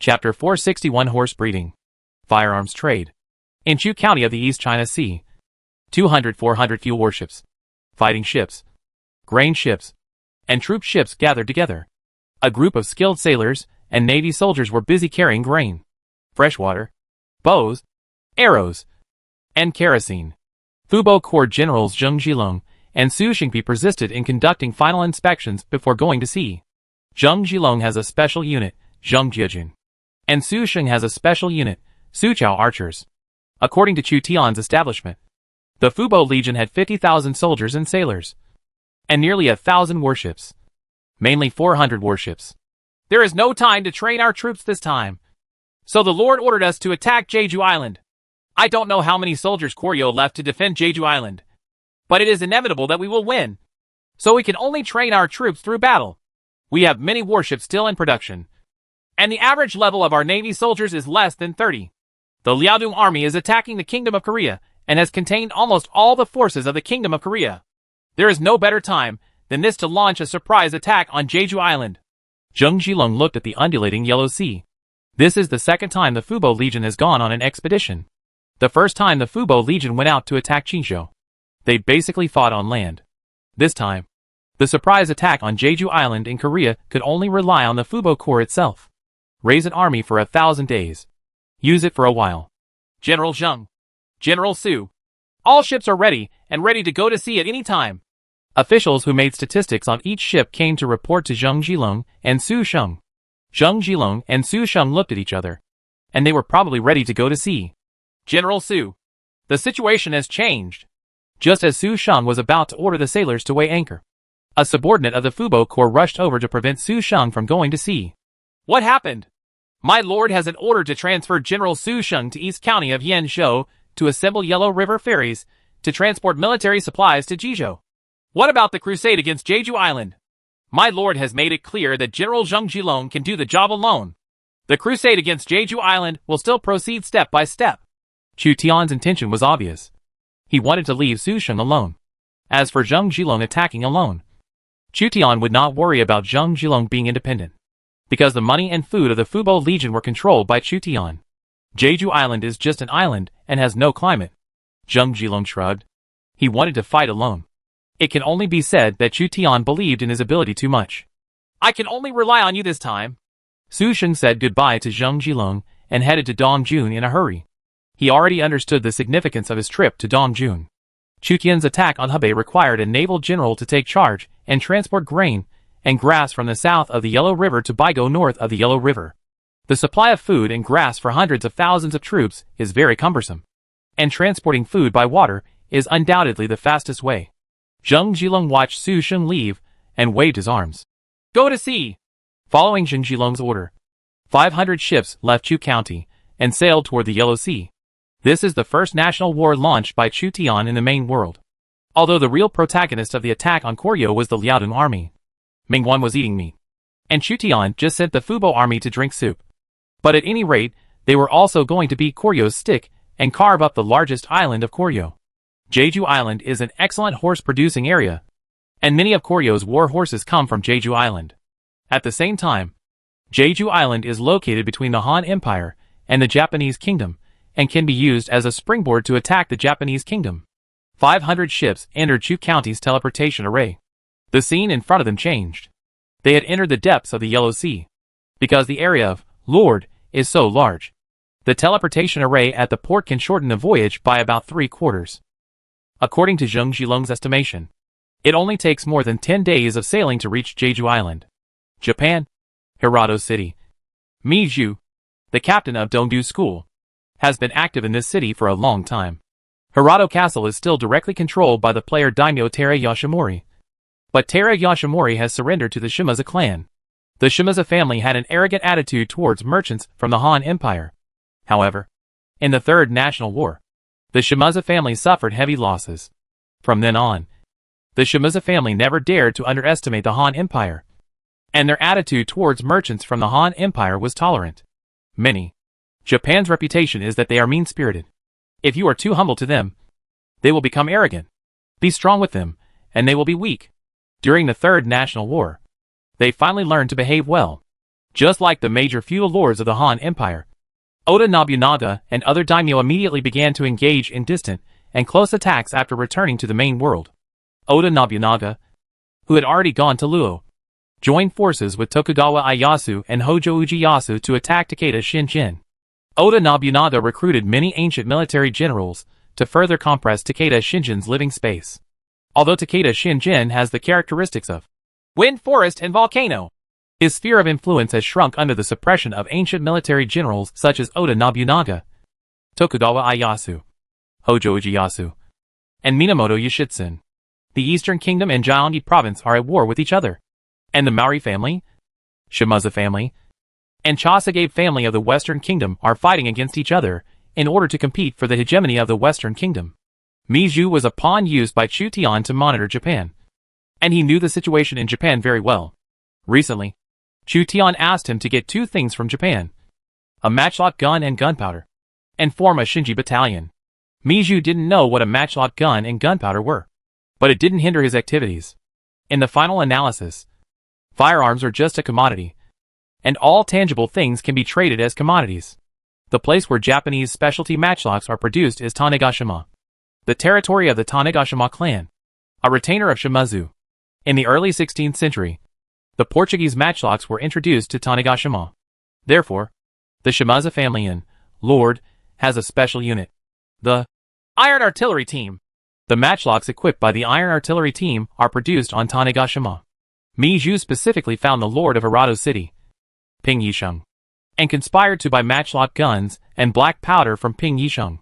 Chapter 461 Horse Breeding. Firearms Trade. In Chu County of the East China Sea. 400 fuel warships, fighting ships, grain ships, and troop ships gathered together. A group of skilled sailors and Navy soldiers were busy carrying grain, fresh water, bows, arrows, and kerosene. Fubo Corps Generals Zheng Zhilong and Su Xingpi persisted in conducting final inspections before going to sea. Zheng Zhilong has a special unit, Zheng Jiajun, and Su Xing has a special unit, Suqiao Archers. According to Chu Tian's establishment, the Fubo Legion had 50,000 soldiers and sailors, and nearly 1,000 warships, mainly 400 warships. There is no time to train our troops this time, so the Lord ordered us to attack Jeju Island. I don't know how many soldiers Koryo left to defend Jeju Island, but it is inevitable that we will win, so we can only train our troops through battle. We have many warships still in production, and the average level of our Navy soldiers is less than 30. The Liaodong Army is attacking the Kingdom of Korea and has contained almost all the forces of the Kingdom of Korea. There is no better time than this to launch a surprise attack on Jeju Island. Zheng Zhilong looked at the undulating Yellow Sea. This is the second time the Fubo Legion has gone on an expedition. The first time the Fubo Legion went out to attack Qinzhou, they basically fought on land. This time, the surprise attack on Jeju Island in Korea could only rely on the Fubo Corps itself. Raise an army for 1,000 days. Use it for a while. General Zheng. General Su. All ships are ready and ready to go to sea at any time. Officials who made statistics on each ship came to report to Zheng Zhilong and Su Sheng. Zheng Zhilong and Su Sheng looked at each other, and they were probably ready to go to sea. General Su. The situation has changed. Just as Su Sheng was about to order the sailors to weigh anchor, a subordinate of the Fubo Corps rushed over to prevent Su Sheng from going to sea. What happened? My lord has an order to transfer General Su Sheng to East County of Yanzhou to assemble Yellow River ferries to transport military supplies to Jizhou. What about the crusade against Jeju Island? My lord has made it clear that General Zheng Zhilong can do the job alone. The crusade against Jeju Island will still proceed step by step. Chu Tian's intention was obvious. He wanted to leave Su Sheng alone. As for Zheng Zhilong attacking alone, Chu Tian would not worry about Zheng Zhilong being independent, because the money and food of the Fubo Legion were controlled by Chu Tian. Jeju Island is just an island and has no climate. Zheng Zhilong shrugged. He wanted to fight alone. It can only be said that Chu Tian believed in his ability too much. I can only rely on you this time. Su Sheng said goodbye to Zheng Zhilong and headed to Dongjun in a hurry. He already understood the significance of his trip to Dongjun. Chu Tian's attack on Hebei required a naval general to take charge and transport grain and grass from the south of the Yellow River to Baigo north of the Yellow River. The supply of food and grass for hundreds of thousands of troops is very cumbersome, and transporting food by water is undoubtedly the fastest way. Zheng Zhilong watched Su Sheng leave and waved his arms. Go to sea! Following Zheng Zhilong's order, 500 ships left Chu County and sailed toward the Yellow Sea. This is the first national war launched by Chu Tian in the main world. Although the real protagonist of the attack on Koryo was the Liaodong army, Mingguan was eating meat, and Chu Tian just sent the Fubo army to drink soup. But at any rate, they were also going to beat Koryo's stick and carve up the largest island of Koryo. Jeju Island is an excellent horse-producing area, and many of Koryo's war horses come from Jeju Island. At the same time, Jeju Island is located between the Han Empire and the Japanese Kingdom, and can be used as a springboard to attack the Japanese Kingdom. 500 ships entered Chu County's teleportation array. The scene in front of them changed. They had entered the depths of the Yellow Sea. Because the area of Lord is so large, the teleportation array at the port can shorten the voyage by about 3/4. According to Zheng Zhilong's estimation, it only takes more than 10 days of sailing to reach Jeju Island. Japan. Hirado City. Mi Zhu, the captain of Dongdu School, has been active in this city for a long time. Hirado Castle is still directly controlled by the player daimyo Tera Yoshimori. But Tera Yoshimori has surrendered to the Shimazu clan. The Shimazu family had an arrogant attitude towards merchants from the Han Empire. However, in the Third National War, the Shimazu family suffered heavy losses. From then on, the Shimazu family never dared to underestimate the Han Empire, and their attitude towards merchants from the Han Empire was tolerant. Japan's reputation is that they are mean-spirited. If you are too humble to them, they will become arrogant. Be strong with them, and they will be weak. During the Third National War, they finally learned to behave well. Just like the major feudal lords of the Han Empire, Oda Nobunaga and other daimyo immediately began to engage in distant and close attacks after returning to the main world. Oda Nobunaga, who had already gone to Luo, joined forces with Tokugawa Ieyasu and Hojo Ieyasu to attack Takeda Shinjin. Oda Nobunaga recruited many ancient military generals to further compress Takeda Shinjin's living space. Although Takeda Shinjin has the characteristics of wind, forest, and volcano, his sphere of influence has shrunk under the suppression of ancient military generals such as Oda Nobunaga, Tokugawa Ieyasu, Hojo Ieyasu, and Minamoto Yoshitsune. The Eastern Kingdom and Gyeonggi Province are at war with each other, and the Maori family, Shimazu family, and Chasage family of the Western Kingdom are fighting against each other in order to compete for the hegemony of the Western Kingdom. Meiju was a pawn used by Chu Tian to monitor Japan, and he knew the situation in Japan very well. Recently, Chu Tian asked him to get two things from Japan: a matchlock gun and gunpowder, and form a Shinji battalion. Meiju didn't know what a matchlock gun and gunpowder were, but it didn't hinder his activities. In the final analysis, firearms are just a commodity, and all tangible things can be traded as commodities. The place where Japanese specialty matchlocks are produced is Tanegashima, the territory of the Tanegashima clan, a retainer of Shimazu. In the early 16th century, the Portuguese matchlocks were introduced to Tanegashima. Therefore, the Shimazu family in Lord has a special unit, the Iron Artillery Team. The matchlocks equipped by the Iron Artillery Team are produced on Tanegashima. Meiju specifically found the Lord of Hirado City, Ping Yisheng, and conspired to buy matchlock guns and black powder from Ping Yisheng.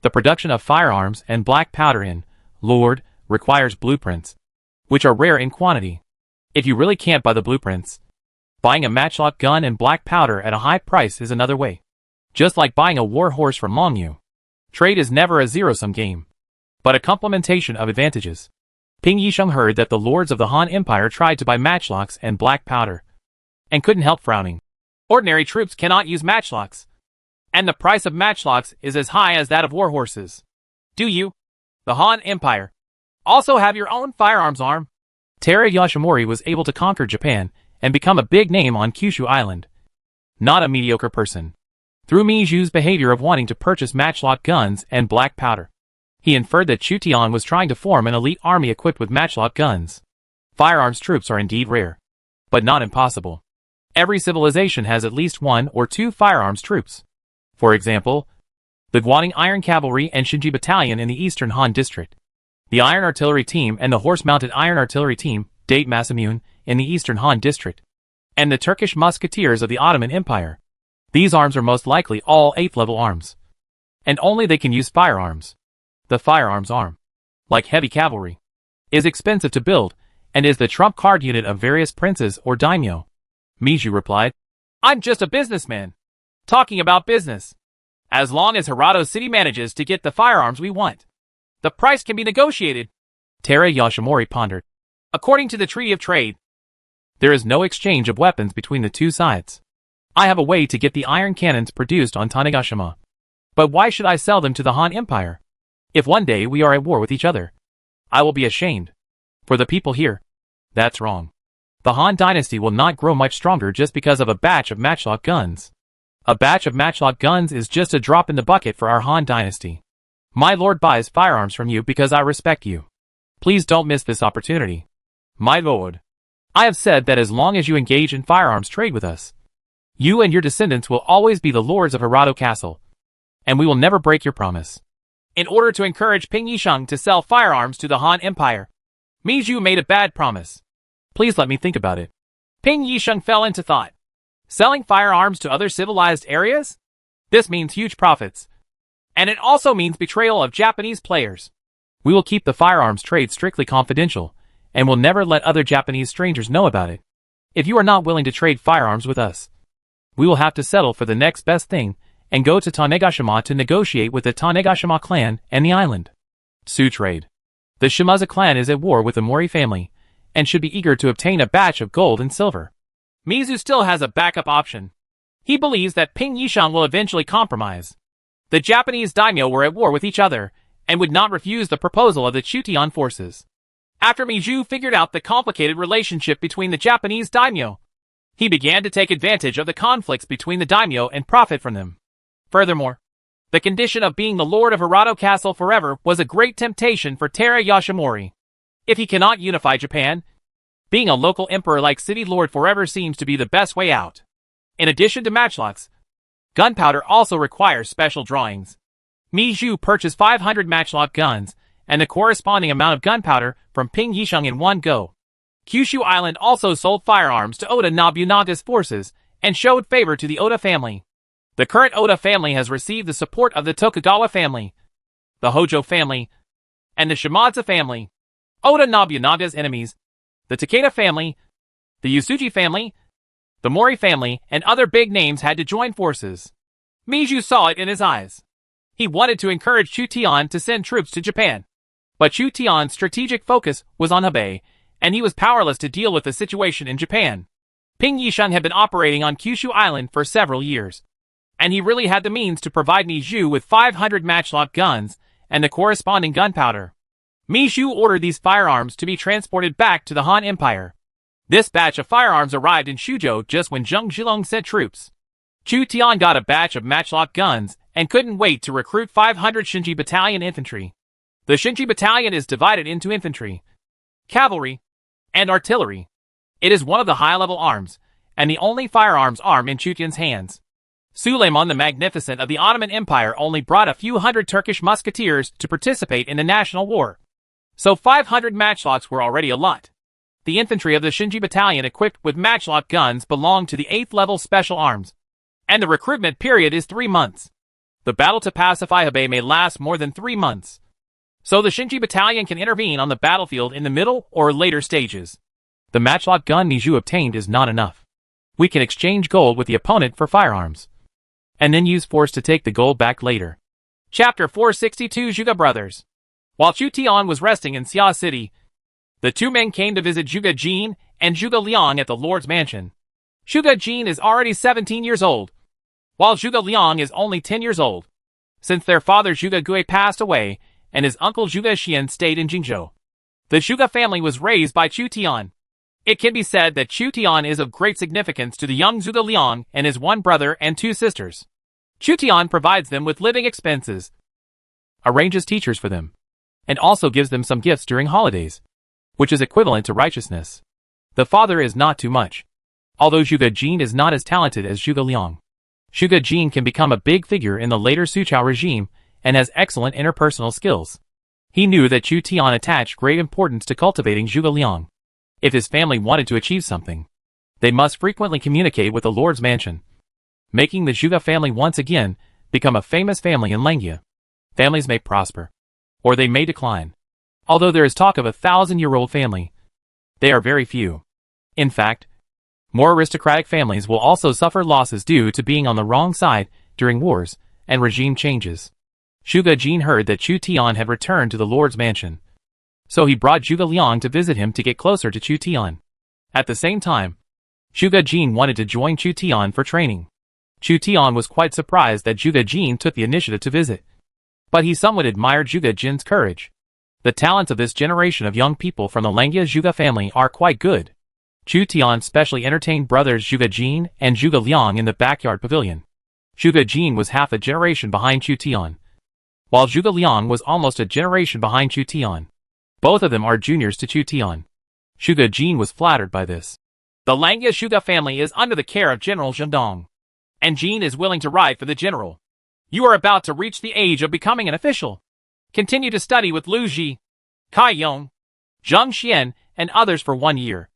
The production of firearms and black powder in Lord requires blueprints, which are rare in quantity. If you really can't buy the blueprints, buying a matchlock gun and black powder at a high price is another way. Just like buying a war horse from Longyu, trade is never a zero-sum game, but a complementation of advantages. Ping Yisheng heard that the lords of the Han Empire tried to buy matchlocks and black powder, and couldn't help frowning. Ordinary troops cannot use matchlocks, and the price of matchlocks is as high as that of war horses. Do you, the Han Empire, also have your own firearms arm? Tera Yoshimori was able to conquer Japan and become a big name on Kyushu Island. Not a mediocre person. Through Meiju's behavior of wanting to purchase matchlock guns and black powder, he inferred that Chu Tian was trying to form an elite army equipped with matchlock guns. Firearms troops are indeed rare, but not impossible. Every civilization has at least one or two firearms troops. For example, the Guaning Iron Cavalry and Shinji Battalion in the Eastern Han District, the Iron Artillery Team and the Horse-Mounted Iron Artillery Team, Date Masamune, in the Eastern Han District, and the Turkish Musketeers of the Ottoman Empire. These arms are most likely all 8th level arms, and only they can use firearms. The firearms arm, like heavy cavalry, is expensive to build and is the trump card unit of various princes or daimyo. Meiju replied, "I'm just a businessman, talking about business. As long as Hirado City manages to get the firearms we want, the price can be negotiated." Tera Yoshimori pondered. According to the Treaty of Trade, there is no exchange of weapons between the two sides. I have a way to get the iron cannons produced on Tanegashima. But why should I sell them to the Han Empire? If one day we are at war with each other, I will be ashamed. For the people here, that's wrong. The Han dynasty will not grow much stronger just because of a batch of matchlock guns. A batch of matchlock guns is just a drop in the bucket for our Han dynasty. My lord buys firearms from you because I respect you. Please don't miss this opportunity. My lord, I have said that as long as you engage in firearms trade with us, you and your descendants will always be the lords of Hirado Castle, and we will never break your promise. In order to encourage Ping Yisheng to sell firearms to the Han Empire, Meiju made a bad promise. Please let me think about it. Ping Yisheng fell into thought. Selling firearms to other civilized areas? This means huge profits. And it also means betrayal of Japanese players. We will keep the firearms trade strictly confidential, and will never let other Japanese strangers know about it. If you are not willing to trade firearms with us, we will have to settle for the next best thing and go to Tanegashima to negotiate with the Tanegashima clan and the island. Sue trade. The Shimazu clan is at war with the Mori family, and should be eager to obtain a batch of gold and silver. Meiju still has a backup option. He believes that Ping Yisheng will eventually compromise. The Japanese daimyo were at war with each other, and would not refuse the proposal of the Chu Tian forces. After Meiju figured out the complicated relationship between the Japanese daimyo, He began to take advantage of the conflicts between the daimyo and profit from them. Furthermore, the condition of being the lord of Hirado Castle forever was a great temptation for Tera Yoshinori. If he cannot unify Japan, being a local emperor like city lord forever seems to be the best way out. In addition to matchlocks, gunpowder also requires special drawings. Mi Zhu purchased 500 matchlock guns and the corresponding amount of gunpowder from Ping Yisheng in one go. Kyushu Island also sold firearms to Oda Nobunaga's forces and showed favor to the Oda family. The current Oda family has received the support of the Tokugawa family, the Hojo family, and the Shimadzu family. Oda Nobunaga's enemies, the Takeda family, the Yasuji family, the Mori family, and other big names had to join forces. Miju saw it in his eyes. He wanted to encourage Chu Tian to send troops to Japan. But Chu Tian's strategic focus was on Hebei, and he was powerless to deal with the situation in Japan. Ping Yisheng had been operating on Kyushu Island for several years, and he really had the means to provide Mi Zhu with 500 matchlock guns and the corresponding gunpowder. Mi Zhu ordered these firearms to be transported back to the Han Empire. This batch of firearms arrived in Shuzhou just when Zheng Zhilong sent troops. Chu Tian got a batch of matchlock guns and couldn't wait to recruit 500 Shinji Battalion infantry. The Shinji Battalion is divided into infantry, cavalry, and artillery. It is one of the high-level arms, and the only firearms arm in Chu Tian's hands. Suleiman the Magnificent of the Ottoman Empire only brought a few hundred Turkish musketeers to participate in the national war. So 500 matchlocks were already a lot. The infantry of the Shinji Battalion equipped with matchlock guns belong to the 8th level special arms, and the recruitment period is 3 months. The battle to pacify Hebei may last more than 3 months. So the Shinji Battalion can intervene on the battlefield in the middle or later stages. The matchlock gun Mi Zhu obtained is not enough. We can exchange gold with the opponent for firearms, and then use force to take the gold back later. Chapter 462 Zhuge Brothers. While Chu Tian was resting in Xia City, the two men came to visit Zhuge Jin and Zhuge Liang at the Lord's mansion. Zhuge Jin is already 17 years old, while Zhuge Liang is only 10 years old, since their father Zhuge Gui passed away and his uncle Zhuge Xian stayed in Jingzhou. The Zhuge family was raised by Chu Tian. It can be said that Chu Tian is of great significance to the young Zhuge Liang and his one brother and 2 sisters. Chu Tian provides them with living expenses, arranges teachers for them, and also gives them some gifts during holidays, which is equivalent to righteousness. The father is not too much. Although Zhuge Jin is not as talented as Zhuge Liang, Zhuge Jin can become a big figure in the later Suqiao regime and has excellent interpersonal skills. He knew that Chu Tian attached great importance to cultivating Zhuge Liang. If his family wanted to achieve something, they must frequently communicate with the Lord's mansion, making the Zhuge family once again become a famous family in Langia. Families may prosper, or they may decline. Although there is talk of a 1,000-year-old family, they are very few. In fact, more aristocratic families will also suffer losses due to being on the wrong side during wars and regime changes. Zhuge Jin heard that Chu Tian had returned to the Lord's mansion, so he brought Zhuge Liang to visit him to get closer to Chu Tian. At the same time, Zhuge Jin wanted to join Chu Tian for training. Chu Tian was quite surprised that Zhuge Jin took the initiative to visit, but he somewhat admired Zhuge Jin's courage. The talents of this generation of young people from the Langia Zhuge family are quite good. Chu Tian specially entertained brothers Zhuge Jin and Zhuge Liang in the backyard pavilion. Zhuge Jin was half a generation behind Chu Tian, while Zhuge Liang was almost a generation behind Chu Tian. Both of them are juniors to Chu Tian. Zhuge Jin was flattered by this. The Langia Zhuge family is under the care of General Zheng Dong, and Jin is willing to ride for the general. You are about to reach the age of becoming an official. Continue to study with Lu Ji, Kai Yong, Zheng Xian, and others for 1 year.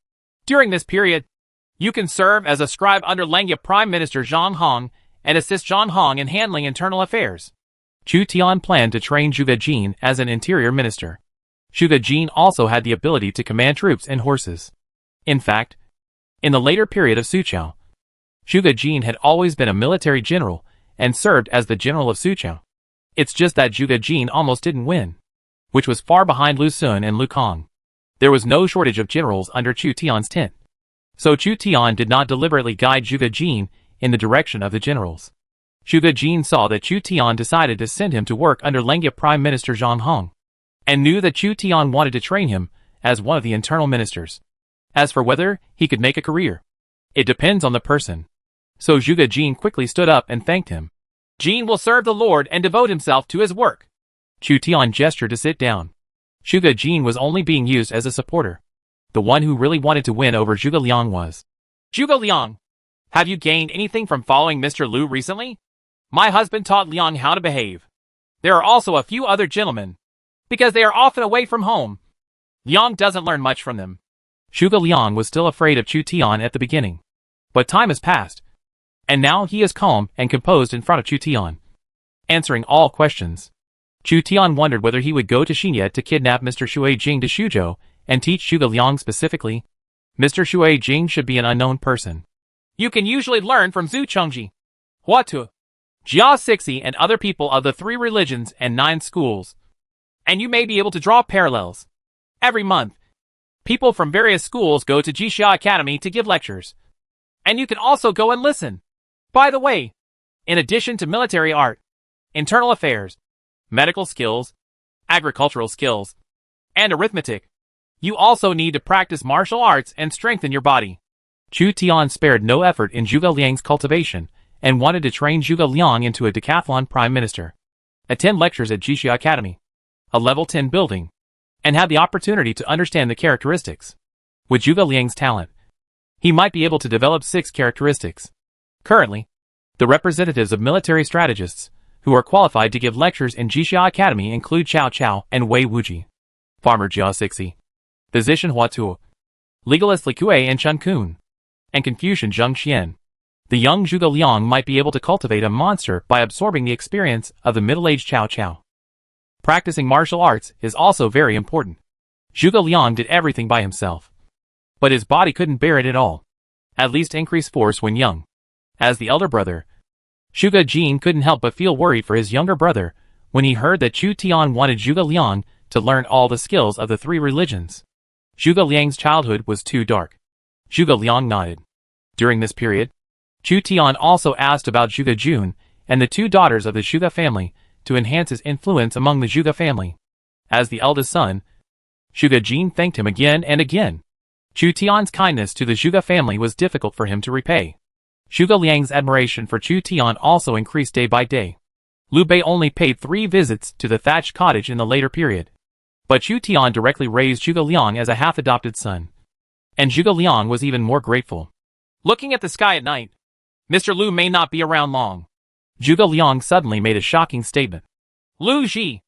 During this period, you can serve as a scribe under Langia Prime Minister Zhang Hong and assist Zhang Hong in handling internal affairs. Chu Tian planned to train Zhuge Jin as an interior minister. Zhuge Jin also had the ability to command troops and horses. In fact, in the later period of Suqiao, Zhuge Jin had always been a military general and served as the general of Suqiao. It's just that Zhuge Jin almost didn't win, which was far behind Lu Sun and Lu Kang. There was no shortage of generals under Chu Tian's tent, so Chu Tian did not deliberately guide Zhuge Jin in the direction of the generals. Zhuge Jin saw that Chu Tian decided to send him to work under Langia Prime Minister Zhang Hong, and knew that Chu Tian wanted to train him as one of the internal ministers. As for whether he could make a career, It depends on the person. So Zhuge Jin quickly stood up and thanked him. Jin will serve the Lord and devote himself to his work. Chu Tian gestured to sit down. Zhuge Jin was only being used as a supporter. The one who really wanted to win over Zhuge Liang was. Zhuge Liang, have you gained anything from following Mr. Lu recently? My husband taught Liang how to behave. There are also a few other gentlemen. Because they are often away from home. Liang doesn't learn much from them. Zhuge Liang was still afraid of Chu Tian at the beginning. But time has passed. And now he is calm and composed in front of Chu Tian, answering all questions. Chu Tian wondered whether he would go to Xinye to kidnap Mr. Shui Jing to Xuzhou and teach Zhuge Liang specifically. Mr. Shui Jing should be an unknown person. You can usually learn from Zhu Chengji, Huatu, Jia Sixi and other people of the 3 religions and 9 schools. And you may be able to draw parallels. Every month, people from various schools go to Jixia Academy to give lectures. And you can also go and listen. By the way, in addition to military art, internal affairs, medical skills, agricultural skills, and arithmetic, you also need to practice martial arts and strengthen your body. Chu Tian spared no effort in Zhuge Liang's cultivation and wanted to train Zhuge Liang into a decathlon prime minister, attend lectures at Jixia Academy, a level 10 building, and have the opportunity to understand the characteristics. With Zhuge Liang's talent, he might be able to develop 6 characteristics. Currently, the representatives of military strategists who are qualified to give lectures in Jixia Academy include Chao Chao and Wei Wuji, Farmer Jia Sixi, Physician Huatu, Legalist Li Kue and Chen Kun, and Confucian Zheng Xian. The young Zhuge Liang might be able to cultivate a monster by absorbing the experience of the middle-aged Chao Chao. Practicing martial arts is also very important. Zhuge Liang did everything by himself. But his body couldn't bear it at all. At least increase force when young. As the elder brother, Zhuge Jin couldn't help but feel worried for his younger brother when he heard that Chu Tian wanted Zhuge Liang to learn all the skills of the 3 religions. Zhuge Liang's childhood was too dark. Zhuge Liang nodded. During this period, Chu Tian also asked about Zhuge Jun and the 2 daughters of the Zhuge family to enhance his influence among the Zhuge family. As the eldest son, Zhuge Jin thanked him again and again. Chu Tian's kindness to the Zhuge family was difficult for him to repay. Zhuge Liang's admiration for Chu Tian also increased day by day. Liu Bei only paid 3 visits to the thatched cottage in the later period. But Chu Tian directly raised Zhuge Liang as a half-adopted son. And Zhuge Liang was even more grateful. Looking at the sky at night, Mr. Lu may not be around long. Zhuge Liang suddenly made a shocking statement. Lu Ji!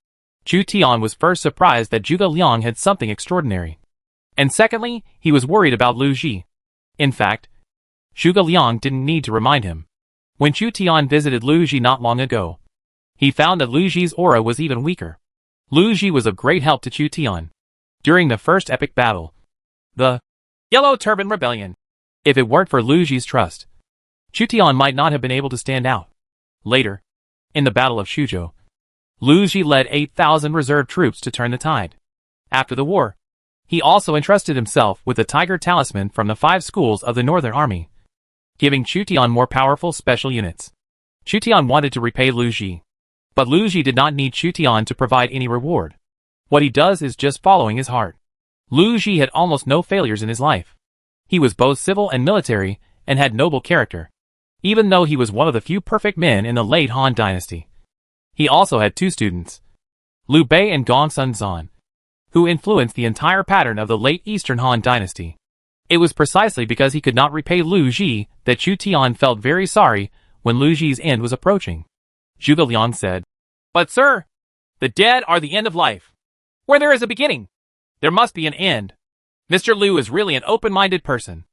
Chu Tian was first surprised that Zhuge Liang had something extraordinary. And secondly, he was worried about Lu Ji. In fact, Zhuge Liang didn't need to remind him. When Chu Tian visited Lu Ji not long ago, he found that Lu Ji's aura was even weaker. Lu Ji was of great help to Chu Tian during the first epic battle, the Yellow Turban Rebellion. If it weren't for Lu Ji's trust, Chu Tian might not have been able to stand out. Later, in the Battle of Xuzhou, Lu Ji led 8,000 reserve troops to turn the tide. After the war, he also entrusted himself with the Tiger Talisman from the 5 schools of the Northern Army, giving Chu Tian more powerful special units. Chu Tian wanted to repay Lu Ji, but Lu Ji did not need Chu Tian to provide any reward. What he does is just following his heart. Lu Ji had almost no failures in his life. He was both civil and military, and had noble character. Even though he was one of the few perfect men in the late Han dynasty. He also had 2 students, Liu Bei and Gongsun Zan, who influenced the entire pattern of the late Eastern Han dynasty. It was precisely because he could not repay Lu Ji that Chu Tian felt very sorry when Lu Ji's end was approaching. Zhuge Liang said, "But sir, the dead are the end of life. Where there is a beginning, there must be an end. Mr. Liu is really an open-minded person."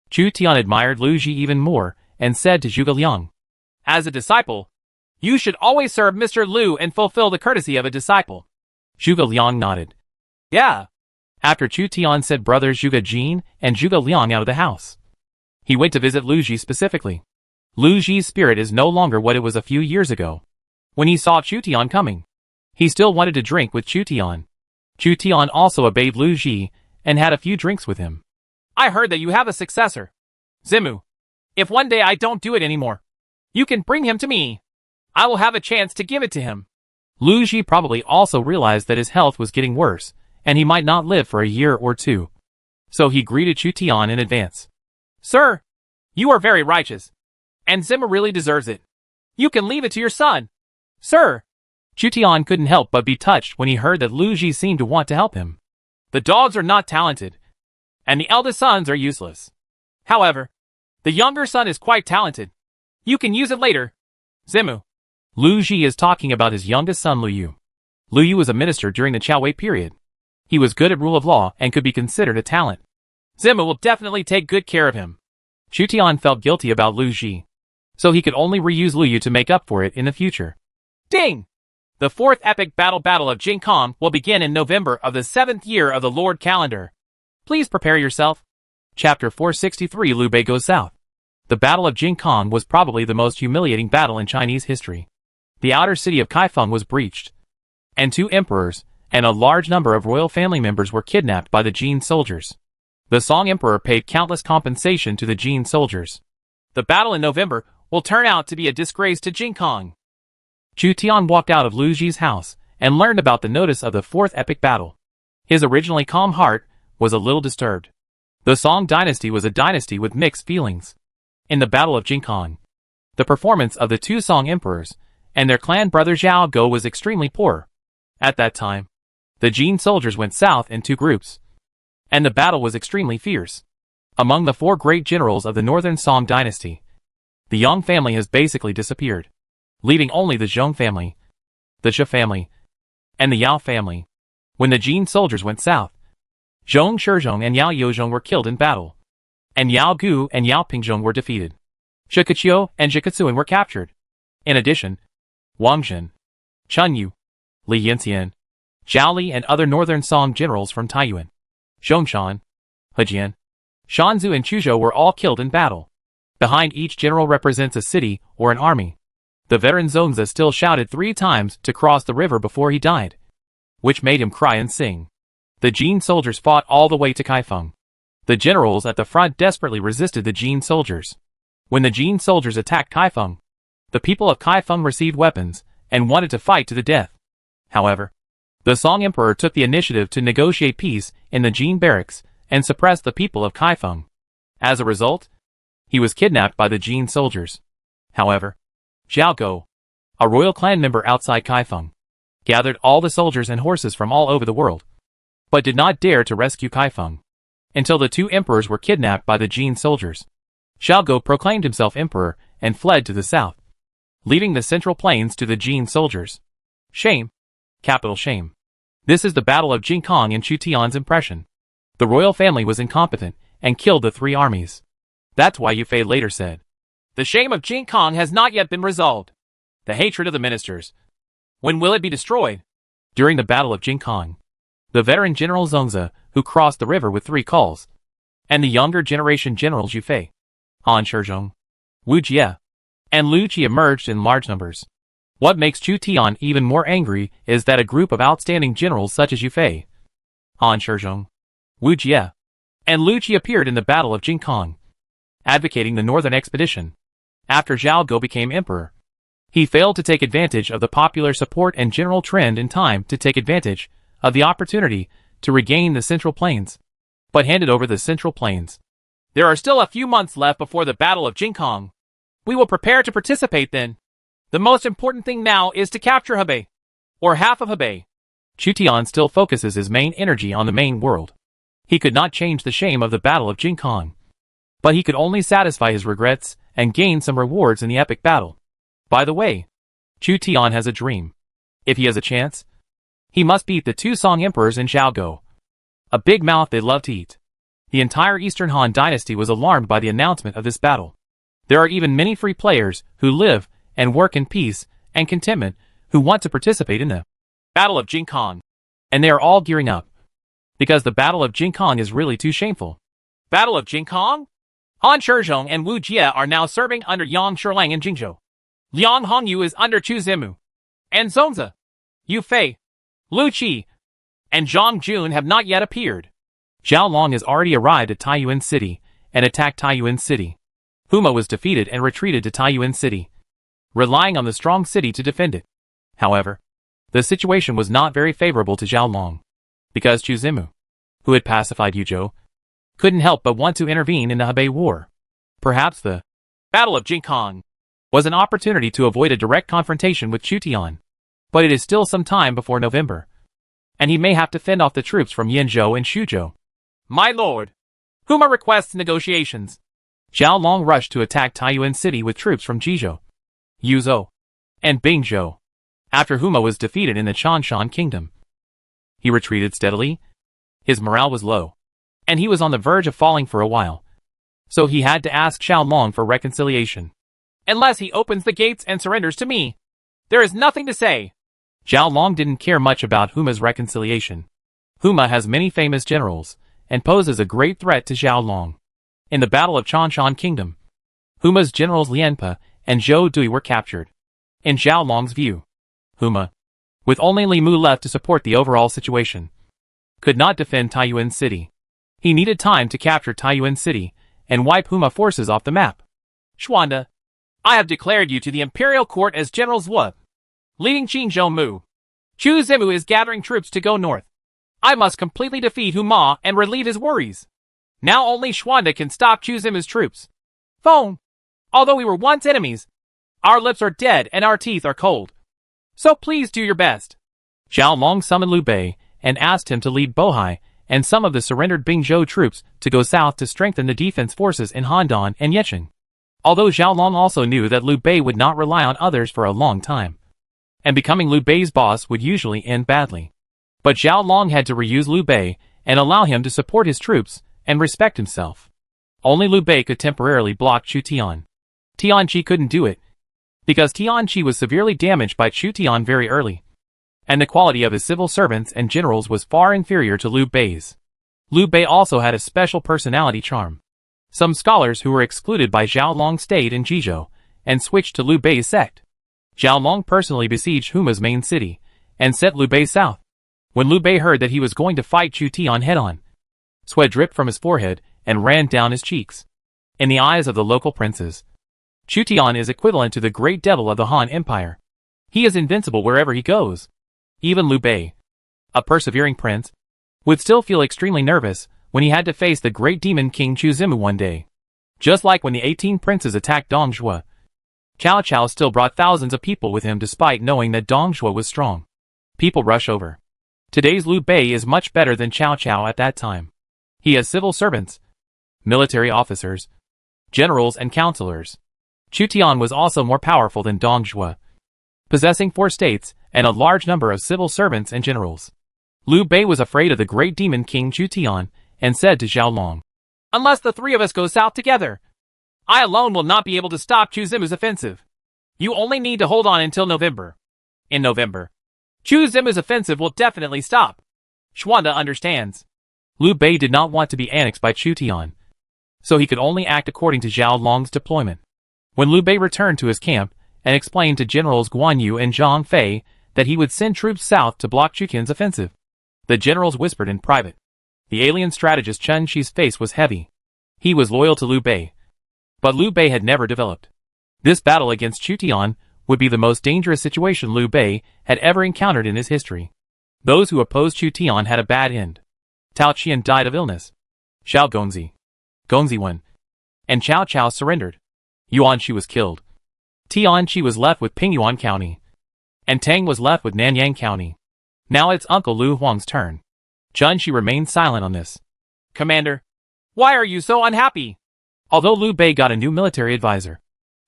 Chu Tian admired Lu Ji even more and said to Zhuge Liang, "As a disciple, you should always serve Mr. Liu and fulfill the courtesy of a disciple." Zhuge Liang nodded. "Yeah." After Chu Tian sent brothers Zhuge Jin and Zhuge Liang out of the house, he went to visit Lu Ji specifically. Lu Ji's spirit is no longer what it was a few years ago. When he saw Chu Tian coming, he still wanted to drink with Chu Tian. Chu Tian also obeyed Lu Ji and had a few drinks with him. "I heard that you have a successor, Zimu. If one day I don't do it anymore, you can bring him to me. I will have a chance to give it to him." Lu Ji probably also realized that his health was getting worse, and he might not live for a year or 2. So he greeted Chu Tian in advance. "Sir, You are very righteous. And Zima really deserves it. You can leave it to your son. Sir. Chu Tian couldn't help but be touched when he heard that Lu Ji seemed to want to help him. The dogs are not talented, and the eldest sons are useless. However, the younger son is quite talented. You can use it later. Zimu. Lu Ji is talking about his youngest son Lu Yu. Lu Yu was a minister during the Chao Wei period. He was good at rule of law and could be considered a talent. Zimu will definitely take good care of him. Chu Tian felt guilty about Lu Ji, so he could only reuse Lu Yu to make up for it in the future. Ding! The fourth epic battle of Jing Kong will begin in November of the 7th year of the Lord calendar. Please prepare yourself. Chapter 463 Liu Bei Goes South. The Battle of Jing Kong was probably the most humiliating battle in Chinese history. The outer city of Kaifeng was breached, and 2 emperors and a large number of royal family members were kidnapped by the Jin soldiers. The Song Emperor paid countless compensation to the Jin soldiers. The battle in November will turn out to be a disgrace to Jing Kong. Chu Tian walked out of Lu Ji's house and learned about the notice of the 4th epic battle. His originally calm heart was a little disturbed. The Song dynasty was a dynasty with mixed feelings. In the Battle of Jing Kong, the performance of the 2 Song emperors and their clan brother Zhao Go was extremely poor. At that time, the Jin soldiers went south in 2 groups, and the battle was extremely fierce. Among the 4 great generals of the northern Song dynasty, the Yang family has basically disappeared, leaving only the Zhong family, the Zhe family, and the Yao family. When the Jin soldiers went south, Zhong Shizhong and Yao Yozhong were killed in battle, and Yao Gu and Yao Pingzhong were defeated. Zhikachio and Zhikatsuan were captured. In addition, Wang Zhen, Chun Yu, Li Yanxian, Zhao Li and other northern Song generals from Taiyuan, Zhongshan, Hejian, Shanzhu and Chuzhou were all killed in battle. Behind each general represents a city or an army. The veteran Zongzi still shouted 3 times to cross the river before he died, which made him cry and sing. The Jin soldiers fought all the way to Kaifeng. The generals at the front desperately resisted the Jin soldiers. When the Jin soldiers attacked Kaifeng, the people of Kaifeng received weapons and wanted to fight to the death. However, the Song Emperor took the initiative to negotiate peace in the Jin barracks and suppressed the people of Kaifeng. As a result, he was kidnapped by the Jin soldiers. However, Zhao Go, a royal clan member outside Kaifeng, gathered all the soldiers and horses from all over the world, but did not dare to rescue Kaifeng until the 2 emperors were kidnapped by the Jin soldiers. Zhao Go proclaimed himself emperor and fled to the south, leaving the central plains to the Jin soldiers. Shame. Capital shame. This is the Battle of Jing Kong in Chu Tian's impression. The royal family was incompetent and killed the 3 armies. That's why Yu Fei later said, "The shame of Jing Kong has not yet been resolved. The hatred of the ministers. When will it be destroyed?" During the Battle of Jing Kong, the veteran General Zongzi, who crossed the river with 3 culls, and the younger generation generals Yu Fei, Han Shizhong, Wu Jie, and Lu Qi emerged in large numbers. What makes Chu Tian even more angry is that a group of outstanding generals such as Yu Fei, Han Shizhong, Wu Jie, and Lu Qi appeared in the Battle of Jing Kong, advocating the northern expedition. After Zhao Go became emperor, he failed to take advantage of the popular support and general trend in time to take advantage of the opportunity to regain the Central Plains, but handed over the Central Plains. There are still a few months left before the Battle of Jing Kong. We will prepare to participate then. The most important thing now is to capture Hebei, or half of Hebei. Chu Tian still focuses his main energy on the main world. He could not change the shame of the Battle of Jing Kong, but he could only satisfy his regrets and gain some rewards in the epic battle. By the way, Chu Tian has a dream. If he has a chance, he must beat the 2 Song emperors in Zhao Go. A big mouth they love to eat. The entire Eastern Han dynasty was alarmed by the announcement of this battle. There are even many free players who live and work in peace and contentment who want to participate in the Battle of Jing Kong. And they are all gearing up, because the Battle of Jing Kong is really too shameful. Battle of Jing Kong? Han Shizhong and Wu Jie are now serving under Yang Shilang and Jingzhou. Liang Hongyu is under Chu Zimu. And Zongzi, Yu Fei, Lu Qi, and Zhang Jun have not yet appeared. Zhao Long has already arrived at Taiyuan City and attacked Taiyuan City. Huma was defeated and retreated to Taiyuan City, relying on the strong city to defend it. However, the situation was not very favorable to Zhao Long, because Chu Zimu, who had pacified Yuzhou, couldn't help but want to intervene in the Hebei War. Perhaps the Battle of Jinkong was an opportunity to avoid a direct confrontation with Chu Tian. But it is still some time before November, and he may have to fend off the troops from Yinzhou and Xuzhou. My lord, Huma requests negotiations. Zhao Long rushed to attack Taiyuan City with troops from Jizhou, Yuzhou, and Bingzhou. After Huma was defeated in the Chanshan Kingdom, he retreated steadily. His morale was low, and he was on the verge of falling for a while. So he had to ask Zhao Long for reconciliation. Unless he opens the gates and surrenders to me, there is nothing to say. Zhao Long didn't care much about Huma's reconciliation. Huma has many famous generals, and poses a great threat to Zhao Long. In the Battle of Chanshan Kingdom, Huma's generals Lianpe and Zhou Dui were captured. In Zhao Long's view, Huma, with only Li Mu left to support the overall situation, could not defend Taiyuan City. He needed time to capture Taiyuan City and wipe Huma forces off the map. Xuande, I have declared you to the Imperial Court as General Zhuo, leading Qinzhou Mu. Chu Zimu is gathering troops to go north. I must completely defeat Huma and relieve his worries. Now only Xuande can stop Chu Zimu's troops. Phone. Although we were once enemies, our lips are dead and our teeth are cold. So please do your best. Zhao Long summoned Liu Bei and asked him to lead Bohai and some of the surrendered Bingzhou troops to go south to strengthen the defense forces in Handan and Yeqing. Although Zhao Long also knew that Liu Bei would not rely on others for a long time, and becoming Liu Bei's boss would usually end badly. But Zhao Long had to reuse Liu Bei and allow him to support his troops and respect himself. Only Liu Bei could temporarily block Chu Tian. Tianqi couldn't do it, because Tianqi was severely damaged by Chu Tian very early, and the quality of his civil servants and generals was far inferior to Liu Bei's. Liu Bei also had a special personality charm. Some scholars who were excluded by Zhao Long stayed in Jizhou and switched to Liu Bei's sect. Zhao Long personally besieged Huma's main city and sent Liu Bei south. When Liu Bei heard that he was going to fight Chu Tian head-on, sweat dripped from his forehead and ran down his cheeks. In the eyes of the local princes, Chu Tian is equivalent to the great devil of the Han Empire. He is invincible wherever he goes. Even Liu Bei, a persevering prince, would still feel extremely nervous when he had to face the great demon king Chu Zimu one day. Just like when the 18 princes attacked Dongzhuo, Cao Cao still brought thousands of people with him despite knowing that Dongzhuo was strong. People rush over. Today's Liu Bei is much better than Cao Cao at that time. He has civil servants, military officers, generals and counselors. Chu Tian was also more powerful than Dongzhuo, possessing 4 states and a large number of civil servants and generals. Liu Bei was afraid of the great demon king Chu Tian and said to Zhao Long, "Unless the 3 of us go south together, I alone will not be able to stop Chu Zimu's offensive. You only need to hold on until November. In November, Chu Zimu's offensive will definitely stop." Xuande understands. Liu Bei did not want to be annexed by Chu Tian, so he could only act according to Zhao Long's deployment. When Liu Bei returned to his camp and explained to Generals Guan Yu and Zhang Fei that he would send troops south to block Chu Tian's offensive, the generals whispered in private. The alien strategist Chen Shi's face was heavy. He was loyal to Liu Bei, but Liu Bei had never developed. This battle against Chu Tian would be the most dangerous situation Liu Bei had ever encountered in his history. Those who opposed Chu Tian had a bad end. Tao Qian died of illness. Xiao Gongzi won, and Cao Cao surrendered. Yuan Shi was killed. Tian Shi was left with Pingyuan County, and Tang was left with Nanyang County. Now it's Uncle Liu Huang's turn. Chen Shi remained silent on this. "Commander, why are you so unhappy?" Although Liu Bei got a new military advisor,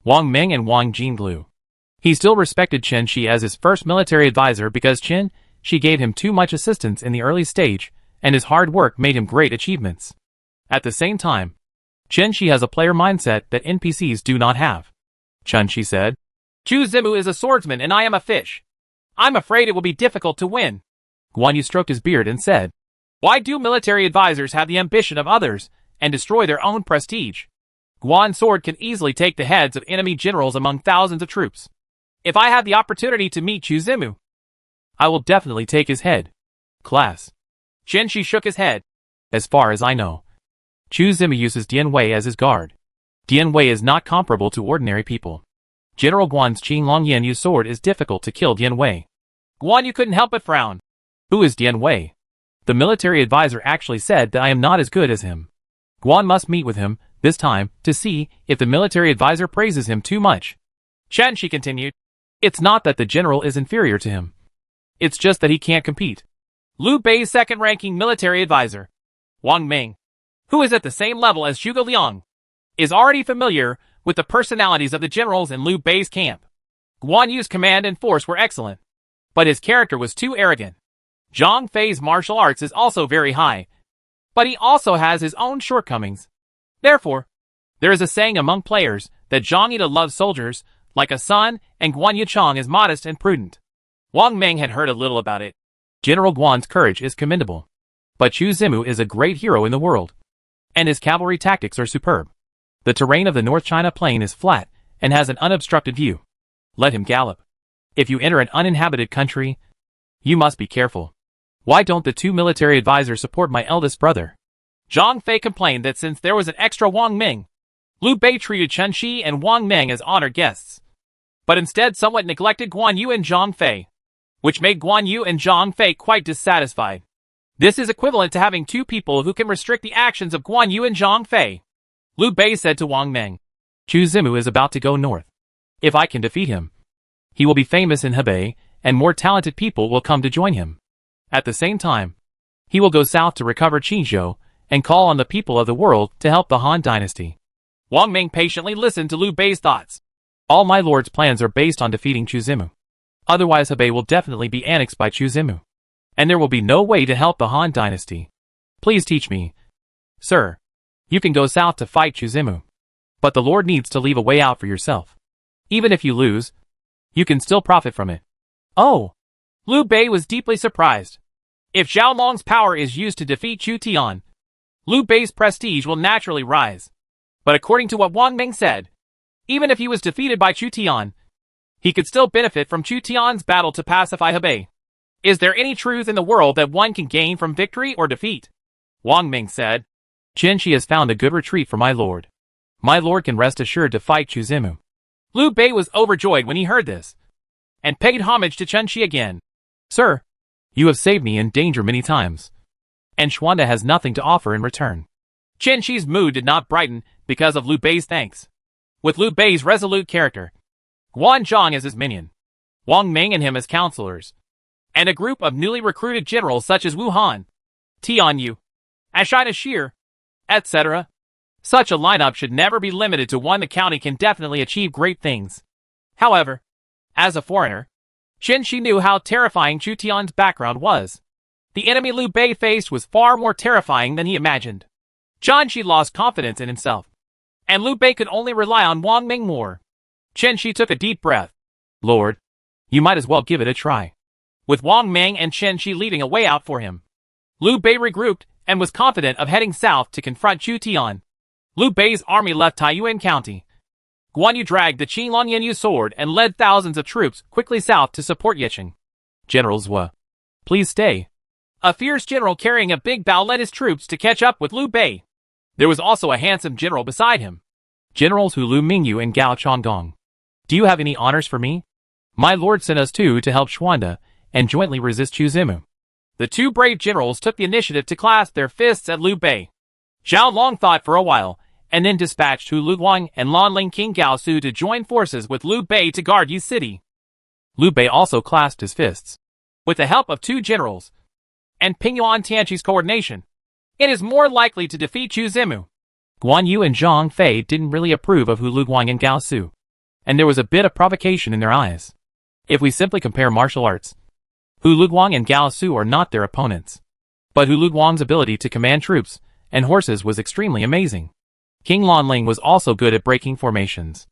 Wang Ming and Wang Jinglu, he still respected Chen Shi as his first military advisor because Chen Shi gave him too much assistance in the early stage, and his hard work made him great achievements. At the same time, Chen Shi has a player mindset that NPCs do not have. Chen Shi said, "Chu Zimu is a swordsman and I am a fish. I'm afraid it will be difficult to win." Guan Yu stroked his beard and said, "Why do military advisors have the ambition of others and destroy their own prestige? Guan's sword can easily take the heads of enemy generals among thousands of troops. If I have the opportunity to meet Chu Zimu, I will definitely take his head." Class. Chen Shi shook his head. "As far as I know, Chu Zimu uses Dian Wei as his guard. Dian Wei is not comparable to ordinary people. General Guan's Qin Long Yin Yu sword is difficult to kill Dian Wei." Guan Yu couldn't help but frown. "Who is Dian Wei?" "The military advisor actually said that I am not as good as him. Guan must meet with him, this time to see if the military advisor praises him too much. Chen Shi continued. It's not that the general is inferior to him. It's just that he can't compete. Liu Bei's second-ranking military advisor, Wang Ming, who is at the same level as Zhuge Liang, is already familiar with the personalities of the generals in Liu Bei's camp. Guan Yu's command and force were excellent, but his character was too arrogant. Zhang Fei's martial arts is also very high, but he also has his own shortcomings. Therefore, there is a saying among players that Zhang Yida loves soldiers like a son and Guan Yuchang is modest and prudent. Wang Ming had heard a little about it. General Guan's courage is commendable, but Chu Zimu is a great hero in the world, and his cavalry tactics are superb. The terrain of the North China Plain is flat and has an unobstructed view. Let him gallop. If you enter an uninhabited country, you must be careful. Why don't the two military advisors support my eldest brother? Zhang Fei complained that since there was an extra Wang Ming, Liu Bei treated Chen Shi and Wang Ming as honored guests, but instead somewhat neglected Guan Yu and Zhang Fei, which made Guan Yu and Zhang Fei quite dissatisfied. This is equivalent to having two people who can restrict the actions of Guan Yu and Zhang Fei. Liu Bei said to Wang Ming, Chu Zimu is about to go north. If I can defeat him, he will be famous in Hebei, and more talented people will come to join him. At the same time, he will go south to recover Qinzhou and call on the people of the world to help the Han dynasty. Wang Ming patiently listened to Liu Bei's thoughts. All my lord's plans are based on defeating Chu Zimu. Otherwise Hebei will definitely be annexed by Chu Zimu, and there will be no way to help the Han dynasty. Please teach me. Sir, you can go south to fight Chu Zimu, but the lord needs to leave a way out for yourself. Even if you lose, you can still profit from it. Oh! Liu Bei was deeply surprised. If Zhao Long's power is used to defeat Chu Tian, Liu Bei's prestige will naturally rise. But according to what Wang Ming said, even if he was defeated by Chu Tian, he could still benefit from Chu Tian's battle to pacify Hebei. Is there any truth in the world that one can gain from victory or defeat? Wang Ming said. Chen Shi has found a good retreat for my lord. My lord can rest assured to fight Chu Zimu. Liu Bei was overjoyed when he heard this, and paid homage to Chen Shi again. Sir, you have saved me in danger many times, and Xuanda has nothing to offer in return. Chen Shi's mood did not brighten because of Liu Bei's thanks. With Liu Bei's resolute character, Guan Zhang as his minion, Wang Ming and him as counselors, and a group of newly recruited generals such as Wu Han, Tian Yu, Ashina Shir, etc. Such a lineup should never be limited to one. The county can definitely achieve great things. However, as a foreigner, Chen Shi knew how terrifying Chu Tian's background was. The enemy Liu Bei faced was far more terrifying than he imagined. Chen Shi lost confidence in himself, and Liu Bei could only rely on Wang Ming more. Chen Shi took a deep breath. Lord, you might as well give it a try. With Wang Ming and Chen Shi leading a way out for him, Liu Bei regrouped and was confident of heading south to confront Chu Tian. Liu Bei's army left Taiyuan County. Guan Yu dragged the Qinlong Yanyu sword and led thousands of troops quickly south to support Yicheng. General Zhua, please stay. A fierce general carrying a big bow led his troops to catch up with Liu Bei. There was also a handsome general beside him. Generals Hu Lu Mingyu and Gao Chongdong. Do you have any honors for me? My lord sent us two to help Xuanda and jointly resist Chu Zimu. The two brave generals took the initiative to clasp their fists at Liu Bei. Zhao Long thought for a while, and then dispatched Hu Luguang and Lanling King Gao Su to join forces with Liu Bei to guard Yu City. Liu Bei also clasped his fists. With the help of two generals, and Pingyuan Tianqi's coordination, it is more likely to defeat Chu Zimu. Guan Yu and Zhang Fei didn't really approve of Hu Luguang and Gao Su, and there was a bit of provocation in their eyes. If we simply compare martial arts, Hu Luguang and Gao Su are not their opponents. But Hu Luguang's ability to command troops and horses was extremely amazing. King Lanling was also good at breaking formations.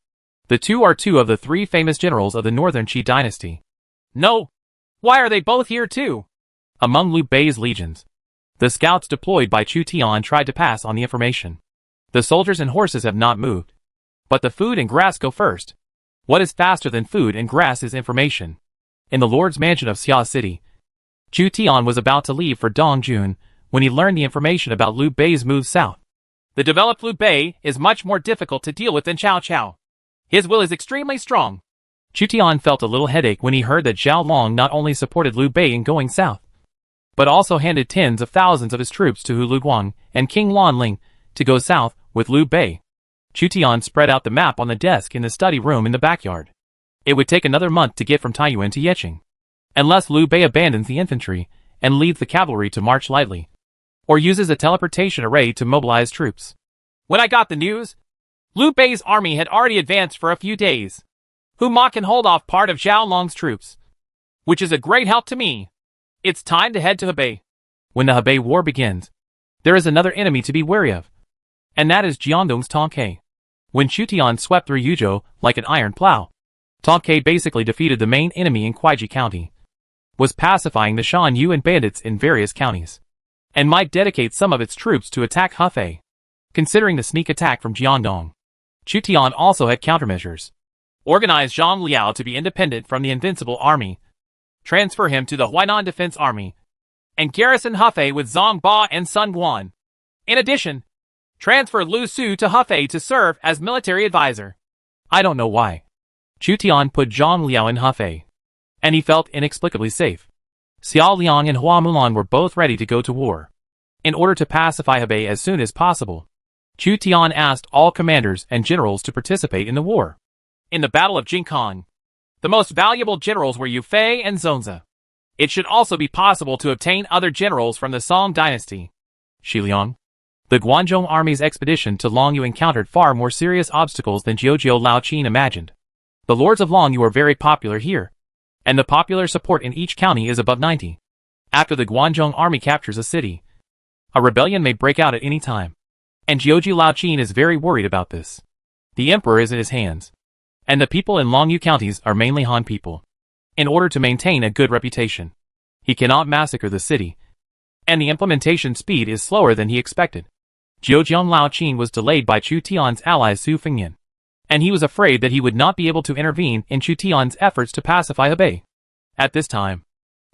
The two are two of the three famous generals of the Northern Qi dynasty. No! Why are they both here too? Among Liu Bei's legions, the scouts deployed by Chu Tian tried to pass on the information. The soldiers and horses have not moved, but the food and grass go first. What is faster than food and grass is information. In the Lord's mansion of Xia City, Chu Tian was about to leave for Dongjun when he learned the information about Liu Bei's move south. The developed Liu Bei is much more difficult to deal with than Cao Cao. His will is extremely strong. Chu Tian felt a little headache when he heard that Zhao Long not only supported Liu Bei in going south, but also handed tens of thousands of his troops to Hu Luguang and King Lanling to go south with Liu Bei. Chu Tian spread out the map on the desk in the study room in the backyard. It would take another month to get from Taiyuan to Yeqing, unless Liu Bei abandons the infantry and leaves the cavalry to march lightly, or uses a teleportation array to mobilize troops. When I got the news, Liu Bei's army had already advanced for a few days. Ma can hold off part of Zhao Long's troops, which is a great help to me. It's time to head to Hebei. When the Hebei War begins, there is another enemy to be wary of, and that is Jiandong's Tong Ke. When Chu Tian swept through Yuzhou like an iron plow, Tong Ke basically defeated the main enemy in Kuaiji County, was pacifying the Shan Yu and bandits in various counties, and might dedicate some of its troops to attack Hefei. Considering the sneak attack from Jiandong, Chu Tian also had countermeasures. Organize Zhang Liao to be independent from the Invincible Army, transfer him to the Huainan Defense Army, and garrison Hefei with Zhang Ba and Sun Guan. In addition, transfer Lu Su to Hefei to serve as military advisor. I don't know why. Chu Tian put Zhang Liao in Hefei, and he felt inexplicably safe. Xiao Liang and Hua Mulan were both ready to go to war. In order to pacify Hebei as soon as possible, Chu Tian asked all commanders and generals to participate in the war. In the Battle of Jingkong, the most valuable generals were Yu Fei and Zonza. It should also be possible to obtain other generals from the Song dynasty. Xiliang. The Guanzhong army's expedition to Longyu encountered far more serious obstacles than Jiuzhou Laoqin imagined. The lords of Longyu are very popular here, and the popular support in each county is above 90. After the Guanzhong army captures a city, a rebellion may break out at any time, and Jiuzhou Laoqin is very worried about this. The emperor is in his hands, and the people in Longyu counties are mainly Han people. In order to maintain a good reputation, he cannot massacre the city, and the implementation speed is slower than he expected. Jiuzhou Laoqin was delayed by Chu Tian's ally Su Fengyan, and he was afraid that he would not be able to intervene in Chu Tian's efforts to pacify Hebei. At this time,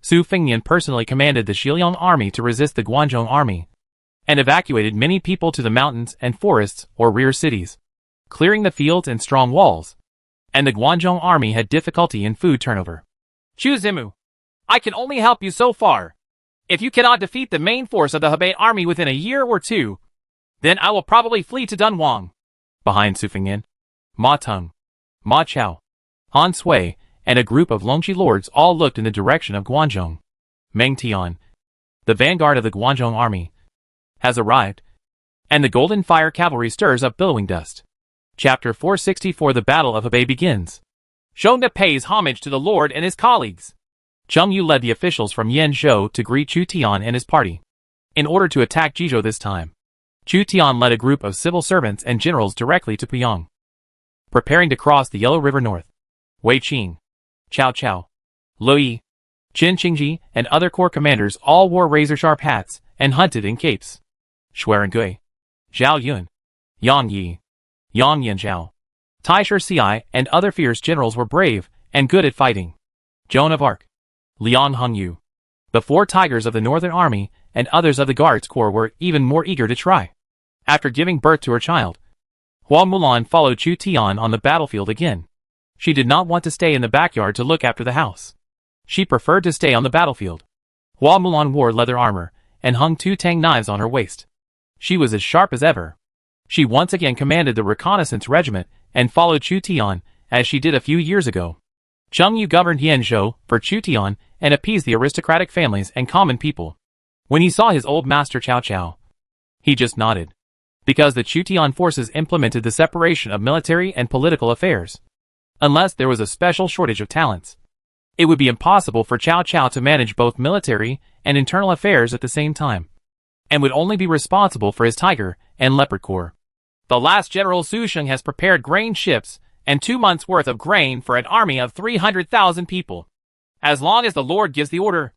Su Fengyan personally commanded the Xiliang army to resist the Guanzhong army, and evacuated many people to the mountains and forests or rear cities, clearing the fields and strong walls, and the Guanzhong army had difficulty in food turnover. Chu Zimu, I can only help you so far. If you cannot defeat the main force of the Hebei army within a year or two, then I will probably flee to Dunhuang. Behind Su Fengyan, Ma Teng, Ma Chao, Han Sui, and a group of Longqi lords all looked in the direction of Guanzhong. Meng Tian, the vanguard of the Guanzhong army, has arrived, and the Golden Fire cavalry stirs up billowing dust. Chapter 464. The Battle of Hebei begins. Zhongde pays homage to the Lord and his colleagues. Zheng Yu led the officials from Yanzhou to greet Chu Tian and his party. In order to attack Jizhou this time, Chu Tian led a group of civil servants and generals directly to Puyang. Preparing to cross the Yellow River north, Wei Qing, Cao Cao, Lu Yi, Qin Qingji, and other corps commanders all wore razor-sharp hats and hunted in capes. Shuaren Gui, Zhao Yun, Yang Yi, Yang Yanzhao, Taisher Ci, and other fierce generals were brave and good at fighting. Joan of Arc, Liang Hongyu, the 4 tigers of the Northern Army, and others of the Guards Corps were even more eager to try. After giving birth to her child, Hua Mulan followed Chu Tian on the battlefield again. She did not want to stay in the backyard to look after the house. She preferred to stay on the battlefield. Hua Mulan wore leather armor and hung 2 tang knives on her waist. She was as sharp as ever. She once again commanded the reconnaissance regiment and followed Chu Tian as she did a few years ago. Zheng Yu governed Yanzhou for Chu Tian and appeased the aristocratic families and common people. When he saw his old master Cao Cao, he just nodded, because the Chu Tian forces implemented the separation of military and political affairs. Unless there was a special shortage of talents, it would be impossible for Cao Cao to manage both military and internal affairs at the same time, and would only be responsible for his tiger and leopard corps. The last General Su Sheng has prepared grain ships and 2 months' worth of grain for an army of 300,000 people. As long as the Lord gives the order,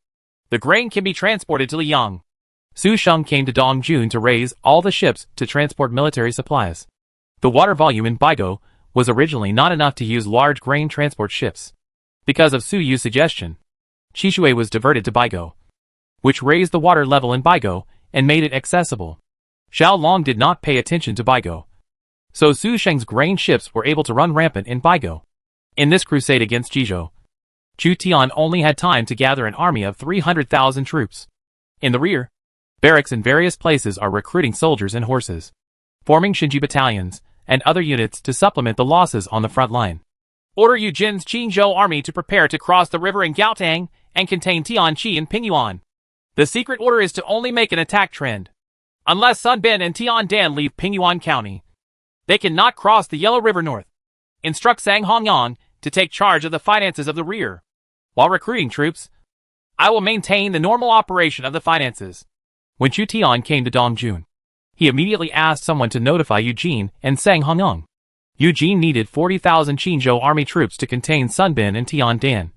the grain can be transported to Liang. Su Sheng came to Dongjun to raise all the ships to transport military supplies. The water volume in Baigo was originally not enough to use large grain transport ships. Because of Su Yu's suggestion, Qishui was diverted to Baigo, which raised the water level in Baigo and made it accessible. Xiao Long did not pay attention to Baigo, so Su Sheng's grain ships were able to run rampant in Baigo. In this crusade against Jizhou, Chu Tian only had time to gather an army of 300,000 troops. In the rear, barracks in various places are recruiting soldiers and horses, forming Shinji battalions and other units to supplement the losses on the front line. Order Yu Jin's Qingzhou army to prepare to cross the river in Gaotang and contain Tianqi and Pingyuan. The secret order is to only make an attack trend. Unless Sun Bin and Tiandan leave Pingyuan County, they cannot cross the Yellow River north. Instruct Zhang Hongyang to take charge of the finances of the rear. While recruiting troops, I will maintain the normal operation of the finances. When Chu Tian came to Dongjun, he immediately asked someone to notify Eugene and Zhang Hongyang. Eugene needed 40,000 Qingzhou army troops to contain Sun Bin and Tiandan,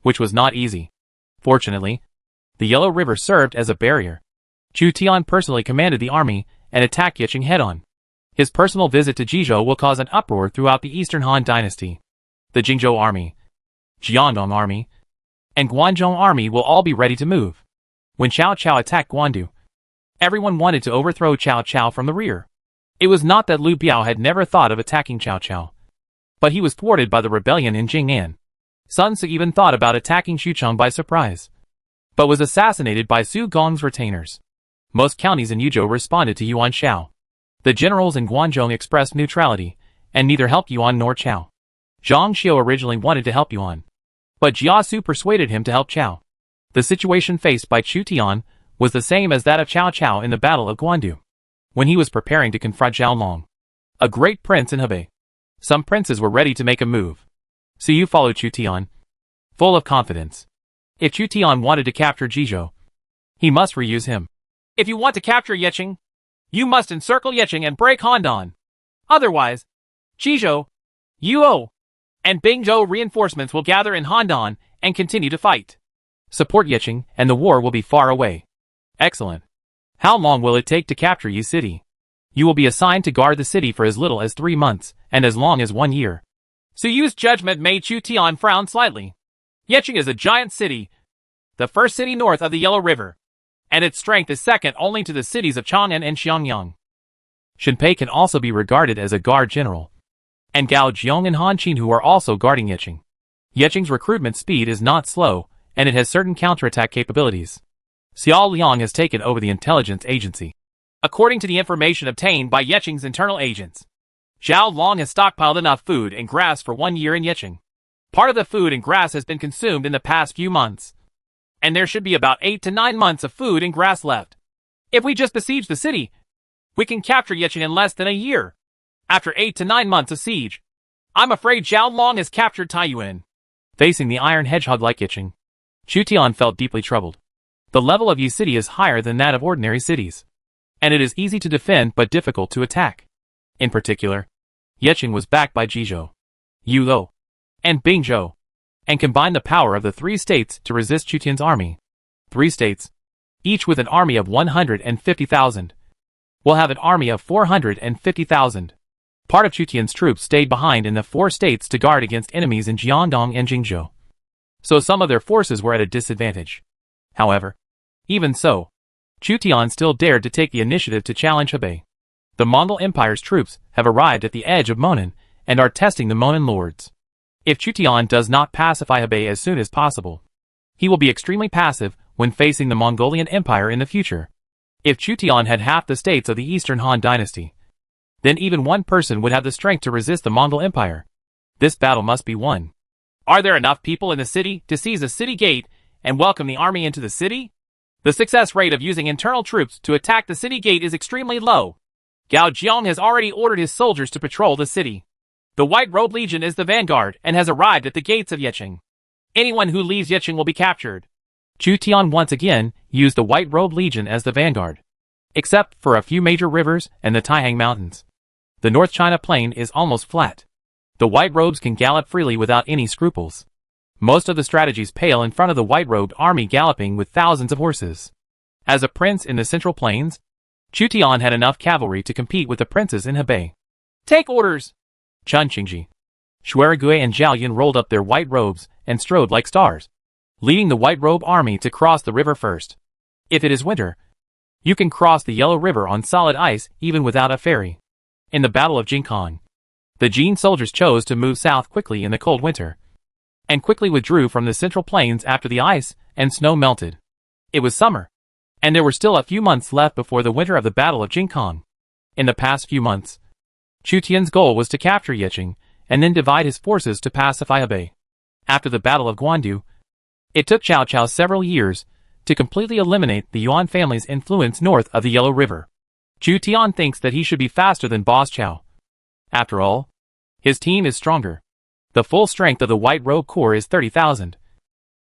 which was not easy. Fortunately, the Yellow River served as a barrier. Chu Tian personally commanded the army and attacked Yiqing head-on. His personal visit to Jizhou will cause an uproar throughout the Eastern Han Dynasty. The Jingzhou army, Jiandong army, and Guanzhong army will all be ready to move. When Cao Cao attacked Guandu, everyone wanted to overthrow Cao Cao from the rear. It was not that Liu Biao had never thought of attacking Cao Cao, but he was thwarted by the rebellion in Jing'an. Sun Ce even thought about attacking Xucheng by surprise, but was assassinated by Su Gong's retainers. Most counties in Yuzhou responded to Yuan Shao. The generals in Guanzhong expressed neutrality, and neither helped Yuan nor Chao. Zhang Xiu originally wanted to help Yuan, but Jia Su persuaded him to help Chao. The situation faced by Chu Tian was the same as that of Cao Cao in the Battle of Guandu, when he was preparing to confront Zhao Long, a great prince in Hebei. Some princes were ready to make a move. So you followed Chu Tian, full of confidence. If Chu Tian wanted to capture Jizhou, he must reuse him. If you want to capture Yiqing, you must encircle Yiqing and break Handan. Otherwise, Jizhou, Yuo, and Bingzhou reinforcements will gather in Handan and continue to fight. Support Yiqing and the war will be far away. Excellent. How long will it take to capture Yi City? You will be assigned to guard the city for as little as 3 months, and as long as 1 year. Su Yu's judgment made Chu Tian frown slightly. Yiqing is a giant city, the first city north of the Yellow River, and its strength is second only to the cities of Chang'an and Xiangyang. Shenpei can also be regarded as a guard general, and Gao Jiong and Han Qin who are also guarding Yiqing. Yiqing's recruitment speed is not slow, and it has certain counterattack capabilities. Xiao Liang has taken over the intelligence agency. According to the information obtained by Yiqing's internal agents, Zhao Long has stockpiled enough food and grass for 1 year in Yiqing. Part of the food and grass has been consumed in the past few months, and there should be about 8 to 9 months of food and grass left. If we just besiege the city, we can capture Yiqing in less than a year. After 8 to 9 months of siege, I'm afraid Zhao Long has captured Taiyuan. Facing the iron hedgehog like Yiqing, Chu Tian felt deeply troubled. The level of Yi City is higher than that of ordinary cities, and it is easy to defend but difficult to attack. In particular, Yiqing was backed by Jizhou, Yulou, and Bingzhou, and combined the power of the 3 states to resist Chu Tian's army. 3 states, each with an army of 150,000, will have an army of 450,000. Part of Chu Tian's troops stayed behind in the 4 states to guard against enemies in Jiandong and Jingzhou, so some of their forces were at a disadvantage. However, even so, Chu Tian still dared to take the initiative to challenge Hebei. The Mongol Empire's troops have arrived at the edge of Monan and are testing the Monan lords. If Chu Tian does not pacify Hebei as soon as possible, he will be extremely passive when facing the Mongolian Empire in the future. If Chu Tian had half the states of the Eastern Han Dynasty, then even one person would have the strength to resist the Mongol Empire. This battle must be won. Are there enough people in the city to seize the city gate and welcome the army into the city? The success rate of using internal troops to attack the city gate is extremely low. Gao Jiang has already ordered his soldiers to patrol the city. The White Robe Legion is the vanguard and has arrived at the gates of Yiqing. Anyone who leaves Yiqing will be captured. Chu Tian once again used the White Robe Legion as the vanguard, except for a few major rivers and the Taihang Mountains. The North China Plain is almost flat. The White Robes can gallop freely without any scruples. Most of the strategies pale in front of the white-robed army galloping with thousands of horses. As a prince in the Central Plains, Chu Tian had enough cavalry to compete with the princes in Hebei. Take orders! Chun Qingji, Shuerigui and Zhao Yun rolled up their white robes and strode like stars, leading the white robe army to cross the river first. If it is winter, you can cross the Yellow River on solid ice even without a ferry. In the Battle of Jingkong, the Jin soldiers chose to move south quickly in the cold winter, and quickly withdrew from the Central Plains after the ice and snow melted. It was summer, and there were still a few months left before the winter of the Battle of Jingkong. In the past few months, Chu Tian's goal was to capture Yeqing, and then divide his forces to pacify Hebei. After the Battle of Guandu, it took Cao Cao several years to completely eliminate the Yuan family's influence north of the Yellow River. Chu Tian thinks that he should be faster than Boss Cao. After all, his team is stronger. The full strength of the White Robe Corps is 30,000.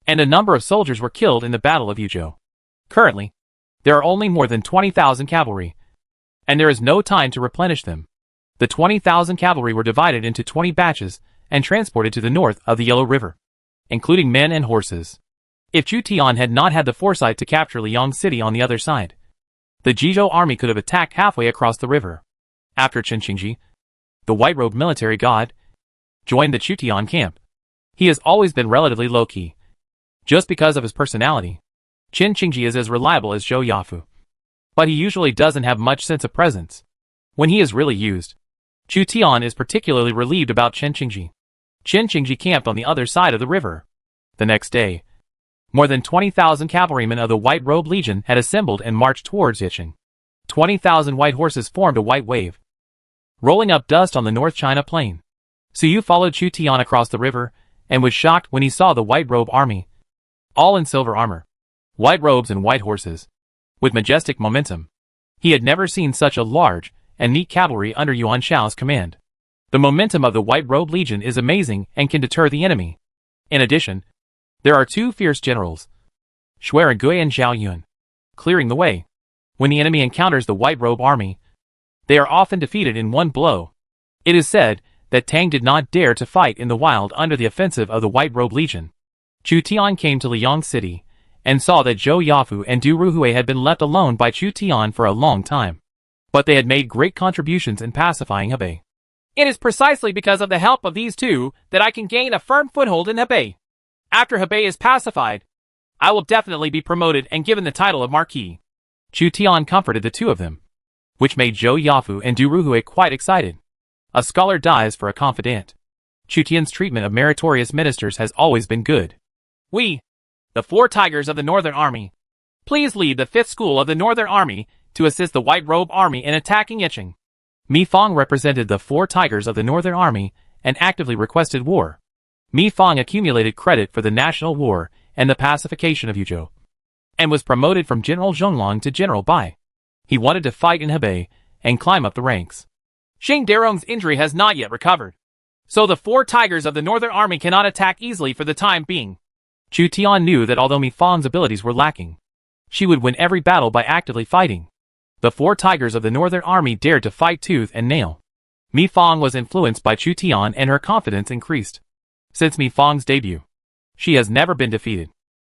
And a number of soldiers were killed in the Battle of Yuzhou. Currently, there are only more than 20,000 cavalry, and there is no time to replenish them. The 20,000 cavalry were divided into 20 batches and transported to the north of the Yellow River, including men and horses. If Chu Tian had not had the foresight to capture Liang City on the other side, the Jizhou army could have attacked halfway across the river. After Chen Qingji, the white-robed military god, joined the Chu Tian camp. He has always been relatively low-key. Just because of his personality, Chen Qingji is as reliable as Zhou Yafu. But he usually doesn't have much sense of presence. When he is really used, Chu Tian is particularly relieved about Chen Qingji. Chen Qingji camped on the other side of the river. The next day, more than 20,000 cavalrymen of the White Robe Legion had assembled and marched towards Yeqing. 20,000 white horses formed a white wave, rolling up dust on the North China plain. Su Yu followed Chu Tian across the river, and was shocked when he saw the White Robe army, all in silver armor, white robes and white horses, with majestic momentum. He had never seen such a large and neat cavalry under Yuan Shao's command. The momentum of the White Robe Legion is amazing and can deter the enemy. In addition, there are two fierce generals, Shuai Gui and Zhao Yun, clearing the way. When the enemy encounters the White Robe army, they are often defeated in one blow. It is said that Tang did not dare to fight in the wild under the offensive of the White Robe Legion. Chu Tian came to Liang City, and saw that Zhou Yafu and Du Ruhui had been left alone by Chu Tian for a long time. But they had made great contributions in pacifying Hebei. It is precisely because of the help of these two that I can gain a firm foothold in Hebei. After Hebei is pacified, I will definitely be promoted and given the title of Marquis. Chu Tian comforted the two of them, which made Zhou Yafu and Du Ruhui quite excited. A scholar dies for a confidant. Chu Tian's treatment of meritorious ministers has always been good. We, the 4 Tigers of the Northern Army, please lead the 5th School of the Northern Army to assist the White Robe Army in attacking Yeqing. Mi Fang represented the 4 Tigers of the Northern Army and actively requested war. Mi Fang accumulated credit for the National War and the pacification of Yuzhou, and was promoted from General Zhonglong to General Bai. He wanted to fight in Hebei and climb up the ranks. Xing Darong's injury has not yet recovered, so the 4 Tigers of the Northern Army cannot attack easily for the time being. Chu Tian knew that although Mi Fang's abilities were lacking, she would win every battle by actively fighting. The 4 Tigers of the Northern Army dared to fight tooth and nail. Mi Fang was influenced by Chu Tian and her confidence increased. Since Mi Fang's debut, she has never been defeated.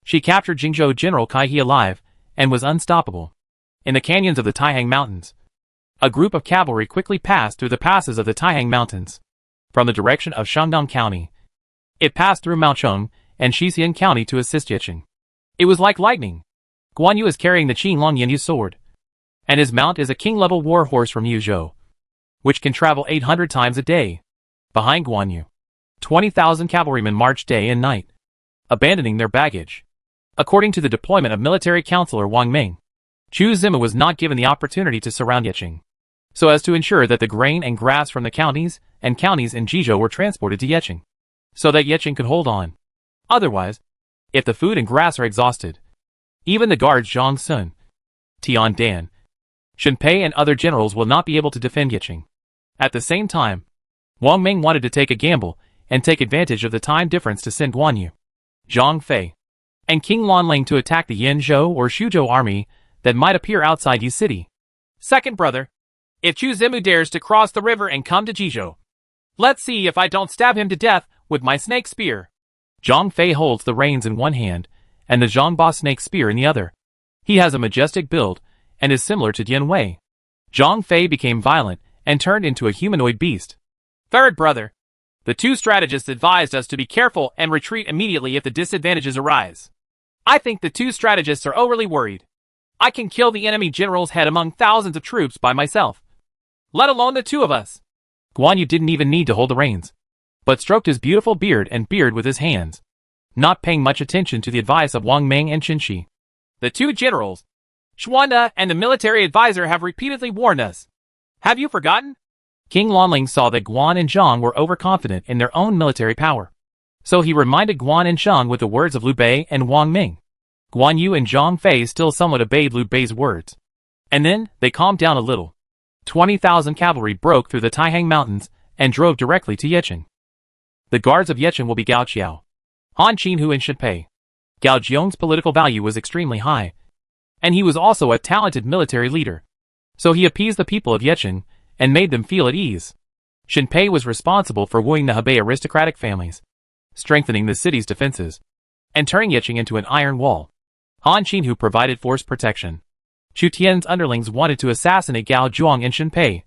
She captured Jingzhou General Kai He alive and was unstoppable. In the canyons of the Taihang Mountains, a group of cavalry quickly passed through the passes of the Taihang Mountains. From the direction of Shandong County, it passed through Maocheng and Shixian County to assist Yeqing. It was like lightning. Guan Yu is carrying the Qinglong Yinyu sword, and his mount is a king-level war horse from Yuzhou, which can travel 800 times a day. Behind Guan Yu, 20,000 cavalrymen march day and night, abandoning their baggage. According to the deployment of military counselor Wang Ming, Chu Zima was not given the opportunity to surround Yeqing, so as to ensure that the grain and grass from the counties in Jizhou were transported to Yeqing, so that Yeqing could hold on. Otherwise, if the food and grass are exhausted, even the guards Zhang Sun, Tian Dan, Shen Pei and other generals will not be able to defend Yeqing. At the same time, Wang Ming wanted to take a gamble and take advantage of the time difference to send Guan Yu, Zhang Fei, and King Lanling to attack the Yanzhou or Xuzhou army that might appear outside Yi City. Second brother, if Chu Zimu dares to cross the river and come to Jizhou, let's see if I don't stab him to death with my snake spear. Zhang Fei holds the reins in one hand and the Zhangba snake spear in the other. He has a majestic build and is similar to Dian Wei. Zhang Fei became violent and turned into a humanoid beast. Third brother, the 2 strategists advised us to be careful and retreat immediately if the disadvantages arise. I think the 2 strategists are overly worried. I can kill the enemy general's head among thousands of troops by myself, let alone the 2 of us. Guan Yu didn't even need to hold the reins, but stroked his beautiful beard with his hands, not paying much attention to the advice of Wang Ming and Chen Shi. The 2 generals, Xuanda and the military advisor, have repeatedly warned us. Have you forgotten? King Lanling saw that Guan and Zhang were overconfident in their own military power. So he reminded Guan and Zhang with the words of Liu Bei and Wang Ming. Guan Yu and Zhang Fei still somewhat obeyed Liu Bei's words. And then, they calmed down a little. 20,000 cavalry broke through the Taihang Mountains and drove directly to Yecheng. The guards of Yecheng will be Gao Qiao, Han Qinhu and Shen Pei. Gao Jiong's political value was extremely high, and he was also a talented military leader. So he appeased the people of Yecheng and made them feel at ease. Shen Pei was responsible for wooing the Hebei aristocratic families, strengthening the city's defenses, and turning Yecheng into an iron wall. Han Qinhu provided force protection. Chu Tian's underlings wanted to assassinate Gao Zhuang and Shen Pei,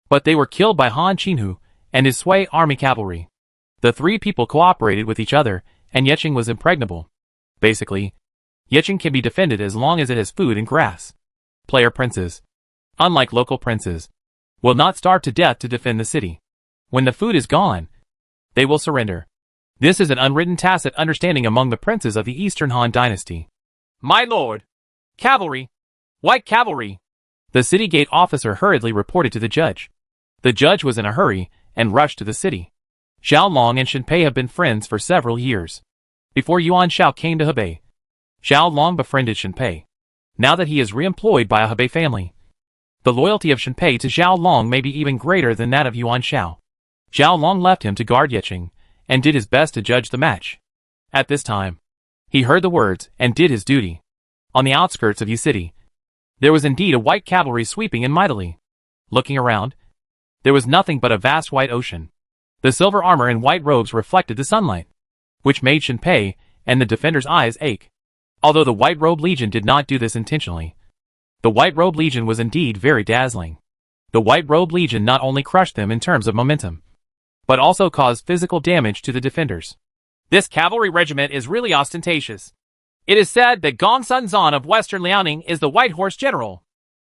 but they were killed by Han Qinhu and his Sui army cavalry. The three people cooperated with each other, and Yecheng was impregnable. Basically, Yecheng can be defended as long as it has food and grass. Player princes, unlike local princes, will not starve to death to defend the city. When the food is gone, they will surrender. This is an unwritten tacit understanding among the princes of the Eastern Han dynasty. My lord! Cavalry! White cavalry! The city gate officer hurriedly reported to the judge. The judge was in a hurry and rushed to the city. Xiao Long and Shen Pei have been friends for several years. Before Yuan Shao came to Hebei, Xiao Long befriended Shen Pei. Now that he is re-employed by a Hebei family, the loyalty of Shen Pei to Xiao Long may be even greater than that of Yuan Shao. Xiao Long left him to guard Yecheng, and did his best to judge the match. At this time, he heard the words and did his duty. On the outskirts of Yi City, there was indeed a white cavalry sweeping in mightily. Looking around, there was nothing but a vast white ocean. The silver armor and white robes reflected the sunlight, which made Shen Pei and the defenders' eyes ache. Although the White Robe Legion did not do this intentionally, the White Robe Legion was indeed very dazzling. The White Robe Legion not only crushed them in terms of momentum, but also caused physical damage to the defenders. This cavalry regiment is really ostentatious. It is said that Gong Sun Zan of Western Liaoning is the White Horse General.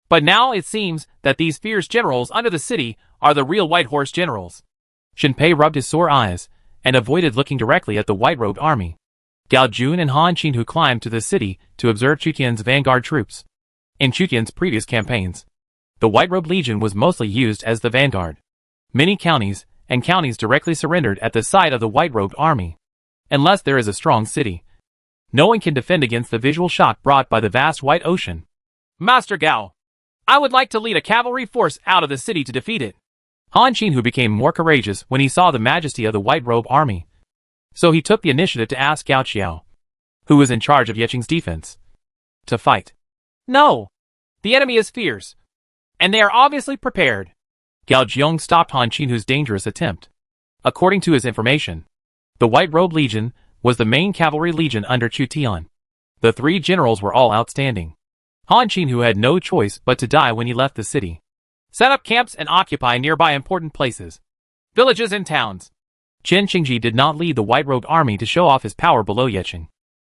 But now it seems that these fierce generals under the city are the real White Horse Generals. Shen Pei rubbed his sore eyes and avoided looking directly at the white-robed army. Gao Jun and Han Qinhu climbed to the city to observe Chu Tian's vanguard troops. In Chu Tian's previous campaigns, the White-Robed Legion was mostly used as the vanguard. Many counties and counties directly surrendered at the sight of the white-robed army. Unless there is a strong city, no one can defend against the visual shock brought by the vast white ocean. Master Gao, I would like to lead a cavalry force out of the city to defeat it. Han Qinhu became more courageous when he saw the majesty of the white-robe army. So he took the initiative to ask Gao Qiao, who was in charge of Yecheng's defense, to fight. No! The enemy is fierce, and they are obviously prepared. Gao Jiong stopped Han Qinhu's dangerous attempt. According to his information, the White-Robe Legion was the main cavalry legion under Chu Tian. The three generals were all outstanding. Han Qinhu had no choice but to die when he left the city. Set up camps and occupy nearby important places, villages and towns. Chen Qingji did not lead the white-robed army to show off his power below Yecheng.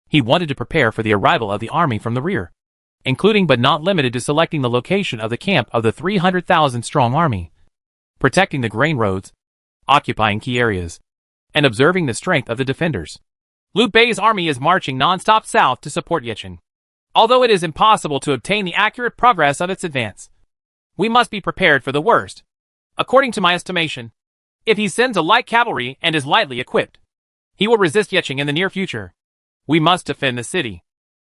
He wanted to prepare for the arrival of the army from the rear, including but not limited to selecting the location of the camp of the 300,000-strong army, protecting the grain roads, occupying key areas, and observing the strength of the defenders. Liu Bei's army is marching non-stop south to support Yecheng. Although it is impossible to obtain the accurate progress of its advance, we must be prepared for the worst. According to my estimation, if he sends a light cavalry and is lightly equipped, he will resist Yecheng in the near future. We must defend the city.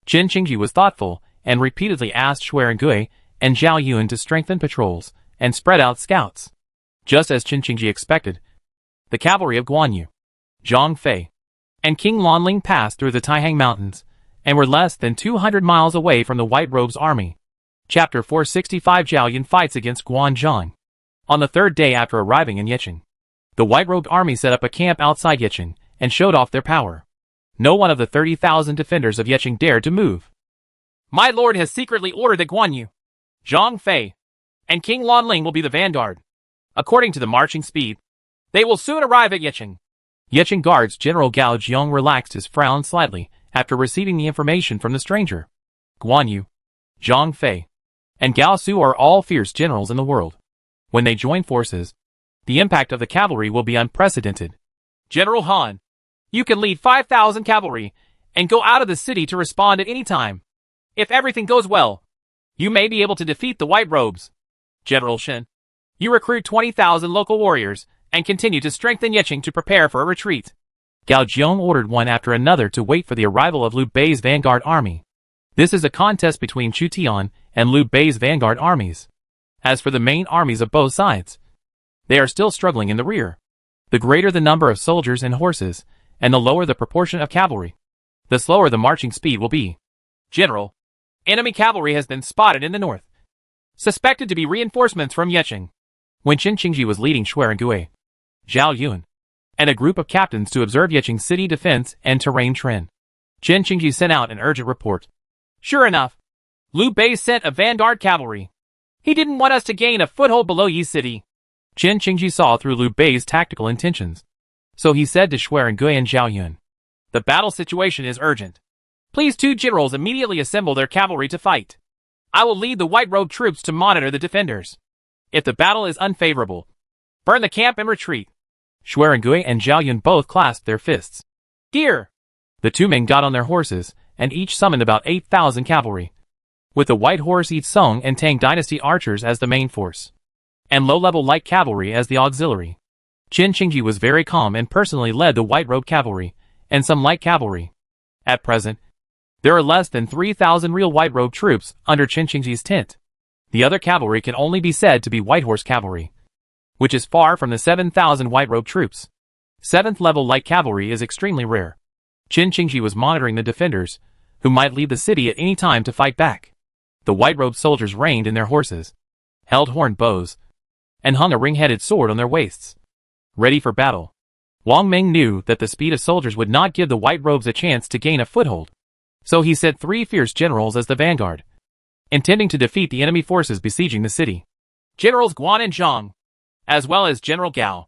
Chen Qingji was thoughtful and repeatedly asked Shuai Gui and Zhao Yun to strengthen patrols and spread out scouts. Just as Chen Qingji expected, the cavalry of Guan Yu, Zhang Fei, and King Lanling passed through the Taihang Mountains and were less than 200 miles away from the White Robe's army. Chapter 465 Zhao Yun fights against Guan Zhang. On the third day after arriving in Yecheng, the white-robed army set up a camp outside Yecheng and showed off their power. No one of the 30,000 defenders of Yecheng dared to move. My lord has secretly ordered that Guan Yu, Zhang Fei, and King Lanling will be the vanguard. According to the marching speed, they will soon arrive at Yecheng. Yecheng Guards General Gao Jiong relaxed his frown slightly after receiving the information from the stranger. Guan Yu, Zhang Fei, and Gao Su are all fierce generals in the world. When they join forces, the impact of the cavalry will be unprecedented. General Han, you can lead 5,000 cavalry and go out of the city to respond at any time. If everything goes well, you may be able to defeat the White Robes. General Shen, You recruit 20,000 local warriors and continue to strengthen Yicheng to prepare for a retreat. Gao Jiong ordered one after another to wait for the arrival of Liu Bei's vanguard army. This is a contest between Chu Tian and Liu Bei's vanguard armies. As for the main armies of both sides, they are still struggling in the rear. The greater the number of soldiers and horses, and the lower the proportion of cavalry, the slower the marching speed will be. General, enemy cavalry has been spotted in the north, suspected to be reinforcements from Yicheng. When Qin Qingji was leading Xuerengui, Zhao Yun, and a group of captains to observe Yicheng's city defense and terrain trend, Qin Qingji sent out an urgent report. Sure enough, Liu Bei sent a vanguard cavalry. He didn't want us to gain a foothold below Yi City. Qin Qingji saw through Liu Bei's tactical intentions. So he said to Xuerengui and Zhao Yun, the battle situation is urgent. Please, two generals immediately assemble their cavalry to fight. I will lead the white-robed troops to monitor the defenders. If the battle is unfavorable, burn the camp and retreat. Xuerengui and Zhao Yun both clasped their fists. Here! The two men got on their horses, and each summoned about 8,000 cavalry, with the white horse Yi Song and Tang dynasty archers as the main force, and low-level light cavalry as the auxiliary. Qin Qingji was very calm and personally led the white-robed cavalry, and some light cavalry. At present, there are less than 3,000 real white-robed troops under Qin Qingji's tent. The other cavalry can only be said to be white horse cavalry, which is far from the 7,000 white-robed troops. 7th level light cavalry is extremely rare. Qin Qingji was monitoring the defenders, who might leave the city at any time to fight back. The white-robed soldiers reined in their horses, held horned bows, and hung a ring-headed sword on their waists, ready for battle. Wang Ming knew that the speed of soldiers would not give the white robes a chance to gain a foothold, so he sent 3 fierce generals as the vanguard, intending to defeat the enemy forces besieging the city. Generals Guan and Zhang, as well as General Gao.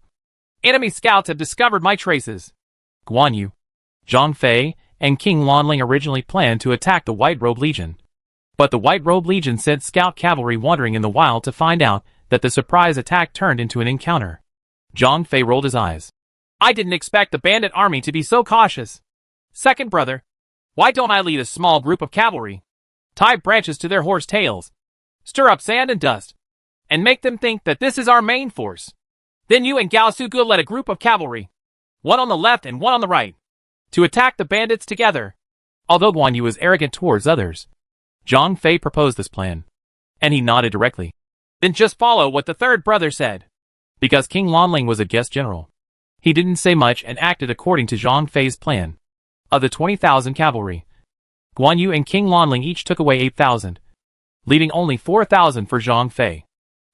Enemy scouts have discovered my traces. Guan Yu, Zhang Fei, and King Lanling originally planned to attack the White Robe Legion, but the White Robe Legion sent scout cavalry wandering in the wild to find out that the surprise attack turned into an encounter. Zhang Fei rolled his eyes. I didn't expect the bandit army to be so cautious. Second brother, why don't I lead a small group of cavalry, tie branches to their horse tails, stir up sand and dust, and make them think that this is our main force? Then you and Gao Sugu led a group of cavalry, one on the left and one on the right, to attack the bandits together. Although Guan Yu was arrogant towards others, Zhang Fei proposed this plan, and he nodded directly. Then just follow what the third brother said. Because King Lanling was a guest general, he didn't say much and acted according to Zhang Fei's plan. Of the 20,000 cavalry, Guan Yu and King Lanling each took away 8,000, leaving only 4,000 for Zhang Fei.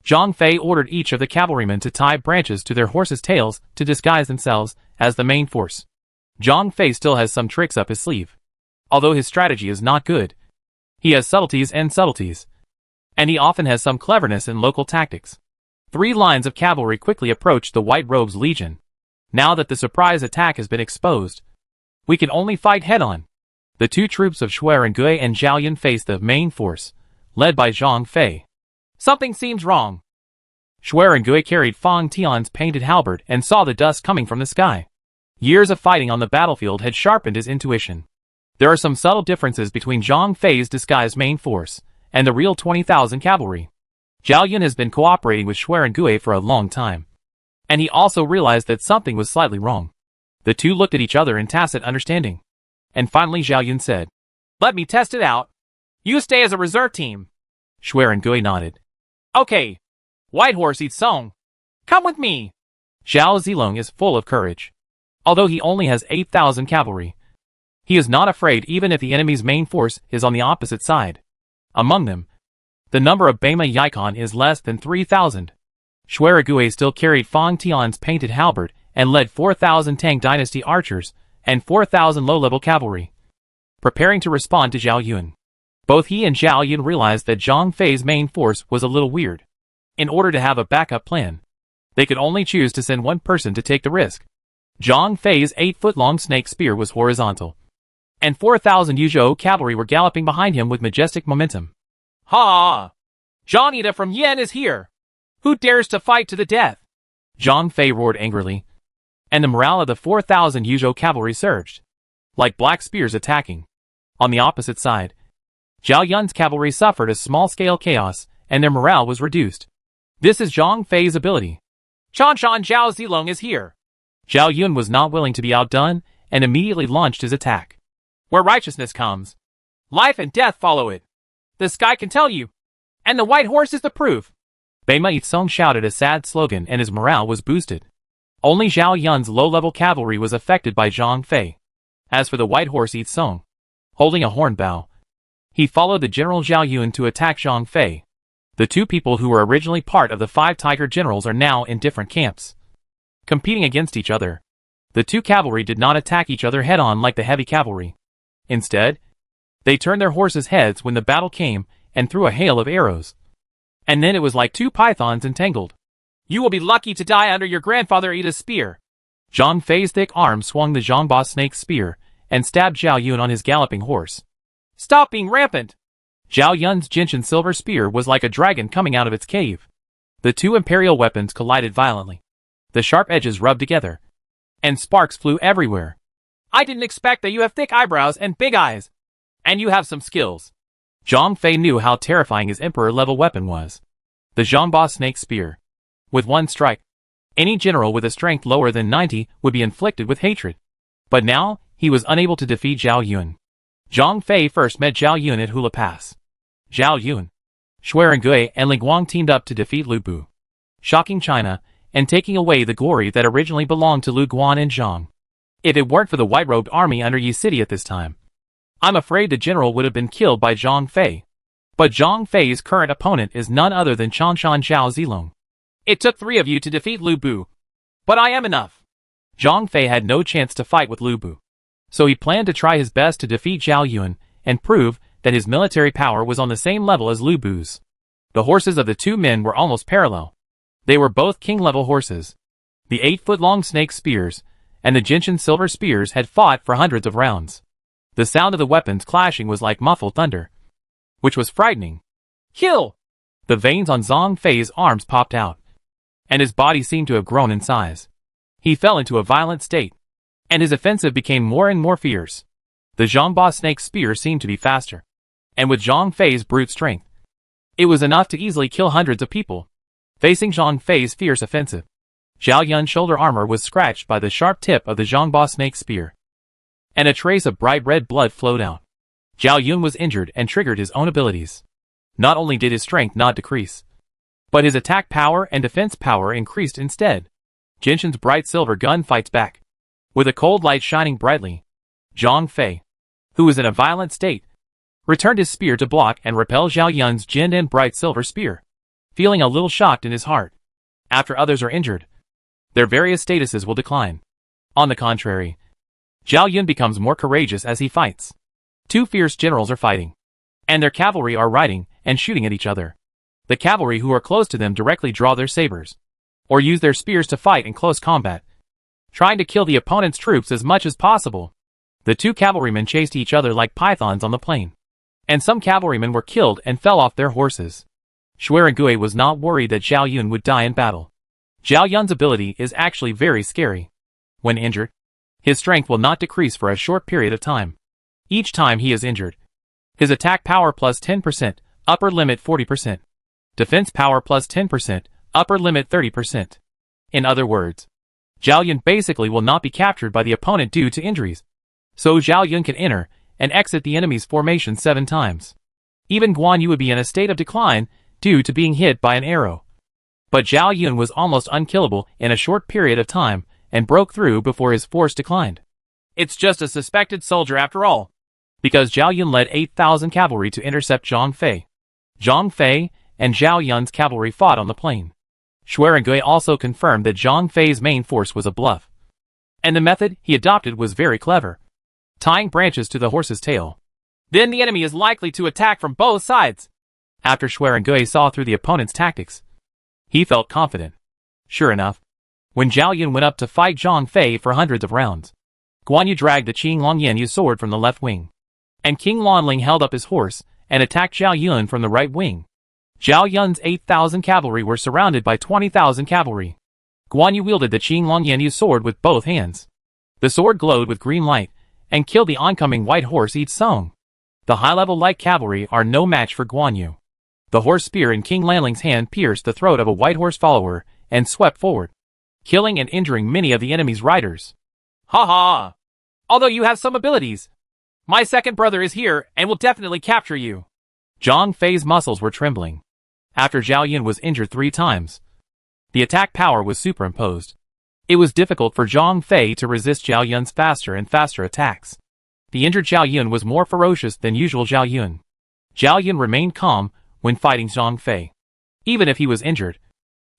Zhang Fei ordered each of the cavalrymen to tie branches to their horses' tails to disguise themselves as the main force. Zhang Fei still has some tricks up his sleeve. Although his strategy is not good, he has subtleties and subtleties, and he often has some cleverness in local tactics. 3 lines of cavalry quickly approached the White Robes Legion. Now that the surprise attack has been exposed, we can only fight head-on. The 2 troops of Xuerengui and Zhao Yun faced the main force, led by Zhang Fei. Something seems wrong. Xuerengui carried Fang Tian's painted halberd and saw the dust coming from the sky. Years of fighting on the battlefield had sharpened his intuition. There are some subtle differences between Zhang Fei's disguised main force and the real 20,000 cavalry. Zhao Yun has been cooperating with Xuerengui for a long time, and he also realized that something was slightly wrong. The two looked at each other in tacit understanding, and finally Zhao Yun said, "Let me test it out. You stay as a reserve team." Xuerengui nodded. "Okay. White Horse Yi Song, come with me." Zhao Zilong is full of courage. Although he only has 8,000 cavalry, he is not afraid even if the enemy's main force is on the opposite side. Among them, the number of Bema Yikon is less than 3,000. Xuerengui still carried Fang Tian's painted halberd and led 4,000 Tang dynasty archers and 4,000 low-level cavalry, preparing to respond to Zhao Yun. Both he and Zhao Yun realized that Zhang Fei's main force was a little weird. In order to have a backup plan, they could only choose to send one person to take the risk. Zhang Fei's 8-foot-long snake spear was horizontal, and 4,000 Yuzhou cavalry were galloping behind him with majestic momentum. "Ha! Zhang Ida from Yan is here! Who dares to fight to the death?" Zhang Fei roared angrily, and the morale of the 4,000 Yuzhou cavalry surged, like black spears attacking. On the opposite side, Zhao Yun's cavalry suffered a small-scale chaos, and their morale was reduced. This is Zhang Fei's ability. Chanshan Zhao Zilong is here. Zhao Yun was not willing to be outdone and immediately launched his attack. Where righteousness comes, life and death follow it. The sky can tell you. And the white horse is the proof. Beima Yitsong shouted a sad slogan and his morale was boosted. Only Zhao Yun's low-level cavalry was affected by Zhang Fei. As for the white horse Yitsong, holding a horn bow, he followed the General Zhao Yun to attack Zhang Fei. The two people who were originally part of the 5 tiger generals are now in different camps, competing against each other. The two cavalry did not attack each other head-on like the heavy cavalry. Instead, they turned their horses' heads when the battle came and threw a hail of arrows. And then it was like two pythons entangled. You will be lucky to die under your grandfather Ida's spear. Zhang Fei's thick arm swung the Zhangba snake's spear and stabbed Zhao Yun on his galloping horse. Stop being rampant! Zhao Yun's gentian silver spear was like a dragon coming out of its cave. The two imperial weapons collided violently. The sharp edges rubbed together, and sparks flew everywhere. I didn't expect that you have thick eyebrows and big eyes. And you have some skills. Zhang Fei knew how terrifying his emperor-level weapon was. The Zhangba snake spear. With one strike, any general with a strength lower than 90 would be inflicted with hatred. But now, he was unable to defeat Zhao Yun. Zhang Fei first met Zhao Yun at Hula Pass. Zhao Yun, Xuerengui and Li Guang teamed up to defeat Lu Bu, shocking China and taking away the glory that originally belonged to Lu Guan and Zhang. If it weren't for the white-robed army under Yi City at this time, I'm afraid the general would have been killed by Zhang Fei. But Zhang Fei's current opponent is none other than Chanshan Zhao Zilong. It took 3 of you to defeat Lu Bu, but I am enough. Zhang Fei had no chance to fight with Lu Bu, so he planned to try his best to defeat Zhao Yun and prove that his military power was on the same level as Lu Bu's. The horses of the two men were almost parallel. They were both king-level horses. The 8-foot-long snake spears and the gentian silver spears had fought for hundreds of rounds. The sound of the weapons clashing was like muffled thunder, which was frightening. Kill! The veins on Zhang Fei's arms popped out, and his body seemed to have grown in size. He fell into a violent state, and his offensive became more and more fierce. The Zhangba snake's spear seemed to be faster, and with Zhang Fei's brute strength, it was enough to easily kill hundreds of people. Facing Zhang Fei's fierce offensive, Zhao Yun's shoulder armor was scratched by the sharp tip of the Zhangba snake's spear, and a trace of bright red blood flowed out. Zhao Yun was injured and triggered his own abilities. Not only did his strength not decrease, but his attack power and defense power increased instead. Gentian's bright silver gun fights back, with a cold light shining brightly. Zhang Fei, who was in a violent state, returned his spear to block and repel Zhao Yun's gentian bright silver spear, feeling a little shocked in his heart. After others are injured, their various statuses will decline. On the contrary, Zhao Yun becomes more courageous as he fights. Two fierce generals are fighting, and their cavalry are riding and shooting at each other. The cavalry who are close to them directly draw their sabers, or use their spears to fight in close combat, trying to kill the opponent's troops as much as possible. The two cavalrymen chased each other like pythons on the plain, and some cavalrymen were killed and fell off their horses. Xuerengui was not worried that Zhao Yun would die in battle. Zhao Yun's ability is actually very scary. When injured, his strength will not decrease for a short period of time. Each time he is injured, his attack power plus 10%, upper limit 40%. Defense power plus 10%, upper limit 30%. In other words, Zhao Yun basically will not be captured by the opponent due to injuries. So Zhao Yun can enter and exit the enemy's formation 7 times. Even Guan Yu would be in a state of decline due to being hit by an arrow. But Zhao Yun was almost unkillable in a short period of time and broke through before his force declined. It's just a suspected soldier after all, because Zhao Yun led 8,000 cavalry to intercept Zhang Fei. Zhang Fei and Zhao Yun's cavalry fought on the plain. Xuerengui also confirmed that Zhang Fei's main force was a bluff, and the method he adopted was very clever, tying branches to the horse's tail. Then the enemy is likely to attack from both sides. After Xuerengui saw through the opponent's tactics, he felt confident. Sure enough, when Zhao Yun went up to fight Zhang Fei for hundreds of rounds, Guan Yu dragged the Qing Longyan Yu sword from the left wing, and King Lanling held up his horse and attacked Zhao Yun from the right wing. Zhao Yun's 8,000 cavalry were surrounded by 20,000 cavalry. Guan Yu wielded the Qing Longyan Yu sword with both hands. The sword glowed with green light and killed the oncoming white horse Yi Song. The high-level light cavalry are no match for Guan Yu. The horse spear in King Lanling's hand pierced the throat of a white horse follower and swept forward, killing and injuring many of the enemy's riders. Ha ha! Although you have some abilities, my second brother is here and will definitely capture you. Zhang Fei's muscles were trembling. After Zhao Yun was injured 3 times, the attack power was superimposed. It was difficult for Zhang Fei to resist Zhao Yun's faster and faster attacks. The injured Zhao Yun was more ferocious than usual Zhao Yun. Zhao Yun remained calm when fighting Zhang Fei. Even if he was injured,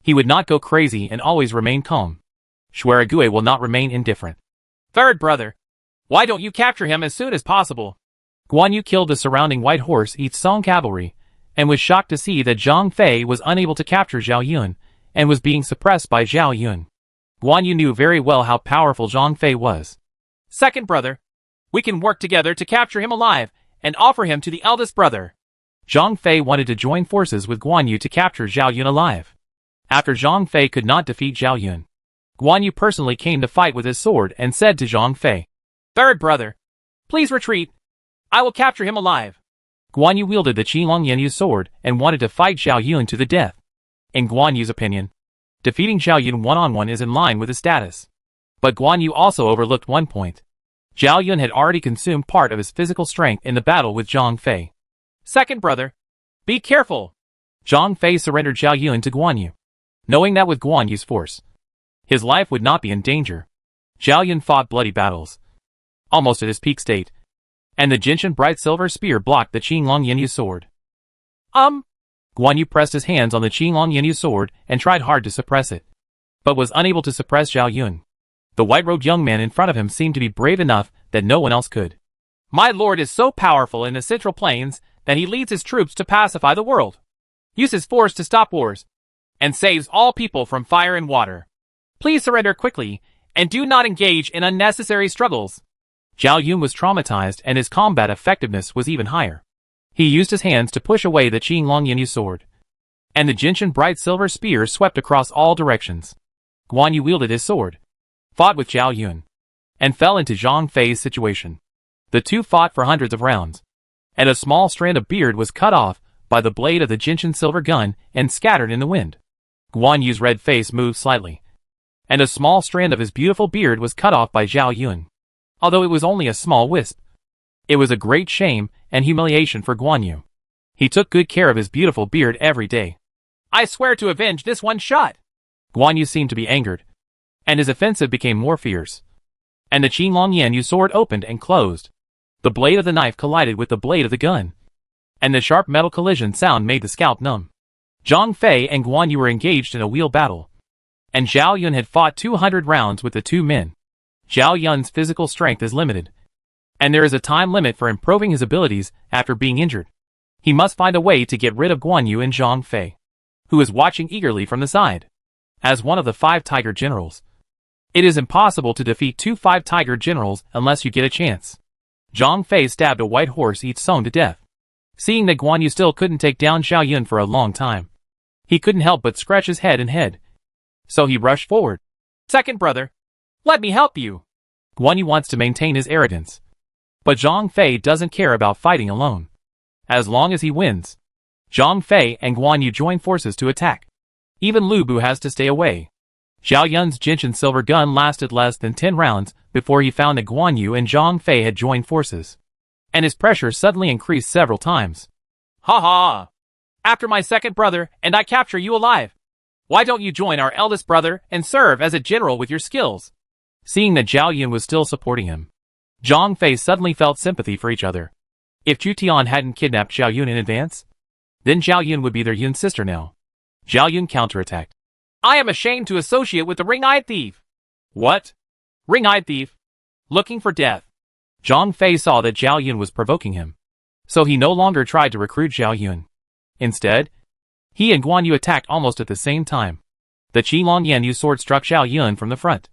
he would not go crazy and always remain calm. Shuarague will not remain indifferent. Third brother, why don't you capture him as soon as possible? Guan Yu killed the surrounding white horse Yi Song cavalry, and was shocked to see that Zhang Fei was unable to capture Zhao Yun, and was being suppressed by Zhao Yun. Guan Yu knew very well how powerful Zhang Fei was. Second brother, we can work together to capture him alive, and offer him to the eldest brother. Zhang Fei wanted to join forces with Guan Yu to capture Zhao Yun alive. After Zhang Fei could not defeat Zhao Yun, Guan Yu personally came to fight with his sword and said to Zhang Fei, Third brother, please retreat. I will capture him alive. Guan Yu wielded the Qilong Yanyu sword and wanted to fight Zhao Yun to the death. In Guan Yu's opinion, defeating Zhao Yun one-on-one is in line with his status. But Guan Yu also overlooked one point. Zhao Yun had already consumed part of his physical strength in the battle with Zhang Fei. Second brother, be careful. Zhang Fei surrendered Zhao Yun to Guan Yu, knowing that with Guan Yu's force, his life would not be in danger. Zhao Yun fought bloody battles, almost at his peak state, and the Jinshan bright silver spear blocked the Qinglong Yanyu sword. Guan Yu pressed his hands on the Qinglong Yanyu sword and tried hard to suppress it, but was unable to suppress Zhao Yun. The white-robed young man in front of him seemed to be brave enough that no one else could. My lord is so powerful in the Central Plains that he leads his troops to pacify the world, uses force to stop wars, and saves all people from fire and water. Please surrender quickly, and do not engage in unnecessary struggles. Zhao Yun was traumatized and his combat effectiveness was even higher. He used his hands to push away the Qinglong Yanyu sword, and the Jinshan bright silver spear swept across all directions. Guan Yu wielded his sword, fought with Zhao Yun, and fell into Zhang Fei's situation. The two fought for hundreds of rounds, and a small strand of beard was cut off by the blade of the Jinshan silver gun and scattered in the wind. Guan Yu's red face moved slightly, and a small strand of his beautiful beard was cut off by Zhao Yun. Although it was only a small wisp, it was a great shame and humiliation for Guan Yu. He took good care of his beautiful beard every day. I swear to avenge this one shot. Guan Yu seemed to be angered, and his offensive became more fierce. And the Qinglong Yanyu sword opened and closed. The blade of the knife collided with the blade of the gun, and the sharp metal collision sound made the scalp numb. Zhang Fei and Guan Yu were engaged in a wheel battle, and Zhao Yun had fought 200 rounds with the two men. Zhao Yun's physical strength is limited, and there is a time limit for improving his abilities after being injured. He must find a way to get rid of Guan Yu and Zhang Fei, who is watching eagerly from the side. As one of the 5 tiger generals, it is impossible to defeat 2 5 tiger generals unless you get a chance. Zhang Fei stabbed a white horse Yi Song to death. Seeing that Guan Yu still couldn't take down Zhao Yun for a long time, he couldn't help but scratch his head and head. So he rushed forward. Second brother, let me help you. Guan Yu wants to maintain his arrogance, but Zhang Fei doesn't care about fighting alone. As long as he wins, Zhang Fei and Guan Yu join forces to attack. Even Lu Bu has to stay away. Zhao Yun's Jinshan silver gun lasted less than 10 rounds before he found that Guan Yu and Zhang Fei had joined forces, and his pressure suddenly increased several times. Ha ha! After my second brother and I capture you alive, why don't you join our eldest brother and serve as a general with your skills? Seeing that Zhao Yun was still supporting him, Zhang Fei suddenly felt sympathy for each other. If Chu Tian hadn't kidnapped Zhao Yun in advance, then Zhao Yun would be their Yun's sister now. Zhao Yun counterattacked. I am ashamed to associate with the ring-eyed thief. What? Ring-eyed thief? Looking for death. Zhang Fei saw that Zhao Yun was provoking him, so he no longer tried to recruit Zhao Yun. Instead, he and Guan Yu attacked almost at the same time. The Qilong Yanyu sword struck Zhao Yun from the front,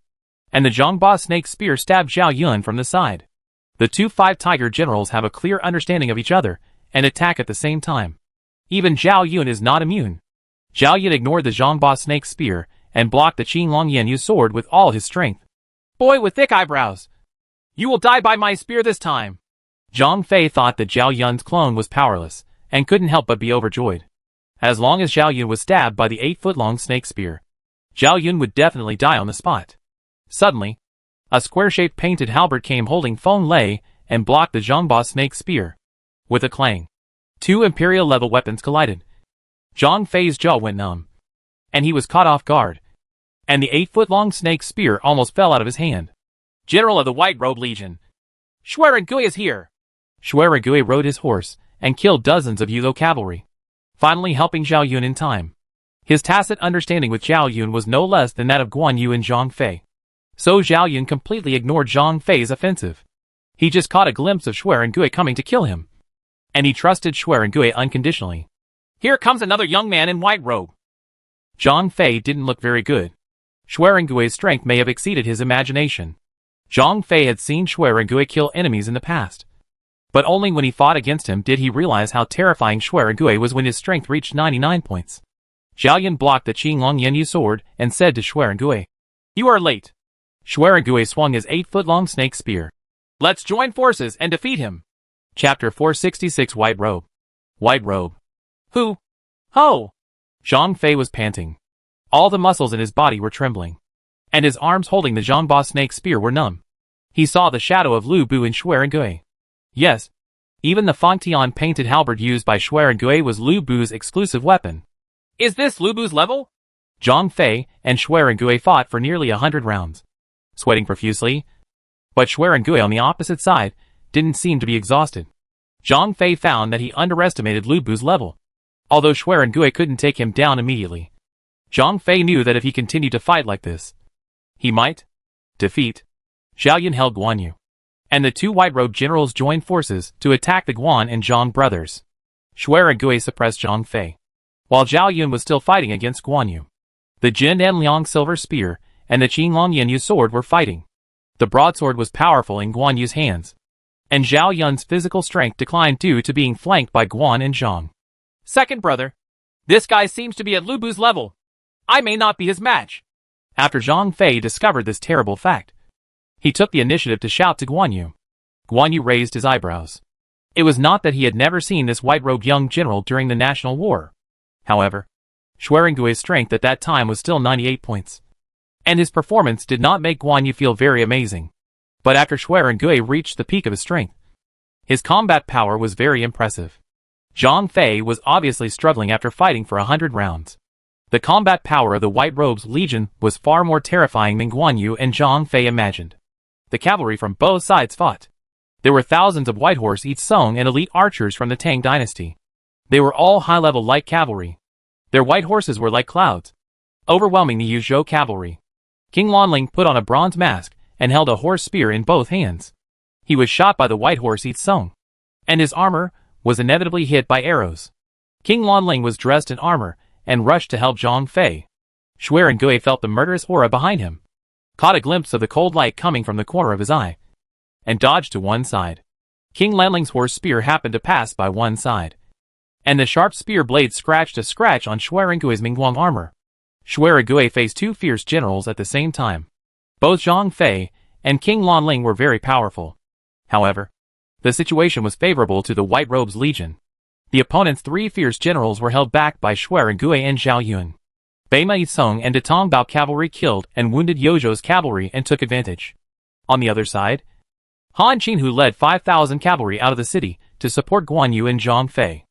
and the Zhongba snake spear stabbed Zhao Yun from the side. The two 5 tiger generals have a clear understanding of each other and attack at the same time. Even Zhao Yun is not immune. Zhao Yun ignored the Zhongba snake spear and blocked the Qinglong Yanyu sword with all his strength. Boy with thick eyebrows, you will die by my spear this time. Zhang Fei thought that Zhao Yun's clone was powerless and couldn't help but be overjoyed. As long as Zhao Yun was stabbed by the 8-foot-long snake spear, Zhao Yun would definitely die on the spot. Suddenly, a square-shaped painted halberd came holding Feng Lei and blocked the Zhangba snake spear. With a clang, 2 Imperial-level weapons collided. Zhang Fei's jaw went numb, and he was caught off guard, and the 8-foot-long snake spear almost fell out of his hand. General of the White Robe Legion, Shui Rengui is here! Shui Rengui rode his horse and killed dozens of Yulo cavalry, finally helping Zhao Yun in time. His tacit understanding with Zhao Yun was no less than that of Guan Yu and Zhang Fei. So Zhao Yun completely ignored Zhang Fei's offensive. He just caught a glimpse of Shui Rengui coming to kill him, and he trusted Shui Rengui unconditionally. Here comes another young man in white robe. Zhang Fei didn't look very good. Shui Rengui's strength may have exceeded his imagination. Zhang Fei had seen Shui Rengui kill enemies in the past, but only when he fought against him did he realize how terrifying Shui Rengui was when his strength reached 99 points. Zhao Yun blocked the Qinglong Yanyu sword and said to Shui Rengui, "You are late." Shui Rengui swung his 8-foot-long snake spear. Let's join forces and defeat him. Chapter 466 White Robe. White Robe. Who? Ho! Zhang Fei was panting. All the muscles in his body were trembling, and his arms holding the Zhangba snake spear were numb. He saw the shadow of Lu Bu in Shui Rengui. Yes, even the Fangtian painted halberd used by Shui Rengui was Lu Bu's exclusive weapon. Is this Lu Bu's level? Zhang Fei and Shui Rengui fought for nearly 100 rounds, sweating profusely, but Shui Rengui on the opposite side didn't seem to be exhausted. Zhang Fei found that he underestimated Lu Bu's level. Although Shui Rengui couldn't take him down immediately, Zhang Fei knew that if he continued to fight like this, he might defeat. Zhao Yun held Guan Yu, and the 2 white-robed generals joined forces to attack the Guan and Zhang brothers. Shui Rengui suppressed Zhang Fei, while Zhao Yun was still fighting against Guan Yu. The Jin Dan Liang silver spear and the Qinglong Yanyu sword were fighting. The broadsword was powerful in Guan Yu's hands, and Zhao Yun's physical strength declined due to being flanked by Guan and Zhang. Second brother, this guy seems to be at Lu Bu's level. I may not be his match. After Zhang Fei discovered this terrible fact, he took the initiative to shout to Guan Yu. Guan Yu raised his eyebrows. It was not that he had never seen this white-robed young general during the National War. However, Shui Rengui's strength at that time was still 98 points, and his performance did not make Guan Yu feel very amazing. But after Shui Rengui reached the peak of his strength, his combat power was very impressive. Zhang Fei was obviously struggling after fighting for 100 rounds. The combat power of the White Robes Legion was far more terrifying than Guan Yu and Zhang Fei imagined. The cavalry from both sides fought. There were thousands of White Horse Eat Song and elite archers from the Tang dynasty. They were all high-level light cavalry. Their white horses were like clouds, overwhelming the Yuzhou cavalry. King Lanling put on a bronze mask and held a horse spear in both hands. He was shot by the White Horse Eat Song, and his armor was inevitably hit by arrows. King Lanling was dressed in armor and rushed to help Zhang Fei. Shui Rengui felt the murderous aura behind him, caught a glimpse of the cold light coming from the corner of his eye, and dodged to one side. King Lanling's horse spear happened to pass by one side, and the sharp spear blade scratched a scratch on Shui Rengui's Mingguang armor. Shui Rengui faced 2 fierce generals at the same time. Both Zhang Fei and King Lanling were very powerful. However, the situation was favorable to the White Robes Legion. The opponent's 3 fierce generals were held back by Shui Rengui and Zhao Yun. Beima Yisong and Datong Bao cavalry killed and wounded Yozhou's cavalry and took advantage. On the other side, Han Qinhu led 5,000 cavalry out of the city to support Guan Yu and Zhang Fei.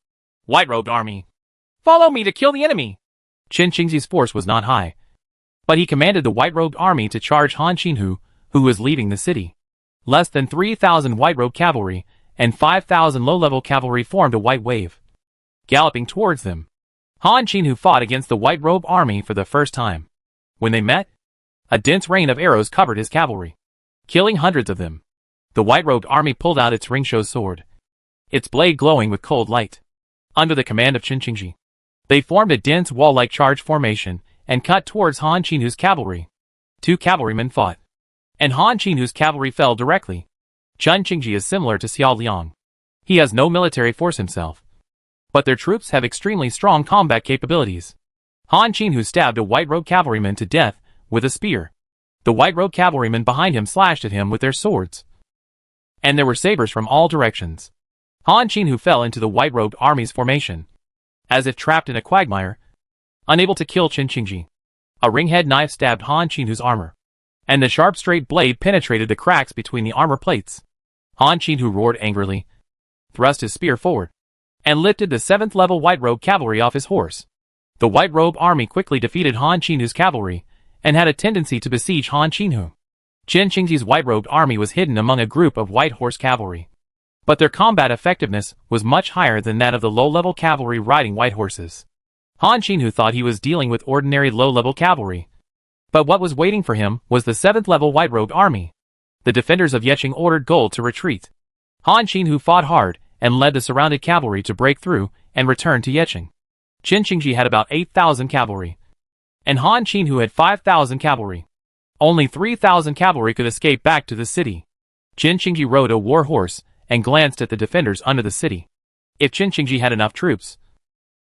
White-robed army, follow me to kill the enemy! Qin Qingzi's force was not high, but he commanded the white-robed army to charge Han Qinhu, who was leaving the city. Less than 3,000 white-robed cavalry and 5,000 low-level cavalry formed a white wave, galloping towards them. Han Qinhu fought against the white-robed army for the first time. When they met, a dense rain of arrows covered his cavalry, killing hundreds of them. The white-robed army pulled out its Ringshou sword, its blade glowing with cold light. Under the command of Qin Qingzi, they formed a dense wall-like charge formation and cut towards Han Qinhu's cavalry. 2 cavalrymen fought, and Han Qinhu's cavalry fell directly. Qin Qingzi is similar to Xiao Liang. He has no military force himself, but their troops have extremely strong combat capabilities. Han Qinhu stabbed a white-robed cavalryman to death with a spear. The white-robed cavalrymen behind him slashed at him with their swords, and there were sabers from all directions. Han Qinhu fell into the white-robed army's formation. as if trapped in a quagmire, unable to kill Qin Qingji. A ringhead knife stabbed Han Qinhu's armor, and the sharp straight blade penetrated the cracks between the armor plates. Han Qinhu roared angrily, thrust his spear forward, and lifted the 7th level White Robe cavalry off his horse. The White Robe army quickly defeated Han Qinhu's cavalry, and had a tendency to besiege Han Qinhu. Qin Qingji's White Robed army was hidden among a group of White Horse cavalry, but their combat effectiveness was much higher than that of the low-level cavalry riding white horses. Han Qinhu thought he was dealing with ordinary low-level cavalry, but what was waiting for him was the 7th level White Robed army. The defenders of Yeqing ordered Gold to retreat. Han Qinhu fought hard and led the surrounded cavalry to break through and return to Yeqing. Qin Qingji had about 8,000 cavalry, and Han Qinhu had 5,000 cavalry. Only 3,000 cavalry could escape back to the city. Qin Qingji rode a war horse and glanced at the defenders under the city. If Qin Qingji had enough troops,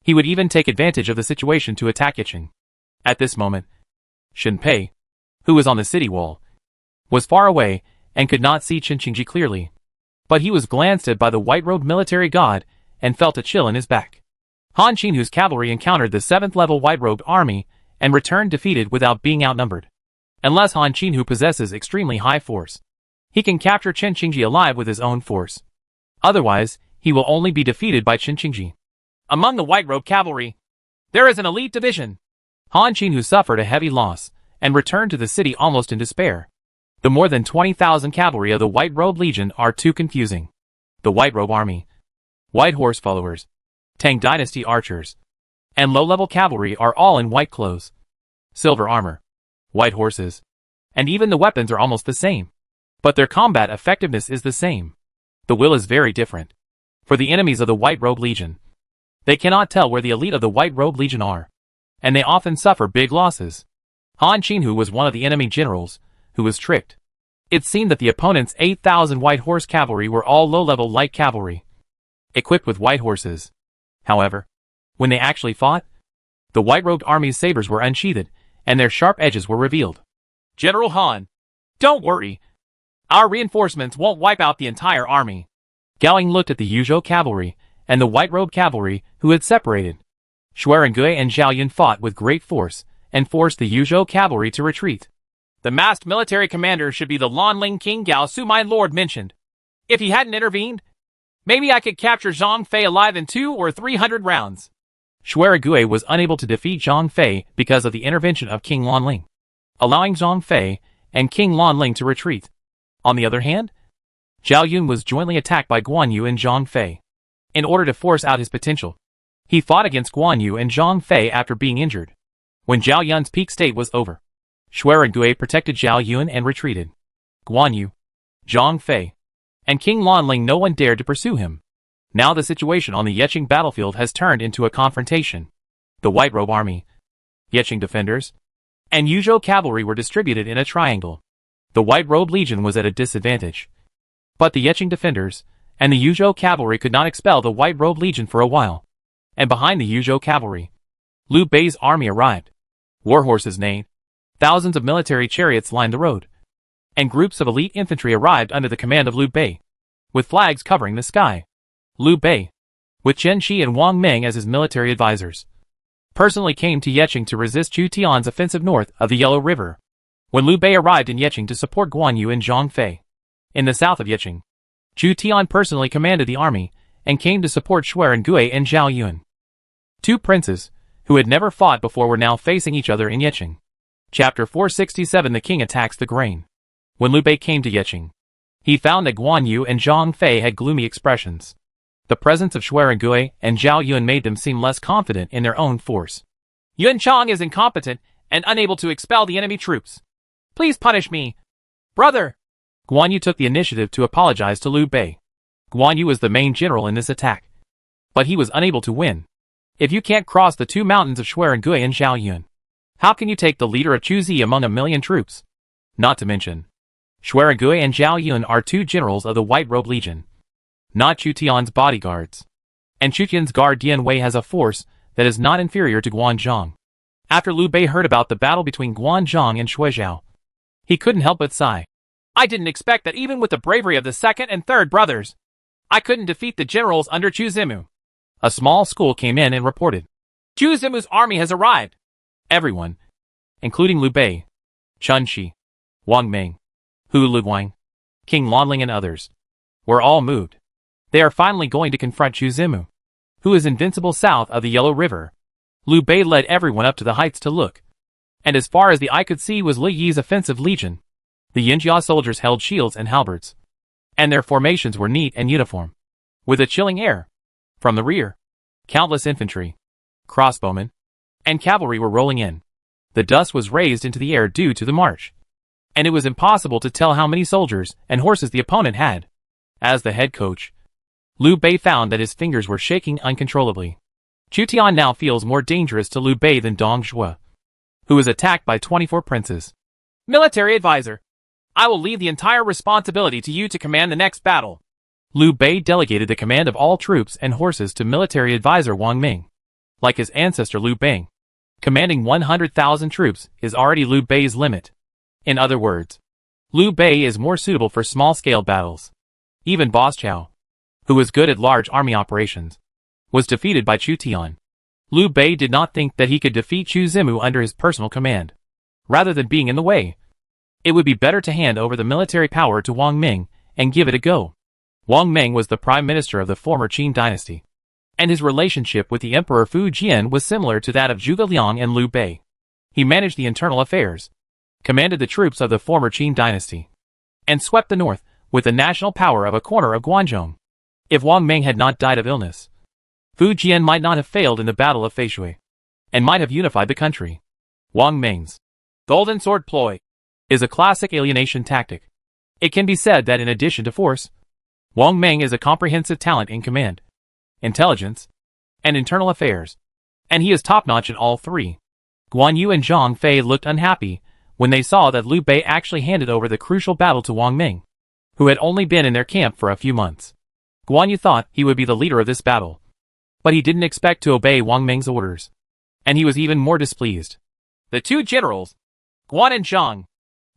he would even take advantage of the situation to attack Yeqing. At this moment, Shen Pei, who was on the city wall, was far away and could not see Qin Qingji clearly, but he was glanced at by the white-robed military god and felt a chill in his back. Han Qinhu's cavalry encountered the 7th level white-robed army and returned defeated without being outnumbered. Unless Han Qinhu possesses extremely high force, he can capture Qin Qingji alive with his own force. Otherwise, he will only be defeated by Qin Qingji. Among the white-robed cavalry, there is an elite division. Han Qinhu suffered a heavy loss and returned to the city almost in despair. The more than 20,000 cavalry of the White Robe Legion are too confusing. The White Robe Army, White Horse followers, Tang Dynasty archers, and low-level cavalry are all in white clothes, silver armor, white horses, and even the weapons are almost the same. But their combat effectiveness is the same. The will is very different. For the enemies of the White Robe Legion, they cannot tell where the elite of the White Robe Legion are, and they often suffer big losses. Han Qinhu was one of the enemy generals who was tricked. It seemed that the opponent's 8,000 white horse cavalry were all low-level light cavalry, equipped with white horses. However, when they actually fought, the white-robed army's sabers were unsheathed, and their sharp edges were revealed. General Han, don't worry. Our reinforcements won't wipe out the entire army. Gao Ying looked at the Yuzhou cavalry and the white-robed cavalry who had separated. Xuerengui and Zhao Yun fought with great force and forced the Yuzhou cavalry to retreat. The masked military commander should be the Lanling King Gao Su my lord mentioned. If he hadn't intervened, maybe I could capture Zhang Fei alive in 200 or 300 rounds. Xuerengui was unable to defeat Zhang Fei because of the intervention of King Lanling, allowing Zhang Fei and King Lanling to retreat. On the other hand, Zhao Yun was jointly attacked by Guan Yu and Zhang Fei. In order to force out his potential, he fought against Guan Yu and Zhang Fei after being injured. When Zhao Yun's peak state was over, Xuerengui protected Zhao Yun and retreated. Guan Yu, Zhang Fei, and King Lanling no one dared to pursue him. Now the situation on the Yeqing battlefield has turned into a confrontation. The White Robe Army, Yeqing defenders, and Yuzhou cavalry were distributed in a triangle. The White Robe Legion was at a disadvantage, but the Yeqing defenders and the Yuzhou cavalry could not expel the White Robe Legion for a while. And behind the Yuzhou cavalry, Liu Bei's army arrived. War horses neighed, thousands of military chariots lined the road, and groups of elite infantry arrived under the command of Liu Bei, with flags covering the sky. Liu Bei, with Chen Shi and Wang Meng as his military advisors, personally came to Yeqing to resist Chu Tian's offensive north of the Yellow River. When Liu Bei arrived in Yeqing to support Guan Yu and Zhang Fei, in the south of Yeqing, Chu Tian personally commanded the army and came to support Xuerengui and Zhao Yun. Two princes, who had never fought before, were now facing each other in Yeqing. Chapter 467 The King Attacks the Grain. When Liu Bei came to Yeqing, he found that Guan Yu and Zhang Fei had gloomy expressions. The presence of Xuerengui and Zhao Yun made them seem less confident in their own force. Yun Chang is incompetent and unable to expel the enemy troops. Please punish me, brother. Guan Yu took the initiative to apologize to Liu Bei. Guan Yu was the main general in this attack, but he was unable to win. If you can't cross the two mountains of Xuerengui and Zhao Yun, how can you take the leader of Chu Zi among 1,000,000 troops? Not to mention, Xuerengui and Zhao Yun are two generals of the White Robe Legion, not Chu Tian's bodyguards. And Chu Tian's guard Dian Wei has a force that is not inferior to Guan Zhang. After Liu Bei heard about the battle between Guan Zhang and Shui Zhao, he couldn't help but sigh. I didn't expect that even with the bravery of the second and third brothers, I couldn't defeat the generals under Chu Zimu. A small school came in and reported, Zhu Zimu's army has arrived. Everyone, including Liu Bei, Chun Shi, Wang Ming, Hu Luguang, King Lanling and others, were all moved. They are finally going to confront Zhu Zimu, who is invincible south of the Yellow River. Liu Bei led everyone up to the heights to look, and as far as the eye could see was Li Yi's offensive legion. The Yinjia soldiers held shields and halberds, and their formations were neat and uniform, with a chilling air. From the rear, countless infantry, crossbowmen, and cavalry were rolling in. The dust was raised into the air due to the march, and it was impossible to tell how many soldiers and horses the opponent had. As the head coach, Liu Bei found that his fingers were shaking uncontrollably. Chu Tian now feels more dangerous to Liu Bei than Dong Zhuo, who is attacked by 24 princes. Military advisor, I will leave the entire responsibility to you to command the next battle. Liu Bei delegated the command of all troops and horses to military advisor Wang Ming. Like his ancestor Liu Bing, commanding 100,000 troops is already Liu Bei's limit. In other words, Liu Bei is more suitable for small-scale battles. Even Boss Chao, who was good at large army operations, was defeated by Chu Tian. Liu Bei did not think that he could defeat Zhu Zimu under his personal command. Rather than being in the way, it would be better to hand over the military power to Wang Ming and give it a go. Wang Ming was the prime minister of the former Qin dynasty, and his relationship with the Emperor Fu Jian was similar to that of Zhuge Liang and Liu Bei. He managed the internal affairs, commanded the troops of the former Qin dynasty, and swept the north with the national power of a corner of Guangzhou. If Wang Ming had not died of illness, Fu Jian might not have failed in the Battle of Feishui, and might have unified the country. Wang Ming's golden sword ploy is a classic alienation tactic. It can be said that in addition to force, Wang Ming is a comprehensive talent in command, intelligence, and internal affairs, and he is top-notch in all three. Guan Yu and Zhang Fei looked unhappy when they saw that Liu Bei actually handed over the crucial battle to Wang Ming, who had only been in their camp for a few months. Guan Yu thought he would be the leader of this battle, but he didn't expect to obey Wang Ming's orders, and he was even more displeased. The two generals, Guan and Zhang,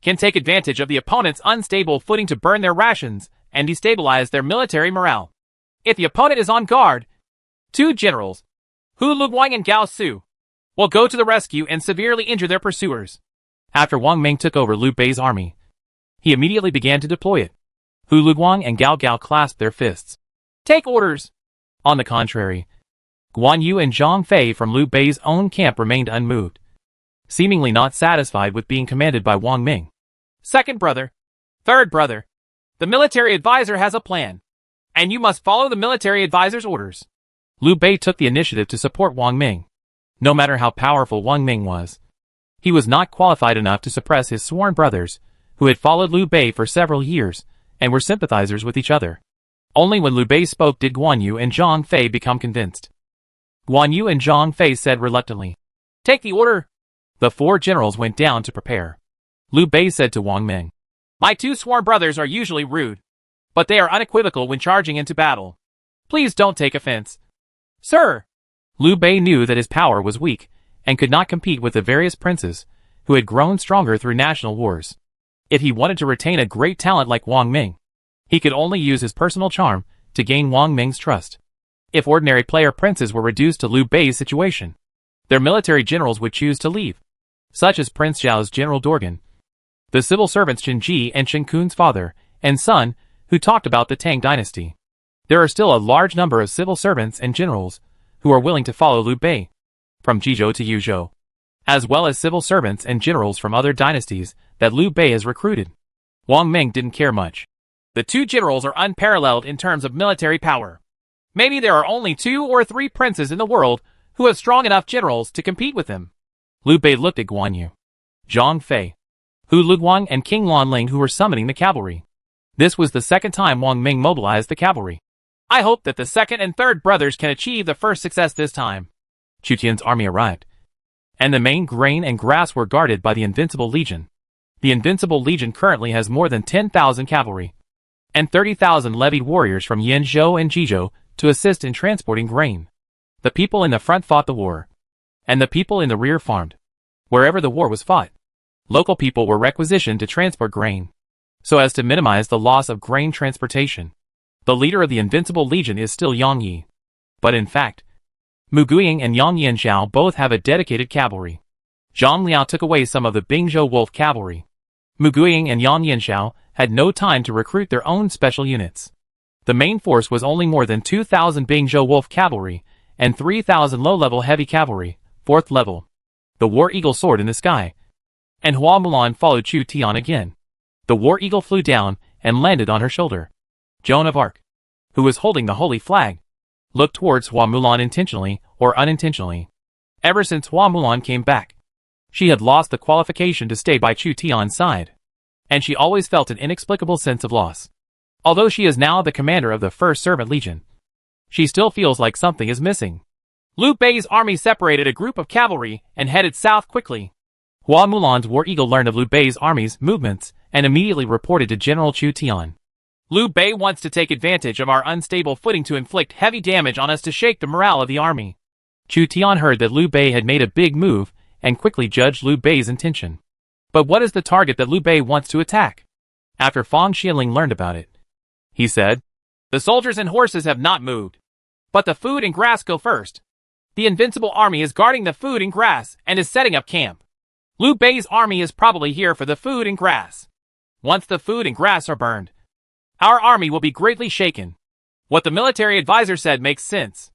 can take advantage of the opponent's unstable footing to burn their rations and destabilize their military morale. If the opponent is on guard, two generals, Hu Luguang and Gao Su, will go to the rescue and severely injure their pursuers. After Wang Ming took over Liu Bei's army, he immediately began to deploy it. Hu Luguang and Gao Gao clasped their fists. Take orders! On the contrary, Guan Yu and Zhang Fei from Liu Bei's own camp remained unmoved, seemingly not satisfied with being commanded by Wang Ming. Second brother, third brother, the military advisor has a plan, and you must follow the military advisor's orders. Liu Bei took the initiative to support Wang Ming. No matter how powerful Wang Ming was, he was not qualified enough to suppress his sworn brothers, who had followed Liu Bei for several years and were sympathizers with each other. Only when Liu Bei spoke did Guan Yu and Zhang Fei become convinced. Guan Yu and Zhang Fei said reluctantly, Take the order. The four generals went down to prepare. Liu Bei said to Wang Ming, My two sworn brothers are usually rude, but they are unequivocal when charging into battle. Please don't take offense. Sir! Liu Bei knew that his power was weak and could not compete with the various princes who had grown stronger through national wars. If he wanted to retain a great talent like Wang Ming, he could only use his personal charm to gain Wang Ming's trust. If ordinary player princes were reduced to Liu Bei's situation, their military generals would choose to leave, such as Prince Zhao's General Dorgan, the civil servants Qin Ji and Qin Kun's father and son, who talked about the Tang dynasty. There are still a large number of civil servants and generals who are willing to follow Liu Bei, from Jizhou to Yuzhou, as well as civil servants and generals from other dynasties that Liu Bei has recruited. Wang Ming didn't care much. The two generals are unparalleled in terms of military power. Maybe there are only 2 or 3 princes in the world who have strong enough generals to compete with them. Liu Bei looked at Guan Yu, Zhang Fei, Hu Luguang and King Lanling who were summoning the cavalry. This was the second time Wang Ming mobilized the cavalry. I hope that the second and third brothers can achieve the first success this time. Chu Tian's army arrived, and the main grain and grass were guarded by the Invincible Legion. The Invincible Legion currently has more than 10,000 cavalry, and 30,000 levied warriors from Yinzhou and Jizhou to assist in transporting grain. The people in the front fought the war, and the people in the rear farmed. Wherever the war was fought, local people were requisitioned to transport grain, so as to minimize the loss of grain transportation. The leader of the Invincible Legion is still Yang Yi. But in fact, Mu Guiying and Yang Yanxiao both have a dedicated cavalry. Zhang Liao took away some of the Bingzhou Wolf cavalry. Mu Guiying and Yang Yanxiao had no time to recruit their own special units. The main force was only more than 2,000 Bingzhou Wolf cavalry and 3,000 low-level heavy cavalry, 4th level. The War Eagle soared in the sky, and Hua Mulan followed Chu Tian again. The War Eagle flew down and landed on her shoulder. Joan of Arc, who was holding the holy flag, looked towards Hua Mulan intentionally or unintentionally. Ever since Hua Mulan came back, she had lost the qualification to stay by Chu Tian's side, and she always felt an inexplicable sense of loss. Although she is now the commander of the First Servant Legion, she still feels like something is missing. Liu Bei's army separated a group of cavalry and headed south quickly. Hua Mulan's War Eagle learned of Liu Bei's army's movements and immediately reported to General Chu Tian. Liu Bei wants to take advantage of our unstable footing to inflict heavy damage on us to shake the morale of the army. Chu Tian heard that Liu Bei had made a big move and quickly judged Liu Bei's intention. But what is the target that Liu Bei wants to attack? After Fang Xianling learned about it, he said, "The soldiers and horses have not moved, but the food and grass go first. The invincible army is guarding the food and grass and is setting up camp. Liu Bei's army is probably here for the food and grass. Once the food and grass are burned, our army will be greatly shaken. What the military advisor said makes sense."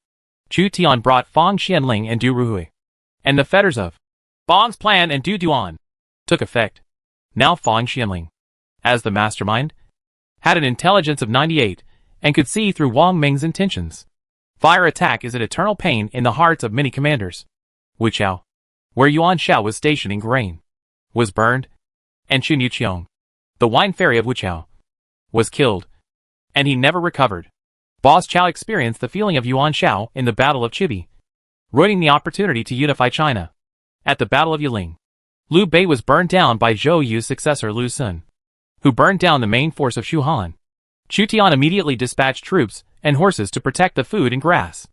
Chu Tian brought Fang Xianling and Du Ruhui, and the fetters of Bong's plan and Du Duan took effect. Now Fang Xianling, as the mastermind, had an intelligence of 98 and could see through Wang Ming's intentions. Fire attack is an eternal pain in the hearts of many commanders. Wuchao, where Yuan Shao was stationing grain, was burned, and Chun Yuqiong, the wine fairy of Wuchao, was killed, and he never recovered. Boss Chao experienced the feeling of Yuan Shao in the Battle of Chibi, ruining the opportunity to unify China. At the Battle of Yiling, Liu Bei was burned down by Zhou Yu's successor Lu Sun, who burned down the main force of Shu Han. Chu Tian immediately dispatched troops and horses to protect the food and grass.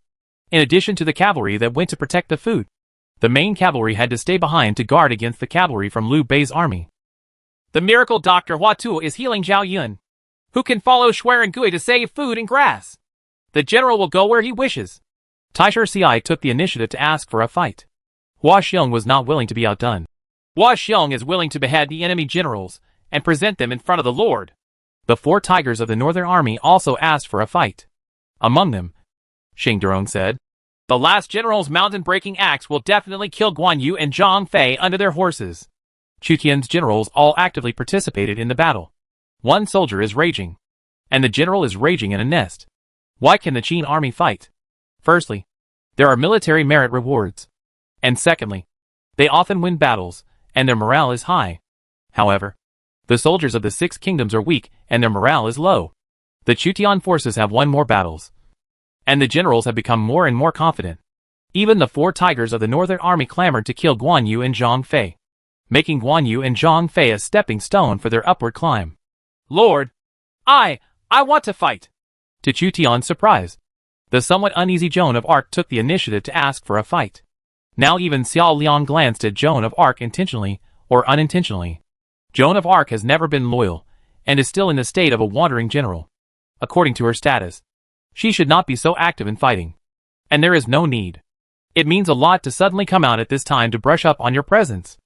In addition to the cavalry that went to protect the food, the main cavalry had to stay behind to guard against the cavalry from Liu Bei's army. The miracle doctor Hua Tu is healing Zhao Yun, who can follow Xuan Gui to save food and grass. The general will go where he wishes. Taisher Ci took the initiative to ask for a fight. Hua Xiong was not willing to be outdone. Hua Xiong is willing to behead the enemy generals and present them in front of the Lord. The 4 tigers of the Northern Army also asked for a fight. Among them, Xing Durong said, "The last general's mountain-breaking axe will definitely kill Guan Yu and Zhang Fei under their horses." Chu Tian's generals all actively participated in the battle. One soldier is raging, and the general is raging in a nest. Why can the Qin army fight? Firstly, there are military merit rewards. And secondly, they often win battles, and their morale is high. However, the soldiers of the 6 kingdoms are weak and their morale is low. The Chu Tian forces have won more battles, and the generals have become more and more confident. Even the 4 tigers of the Northern Army clamored to kill Guan Yu and Zhang Fei, making Guan Yu and Zhang Fei a stepping stone for their upward climb. "Lord, I want to fight." To Chu Tian's surprise, the somewhat uneasy Joan of Arc took the initiative to ask for a fight. Now even Xiao Liang glanced at Joan of Arc intentionally or unintentionally. Joan of Arc has never been loyal, and is still in the state of a wandering general. According to her status, she should not be so active in fighting. And there is no need. It means a lot to suddenly come out at this time to brush up on your presence.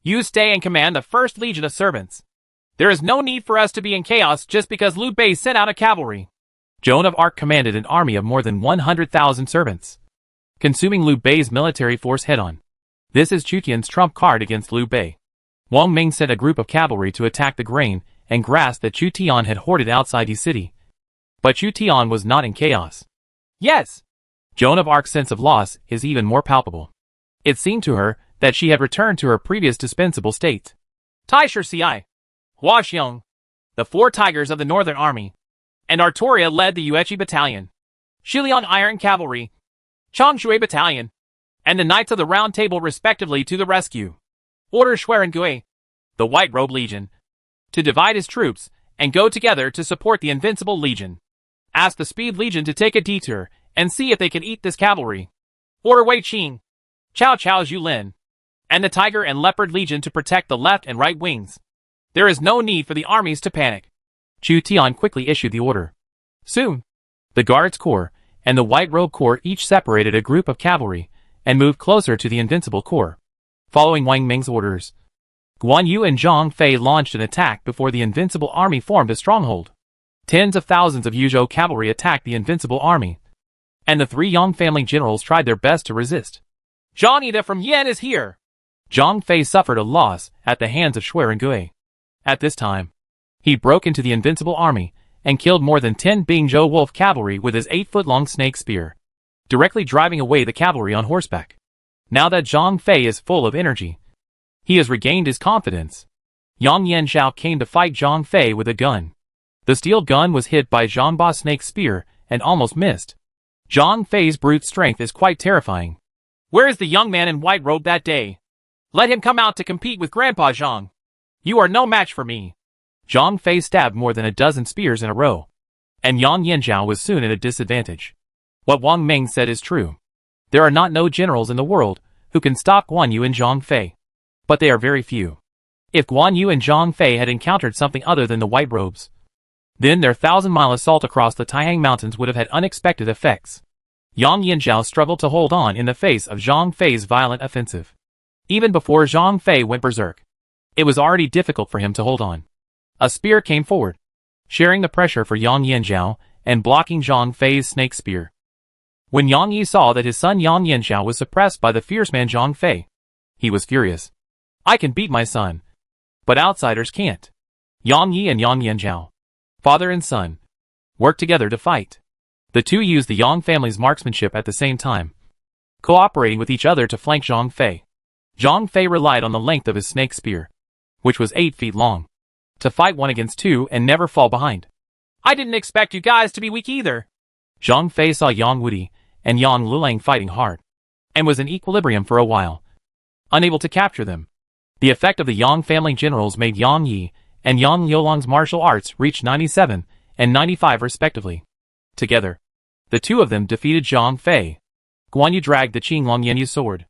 You stay and command the 1st Legion of Servants. There is no need for us to be in chaos just because Liu Bei sent out a cavalry. Joan of Arc commanded an army of more than 100,000 servants, consuming Liu Bei's military force head-on. This is Chu Tian's trump card against Liu Bei. Wang Ming sent a group of cavalry to attack the grain and grass that Chu Tian had hoarded outside his city. But Chu Tian was not in chaos. Yes! Joan of Arc's sense of loss is even more palpable. It seemed to her that she had returned to her previous dispensable state. Taisher Ci, Hua Xiong, the 4 tigers of the Northern Army, and Artoria led the Yuechi Battalion, Shiliang Iron Cavalry, Changshui Battalion, and the Knights of the Round Table respectively to the rescue. Order Xuan Gui, the White Robe Legion, to divide his troops and go together to support the Invincible Legion. Ask the Speed Legion to take a detour and see if they can eat this cavalry. Order Wei Qing, Cao Cao Zhulin, and the Tiger and Leopard Legion to protect the left and right wings. There is no need for the armies to panic. Chu Tian quickly issued the order. Soon, the Guards Corps and the White Robe Corps each separated a group of cavalry and moved closer to the Invincible Corps. Following Wang Ming's orders, Guan Yu and Zhang Fei launched an attack before the Invincible Army formed a stronghold. Tens of thousands of Yuzhou cavalry attacked the Invincible Army, and the three Yang family generals tried their best to resist. Zhang Ida from Yan is here! Zhang Fei suffered a loss at the hands of Shui Rengui. At this time, he broke into the Invincible Army and killed more than 10 Bingzhou wolf cavalry with his 8-foot-long snake spear, directly driving away the cavalry on horseback. Now that Zhang Fei is full of energy, he has regained his confidence. Yang Yanzhao came to fight Zhang Fei with a gun. The steel gun was hit by Zhang Ba's snake spear and almost missed. Zhang Fei's brute strength is quite terrifying. Where is the young man in white robe that day? Let him come out to compete with Grandpa Zhang. You are no match for me. Zhang Fei stabbed more than a dozen spears in a row, and Yang Yanzhao was soon at a disadvantage. What Wang Ming said is true. There are not no generals in the world who can stop Guan Yu and Zhang Fei, but they are very few. If Guan Yu and Zhang Fei had encountered something other than the white robes, then their 1,000-mile assault across the Taihang Mountains would have had unexpected effects. Yang Yanzhao struggled to hold on in the face of Zhang Fei's violent offensive. Even before Zhang Fei went berserk, it was already difficult for him to hold on. A spear came forward, sharing the pressure for Yang Yanzhao and blocking Zhang Fei's snake spear. When Yang Yi saw that his son Yang Yanzhao was suppressed by the fierce man Zhang Fei, he was furious. I can beat my son, but outsiders can't. Yang Yi and Yang Yanzhao, father and son, worked together to fight. The two used the Yang family's marksmanship at the same time, cooperating with each other to flank Zhang Fei. Zhang Fei relied on the length of his snake spear, which was 8 feet long, to fight 1 against 2 and never fall behind. I didn't expect you guys to be weak either. Zhang Fei saw Yang Wudi and Yang Lulang fighting hard, and was in equilibrium for a while, unable to capture them. The effect of the Yang family generals made Yang Yi and Yang Liulang's martial arts reach 97 and 95 respectively. Together, the two of them defeated Zhang Fei. Guan Yu dragged the Qinglong Yanyu sword.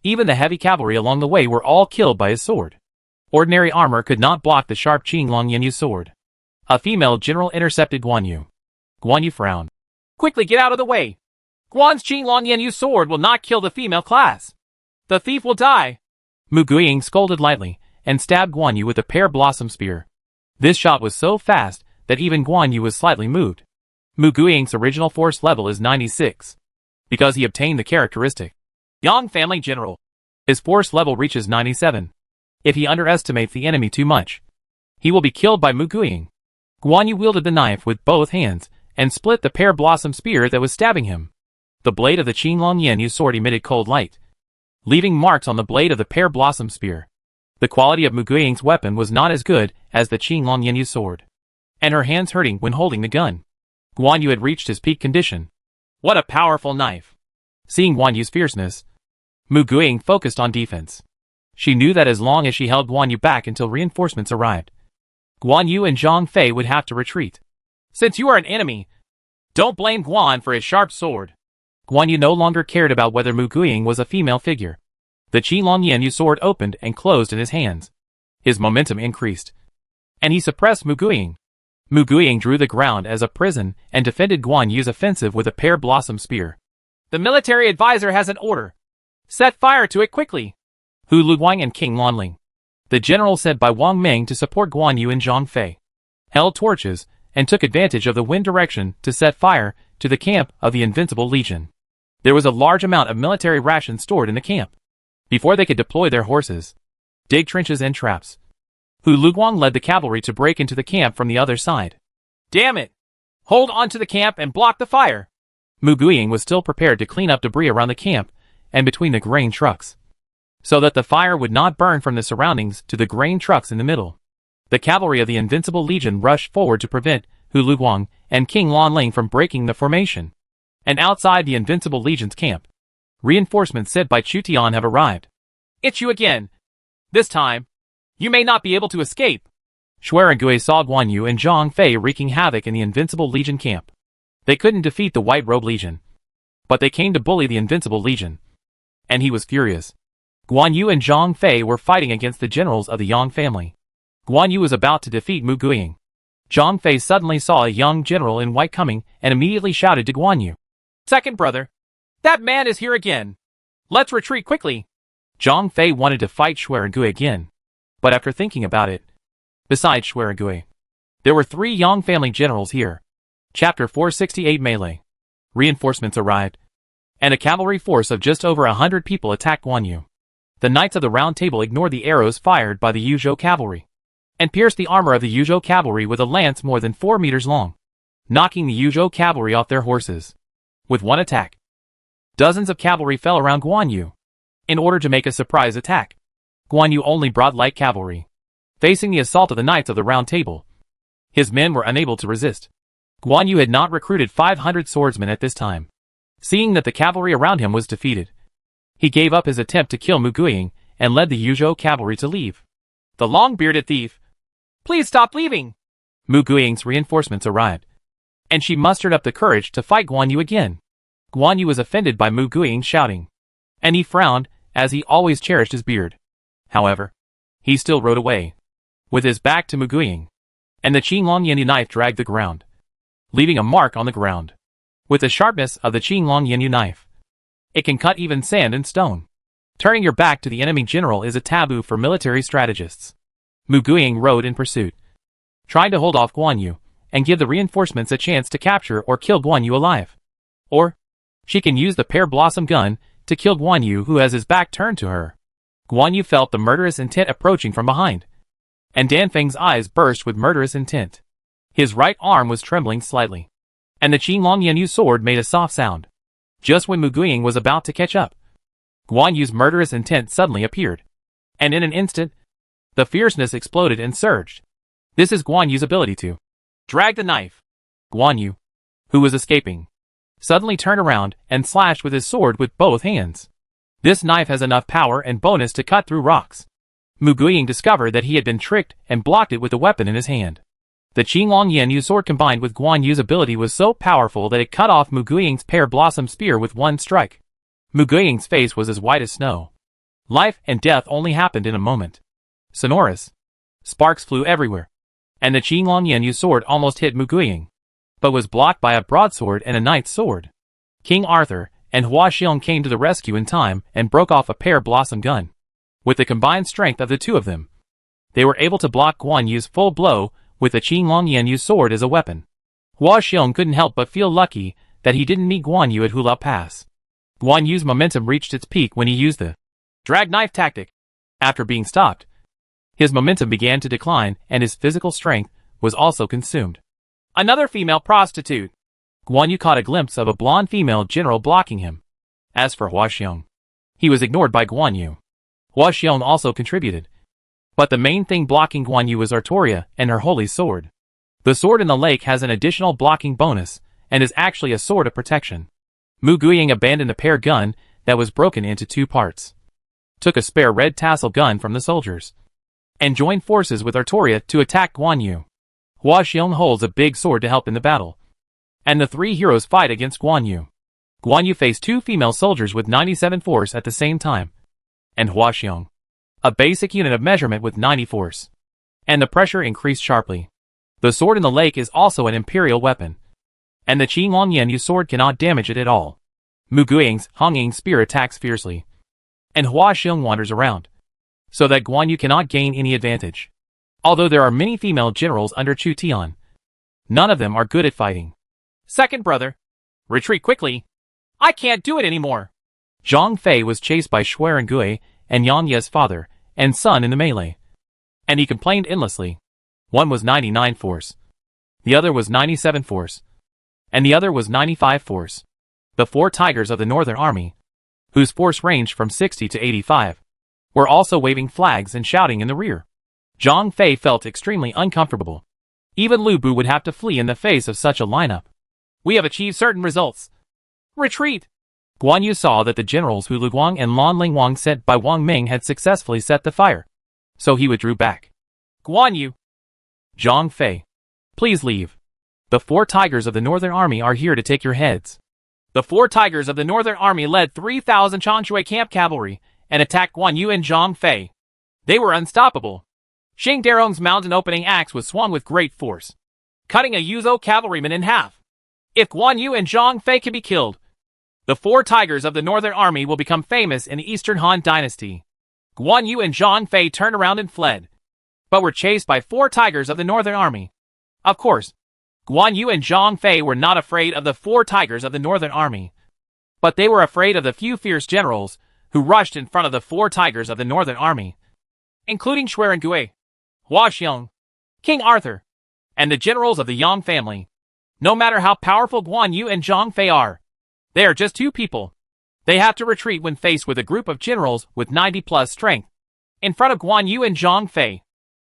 Even the heavy cavalry along the way were all killed by his sword. Ordinary armor could not block the sharp Qinglong Yanyu sword. A female general intercepted Guan Yu. Guan Yu frowned. Quickly get out of the way. Guan's Qinglong Yanyu sword will not kill the female class. The thief will die. Mu Guiying scolded lightly and stabbed Guan Yu with a pear blossom spear. This shot was so fast that even Guan Yu was slightly moved. Mu Guiying's original force level is 96, because he obtained the characteristic Yang family general. His force level reaches 97. If he underestimates the enemy too much, he will be killed by Mu Guiying. Guan Yu wielded the knife with both hands and split the pear blossom spear that was stabbing him. The blade of the Qinglong Yanyu sword emitted cold light, leaving marks on the blade of the pear blossom spear. The quality of Mu Guiying's weapon was not as good as the Qinglong Yanyu sword, and her hands hurting when holding the gun. Guan Yu had reached his peak condition. What a powerful knife! Seeing Guan Yu's fierceness, Mu Guiying focused on defense. She knew that as long as she held Guan Yu back until reinforcements arrived, Guan Yu and Zhang Fei would have to retreat. Since you are an enemy, don't blame Guan for his sharp sword. Guan Yu no longer cared about whether Mu Guiying was a female figure. The Qinglong Yanyu sword opened and closed in his hands. His momentum increased, and he suppressed Mu Guiying. Mu Guiying drew the ground as a prison and defended Guan Yu's offensive with a pear blossom spear. The military advisor has an order. Set fire to it quickly. Hu Luguang and King Lanling, the general sent by Wang Ming to support Guan Yu and Zhang Fei, held torches and took advantage of the wind direction to set fire to the camp of the Invincible Legion. There was a large amount of military rations stored in the camp. Before they could deploy their horses, dig trenches and traps, Hu Luguang led the cavalry to break into the camp from the other side. Damn it! Hold on to the camp and block the fire! Mu Guiying was still prepared to clean up debris around the camp and between the grain trucks, so that the fire would not burn from the surroundings to the grain trucks in the middle. The cavalry of the Invincible Legion rushed forward to prevent Hu Luguang and King Lanling from breaking the formation. And outside the Invincible Legion's camp, reinforcements sent by Chu Tian have arrived. It's you again. This time, you may not be able to escape. Shui Rengui saw Guan Yu and Zhang Fei wreaking havoc in the Invincible Legion camp. They couldn't defeat the White Robe Legion, but they came to bully the Invincible Legion, and he was furious. Guan Yu and Zhang Fei were fighting against the generals of the Yang family. Guan Yu was about to defeat Mu Guiying. Zhang Fei suddenly saw a young general in white coming and immediately shouted to Guan Yu. Second brother. That man is here again. Let's retreat quickly. Zhang Fei wanted to fight Xuerengui again, but after thinking about it, besides Xuerengui, there were 3 Yang family generals here. Chapter 468 Melee. Reinforcements arrived, and a cavalry force of just over 100 people attacked Guan Yu. The Knights of the Round Table ignored the arrows fired by the Yuzhou cavalry, and pierced the armor of the Yuzhou cavalry with a lance more than 4 meters long, knocking the Yuzhou cavalry off their horses. With one attack, dozens of cavalry fell around Guan Yu. In order to make a surprise attack, Guan Yu only brought light cavalry. Facing the assault of the Knights of the Round Table, his men were unable to resist. Guan Yu had not recruited 500 swordsmen at this time. Seeing that the cavalry around him was defeated, he gave up his attempt to kill Mu Guiying and led the Yuzhou cavalry to leave. The long-bearded thief! Please stop leaving! Mu Guiying's reinforcements arrived, and she mustered up the courage to fight Guan Yu again. Guan Yu was offended by Mu Guiying's shouting, and he frowned, as he always cherished his beard. However, he still rode away, with his back to Mu Guiying, and the Qinglong Yanyu knife dragged the ground, leaving a mark on the ground. With the sharpness of the Qinglong Yanyu knife, it can cut even sand and stone. Turning your back to the enemy general is a taboo for military strategists. Mu Guiying rode in pursuit, trying to hold off Guan Yu, and give the reinforcements a chance to capture or kill Guan Yu alive. Or, she can use the pear blossom gun to kill Guan Yu who has his back turned to her. Guan Yu felt the murderous intent approaching from behind, and Dan Feng's eyes burst with murderous intent. His right arm was trembling slightly, and the Qinglong Yanyu sword made a soft sound. Just when Mu Guiying was about to catch up, Guan Yu's murderous intent suddenly appeared, and in an instant, the fierceness exploded and surged. This is Guan Yu's ability to drag the knife. Guan Yu, who was escaping, suddenly turned around and slashed with his sword with both hands. This knife has enough power and bonus to cut through rocks. Mu Guiying discovered that he had been tricked and blocked it with the weapon in his hand. The Qinglong Yanyu sword combined with Guan Yu's ability was so powerful that it cut off Mu Guiying's pear blossom spear with one strike. Mu Guiying's face was as white as snow. Life and death only happened in a moment. Sonorous sparks flew everywhere, and the Qinglong Yanyu sword almost hit Mu Guiying, but was blocked by a broadsword and a knight's sword. King Arthur and Hua Xiong came to the rescue in time and broke off a pear blossom gun. With the combined strength of the two of them, they were able to block Guan Yu's full blow with the Qinglong Yanyu sword as a weapon. Hua Xiong couldn't help but feel lucky that he didn't meet Guan Yu at Hula Pass. Guan Yu's momentum reached its peak when he used the drag knife tactic. After being stopped, his momentum began to decline and his physical strength was also consumed. Another female prostitute. Guan Yu caught a glimpse of a blonde female general blocking him. As for Hua Xiong, he was ignored by Guan Yu. Hua Xiong also contributed, but the main thing blocking Guan Yu was Artoria and her holy sword. The sword in the lake has an additional blocking bonus and is actually a sword of protection. Mu Guiying abandoned the pear gun that was broken into 2 parts, took a spare red tassel gun from the soldiers, and joined forces with Artoria to attack Guan Yu. Hua Xiong holds a big sword to help in the battle, and the 3 heroes fight against Guan Yu. Guan Yu faced 2 female soldiers with 97 force at the same time, and Hua Xiong, a basic unit of measurement with 90 force. And the pressure increased sharply. The sword in the lake is also an imperial weapon, and the Qinglong Yanyu sword cannot damage it at all. Mu Guiying's hanging spear attacks fiercely, and Hua Xiong wanders around, so that Guan Yu cannot gain any advantage. Although there are many female generals under Chu Tian, none of them are good at fighting. Second brother. Retreat quickly. I can't do it anymore. Zhang Fei was chased by Xuerengui and Yang Ye's father and son in the melee, and he complained endlessly. One was 99 force, the other was 97 force, and the other was 95 force. The 4 tigers of the Northern Army, whose force ranged from 60 to 85, were also waving flags and shouting in the rear. Zhang Fei felt extremely uncomfortable. Even Lu Bu would have to flee in the face of such a lineup. We have achieved certain results. Retreat! Guan Yu saw that the generals Hu Luguang and Lan Lingwang sent by Wang Ming had successfully set the fire, so he withdrew back. Guan Yu! Zhang Fei, please leave. The 4 tigers of the Northern Army are here to take your heads. The 4 tigers of the Northern Army led 3,000 Changshui camp cavalry and attacked Guan Yu and Zhang Fei. They were unstoppable. Xing Darong's mountain opening axe was swung with great force, cutting a Yuzhou cavalryman in half. If Guan Yu and Zhang Fei can be killed, The four tigers of the Northern Army will become famous in the Eastern Han Dynasty. Guan Yu and Zhang Fei turned around and fled, but were chased by four tigers of the Northern Army. Of course, Guan Yu and Zhang Fei were not afraid of the four tigers of the Northern Army, but they were afraid of the few fierce generals who rushed in front of the four tigers of the Northern Army, including Xuerengui, Hua Xiong, King Arthur, and the generals of the Yang family. No matter how powerful Guan Yu and Zhang Fei are, they are just two people. They have to retreat when faced with a group of generals with 90+ strength. In front of Guan Yu and Zhang Fei,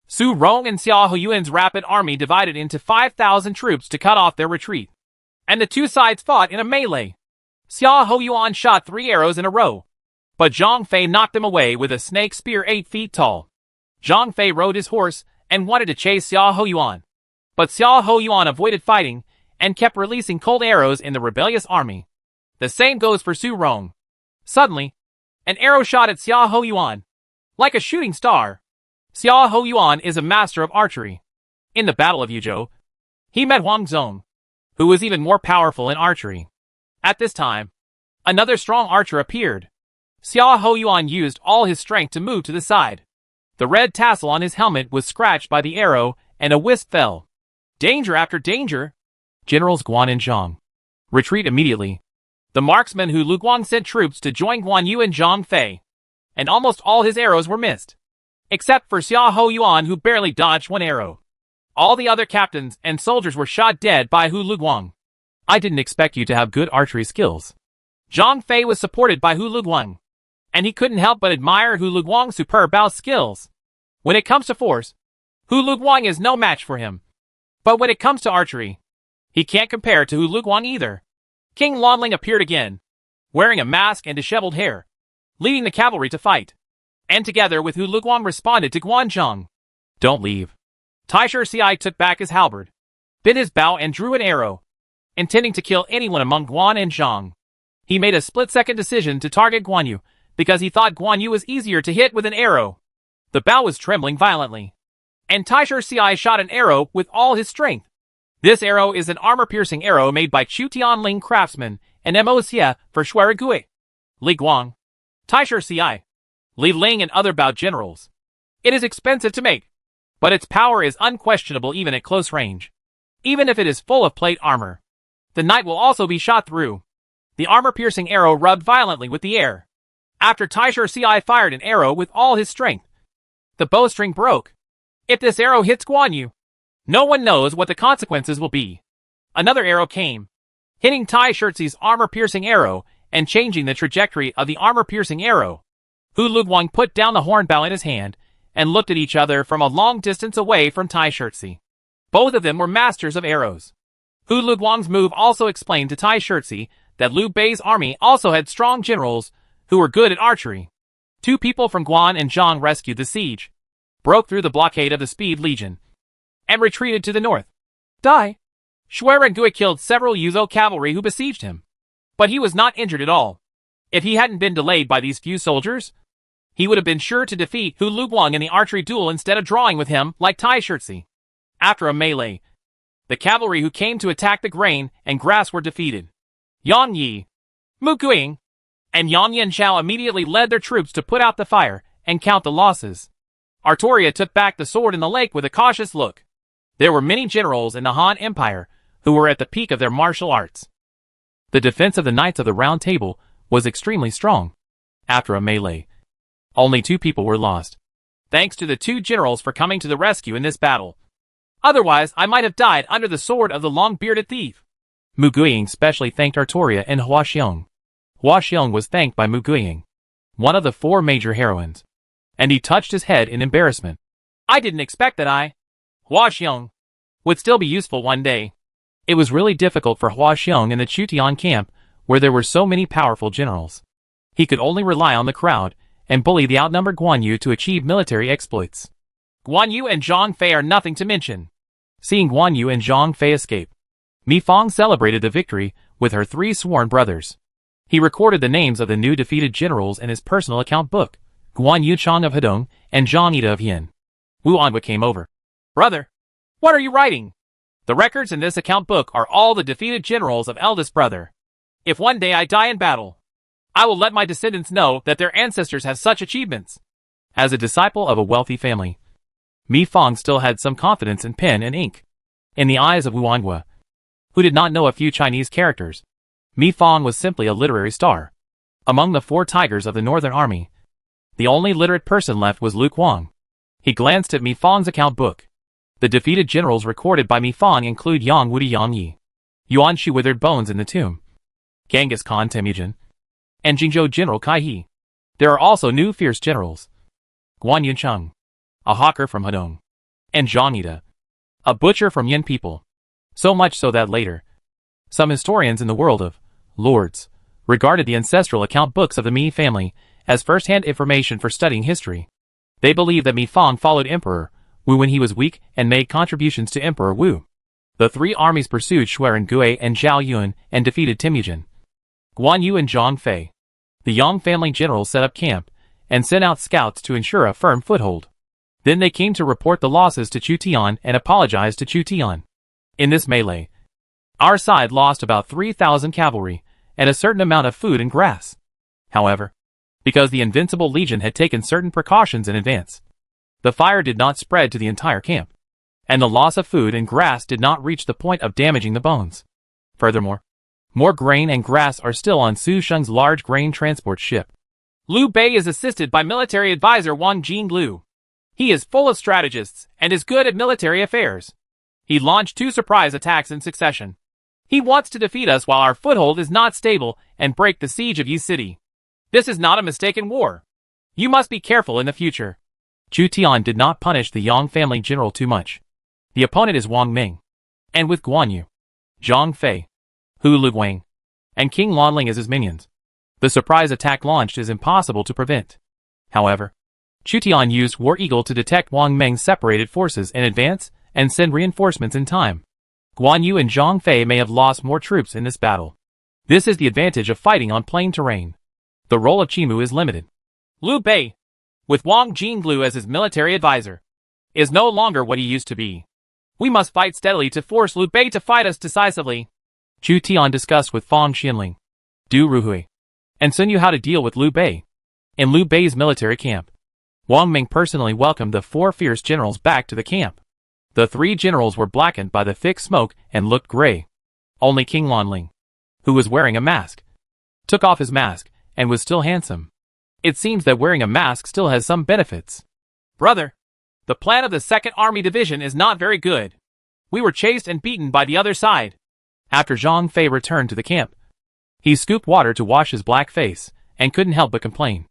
Su Rong and Xiao Hoyuan's rapid army divided into 5,000 troops to cut off their retreat, and the two sides fought in a melee. Xiao Hoyuan shot 3 arrows in a row, but Zhang Fei knocked them away with a snake spear 8 feet tall. Zhang Fei rode his horse and wanted to chase Xiao Hoyuan, but Xiao Hoyuan avoided fighting and kept releasing cold arrows in the rebellious army. The same goes for Su Rong. Suddenly, an arrow shot at Xiao Hoyuan. Like a shooting star, Xiao Hoyuan is a master of archery. In the Battle of Yuzhou, he met Huang Zhong, who was even more powerful in archery. At this time, another strong archer appeared. Xiao Hoyuan used all his strength to move to the side. The red tassel on his helmet was scratched by the arrow, and a wisp fell. Danger after danger! Generals Guan and Zhang, retreat immediately. The marksman Hu Luguang sent troops to join Guan Yu and Zhang Fei, and almost all his arrows were missed, except for Xiao Hoyuan, who barely dodged one arrow. All the other captains and soldiers were shot dead by Hu Luguang. I didn't expect you to have good archery skills. Zhang Fei was supported by Hu Luguang, and he couldn't help but admire Hu Luguang's superb bow skills. When it comes to force, Hu Luguang is no match for him. But when it comes to archery, he can't compare to Hu Luguang either. King Lonling appeared again, wearing a mask and disheveled hair, leading the cavalry to fight, and together with Hu Luguang responded to Guanzhong. Don't leave. Taisher Ci took back his halberd, bit his bow and drew an arrow, intending to kill anyone among Guan and Zhang. He made a split-second decision to target Guan Yu, because he thought Guan Yu was easier to hit with an arrow. The bow was trembling violently, and Taisher Ci shot an arrow with all his strength. This arrow is an armor-piercing arrow made by Chu Tianling craftsman and Mo Xie for Xuerengui, Li Guang, Taisher Ci, Li Ling and other bout generals. It is expensive to make, but its power is unquestionable even at close range. Even if it is full of plate armor, the knight will also be shot through. The armor-piercing arrow rubbed violently with the air. After Taisher Ci fired an arrow with all his strength, the bowstring broke. If this arrow hits Guan Yu, no one knows what the consequences will be. Another arrow came, hitting Tai Shizi's armor-piercing arrow and changing the trajectory of the armor-piercing arrow. Hu Luguang put down the horn bow in his hand and looked at each other from a long distance away from Tai Shizi. Both of them were masters of arrows. Hu Luguang's move also explained to Tai Shizi that Liu Bei's army also had strong generals who were good at archery. 2 people from Guan and Zhang rescued the siege, broke through the blockade of the Speed Legion, and retreated to the north. Xuerengui killed several Yuzhou cavalry who besieged him, but he was not injured at all. If he hadn't been delayed by these few soldiers, he would have been sure to defeat Hu Luguang in the archery duel instead of drawing with him like Tai Shizi. After a melee, the cavalry who came to attack the grain and grass were defeated. Yang Yi, Mu Guiying, and Yang Yanshao immediately led their troops to put out the fire and count the losses. Artoria took back the sword in the lake with a cautious look. There were many generals in the Han Empire who were at the peak of their martial arts. The defense of the Knights of the Round Table was extremely strong. After a melee, only 2 people were lost. Thanks to the 2 generals for coming to the rescue in this battle. Otherwise, I might have died under the sword of the long-bearded thief. Mu Guiying specially thanked Artoria and Hua Xiong. Hua Xiong was thanked by Mu Guiying, one of the 4 major heroines, and he touched his head in embarrassment. I didn't expect that Hua Xiong, would still be useful one day. It was really difficult for Hua Xiong in the Chutian camp, where there were so many powerful generals. He could only rely on the crowd and bully the outnumbered Guan Yu to achieve military exploits. Guan Yu and Zhang Fei are nothing to mention. Seeing Guan Yu and Zhang Fei escape, Mi Fang celebrated the victory with her 3 sworn brothers. He recorded the names of the new defeated generals in his personal account book, Guan Yu Chang of Hedong and Zhang Ida of Yin. Wu Anhua came over. Brother, what are you writing? The records in this account book are all the defeated generals of eldest brother. If one day I die in battle, I will let my descendants know that their ancestors have such achievements. As a disciple of a wealthy family, Mi Fong still had some confidence in pen and ink. In the eyes of Wu Wanhua, who did not know a few Chinese characters, Mi Fong was simply a literary star. Among the 4 tigers of the Northern Army, the only literate person left was Lu Kuang. He glanced at Mi Fong's account book. The defeated generals recorded by Mi Fong include Yang Wudi Yang Yi, Yuan Shi Withered Bones in the Tomb, Genghis Khan Temujin, and Jingzhou General Kai He. There are also new fierce generals, Guan Yuncheng, a hawker from Hedong, and Zhang Yida, a butcher from Yin people. So much so that later, some historians in the world of lords regarded the ancestral account books of the Mi family as first-hand information for studying history. They believed that Mi Fong followed Emperor Wu when he was weak and made contributions to Emperor Wu. The 3 armies pursued Shuiren Gui and Zhao Yun and defeated Temujin, Guan Yu and Zhang Fei. The Yang family generals set up camp and sent out scouts to ensure a firm foothold. Then they came to report the losses to Chu Tian and apologize to Chu Tian. In this melee, our side lost about 3,000 cavalry and a certain amount of food and grass. However, because the Invincible Legion had taken certain precautions in advance, the fire did not spread to the entire camp, and the loss of food and grass did not reach the point of damaging the bones. Furthermore, more grain and grass are still on Su Sheng's large grain transport ship. Liu Bei is assisted by military advisor Wang Jinglu. He is full of strategists and is good at military affairs. He launched 2 surprise attacks in succession. He wants to defeat us while our foothold is not stable and break the siege of Yi City. This is not a mistaken war. You must be careful in the future. Chu Tian did not punish the Yang family general too much. The opponent is Wang Ming, and with Guan Yu, Zhang Fei, Hu Luguang, and King Lanling as his minions, the surprise attack launched is impossible to prevent. However, Chu Tian used War Eagle to detect Wang Ming's separated forces in advance and send reinforcements in time. Guan Yu and Zhang Fei may have lost more troops in this battle. This is the advantage of fighting on plain terrain. The role of Chimu is limited. Liu Bei, with Wang Jinglu as his military advisor, is no longer what he used to be. We must fight steadily to force Liu Bei to fight us decisively. Chu Tian discussed with Fang Xianling, Du Ruhui, and Sun Yu how to deal with Liu Bei. In Liu Bei's military camp, Wang Ming personally welcomed the 4 fierce generals back to the camp. The 3 generals were blackened by the thick smoke and looked gray. Only King Lanling, who was wearing a mask, took off his mask and was still handsome. It seems that wearing a mask still has some benefits. Brother, the plan of the 2nd Army Division is not very good. We were chased and beaten by the other side. After Zhang Fei returned to the camp, he scooped water to wash his black face and couldn't help but complain.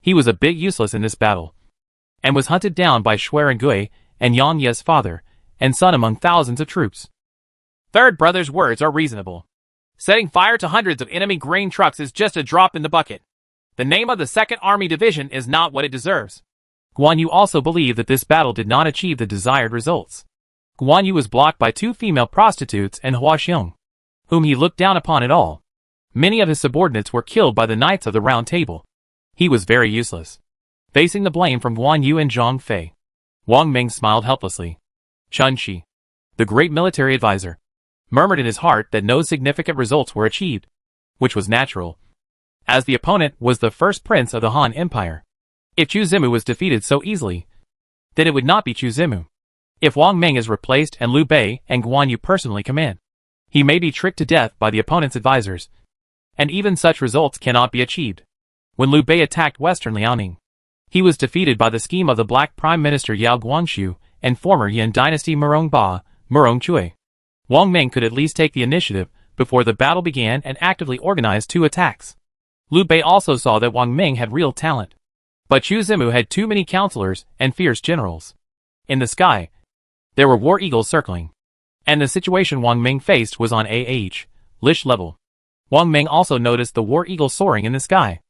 He was a bit useless in this battle, and was hunted down by Shuiren Gui and Yang Ye's father and son among thousands of troops. Third brother's words are reasonable. Setting fire to hundreds of enemy grain trucks is just a drop in the bucket. The name of the 2nd Army Division is not what it deserves. Guan Yu also believed that this battle did not achieve the desired results. Guan Yu was blocked by 2 female prostitutes and Hua Xiong, whom he looked down upon at all. Many of his subordinates were killed by the Knights of the Round Table. He was very useless. Facing the blame from Guan Yu and Zhang Fei, Wang Ming smiled helplessly. Chun Shi, the great military advisor, murmured in his heart that no significant results were achieved, which was natural, as the opponent was the first prince of the Han Empire. If Chu Zimu was defeated so easily, then it would not be Chu Zimu. If Wang Ming is replaced and Liu Bei and Guan Yu personally command, he may be tricked to death by the opponent's advisors, and even such results cannot be achieved. When Liu Bei attacked Western Liaoning, he was defeated by the scheme of the Black Prime Minister Yao Guangxu and former Yin Dynasty Murong Ba, Murong Chui. Wang Ming could at least take the initiative before the battle began and actively organize 2 attacks. Liu Bei also saw that Wang Ming had real talent, but Chu Zimu had too many counselors and fierce generals. In the sky, there were war eagles circling, and the situation Wang Ming faced was on Lish level. Wang Ming also noticed the war eagle soaring in the sky.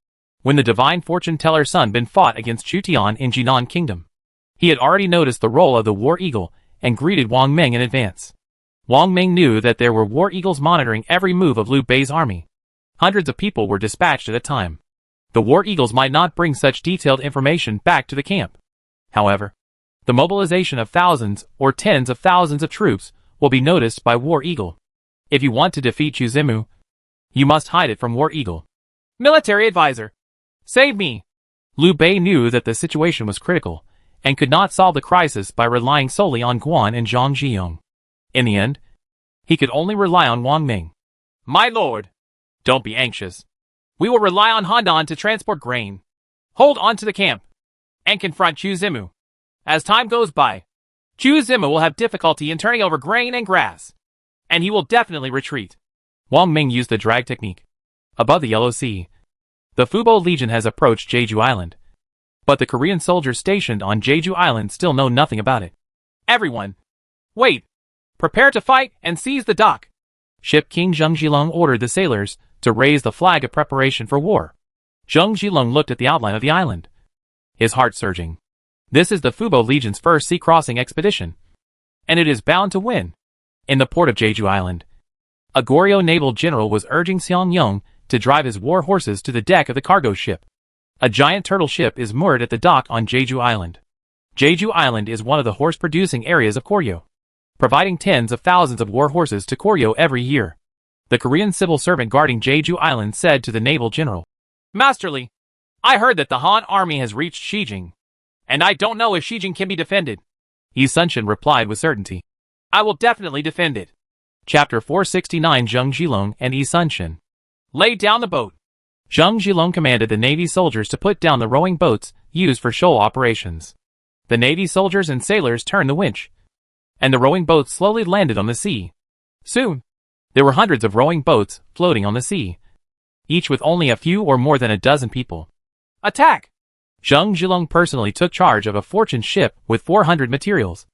When the divine fortune teller Sun Bin fought against Chu Tian in Jinan Kingdom, he had already noticed the role of the war eagle and greeted Wang Ming in advance. Wang Ming knew that there were war eagles monitoring every move of Liu Bei's army. Hundreds of people were dispatched at a time. The war eagles might not bring such detailed information back to the camp. However, the mobilization of thousands or tens of thousands of troops will be noticed by War Eagle. If you want to defeat Chu Zimu, You must hide it from War Eagle. Military advisor. Save me. Liu Bei knew that the situation was critical, and could not solve the crisis by relying solely on Guan and Zhang Zhiyong. In the end, he could only rely on Wang Ming. My lord. Don't be anxious. We will rely on Handan to transport grain. Hold on to the camp. And confront Chu Zimu. As time goes by, Chu Zimu will have difficulty in turning over grain and grass. And he will definitely retreat. Wang Ming used the drag technique. Above the Yellow Sea, the Fubo Legion has approached Jeju Island. But the Korean soldiers stationed on Jeju Island still know nothing about it. Everyone, wait. Prepare to fight and seize the dock. Ship King Zheng Zhilong ordered the sailors to raise the flag of preparation for war. Zheng Zhilong looked at the outline of the island, his heart surging. This is the Fubo Legion's first sea-crossing expedition, and it is bound to win. In the port of Jeju Island, a Goryeo naval general was urging Seong Yong to drive his war horses to the deck of the cargo ship. A giant turtle ship is moored at the dock on Jeju Island. Jeju Island is one of the horse-producing areas of Goryeo, providing tens of thousands of war horses to Goryeo every year. The Korean civil servant guarding Jeju Island said to the naval general, Masterly, I heard that the Han army has reached Shijing, and I don't know if Shijing can be defended. Yi Sunshin replied with certainty. I will definitely defend it. Chapter 469 Zheng Zhilong and Yi Sunshin. Lay down the boat. Zheng Zhilong commanded the Navy soldiers to put down the rowing boats used for shoal operations. The Navy soldiers and sailors turned the winch, and the rowing boats slowly landed on the sea. Soon, there were hundreds of rowing boats floating on the sea, each with only a few or more than a dozen people. Attack! Zheng Zhilong personally took charge of a fortune ship with 400 materials,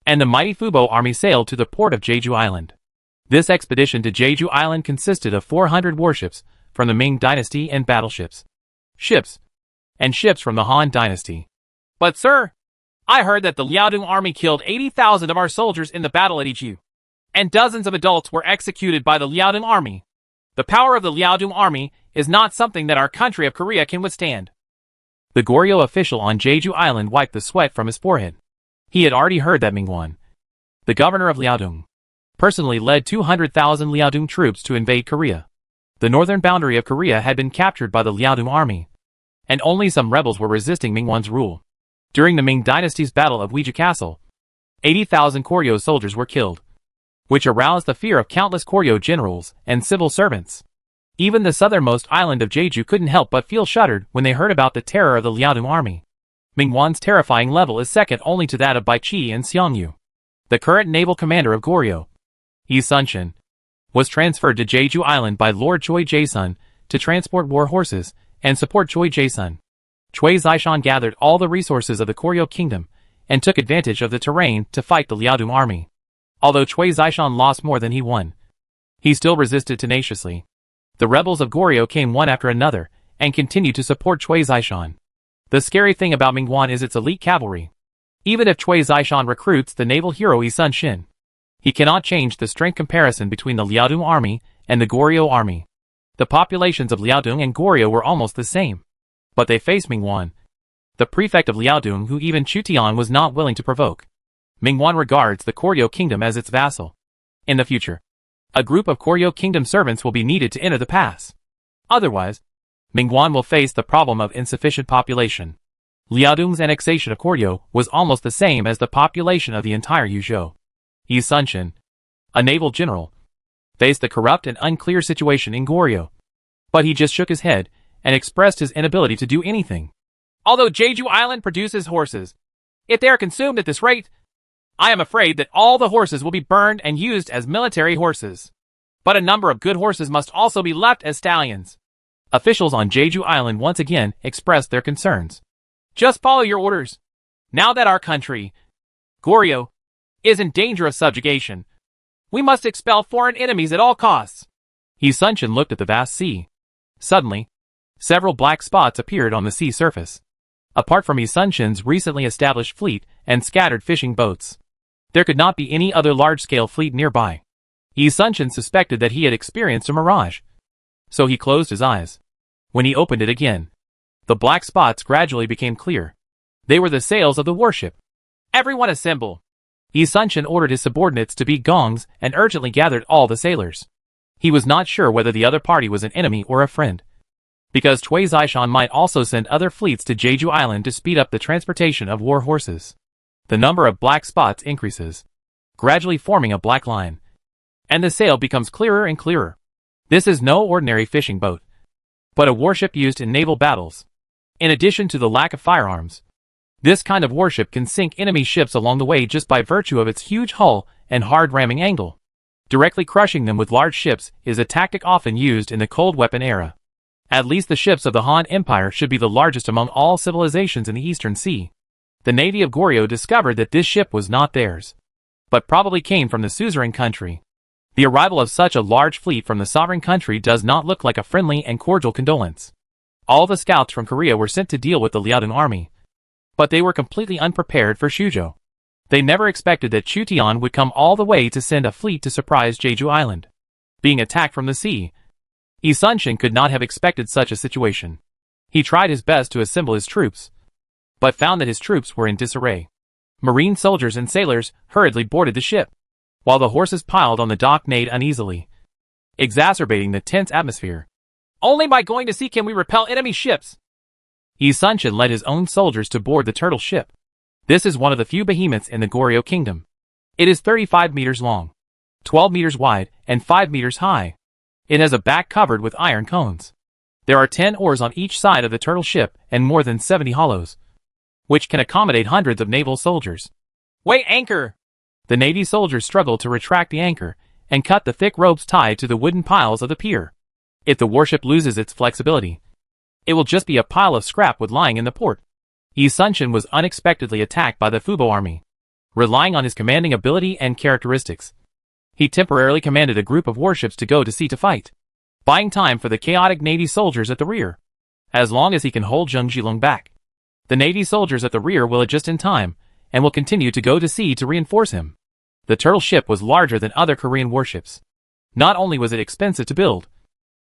and the mighty Fubo army sailed to the port of Jeju Island. This expedition to Jeju Island consisted of 400 warships from the Ming Dynasty and battleships, ships from the Han Dynasty. But sir, I heard that the Liaodong army killed 80,000 of our soldiers in the battle at Iju, and dozens of adults were executed by the Liaodong army. The power of the Liaodong army is not something that our country of Korea can withstand. The Goryeo official on Jeju Island wiped the sweat from his forehead. He had already heard that Mingwan, the governor of Liaodong, personally led 200,000 Liaodong troops to invade Korea. The northern boundary of Korea had been captured by the Liaodong army, and only some rebels were resisting Mingwan's rule. During the Ming Dynasty's Battle of Ouija Castle, 80,000 Goryeo soldiers were killed, which aroused the fear of countless Goryeo generals and civil servants. Even the southernmost island of Jeju couldn't help but feel shuddered when they heard about the terror of the Liaodong army. Mingwan's terrifying level is second only to that of Bai Qi and Xiongyu. The current naval commander of Goryeo, Yi Sunshin, was transferred to Jeju Island by Lord Choi Jae-sun to transport war horses and support Choi Jae-sun. Choi Zaishan gathered all the resources of the Goryeo kingdom and took advantage of the terrain to fight the Liaodong army. Although Choi Zaishan lost more than he won, he still resisted tenaciously. The rebels of Goryeo came one after another and continued to support Choi Zaishan. The scary thing about Mingwan is its elite cavalry. Even if Choi Zaishan recruits the naval hero Yi Sunshin, he cannot change the strength comparison between the Liaodong army and the Goryeo army. The populations of Liaodong and Goryeo were almost the same, but they faced Mingwan, the prefect of Liaodong, who even Chu Tian was not willing to provoke. Mingwan regards the Goryeo kingdom as its vassal. In the future, a group of Goryeo kingdom servants will be needed to enter the pass. Otherwise, Mingwan will face the problem of insufficient population. Liaodong's annexation of Goryeo was almost the same as the population of the entire Yuzhou. Yi Sunshin, a naval general, faced the corrupt and unclear situation in Goryeo. But he just shook his head and expressed his inability to do anything. Although Jeju Island produces horses, if they are consumed at this rate, I am afraid that all the horses will be burned and used as military horses. But a number of good horses must also be left as stallions. Officials on Jeju Island once again expressed their concerns. Just follow your orders. Now that our country, Goryeo, is in danger of subjugation, we must expel foreign enemies at all costs. Yi Sunshin looked at the vast sea. Suddenly, several black spots appeared on the sea surface. Apart from Yi Sunshin's recently established fleet and scattered fishing boats, there could not be any other large-scale fleet nearby. Yi Sunshin suspected that he had experienced a mirage, so he closed his eyes. When he opened it again, the black spots gradually became clear. They were the sails of the warship. Everyone assemble. Yi Sunshin ordered his subordinates to beat gongs and urgently gathered all the sailors. He was not sure whether the other party was an enemy or a friend, because Cui Zishan might also send other fleets to Jeju Island to speed up the transportation of war horses. The number of black spots increases, gradually forming a black line, and the sail becomes clearer and clearer. This is no ordinary fishing boat, but a warship used in naval battles. In addition to the lack of firearms, this kind of warship can sink enemy ships along the way just by virtue of its huge hull and hard ramming angle. Directly crushing them with large ships is a tactic often used in the cold weapon era. At least the ships of the Han Empire should be the largest among all civilizations in the Eastern Sea. The navy of Goryeo discovered that this ship was not theirs, but probably came from the suzerain country. The arrival of such a large fleet from the sovereign country does not look like a friendly and cordial condolence. All the scouts from Korea were sent to deal with the Liaodong army, but they were completely unprepared for Suzhou. They never expected that Chu Tian would come all the way to send a fleet to surprise Jeju Island. Being attacked from the sea, Yi Sun-shin could not have expected such a situation. He tried his best to assemble his troops, but found that his troops were in disarray. Marine soldiers and sailors hurriedly boarded the ship, while the horses piled on the dock neighed uneasily, exacerbating the tense atmosphere. Only by going to sea can we repel enemy ships. Yi Sun-shin led his own soldiers to board the turtle ship. This is one of the few behemoths in the Goryeo kingdom. It is 35 meters long, 12 meters wide, and 5 meters high. It has a back covered with iron cones. There are 10 oars on each side of the turtle ship and more than 70 hollows, which can accommodate hundreds of naval soldiers. Weigh anchor! The Navy soldiers struggle to retract the anchor and cut the thick ropes tied to the wooden piles of the pier. If the warship loses its flexibility, it will just be a pile of scrap wood lying in the port. Yi Sun-shin was unexpectedly attacked by the Fubo army. Relying on his commanding ability and characteristics, he temporarily commanded a group of warships to go to sea to fight, buying time for the chaotic Navy soldiers at the rear. As long as he can hold Zheng Zhilong back, the Navy soldiers at the rear will adjust in time and will continue to go to sea to reinforce him. The turtle ship was larger than other Korean warships. Not only was it expensive to build,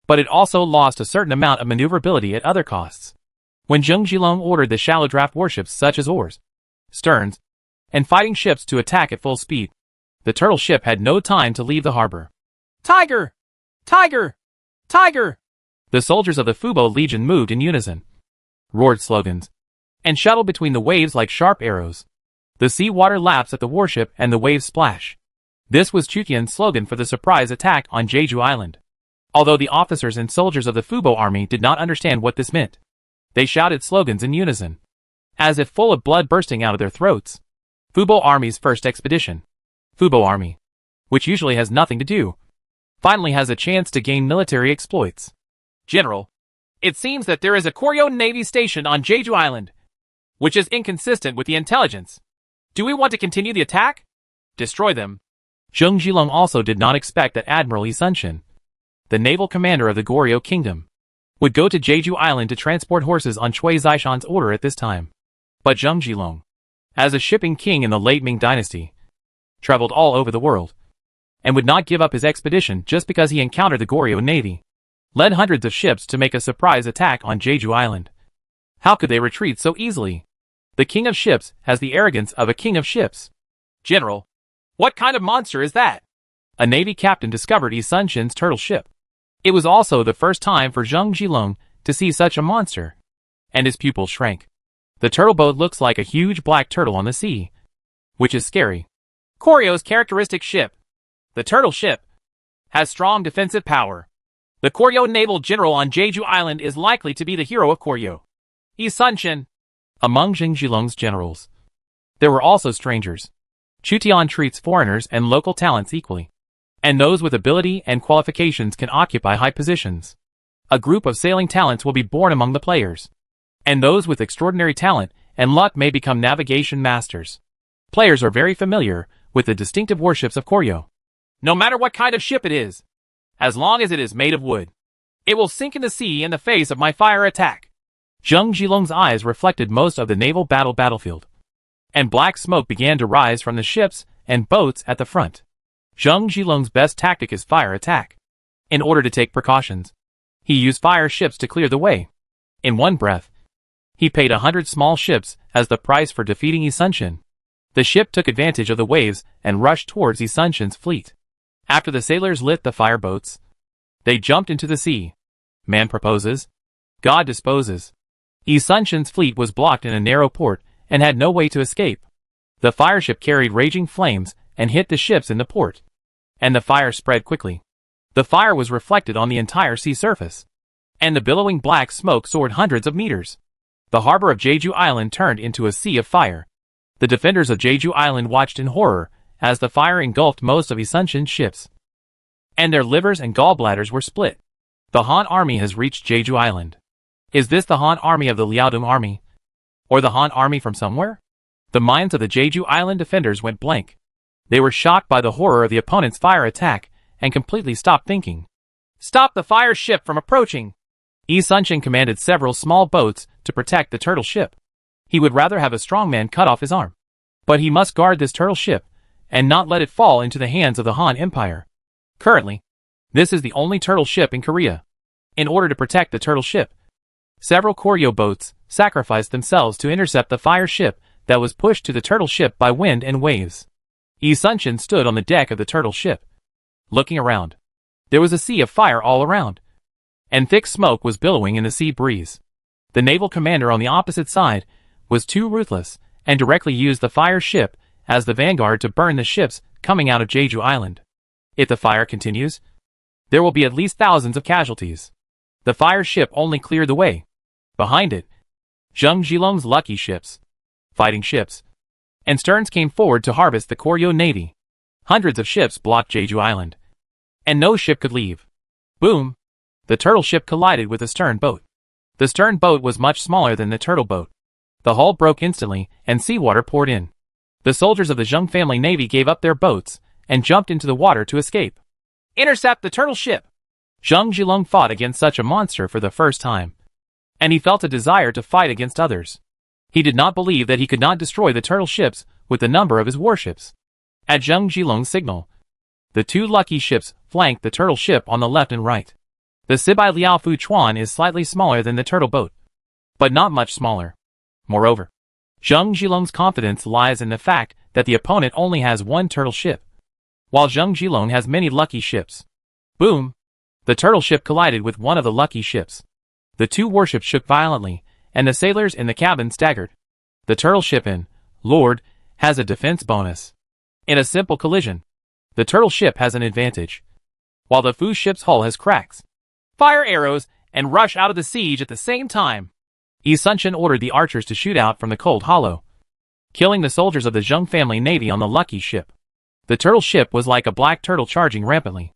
but it also lost a certain amount of maneuverability at other costs. When Zheng Zhilong ordered the shallow draft warships such as oars, sterns, and fighting ships to attack at full speed, the turtle ship had no time to leave the harbor. Tiger! Tiger! Tiger! The soldiers of the Fubo Legion moved in unison, roared slogans, and shuttled between the waves like sharp arrows. The sea water laps at the warship and the waves splash. This was Chu Tian's slogan for the surprise attack on Jeju Island. Although the officers and soldiers of the Fubo army did not understand what this meant, they shouted slogans in unison, as if full of blood bursting out of their throats. Fubo Army's first expedition. Fubo Army, which usually has nothing to do, finally has a chance to gain military exploits. General, it seems that there is a Goryeo Navy station on Jeju Island, which is inconsistent with the intelligence. Do we want to continue the attack? Destroy them. Zheng Zhilong also did not expect that Admiral Yi Sun-shin, the naval commander of the Goryeo kingdom, would go to Jeju Island to transport horses on Cui Zishan's order at this time. But Zheng Zhilong, as a shipping king in the late Ming dynasty, traveled all over the world, and would not give up his expedition just because he encountered the Goryeo navy, led hundreds of ships to make a surprise attack on Jeju Island. How could they retreat so easily? The king of ships has the arrogance of a king of ships. General, what kind of monster is that? A navy captain discovered Yi Sun-shin's turtle ship. It was also the first time for Zheng Zhilong to see such a monster, and his pupils shrank. The turtle boat looks like a huge black turtle on the sea, which is scary. Goryeo's characteristic ship, the turtle ship, has strong defensive power. The Goryeo naval general on Jeju Island is likely to be the hero of Goryeo. Yi Sun-shin. Among Zheng Zhilong's generals, there were also strangers. Chu Tian treats foreigners and local talents equally, and those with ability and qualifications can occupy high positions. A group of sailing talents will be born among the players, and those with extraordinary talent and luck may become navigation masters. Players are very familiar with the distinctive warships of Goryeo. No matter what kind of ship it is, as long as it is made of wood, it will sink in the sea in the face of my fire attack. Zheng Zhilong's eyes reflected most of the naval battlefield, and black smoke began to rise from the ships and boats at the front. Zheng Zhilong's best tactic is fire attack. In order to take precautions, he used fire ships to clear the way. In one breath, he paid 100 small ships as the price for defeating Yi Sun-shin. The ship took advantage of the waves and rushed towards Yi Sun-shin's fleet. After the sailors lit the fire boats, They jumped into the sea. Man proposes. God disposes. Yi Sunshin's fleet was blocked in a narrow port and had no way to escape. The fireship carried raging flames and hit the ships in the port. And the fire spread quickly. The fire was reflected on the entire sea surface. And the billowing black smoke soared hundreds of meters. The harbor of Jeju Island turned into a sea of fire. The defenders of Jeju Island watched in horror as the fire engulfed most of Yi Sunshin's ships. And their livers and gallbladders were split. The Han army has reached Jeju Island. Is this the Han army of the Liaodong army? Or the Han army from somewhere? The minds of the Jeju Island defenders went blank. They were shocked by the horror of the opponent's fire attack and completely stopped thinking. Stop the fire ship from approaching! Yi Sunshin commanded several small boats to protect the turtle ship. He would rather have a strong man cut off his arm. But he must guard this turtle ship and not let it fall into the hands of the Han Empire. Currently, this is the only turtle ship in Korea. In order to protect the turtle ship, several Koryo boats sacrificed themselves to intercept the fire ship that was pushed to the turtle ship by wind and waves. Yi Sunshin stood on the deck of the turtle ship. Looking around, there was a sea of fire all around, and thick smoke was billowing in the sea breeze. The naval commander on the opposite side was too ruthless and directly used the fire ship as the vanguard to burn the ships coming out of Jeju Island. If the fire continues, there will be at least thousands of casualties. The fire ship only cleared the way. Behind it, Zheng Zhilong's lucky ships, fighting ships, and sterns came forward to harvest the Koryo navy. Hundreds of ships blocked Jeju Island, and no ship could leave. Boom! The turtle ship collided with the stern boat. The stern boat was much smaller than the turtle boat. The hull broke instantly, and seawater poured in. The soldiers of the Zheng family navy gave up their boats and jumped into the water to escape. Intercept the turtle ship! Zheng Zhilong fought against such a monster for the first time, and he felt a desire to fight against others. He did not believe that he could not destroy the turtle ships with the number of his warships. At Zheng Zhilong's signal, the two lucky ships flanked the turtle ship on the left and right. The Sibai Liao Fu Chuan is slightly smaller than the turtle boat, but not much smaller. Moreover, Zheng Zhilong's confidence lies in the fact that the opponent only has one turtle ship, while Zheng Zhilong has many lucky ships. Boom! The turtle ship collided with one of the lucky ships. The two warships shook violently, and the sailors in the cabin staggered. The turtle ship in Lord has a defense bonus. In a simple collision, the turtle ship has an advantage, while the Fu ship's hull has cracks. Fire arrows and rush out of the siege at the same time. Yi Sunshin ordered the archers to shoot out from the cold hollow, killing the soldiers of the Zheng family navy on the lucky ship. The turtle ship was like a black turtle charging rampantly,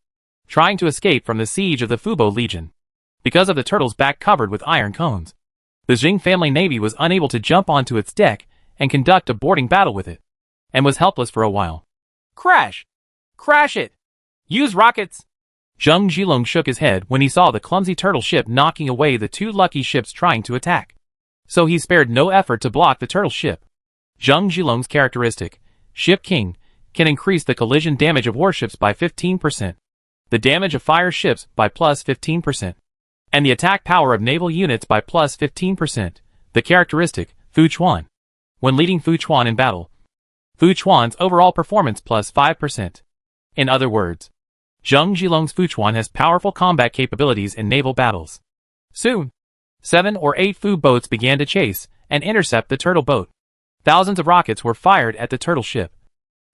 trying to escape from the siege of the Fubo Legion. Because of the turtle's back covered with iron cones, the Zheng family navy was unable to jump onto its deck and conduct a boarding battle with it, and was helpless for a while. Crash! Crash it! Use rockets! Zheng Zhilong shook his head when he saw the clumsy turtle ship knocking away the two lucky ships trying to attack. So he spared no effort to block the turtle ship. Zheng Zhilong's characteristic, Ship King, can increase the collision damage of warships by 15%, the damage of fire ships by plus 15%, and the attack power of naval units by plus 15%, the characteristic, Fu Chuan. When leading Fu Chuan in battle, Fu Chuan's overall performance plus 5%. In other words, Zheng Zhilong's Fu Chuan has powerful combat capabilities in naval battles. Soon, 7 or 8 Fu boats began to chase and intercept the turtle boat. Thousands of rockets were fired at the turtle ship,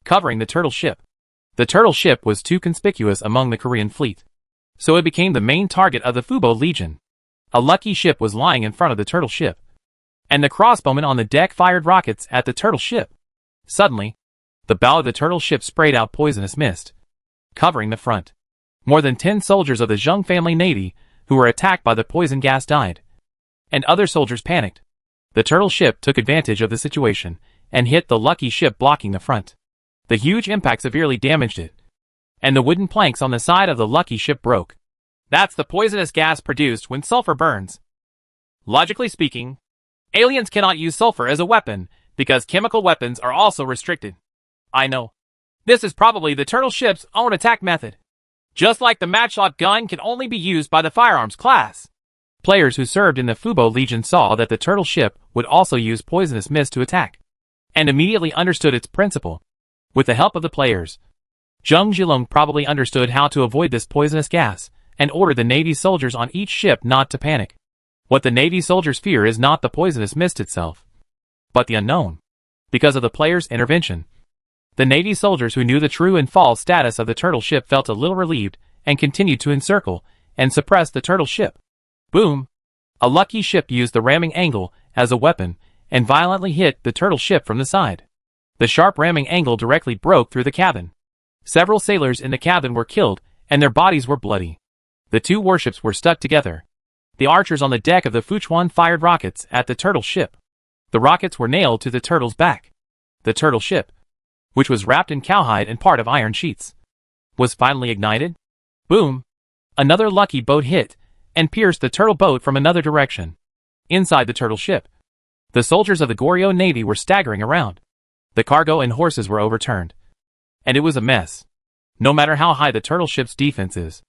covering the turtle ship. The turtle ship was too conspicuous among the Korean fleet, so it became the main target of the Fubo Legion. A lucky ship was lying in front of the turtle ship, and the crossbowmen on the deck fired rockets at the turtle ship. Suddenly, the bow of the turtle ship sprayed out poisonous mist, covering the front. More than 10 soldiers of the Zheng family navy who were attacked by the poison gas died, and other soldiers panicked. The turtle ship took advantage of the situation and hit the lucky ship blocking the front. The huge impact severely damaged it, and the wooden planks on the side of the lucky ship broke. That's the poisonous gas produced when sulfur burns. Logically speaking, aliens cannot use sulfur as a weapon because chemical weapons are also restricted. I know. This is probably the turtle ship's own attack method. Just like the matchlock gun can only be used by the firearms class. Players who served in the Fubo Legion saw that the turtle ship would also use poisonous mist to attack, and immediately understood its principle. With the help of the players, Zheng Zhilong probably understood how to avoid this poisonous gas, and ordered the Navy soldiers on each ship not to panic. What the Navy soldiers fear is not the poisonous mist itself, but the unknown. Because of the player's intervention, the Navy soldiers who knew the true and false status of the turtle ship felt a little relieved and continued to encircle and suppress the turtle ship. Boom! A lucky ship used the ramming angle as a weapon and violently hit the turtle ship from the side. The sharp ramming angle directly broke through the cabin. Several sailors in the cabin were killed and their bodies were bloody. The two warships were stuck together. The archers on the deck of the Fuchuan fired rockets at the turtle ship. The rockets were nailed to the turtle's back. The turtle ship, which was wrapped in cowhide and part of iron sheets, was finally ignited. Boom! Another lucky boat hit and pierced the turtle boat from another direction. Inside the turtle ship, the soldiers of the Goryeo Navy were staggering around. The cargo and horses were overturned, and it was a mess. No matter how high the turtle ship's defense is,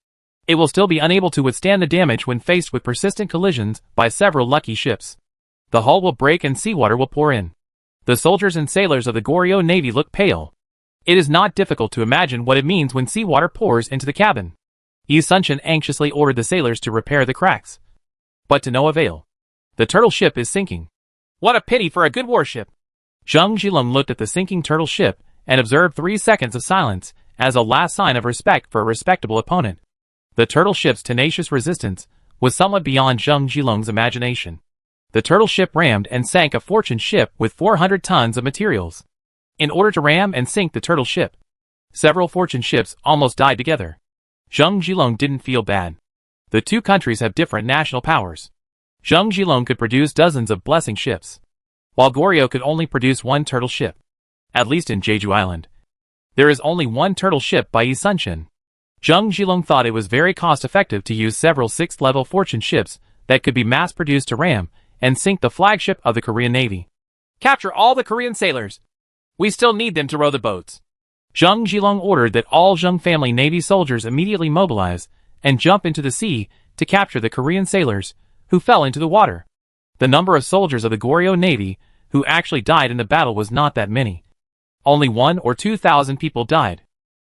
it will still be unable to withstand the damage when faced with persistent collisions by several lucky ships. The hull will break and seawater will pour in. The soldiers and sailors of the Goryeo Navy look pale. It is not difficult to imagine what it means when seawater pours into the cabin. Yi Sun-shin anxiously ordered the sailors to repair the cracks, but to no avail. The turtle ship is sinking. What a pity for a good warship. Zheng Zhilong looked at the sinking turtle ship and observed 3 seconds of silence as a last sign of respect for a respectable opponent. The turtle ship's tenacious resistance was somewhat beyond Zheng Zhilong's imagination. The turtle ship rammed and sank a fortune ship with 400 tons of materials. In order to ram and sink the turtle ship, several fortune ships almost died together. Zheng Zhilong didn't feel bad. The two countries have different national powers. Zheng Zhilong could produce dozens of blessing ships, while Goryeo could only produce 1 turtle ship. At least in Jeju Island, there is only 1 turtle ship by Yi Sun-shin. Zheng Zhilong thought it was very cost-effective to use several 6th-level fortune ships that could be mass-produced to ram and sink the flagship of the Korean Navy. Capture all the Korean sailors. We still need them to row the boats. Zheng Zhilong ordered that all Zheng family Navy soldiers immediately mobilize and jump into the sea to capture the Korean sailors who fell into the water. The number of soldiers of the Goryeo Navy who actually died in the battle was not that many. Only 1,000 or 2,000 people died.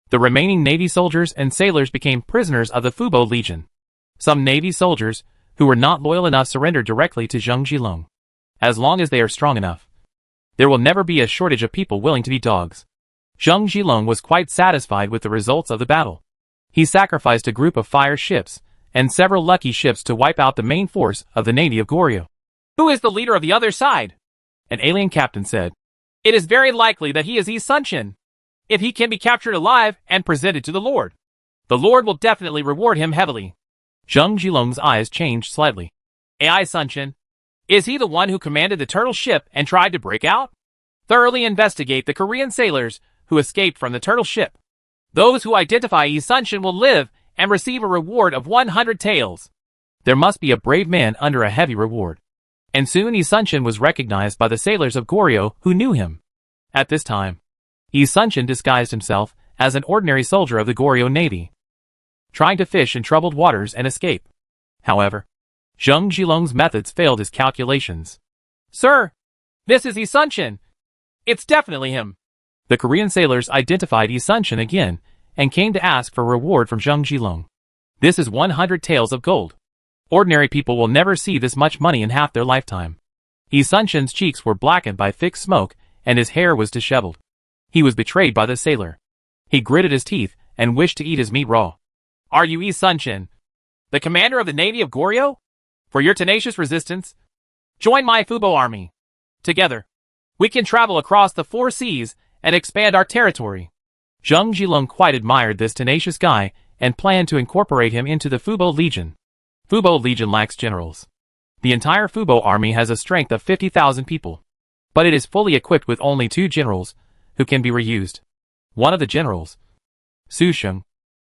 The remaining Navy soldiers and sailors became prisoners of the Fubo Legion. Some Navy soldiers who were not loyal enough surrendered directly to Zheng Zhilong. As long as they are strong enough, there will never be a shortage of people willing to be dogs. Zheng Zhilong was quite satisfied with the results of the battle. He sacrificed a group of fire ships and several lucky ships to wipe out the main force of the Navy of Goryeo. Who is the leader of the other side? An alien captain said. It is very likely that he is Yi Sun-shin. If he can be captured alive and presented to the Lord will definitely reward him heavily. Zheng Zhilong's eyes changed slightly. Yi Sun-shin, is he the one who commanded the turtle ship and tried to break out? Thoroughly investigate the Korean sailors who escaped from the turtle ship. Those who identify Yi Sun-shin will live and receive a reward of 100 taels. There must be a brave man under a heavy reward. And soon Yi Sun-shin was recognized by the sailors of Goryeo who knew him. At this time, Yi Sun-shin disguised himself as an ordinary soldier of the Goryeo Navy, trying to fish in troubled waters and escape. However, Zheng Zhilong's methods failed his calculations. Sir, this is Yi Sun-shin. It's definitely him. The Korean sailors identified Yi Sun-shin again and came to ask for reward from Zheng Zhilong. This is 100 taels of gold. Ordinary people will never see this much money in half their lifetime. Yi Sun-shin's cheeks were blackened by thick smoke and his hair was disheveled. He was betrayed by the sailor. He gritted his teeth and wished to eat his meat raw. Are you Yi Sun-shin, the commander of the Navy of Goryeo? For your tenacious resistance, join my Fubo army. Together, we can travel across the 4 seas and expand our territory. Zheng Zhilong quite admired this tenacious guy and planned to incorporate him into the Fubo Legion. Fubo Legion lacks generals. The entire Fubo army has a strength of 50,000 people, but it is fully equipped with only 2 generals who can be reused. One of the generals, Su Sheng,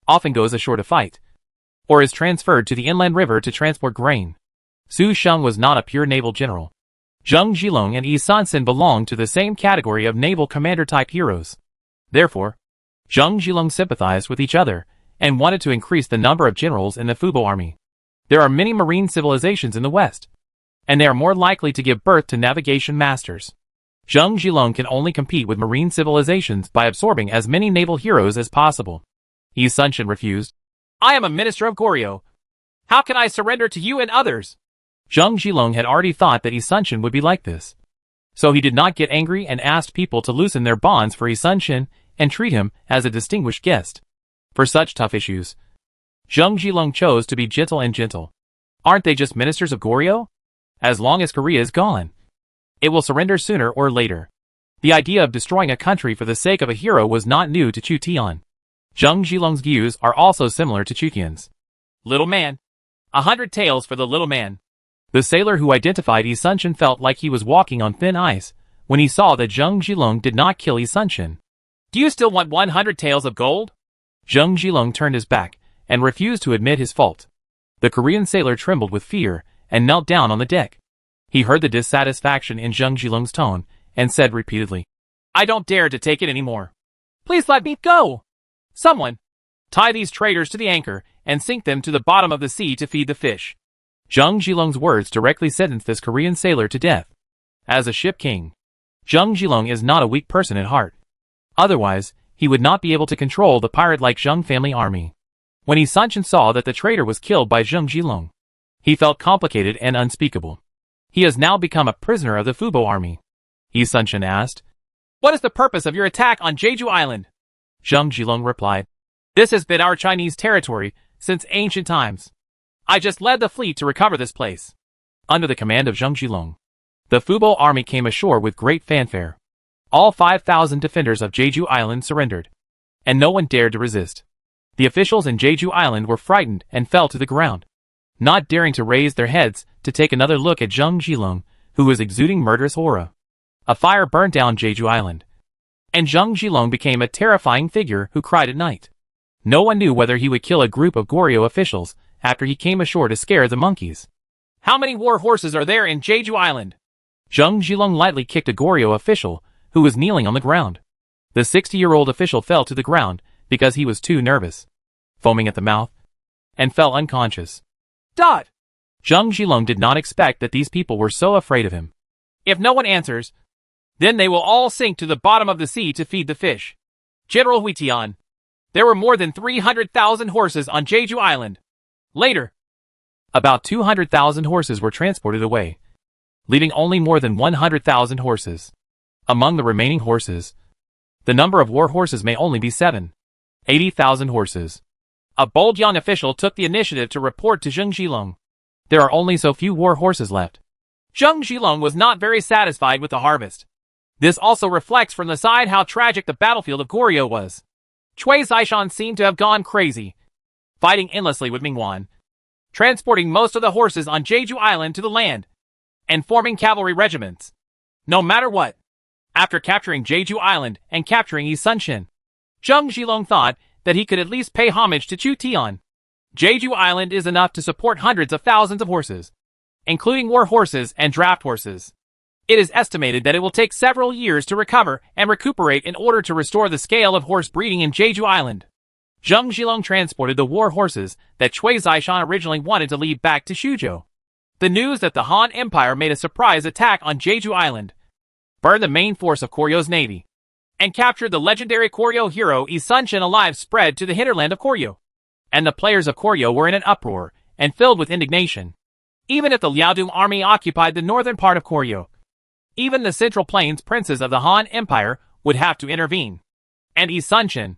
often goes ashore to fight, or is transferred to the inland river to transport grain. Su Sheng was not a pure naval general. Zheng Zhilong and Yi Sun-shin belonged to the same category of naval commander-type heroes. Therefore, Zheng Zhilong sympathized with each other and wanted to increase the number of generals in the Fubo army. There are many marine civilizations in the West, and they are more likely to give birth to navigation masters. Zheng Zhilong can only compete with marine civilizations by absorbing as many naval heroes as possible. Yi Sun-shin refused. I am a minister of Goryeo. How can I surrender to you and others? Zheng Zhilong had already thought that Isunchen would be like this. So he did not get angry and asked people to loosen their bonds for Isunchen and treat him as a distinguished guest. For such tough issues, Zheng Zhilong chose to be gentle and gentle. Aren't they just ministers of Goryeo? As long as Korea is gone, it will surrender sooner or later. The idea of destroying a country for the sake of a hero was not new to Chu Tian. Zheng Zhilong's views are also similar to Chu Tian's. Little man. 100 taels for the little man. The sailor who identified Isunchen felt like he was walking on thin ice when he saw that Zheng Zhilong did not kill Isunchen. Do you still want 100 taels of gold? Zheng Zhilong turned his back and refused to admit his fault. The Korean sailor trembled with fear and knelt down on the deck. He heard the dissatisfaction in Zheng Zhilong's tone and said repeatedly, I don't dare to take it anymore. Please let me go. Someone, tie these traitors to the anchor and sink them to the bottom of the sea to feed the fish. Zheng Zhilong's words directly sentenced this Korean sailor to death. As a ship king, Zheng Zhilong is not a weak person at heart. Otherwise, he would not be able to control the pirate-like Zheng family army. When Isunchen saw that the traitor was killed by Zheng Zhilong, he felt complicated and unspeakable. He has now become a prisoner of the Fubo army. Isunchen asked, What is the purpose of your attack on Jeju Island? Zheng Zhilong replied, This has been our Chinese territory since ancient times. I just led the fleet to recover this place. Under the command of Zheng Zhilong, the Fubo army came ashore with great fanfare. All 5,000 defenders of Jeju Island surrendered, and no one dared to resist. The officials in Jeju Island were frightened and fell to the ground, not daring to raise their heads to take another look at Zheng Zhilong, who was exuding murderous aura. A fire burned down Jeju Island, and Zheng Zhilong became a terrifying figure who cried at night. No one knew whether he would kill a group of Goryeo officials after he came ashore to scare the monkeys. How many war horses are there in Jeju Island? Zheng Zhilong lightly kicked a Goryeo official who was kneeling on the ground. The 60-year-old official fell to the ground because he was too nervous, foaming at the mouth, and fell unconscious. Dot! Zheng Zhilong did not expect that these people were so afraid of him. If no one answers, then they will all sink to the bottom of the sea to feed the fish. General Huitian, there were more than 300,000 horses on Jeju Island. Later, about 200,000 horses were transported away, leaving only more than 100,000 horses. Among the remaining horses, the number of war horses may only be 80,000 horses. A bold young official took the initiative to report to Zheng Zhilong. There are only so few war horses left. Zheng Zhilong was not very satisfied with the harvest. This also reflects from the side how tragic the battlefield of Goryeo was. Cui Zishan seemed to have gone crazy, fighting endlessly with Mingwan, transporting most of the horses on Jeju Island to the land, and forming cavalry regiments. No matter what, after capturing Jeju Island and capturing Isunchen, Zheng Zhilong thought that he could at least pay homage to Chu Tian. Jeju Island is enough to support hundreds of thousands of horses, including war horses and draft horses. It is estimated that it will take several years to recover and recuperate in order to restore the scale of horse breeding in Jeju Island. Zheng Zhilong transported the war horses that Cui Zishan originally wanted to lead back to Suzhou. The news that the Han Empire made a surprise attack on Jeju Island, burned the main force of Koryo's navy, and captured the legendary Koryo hero Isunchen alive spread to the hinterland of Koryo. And the players of Koryo were in an uproar and filled with indignation. Even if the Liaodong army occupied the northern part of Koryo, even the Central Plains princes of the Han Empire would have to intervene. And Isunchen,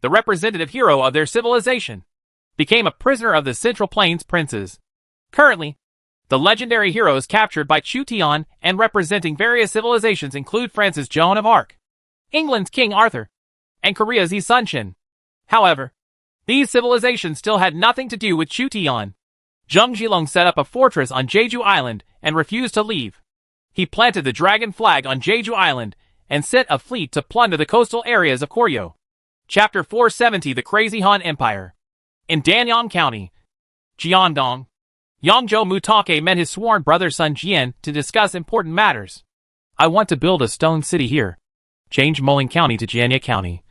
the representative hero of their civilization, became a prisoner of the Central Plains princes. Currently, the legendary heroes captured by Chu Tian and representing various civilizations include France's Joan of Arc, England's King Arthur, and Korea's Isunchen. However, these civilizations still had nothing to do with Chu Tian. Zheng Zhilong set up a fortress on Jeju Island and refused to leave. He planted the dragon flag on Jeju Island and sent a fleet to plunder the coastal areas of Koryo. Chapter 470 The Crazy Han Empire. In Danyang County, Jiandong, Yangzhou Mutake met his sworn brother Sun Jian to discuss important matters. I want to build a stone city here. Change Moling County to Jianya County.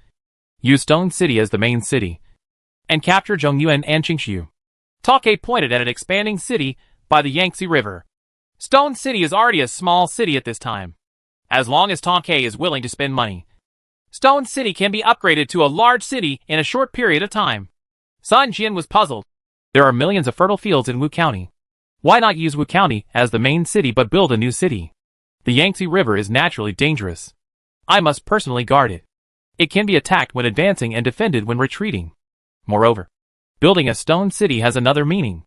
Use Stone City as the main city. And capture Zhongyuan and Qingxiu. Take pointed at an expanding city by the Yangtze River. Stone City is already a small city at this time. As long as Take is willing to spend money, Stone City can be upgraded to a large city in a short period of time. Sun Jian was puzzled. There are millions of fertile fields in Wu County. Why not use Wu County as the main city but build a new city? The Yangtze River is naturally dangerous. I must personally guard it. It can be attacked when advancing and defended when retreating. Moreover, building a stone city has another meaning.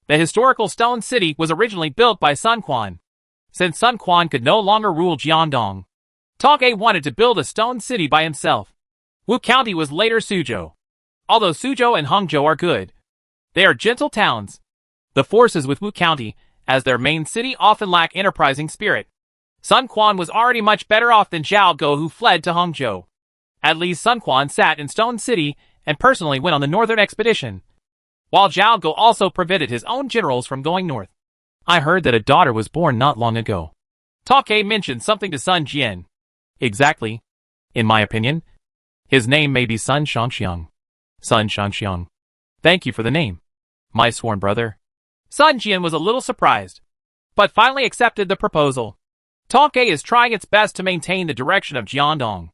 The historical stone city was originally built by Sun Quan. Since Sun Quan could no longer rule Jiandong, Tong Ke wanted to build a stone city by himself. Wu County was later Suzhou. Although Suzhou and Hangzhou are good, they are gentle towns. The forces with Wu County as their main city often lack enterprising spirit. Sun Quan was already much better off than Zhao Go, who fled to Hangzhou. At least Sun Quan sat in Stone City and personally went on the northern expedition, while Zhao Go also prevented his own generals from going north. I heard that a daughter was born not long ago. Tong Ke mentioned something to Sun Jian. Exactly. In my opinion, his name may be Sun Shangxiang. Sun Shangxiang. Thank you for the name, my sworn brother. Sun Jian was a little surprised, but finally accepted the proposal. Tong Ke is trying its best to maintain the direction of Jiandong.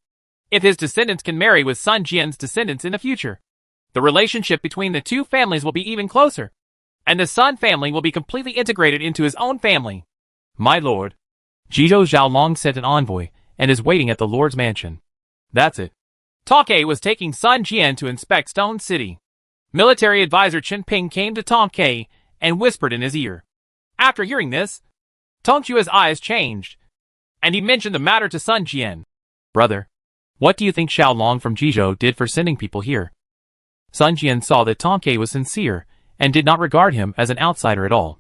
If his descendants can marry with Sun Jian's descendants in the future, the relationship between the two families will be even closer, and the Sun family will be completely integrated into his own family. My lord, Zhizhou Zhaolong sent an envoy and is waiting at the lord's mansion. That's it. Tong Ke was taking Sun Jian to inspect Stone City. Military advisor Chen Ping came to Tong Ke and whispered in his ear. After hearing this, Tong Chua's eyes changed, and he mentioned the matter to Sun Jian. Brother, what do you think Xiaolong from Jizhou did for sending people here? Sun Jian saw that Tong Ke was sincere and did not regard him as an outsider at all.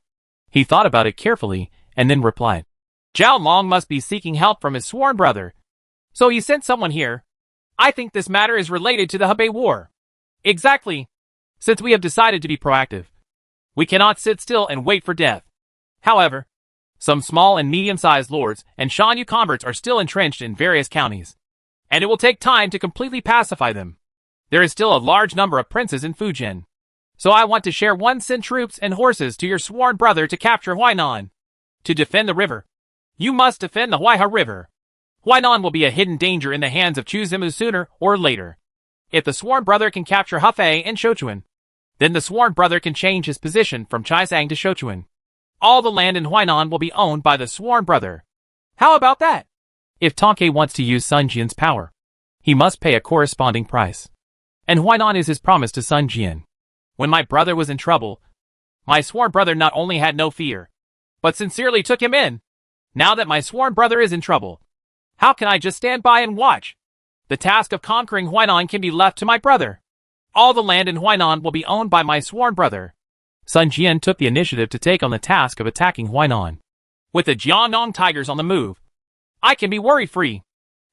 He thought about it carefully and then replied, Zhao Long must be seeking help from his sworn brother, so he sent someone here. I think this matter is related to the Hebei War. Exactly. Since we have decided to be proactive, we cannot sit still and wait for death. However, some small and medium-sized lords and Shanyu converts are still entrenched in various counties, and it will take time to completely pacify them. There is still a large number of princes in Fujian, so I want to share send troops and horses to your sworn brother to capture Huainan. To defend the river, you must defend the Huaihe River. Huainan will be a hidden danger in the hands of Chu Zimu sooner or later. If the sworn brother can capture Hefei and Shouchuan, then the sworn brother can change his position from Chaisang to Shouchuan. All the land in Huainan will be owned by the sworn brother. How about that? If Tong Ke wants to use Sun Jian's power, he must pay a corresponding price. And Huainan is his promise to Sun Jian. When my brother was in trouble, my sworn brother not only had no fear, but sincerely took him in. Now that my sworn brother is in trouble, how can I just stand by and watch? The task of conquering Huainan can be left to my brother. All the land in Huainan will be owned by my sworn brother. Sun Jian took the initiative to take on the task of attacking Huainan. With the Jiandong tigers on the move, I can be worry-free.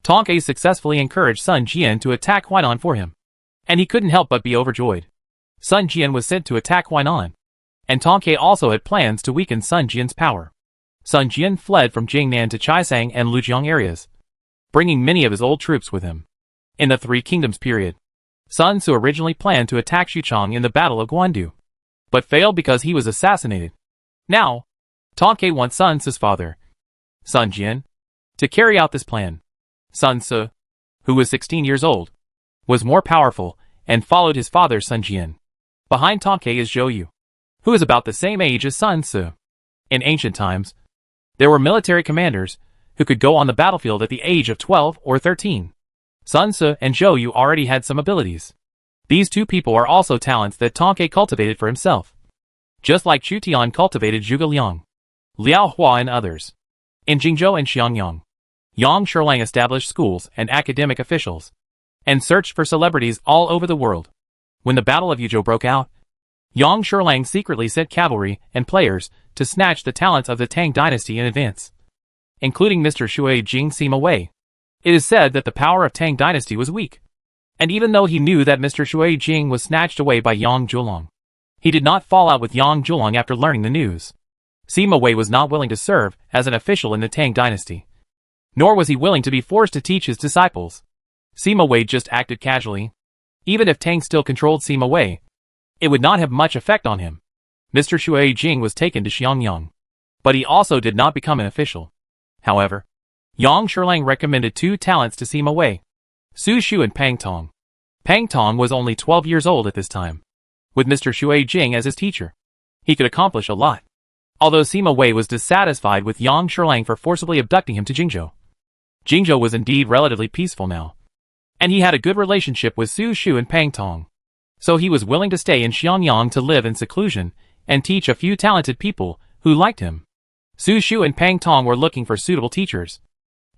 Tong Ke successfully encouraged Sun Jian to attack Huainan for him, and he couldn't help but be overjoyed. Sun Jian was sent to attack Huainan, and Tong Ke also had plans to weaken Sun Jian's power. Sun Jian fled from Jingnan to Chaisang and Lujiang areas, bringing many of his old troops with him. In the Three Kingdoms period, Sun Tzu originally planned to attack Xuchang in the Battle of Guandu, but failed because he was assassinated. Now, Tong Ke wants Sun Tzu's father, Sun Jian, to carry out this plan. Sun Tzu, who was 16 years old, was more powerful and followed his father Sun Jian. Behind Tong Ke is Zhou Yu, who is about the same age as Sun Tzu. In ancient times, there were military commanders who could go on the battlefield at the age of 12 or 13. Sun Tzu and Zhou Yu already had some abilities. These two people are also talents that Tong Ke cultivated for himself, just like Chu Tian cultivated Zhuge Liang, Liao Hua and others. In Jingzhou and Xiangyang, Yang Sherlang established schools and academic officials, and searched for celebrities all over the world. When the Battle of Yuzhou broke out, Yang Sherlang secretly sent cavalry and players to snatch the talents of the Tang dynasty in advance, including Mr. Shui Jing Sima Wei. It is said that the power of Tang dynasty was weak, and even though he knew that Mr. Shui Jing was snatched away by Yang Zhuolong, he did not fall out with Yang Zhuolong after learning the news. Sima Wei was not willing to serve as an official in the Tang dynasty, nor was he willing to be forced to teach his disciples. Sima Wei just acted casually. Even if Tang still controlled Sima Wei, it would not have much effect on him. Mr. Shui Jing was taken to Xiangyang, but he also did not become an official. However, Yang Sherlang recommended two talents to Sima Wei, Su Shu and Pang Tong. Pang Tong was only 12 years old at this time. With Mr. Shui Jing as his teacher, he could accomplish a lot. Although Sima Wei was dissatisfied with Yang Sherlang for forcibly abducting him to Jingzhou. Jingzhou was indeed relatively peaceful now, and he had a good relationship with Su Shu and Pang Tong. So he was willing to stay in Xianyang to live in seclusion and teach a few talented people who liked him. Su Shu and Pang Tong were looking for suitable teachers,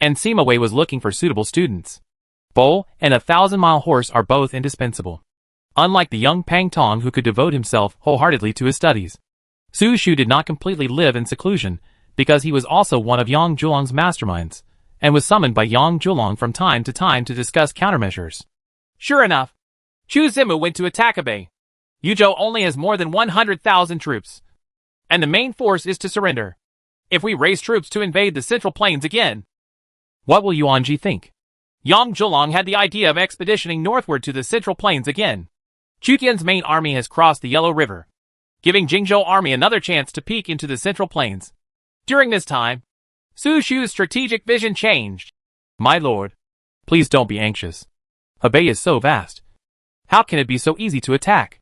and Sima Wei was looking for suitable students. Bull and a 1,000-mile horse are both indispensable. Unlike the young Pang Tong who could devote himself wholeheartedly to his studies, Su Shu did not completely live in seclusion because he was also one of Yang Zhulong's masterminds, and was summoned by Yang Zhulong from time to time to discuss countermeasures. Sure enough, Chu Zimu went to attack Hebei. Yuzhou only has more than 100,000 troops, and the main force is to surrender. If we raise troops to invade the Central Plains again, what will Yuanji think? Yang Zhulong had the idea of expeditioning northward to the Central Plains again. Chu Tian's main army has crossed the Yellow River, giving Jingzhou army another chance to peek into the Central Plains. During this time, Su Shu's strategic vision changed. My lord, please don't be anxious. Hebei is so vast. How can it be so easy to attack?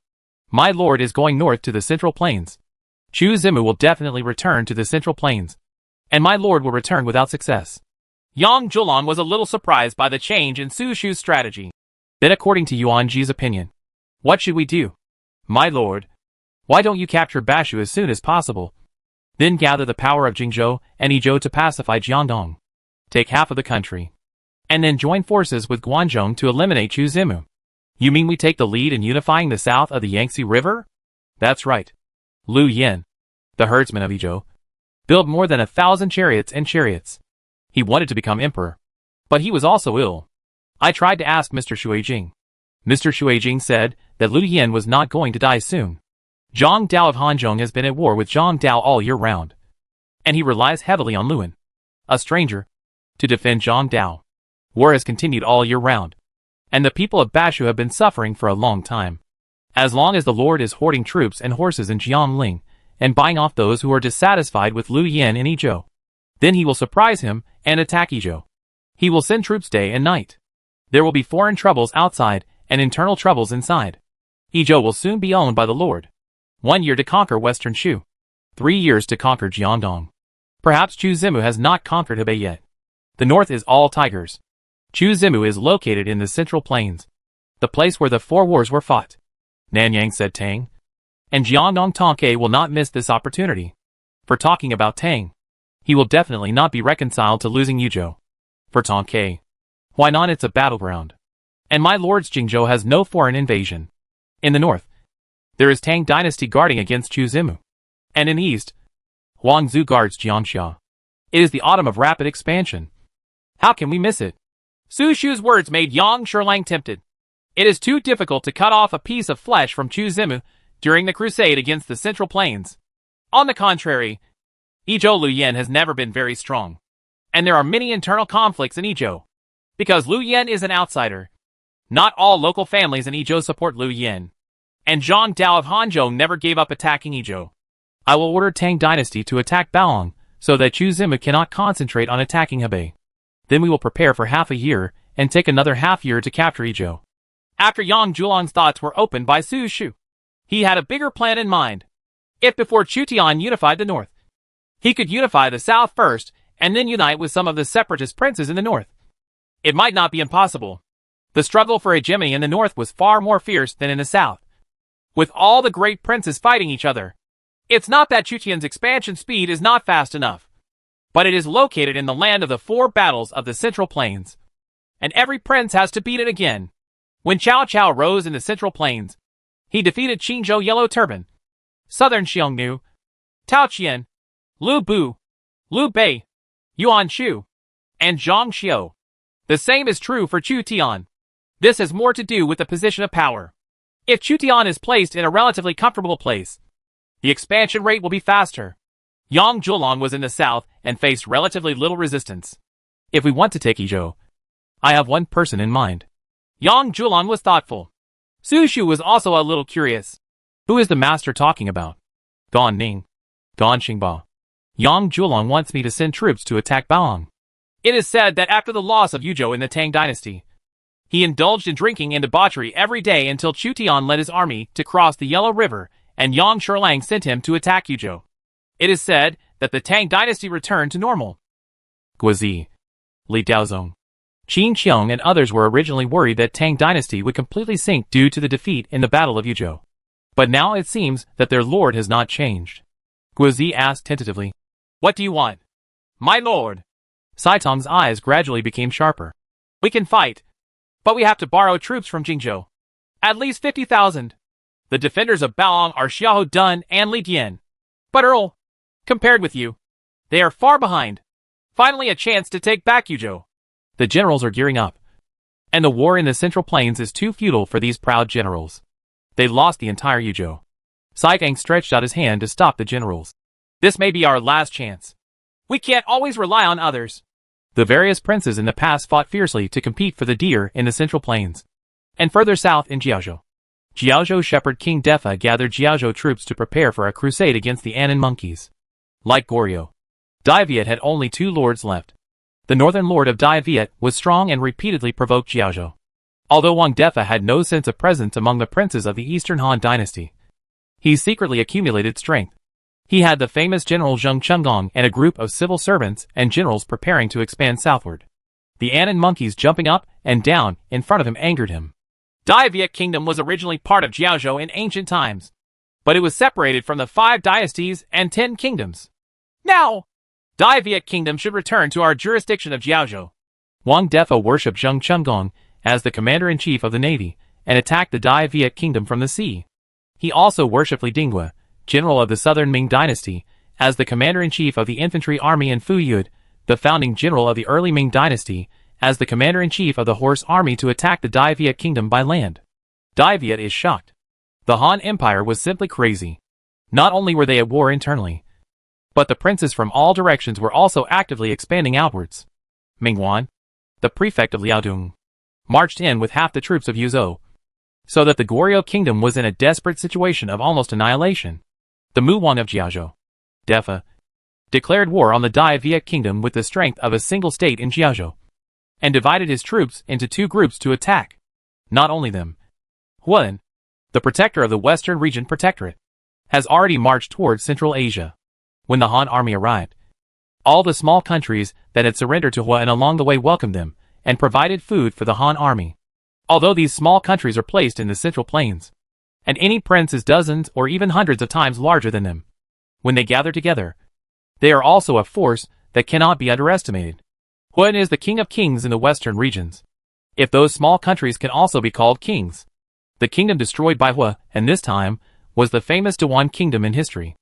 My lord is going north to the Central Plains. Chu Zimu will definitely return to the Central Plains, and my lord will return without success. Yang Zhulong was a little surprised by the change in Su Shu's strategy. Then according to Yuanji's opinion, what should we do? My lord, why don't you capture Bashu as soon as possible? Then gather the power of Jingzhou and Yizhou to pacify Jiangdong. Take half of the country, and then join forces with Guanzhong to eliminate Chu Zimu. You mean we take the lead in unifying the south of the Yangtze River? That's right. Lu Yin, the herdsman of Yizhou, built more than 1,000 chariots and chariots. He wanted to become emperor, but he was also ill. I tried to ask Mr. Shuijing. Mr. Shuijing said that Lu Yin was not going to die soon. Zhang Dao of Hanzhong has been at war with Zhang Dao all year round, and he relies heavily on Luan, a stranger, to defend Zhang Dao. War has continued all year round, and the people of Bashu have been suffering for a long time. As long as the Lord is hoarding troops and horses in Jiangling, and buying off those who are dissatisfied with Lu Yin in Yizhou, then he will surprise him and attack Yizhou. He will send troops day and night. There will be foreign troubles outside and internal troubles inside. Yizhou will soon be owned by the Lord. 1 year to conquer Western Shu. 3 years to conquer Jiangdong. Perhaps Chu Zimu has not conquered Hebei yet. The north is all tigers. Chu Zimu is located in the Central Plains, the place where the 4 wars were fought. Nanyang said Tang. And Jiangdong Tongke will not miss this opportunity. For talking about Tang, he will definitely not be reconciled to losing Yuzhou. For Tongke, why not? It's a battleground. And my lord's Jingzhou has no foreign invasion. In the north, there is Tang dynasty guarding against Chu Zimu. And in the east, Huangzu guards Jiangxia. It is the autumn of rapid expansion. How can we miss it? Su Shu's words made Yang Sherlang tempted. It is too difficult to cut off a piece of flesh from Chu Zimu during the crusade against the Central Plains. On the contrary, Yizhou Lu Yin has never been very strong, and there are many internal conflicts in Yizhou. Because Lu Yin is an outsider, not all local families in Yizhou support Lu Yin, and Zhang Dao of Hanzhong never gave up attacking Yizhou. I will order Tang dynasty to attack Baoang, so that Chu Zimu cannot concentrate on attacking Hebei. Then we will prepare for half a year, and take another half year to capture Yizhou. After Yang Zhulong's thoughts were opened by Su Shu, he had a bigger plan in mind. If before Chu Tian unified the north, he could unify the south first, and then unite with some of the separatist princes in the north. It might not be impossible. The struggle for hegemony in the north was far more fierce than in the south, with all the great princes fighting each other. It's not that Chu Tian's expansion speed is not fast enough, but it is located in the land of the 4 battles of the Central Plains, and every prince has to beat it again. When Cao Cao rose in the Central Plains, he defeated Qingzhou Yellow Turban, Southern Xiongnu, Tao Qian, Lu Bu, Liu Bei, Yuan Shu, and Zhang Xiu. The same is true for Chu Tian. This has more to do with the position of power. If Chu Tian is placed in a relatively comfortable place, the expansion rate will be faster. Yang Zhulong was in the south and faced relatively little resistance. If we want to take Yizhou, I have one person in mind. Yang Zhulong was thoughtful. Su Shu was also a little curious. Who is the master talking about? Gan Ning. Gan Xingba. Yang Zhulong wants me to send troops to attack Baoang. It is said that after the loss of Yuzhou in the Tang dynasty, He indulged in drinking and debauchery every day until Chu Tian led his army to cross the Yellow River, and Yang Sherlang sent him to attack Yuzhou. It is said that the Tang dynasty returned to normal. Guozi, Li Daozong, Qin Qiong and others were originally worried that Tang dynasty would completely sink due to the defeat in the Battle of Yuzhou. But now it seems that their lord has not changed. Guozi asked tentatively, "What do you want?" "My lord." Saitong's eyes gradually became sharper. "We can fight, but we have to borrow troops from Jingzhou. At least 50,000. The defenders of Baoang are Xiahou Dun and Li Dian. But Earl, compared with you, they are far behind. Finally a chance to take back Yuzhou." The generals are gearing up. And the war in the Central Plains is too futile for these proud generals. They lost the entire Yuzhou. Saikang stretched out his hand to stop the generals. "This may be our last chance. We can't always rely on others." The various princes in the past fought fiercely to compete for the deer in the Central Plains. And further south in Jiaozhou, Jiaozhou shepherd King Defa gathered Jiaozhou troops to prepare for a crusade against the Anan monkeys. Like Goryeo, Dai Viet had only 2 lords left. The northern lord of Dai Viet was strong and repeatedly provoked Jiaozhou. Although Wang Defa had no sense of presence among the princes of the Eastern Han dynasty, he secretly accumulated strength. He had the famous General Zheng Chunggong and a group of civil servants and generals preparing to expand southward. The Anan monkeys jumping up and down in front of him angered him. Dai Viet Kingdom was originally part of Jiaozhou in ancient times, but it was separated from the 5 dynasties and 10 kingdoms. Now, Dai Viet Kingdom should return to our jurisdiction of Jiaozhou. Wang Defa worshipped Zheng Chunggong as the commander-in-chief of the navy and attacked the Dai Viet Kingdom from the sea. He also worshipped Li Dinggui, general of the southern Ming dynasty, as the commander-in-chief of the infantry army, and Fu Yud, the founding general of the early Ming dynasty, as the commander-in-chief of the horse army to attack the Dai Viet Kingdom by land. Dai Viet is shocked. The Han Empire was simply crazy. Not only were they at war internally, but the princes from all directions were also actively expanding outwards. Mingwan, the prefect of Liaodong, marched in with half the troops of Yuzhou, so that the Goryeo Kingdom was in a desperate situation of almost annihilation. The Muwang of Jiaozhou, Defa, declared war on the Dai Viet Kingdom with the strength of a single state in Jiaozhou, and divided his troops into 2 groups to attack. Not only them, Huan, the protector of the Western Region Protectorate, has already marched towards Central Asia. When the Han army arrived, all the small countries that had surrendered to Huan along the way welcomed them and provided food for the Han army. Although these small countries are placed in the Central Plains, and any prince is dozens or even hundreds of times larger than them, when they gather together, they are also a force that cannot be underestimated. Huan is the king of kings in the western regions. If those small countries can also be called kings. The kingdom destroyed by Hua, and this time, was the famous Dewan kingdom in history.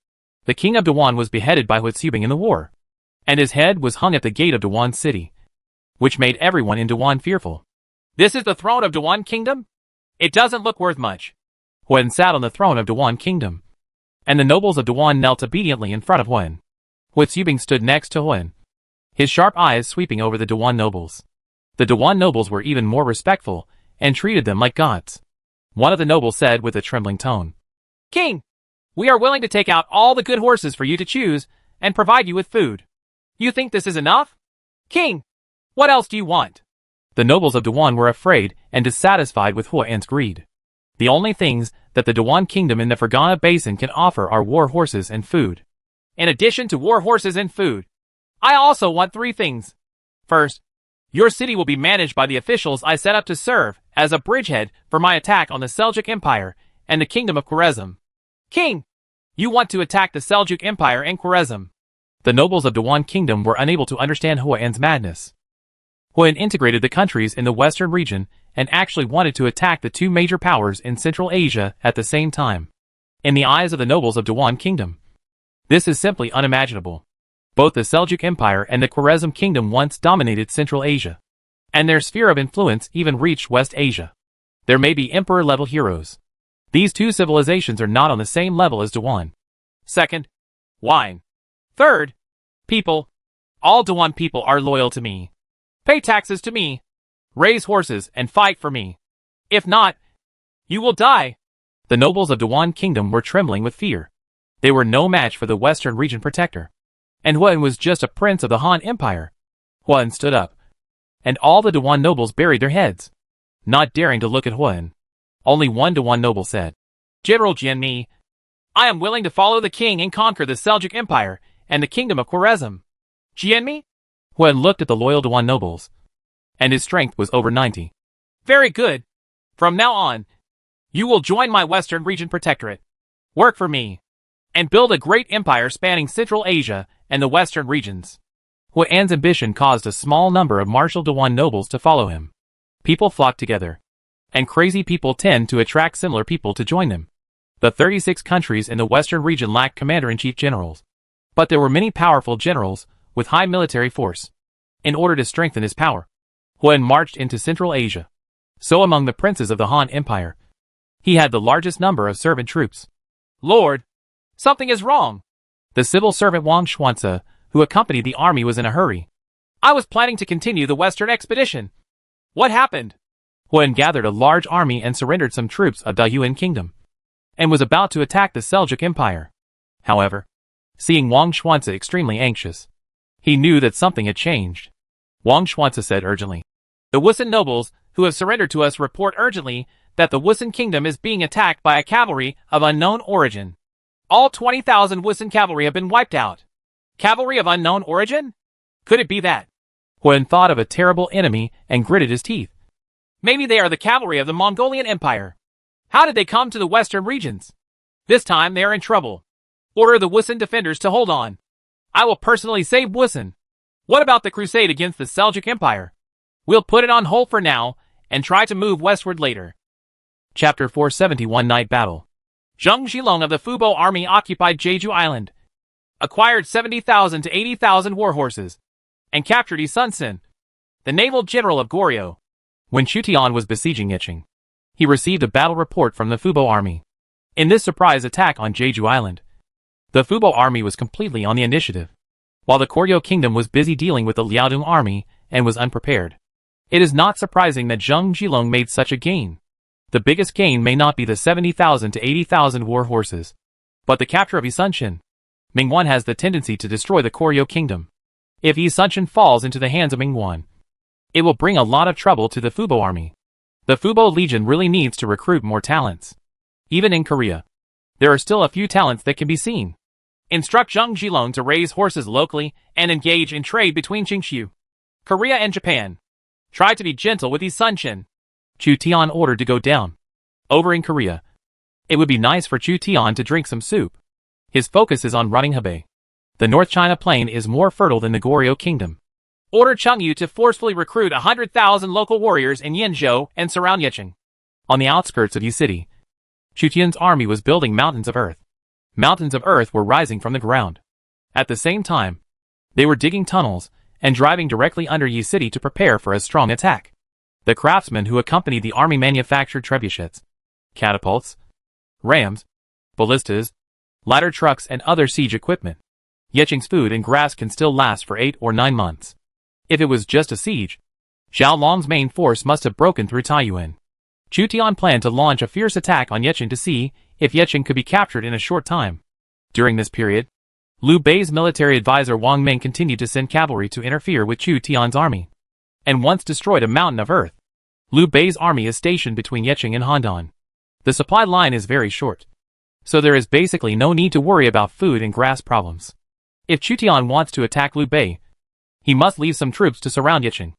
The king of Dewan was beheaded by Hua Tsubing in the war, and his head was hung at the gate of Dewan city, which made everyone in Dewan fearful. "This is the throne of Dewan Kingdom? It doesn't look worth much." Huan sat on the throne of Dewan Kingdom, and the nobles of Dewan knelt obediently in front of Huan. Hua Tsubing stood next to Huan, his sharp eyes sweeping over the Dewan nobles. The Dewan nobles were even more respectful and treated them like gods. One of the nobles said with a trembling tone, "King, we are willing to take out all the good horses for you to choose and provide you with food. You think this is enough? King, what else do you want?" The nobles of Dewan were afraid and dissatisfied with Huan's greed. The only things that the Dewan kingdom in the Fergana Basin can offer are war horses and food. In addition to war horses and food, I also want 3 things. First, your city will be managed by the officials I set up to serve as a bridgehead for my attack on the Seljuk Empire and the Kingdom of Khwarezm. King, you want to attack the Seljuk Empire and Khwarezm. The nobles of Dewan Kingdom were unable to understand Huan's madness. Huan integrated the countries in the western region and actually wanted to attack the 2 major powers in Central Asia at the same time. In the eyes of the nobles of Dewan Kingdom, this is simply unimaginable. Both the Seljuk Empire and the Khwarezm Kingdom once dominated Central Asia, and their sphere of influence even reached West Asia. There may be emperor-level heroes. These 2 civilizations are not on the same level as Dewan. Second, wine. Third, people. All Dewan people are loyal to me. Pay taxes to me. Raise horses and fight for me. If not, you will die. The nobles of Dewan Kingdom were trembling with fear. They were no match for the Western Region Protector. And Huan was just a prince of the Han Empire. Huan stood up, and all the Dewan nobles buried their heads. not daring to look at Huan. Only 1-to-1 noble said, General Jianmi, I am willing to follow the king and conquer the Seljuk Empire and the kingdom of Khwarezm. Jianmi? Huan looked at the loyal to 1 nobles, and his strength was over 90. Very good. From now on, you will join my Western Region Protectorate, work for me, and build a great empire spanning Central Asia and the Western regions. Huan's ambition caused a small number of martial to 1 nobles to follow him. People flocked together, and crazy people tend to attract similar people to join them. The 36 countries in the Western region lacked commander-in-chief generals, but there were many powerful generals with high military force. In order to strengthen his power, Huan marched into Central Asia. So among the princes of the Han Empire, he had the largest number of servant troops. Lord, something is wrong. The civil servant Wang Xuanzi, who accompanied the army, was in a hurry. I was planning to continue the Western expedition. What happened? Huan gathered a large army and surrendered some troops of the Yuan kingdom, and was about to attack the Seljuk Empire. However, seeing Wang Xuanzi extremely anxious, he knew that something had changed. Wang Xuanzi said urgently, The Wusun nobles who have surrendered to us report urgently that the Wusun kingdom is being attacked by a cavalry of unknown origin. All 20,000 Wusun cavalry have been wiped out. Cavalry of unknown origin? Could it be that? Huan thought of a terrible enemy and gritted his teeth. Maybe they are the cavalry of the Mongolian Empire. How did they come to the western regions? This time they are in trouble. Order the Wusun defenders to hold on. I will personally save Wusun. What about the crusade against the Seljuk Empire? We'll put it on hold for now and try to move westward later. Chapter 471 Night Battle. Zheng Zhilong of the Fubo army occupied Jeju Island, acquired 70,000 to 80,000 war horses, and captured Sun Sin, the naval general of Goryeo. When Chu Tian was besieging Yicheng, he received a battle report from the Fubo army. In this surprise attack on Jeju Island, the Fubo army was completely on the initiative, while the Goryeo kingdom was busy dealing with the Liaodong army and was unprepared. It is not surprising that Zheng Zhilong made such a gain. The biggest gain may not be the 70,000 to 80,000 war horses, but the capture of Sun. Mingwan has the tendency to destroy the Goryeo kingdom. If Sun falls into the hands of Mingwan, it will bring a lot of trouble to the Fubo army. The Fubo Legion really needs to recruit more talents. Even in Korea, there are still a few talents that can be seen. Instruct Zheng Zhilong to raise horses locally and engage in trade between Qingxiu, Korea and Japan. Try to be gentle with Sun. Chu Tian ordered to go down. Over in Korea, it would be nice for Chu Tian to drink some soup. His focus is on running Hebei. The North China Plain is more fertile than the Goryeo kingdom. Order Chengyu to forcefully recruit 100,000 local warriors in Yinzhou and surround Yicheng. On the outskirts of Yi City, Chu Tian's army was building mountains of earth. Mountains of earth were rising from the ground. At the same time, they were digging tunnels and driving directly under Yi City to prepare for a strong attack. The craftsmen who accompanied the army manufactured trebuchets, catapults, rams, ballistas, ladder trucks, and other siege equipment. Yicheng's food and grass can still last for 8 or 9 months. If it was just a siege, Zhao Long's main force must have broken through Taiyuan. Chu Tian planned to launch a fierce attack on Yicheng to see if Yicheng could be captured in a short time. During this period, Liu Bei's military advisor Wang Ming continued to send cavalry to interfere with Chu Tian's army, and once destroyed a mountain of earth. Liu Bei's army is stationed between Yicheng and Handan. The supply line is very short, so there is basically no need to worry about food and grass problems. If Chu Tian wants to attack Liu Bei, he must leave some troops to surround Yicheng,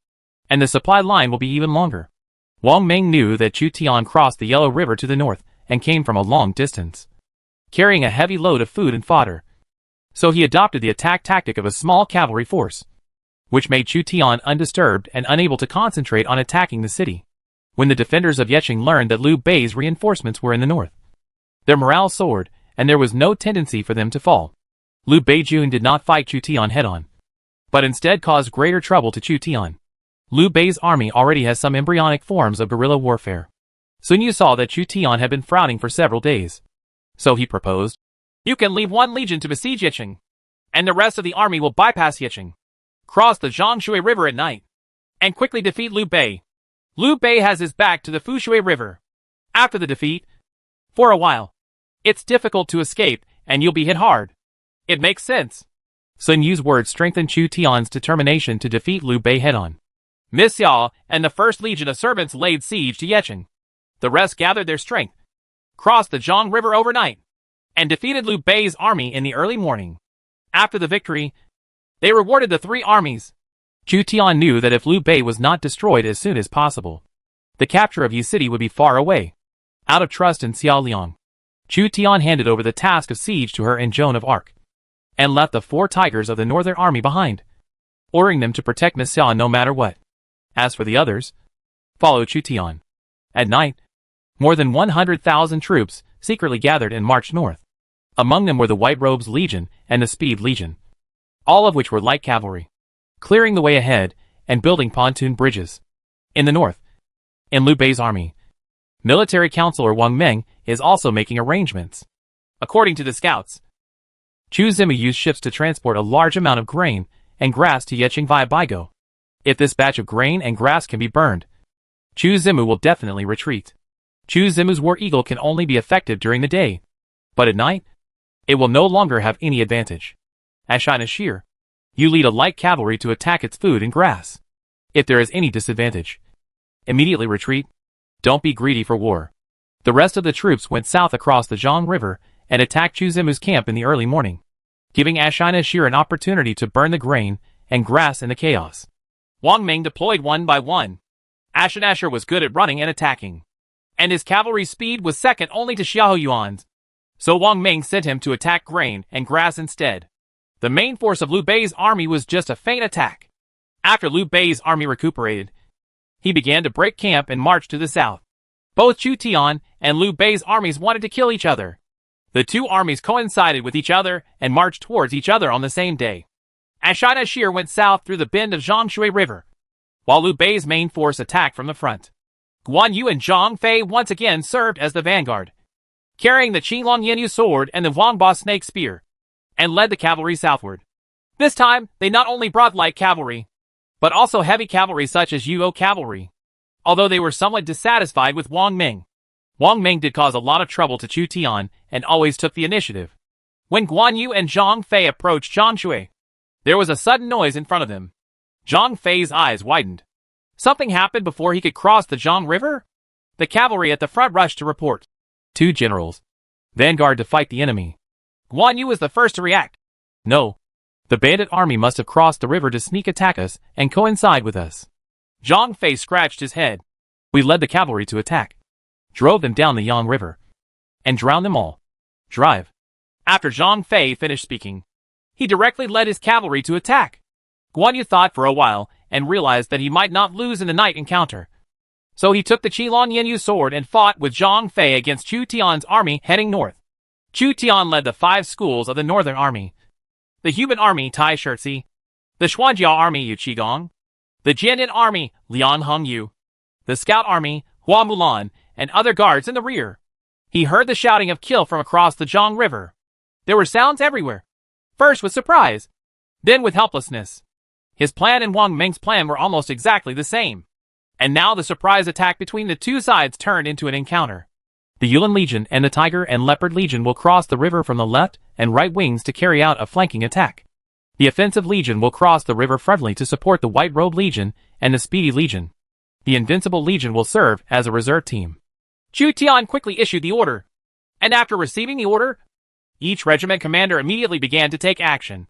and the supply line will be even longer. Wang Ming knew that Chu Tian crossed the Yellow River to the north and came from a long distance, carrying a heavy load of food and fodder. So he adopted the attack tactic of a small cavalry force, which made Chu Tian undisturbed and unable to concentrate on attacking the city. When the defenders of Yicheng learned that Liu Bei's reinforcements were in the north, their morale soared, and there was no tendency for them to fall. Liu Beijun did not fight Chu Tian head-on, but instead caused greater trouble to Chu Tian. Liu Bei's army already has some embryonic forms of guerrilla warfare. Sun Yu saw that Chu Tian had been frowning for several days, so he proposed, You can leave 1 legion to besiege Yicheng, and the rest of the army will bypass Yicheng, cross the Zhongshui River at night, and quickly defeat Liu Bei. Liu Bei has his back to the Fushui River. After the defeat, for a while, it's difficult to escape and you'll be hit hard. It makes sense. Sun Yu's words strengthened Chu Tian's determination to defeat Liu Bei head-on. Miss Xiao and the First Legion of Servants laid siege to Yecheng. The rest gathered their strength, crossed the Jiang River overnight, and defeated Liu Bei's army in the early morning. After the victory, they rewarded the three armies. Chu Tian knew that if Liu Bei was not destroyed as soon as possible, the capture of Yi City would be far away. Out of trust in Xiao Liang, Chu Tian handed over the task of siege to her and Joan of Arc, and left the 4 tigers of the Northern Army behind, ordering them to protect Miss Xiao no matter what. As for the others, followed Chu Tian. At night, more than 100,000 troops secretly gathered and marched north. Among them were the White Robes Legion and the Speed Legion, all of which were light cavalry, clearing the way ahead and building pontoon bridges. In the north, in Liu Bei's army, military counselor Wang Meng is also making arrangements. According to the scouts, Chu Zimu used ships to transport a large amount of grain and grass to Yecheng via Baigo. If this batch of grain and grass can be burned, Chu Zimu will definitely retreat. Chu Zimu's War Eagle can only be effective during the day, but at night, it will no longer have any advantage. As China Shear, you lead a light cavalry to attack its food and grass. If there is any disadvantage, immediately retreat. Don't be greedy for war. The rest of the troops went south across the Jiang River and attacked Chu Zimu's camp in the early morning, giving Ashina Shear an opportunity to burn the grain and grass in the chaos. Wang Ming deployed one by one. Ashina Shear was good at running and attacking, and his cavalry speed was second only to Xiahou Yuan's. So Wang Ming sent him to attack grain and grass instead. The main force of Liu Bei's army was just a feint attack. After Liu Bei's army recuperated, he began to break camp and march to the south. Both Chu Tian and Liu Bei's armies wanted to kill each other. The two armies coincided with each other and marched towards each other on the same day. Ashina Shear went south through the bend of Zhongshui River, while Liu Bei's main force attacked from the front. Guan Yu and Zhang Fei once again served as the vanguard, carrying the Qinglong Yanyu sword and the Huangba snake spear, and led the cavalry southward. This time, they not only brought light cavalry, but also heavy cavalry such as Yuo cavalry. Although they were somewhat dissatisfied with Wang Ming, Wang Ming did cause a lot of trouble to Chu Tian and always took the initiative. When Guan Yu and Zhang Fei approached Zhongshui, there was a sudden noise in front of them. Zhang Fei's eyes widened. Something happened before he could cross the Jiang River? The cavalry at the front rushed to report. 2 generals, vanguard to fight the enemy. Guan Yu was the first to react. No. The bandit army must have crossed the river to sneak attack us and coincide with us. Zhang Fei scratched his head. We led the cavalry to attack, drove them down the Yang River, and drowned them all. Drive. After Zhang Fei finished speaking, he directly led his cavalry to attack. Guan Yu thought for a while and realized that he might not lose in the night encounter. So he took the Qilong Yanyu sword and fought with Zhang Fei against Chu Tian's army heading north. Chu Tian led the 5 schools of the Northern Army: the Human Army Tai Shirzi, the Xuanjiao Army Yu Qigong, the Jianyan Army Lian Hongyu, the Scout Army Hua Mulan, and other guards in the rear. He heard the shouting of kill from across the Jiang River. There were sounds everywhere. First with surprise, then with helplessness. His plan and Wang Ming's plan were almost exactly the same. And now the surprise attack between the two sides turned into an encounter. The Yulin Legion and the Tiger and Leopard Legion will cross the river from the left and right wings to carry out a flanking attack. The Offensive Legion will cross the river frontally to support the White Robe Legion and the Speedy Legion. The Invincible Legion will serve as a reserve team. Chu Tian quickly issued the order, and after receiving the order, each regiment commander immediately began to take action.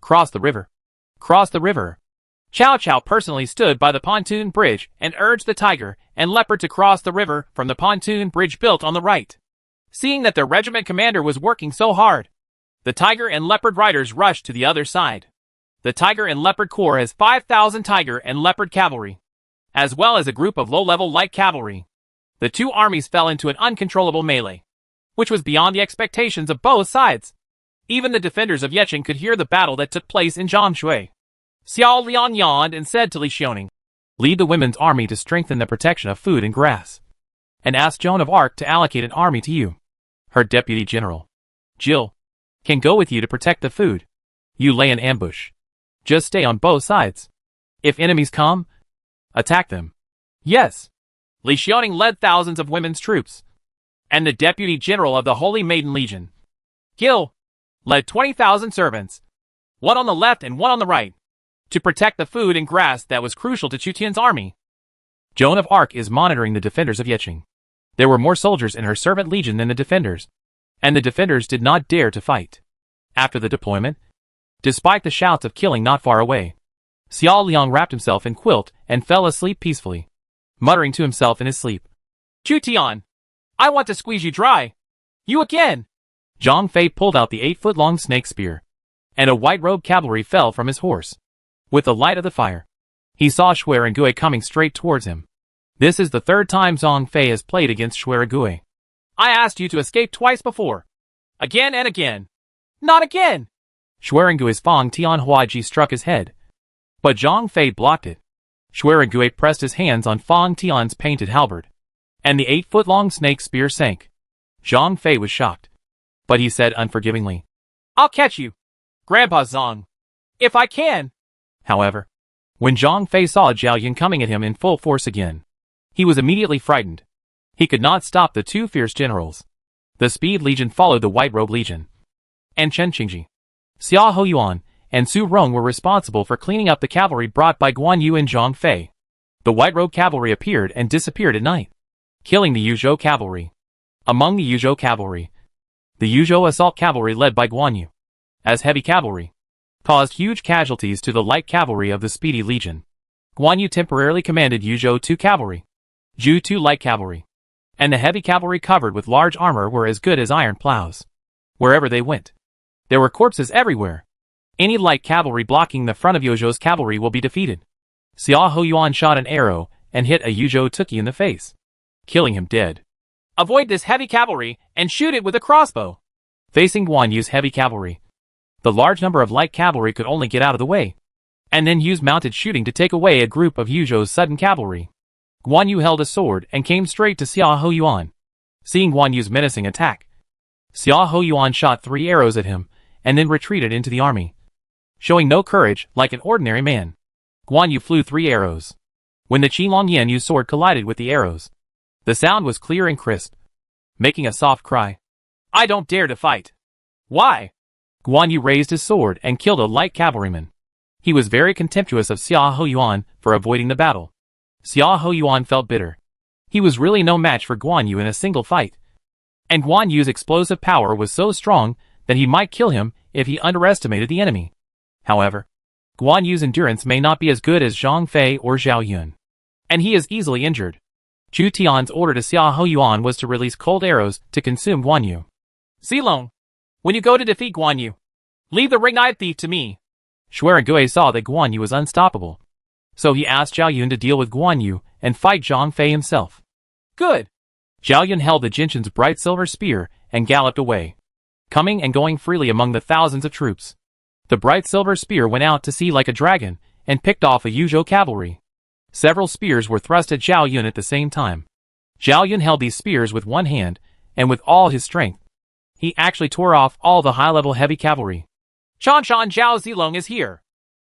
Cross the river. Cross the river. Chow Chow personally stood by the pontoon bridge and urged the Tiger and Leopard to cross the river from the pontoon bridge built on the right. Seeing that their regiment commander was working so hard, the Tiger and Leopard riders rushed to the other side. The Tiger and Leopard Corps has 5,000 Tiger and Leopard cavalry, as well as a group of low-level light cavalry. The two armies fell into an uncontrollable melee, which was beyond the expectations of both sides. Even the defenders of Yecheng could hear the battle that took place in Zhongshui. Xiao Liang yawned and said to Li Xiaoning, "Lead the women's army to strengthen the protection of food and grass, and ask Joan of Arc to allocate an army to you. Her deputy general, Jill, can go with you to protect the food. You lay an ambush. Just stay on both sides. If enemies come, attack them." Yes. Li Xiaoning led thousands of women's troops, and the deputy general of the Holy Maiden Legion, Gil, led 20,000 servants, one on the left and one on the right. to protect the food and grass that was crucial to Chu Tian's army. Joan of Arc is monitoring the defenders of Yicheng. There were more soldiers in her servant legion than the defenders, and the defenders did not dare to fight. After the deployment, despite the shouts of killing not far away, Xiao Liang wrapped himself in quilt and fell asleep peacefully, muttering to himself in his sleep. Chu Tian, I want to squeeze you dry. You again. Zhang Fei pulled out the 8-foot-long snake spear, and a white-robed cavalry fell from his horse. With the light of the fire, he saw Shuai and Gui coming straight towards him. This is the third time Zhang Fei has played against Shuai and Gui. I asked you to escape twice before. Again and again. Not again. Shuai and Gui's Fang Tian Huaji struck his head, but Zhang Fei blocked it. Shuai and Gui pressed his hands on Fang Tian's painted halberd, and the 8-foot-long snake spear sank. Zhang Fei was shocked, but he said unforgivingly, I'll catch you, Grandpa Zhang, if I can. However, when Zhang Fei saw Zhao Yun coming at him in full force again, he was immediately frightened. He could not stop the two fierce generals. The Speed Legion followed the White Robe Legion, and Chen Qingji, Xia Hoyuan, and Su Rong were responsible for cleaning up the cavalry brought by Guan Yu and Zhang Fei. The White Robe cavalry appeared and disappeared at night, killing the Yuzhou cavalry. Among the Yuzhou cavalry, the Yuzhou assault cavalry led by Guan Yu, as heavy cavalry, caused huge casualties to the light cavalry of the Speedy Legion. Guan Yu temporarily commanded Yuzhou 2 cavalry, Zhu 2 light cavalry, and the heavy cavalry covered with large armor were as good as iron plows. Wherever they went, there were corpses everywhere. Any light cavalry blocking the front of Yuzhou's cavalry will be defeated. Xia Hoyuan shot an arrow and hit a Yuzhou Tuki in the face, killing him dead. Avoid this heavy cavalry and shoot it with a crossbow. Facing Guan Yu's heavy cavalry, the large number of light cavalry could only get out of the way, and then use mounted shooting to take away a group of Yuzhou's sudden cavalry. Guan Yu held a sword and came straight to Xia Hoyuan. Seeing Guan Yu's menacing attack, Xia Hoyuan shot 3 arrows at him and then retreated into the army. Showing no courage, like an ordinary man, Guan Yu flew 3 arrows. When the Qinglong Yanyu sword collided with the arrows, the sound was clear and crisp, making a soft cry. I don't dare to fight. Why? Guan Yu raised his sword and killed a light cavalryman. He was very contemptuous of Xia Hoyuan for avoiding the battle. Xia Hoyuan felt bitter. He was really no match for Guan Yu in a single fight, and Guan Yu's explosive power was so strong that he might kill him if he underestimated the enemy. However, Guan Yu's endurance may not be as good as Zhang Fei or Zhao Yun, and he is easily injured. Chu Tian's order to Xia Hoyuan was to release cold arrows to consume Guan Yu. Xilong, when you go to defeat Guan Yu, leave the ring-eyed thief to me. Shuai and Gui saw that Guan Yu was unstoppable, so he asked Zhao Yun to deal with Guan Yu and fight Zhang Fei himself. Good. Zhao Yun held the Jinshan's bright silver spear and galloped away, coming and going freely among the thousands of troops. The bright silver spear went out to sea like a dragon and picked off a Yuzhou cavalry. Several spears were thrust at Zhao Yun at the same time. Zhao Yun held these spears with one hand, and with all his strength, he actually tore off all the high-level heavy cavalry. Chanshan Zhao Zilong is here.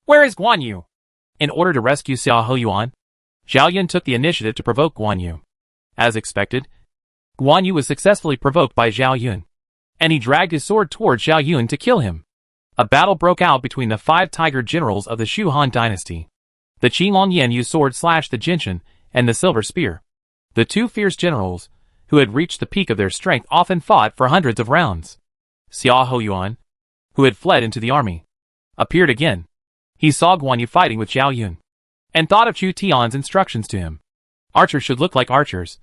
Where is Guan Yu? In order to rescue Xia Hoyuan, Zhao Yun took the initiative to provoke Guan Yu. As expected, Guan Yu was successfully provoked by Zhao Yun, and he dragged his sword towards Zhao Yun to kill him. A battle broke out between the 5 tiger generals of the Shu Han dynasty. The Qinglong Yanyu sword slashed the Jinshan and the silver spear. The 2 fierce generals, who had reached the peak of their strength, often fought for hundreds of rounds. Xia Hoyuan, who had fled into the army, appeared again. He saw Guan Yu fighting with Zhao Yun, and thought of Chu Tian's instructions to him. Archers should look like archers,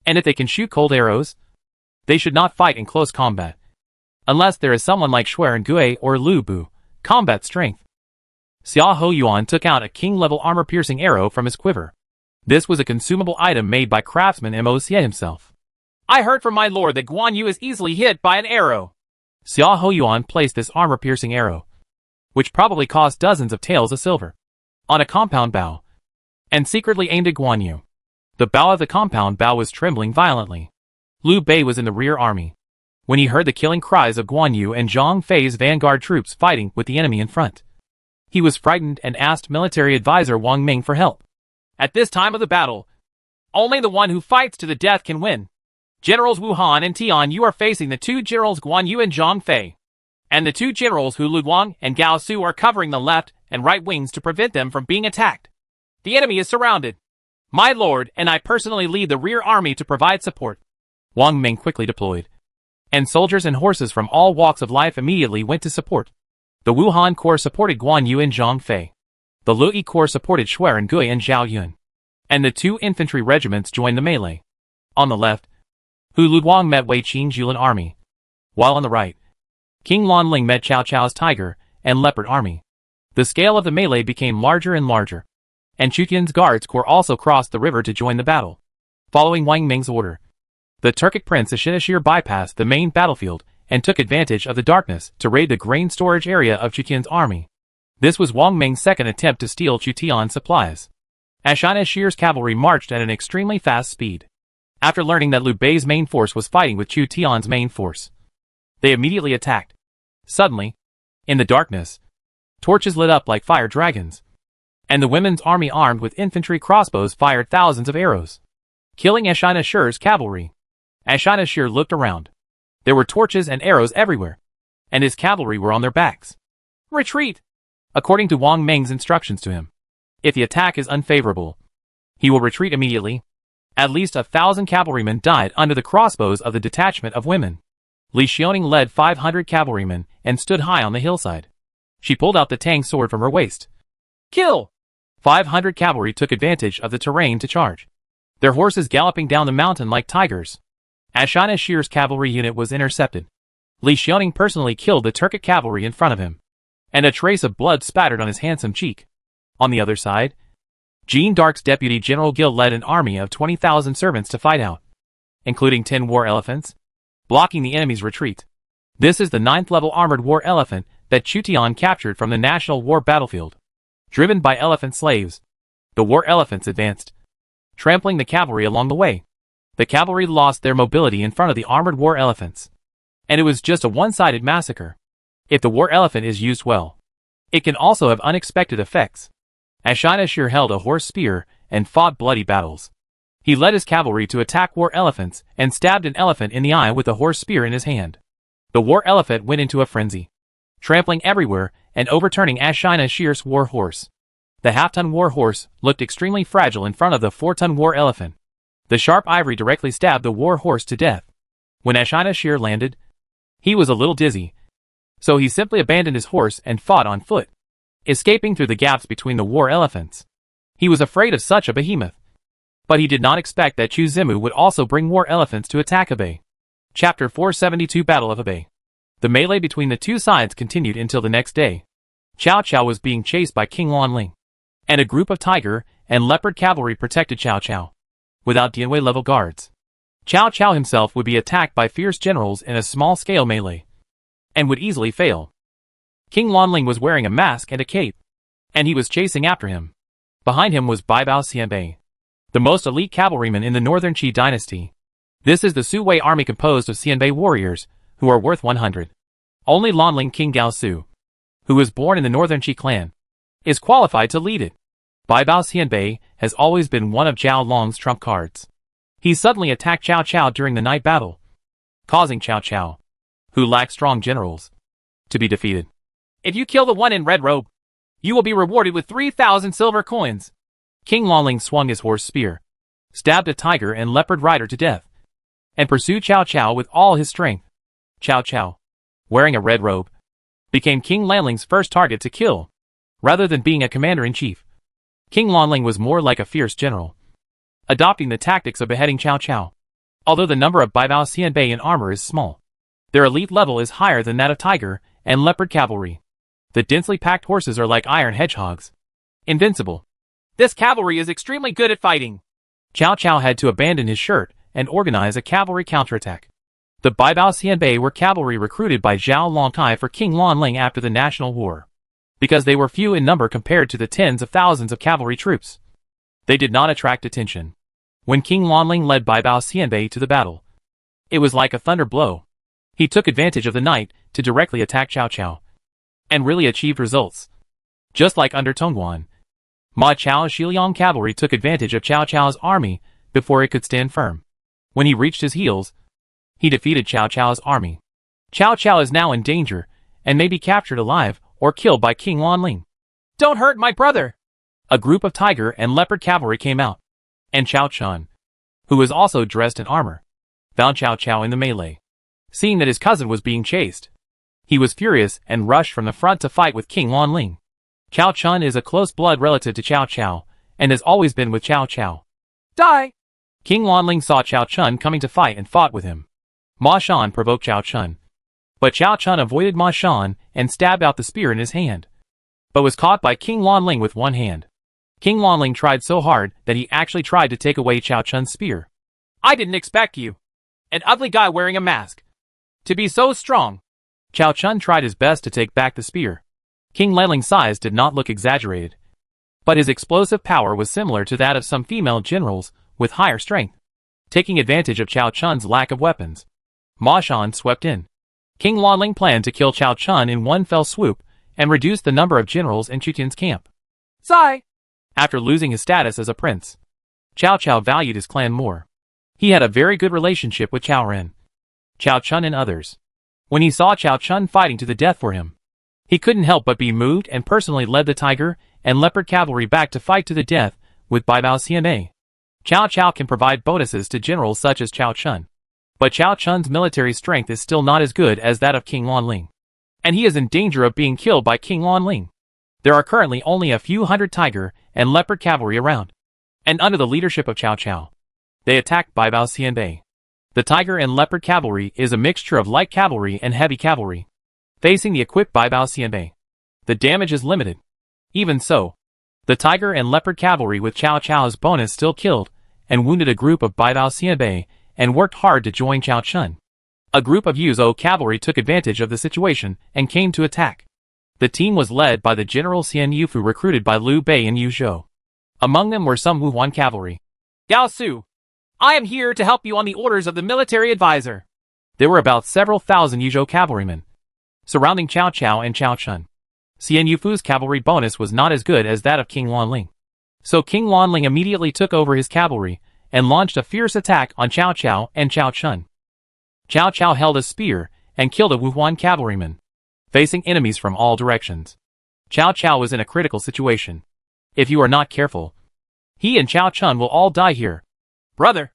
and if they can shoot cold arrows, they should not fight in close combat, unless there is someone like Shuai and Gui or Lu Bu, combat strength. Xia Hoyuan took out a king-level armor-piercing arrow from his quiver. This was a consumable item made by craftsman Mo Xie himself. I heard from my lord that Guan Yu is easily hit by an arrow. Xia Hoyuan placed this armor-piercing arrow, which probably cost dozens of taels of silver, on a compound bow, and secretly aimed at Guan Yu. The bow of the compound bow was trembling violently. Liu Bei was in the rear army, when he heard the killing cries of Guan Yu and Zhang Fei's vanguard troops fighting with the enemy in front. He was frightened and asked military advisor Wang Ming for help. At this time of the battle, only the one who fights to the death can win. Generals Wu Han and Tian, you are facing the 2 generals Guan Yu and Zhang Fei. and the two generals Hu Luduang and Gao Su are covering the left and right wings to prevent them from being attacked. The enemy is surrounded. My lord and I personally lead the rear army to provide support. Wang Ming quickly deployed, and soldiers and horses from all walks of life immediately went to support. The Wuhan Corps supported Guan Yu and Zhang Fei. The Lui Corps supported Xueran Gui and Zhao Yun. And the two infantry regiments joined the melee. On the left, Hu Luduang met Wei Qing's Yulin army, while on the right, King Lanling met Cao Cao's Tiger and Leopard army. The scale of the melee became larger and larger, and Chu Tian's guards corps also crossed the river to join the battle. Following Wang Ming's order, the Turkic prince Ashinashir bypassed the main battlefield and took advantage of the darkness to raid the grain storage area of Chu Tian's army. This was Wang Ming's second attempt to steal Chu Tian's supplies. Ashinashir's cavalry marched at an extremely fast speed. After learning that Liu Bei's main force was fighting with Chu Tian's main force, they immediately attacked. Suddenly, in the darkness, torches lit up like fire dragons, and the women's army armed with infantry crossbows fired thousands of arrows, killing Ashinashir's cavalry. Ashinashir looked around. There were torches and arrows everywhere, and his cavalry were on their backs. Retreat! According to Wang Ming's instructions to him, if the attack is unfavorable, he will retreat immediately. At least 1,000 cavalrymen died under the crossbows of the detachment of women. Li Xiaoning led 500 cavalrymen and stood high on the hillside. She pulled out the Tang sword from her waist. Kill! 500 cavalry took advantage of the terrain to charge, their horses galloping down the mountain like tigers. Ashinashir's cavalry unit was intercepted. Li Xiaoning personally killed the Turkic cavalry in front of him, and a trace of blood spattered on his handsome cheek. On the other side, Jean d'Arc's deputy General Gil led an army of 20,000 servants to fight out, including 10 war elephants, blocking the enemy's retreat. This is the 9th level armored war elephant that Chu Tian captured from the National War battlefield. Driven by elephant slaves, the war elephants advanced, trampling the cavalry along the way. The cavalry lost their mobility in front of the armored war elephants, and it was just a one-sided massacre. If the war elephant is used well, it can also have unexpected effects. Ashinashir held a horse spear and fought bloody battles. He led his cavalry to attack war elephants and stabbed an elephant in the eye with a horse spear in his hand. The war elephant went into a frenzy, trampling everywhere and overturning Ashinashir's war horse. The half-ton war horse looked extremely fragile in front of the 4-ton war elephant. The sharp ivory directly stabbed the war horse to death. When Ashinashir landed, he was a little dizzy, so he simply abandoned his horse and fought on foot, escaping through the gaps between the war elephants. He was afraid of such a behemoth, but he did not expect that Chu Zimu would also bring war elephants to attack Hebei. Chapter 472 Battle of Hebei. The melee between the two sides continued until the next day. Cao Cao was being chased by King Lanling, and a group of tiger and leopard cavalry protected Cao Cao. Without Dianwei-level guards, Cao Cao himself would be attacked by fierce generals in a small-scale melee, and would easily fail. King Lanling was wearing a mask and a cape, and he was chasing after him. Behind him was Baibao Xianbei, the most elite cavalryman in the Northern Qi dynasty. This is the Su Wei army composed of Xianbei warriors, who are worth 100. Only Lanling King Gao Su, who was born in the Northern Qi clan, is qualified to lead it. Baibao Xianbei has always been one of Zhao Long's trump cards. He suddenly attacked Cao Cao during the night battle, causing Cao Cao, who lacked strong generals, to be defeated. If you kill the one in red robe, you will be rewarded with 3,000 silver coins. King Lanling swung his horse spear, stabbed a tiger and leopard rider to death, and pursued Cao Cao with all his strength. Cao Cao, wearing a red robe, became King Lanling's first target to kill. Rather than being a commander-in-chief, King Lanling was more like a fierce general, adopting the tactics of beheading Cao Cao. Although the number of Baibao Xianbei in armor is small, their elite level is higher than that of tiger and leopard cavalry. The densely packed horses are like iron hedgehogs, invincible. This cavalry is extremely good at fighting. Cao Cao had to abandon his shirt and organize a cavalry counterattack. The Baibao Xianbei were cavalry recruited by Zhao Longtai for King Lanling after the National War, because they were few in number compared to the tens of thousands of cavalry troops. They did not attract attention. When King Lanling led Baibao Xianbei to the battle, it was like a thunder blow. He took advantage of the night to directly attack Cao Cao, and really achieved results. Just like under Tongguan, Ma Chao's Xiliang cavalry took advantage of Cao Cao's army before it could stand firm. When he reached his heels, he defeated Cao Cao's army. Cao Cao is now in danger, and may be captured alive or killed by King Wanling. Don't hurt my brother! A group of tiger and leopard cavalry came out, and Cao Chun, who was also dressed in armor, found Cao Cao in the melee. Seeing that his cousin was being chased, he was furious and rushed from the front to fight with King Wanling. Cao Chun is a close blood relative to Cao Cao, and has always been with Cao Cao. Die! King Wanling saw Cao Chun coming to fight and fought with him. Ma Shan provoked Cao Chun, but Cao Chun avoided Ma Shan and stabbed out the spear in his hand, but was caught by King Wanling with one hand. King Wanling tried so hard that he actually tried to take away Cao Chun's spear. I didn't expect you, an ugly guy wearing a mask, to be so strong. Cao Chun tried his best to take back the spear. King Lanling's size did not look exaggerated, but his explosive power was similar to that of some female generals with higher strength. Taking advantage of Cao Chun's lack of weapons, Ma Shan swept in. King Wanling planned to kill Cao Chun in one fell swoop and reduce the number of generals in Chutian's camp. Sigh! After losing his status as a prince, Cao Cao valued his clan more. He had a very good relationship with Cao Ren, Cao Chun and others. When he saw Cao Chun fighting to the death for him, he couldn't help but be moved and personally led the tiger and leopard cavalry back to fight to the death with Bai Bao Xianbei. Cao Cao can provide bonuses to generals such as Cao Chun, but Cao Chun's military strength is still not as good as that of King Wanling, and he is in danger of being killed by King Wanling. There are currently only a few hundred tiger and leopard cavalry around, and under the leadership of Cao Cao, they attacked Bai Bao Xianbei. The tiger and leopard cavalry is a mixture of light cavalry and heavy cavalry. Facing the equipped Bai Bao Xianbei, the damage is limited. Even so, the tiger and leopard cavalry with Cao Cao's bonus still killed and wounded a group of Bai Bao Xianbei and worked hard to join Cao Chun. A group of Yuzhou cavalry took advantage of the situation and came to attack. The team was led by the General Xian Yufu recruited by Liu Bei and Yuzhou. Among them were some Wuhuan cavalry. Gao Su, I am here to help you on the orders of the military advisor. There were about several thousand Yuzhou cavalrymen surrounding Cao Cao and Cao Chun. Xian Yufu's cavalry bonus was not as good as that of King Wanling, so King Wanling immediately took over his cavalry and launched a fierce attack on Cao Cao and Cao Chun. Cao Cao held a spear and killed a Wuhuan cavalryman, facing enemies from all directions. Cao Cao was in a critical situation. If you are not careful, he and Cao Chun will all die here. Brother,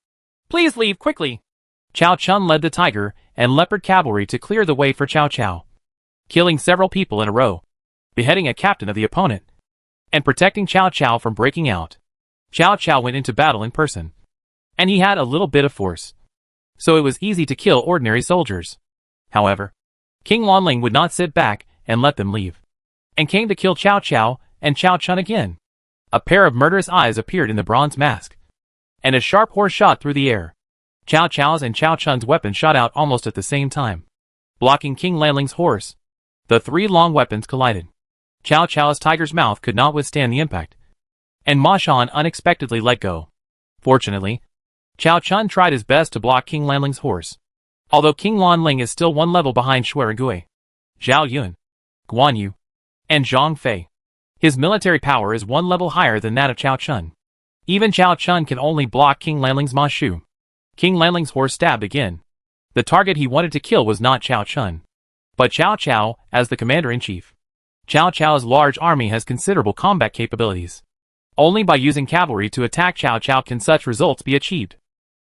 please leave quickly. Cao Chun led the tiger and leopard cavalry to clear the way for Cao Cao, killing several people in a row, beheading a captain of the opponent, and protecting Cao Cao from breaking out. Cao Cao went into battle in person, and he had a little bit of force, so it was easy to kill ordinary soldiers. However, King Wanling would not sit back and let them leave, and came to kill Cao Cao and Cao Chun again. A pair of murderous eyes appeared in the bronze mask, and a sharp horse shot through the air. Cao Cao's and Cao Chun's weapons shot out almost at the same time, blocking King Lanling's horse. The three long weapons collided. Cao Cao's tiger's mouth could not withstand the impact, and Ma Shan unexpectedly let go. Fortunately, Cao Chun tried his best to block King Lanling's horse, although King Wanling is still one level behind Shui Gui, Zhao Yun, Guan Yu, and Zhang Fei. His military power is one level higher than that of Cao Chun. Even Cao Chun can only block King Lanling's Ma Shu. King Lanling's horse stabbed again. The target he wanted to kill was not Cao Chun, but Cao Cao as the commander-in-chief. Cao Cao's large army has considerable combat capabilities. Only by using cavalry to attack Cao Cao can such results be achieved.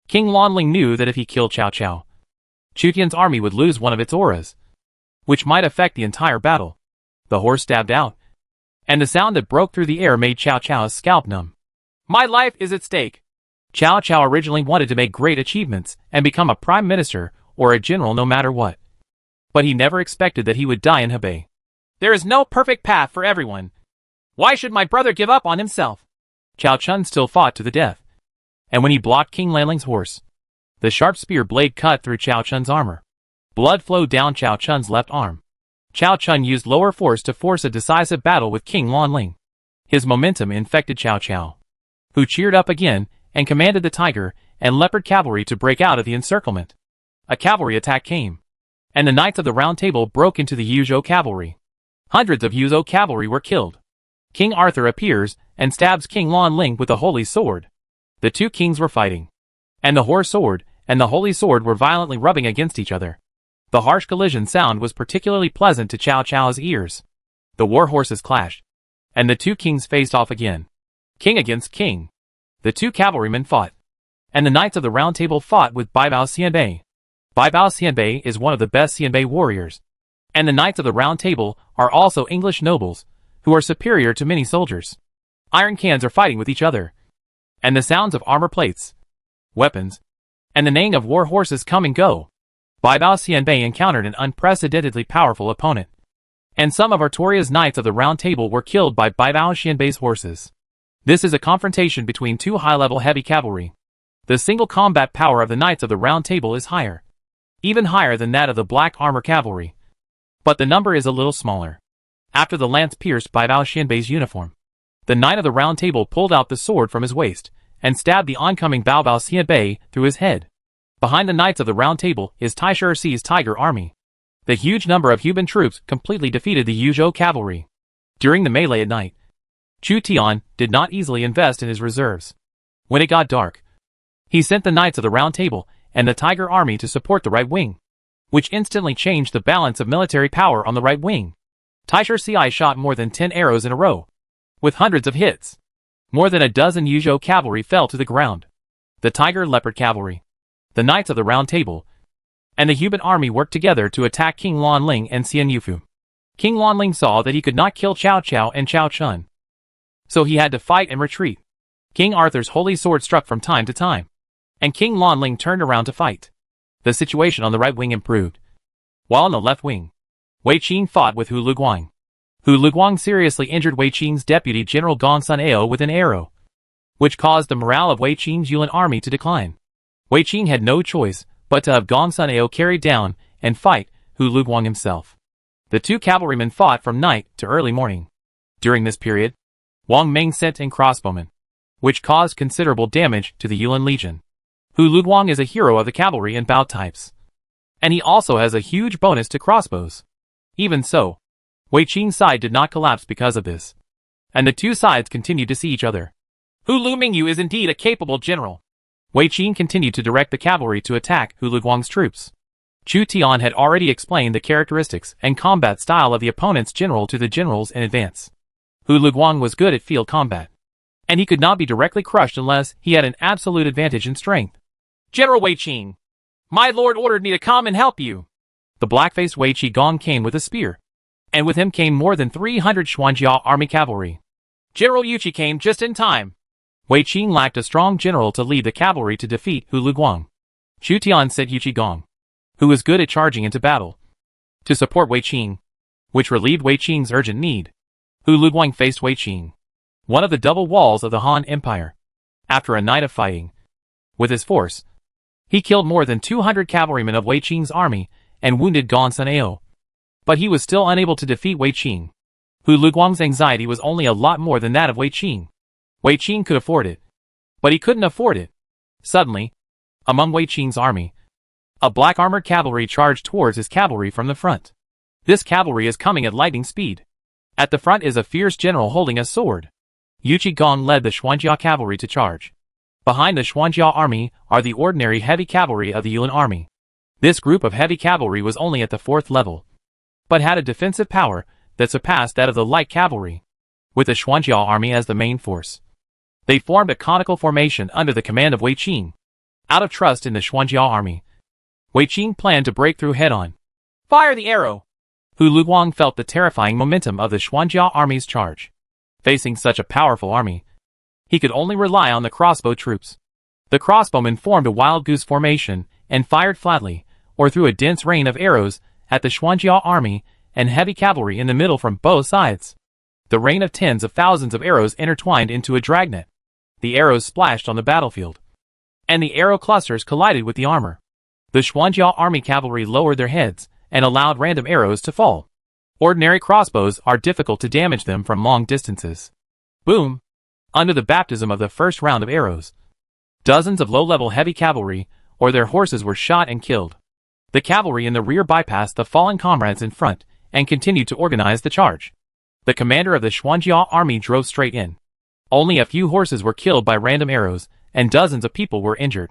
King Wanling knew that if he killed Cao Cao, Chutian's army would lose one of its auras, which might affect the entire battle. The horse stabbed out, and the sound that broke through the air made Cao Cao's scalp numb. My life is at stake. Cao Cao originally wanted to make great achievements and become a prime minister or a general no matter what, but he never expected that he would die in Hebei. There is no perfect path for everyone. Why should my brother give up on himself? Cao Chun still fought to the death, and when he blocked King Lanling's horse, the sharp spear blade cut through Cao Chun's armor. Blood flowed down Cao Chun's left arm. Cao Chun used lower force to force a decisive battle with King Wanling. His momentum infected Cao Cao, who cheered up again and commanded the tiger and leopard cavalry to break out of the encirclement. A cavalry attack came, and the Knights of the Round Table broke into the Yuzhou cavalry. Hundreds of Yuzhou cavalry were killed. King Arthur appears and stabs King Wanling with a holy sword. The two kings were fighting, and the horse sword and the holy sword were violently rubbing against each other. The harsh collision sound was particularly pleasant to Cao Cao's ears. The war horses clashed, and the two kings faced off again. King against king. The two cavalrymen fought, and the Knights of the Round Table fought with Bai Bao Xianbei. Bai Bao Xianbei is one of the best Xianbei warriors, and the Knights of the Round Table are also English nobles, who are superior to many soldiers. Iron cans are fighting with each other, and the sounds of armor plates, weapons, and the neighing of war horses come and go. Bai Bao Xianbei encountered an unprecedentedly powerful opponent, and some of Artoria's Knights of the Round Table were killed by Bai Bao Xianbei's horses. This is a confrontation between two high-level heavy cavalry. The single combat power of the Knights of the Round Table is higher, even higher than that of the black armor cavalry, but the number is a little smaller. After the lance pierced Bai Bao Xianbei's uniform, the Knight of the Round Table pulled out the sword from his waist and stabbed the oncoming Bai Bao Xianbei through his head. Behind the Knights of the Round Table is Taisher Ci's Tiger Army. The huge number of Huban troops completely defeated the Yuzhou cavalry. During the melee at night, Chu Tian did not easily invest in his reserves. When it got dark, he sent the Knights of the Round Table and the Tiger Army to support the right wing, which instantly changed the balance of military power on the right wing. Taisher Ci shot more than 10 arrows in a row, with hundreds of hits. More than a dozen Yuzhou cavalry fell to the ground. The Tiger Leopard cavalry, the Knights of the Round Table, and the Huban army worked together to attack King Lanling and Xian Yufu. King Lanling saw that he could not kill Cao Cao and Cao Chun, so he had to fight and retreat. King Arthur's holy sword struck from time to time, and King Lanling turned around to fight. The situation on the right wing improved, while on the left wing, Wei Qing fought with Hu Luguang. Hu Luguang seriously injured Wei Qing's deputy General Gong Sun Ao with an arrow, which caused the morale of Wei Qing's Yulin army to decline. Wei Qing had no choice but to have Gong Sun Ao carried down and fight Hu Luguang himself. The two cavalrymen fought from night to early morning. During this period, Wang Meng sent in crossbowmen, which caused considerable damage to the Yulin Legion. Hu Luguang is a hero of the cavalry and bout types, and he also has a huge bonus to crossbows. Even so, Wei Qing's side did not collapse because of this, and the two sides continued to see each other. Hu Lumingyu is indeed a capable general. Wei Qing continued to direct the cavalry to attack Hu Luguang's troops. Chu Tian had already explained the characteristics and combat style of the opponent's general to the generals in advance. Hu Luguang was good at field combat, and he could not be directly crushed unless he had an absolute advantage in strength. General Wei Qing, my lord ordered me to come and help you. The black-faced Wei Qigong came with a spear, and with him came more than 300 Xuanjia army cavalry. General Yuchi came just in time. Wei Qing lacked a strong general to lead the cavalry to defeat Hu Luguang. Chu Tian sent Yu Qigong, who was good at charging into battle, to support Wei Qing, which relieved Wei Qing's urgent need. Hu Luguang faced Wei Qing, one of the double walls of the Han Empire. After a night of fighting, with his force, he killed more than 200 cavalrymen of Wei Qing's army and wounded Gong Sun Ao. But he was still unable to defeat Wei Qing. Hu Luguang's anxiety was only a lot more than that of Wei Qing. Wei Qing could afford it, but he couldn't afford it. Suddenly, among Wei Qing's army, a black armored cavalry charged towards his cavalry from the front. This cavalry is coming at lightning speed. At the front is a fierce general holding a sword. Yu Qigong led the Xuanjia cavalry to charge. Behind the Xuanjia army are the ordinary heavy cavalry of the Yulin army. This group of heavy cavalry was only at the 4th level, but had a defensive power that surpassed that of the light cavalry. With the Xuanjia army as the main force, they formed a conical formation under the command of Wei Qing. Out of trust in the Xuanjia army, Wei Qing planned to break through head-on. Fire the arrow! Hu Luguang felt the terrifying momentum of the Xuanjia army's charge. Facing such a powerful army, he could only rely on the crossbow troops. The crossbowmen formed a wild goose formation and fired flatly, or through a dense rain of arrows, at the Xuanjia army and heavy cavalry in the middle from both sides. The rain of tens of thousands of arrows intertwined into a dragnet. The arrows splashed on the battlefield, and the arrow clusters collided with the armor. The Xuanjia army cavalry lowered their heads and allowed random arrows to fall. Ordinary crossbows are difficult to damage them from long distances. Boom! Under the baptism of the first round of arrows, dozens of low-level heavy cavalry or their horses were shot and killed. The cavalry in the rear bypassed the fallen comrades in front and continued to organize the charge. The commander of the Xuanjia army drove straight in. Only a few horses were killed by random arrows, and dozens of people were injured.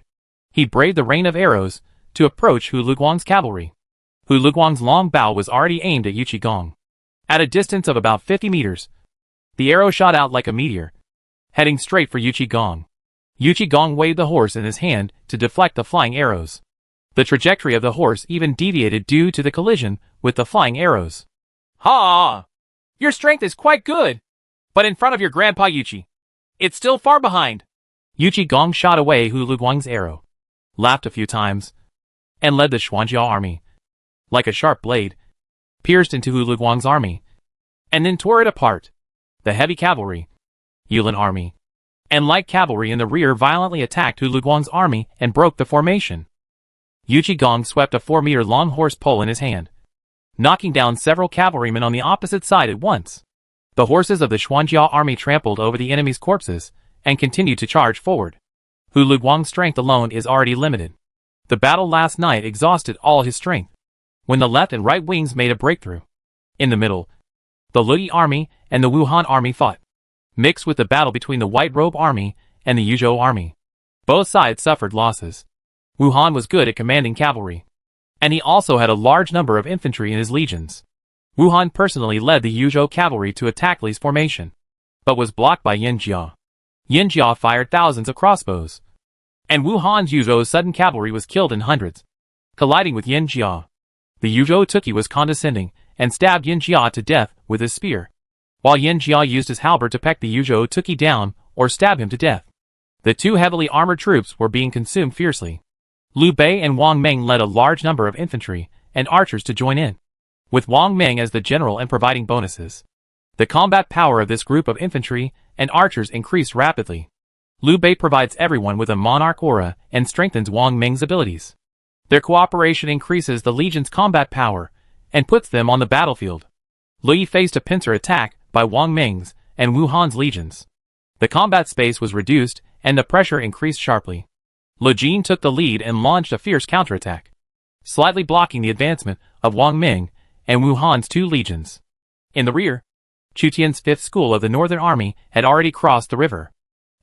He braved the rain of arrows to approach Hu Luguang's cavalry. Hu Luguang's long bow was already aimed at Yu Qigong. At a distance of about 50 meters, the arrow shot out like a meteor, heading straight for Yu Qigong. Yu Qigong waved the horse in his hand to deflect the flying arrows. The trajectory of the horse even deviated due to the collision with the flying arrows. Ha! Your strength is quite good, but in front of your grandpa Yuchi, it's still far behind. Yu Qigong shot away Hu Luguang's arrow, laughed a few times, and led the Xuanjia army, like a sharp blade, pierced into Hu Luguang's army, and then tore it apart. The heavy cavalry, Yulin army, and light cavalry in the rear violently attacked Hu Luguang's army and broke the formation. Yu Qigong swept a 4-meter-long horse pole in his hand, knocking down several cavalrymen on the opposite side at once. The horses of the Xuanjia army trampled over the enemy's corpses and continued to charge forward. Hu Luguang's strength alone is already limited. The battle last night exhausted all his strength, when the left and right wings made a breakthrough. In the middle, the Lui army and the Wuhan army fought, mixed with the battle between the White Robe army and the Yuzhou army. Both sides suffered losses. Wuhan was good at commanding cavalry, and he also had a large number of infantry in his legions. Wuhan personally led the Yuzhou cavalry to attack Li's formation, but was blocked by Yin Jia. Yin Jia fired thousands of crossbows, and Wuhan's Yuzhou's sudden cavalry was killed in hundreds, colliding with Yin Jia. The Yuzhou Tuki was condescending and stabbed Yin Jia to death with his spear, while Yin Jia used his halberd to peck the Yuzhou Tuki down or stab him to death. The two heavily armored troops were being consumed fiercely. Liu Bei and Wang Meng led a large number of infantry and archers to join in, with Wang Meng as the general and providing bonuses. The combat power of this group of infantry and archers increased rapidly. Liu Bei provides everyone with a monarch aura and strengthens Wang Meng's abilities. Their cooperation increases the legion's combat power and puts them on the battlefield. Li faced a pincer attack by Wang Meng's and Wuhan's legions. The combat space was reduced and the pressure increased sharply. Li Jin took the lead and launched a fierce counterattack, slightly blocking the advancement of Wang Meng and Wuhan's two legions. In the rear, Chu Tian's 5th School of the Northern Army had already crossed the river.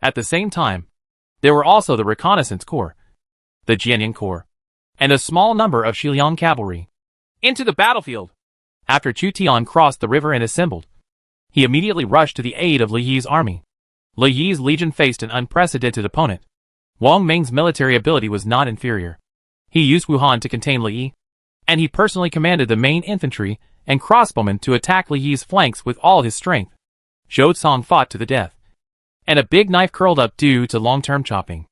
At the same time, there were also the Reconnaissance Corps, the Jianyan Corps, and a small number of Shiliang cavalry. Into the battlefield! After Chu Tian crossed the river and assembled, he immediately rushed to the aid of Li Yi's army. Li Yi's legion faced an unprecedented opponent. Wang Meng's military ability was not inferior. He used Wuhan to contain Li Yi, and he personally commanded the main infantry and crossbowmen to attack Li Yi's flanks with all his strength. Zhou Cong fought to the death, and a big knife curled up due to long-term chopping.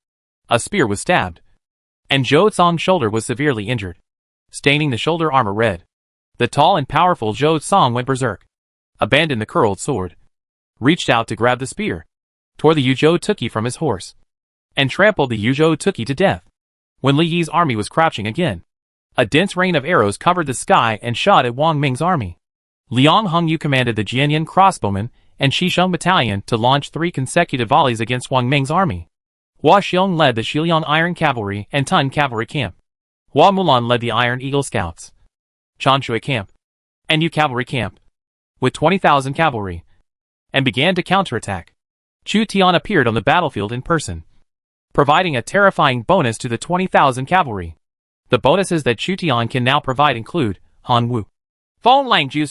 A spear was stabbed, and Zhou Cong's shoulder was severely injured, staining the shoulder armor red. The tall and powerful Zhou Cong went berserk, abandoned the curled sword, reached out to grab the spear, tore the Yuzhou Tuki from his horse, and trampled the Yuzhou Tuki to death. When Li Yi's army was crouching again, a dense rain of arrows covered the sky and shot at Wang Meng's army. Liang Hongyu commanded the Jianyan crossbowmen and Shisheng battalion to launch 3 consecutive volleys against Wang Meng's army. Hua Xiong led the Shiliang Iron Cavalry and Tun Cavalry Camp. Hua Mulan led the Iron Eagle Scouts, Chanshui Camp, and Yu Cavalry Camp, with 20,000 cavalry, and began to counterattack. Chu Tian appeared on the battlefield in person, providing a terrifying bonus to the 20,000 cavalry. The bonuses that Chu Tian can now provide include Han Wu, Feng Lang Jiu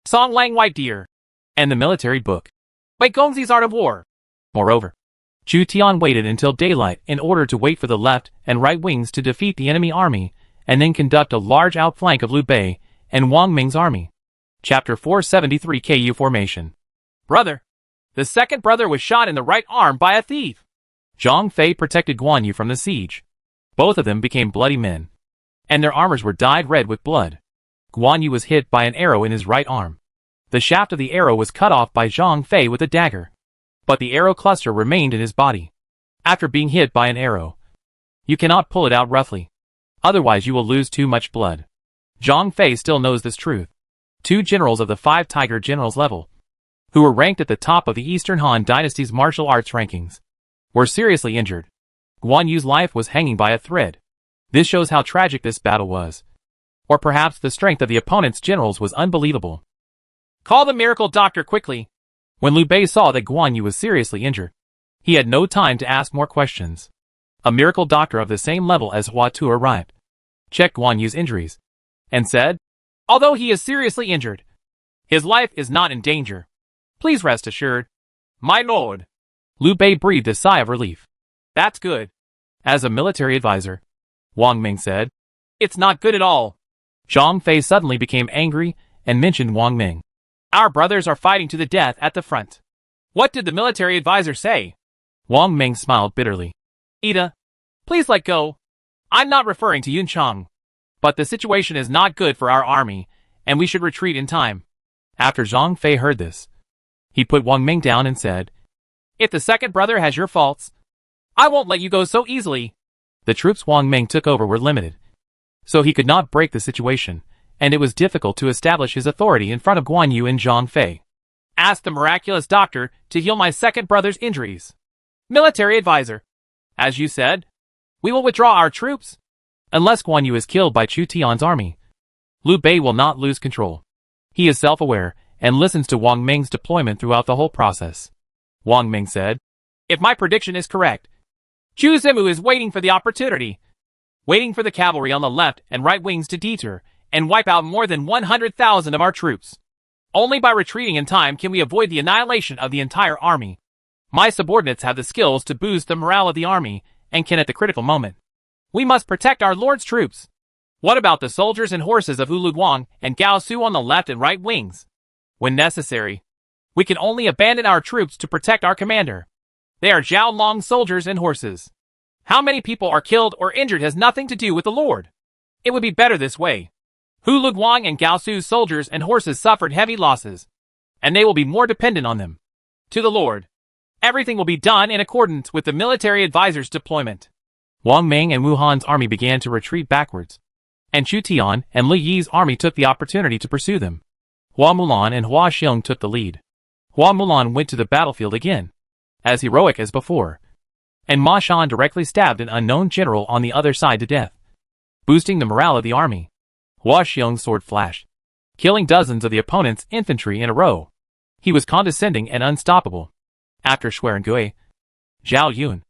Song Lang White Deer, and the military book, Wei Gongzi's Art of War. Moreover, Chu Tian waited until daylight in order to wait for the left and right wings to defeat the enemy army and then conduct a large outflank of Liu Bei and Wang Meng's army. Chapter 473 KU Formation. Brother. The second brother was shot in the right arm by a thief. Zhang Fei protected Guan Yu from the siege. Both of them became bloody men, and their armors were dyed red with blood. Guan Yu was hit by an arrow in his right arm. The shaft of the arrow was cut off by Zhang Fei with a dagger, but the arrow cluster remained in his body. After being hit by an arrow, you cannot pull it out roughly, otherwise you will lose too much blood. Zhang Fei still knows this truth. 2 generals of the 5 Tiger Generals level, who were ranked at the top of the Eastern Han Dynasty's martial arts rankings, were seriously injured. Guan Yu's life was hanging by a thread. This shows how tragic this battle was. Or perhaps the strength of the opponent's generals was unbelievable. Call the miracle doctor quickly. When Liu Bei saw that Guan Yu was seriously injured, he had no time to ask more questions. A miracle doctor of the same level as Hua Tu arrived, checked Guan Yu's injuries, and said, "Although he is seriously injured, his life is not in danger. Please rest assured, my lord." Liu Bei breathed a sigh of relief. "That's good." As a military advisor, Wang Ming said. "It's not good at all." Zhang Fei suddenly became angry and mentioned Wang Ming. "Our brothers are fighting to the death at the front. What did the military advisor say?" Wang Ming smiled bitterly. "Ida, please let go. I'm not referring to Yun Chang. But the situation is not good for our army, and we should retreat in time." After Zhang Fei heard this, he put Wang Ming down and said, "If the second brother has your faults, I won't let you go so easily." The troops Wang Ming took over were limited, so he could not break the situation, and it was difficult to establish his authority in front of Guan Yu and Zhang Fei. "Ask the miraculous doctor to heal my second brother's injuries. Military advisor, as you said, we will withdraw our troops." Unless Guan Yu is killed by Chu Tian's army, Liu Bei will not lose control. He is self-aware and listens to Wang Ming's deployment throughout the whole process. Wang Ming said, "If my prediction is correct, Chu Zimu is waiting for the opportunity, waiting for the cavalry on the left and right wings to deter and wipe out more than 100,000 of our troops. Only by retreating in time can we avoid the annihilation of the entire army. My subordinates have the skills to boost the morale of the army and can at the critical moment. We must protect our lord's troops. What about the soldiers and horses of Wu Luguang and Gao Su on the left and right wings? When necessary, we can only abandon our troops to protect our commander. They are Zhao Long's soldiers and horses. How many people are killed or injured has nothing to do with the lord. It would be better this way. Hu Luguang and Gao Su's soldiers and horses suffered heavy losses, and they will be more dependent on them. To the lord, everything will be done in accordance with the military advisor's deployment." Wang Ming and Wu Han's army began to retreat backwards, and Chu Tian and Li Yi's army took the opportunity to pursue them. Hua Mulan and Hua Xiong took the lead. Hua Mulan went to the battlefield again, as heroic as before, and Ma Shan directly stabbed an unknown general on the other side to death, boosting the morale of the army. Hua Xiong's sword flashed, killing dozens of the opponent's infantry in a row. He was condescending and unstoppable. After Shuai Gui, Zhao Yun,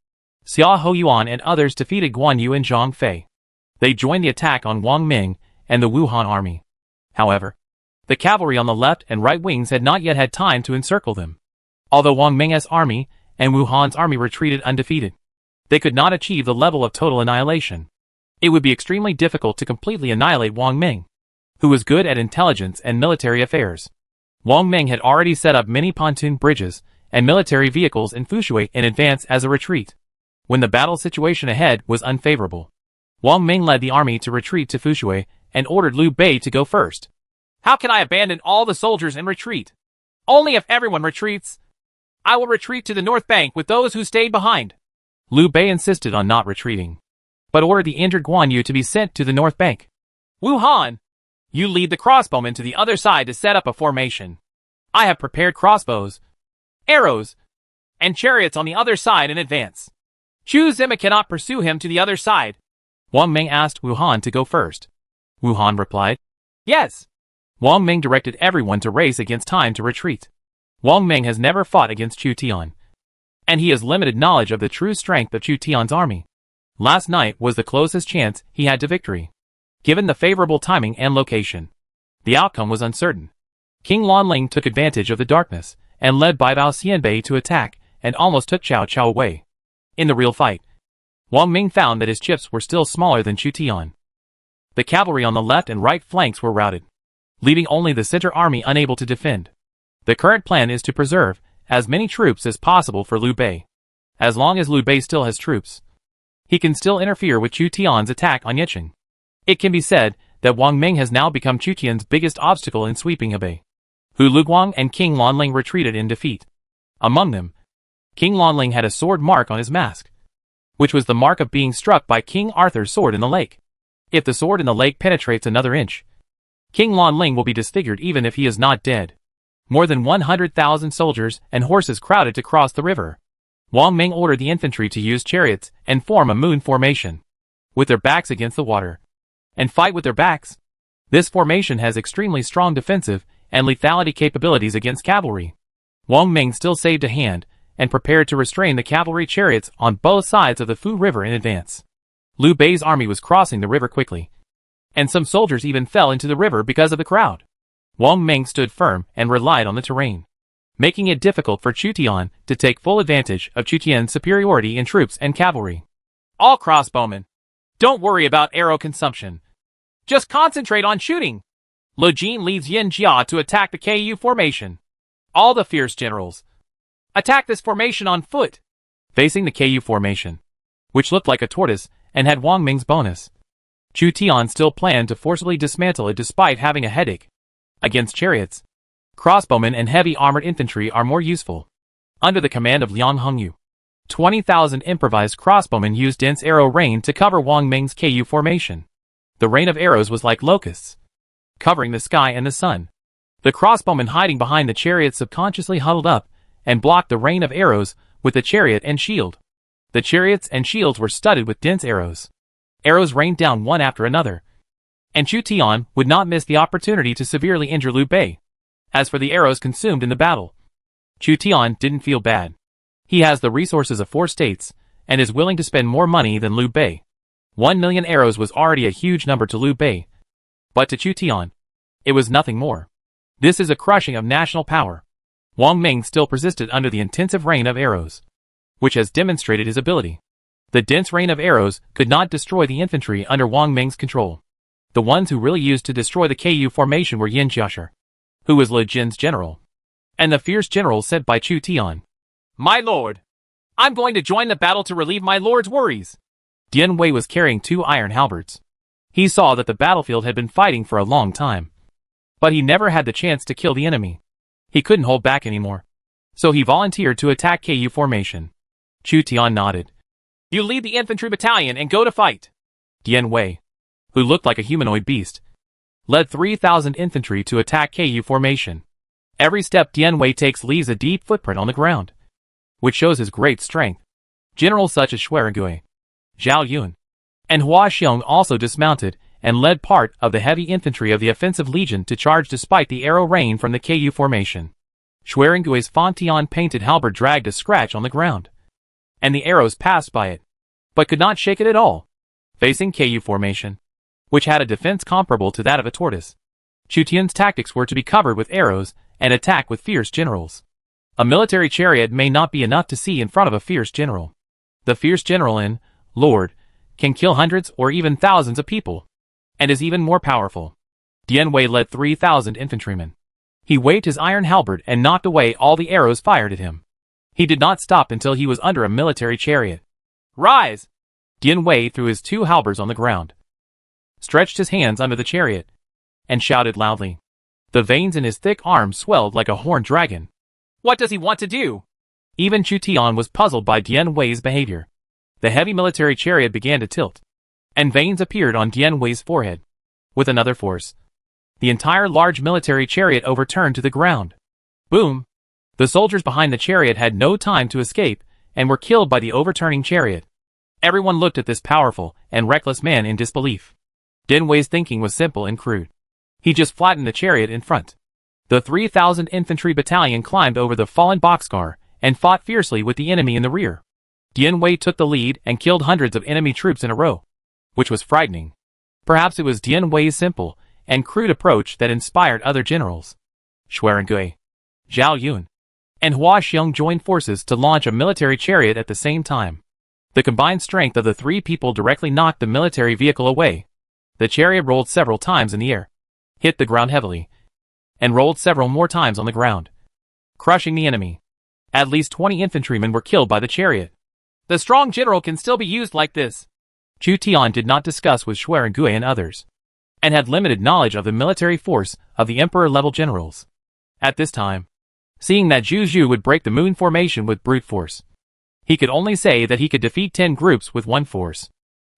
Xia Ho Yuan and others defeated Guan Yu and Zhang Fei. They joined the attack on Wang Ming and the Wuhan army. However, the cavalry on the left and right wings had not yet had time to encircle them. Although Wang Ming's army and Wuhan's army retreated undefeated, they could not achieve the level of total annihilation. It would be extremely difficult to completely annihilate Wang Ming, who was good at intelligence and military affairs. Wang Ming had already set up many pontoon bridges and military vehicles in Fushui in advance as a retreat, when the battle situation ahead was unfavorable. Wang Ming led the army to retreat to Fushui and ordered Liu Bei to go first. "How can I abandon all the soldiers and retreat? Only if everyone retreats. I will retreat to the north bank with those who stayed behind." Liu Bei insisted on not retreating, but ordered the injured Guan Yu to be sent to the north bank. "Wu Han, you lead the crossbowmen to the other side to set up a formation. I have prepared crossbows, arrows, and chariots on the other side in advance. Chu Zima cannot pursue him to the other side." Wang Ming asked Wu Han to go first. Wu Han replied, "Yes." Wang Ming directed everyone to race against time to retreat. Wang Ming has never fought against Chu Tian, and he has limited knowledge of the true strength of Chu Tian's army. Last night was the closest chance he had to victory. Given the favorable timing and location, the outcome was uncertain. King Lanling took advantage of the darkness and led Bai Bao Xianbei to attack and almost took Cao Cao away. In the real fight, Wang Ming found that his chips were still smaller than Chu Tian. The cavalry on the left and right flanks were routed, leaving only the center army unable to defend. The current plan is to preserve as many troops as possible for Liu Bei. As long as Liu Bei still has troops, he can still interfere with Chu Tian's attack on Yicheng. It can be said that Wang Ming has now become Chu Tian's biggest obstacle in sweeping Hebei. Hu Luguang and King Lanling retreated in defeat. Among them, King Lanling had a sword mark on his mask, which was the mark of being struck by King Arthur's sword in the lake. If the sword in the lake penetrates another inch, King Lanling will be disfigured even if he is not dead. More than 100,000 soldiers and horses crowded to cross the river. Wang Ming ordered the infantry to use chariots and form a moon formation, with their backs against the water, and fight with their backs. This formation has extremely strong defensive and lethality capabilities against cavalry. Wang Ming still saved a hand and prepared to restrain the cavalry chariots on both sides of the Fu River in advance. Liu Bei's army was crossing the river quickly. and some soldiers even fell into the river because of the crowd. Wang Ming stood firm and relied on the terrain, making it difficult for Chu Tian to take full advantage of Chu Tian's superiority in troops and cavalry. All crossbowmen, don't worry about arrow consumption. Just concentrate on shooting. Lu Jin leads Yin Jia to attack the KU formation. All the fierce generals, attack this formation on foot. Facing the KU formation, which looked like a tortoise and had Wang Ming's bonus, Chu Tian still planned to forcibly dismantle it despite having a headache. Against chariots, crossbowmen and heavy armored infantry are more useful. Under the command of Liang Hongyu, 20,000 improvised crossbowmen used dense arrow rain to cover Wang Ming's KU formation. The rain of arrows was like locusts, covering the sky and the sun. The crossbowmen hiding behind the chariot subconsciously huddled up and blocked the rain of arrows with the chariot and shield. The chariots and shields were studded with dense arrows. Arrows rained down one after another, and Chu Tian would not miss the opportunity to severely injure Liu Bei. As for the arrows consumed in the battle, Chu Tian didn't feel bad. He has the resources of 4 states, and is willing to spend more money than Liu Bei. 1 million arrows was already a huge number to Liu Bei, but to Chu Tian, it was nothing more. This is a crushing of national power. Wang Ming still persisted under the intensive rain of arrows, which has demonstrated his ability. The dense rain of arrows could not destroy the infantry under Wang Ming's control. The ones who really used to destroy the KU formation were Yin Jiashi, who was Lu Jin's general, and the fierce generals sent by Chu Tian. My lord, I'm going to join the battle to relieve my lord's worries. Dian Wei was carrying 2 iron halberds. He saw that the battlefield had been fighting for a long time, but he never had the chance to kill the enemy. He couldn't hold back anymore, so he volunteered to attack KU formation. Chu Tian nodded. You lead the infantry battalion and go to fight. Dian Wei, who looked like a humanoid beast, led 3,000 infantry to attack KU formation. Every step Dian Wei takes leaves a deep footprint on the ground, which shows his great strength. Generals such as Shui Rengui, Zhao Yun, and Hua Xiong also dismounted and led part of the heavy infantry of the offensive legion to charge despite the arrow rain from the KU formation. Shui Rengui's Fontian painted halberd dragged a scratch on the ground, and the arrows passed by it, but could not shake it at all. Facing KU formation, which had a defense comparable to that of a tortoise, Chu Tian's tactics were to be covered with arrows and attack with fierce generals. A military chariot may not be enough to see in front of a fierce general. The fierce general in Lord can kill hundreds or even thousands of people, and is even more powerful. Dian Wei led 3,000 infantrymen. He waved his iron halberd and knocked away all the arrows fired at him. He did not stop until he was under a military chariot. Rise! Dian Wei threw his 2 halberds on the ground, stretched his hands under the chariot, and shouted loudly. The veins in his thick arms swelled like a horned dragon. What does he want to do? Even Chu Tian was puzzled by Dian Wei's behavior. The heavy military chariot began to tilt, and veins appeared on Dian Wei's forehead. With another force, the entire large military chariot overturned to the ground. Boom! The soldiers behind the chariot had no time to escape and were killed by the overturning chariot. Everyone looked at this powerful and reckless man in disbelief. Dian Wei's thinking was simple and crude. He just flattened the chariot in front. The 3,000 infantry battalion climbed over the fallen boxcar and fought fiercely with the enemy in the rear. Dian Wei took the lead and killed hundreds of enemy troops in a row, which was frightening. Perhaps it was Dian Wei's simple and crude approach that inspired other generals. Shui Rengui, Zhao Yun, and Hua Xiong joined forces to launch a military chariot at the same time. The combined strength of the 3 people directly knocked the military vehicle away. The chariot rolled several times in the air, hit the ground heavily, and rolled several more times on the ground, crushing the enemy. At least 20 infantrymen were killed by the chariot. The strong general can still be used like this. Chu Tian did not discuss with Shui Rengui and others, and had limited knowledge of the military force of the emperor-level generals. At this time, seeing that Zhu Zhu would break the moon formation with brute force, he could only say that he could defeat 10 groups with 1 force.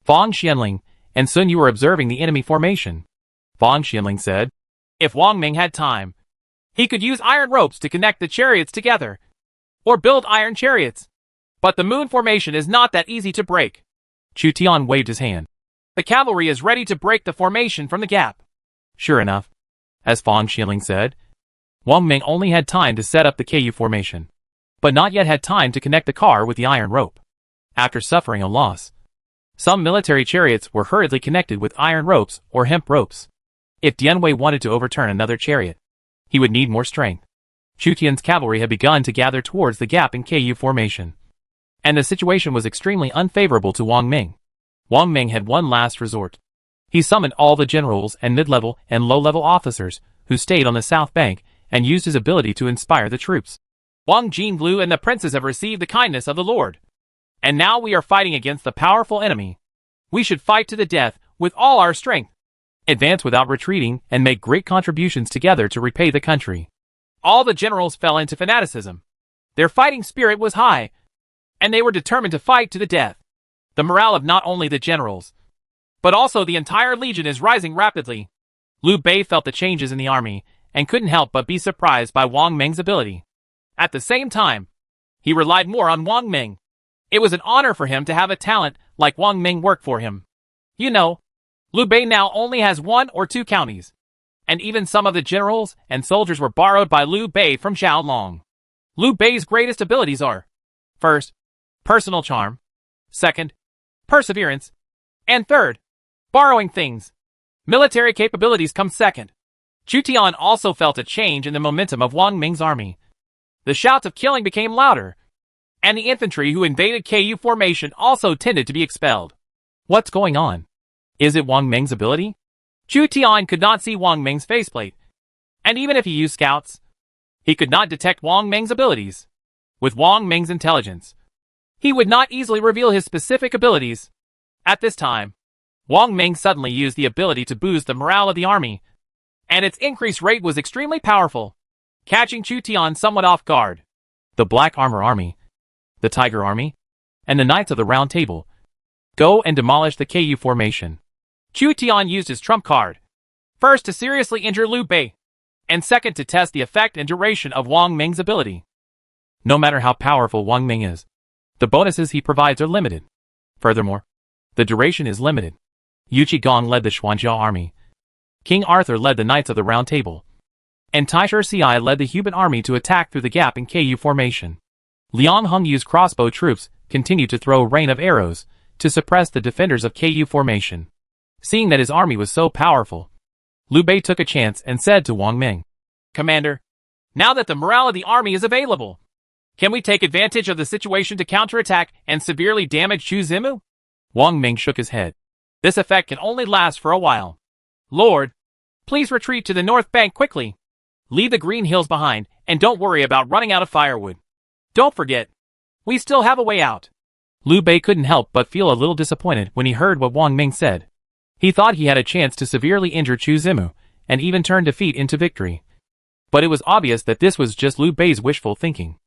Fang Xianling and Sun Yu were observing the enemy formation. Fang Xianling said, if Wang Ming had time, he could use iron ropes to connect the chariots together, or build iron chariots. But the moon formation is not that easy to break. Chu Tian waved his hand. The cavalry is ready to break the formation from the gap. Sure enough, as Fang Xianling said, Wang Ming only had time to set up the KU formation, but not yet had time to connect the car with the iron rope. After suffering a loss, Some military chariots were hurriedly connected with iron ropes or hemp ropes. If Dian Wei wanted to overturn another chariot, he would need more strength. Chu Tian's cavalry had begun to gather towards the gap in KU formation, and the situation was extremely unfavorable to Wang Ming. Wang Ming had one last resort. He summoned all the generals and mid-level and low-level officers who stayed on the south bank and used his ability to inspire the troops. Wang Jinlu and the princes have received the kindness of the Lord, and now we are fighting against the powerful enemy. We should fight to the death with all our strength. Advance without retreating and make great contributions together to repay the country. All the generals fell into fanaticism. Their fighting spirit was high, and they were determined to fight to the death. The morale of not only the generals, but also the entire legion is rising rapidly. Liu Bei felt the changes in the army and couldn't help but be surprised by Wang Ming's ability. At the same time, he relied more on Wang Ming. It was an honor for him to have a talent like Wang Ming work for him. You know, Liu Bei now only has 1 or 2 counties, and even some of the generals and soldiers were borrowed by Liu Bei from Xiao Long. Liu Bei's greatest abilities are: first, personal charm; second, perseverance; and third, borrowing things. Military capabilities come second. Chu Tian also felt a change in the momentum of Wang Ming's army. The shouts of killing became louder, and the infantry who invaded KU formation also tended to be expelled. What's going on? Is it Wang Ming's ability? Chu Tian could not see Wang Ming's faceplate, and even if he used scouts, he could not detect Wang Ming's abilities. With Wang Ming's intelligence, he would not easily reveal his specific abilities. At this time, Wang Ming suddenly used the ability to boost the morale of the army, and its increased rate was extremely powerful, catching Chu Tian somewhat off guard. The Black Armor Army, the Tiger Army, and the Knights of the Round Table. Go and demolish the KU formation. Chu Tian used his trump card, first to seriously injure Liu Bei, and second to test the effect and duration of Wang Ming's ability. No matter how powerful Wang Ming is, the bonuses he provides are limited. Furthermore, the duration is limited. Yu Qigong led the Xuanjiao army. King Arthur led the Knights of the Round Table, and Taisher Ci led the Huban army to attack through the gap in KU formation. Liang Heng used crossbow troops, continued to throw a rain of arrows to suppress the defenders of KU formation. Seeing that his army was so powerful, Liu Bei took a chance and said to Wang Ming, "Commander, now that the morale of the army is available, can we take advantage of the situation to counterattack and severely damage Chu Zimu?" Wang Ming shook his head. "This effect can only last for a while. Lord, please retreat to the north bank quickly. Leave the green hills behind and don't worry about running out of firewood. Don't forget, we still have a way out." Liu Bei couldn't help but feel a little disappointed when he heard what Wang Ming said. He thought he had a chance to severely injure Chu Zimu and even turn defeat into victory. But it was obvious that this was just Liu Bei's wishful thinking.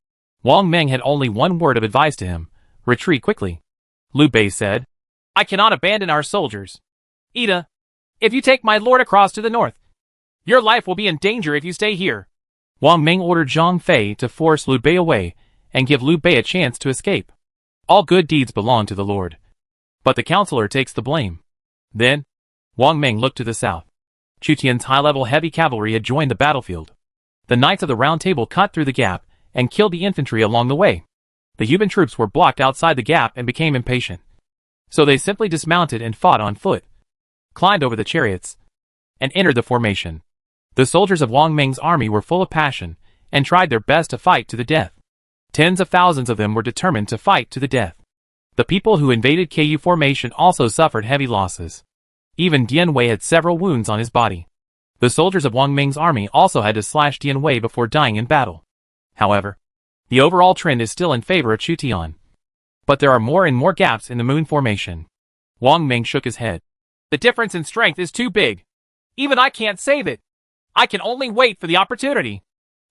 Wang Ming had only one word of advice to him: retreat quickly. Liu Bei said, "I cannot abandon our soldiers. Ida, if you take my lord across to the north, your life will be in danger if you stay here." Wang Ming ordered Zhang Fei to force Liu Bei away and give Liu Bei a chance to escape. All good deeds belong to the Lord, but the counselor takes the blame. Then, Wang Ming looked to the south. Chu Tian's high-level heavy cavalry had joined the battlefield. The Knights of the Round Table cut through the gap and killed the infantry along the way. The Huban troops were blocked outside the gap and became impatient. So they simply dismounted and fought on foot, climbed over the chariots, and entered the formation. The soldiers of Wang Ming's army were full of passion and tried their best to fight to the death. Tens of thousands of them were determined to fight to the death. The people who invaded KU formation also suffered heavy losses. Even Dian Wei had several wounds on his body. The soldiers of Wang Ming's army also had to slash Dian Wei before dying in battle. However, the overall trend is still in favor of Chu Tian. But there are more and more gaps in the moon formation. Wang Ming shook his head. "The difference in strength is too big. Even I can't save it. I can only wait for the opportunity.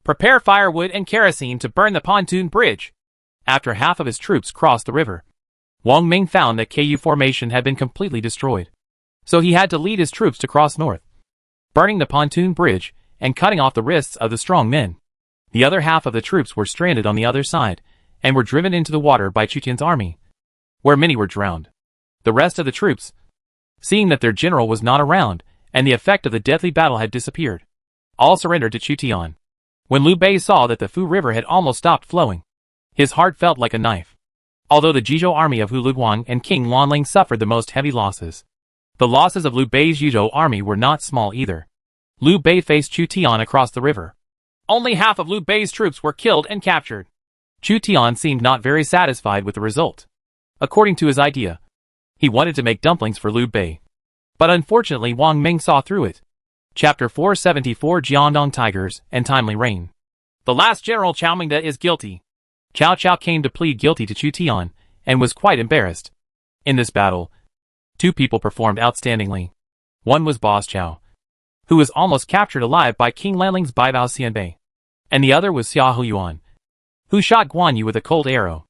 Prepare firewood and kerosene to burn the pontoon bridge." After half of his troops crossed the river, Wang Ming found that KU formation had been completely destroyed. So he had to lead his troops to cross north, burning the pontoon bridge and cutting off the wrists of the strong men. The other half of the troops were stranded on the other side and were driven into the water by Chu Tian's army, where many were drowned. The rest of the troops, seeing that their general was not around and the effect of the deadly battle had disappeared, all surrendered to Chu Tian. When Liu Bei saw that the Fu River had almost stopped flowing, his heart felt like a knife. although the Jizhou army of Hulu Guang and King Lanling suffered the most heavy losses. The losses of Liu Bei's Yuzhou army were not small either. Liu Bei faced Chu Tian across the river. Only half of Liu Bei's troops were killed and captured. Chu Tian seemed not very satisfied with the result. According to his idea, he wanted to make dumplings for Liu Bei. But unfortunately Wang Ming saw through it. Chapter 474 Jiandong Tigers and Timely Rain. The last general Cao Mingde is guilty. Cao Cao came to plead guilty to Chu Tian, and was quite embarrassed. In this battle, two people performed outstandingly. One was Boss Cao, who was almost captured alive by King Lanling's Baibao Xianbei, and the other was Xia Huyuan, who shot Guan Yu with a cold arrow.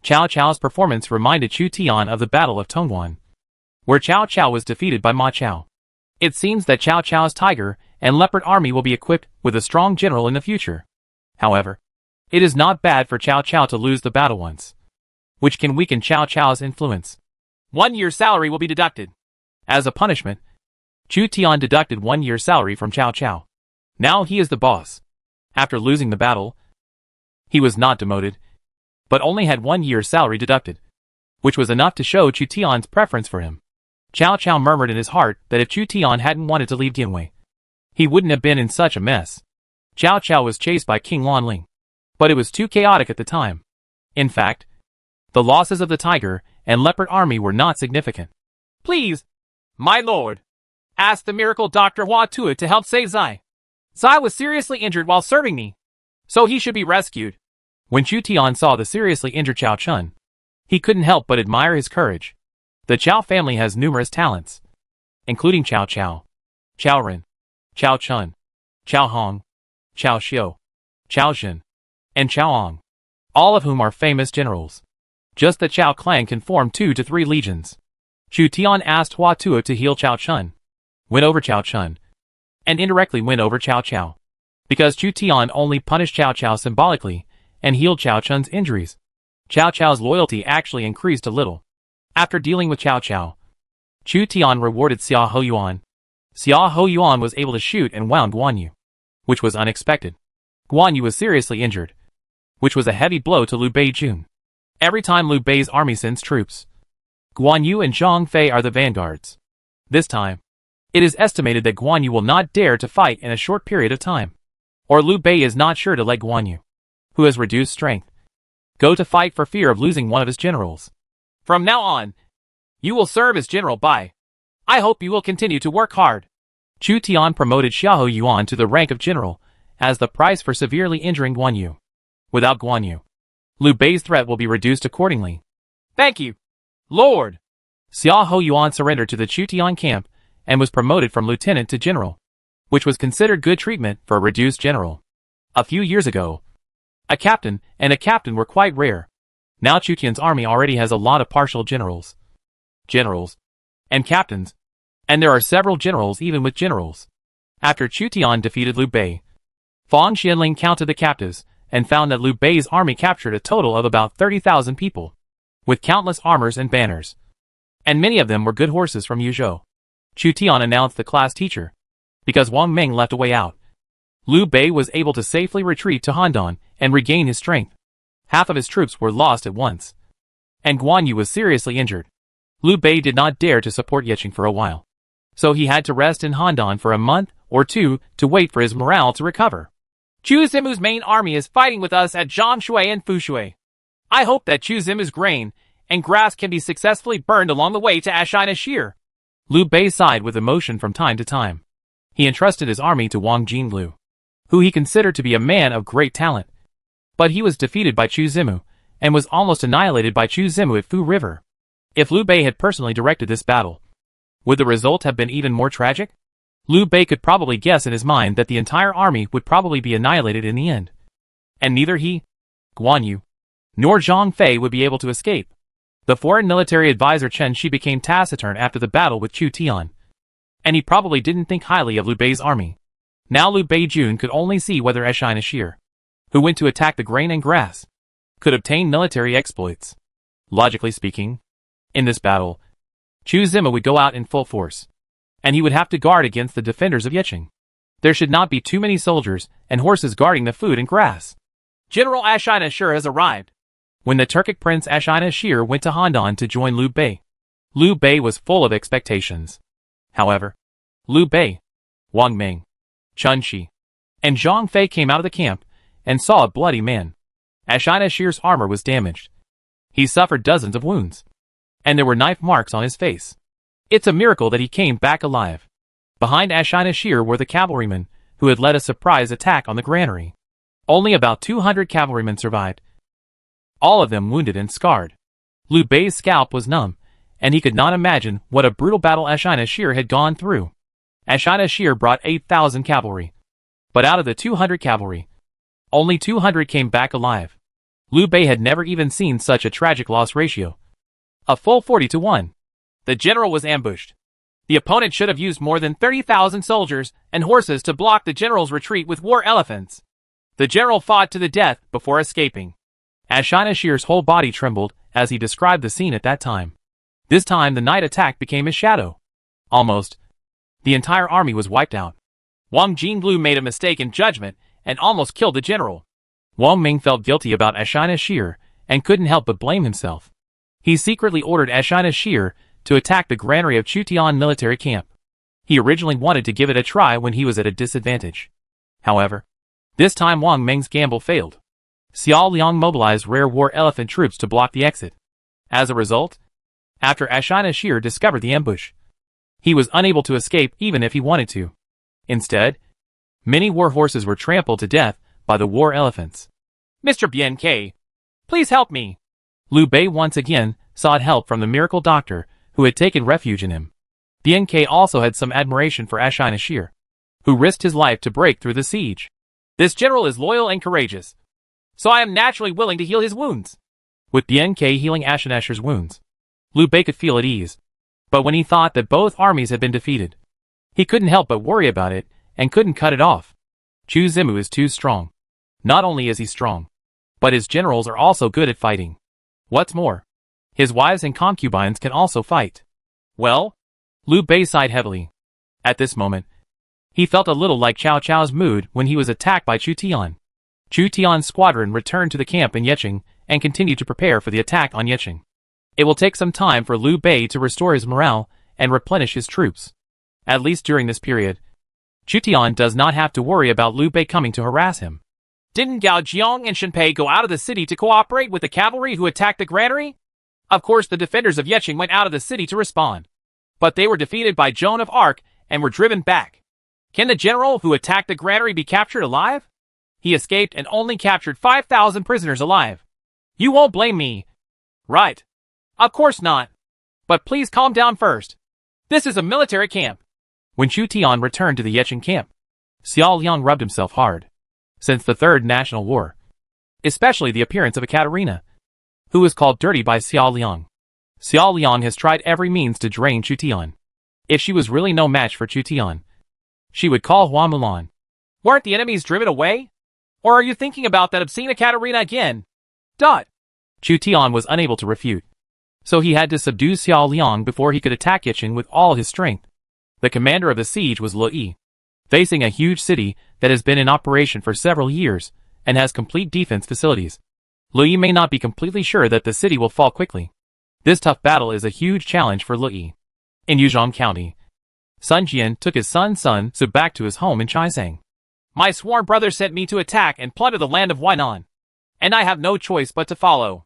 Cao Cao's performance reminded Chu Tian of the Battle of Tongguan, where Cao Cao was defeated by Ma Chao. It seems that Cao Cao's tiger and leopard army will be equipped with a strong general in the future. However, it is not bad for Cao Cao to lose the battle once, which can weaken Cao Cao's influence. 1 year's salary will be deducted. As a punishment, Chu Tian deducted 1 year's salary from Cao Cao. Now he is the boss. After losing the battle, he was not demoted, but only had 1 year's salary deducted, which was enough to show Chu Tian's preference for him. Cao Cao murmured in his heart that if Chu Tian hadn't wanted to leave Dianwei, he wouldn't have been in such a mess. Cao Cao was chased by King Lanling, but it was too chaotic at the time. In fact, the losses of the tiger and leopard army were not significant. Please, my lord, ask the miracle Dr. Hua Tuo to help save Zai. Zai was seriously injured while serving me, so he should be rescued. When Chu Tian saw the seriously injured Cao Chun, he couldn't help but admire his courage. The Cao family has numerous talents, including Cao Cao, Cao Ren, Cao Chun, Cao Hong, Cao Xiu, Cao Zhen, and Cao Ong, all of whom are famous generals. Just the Cao clan can form 2 to 3 legions. Chu Tian asked Hua Tuo to heal Cao Chun, win over Cao Chun, and indirectly win over Cao Cao, because Chu Tian only punished Cao Cao symbolically and healed Cao Chun's injuries. Cao Cao's loyalty actually increased a little. After dealing with Cao Cao, Chu Tian rewarded Xia Huyuan. Xia Huyuan was able to shoot and wound Guan Yu, which was unexpected. Guan Yu was seriously injured, which was a heavy blow to Liu Bei Jun. Every time Liu Bei's army sends troops, Guan Yu and Zhang Fei are the vanguards. This time, it is estimated that Guan Yu will not dare to fight in a short period of time, or Liu Bei is not sure to let Guan Yu, who has reduced strength, go to fight for fear of losing one of his generals. From now on, you will serve as General Bai. I hope you will continue to work hard. Chu Tian promoted Xia Huyuan to the rank of general as the price for severely injuring Guan Yu. Without Guan Yu, Liu Bei's threat will be reduced accordingly. Thank you, Lord. Xia Huyuan surrendered to the Chu Tian camp and was promoted from lieutenant to general, which was considered good treatment for a reduced general. A few years ago, a captain and a captain were quite rare. Now Chu Tian's army already has a lot of partial generals, and captains, and there are several generals even with generals. After Chu Tian defeated Liu Bei, Fang Xianling counted the captives and found that Liu Bei's army captured a total of about 30,000 people, with countless armors and banners, and many of them were good horses from Yuzhou. Chu Tian announced the class teacher, because Wang Ming left a way out. Liu Bei was able to safely retreat to Handan and regain his strength. Half of his troops were lost at once, and Guan Yu was seriously injured. Liu Bei did not dare to support Yeqing for a while, so he had to rest in Handan for a month or 2 to wait for his morale to recover. Chu Zimu's main army is fighting with us at Zhangshui and Fushui. I hope that Chu Zimu's grain and grass can be successfully burned along the way to Ashina Shir. Liu Bei sighed with emotion from time to time. He entrusted his army to Wang Jinlu, who he considered to be a man of great talent. But he was defeated by Chu Zimu, and was almost annihilated by Chu Zimu at Fu River. If Liu Bei had personally directed this battle, would the result have been even more tragic? Liu Bei could probably guess in his mind that the entire army would probably be annihilated in the end. And neither he, Guan Yu, nor Zhang Fei would be able to escape. The foreign military advisor Chen Shi became taciturn after the battle with Chu Tian, and he probably didn't think highly of Liu Bei's army. Now Liu Bei Jun could only see whether Ashina Shir, who went to attack the grain and grass, could obtain military exploits. Logically speaking, in this battle, Chu Zimu would go out in full force, and he would have to guard against the defenders of Yeqing. There should not be too many soldiers and horses guarding the food and grass. General Ashina Shir has arrived. when the Turkic prince Ashina went to Handan to join Liu Bei. Liu Bei was full of expectations. However, Liu Bei, Wang Ming, Chun Shi, and Zhang Fei came out of the camp and saw a bloody man. Ashina's armor was damaged. He suffered dozens of wounds, and there were knife marks on his face. It's a miracle that he came back alive. Behind Ashina were the cavalrymen who had led a surprise attack on the granary. Only about 200 cavalrymen survived, all of them wounded and scarred. Liu Bei's scalp was numb, and he could not imagine what a brutal battle Ashina had gone through. Ashina brought 8,000 cavalry, but out of the 200 cavalry, only 200 came back alive. Liu Bei had never even seen such a tragic loss ratio. A full 40-1. The general was ambushed. The opponent should have used more than 30,000 soldiers and horses to block the general's retreat with war elephants. The general fought to the death before escaping. Ashina's whole body trembled as he described the scene at that time. This time the night attack became his shadow. Almost. The entire army was wiped out. Wang Jinglu made a mistake in judgment and almost killed the general. Wang Ming felt guilty about Ashina and couldn't help but blame himself. He secretly ordered Ashina to attack the granary of Chutian military camp. He originally wanted to give it a try when he was at a disadvantage. However, this time Wang Ming's gamble failed. Xiao Liang mobilized rare war elephant troops to block the exit. As a result, after Ashina discovered the ambush, he was unable to escape even if he wanted to. Instead, many war horses were trampled to death by the war elephants. Mr. BNK, please help me. Liu Bei once again sought help from the miracle doctor who had taken refuge in him. BNK also had some admiration for Ashina, who risked his life to break through the siege. This general is loyal and courageous, so I am naturally willing to heal his wounds. With BNK healing Ashina's wounds, Liu Bei could feel at ease. But when he thought that both armies had been defeated, he couldn't help but worry about it and couldn't cut it off. Chu Zimu is too strong. Not only is he strong, but his generals are also good at fighting. What's more, his wives and concubines can also fight. Well, Liu Bei sighed heavily. At this moment, he felt a little like Cao Cao's mood when he was attacked by Chu Tian. Chu Tian's squadron returned to the camp in Yeqing and continued to prepare for the attack on Yeqing. It will take some time for Liu Bei to restore his morale and replenish his troops. At least during this period, Chu Tian does not have to worry about Liu Bei coming to harass him. Didn't Gao Jiang and Shenpei go out of the city to cooperate with the cavalry who attacked the granary? Of course the defenders of Yeqing went out of the city to respond. But they were defeated by Joan of Arc and were driven back. Can the general who attacked the granary be captured alive? He escaped and only captured 5,000 prisoners alive. You won't blame me, right? Of course not. But please calm down first. This is a military camp. When Chu Tian returned to the Yeqing camp, Xiao Liang rubbed himself hard. Since the Third National War, especially the appearance of Ekaterina, who was called dirty by Xiao Liang has tried every means to drain Chu Tian. If she was really no match for Chu Tian, she would call Hua Mulan. Weren't the enemies driven away? Or are you thinking about that obscene Ekaterina again? Chu Tian was unable to refute, so he had to subdue Xiao Liang before he could attack Yeqing with all his strength. The commander of the siege was Lu Yi, facing a huge city that has been in operation for several years and has complete defense facilities. Lu Yi may not be completely sure that the city will fall quickly. This tough battle is a huge challenge for Lu Yi. In Yuzhong County, Sun Jian took his Sun Su back to his home in Chaisang. My sworn brother sent me to attack and plunder the land of Huainan, and I have no choice but to follow.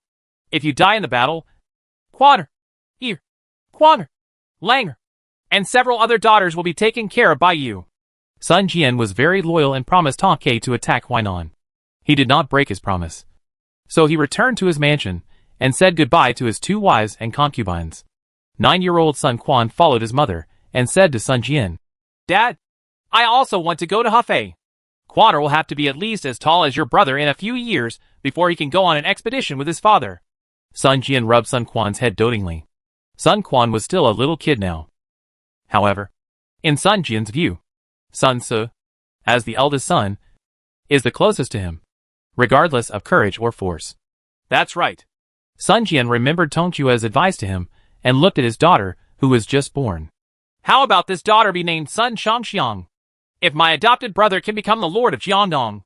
If you die in the battle, Quaner, Langer, and several other daughters will be taken care of by you. Sun Jian was very loyal and promised Tong Ke to attack Huainan. He did not break his promise. So he returned to his mansion and said goodbye to his 2 wives and concubines. 9-year-old Sun Quan followed his mother and said to Sun Jian, Dad, I also want to go to Hefei. Quaner will have to be at least as tall as your brother in a few years before he can go on an expedition with his father. Sun Jian rubbed Sun Quan's head dotingly. Sun Quan was still a little kid now. However, in Sun Jian's view, Sun Su, as the eldest son, is the closest to him, regardless of courage or force. That's right. Sun Jian remembered Tongchua's advice to him and looked at his daughter, who was just born. How about this daughter be named Sun Shangxiang? If my adopted brother can become the lord of Jiangdong,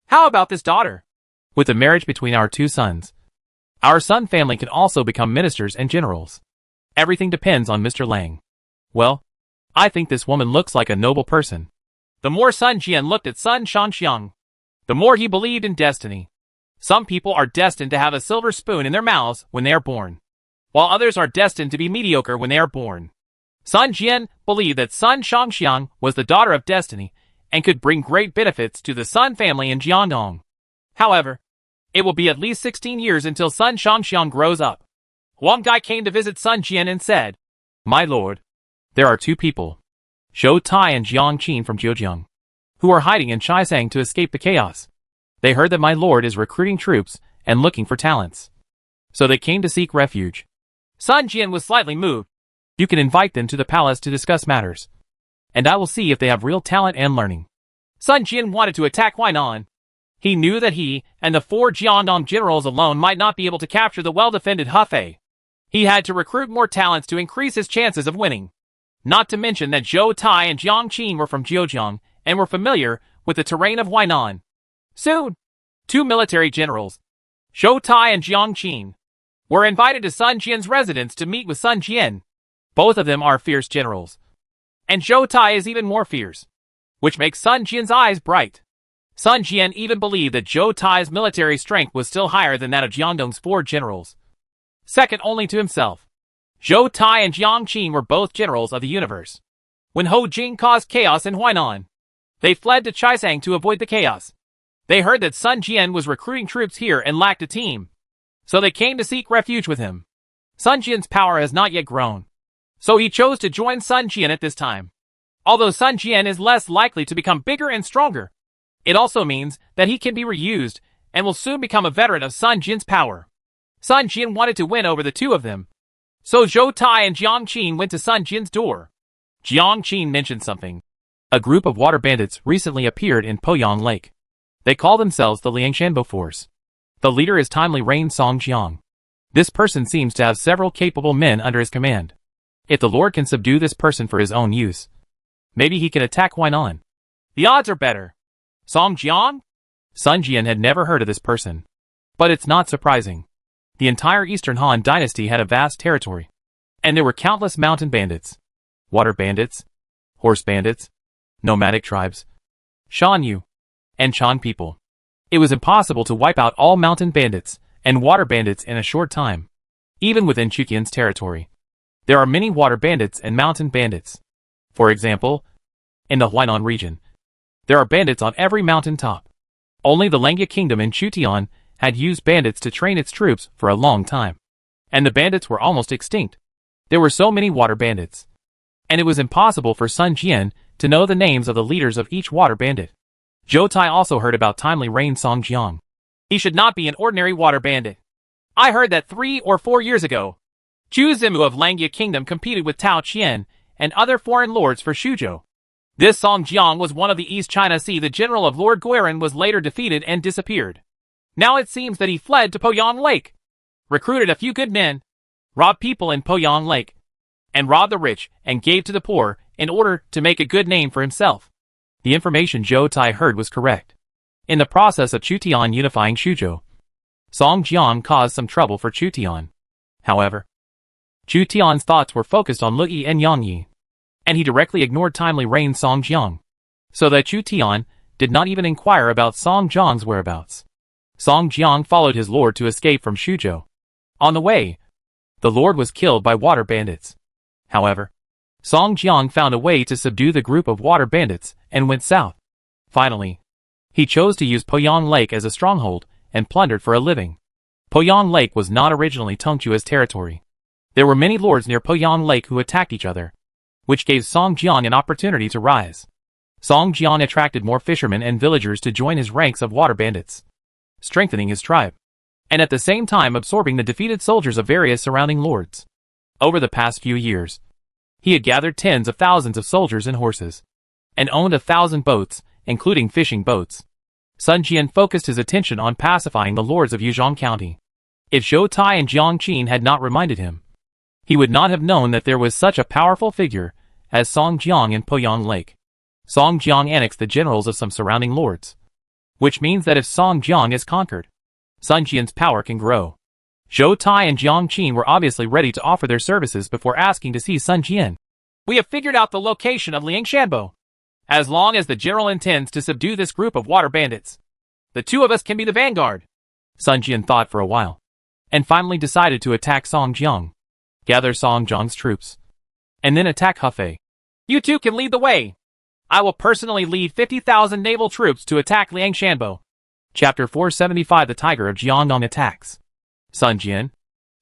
how about this daughter? With the marriage between our 2 sons, Our Sun family can also become ministers and generals. Everything depends on Mr. Lang. Well, I think this woman looks like a noble person. The more Sun Jian looked at Sun Shangxiang, the more he believed in destiny. Some people are destined to have a silver spoon in their mouths when they are born, while others are destined to be mediocre when they are born. Sun Jian believed that Sun Shangxiang was the daughter of destiny and could bring great benefits to the Sun family in Jiangdong. However, it will be at least 16 years until Sun Shangxiang grows up. Huang Gai came to visit Sun Jian and said, My lord, there are two people, Zhou Tai and Jiang Qin from Zhejiang, who are hiding in Chaisang to escape the chaos. They heard that my lord is recruiting troops and looking for talents. So they came to seek refuge. Sun Jian was slightly moved. You can invite them to the palace to discuss matters, and I will see if they have real talent and learning. Sun Jian wanted to attack Huainan. He knew that he and the 4 Jiangdong generals alone might not be able to capture the well-defended Hefei. He had to recruit more talents to increase his chances of winning. Not to mention that Zhou Tai and Jiang Qin were from Zhejiang and were familiar with the terrain of Huainan. Soon, 2 military generals, Zhou Tai and Jiang Qin, were invited to Sun Jian's residence to meet with Sun Jian. Both of them are fierce generals, and Zhou Tai is even more fierce, which makes Sun Jian's eyes bright. Sun Jian even believed that Zhou Tai's military strength was still higher than that of Jiangdong's 4 generals, second only to himself. Zhou Tai and Jiang Qin were both generals of the universe. When Hou Jing caused chaos in Huainan, they fled to Chaisang to avoid the chaos. They heard that Sun Jian was recruiting troops here and lacked a team, so they came to seek refuge with him. Sun Jian's power has not yet grown, so he chose to join Sun Jian at this time. Although Sun Jian is less likely to become bigger and stronger, it also means that he can be reused and will soon become a veteran of Sun Jian's power. Sun Jian wanted to win over the two of them, so Zhou Tai and Jiang Qin went to Sun Jian's door. Jiang Qin mentioned something. A group of water bandits recently appeared in Poyang Lake. They call themselves the Liangshanbo Force. The leader is Timely Rain Song Jiang. This person seems to have several capable men under his command. If the Lord can subdue this person for his own use, maybe he can attack Huainan. The odds are better. Song Jiang? Sun Jian had never heard of this person. But it's not surprising. The entire Eastern Han dynasty had a vast territory, and there were countless mountain bandits, water bandits, horse bandits, nomadic tribes, Shan Yu, and Chan people. It was impossible to wipe out all mountain bandits and water bandits in a short time, even within Chuqian's territory. There are many water bandits and mountain bandits. For example, in the Huainan region, there are bandits on every mountain top. Only the Langya kingdom in Chutian had used bandits to train its troops for a long time, and the bandits were almost extinct. There were so many water bandits, and it was impossible for Sun Jian to know the names of the leaders of each water bandit. Zhou Tai also heard about Timely Rain Song Jiang. He should not be an ordinary water bandit. I heard that 3 or 4 years ago, Chu Zimu of Langya Kingdom competed with Tao Qian and other foreign lords for Shuzhou. This Song Jiang was one of the East China Sea. The general of Lord Guiran was later defeated and disappeared. Now it seems that he fled to Poyang Lake, recruited a few good men, robbed people in Poyang Lake, and robbed the rich and gave to the poor in order to make a good name for himself. The information Zhou Tai heard was correct. In the process of Chutian unifying Shuzhou, Song Jiang caused some trouble for Chutian. However, Chutian's thoughts were focused on Luyi and Yangyi, and he directly ignored Timely Rain Song Jiang, so that Chutian did not even inquire about Song Jiang's whereabouts. Song Jiang followed his lord to escape from Shuzhou. On the way, the lord was killed by water bandits. However, Song Jiang found a way to subdue the group of water bandits and went south. Finally, he chose to use Poyang Lake as a stronghold and plundered for a living. Poyang Lake was not originally Tongchua's territory. There were many lords near Poyang Lake who attacked each other, which gave Song Jiang an opportunity to rise. Song Jiang attracted more fishermen and villagers to join his ranks of water bandits, strengthening his tribe, and at the same time absorbing the defeated soldiers of various surrounding lords. Over the past few years, he had gathered tens of thousands of soldiers and horses, and owned 1,000 boats, including fishing boats. Sun Jian focused his attention on pacifying the lords of Yuzhong County. If Zhou Tai and Jiang Qin had not reminded him, he would not have known that there was such a powerful figure as Song Jiang in Poyang Lake. Song Jiang annexed the generals of some surrounding lords, which means that if Song Jiang is conquered, Sun Jian's power can grow. Zhou Tai and Jiang Qin were obviously ready to offer their services before asking to see Sun Jian. We have figured out the location of Liang Shanbo. As long as the general intends to subdue this group of water bandits, the two of us can be the vanguard. Sun Jian thought for a while, and finally decided to attack Song Jiang, gather Song Jiang's troops, and then attack Hefei. You two can lead the way. I will personally lead 50,000 naval troops to attack Liang Shanbo. Chapter 475 The Tiger of Jiangdong attacks. Sun Jian,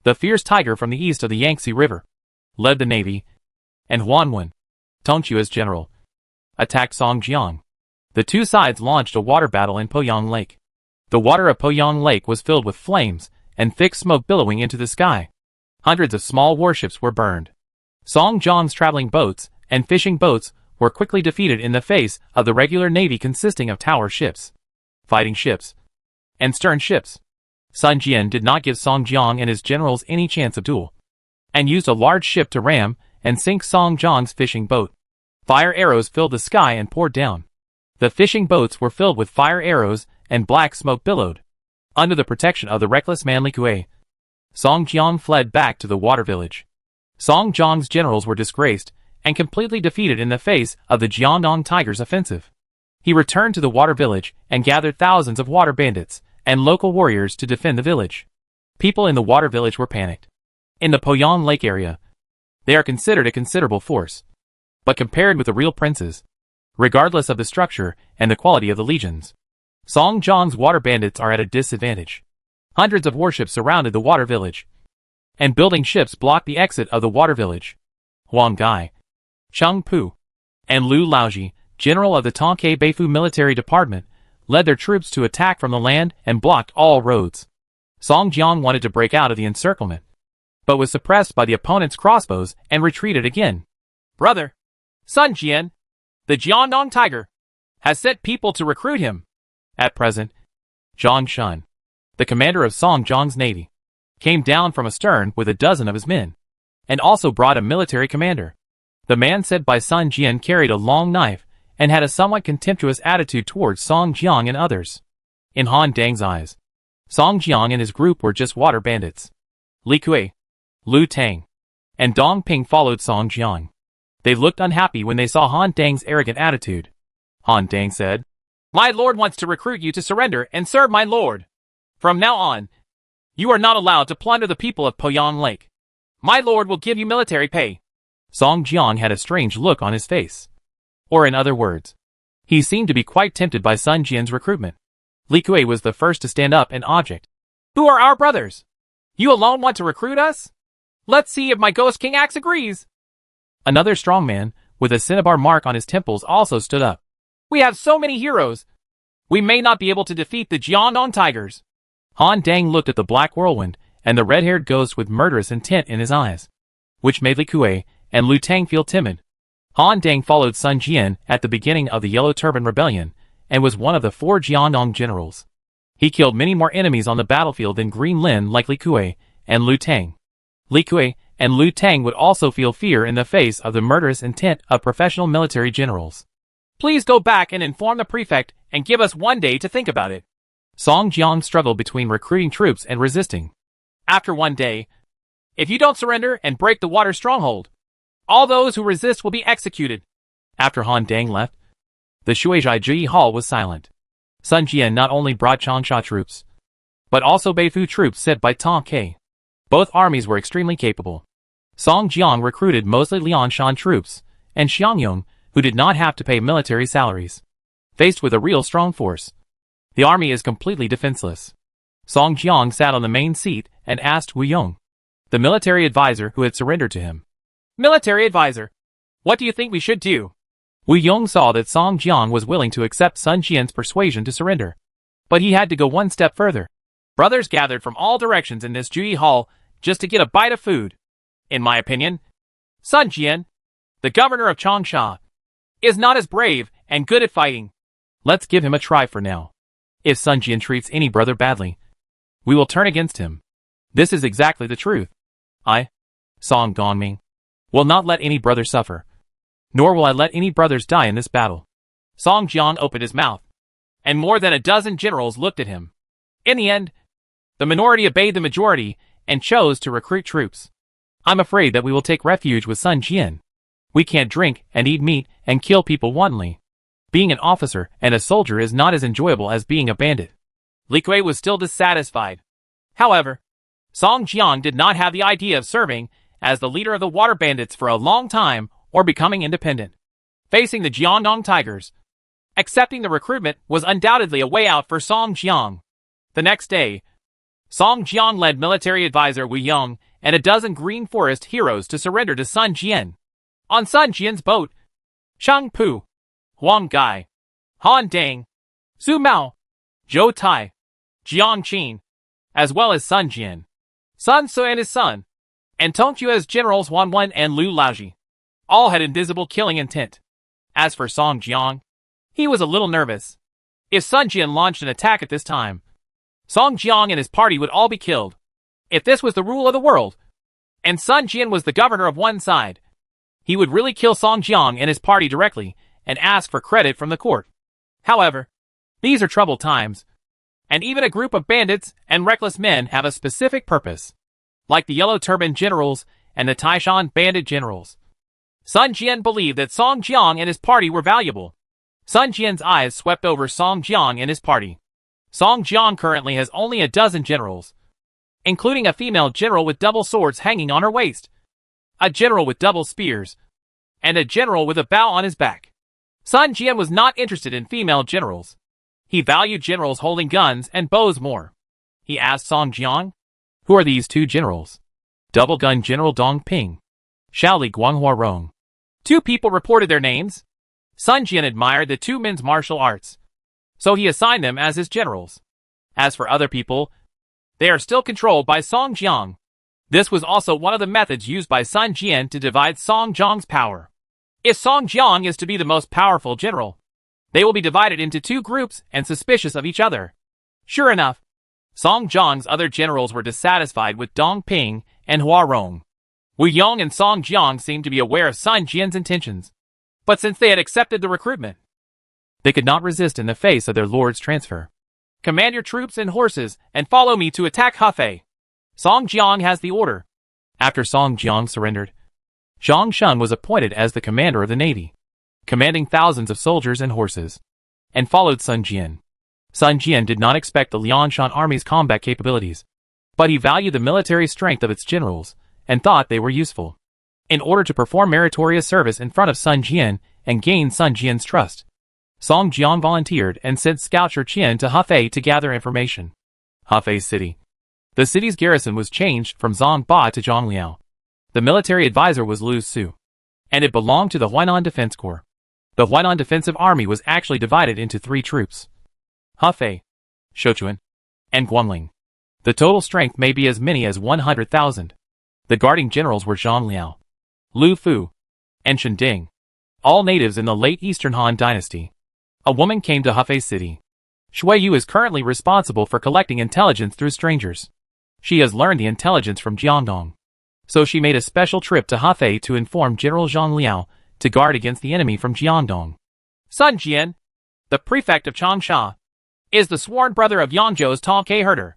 the fierce tiger from the east of the Yangtze River, led the navy, and Huan Wen, Tongqiu as general, attacked Song Jiang. The two sides launched a water battle in Poyang Lake. The water of Poyang Lake was filled with flames and thick smoke billowing into the sky. Hundreds of small warships were burned. Song Jiang's traveling boats and fishing boats were quickly defeated in the face of the regular navy consisting of tower ships, fighting ships, and stern ships. Sun Jian did not give Song Jiang and his generals any chance of duel, and used a large ship to ram and sink Song Jiang's fishing boat. Fire arrows filled the sky and poured down. The fishing boats were filled with fire arrows and black smoke billowed. Under the protection of the reckless man Li Kuei, Song Jiang fled back to the water village. Song Jiang's generals were disgraced and completely defeated in the face of the Jiangdong Tigers' offensive. He returned to the water village and gathered thousands of water bandits and local warriors to defend the village. People in the water village were panicked. In the Poyang Lake area, they are considered a considerable force, but compared with the real princes, regardless of the structure and the quality of the legions, Song Jiang's water bandits are at a disadvantage. Hundreds of warships surrounded the water village, and building ships blocked the exit of the water village. Huang Gai, Cheng Pu, and Lu Laoji, general of the Tonkei Beifu military department, led their troops to attack from the land and blocked all roads. Song Jiang wanted to break out of the encirclement, but was suppressed by the opponent's crossbows and retreated again. Brother, Sun Jian, the Jiangdong Tiger, has sent people to recruit him. At present, Zhang Shun, the commander of Song Jiang's navy, came down from astern with a dozen of his men, and also brought a military commander. The man said by Sun Jian carried a long knife and had a somewhat contemptuous attitude towards Song Jiang and others. In Han Dang's eyes, Song Jiang and his group were just water bandits. Li Kuei, Lu Tang, and Dong Ping followed Song Jiang. They looked unhappy when they saw Han Dang's arrogant attitude. Han Dang said, My lord wants to recruit you to surrender and serve my lord. From now on, you are not allowed to plunder the people of Poyang Lake. My lord will give you military pay. Song Jiang had a strange look on his face. Or in other words, he seemed to be quite tempted by Sun Jian's recruitment. Li Kuei was the first to stand up and object. Who are our brothers? You alone want to recruit us? Let's see if my Ghost King Axe agrees. Another strong man, with a cinnabar mark on his temples, also stood up. We have so many heroes. We may not be able to defeat the Jiangdong Tigers. Han Dang looked at the black whirlwind and the red-haired ghost with murderous intent in his eyes, which made Li Kuei and Lu Tang feel timid. Han Dang followed Sun Jian at the beginning of the Yellow Turban Rebellion and was one of the 4 Jiangdong generals. He killed many more enemies on the battlefield than Green Lin like Li Kuei and Lu Tang. Li Kuei and Lu Tang would also feel fear in the face of the murderous intent of professional military generals. Please go back and inform the prefect and give us 1 day to think about it. Song Jiang struggled between recruiting troops and resisting. After 1 day, if you don't surrender and break the water stronghold, all those who resist will be executed. After Han Dang left, the Shuizhai Ji Hall was silent. Sun Jian not only brought Changsha troops, but also Beifu troops sent by Tong Kai. Both armies were extremely capable. Song Jiang recruited mostly Liangshan troops, and Xiangyong, who did not have to pay military salaries. Faced with a real strong force, the army is completely defenseless. Song Jiang sat on the main seat and asked Wu Yong, the military advisor who had surrendered to him. Military advisor, what do you think we should do? Wu Yong saw that Song Jiang was willing to accept Sun Jian's persuasion to surrender, but he had to go 1 step further. Brothers gathered from all directions in this Jui Hall just to get a bite of food. In my opinion, Sun Jian, the governor of Changsha, is not as brave and good at fighting. Let's give him a try for now. If Sun Jian treats any brother badly, we will turn against him. This is exactly the truth. I, Song Gongming, will not let any brother suffer, nor will I let any brothers die in this battle. Song Jiang opened his mouth, and more than a dozen generals looked at him. In the end, the minority obeyed the majority and chose to recruit troops. I'm afraid that we will take refuge with Sun Jian. We can't drink and eat meat and kill people wantonly. Being an officer and a soldier is not as enjoyable as being a bandit. Li Kui was still dissatisfied. However, Song Jiang did not have the idea of serving as the leader of the water bandits for a long time or becoming independent. Facing the Jiangdong Tigers, accepting the recruitment was undoubtedly a way out for Song Jiang. The next day, Song Jiang led military advisor Wu Yong and a dozen Green Forest heroes to surrender to Sun Jian. On Sun Jian's boat, Shang Pu, Huang Gai, Han Dang, Su Mao, Zhou Tai, Jiang Qin, as well as Sun Jian, Sun Ce and his son, and Tongque's generals Wan Wen and Lu Laoji, all had invisible killing intent. As for Song Jiang, he was a little nervous. If Sun Jian launched an attack at this time, Song Jiang and his party would all be killed. If this was the rule of the world, and Sun Jian was the governor of one side, he would really kill Song Jiang and his party directly and ask for credit from the court. However, these are troubled times, and even a group of bandits and reckless men have a specific purpose, like the Yellow Turban generals and the Taishan bandit generals. Sun Jian believed that Song Jiang and his party were valuable. Sun Jian's eyes swept over Song Jiang and his party. Song Jiang currently has only a dozen generals, including a female general with double swords hanging on her waist, a general with double spears, and a general with a bow on his back. Sun Jian was not interested in female generals. He valued generals holding guns and bows more. He asked Song Jiang, "Who are these two generals?" "Double Gun General Dong Ping, Shaoli Guanghua Rong." Two people reported their names. Sun Jian admired the two men's martial arts, so he assigned them as his generals. As for other people, they are still controlled by Song Jiang. This was also one of the methods used by Sun Jian to divide Song Jiang's power. If Song Jiang is to be the most powerful general, they will be divided into two groups and suspicious of each other. Sure enough, Song Jiang's other generals were dissatisfied with Dong Ping and Hua Rong. Wu Yong and Song Jiang seemed to be aware of Sun Jian's intentions, but since they had accepted the recruitment, they could not resist in the face of their lord's transfer. "Command your troops and horses and follow me to attack Hefei. Song Jiang has the order." After Song Jiang surrendered, Zhang Shun was appointed as the commander of the navy, commanding thousands of soldiers and horses, and followed Sun Jian. Sun Jian did not expect the Liangshan army's combat capabilities, but he valued the military strength of its generals and thought they were useful. In order to perform meritorious service in front of Sun Jian and gain Sun Jian's trust, Song Jiang volunteered and sent Scout Qian to Hefei to gather information. Hefei City. The city's garrison was changed from Zhongba to Zhongliao. The military advisor was Lu Su, and it belonged to the Huainan Defense Corps. The Huainan Defensive Army was actually divided into three troops: Hefei, Sichuan, and Guanling. The total strength may be as many as 100,000. The guarding generals were Zhang Liao, Lu Fu, and Shen Ding, all natives in the late Eastern Han Dynasty. A woman came to Hefei City. Shui Yu is currently responsible for collecting intelligence through strangers. She has learned the intelligence from Jiangdong, so she made a special trip to Hefei to inform General Zhang Liao to guard against the enemy from Jiangdong. Sun Jian, the prefect of Changsha, is the sworn brother of Yangzhou's Tongke herder.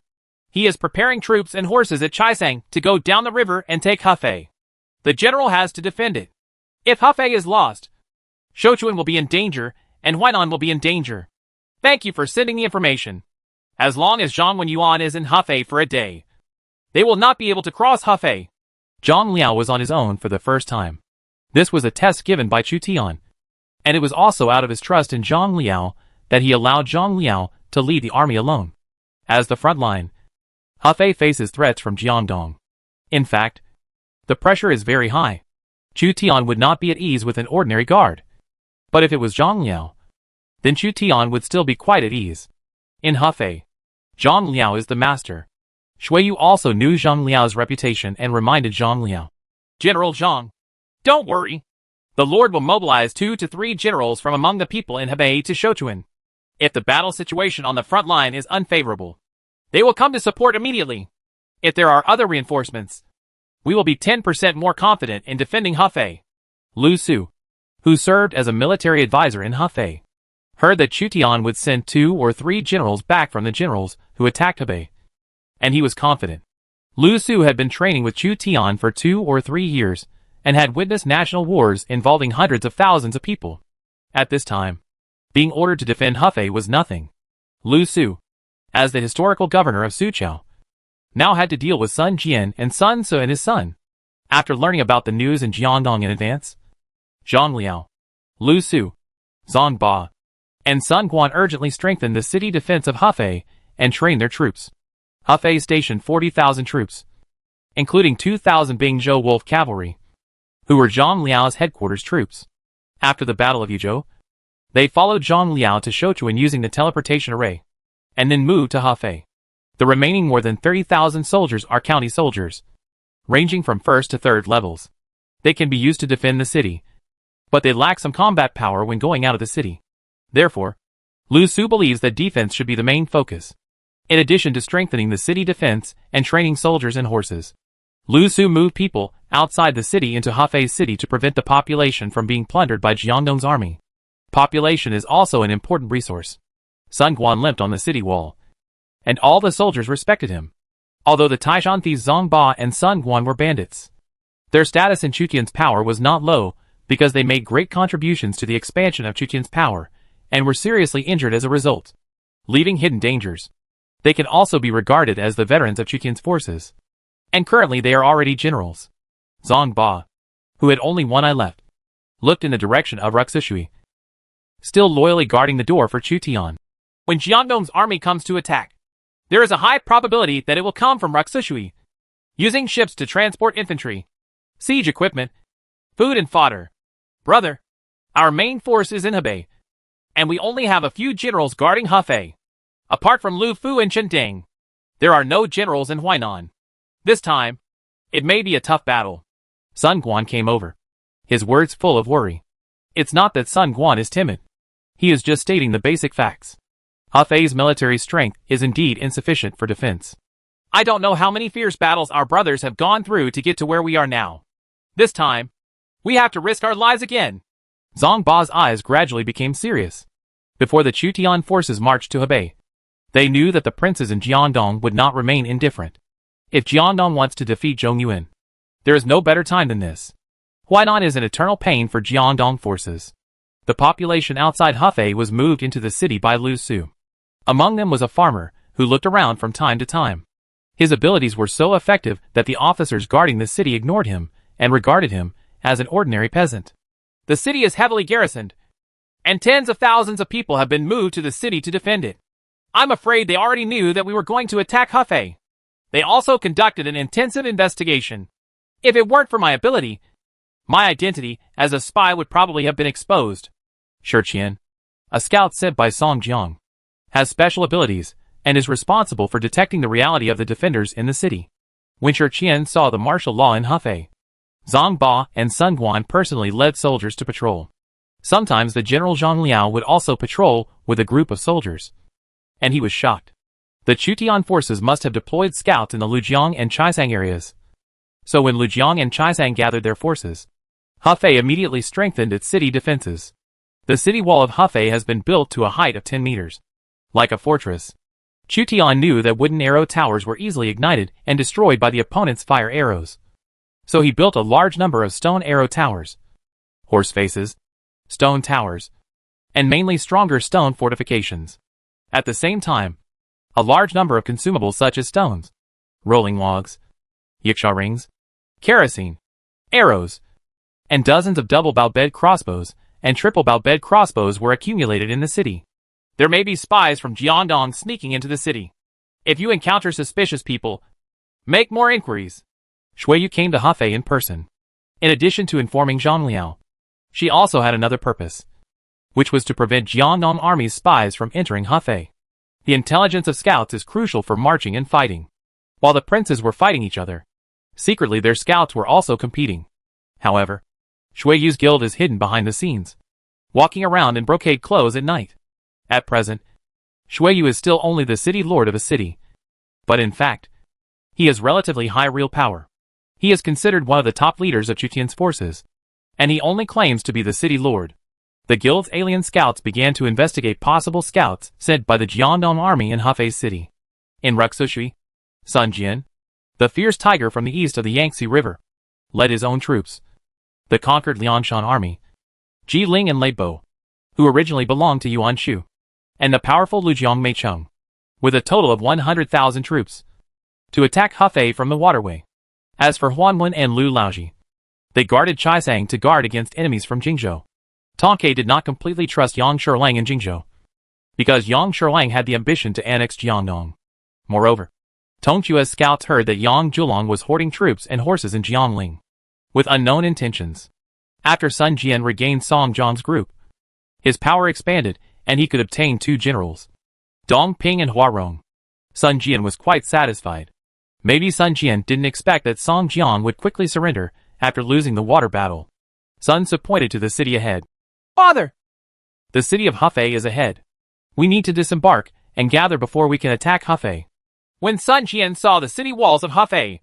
He is preparing troops and horses at Chaisang to go down the river and take Hefei. The general has to defend it. If Hefei is lost, Sichuan will be in danger and Huainan will be in danger. Thank you for sending the information. As long as Zhang Wenyuan is in Hefei for a day, they will not be able to cross Hefei. Zhang Liao was on his own for the first time. This was a test given by Chu Tian, and it was also out of his trust in Zhang Liao that he allowed Zhang Liao to lead the army alone. As the front line, Hefei faces threats from Jiangdong. In fact, the pressure is very high. Chu Tian would not be at ease with an ordinary guard. But if it was Zhang Liao, then Chu Tian would still be quite at ease. In Hefei, Zhang Liao is the master. Shui Yu also knew Zhang Liao's reputation and reminded Zhang Liao, "General Zhang, don't worry. The Lord will mobilize 2 to 3 generals from among the people in Hebei to Sichuan. If the battle situation on the front line is unfavorable, they will come to support immediately. If there are other reinforcements, we will be 10% more confident in defending Hefei." Lu Su, who served as a military advisor in Hefei, heard that Chu Tian would send 2 or 3 generals back from the generals who attacked Hebei, and he was confident. Lu Su had been training with Chu Tian for 2 or 3 years, and had witnessed national wars involving hundreds of thousands of people. At this time, being ordered to defend Hefei was nothing. Lu Su, as the historical governor of Suqiao, now had to deal with Sun Jian and Sun Ce and his son. After learning about the news in Jiangdong in advance, Zhang Liao, Lu Su, Zhang Ba, and Sun Quan urgently strengthened the city defense of Hefei and trained their troops. Hefei stationed 40,000 troops, including 2,000 Bingzhou Wolf cavalry, who were Zhang Liao's headquarters troops. After the Battle of Yuzhou, they followed Zhang Liao to Shouchuan using the teleportation array, and then moved to Hefei. The remaining more than 30,000 soldiers are county soldiers, ranging from 1st to 3rd levels. They can be used to defend the city, but they lack some combat power when going out of the city. Therefore, Lu Su believes that defense should be the main focus, in addition to strengthening the city defense and training soldiers and horses. Lu Su moved people outside the city into Hefei city to prevent the population from being plundered by Jiangdong's army. Population is also an important resource. Sun Quan limped on the city wall, and all the soldiers respected him. Although the Taishan thieves Zhang Ba and Sun Quan were bandits, their status in Chutian's power was not low because they made great contributions to the expansion of Chutian's power and were seriously injured as a result, leaving hidden dangers. They can also be regarded as the veterans of Chutian's forces, and currently they are already generals. Zhang Ba, who had only one eye left, looked in the direction of Ruxushui, still loyally guarding the door for Chu Tian. When Jiangdong's army comes to attack, there is a high probability that it will come from Ruxushui, using ships to transport infantry, siege equipment, food and fodder. Brother, our main force is in Hebei, and we only have a few generals guarding Hefei. Apart from Lu Fu and Chen Ding, there are no generals in Huainan. This time, it may be a tough battle. Sun Quan came over, his words full of worry. It's not that Sun Quan is timid. He is just stating the basic facts. Hefei's military strength is indeed insufficient for defense. I don't know how many fierce battles our brothers have gone through to get to where we are now. This time, we have to risk our lives again. Zhang Ba's eyes gradually became serious. Before the Chu Tian forces marched to Hebei, they knew that the princes in Jiangdong would not remain indifferent. If Jiangdong wants to defeat Zhongyuan, there is no better time than this. Huainan is an eternal pain for Jiangdong forces. The population outside Hefei was moved into the city by Lu Su. Among them was a farmer, who looked around from time to time. His abilities were so effective that the officers guarding the city ignored him, and regarded him as an ordinary peasant. The city is heavily garrisoned, and tens of thousands of people have been moved to the city to defend it. I'm afraid they already knew that we were going to attack Hefei. They also conducted an intensive investigation. If it weren't for my ability, my identity as a spy would probably have been exposed. Shiqian, a scout sent by Song Jiang, has special abilities, and is responsible for detecting the reality of the defenders in the city. When Shiqian saw the martial law in Hefei, Zhang Ba and Sun Quan personally led soldiers to patrol. Sometimes the General Zhang Liao would also patrol with a group of soldiers. And he was shocked. The Chutian forces must have deployed scouts in the Lujiang and Chaisang areas. So when Lujiang and Chaisang gathered their forces, Hefei immediately strengthened its city defenses. The city wall of Hefei has been built to a height of 10 meters. Like a fortress, Chu Tian knew that wooden arrow towers were easily ignited and destroyed by the opponent's fire arrows. So he built a large number of stone arrow towers, horse faces, stone towers, and mainly stronger stone fortifications. At the same time, a large number of consumables such as stones, rolling logs, yiksha rings, kerosene, arrows, and dozens of double-bow bed crossbows and triple-bow bed crossbows were accumulated in the city. There may be spies from Jiangdong sneaking into the city. If you encounter suspicious people, make more inquiries. Shuiyu came to Hefei in person. In addition to informing Zhang Liao, she also had another purpose, which was to prevent Jiangdong army's spies from entering Hefei. The intelligence of scouts is crucial for marching and fighting. While the princes were fighting each other, secretly their scouts were also competing. However, Shuiyu's guild is hidden behind the scenes, walking around in brocade clothes at night. At present, Shuiyu is still only the city lord of a city. But in fact, he has relatively high real power. He is considered one of the top leaders of Chutian's forces, and he only claims to be the city lord. The guild's alien scouts began to investigate possible scouts sent by the Jiangdong army in Hefei city. In Ruxushui, Sun Jian, the fierce tiger from the east of the Yangtze River, led his own troops. The conquered Liangshan army, Jiling and Leibo, who originally belonged to Yuan Shu, and the powerful Lujiang Meicheng, with a total of 100,000 troops, to attack Hefei from the waterway. As for Huanwen and Lu Laoji, they guarded Chaisang to guard against enemies from Jingzhou. Tongke did not completely trust Yang Shirlang in Jingzhou, because Yang Shirlang had the ambition to annex Jiangdong. Moreover, Tongqua's scouts heard that Yang Zhulong was hoarding troops and horses in Jiangling, with unknown intentions. After Sun Jian regained Song Jian's group, his power expanded and he could obtain 2 generals, Dong Ping and Hua Rong. Sun Jian was quite satisfied. Maybe Sun Jian didn't expect that Song Jian would quickly surrender after losing the water battle. Sun Tzu pointed to the city ahead. Father! The city of Hefei is ahead. We need to disembark and gather before we can attack Hefei. When Sun Jian saw the city walls of Hefei,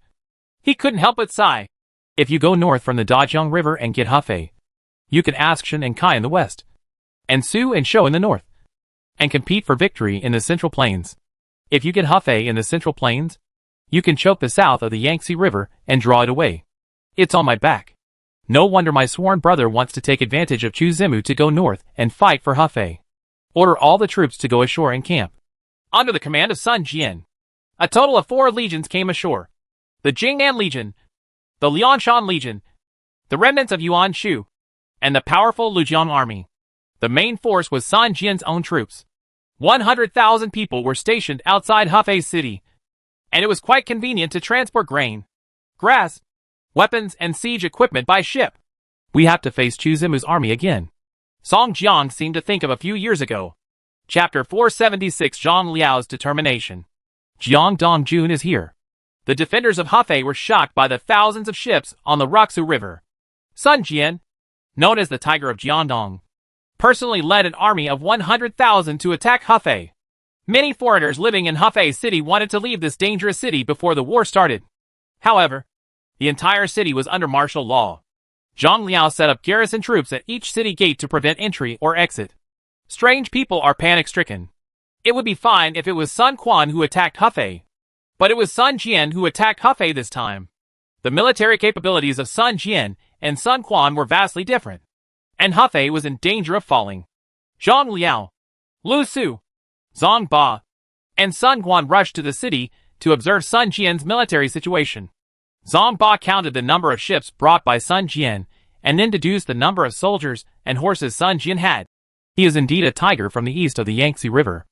he couldn't help but sigh. If you go north from the Dajiang River and get Hefei, you can ask Shen and Kai in the west, and Su and Shou in the north, and compete for victory in the Central Plains. If you get Hefei in the Central Plains, you can choke the south of the Yangtze River and draw it away. It's on my back. No wonder my sworn brother wants to take advantage of Chu Zimu to go north and fight for Hefei. Order all the troops to go ashore and camp. Under the command of Sun Jian, a total of 4 legions came ashore. The Jingnan Legion, the Liangshan Legion, the remnants of Yuan Shu, and the powerful Lujiang army. The main force was Sun Jian's own troops. 100,000 people were stationed outside Hefei city, and it was quite convenient to transport grain, grass, weapons, and siege equipment by ship. We have to face Chu Zimu's army again. Song Jiang seemed to think of a few years ago. Chapter 476 Zhang Liao's Determination. Jiang Dongjun is here. The defenders of Hefei were shocked by the thousands of ships on the Ruxu River. Sun Jian, known as the Tiger of Jiangdong, personally led an army of 100,000 to attack Hefei. Many foreigners living in Hefei city wanted to leave this dangerous city before the war started. However, the entire city was under martial law. Zhang Liao set up garrison troops at each city gate to prevent entry or exit. Strange people are panic-stricken. It would be fine if it was Sun Quan who attacked Hefei, but it was Sun Jian who attacked Hefei this time. The military capabilities of Sun Jian and Sun Quan were vastly different, and Hefei was in danger of falling. Zhang Liao, Lu Su, Zhang Ba, and Sun Quan rushed to the city to observe Sun Jian's military situation. Zhang Ba counted the number of ships brought by Sun Jian and then deduced the number of soldiers and horses Sun Jian had. He is indeed a tiger from the east of the Yangtze River.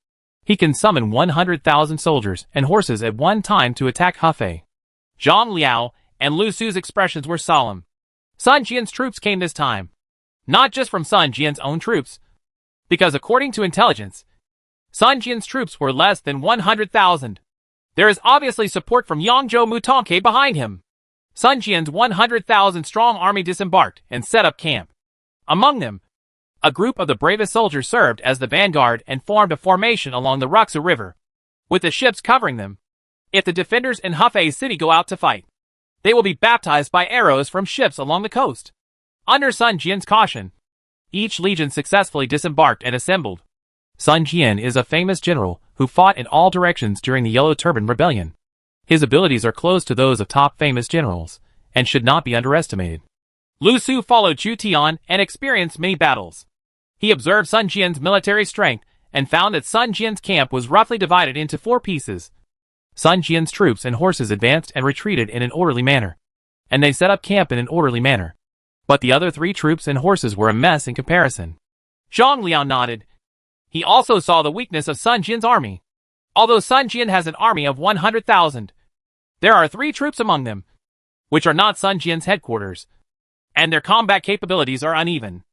He can summon 100,000 soldiers and horses at one time to attack Hefei. Zhang Liao and Lu Su's expressions were solemn. Sun Jian's troops came this time, not just from Sun Jian's own troops, because according to intelligence, Sun Jian's troops were less than 100,000. There is obviously support from Yangzhou Mutongke behind him. Sun Jian's 100,000 strong army disembarked and set up camp. Among them, a group of the bravest soldiers served as the vanguard and formed a formation along the Ruxu River, with the ships covering them. If the defenders in Hefei city go out to fight, they will be baptized by arrows from ships along the coast. Under Sun Jian's caution, each legion successfully disembarked and assembled. Sun Jian is a famous general who fought in all directions during the Yellow Turban Rebellion. His abilities are close to those of top famous generals, and should not be underestimated. Lu Su followed Chu Tian and experienced many battles. He observed Sun Jian's military strength and found that Sun Jian's camp was roughly divided into 4 pieces. Sun Jian's troops and horses advanced and retreated in an orderly manner, and they set up camp in an orderly manner. But the other 3 troops and horses were a mess in comparison. Zhang Liao nodded. He also saw the weakness of Sun Jian's army. Although Sun Jian has an army of 100,000, there are 3 troops among them, which are not Sun Jian's headquarters, and their combat capabilities are uneven.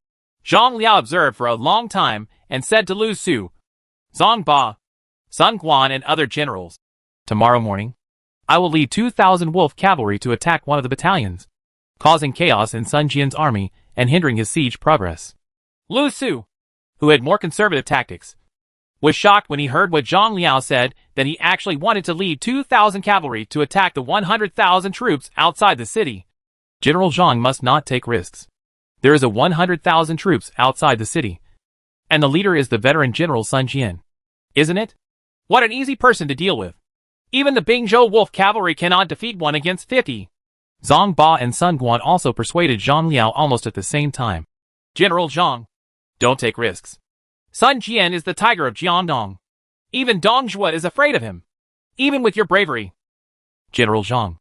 Zhang Liao observed for a long time and said to Lu Su, Zhang Ba, Sun Quan, and other generals, "Tomorrow morning, I will lead 2,000 wolf cavalry to attack one of the battalions, causing chaos in Sun Jian's army and hindering his siege progress." Lu Su, who had more conservative tactics, was shocked when he heard what Zhang Liao said, that he actually wanted to lead 2,000 cavalry to attack the 100,000 troops outside the city. General Zhang must not take risks. There is a 100,000 troops outside the city, and the leader is the veteran General Sun Jian. Isn't it? What an easy person to deal with. Even the Bingzhou wolf cavalry cannot defeat 1 against 50. Zhang Ba and Sun Quan also persuaded Zhang Liao almost at the same time. General Zhang, don't take risks. Sun Jian is the tiger of Jiangdong. Even Dong Zhuo is afraid of him. Even with your bravery. General Zhang,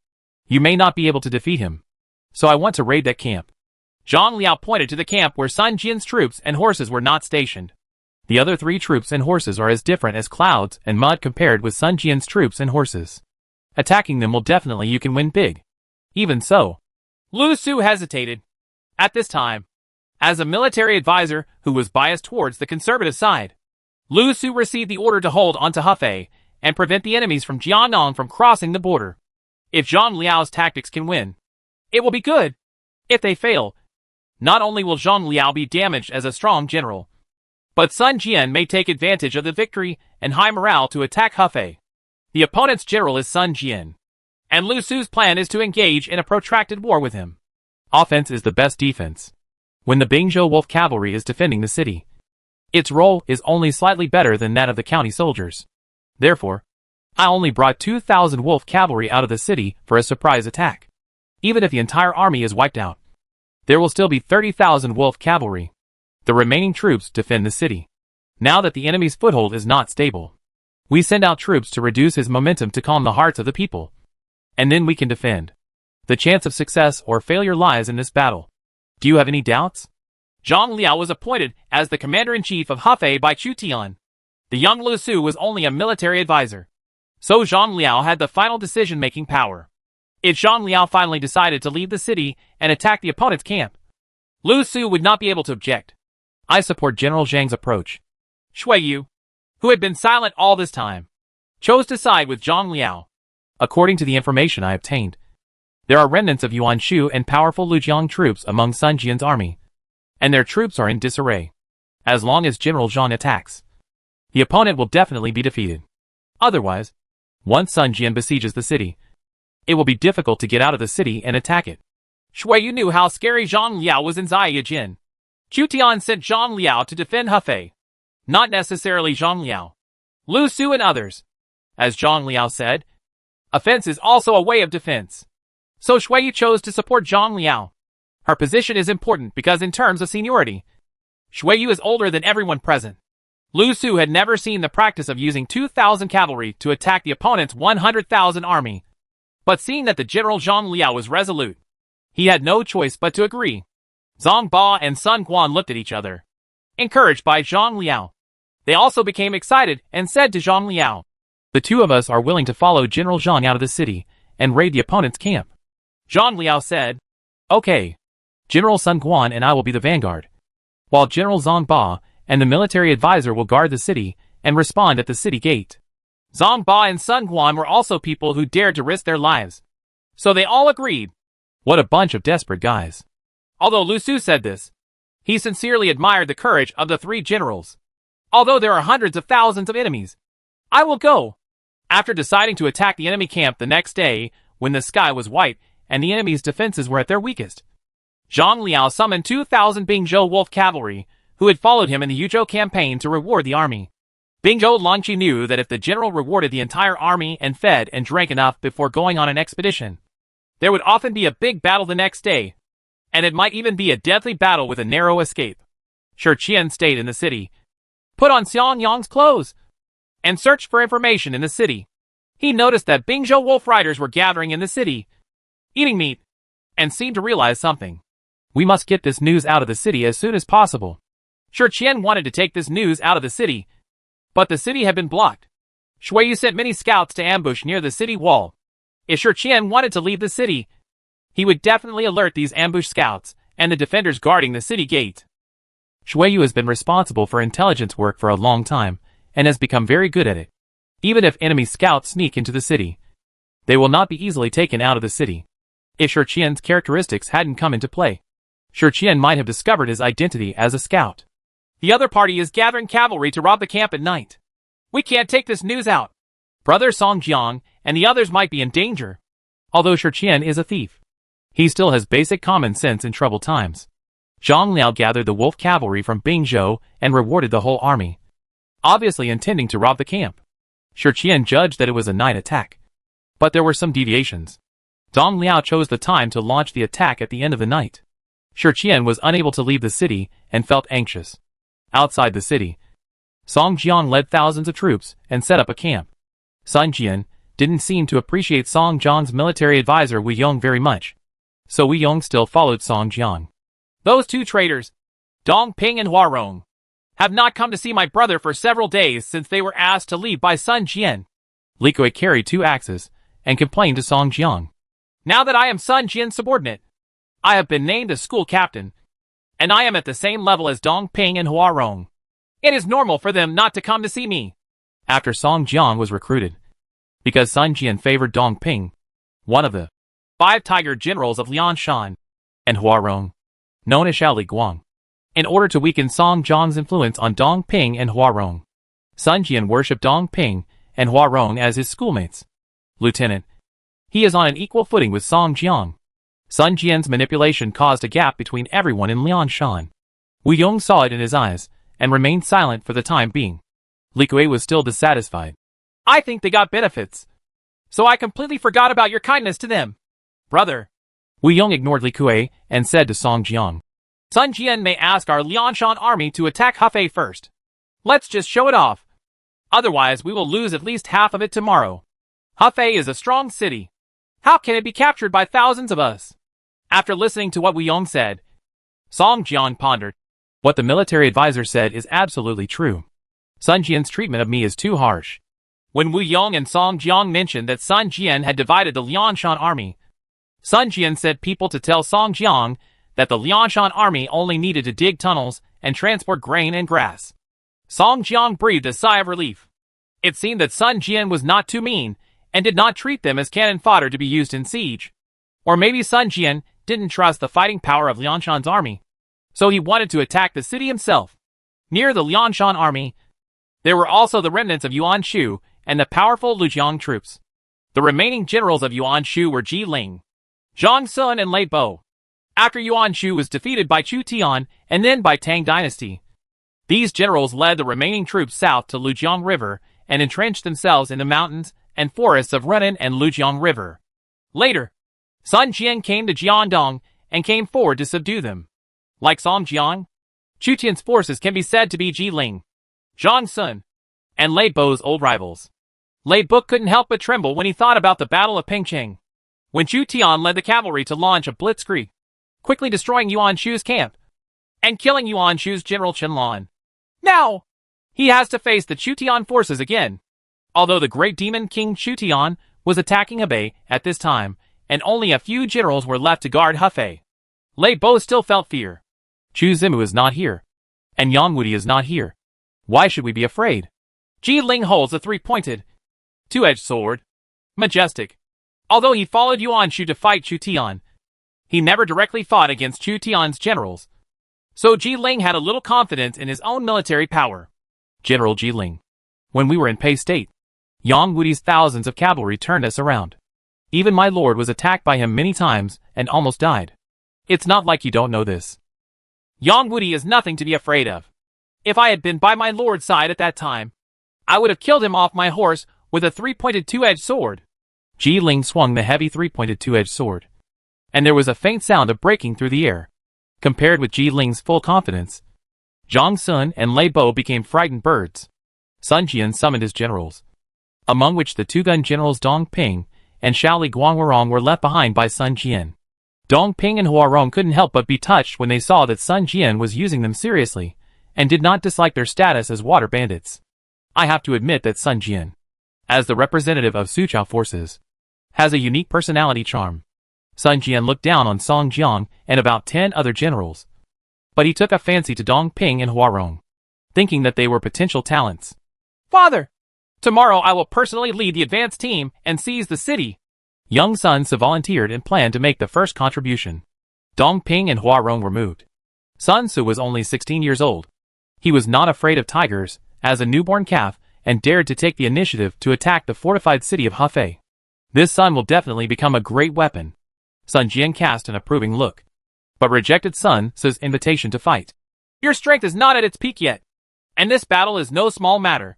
you may not be able to defeat him. So I want to raid that camp. Zhang Liao pointed to the camp where Sun Jian's troops and horses were not stationed. The other 3 troops and horses are as different as clouds and mud compared with Sun Jian's troops and horses. Attacking them will definitely you can win big. Even so, Lu Su hesitated. At this time, as a military advisor who was biased towards the conservative side, Lu Su received the order to hold onto Hefei and prevent the enemies from Jiangdong from crossing the border. If Zhang Liao's tactics can win, it will be good. If they fail, not only will Zhang Liao be damaged as a strong general, but Sun Jian may take advantage of the victory and high morale to attack Hefei. The opponent's general is Sun Jian, and Lu Su's plan is to engage in a protracted war with him. Offense is the best defense. When the Bingzhou wolf cavalry is defending the city, its role is only slightly better than that of the county soldiers. Therefore, I only brought 2,000 wolf cavalry out of the city for a surprise attack. Even if the entire army is wiped out, there will still be 30,000 wolf cavalry. The remaining troops defend the city. Now that the enemy's foothold is not stable, we send out troops to reduce his momentum to calm the hearts of the people. And then we can defend. The chance of success or failure lies in this battle. Do you have any doubts? Zhang Liao was appointed as the commander-in-chief of Hefei by Chu Tian. The young Lu Su was only a military advisor. So Zhang Liao had the final decision-making power. If Zhang Liao finally decided to leave the city and attack the opponent's camp, Lu Su would not be able to object. I support General Zhang's approach. Shui Yu, who had been silent all this time, chose to side with Zhang Liao. According to the information I obtained, there are remnants of Yuan Shu and powerful Lujiang troops among Sun Jian's army, and their troops are in disarray. As long as General Zhang attacks, the opponent will definitely be defeated. Otherwise, once Sun Jian besieges the city, it will be difficult to get out of the city and attack it. Shui Yu knew how scary Zhang Liao was in Ziyajin. Chu Tian sent Zhang Liao to defend Hefei. Not necessarily Zhang Liao, Lu Su and others. As Zhang Liao said, offense is also a way of defense. So Shui Yu chose to support Zhang Liao. Her position is important because in terms of seniority, Shui Yu is older than everyone present. Lu Su had never seen the practice of using 2,000 cavalry to attack the opponent's 100,000 army. But seeing that the General Zhang Liao was resolute, he had no choice but to agree. Zhang Ba and Sun Quan looked at each other, encouraged by Zhang Liao. They also became excited and said to Zhang Liao, "The 2 of us are willing to follow General Zhang out of the city and raid the opponent's camp." Zhang Liao said, "Okay. General Sun Quan and I will be the vanguard, while General Zhang Ba and the military advisor will guard the city and respond at the city gate." Zhang Ba and Sun Quan were also people who dared to risk their lives. So they all agreed. What a bunch of desperate guys. Although Lu Su said this, he sincerely admired the courage of the 3 generals. Although there are hundreds of thousands of enemies, I will go. After deciding to attack the enemy camp the next day, when the sky was white and the enemy's defenses were at their weakest, Zhang Liao summoned 2,000 Bingzhou wolf cavalry, who had followed him in the Yuzhou campaign to reward the army. Bingzhou Longqi knew that if the general rewarded the entire army and fed and drank enough before going on an expedition, there would often be a big battle the next day, and it might even be a deadly battle with a narrow escape. Shi Qian stayed in the city, put on Xiang Yang's clothes, and searched for information in the city. He noticed that Bingzhou wolf riders were gathering in the city, eating meat, and seemed to realize something. We must get this news out of the city as soon as possible. Shi Qian wanted to take this news out of the city, but the city had been blocked. Shui Yu sent many scouts to ambush near the city wall. If Shi Qian wanted to leave the city, he would definitely alert these ambush scouts and the defenders guarding the city gate. Shui Yu has been responsible for intelligence work for a long time and has become very good at it. Even if enemy scouts sneak into the city, they will not be easily taken out of the city. If Shi Qian's characteristics hadn't come into play, Shi Qian might have discovered his identity as a scout. The other party is gathering cavalry to rob the camp at night. We can't take this news out. Brother Song Jiang and the others might be in danger. Although Shi Qian is a thief, he still has basic common sense in troubled times. Zhang Liao gathered the wolf cavalry from Bingzhou and rewarded the whole army, obviously intending to rob the camp. Shi Qian judged that it was a night attack. But there were some deviations. Dong Liao chose the time to launch the attack at the end of the night. Shi Qian was unable to leave the city and felt anxious. Outside the city, Song Jiang led thousands of troops and set up a camp. Sun Jian didn't seem to appreciate Song Jiang's military advisor Wu Yong very much, so Wu Yong still followed Song Jiang. Those two traitors, Dong Ping and Huarong, have not come to see my brother for several days since they were asked to leave by Sun Jian. Li Kui carried 2 axes and complained to Song Jiang. Now that I am Sun Jian's subordinate, I have been named a school captain, and I am at the same level as Dong Ping and Huarong. It is normal for them not to come to see me. After Song Jiang was recruited, because Sun Jian favored Dong Ping, one of the 5 tiger generals of Lianshan, and Huarong, known as Xiao Li Guang, in order to weaken Song Jiang's influence on Dong Ping and Huarong. Sun Jian worshipped Dong Ping and Huarong as his schoolmates. Lieutenant, he is on an equal footing with Song Jiang. Sun Jian's manipulation caused a gap between everyone in Lianshan. Wu Yong saw it in his eyes and remained silent for the time being. Li Kui was still dissatisfied. I think they got benefits, so I completely forgot about your kindness to them. Brother. Wu Yong ignored Li Kui and said to Song Jiang, Sun Jian may ask our Lianshan army to attack Hefei first. Let's just show it off. Otherwise we will lose at least half of it tomorrow. Hefei is a strong city. How can it be captured by thousands of us? After listening to what Wu Yong said, Song Jiang pondered. What the military advisor said is absolutely true. Sun Jian's treatment of me is too harsh. When Wu Yong and Song Jiang mentioned that Sun Jian had divided the Lianshan army, Sun Jian said people to tell Song Jiang that the Lianshan army only needed to dig tunnels and transport grain and grass. Song Jiang breathed a sigh of relief. It seemed that Sun Jian was not too mean and did not treat them as cannon fodder to be used in siege. Or maybe Sun Jian didn't trust the fighting power of Lianshan's army, so he wanted to attack the city himself. Near the Lianshan army, there were also the remnants of Yuan Shu and the powerful Lujiang troops. The remaining generals of Yuan Shu were Ji Ling, Zhang Sun and Lei Bo. After Yuan Shu was defeated by Chu Tian and then by Tang Dynasty, these generals led the remaining troops south to Lujiang River and entrenched themselves in the mountains and forests of Renan and Lujiang River. Later, Sun Jian came to Jiandong and came forward to subdue them. Like Song Jiang, Chu Tian's forces can be said to be Ji Ling, Zhang Sun, and Lei Bo's old rivals. Lei Bo couldn't help but tremble when he thought about the Battle of Pengcheng, when Chu Tian led the cavalry to launch a blitzkrieg, quickly destroying Yuan Shu's camp and killing Yuan Shu's general Qianlan. Now, he has to face the Chu Tian forces again. Although the great demon king Chu Tian was attacking Hebei at this time, and only a few generals were left to guard Hefei, Lei Bo still felt fear. Chu Zimu is not here, and Yang Wudi is not here. Why should we be afraid? Ji Ling holds a 3-pointed, 2-edged sword. Majestic. Although he followed Yuan Shu to fight Chu Tian, he never directly fought against Chu Tian's generals, so Ji Ling had a little confidence in his own military power. General Ji Ling, when we were in Pei State, Yang Wudi's thousands of cavalry turned us around. Even my lord was attacked by him many times and almost died. It's not like you don't know this. Yang Wudi is nothing to be afraid of. If I had been by my lord's side at that time, I would have killed him off my horse with a 3-pointed 2-edged sword. Ji Ling swung the heavy 3-pointed 2-edged sword, and there was a faint sound of breaking through the air. Compared with Ji Ling's full confidence, Zhang Sun and Lei Bo became frightened birds. Sun Jian summoned his generals, among which the 2-gun generals Dong Ping and Xiao Li Guang were left behind by Sun Jian. Dong Ping and Huarong couldn't help but be touched when they saw that Sun Jian was using them seriously, and did not dislike their status as water bandits. I have to admit that Sun Jian, as the representative of Suchao forces, has a unique personality charm. Sun Jian looked down on Song Jiang and about 10 other generals, but he took a fancy to Dong Ping and Huarong, thinking that they were potential talents. Father! Tomorrow I will personally lead the advance team and seize the city. Young Sun Su volunteered and planned to make the first contribution. Dong Ping and Huarong were moved. Sun Su was only 16 years old. He was not afraid of tigers, as a newborn calf, and dared to take the initiative to attack the fortified city of Hefei. This son will definitely become a great weapon. Sun Jian cast an approving look, but rejected Sun Su's invitation to fight. Your strength is not at its peak yet, and this battle is no small matter.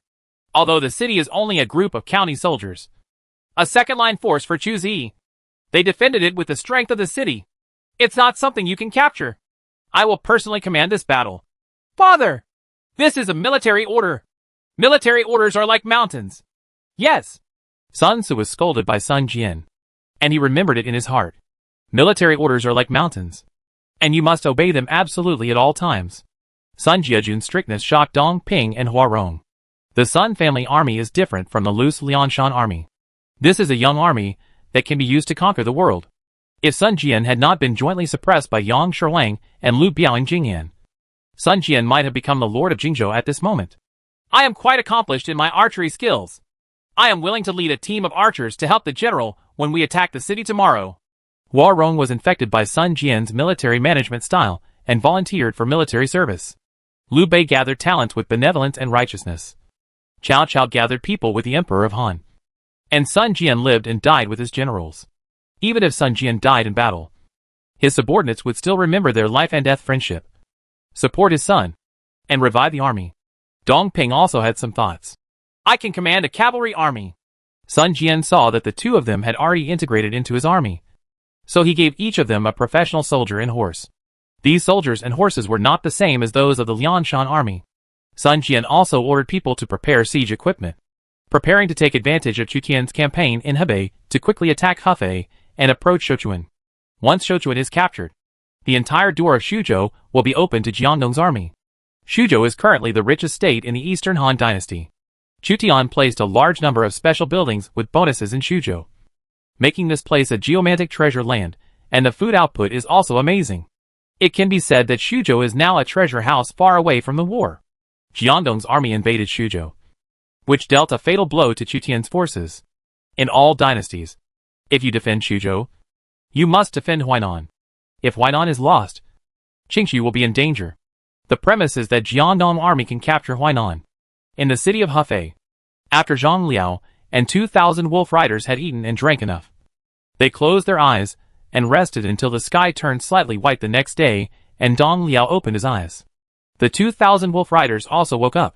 Although the city is only a group of county soldiers, a second-line force for Chu Zi. They defended it with the strength of the city. It's not something you can capture. I will personally command this battle. Father! This is a military order. Military orders are like mountains. Yes. Sun Tzu was scolded by Sun Jian, and he remembered it in his heart. Military orders are like mountains, and you must obey them absolutely at all times. Sun Jiajun's strictness shocked Dong Ping and Hua Rong. The Sun family army is different from the loose Lianshan army. This is a young army that can be used to conquer the world. If Sun Jian had not been jointly suppressed by Yang Sherlang and Lu Biao in Jingyan, Sun Jian might have become the lord of Jingzhou at this moment. I am quite accomplished in my archery skills. I am willing to lead a team of archers to help the general when we attack the city tomorrow. Hua Rong was infected by Sun Jian's military management style and volunteered for military service. Liu Bei gathered talents with benevolence and righteousness. Cao Cao gathered people with the Emperor of Han. And Sun Jian lived and died with his generals. Even if Sun Jian died in battle, his subordinates would still remember their life and death friendship, support his son, and revive the army. Dong Ping also had some thoughts. I can command a cavalry army. Sun Jian saw that the two of them had already integrated into his army, so he gave each of them a professional soldier and horse. These soldiers and horses were not the same as those of the Lianshan army. Sun Jian also ordered people to prepare siege equipment, preparing to take advantage of Chu Tian's campaign in Hebei to quickly attack Hefei and approach Sichuan. Once Sichuan is captured, the entire door of Xuzhou will be open to Jiangdong's army. Xuzhou is currently the richest state in the Eastern Han Dynasty. Chu Tian placed a large number of special buildings with bonuses in Xuzhou, making this place a geomantic treasure land, and the food output is also amazing. It can be said that Xuzhou is now a treasure house far away from the war. Jiangdong's army invaded Xuzhou, which dealt a fatal blow to Chu Tian's forces. In all dynasties, if you defend Xuzhou, you must defend Huainan. If Huainan is lost, Qingxu will be in danger. The premise is that Jiangdong army can capture Huainan. In the city of Hefei, after Zhang Liao and 2,000 wolf riders had eaten and drank enough, they closed their eyes and rested until the sky turned slightly white the next day and Dong Liao opened his eyes. The 2,000 wolf riders also woke up,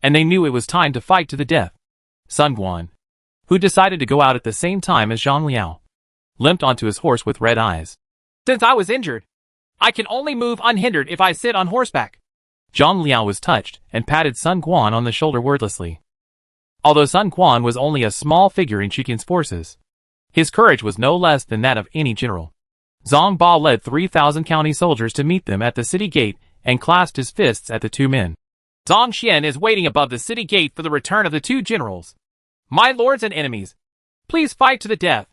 and they knew it was time to fight to the death. Sun Guan, who decided to go out at the same time as Zhang Liao, limped onto his horse with red eyes. Since I was injured, I can only move unhindered if I sit on horseback. Zhang Liao was touched and patted Sun Quan on the shoulder wordlessly. Although Sun Quan was only a small figure in Chikin's forces, his courage was no less than that of any general. Zhang Ba led 3,000 county soldiers to meet them at the city gate and clasped his fists at the two men. Zhang Xian is waiting above the city gate for the return of the two generals. My lords and enemies, please fight to the death.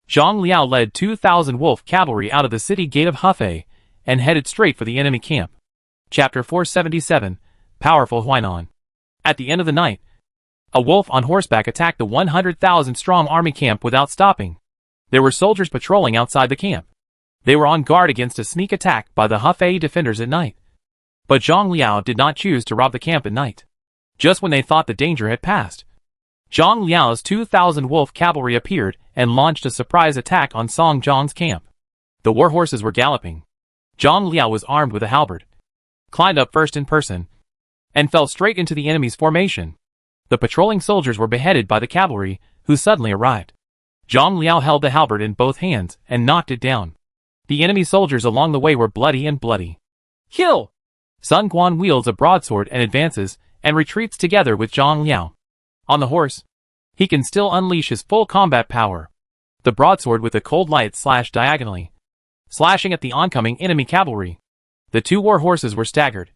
Zhang Liao led 2,000 wolf cavalry out of the city gate of Hefei and headed straight for the enemy camp. Chapter 477, Powerful Huainan. At the end of the night, a wolf on horseback attacked the 100,000-strong army camp without stopping. There were soldiers patrolling outside the camp. They were on guard against a sneak attack by the Hefei defenders at night. But Zhang Liao did not choose to rob the camp at night. Just when they thought the danger had passed, Zhang Liao's 2,000 wolf cavalry appeared and launched a surprise attack on Song Jiang's camp. The war horses were galloping. Zhang Liao was armed with a halberd, climbed up first in person, and fell straight into the enemy's formation. The patrolling soldiers were beheaded by the cavalry, who suddenly arrived. Zhang Liao held the halberd in both hands and knocked it down. The enemy soldiers along the way were bloody. Kill! Sun Quan wields a broadsword and advances and retreats together with Zhang Liao. On the horse, he can still unleash his full combat power. The broadsword with a cold light slashed diagonally, slashing at the oncoming enemy cavalry. The two war horses were staggered,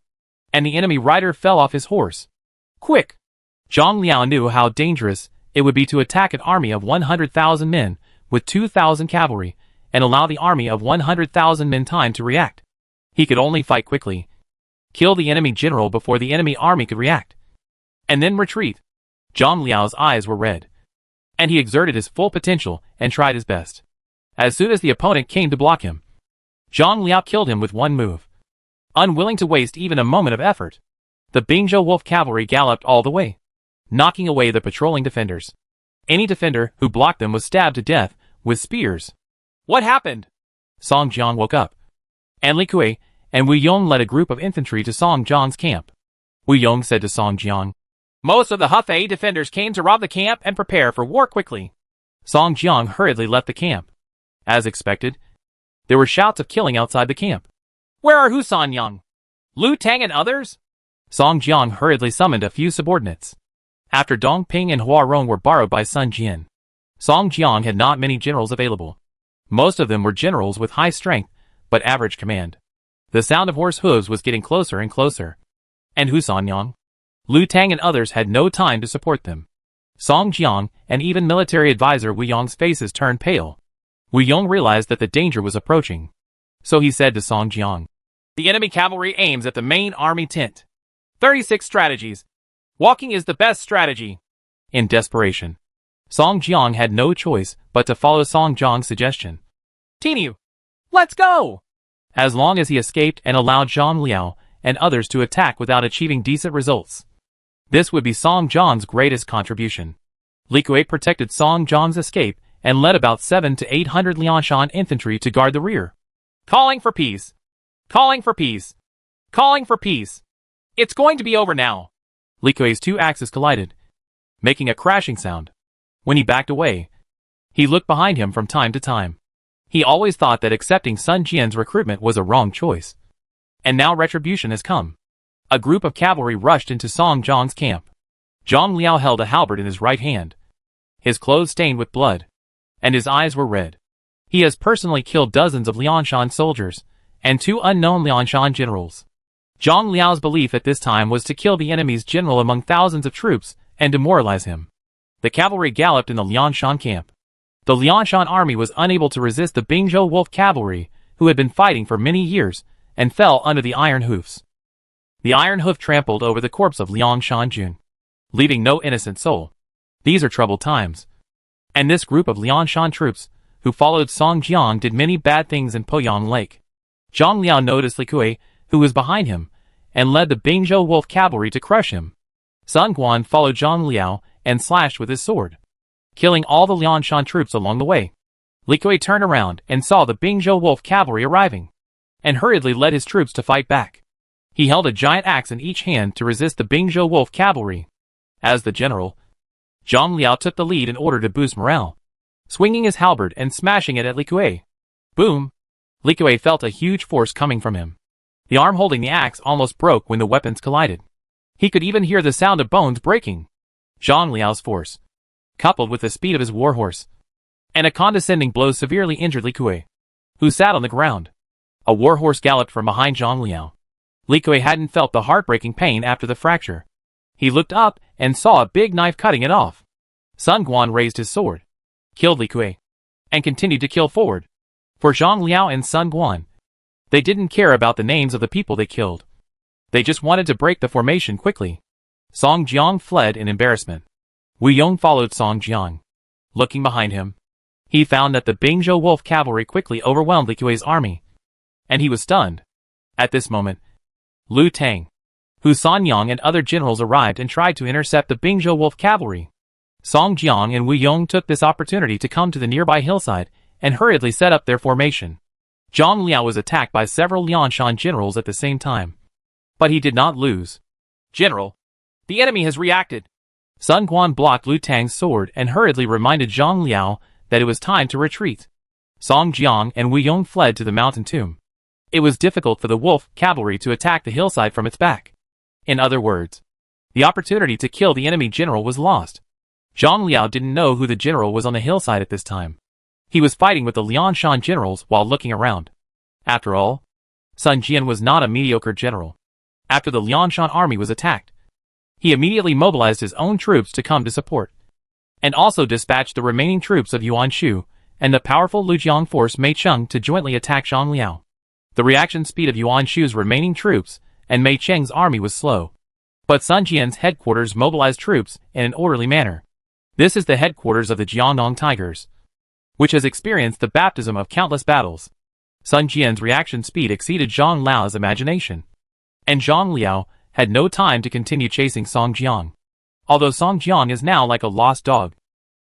and the enemy rider fell off his horse. Quick! Zhang Liao knew how dangerous it would be to attack an army of 100,000 men with 2,000 cavalry and allow the army of 100,000 men time to react. He could only fight quickly, kill the enemy general before the enemy army could react, and then retreat. Zhang Liao's eyes were red, and he exerted his full potential and tried his best. As soon as the opponent came to block him, Zhang Liao killed him with one move. Unwilling to waste even a moment of effort, the Bingzhou wolf cavalry galloped all the way, knocking away the patrolling defenders. Any defender who blocked them was stabbed to death with spears. What happened? Song Jiang woke up, and Li Kui and Wu Yong led a group of infantry to Song Jiang's camp. Wu Yong said to Song Jiang, Most of the Hefei defenders came to rob the camp and prepare for war quickly. Song Jiang hurriedly left the camp. As expected, there were shouts of killing outside the camp. Where are Hu Sanyang, Lu Tang and others? Song Jiang hurriedly summoned a few subordinates. After Dong Ping and Hua Rong were borrowed by Sun Jian, Song Jiang had not many generals available. Most of them were generals with high strength, but average command. The sound of horse hooves was getting closer and closer. And Hu Sanyang, Lu Tang and others had no time to support them. Song Jiang and even military advisor Wu Yong's faces turned pale. Wu Yong realized that the danger was approaching. So he said to Song Jiang, The enemy cavalry aims at the main army tent. 36 strategies. Walking is the best strategy. In desperation, Song Jiang had no choice but to follow Song Jiang's suggestion. Tinu, let's go! As long as he escaped and allowed Zhang Liao and others to attack without achieving decent results, this would be Song Jiang's greatest contribution. Li Kuei protected Song Jiang's escape and led about 700 to 800 Liangshan infantry to guard the rear. Calling for peace. Calling for peace. Calling for peace. It's going to be over now. Li Kuei's two axes collided, making a crashing sound. When he backed away, he looked behind him from time to time. He always thought that accepting Sun Jian's recruitment was a wrong choice. And now retribution has come. A group of cavalry rushed into Song Jiang's camp. Zhang Liao held a halberd in his right hand, his clothes stained with blood, and his eyes were red. He has personally killed dozens of Liangshan soldiers and 2 unknown Liangshan generals. Zhang Liao's belief at this time was to kill the enemy's general among thousands of troops and demoralize him. The cavalry galloped in the Liangshan camp. The Liangshan army was unable to resist the Bingzhou Wolf cavalry, who had been fighting for many years, and fell under the iron hoofs. The iron hoof trampled over the corpse of Liang Shanjun, leaving no innocent soul. These are troubled times. And this group of Liangshan troops, who followed Song Jiang, did many bad things in Poyang Lake. Zhang Liao noticed Li Kuei, who was behind him, and led the Bingzhou Wolf cavalry to crush him. Sun Quan followed Zhang Liao and slashed with his sword, killing all the Liangshan troops along the way. Li Kuei turned around and saw the Bingzhou Wolf cavalry arriving, and hurriedly led his troops to fight back. He held a giant axe in each hand to resist the Bingzhou Wolf cavalry. As the general, Zhang Liao took the lead in order to boost morale, swinging his halberd and smashing it at Li Kuei. Boom! Li Kuei felt a huge force coming from him. The arm holding the axe almost broke when the weapons collided. He could even hear the sound of bones breaking. Zhang Liao's force, coupled with the speed of his warhorse, and a condescending blow severely injured Li Kuei, who sat on the ground. A warhorse galloped from behind Zhang Liao. Li Kuei hadn't felt the heartbreaking pain after the fracture. He looked up and saw a big knife cutting it off. Sun Quan raised his sword, killed Li Kuei, and continued to kill forward. For Zhang Liao and Sun Quan, they didn't care about the names of the people they killed. They just wanted to break the formation quickly. Song Jiang fled in embarrassment. Wu Yong followed Song Jiang. Looking behind him, he found that the Bingzhou Wolf cavalry quickly overwhelmed Li Kuei's army, and he was stunned. At this moment, Lu Tang, Hu Sanyang and other generals arrived and tried to intercept the Bingzhou Wolf cavalry. Song Jiang and Wu Yong took this opportunity to come to the nearby hillside and hurriedly set up their formation. Zhang Liao was attacked by several Liangshan generals at the same time, but he did not lose. General, the enemy has reacted. Sun Quan blocked Lu Tang's sword and hurriedly reminded Zhang Liao that it was time to retreat. Song Jiang and Wu Yong fled to the mountain tomb. It was difficult for the wolf cavalry to attack the hillside from its back. In other words, the opportunity to kill the enemy general was lost. Zhang Liao didn't know who the general was on the hillside at this time. He was fighting with the Liangshan generals while looking around. After all, Sun Jian was not a mediocre general. After the Liangshan army was attacked, he immediately mobilized his own troops to come to support, and also dispatched the remaining troops of Yuan Shu and the powerful Lujiang force Mei Cheng to jointly attack Zhang Liao. The reaction speed of Yuan Shu's remaining troops and Mei Cheng's army was slow, but Sun Jian's headquarters mobilized troops in an orderly manner. This is the headquarters of the Jiangnan Tigers, which has experienced the baptism of countless battles. Sun Jian's reaction speed exceeded Zhang Liao's imagination, and Zhang Liao had no time to continue chasing Song Jiang. Although Song Jiang is now like a lost dog,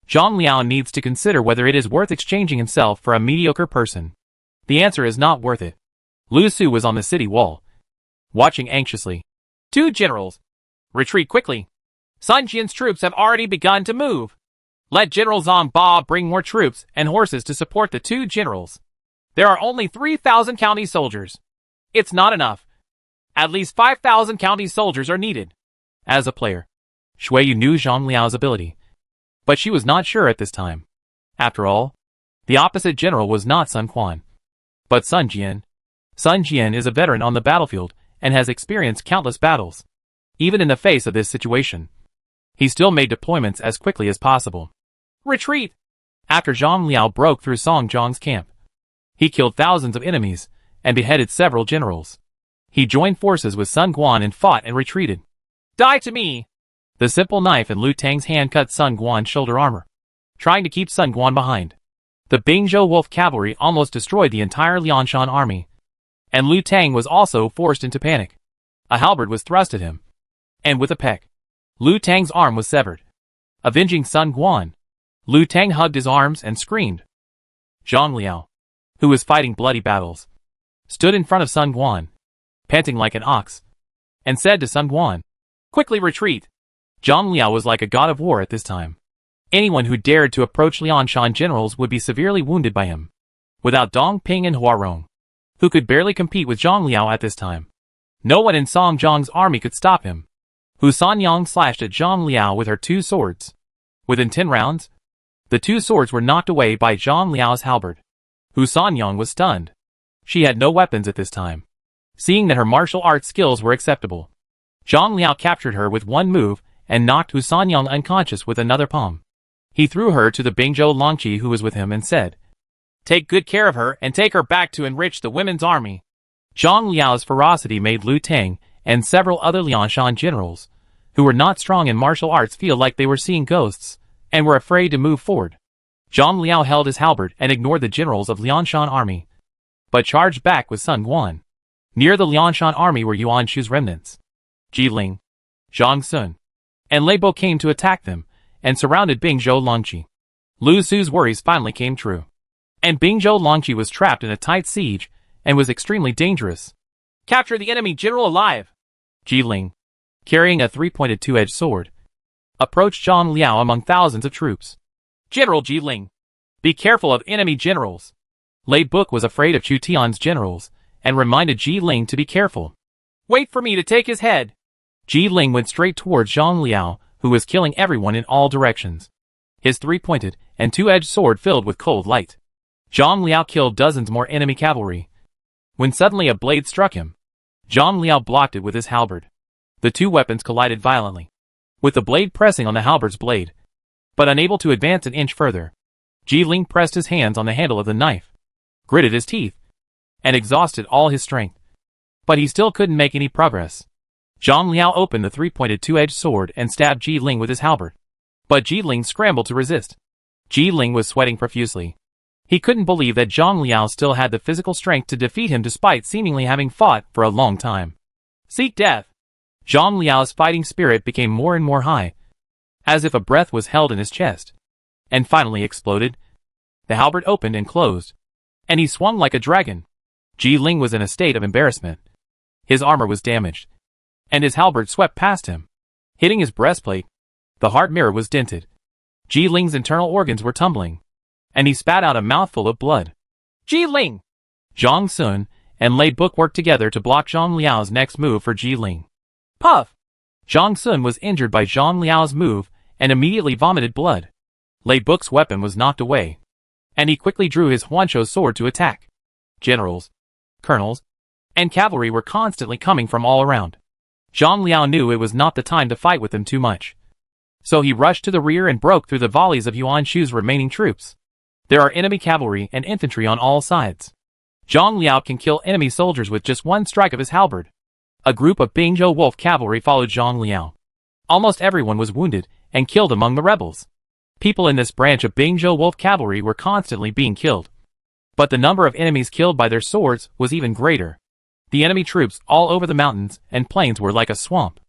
Zhang Liao needs to consider whether it is worth exchanging himself for a mediocre person. The answer is not worth it. Lu Su was on the city wall, watching anxiously. 2 generals, retreat quickly. Sun Jian's troops have already begun to move. Let General Zhang Ba bring more troops and horses to support the two generals. There are only 3,000 county soldiers. It's not enough. At least 5,000 county soldiers are needed. As a player, Shui Yu knew Zhang Liao's ability, but she was not sure at this time. After all, the opposite general was not Sun Quan, but Sun Jian. Sun Jian is a veteran on the battlefield and has experienced countless battles. Even in the face of this situation, he still made deployments as quickly as possible. Retreat! After Zhang Liao broke through Song Zhang's camp, he killed thousands of enemies and beheaded several generals. He joined forces with Sun Quan and fought and retreated. Die to me! The simple knife in Lu Tang's hand cut Sun Guan's shoulder armor, trying to keep Sun Guan behind. The Bingzhou Wolf cavalry almost destroyed the entire Lianshan army, and Lu Tang was also forced into panic. A halberd was thrust at him, and with a peck, Lu Tang's arm was severed. Avenging Sun Guan, Lu Tang hugged his arms and screamed. Zhang Liao, who was fighting bloody battles, stood in front of Sun Guan, panting like an ox, and said to Sun Guan, "Quickly retreat." Zhang Liao was like a god of war at this time. Anyone who dared to approach Lianshan generals would be severely wounded by him. Without Dong Ping and Huarong, who could barely compete with Zhang Liao at this time, no one in Song Zhang's army could stop him. Hu Sanyang slashed at Zhang Liao with her two swords. Within 10 rounds, the two swords were knocked away by Zhang Liao's halberd. Hu Sanyang was stunned. She had no weapons at this time. Seeing that her martial arts skills were acceptable, Zhang Liao captured her with one move and knocked Hu Sanyang unconscious with another palm. He threw her to the Bingzhou Longqi who was with him and said, "Take good care of her and take her back to enrich the women's army." Zhang Liao's ferocity made Lu Tang and several other Lianshan generals, who were not strong in martial arts, feel like they were seeing ghosts, and were afraid to move forward. Zhang Liao held his halberd and ignored the generals of Lianshan army, but charged back with Sun Guan. Near the Lianshan army were Yuan Shu's remnants. Ji Ling, Zhang Sun, and Lei Bo came to attack them, and surrounded Bingzhou Longqi. Lu Su's worries finally came true, and Bingzhou Longqi was trapped in a tight siege, and was extremely dangerous. Capture the enemy general alive! Ji Ling, carrying a 3-pointed two-edged sword, approached Zhang Liao among thousands of troops. General Ji Ling, be careful of enemy generals. Lei Book was afraid of Chu Tian's generals, and reminded Ji Ling to be careful. Wait for me to take his head. Ji Ling went straight towards Zhang Liao, who was killing everyone in all directions. His 3-pointed and two-edged sword filled with cold light. Zhang Liao killed dozens more enemy cavalry, when suddenly a blade struck him. Zhang Liao blocked it with his halberd. The two weapons collided violently, with the blade pressing on the halberd's blade. But unable to advance an inch further, Ji Ling pressed his hands on the handle of the knife, gritted his teeth, and exhausted all his strength. But he still couldn't make any progress. Zhang Liao opened the 3-pointed two-edged sword and stabbed Ji Ling with his halberd. But Ji Ling scrambled to resist. Ji Ling was sweating profusely. He couldn't believe that Zhang Liao still had the physical strength to defeat him despite seemingly having fought for a long time. Seek death! Zhang Liao's fighting spirit became more and more high, as if a breath was held in his chest, and finally exploded. The halberd opened and closed, and he swung like a dragon. Ji Ling was in a state of embarrassment. His armor was damaged, and his halberd swept past him, hitting his breastplate. The heart mirror was dented. Ji Ling's internal organs were tumbling, and he spat out a mouthful of blood. Ji Ling! Zhang Sun and Lei Book worked together to block Zhang Liao's next move for Ji Ling. Puff! Zhang Sun was injured by Zhang Liao's move and immediately vomited blood. Lei Book's weapon was knocked away, and he quickly drew his Huansho sword to attack. Generals, colonels, and cavalry were constantly coming from all around. Zhang Liao knew it was not the time to fight with them too much, so he rushed to the rear and broke through the volleys of Yuan Shu's remaining troops. There are enemy cavalry and infantry on all sides. Zhang Liao can kill enemy soldiers with just one strike of his halberd. A group of Bingzhou Wolf cavalry followed Zhang Liao. Almost everyone was wounded and killed among the rebels. People in this branch of Bingzhou Wolf cavalry were constantly being killed, but the number of enemies killed by their swords was even greater. The enemy troops all over the mountains and plains were like a swamp.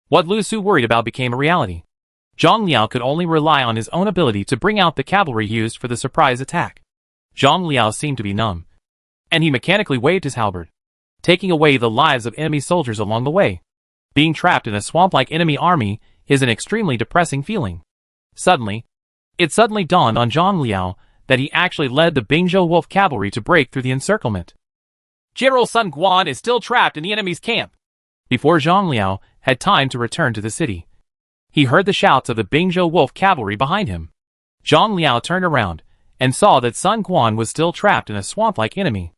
What Lu Su worried about became a reality. Zhang Liao could only rely on his own ability to bring out the cavalry used for the surprise attack. Zhang Liao seemed to be numb, and he mechanically waved his halberd, taking away the lives of enemy soldiers along the way. Being trapped in a swamp-like enemy army is an extremely depressing feeling. Suddenly, It suddenly dawned on Zhang Liao that he actually led the Bingzhou Wolf cavalry to break through the encirclement. General Sun Quan is still trapped in the enemy's camp. Before Zhang Liao had time to return to the city, he heard the shouts of the Bingzhou Wolf cavalry behind him. Zhang Liao turned around and saw that Sun Quan was still trapped in a swamp-like enemy.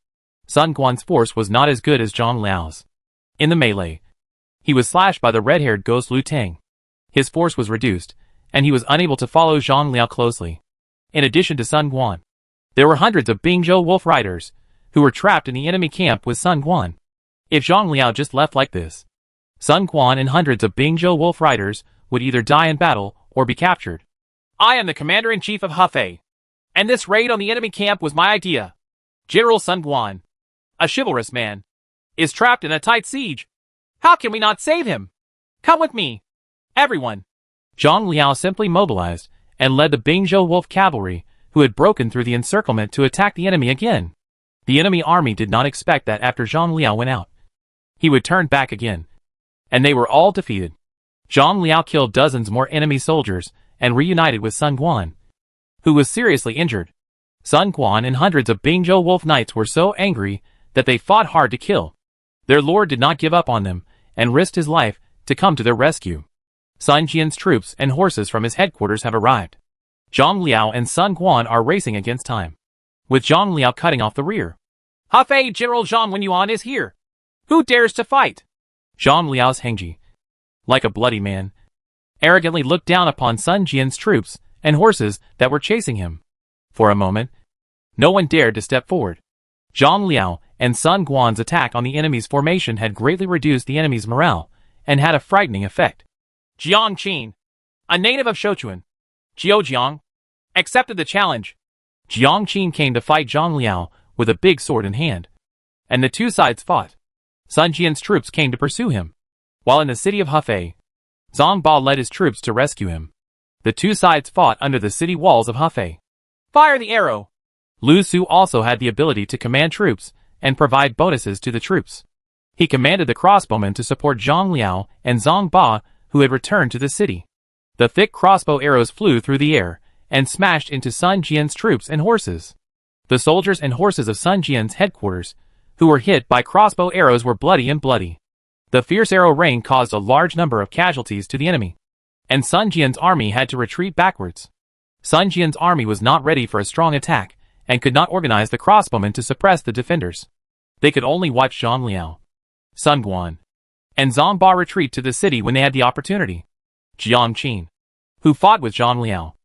Sun Quan's force was not as good as Zhang Liao's. In the melee, he was slashed by the red-haired ghost Lu Tang. His force was reduced, and he was unable to follow Zhang Liao closely. In addition to Sun Quan, there were hundreds of Bingzhou Wolf riders who were trapped in the enemy camp with Sun Quan. If Zhang Liao just left like this, Sun Quan and hundreds of Bingzhou Wolf riders would either die in battle or be captured. I am the commander-in-chief of Hefei, and this raid on the enemy camp was my idea. General Sun Quan, a chivalrous man, is trapped in a tight siege. How can we not save him? Come with me, everyone. Zhang Liao simply mobilized and led the Bingzhou Wolf cavalry, who had broken through the encirclement, to attack the enemy again. The enemy army did not expect that after Zhang Liao went out, he would turn back again, and they were all defeated. Zhang Liao killed dozens more enemy soldiers and reunited with Sun Quan, who was seriously injured. Sun Quan and hundreds of Bingzhou Wolf knights were so angry that they fought hard to kill. Their lord did not give up on them and risked his life to come to their rescue. Sun Jian's troops and horses from his headquarters have arrived. Zhang Liao and Sun Quan are racing against time, with Zhang Liao cutting off the rear. Hefei General Zhang Wenyuan is here. Who dares to fight? Zhang Liao's Hengji, like a bloody man, arrogantly looked down upon Sun Jian's troops and horses that were chasing him. For a moment, no one dared to step forward. Zhang Liao and Sun Quan's attack on the enemy's formation had greatly reduced the enemy's morale and had a frightening effect. Jiang Qin, a native of Shouchuan, Jiang, accepted the challenge. Jiang Qin came to fight Zhang Liao with a big sword in hand, and the two sides fought. Sun Jian's troops came to pursue him, while in the city of Hefei, Zhang Ba led his troops to rescue him. The two sides fought under the city walls of Hefei. Fire the arrow! Lu Su also had the ability to command troops and provide bonuses to the troops. He commanded the crossbowmen to support Zhang Liao and Zhang Ba, who had returned to the city. The thick crossbow arrows flew through the air and smashed into Sun Jian's troops and horses. The soldiers and horses of Sun Jian's headquarters, who were hit by crossbow arrows, were bloody. The fierce arrow rain caused a large number of casualties to the enemy, and Sun Jian's army had to retreat backwards. Sun Jian's army was not ready for a strong attack and could not organize the crossbowmen to suppress the defenders. They could only watch Zhang Liao, Sun Quan, and Zhang Ba retreat to the city when they had the opportunity. Jiang Qin, who fought with Zhang Liao,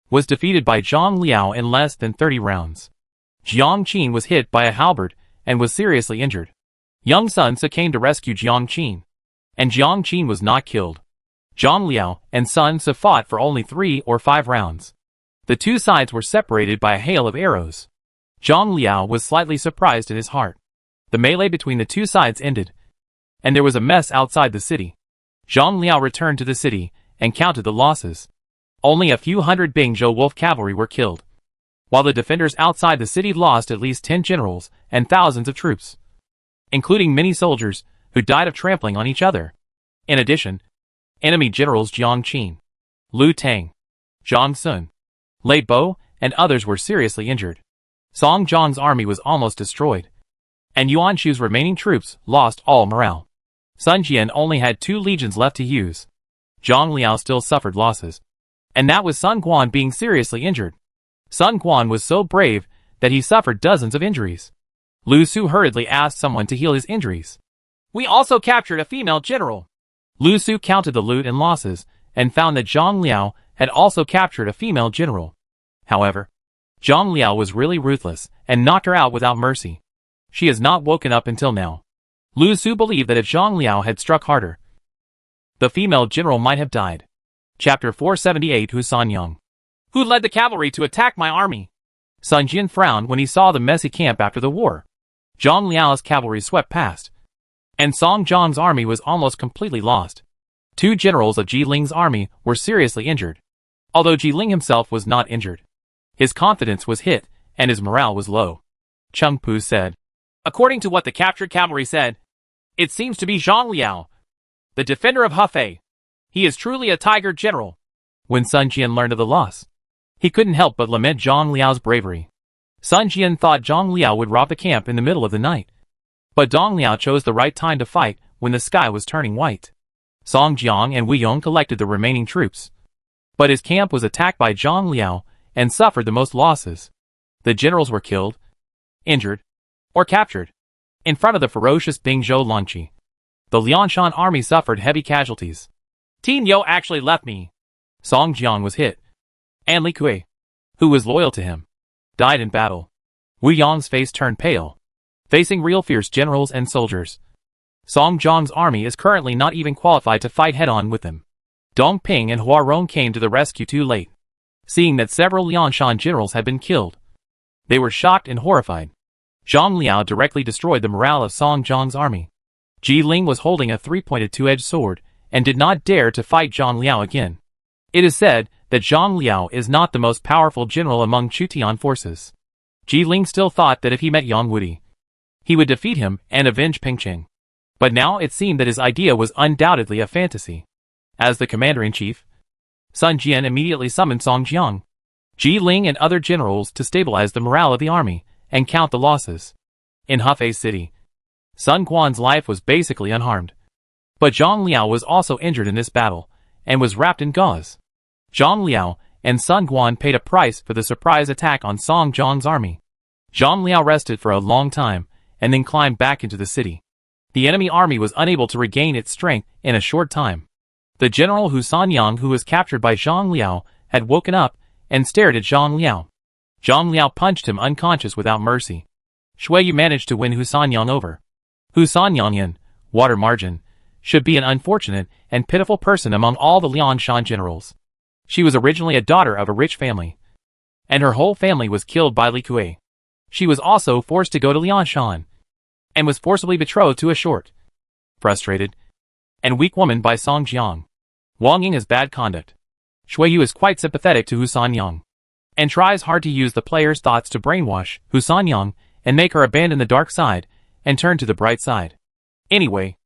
was defeated by Zhang Liao in less than 30 rounds. Jiang Qin was hit by a halberd and was seriously injured. Young Sun Ce came to rescue Jiang Qin, and Jiang Qin was not killed. Zhang Liao and Sun Ce fought for only 3 or 5 rounds. The two sides were separated by a hail of arrows. Zhang Liao was slightly surprised in his heart. The melee between the two sides ended, and there was a mess outside the city. Zhang Liao returned to the city and counted the losses. Only a few hundred Bingzhou Wolf cavalry were killed, while the defenders outside the city lost at least 10 generals and thousands of troops, including many soldiers who died of trampling on each other. In addition, enemy generals Jiang Qin, Lu Tang, Zhang Sun, Lei Bo, and others were seriously injured. Song Zhang's army was almost destroyed, and Yuan Shu's remaining troops lost all morale. Sun Jian only had 2 legions left to use. Zhang Liao still suffered losses, and that was Sun Quan being seriously injured. Sun Quan was so brave that he suffered dozens of injuries. Lu Su hurriedly asked someone to heal his injuries. We also captured a female general. Lu Su counted the loot and losses and found that Zhang Liao had also captured a female general. However, Zhang Liao was really ruthless and knocked her out without mercy. She has not woken up until now. Lu Su believed that if Zhang Liao had struck harder, the female general might have died. Chapter 478. Husan Yang, who led the cavalry to attack my army? Sun Jian frowned when he saw the messy camp after the war. Zhang Liao's cavalry swept past, and Song Zhang's army was almost completely lost. 2 generals of Ji Ling's army were seriously injured, although Ji Ling himself was not injured. His confidence was hit, and his morale was low. Cheng Pu said, according to what the captured cavalry said, it seems to be Zhang Liao, the defender of Hefei. He is truly a tiger general. When Sun Jian learned of the loss, He couldn't help but lament Zhang Liao's bravery. Sun Jian thought Zhang Liao would rob the camp in the middle of the night. But Dong Liao chose the right time to fight when the sky was turning white. Song Jiang and Wu Yong collected the remaining troops. But his camp was attacked by Zhang Liao and suffered the most losses. The generals were killed, injured, or captured in front of the ferocious Bingzhou Longqi. The Lianshan army suffered heavy casualties. Tin Yo actually left me. Song Jiang was hit. And Li Kui, who was loyal to him, died in battle. Wu Yong's face turned pale, facing real fierce generals and soldiers. Song Jiang's army is currently not even qualified to fight head-on with him. Dong Ping and Hua Rong came to the rescue too late, seeing that several Lianshan generals had been killed. They were shocked and horrified. Zhang Liao directly destroyed the morale of Song Jiang's army. Ji Ling was holding a three-pointed two-edged sword and did not dare to fight Zhang Liao again. It is said that Zhang Liao is not the most powerful general among Chutian forces. Ji Ling still thought that if he met Yang Wudi, he would defeat him and avenge Pingqing. But now it seemed that his idea was undoubtedly a fantasy. As the commander-in-chief, Sun Jian immediately summoned Song Jiang, Ji Ling and other generals to stabilize the morale of the army and count the losses. In Hefei City, Sun Quan's life was basically unharmed. But Zhang Liao was also injured in this battle and was wrapped in gauze. Zhang Liao and Sun Quan paid a price for the surprise attack on Song Jiang's army. Zhang Liao rested for a long time and then climbed back into the city. The enemy army was unable to regain its strength in a short time. The general Hu Sanyang, who was captured by Zhang Liao, had woken up and stared at Zhang Liao. Zhang Liao punched him unconscious without mercy. Shuiyu managed to win Hu Sanyang over. Hu Sanyang, water margin, should be an unfortunate and pitiful person among all the Lianshan generals. She was originally a daughter of a rich family, and her whole family was killed by Li Kui. She was also forced to go to Lianshan, and was forcibly betrothed to a short, frustrated, and weak woman by Song Jiang. Wang Ying has bad conduct. Shuiyu is quite sympathetic to Hu Sanyang, and tries hard to use the player's thoughts to brainwash Hu Sanyang and make her abandon the dark side and turn to the bright side. Anyway,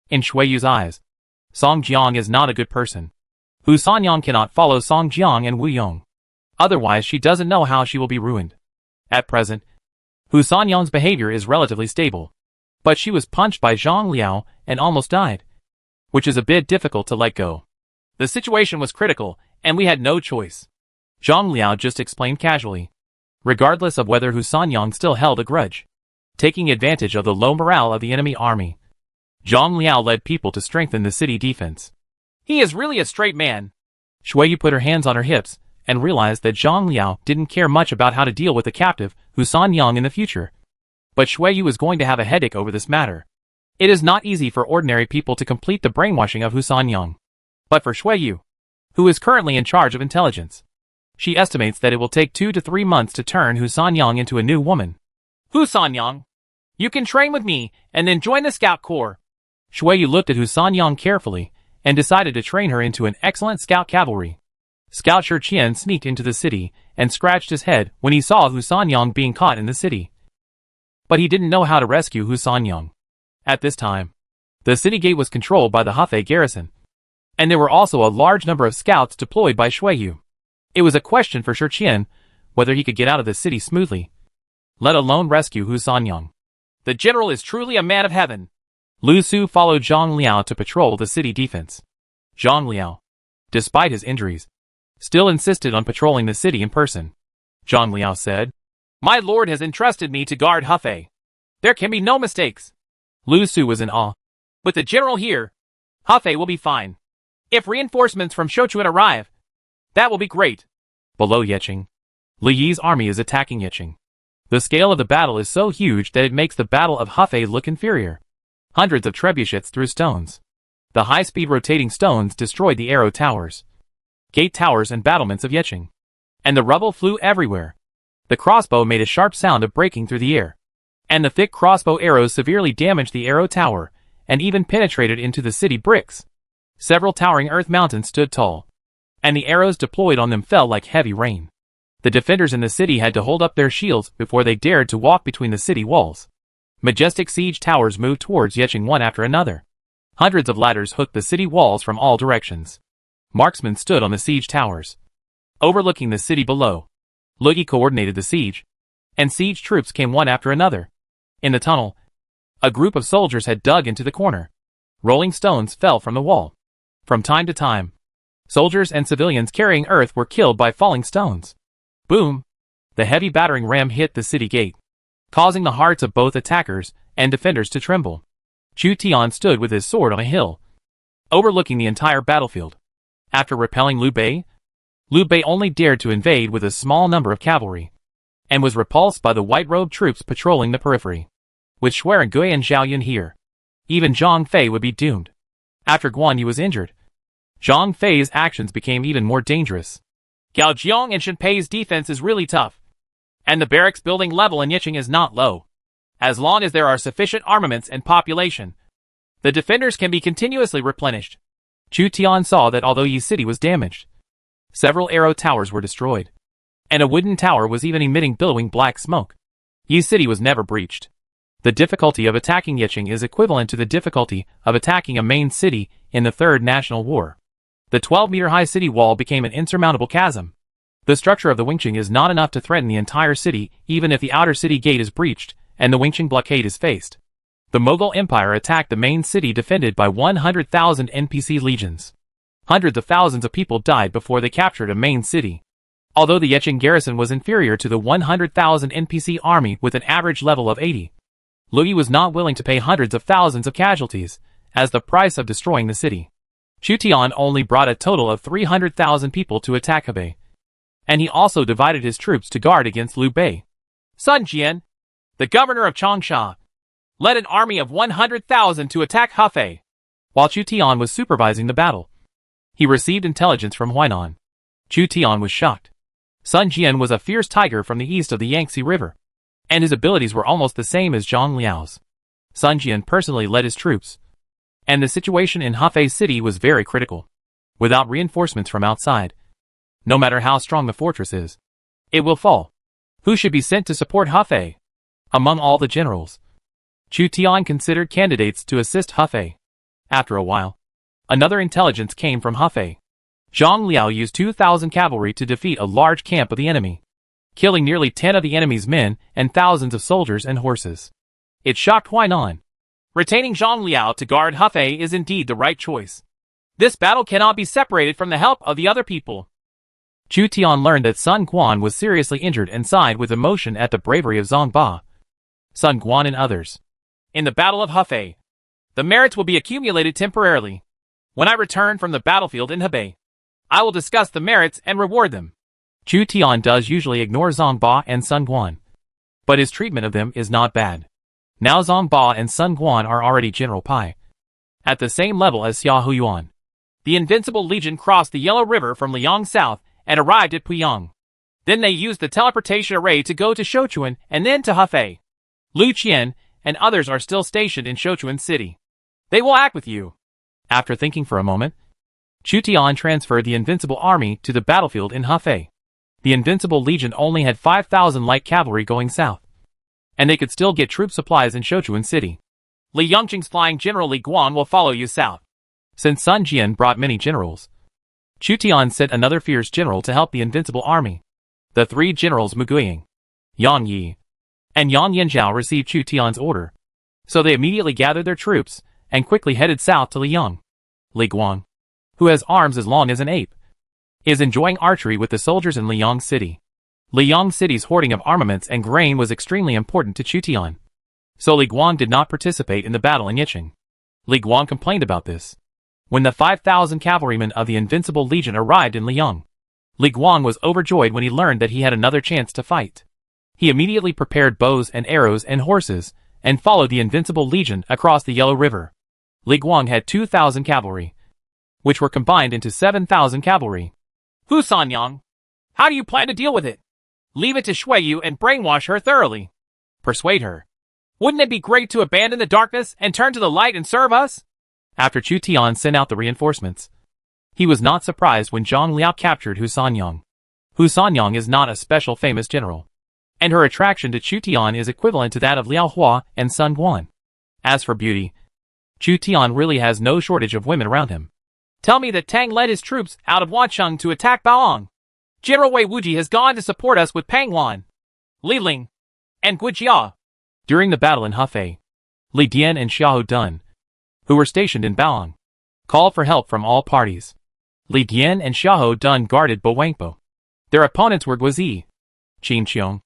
in Shuiyu's eyes, Song Jiang is not a good person. Hu Sanyang cannot follow Song Jiang and Wu Yong. Otherwise she doesn't know how she will be ruined. At present, Hu Sanyang's behavior is relatively stable. But she was punched by Zhang Liao and almost died, which is a bit difficult to let go. The situation was critical, and we had no choice. Zhang Liao just explained casually, regardless of whether Hu Sanyang still held a grudge. Taking advantage of the low morale of the enemy army, Zhang Liao led people to strengthen the city defense. He is really a straight man. Shuiyu put her hands on her hips and realized that Zhang Liao didn't care much about how to deal with the captive Hu Sanyang in the future. But Shuiyu is going to have a headache over this matter. It is not easy for ordinary people to complete the brainwashing of Hu Sanyang. But for Shuiyu, who is currently in charge of intelligence, she estimates that it will take 2 to 3 months to turn Hu Sanyang into a new woman. Hu Sanyang, you can train with me and then join the scout corps. Shuiyu looked at Hu Sanyang carefully and decided to train her into an excellent scout cavalry. Scout Shurqian sneaked into the city and scratched his head when he saw Hu Sanyang being caught in the city. But he didn't know how to rescue Hu Sanyang. At this time, the city gate was controlled by the Hefei garrison, and there were also a large number of scouts deployed by Shuiyu. It was a question for Shurqian whether he could get out of the city smoothly, let alone rescue Hu Sanyang. The general is truly a man of heaven. Lu Su followed Zhang Liao to patrol the city defense. Zhang Liao, despite his injuries, still insisted on patrolling the city in person. Zhang Liao said, "My lord has entrusted me to guard Hefei. There can be no mistakes." Lu Su was in awe. "With the general here, Hefei will be fine. If reinforcements from Shochuan arrive, that will be great." Below Yeqing, Li Yi's army is attacking Yeqing. The scale of the battle is so huge that it makes the Battle of Hefei look inferior. Hundreds of trebuchets threw stones. The high-speed rotating stones destroyed the arrow towers, gate towers and battlements of Yeqing, and the rubble flew everywhere. The crossbow made a sharp sound of breaking through the air, and the thick crossbow arrows severely damaged the arrow tower and even penetrated into the city bricks. Several towering earth mountains stood tall, and the arrows deployed on them fell like heavy rain. The defenders in the city had to hold up their shields before they dared to walk between the city walls. Majestic siege towers moved towards Yeqing one after another. Hundreds of ladders hooked the city walls from all directions. Marksmen stood on the siege towers, overlooking the city below. Lu Yi coordinated the siege, and siege troops came one after another. In the tunnel, a group of soldiers had dug into the corner. Rolling stones fell from the wall. From time to time, soldiers and civilians carrying earth were killed by falling stones. Boom! The heavy battering ram hit the city gate, causing the hearts of both attackers and defenders to tremble. Chu Tian stood with his sword on a hill, overlooking the entire battlefield. After repelling Liu Bei only dared to invade with a small number of cavalry, and was repulsed by the white-robed troops patrolling the periphery. With Shuai Gui and Zhao Yun here, even Zhang Fei would be doomed. After Guan Yu was injured, Zhang Fei's actions became even more dangerous. Gao Jiang and Shen Pei's defense is really tough, and the barracks building level in Yicheng is not low. As long as there are sufficient armaments and population, the defenders can be continuously replenished. Chu Tian saw that although Yi City was damaged, several arrow towers were destroyed, and a wooden tower was even emitting billowing black smoke. Yi City was never breached. The difficulty of attacking Yicheng is equivalent to the difficulty of attacking a main city in the Third National War. The 12-meter-high city wall became an insurmountable chasm. The structure of the Wingqing is not enough to threaten the entire city even if the outer city gate is breached and the Wingqing blockade is faced. The Mughal Empire attacked the main city defended by 100,000 NPC legions. Hundreds of thousands of people died before they captured a main city. Although the Yicheng garrison was inferior to the 100,000 NPC army with an average level of 80, Lu Yi was not willing to pay hundreds of thousands of casualties as the price of destroying the city. Chu Tian only brought a total of 300,000 people to attack Hebei, and he also divided his troops to guard against Liu Bei. Sun Jian, the governor of Changsha, led an army of 100,000 to attack Hefei. While Chu Tian was supervising the battle, he received intelligence from Huainan. Chu Tian was shocked. Sun Jian was a fierce tiger from the east of the Yangtze River, and his abilities were almost the same as Zhang Liao's. Sun Jian personally led his troops, and the situation in Hefei city was very critical. Without reinforcements from outside, no matter how strong the fortress is, it will fall. Who should be sent to support Hefei? Among all the generals, Chu Tian considered candidates to assist Hefei. After a while, another intelligence came from Hefei. Zhang Liao used 2,000 cavalry to defeat a large camp of the enemy, killing nearly 10 of the enemy's men and thousands of soldiers and horses. It shocked Huainan. Retaining Zhang Liao to guard Hefei is indeed the right choice. This battle cannot be separated from the help of the other people. Chu Tian learned that Sun Quan was seriously injured and sighed with emotion at the bravery of Zhang Ba, Sun Quan and others. In the Battle of Hefei, the merits will be accumulated temporarily. When I return from the battlefield in Hebei, I will discuss the merits and reward them. Chu Tian does usually ignore Zhang Ba and Sun Quan, but his treatment of them is not bad. Now Zhang Ba and Sun Quan are already General Pai, at the same level as Xia Huyuan. The Invincible Legion crossed the Yellow River from Liang south and arrived at Puyang. Then they used the teleportation array to go to Shouchuan and then to Hefei. Lu Qian and others are still stationed in Shouchuan City. They will act with you. After thinking for a moment, Chu Tian transferred the Invincible Army to the battlefield in Hefei. The Invincible Legion only had 5,000 light cavalry going south, and they could still get troop supplies in Shouchuan City. Li Yongqing's flying general Li Guan will follow you south. Since Sun Jian brought many generals, Chu Tian sent another fierce general to help the Invincible Army. The three generals Mu Guiying, Yang Yi, and Yang Yanzhao received Chu Tian's order, so they immediately gathered their troops and quickly headed south to Liang. Li Guang, who has arms as long as an ape, is enjoying archery with the soldiers in Liang City. Liang City's hoarding of armaments and grain was extremely important to Chu Tian, so Li Guang did not participate in the battle in Yicheng. Li Guang complained about this. When the 5,000 cavalrymen of the Invincible Legion arrived in Liang, Li Guang was overjoyed when he learned that he had another chance to fight. He immediately prepared bows and arrows and horses, and followed the Invincible Legion across the Yellow River. Li Guang had 2,000 cavalry, which were combined into 7,000 cavalry. Hu Sanyang, how do you plan to deal with it? Leave it to Shui Yu and brainwash her thoroughly. Persuade her. Wouldn't it be great to abandon the darkness and turn to the light and serve us? After Chu Tian sent out the reinforcements, he was not surprised when Zhang Liao captured Hu Sanyang. Hu Sanyang is not a special famous general, and her attraction to Chu Tian is equivalent to that of Liao Hua and Sun Guan. As for beauty, Chu Tian really has no shortage of women around him. Tell me that Tang led his troops out of Wancheng to attack Baoang. General Wei Wuji has gone to support us with Pang Wan, Li Ling, and Guijia. During the battle in Hefei, Li Dian and Xiahou Dun, who were stationed in Baoang, called for help from all parties. Li Dian and Xiahou Dun guarded Bowangpo. Their opponents were Guizi, Qin Qiong,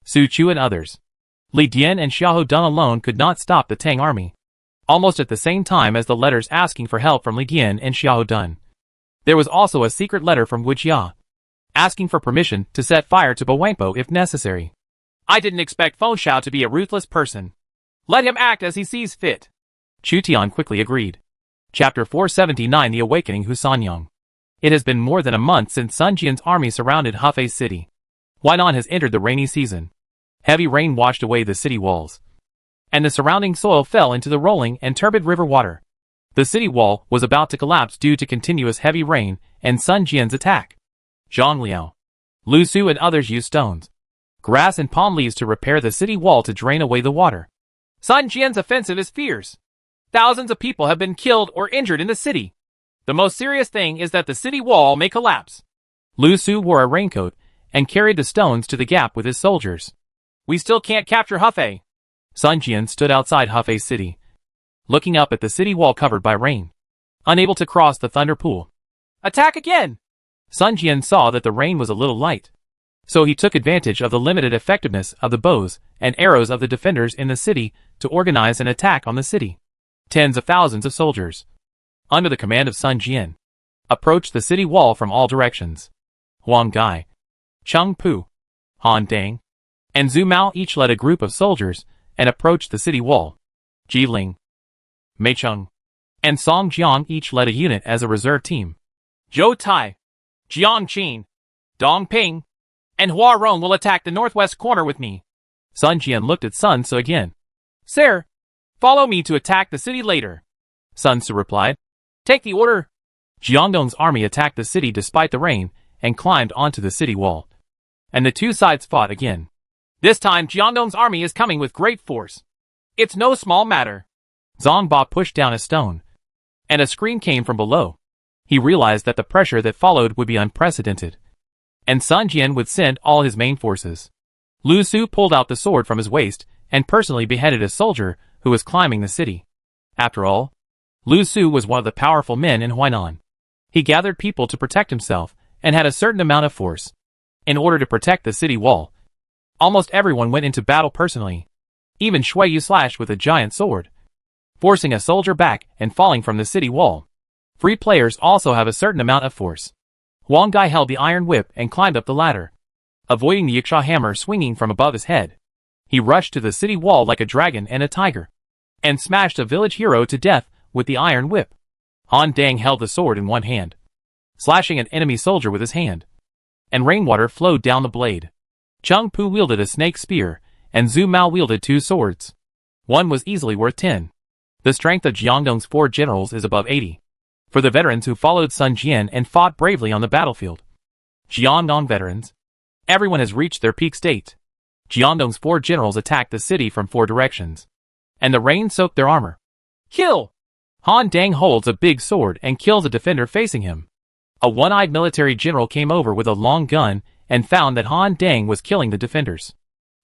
Su Chu and others. Li Dian and Xiahou Dun alone could not stop the Tang army. Almost at the same time as the letters asking for help from Li Dian and Xiahou Dun, there was also a secret letter from Guijia, asking for permission to set fire to Bowangpo if necessary. I didn't expect Feng Shao to be a ruthless person. Let him act as he sees fit. Chu Tian quickly agreed. Chapter 479 The Awakening Husanyang. It has been more than a month since Sun Jian's army surrounded Hefei city. Huainan has entered the rainy season. Heavy rain washed away the city walls, and the surrounding soil fell into the rolling and turbid river water. The city wall was about to collapse due to continuous heavy rain and Sun Jian's attack. Zhang Liao, Lu Su and others used stones, grass and palm leaves to repair the city wall to drain away the water. Sun Jian's offensive is fierce. Thousands of people have been killed or injured in the city. The most serious thing is that the city wall may collapse. Lu Su wore a raincoat and carried the stones to the gap with his soldiers. We still can't capture Hefei. Sun Jian stood outside Hefei city, looking up at the city wall covered by rain, unable to cross the thunder pool. Attack again! Sun Jian saw that the rain was a little light, so he took advantage of the limited effectiveness of the bows and arrows of the defenders in the city to organize an attack on the city. Tens of thousands of soldiers, under the command of Sun Jian, approached the city wall from all directions. Huang Gai, Cheng Pu, Han Dang, and Zhu Mao each led a group of soldiers and approached the city wall. Ji Ling, Mei Cheng, and Song Jiang each led a unit as a reserve team. Zhou Tai, Jiang Qin, Dong Ping, and Hua Rong will attack the northwest corner with me. Sun Jian looked at Sun Tzu again. Sir, follow me to attack the city later. Sun Tzu replied. Take the order. Jiangdong's army attacked the city despite the rain and climbed onto the city wall, and the two sides fought again. This time Jiangdong's army is coming with great force. It's no small matter. Zhang Ba pushed down a stone, and a scream came from below. He realized that the pressure that followed would be unprecedented, and Sun Jian would send all his main forces. Lu Su pulled out the sword from his waist and personally beheaded a soldier who was climbing the city. After all, Lu Su was one of the powerful men in Huainan. He gathered people to protect himself and had a certain amount of force. In order to protect the city wall, almost everyone went into battle personally. Even Shui Yu slashed with a giant sword, forcing a soldier back and falling from the city wall. Free players also have a certain amount of force. Huang Gai held the iron whip and climbed up the ladder, avoiding the Yiksha hammer swinging from above his head. He rushed to the city wall like a dragon and a tiger, and smashed a village hero to death with the iron whip. Han Dang held the sword in one hand, slashing an enemy soldier with his hand, and rainwater flowed down the blade. Cheng Pu wielded a snake spear, and Zhu Mao wielded two swords. One was easily worth 10. The strength of Jiangdong's 4 generals is above 80. For the veterans who followed Sun Jian and fought bravely on the battlefield. Jiangdong veterans. Everyone has reached their peak state. Jiangdong's 4 generals attacked the city from 4 directions, and the rain soaked their armor. Kill! Han Dang holds a big sword and kills a defender facing him. A one-eyed military general came over with a long gun and found that Han Dang was killing the defenders.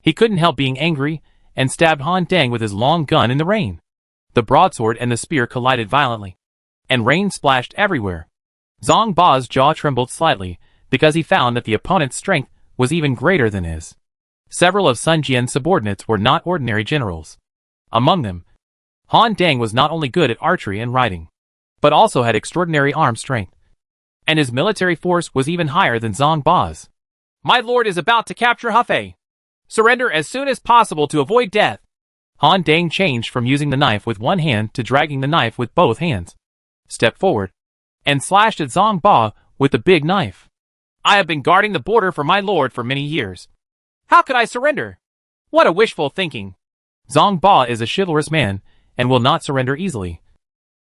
He couldn't help being angry and stabbed Han Dang with his long gun in the rain. The broadsword and the spear collided violently, and rain splashed everywhere. Zhang Ba's jaw trembled slightly because he found that the opponent's strength was even greater than his. Several of Sun Jian's subordinates were not ordinary generals. Among them, Han Dang was not only good at archery and riding, but also had extraordinary arm strength, and his military force was even higher than Zhang Ba's. My lord is about to capture Hefei. Surrender as soon as possible to avoid death. Han Dang changed from using the knife with one hand to dragging the knife with both hands, stepped forward, and slashed at Zhang Ba with the big knife. I have been guarding the border for my lord for many years. How could I surrender? What a wishful thinking. Zhang Ba is a chivalrous man and will not surrender easily,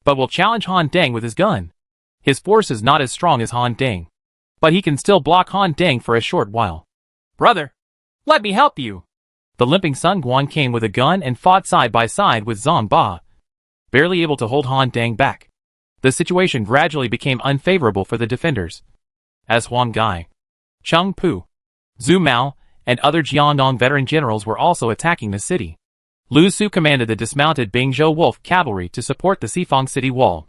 but will challenge Han Dang with his gun. His force is not as strong as Han Dang, but he can still block Han Dang for a short while. Brother, let me help you. The limping Sun Guan came with a gun and fought side by side with Zhang Ba, barely able to hold Han Dang back. The situation gradually became unfavorable for the defenders, as Huang Gai, Cheng Pu, Zhu Mao, and other Jiangdong veteran generals were also attacking the city. Lu Su commanded the dismounted Bingzhou Wolf cavalry to support the Xifang city wall.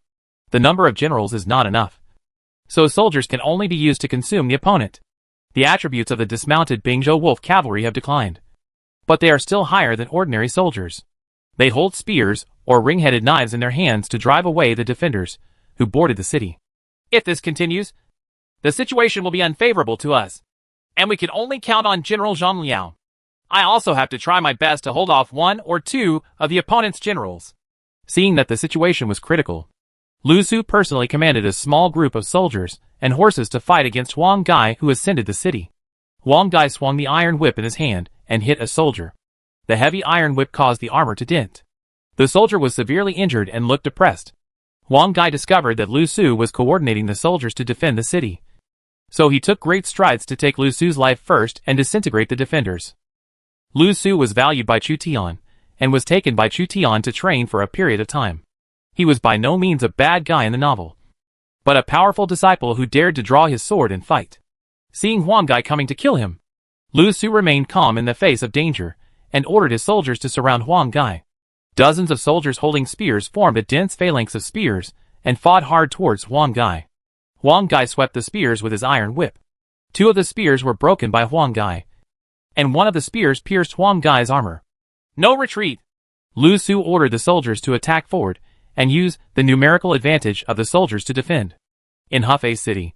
The number of generals is not enough, so soldiers can only be used to consume the opponent. The attributes of the dismounted Bingzhou Wolf cavalry have declined, but they are still higher than ordinary soldiers. They hold spears or ring-headed knives in their hands to drive away the defenders who boarded the city. If this continues, the situation will be unfavorable to us, and we can only count on General Zhang Liao. I also have to try my best to hold off one or two of the opponent's generals. Seeing that the situation was critical, Lu Su personally commanded a small group of soldiers and horses to fight against Huang Gai, who ascended the city. Huang Gai swung the iron whip in his hand and hit a soldier. The heavy iron whip caused the armor to dent. The soldier was severely injured and looked depressed. Huang Gai discovered that Lu Su was coordinating the soldiers to defend the city, so he took great strides to take Lu Su's life first and disintegrate the defenders. Lu Su was valued by Chu Tian, and was taken by Chu Tian to train for a period of time. He was by no means a bad guy in the novel, but a powerful disciple who dared to draw his sword and fight. Seeing Huang Gai coming to kill him, Lu Su remained calm in the face of danger, and ordered his soldiers to surround Huang Gai. Dozens of soldiers holding spears formed a dense phalanx of spears, and fought hard towards Huang Gai. Huang Gai swept the spears with his iron whip. 2 of the spears were broken by Huang Gai, and 1 of the spears pierced Huang Gai's armor. No retreat! Lu Su ordered the soldiers to attack forward, and use the numerical advantage of the soldiers to defend. In Hefei City,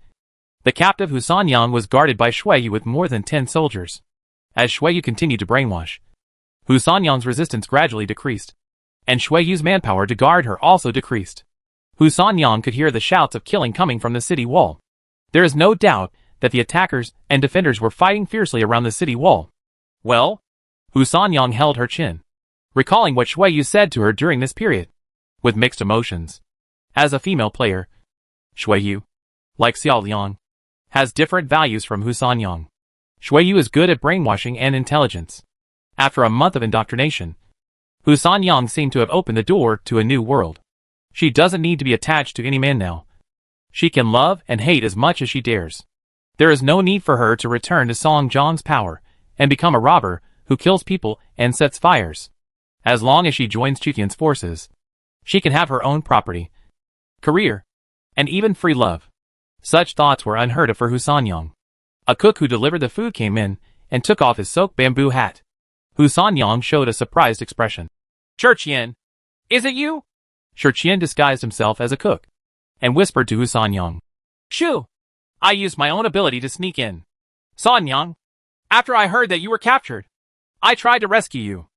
the captive Hu Sanyang was guarded by Shuiyu with more than 10 soldiers. As Shuiyu continued to brainwash, Hu Sanyang's resistance gradually decreased, and Shuiyu's manpower to guard her also decreased. Hu Sanyang could hear the shouts of killing coming from the city wall. There is no doubt that the attackers and defenders were fighting fiercely around the city wall. Well, Hu Sanyang held her chin, recalling what Shuiyu said to her during this period, with mixed emotions. As a female player, Shuiyu, like Xiao Liang, has different values from Hu Sanyang. Shuiyu is good at brainwashing and intelligence. After a month of indoctrination, Hu Sanyang seemed to have opened the door to a new world. She doesn't need to be attached to any man now. She can love and hate as much as she dares. There is no need for her to return to Song Jiang's power and become a robber who kills people and sets fires. As long as she joins Chu Tian's forces, she can have her own property, career, and even free love. Such thoughts were unheard of for Hu Sanyang. A cook who delivered the food came in and took off his soaked bamboo hat. Hu Sanyang showed a surprised expression. Qian, is it you? Qian disguised himself as a cook and whispered to Hu Sanyang. Shu, I used my own ability to sneak in. Sanyang, after I heard that you were captured, I tried to rescue you.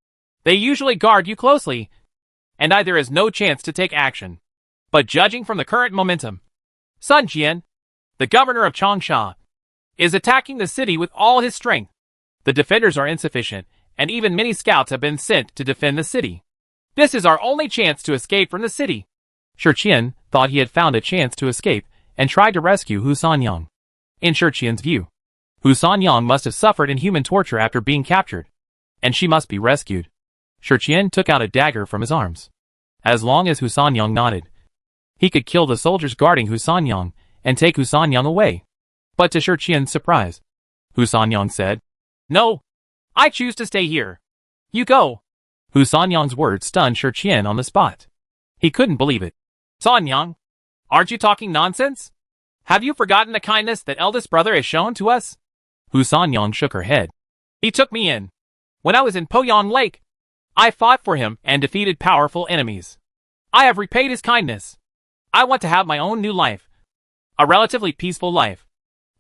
They usually guard you closely, and there is no chance to take action. But judging from the current momentum, Sun Jian, the governor of Changsha, is attacking the city with all his strength. The defenders are insufficient, and even many scouts have been sent to defend the city. This is our only chance to escape from the city. Qian thought he had found a chance to escape and tried to rescue Hu Sanyang. In Qian's view, Hu Sanyang must have suffered inhuman torture after being captured, and she must be rescued. Qian took out a dagger from his arms. As long as Hu Sanyang nodded, he could kill the soldiers guarding Hu Sanyang and take Hu Sanyang away. But to Qian's surprise, Hu Sanyang said, No, I choose to stay here. You go. Hu Sanyang's words stunned Qian on the spot. He couldn't believe it. Sanyang, aren't you talking nonsense? Have you forgotten the kindness that eldest brother has shown to us? Hu Sanyang shook her head. He took me in. When I was in Poyang Lake, I fought for him and defeated powerful enemies. I have repaid his kindness. I want to have my own new life. A relatively peaceful life.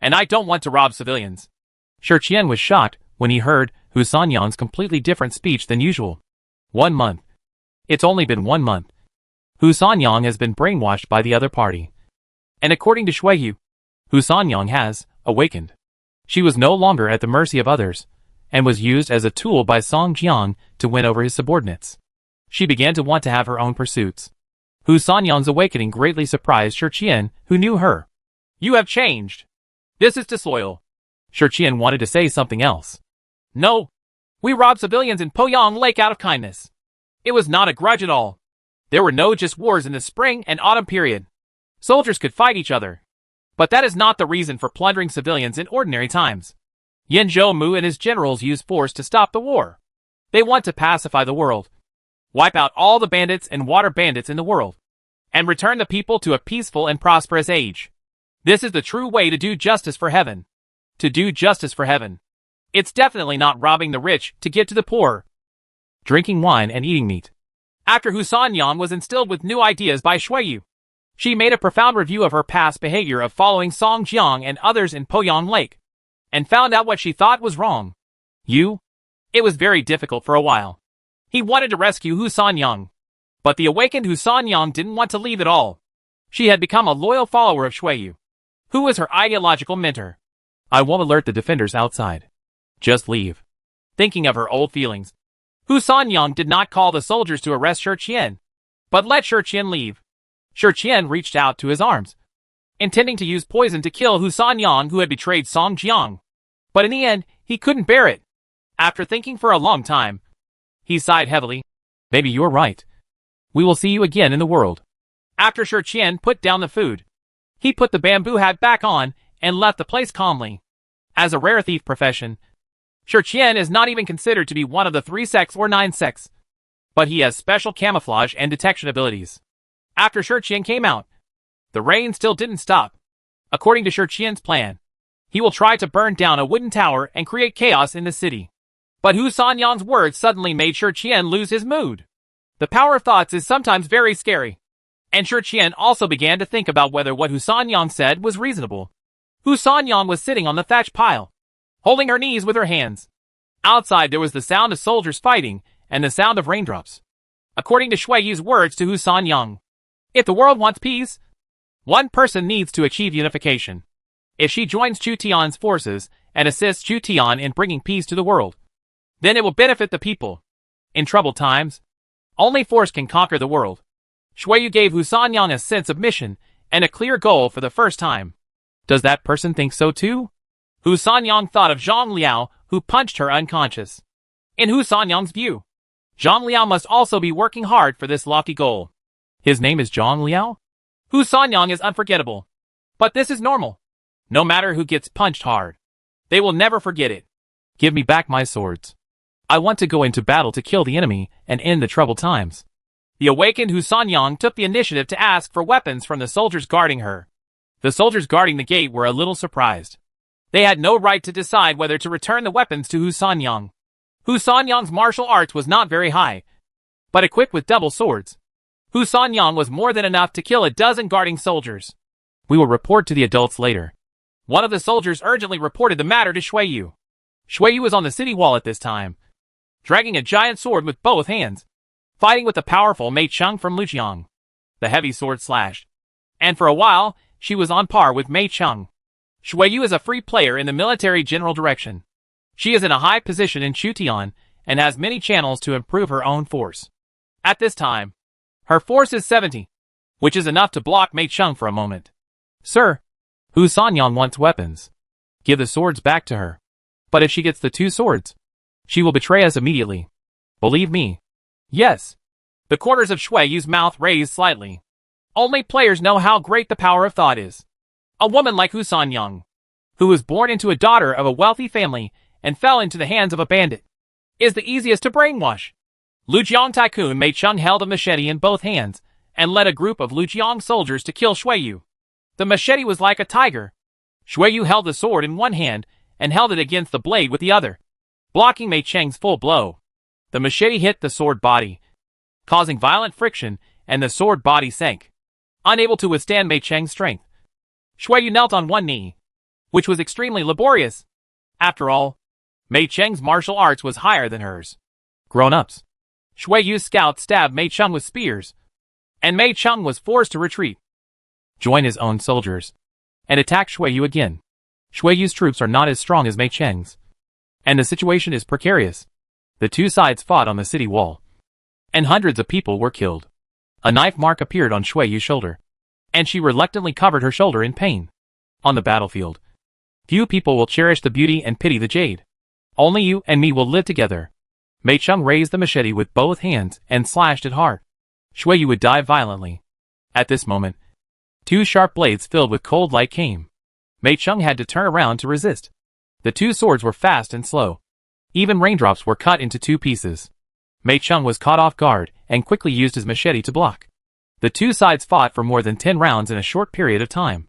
And I don't want to rob civilians. Qian was shocked when he heard Hu Sanyang's completely different speech than usual. 1 month. It's only been 1 month. Hu Sanyang has been brainwashed by the other party. And according to Shuiyu, Hu Sanyang has awakened. She was no longer at the mercy of others, and was used as a tool by Song Jiang to win over his subordinates. She began to want to have her own pursuits. Hu Sanyang's awakening greatly surprised Qian, who knew her. You have changed. This is disloyal. Qian wanted to say something else. No. We robbed civilians in Poyang Lake out of kindness. It was not a grudge at all. There were no just wars in the spring and autumn period. Soldiers could fight each other. But that is not the reason for plundering civilians in ordinary times. Yin Zhou and his generals use force to stop the war. They want to pacify the world, wipe out all the bandits and water bandits in the world, and return the people to a peaceful and prosperous age. This is the true way to do justice for heaven. To do justice for heaven. It's definitely not robbing the rich to give to the poor. Drinking wine and eating meat. After Hu Sanyang was instilled with new ideas by Shuiyu, she made a profound review of her past behavior of following Song Jiang and others in Poyang Lake, and found out what she thought was wrong. It was very difficult for a while. He wanted to rescue Hu Sanyang, but the awakened Hu Sanyang didn't want to leave at all. She had become a loyal follower of Shuiyu, who was her ideological mentor. I won't alert the defenders outside. Just leave. Thinking of her old feelings, Hu Sanyang did not call the soldiers to arrest Shi Qian, but let Shi Qian leave. Shi Qian reached out to his arms, intending to use poison to kill Hu Sanyang, who had betrayed Song Jiang. But in the end, he couldn't bear it. After thinking for a long time, he sighed heavily. Maybe you're right. We will see you again in the world. After Shi Qian put down the food, he put the bamboo hat back on and left the place calmly. As a rare thief profession, Shi Qian is not even considered to be one of the 3 sects or 9 sects, but he has special camouflage and detection abilities. After Shi Qian came out, the rain still didn't stop. According to Shi Qian's plan, he will try to burn down a wooden tower and create chaos in the city. But Hu Sanyang's words suddenly made Shi Qian lose his mood. The power of thoughts is sometimes very scary. And Shi Qian also began to think about whether what Hu Sanyang said was reasonable. Hu Sanyang was sitting on the thatch pile, holding her knees with her hands. Outside there was the sound of soldiers fighting and the sound of raindrops. According to Shuiyu's words to Hu Sanyang, if the world wants peace, one person needs to achieve unification. If she joins Chu Tian's forces and assists Chu Tian in bringing peace to the world, then it will benefit the people. In troubled times, only force can conquer the world. Shuiyu gave Hu Sanyang a sense of mission and a clear goal for the first time. Does that person think so too? Hu Sanyang thought of Zhang Liao, who punched her unconscious. In Hu Sanyang's view, Zhang Liao must also be working hard for this lofty goal. His name is Zhang Liao? Hu Sanyang is unforgettable. But this is normal. No matter who gets punched hard, they will never forget it. Give me back my swords. I want to go into battle to kill the enemy and end the troubled times. The awakened Hu Sanyang took the initiative to ask for weapons from the soldiers guarding her. The soldiers guarding the gate were a little surprised. They had no right to decide whether to return the weapons to Hu Sanyang. Hu Sanyang's martial arts was not very high, but equipped with double swords, Hu Sanyang was more than enough to kill a dozen guarding soldiers. We will report to the adults later. One of the soldiers urgently reported the matter to Shuiyu. Shuiyu was on the city wall at this time, dragging a giant sword with both hands, fighting with the powerful Mei Cheng from Lujiang. The heavy sword slashed, and for a while, she was on par with Mei Cheng. Shuiyu is a free player in the military general direction. She is in a high position in Chutian and has many channels to improve her own force. At this time, her force is 70, which is enough to block Mei Cheng for a moment. Sir, Hu Sanyang wants weapons. Give the swords back to her. But if she gets the 2 swords, she will betray us immediately. Believe me. Yes. The corners of Shuiyu's mouth raised slightly. Only players know how great the power of thought is. A woman like Hu Sanyang, who was born into a daughter of a wealthy family and fell into the hands of a bandit, is the easiest to brainwash. Lujiang tycoon Mei Cheng held a machete in both hands and led a group of Lujiang soldiers to kill Shuiyu. The machete was like a tiger. Shuiyu held the sword in one hand and held it against the blade with the other, blocking Mei Cheng's full blow. The machete hit the sword body, causing violent friction, and the sword body sank, unable to withstand Mei Cheng's strength. Shuiyu knelt on one knee, which was extremely laborious. After all, Mei Cheng's martial arts was higher than hers. Grown-ups. Shuiyu's scouts stabbed Mei Cheng with spears, and Mei Cheng was forced to retreat. Join his own soldiers and attack Shuiyu again. Shuiyu's troops are not as strong as Mei Cheng's, and the situation is precarious. The 2 sides fought on the city wall, and hundreds of people were killed. A knife mark appeared on Shuiyu's shoulder, and she reluctantly covered her shoulder in pain. On the battlefield, few people will cherish the beauty and pity the jade. Only you and me will live together. Mei Cheng raised the machete with both hands and slashed it hard. Shuiyu would die violently. At this moment, 2 sharp blades filled with cold light came. Mei Cheng had to turn around to resist. The two swords were fast and slow. Even raindrops were cut into two pieces. Mei Cheng was caught off guard and quickly used his machete to block. The two sides fought for more than 10 rounds in a short period of time.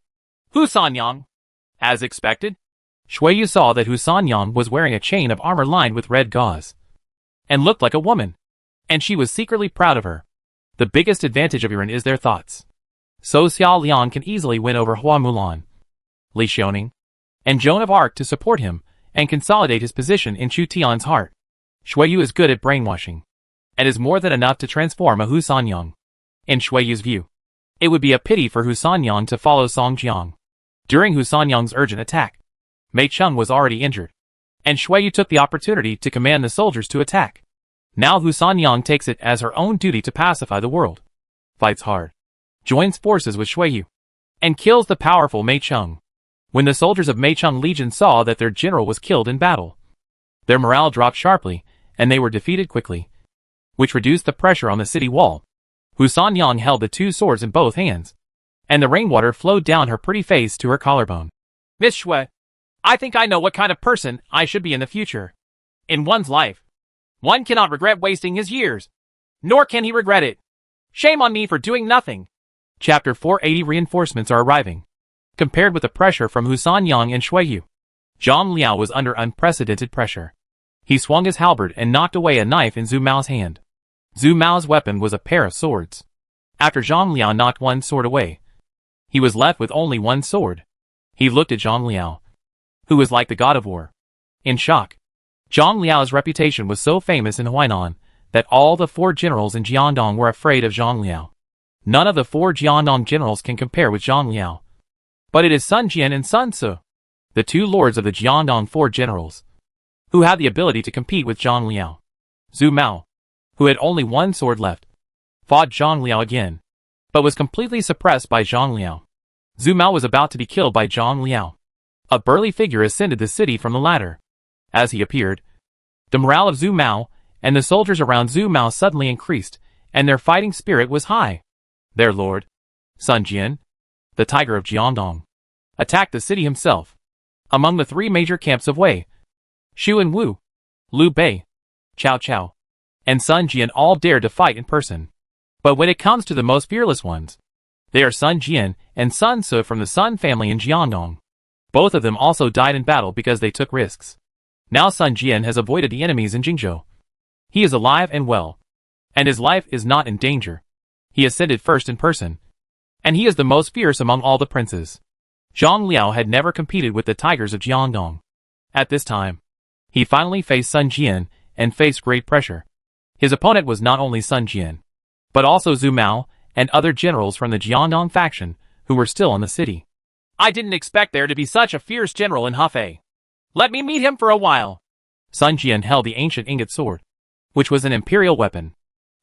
Hu Sanyang. As expected, Shui Yu saw that Hu Sanyang was wearing a chain of armor lined with red gauze and looked like a woman, and she was secretly proud of her. The biggest advantage of Yuan is their thoughts. So Xiao Liang can easily win over Hua Mulan, Li Xiaoning, and Joan of Arc to support him and consolidate his position in Chu Tian's heart. Shui Yu is good at brainwashing, and is more than enough to transform a Hu Sanyang. In Shui Yu's view, it would be a pity for Hu Sanyang to follow Song Jiang. During Hu Sanyang's urgent attack, Mei Cheng was already injured, and Shui Yu took the opportunity to command the soldiers to attack. Now Hu Sanyang takes it as her own duty to pacify the world. Fights hard, joins forces with Shui Yu, and kills the powerful Mei Cheng. When the soldiers of Mei Cheng Legion saw that their general was killed in battle, their morale dropped sharply, and they were defeated quickly, which reduced the pressure on the city wall. Hu Sanyang held the two swords in both hands, and the rainwater flowed down her pretty face to her collarbone. Miss Shui, I think I know what kind of person I should be in the future. In one's life, one cannot regret wasting his years, nor can he regret it. Shame on me for doing nothing. Chapter 480 Reinforcements are arriving. Compared with the pressure from Hu Sanyang and Shui Yu, Zhang Liao was under unprecedented pressure. He swung his halberd and knocked away a knife in Zhu Mao's hand. Zhu Mao's weapon was a pair of swords. After Zhang Liao knocked one sword away, he was left with only one sword. He looked at Zhang Liao, who was like the god of war. In shock, Zhang Liao's reputation was so famous in Huainan that all the 4 generals in Jiandong were afraid of Zhang Liao. None of the 4 Jiandong generals can compare with Zhang Liao. But it is Sun Jian and Sun Ce, the 2 lords of the Jiandong 4 generals, who had the ability to compete with Zhang Liao. Zhu Mao, who had only one sword left, fought Zhang Liao again, but was completely suppressed by Zhang Liao. Zhu Mao was about to be killed by Zhang Liao. A burly figure ascended the city from the ladder. As he appeared, the morale of Zhu Mao and the soldiers around Zhu Mao suddenly increased, and their fighting spirit was high. Their lord, Sun Jian, the tiger of Jiandong, attacked the city himself. Among the 3 major camps of Wei, Shu and Wu, Liu Bei, Cao Cao, and Sun Jian all dared to fight in person. But when it comes to the most fearless ones, they are Sun Jian and Sun Ce from the Sun family in Jiandong. Both of them also died in battle because they took risks. Now Sun Jian has avoided the enemies in Jingzhou. He is alive and well, and his life is not in danger. He ascended first in person, and he is the most fierce among all the princes. Zhang Liao had never competed with the tigers of Jiandong. At this time, he finally faced Sun Jian and faced great pressure. His opponent was not only Sun Jian, but also Zhu Mao and other generals from the Jiandong faction who were still in the city. I didn't expect there to be such a fierce general in Hefei. Let me meet him for a while. Sun Jian held the ancient ingot sword, which was an imperial weapon.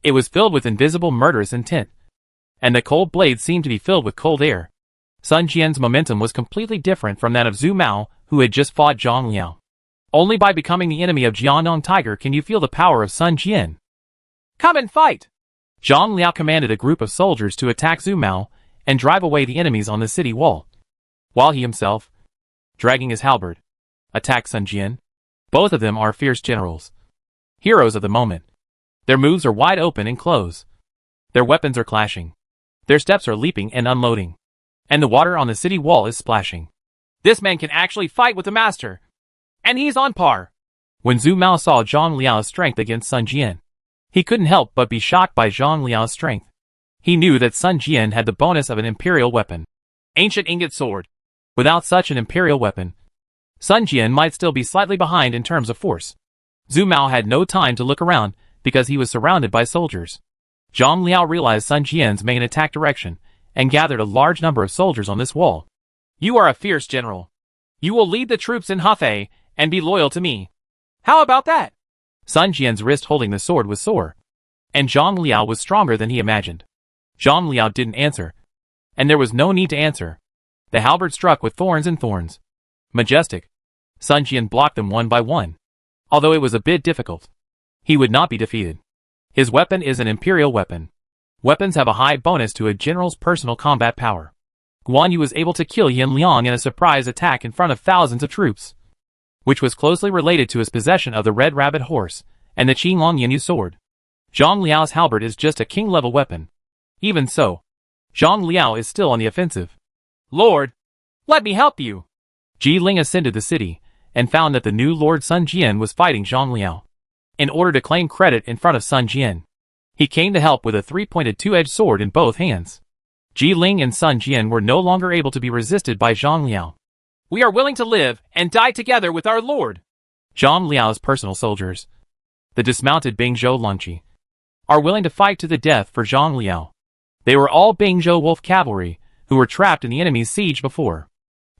It was filled with invisible murderous intent, and the cold blade seemed to be filled with cold air. Sun Jian's momentum was completely different from that of Zhu Mao, who had just fought Zhang Liao. Only by becoming the enemy of Jiandong Tiger can you feel the power of Sun Jian. Come and fight! Zhang Liao commanded a group of soldiers to attack Zhu Mao and drive away the enemies on the city wall, while he himself, dragging his halberd, attacked Sun Jian. Both of them are fierce generals, heroes of the moment. Their moves are wide open and close. Their weapons are clashing. Their steps are leaping and unloading. And the water on the city wall is splashing. This man can actually fight with the master. And he's on par. When Zhu Mao saw Zhang Liao's strength against Sun Jian, he couldn't help but be shocked by Zhang Liao's strength. He knew that Sun Jian had the bonus of an imperial weapon, ancient ingot sword. Without such an imperial weapon, Sun Jian might still be slightly behind in terms of force. Zhu Mao had no time to look around because he was surrounded by soldiers. Zhang Liao realized Sun Jian's main attack direction and gathered a large number of soldiers on this wall. You are a fierce general. You will lead the troops in Hefei and be loyal to me. How about that? Sun Jian's wrist holding the sword was sore, and Zhang Liao was stronger than he imagined. Zhang Liao didn't answer, and there was no need to answer. The halberd struck with thorns and thorns. Majestic. Sun Jian blocked them one by one. Although it was a bit difficult, he would not be defeated. His weapon is an imperial weapon. Weapons have a high bonus to a general's personal combat power. Guan Yu was able to kill Yin Liang in a surprise attack in front of thousands of troops, which was closely related to his possession of the Red Rabbit horse and the Qinglong Yin Yu sword. Zhang Liao's halberd is just a king-level weapon. Even so, Zhang Liao is still on the offensive. Lord, let me help you. Ji Ling ascended the city and found that the new Lord Sun Jian was fighting Zhang Liao. In order to claim credit in front of Sun Jian, he came to help with a three-pointed two-edged sword in both hands. Ji Ling and Sun Jian were no longer able to be resisted by Zhang Liao. We are willing to live and die together with our lord. Zhang Liao's personal soldiers, the dismounted Bingzhou Longqi, are willing to fight to the death for Zhang Liao. They were all Bingzhou Wolf cavalry who were trapped in the enemy's siege before.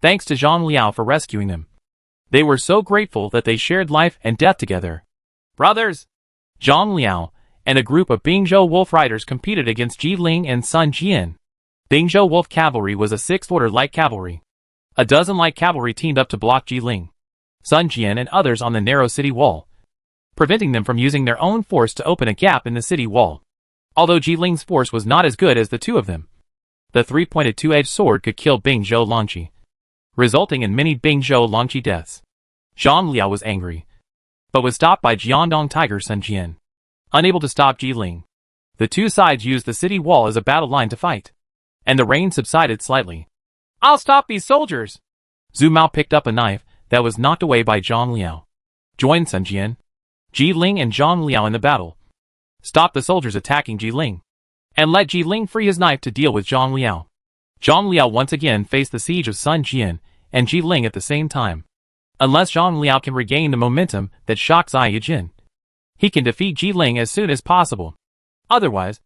Thanks to Zhang Liao for rescuing them. They were so grateful that they shared life and death together. Brothers! Zhang Liao and a group of Bingzhou Wolf riders competed against Ji Ling and Sun Jian. Bingzhou Wolf cavalry was a sixth-order light cavalry. A dozen light cavalry teamed up to block Ji Ling, Sun Jian and others on the narrow city wall, preventing them from using their own force to open a gap in the city wall. Although Ji Ling's force was not as good as the two of them, the three-pointed two-edged sword could kill Bingzhou Longqi, resulting in many Bingzhou Longqi deaths. Zhang Liao was angry, but was stopped by Jiandong Tiger Sun Jian. Unable to stop Ji Ling, the two sides used the city wall as a battle line to fight, and the rain subsided slightly. I'll stop these soldiers! Zhu Mao picked up a knife that was knocked away by Zhang Liao. Join Sun Jian, Ji Ling and Zhang Liao in the battle. Stop the soldiers attacking Ji Ling, and let Ji Ling free his knife to deal with Zhang Liao. Zhang Liao once again faced the siege of Sun Jian and Ji Ling at the same time. Unless Zhang Liao can regain the momentum that shocked Zai Yijin, he can defeat Ji Ling as soon as possible. Otherwise,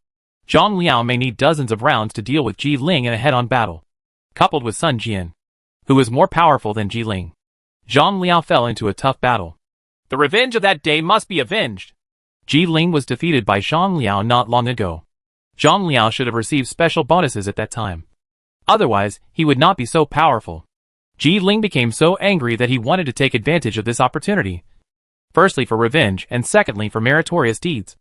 Zhang Liao may need dozens of rounds to deal with Ji Ling in a head-on battle. Coupled with Sun Jian, who was more powerful than Ji Ling, Zhang Liao fell into a tough battle. The revenge of that day must be avenged. Ji Ling was defeated by Zhang Liao not long ago. Zhang Liao should have received special bonuses at that time. Otherwise, he would not be so powerful. Ji Ling became so angry that he wanted to take advantage of this opportunity. Firstly for revenge and secondly for meritorious deeds.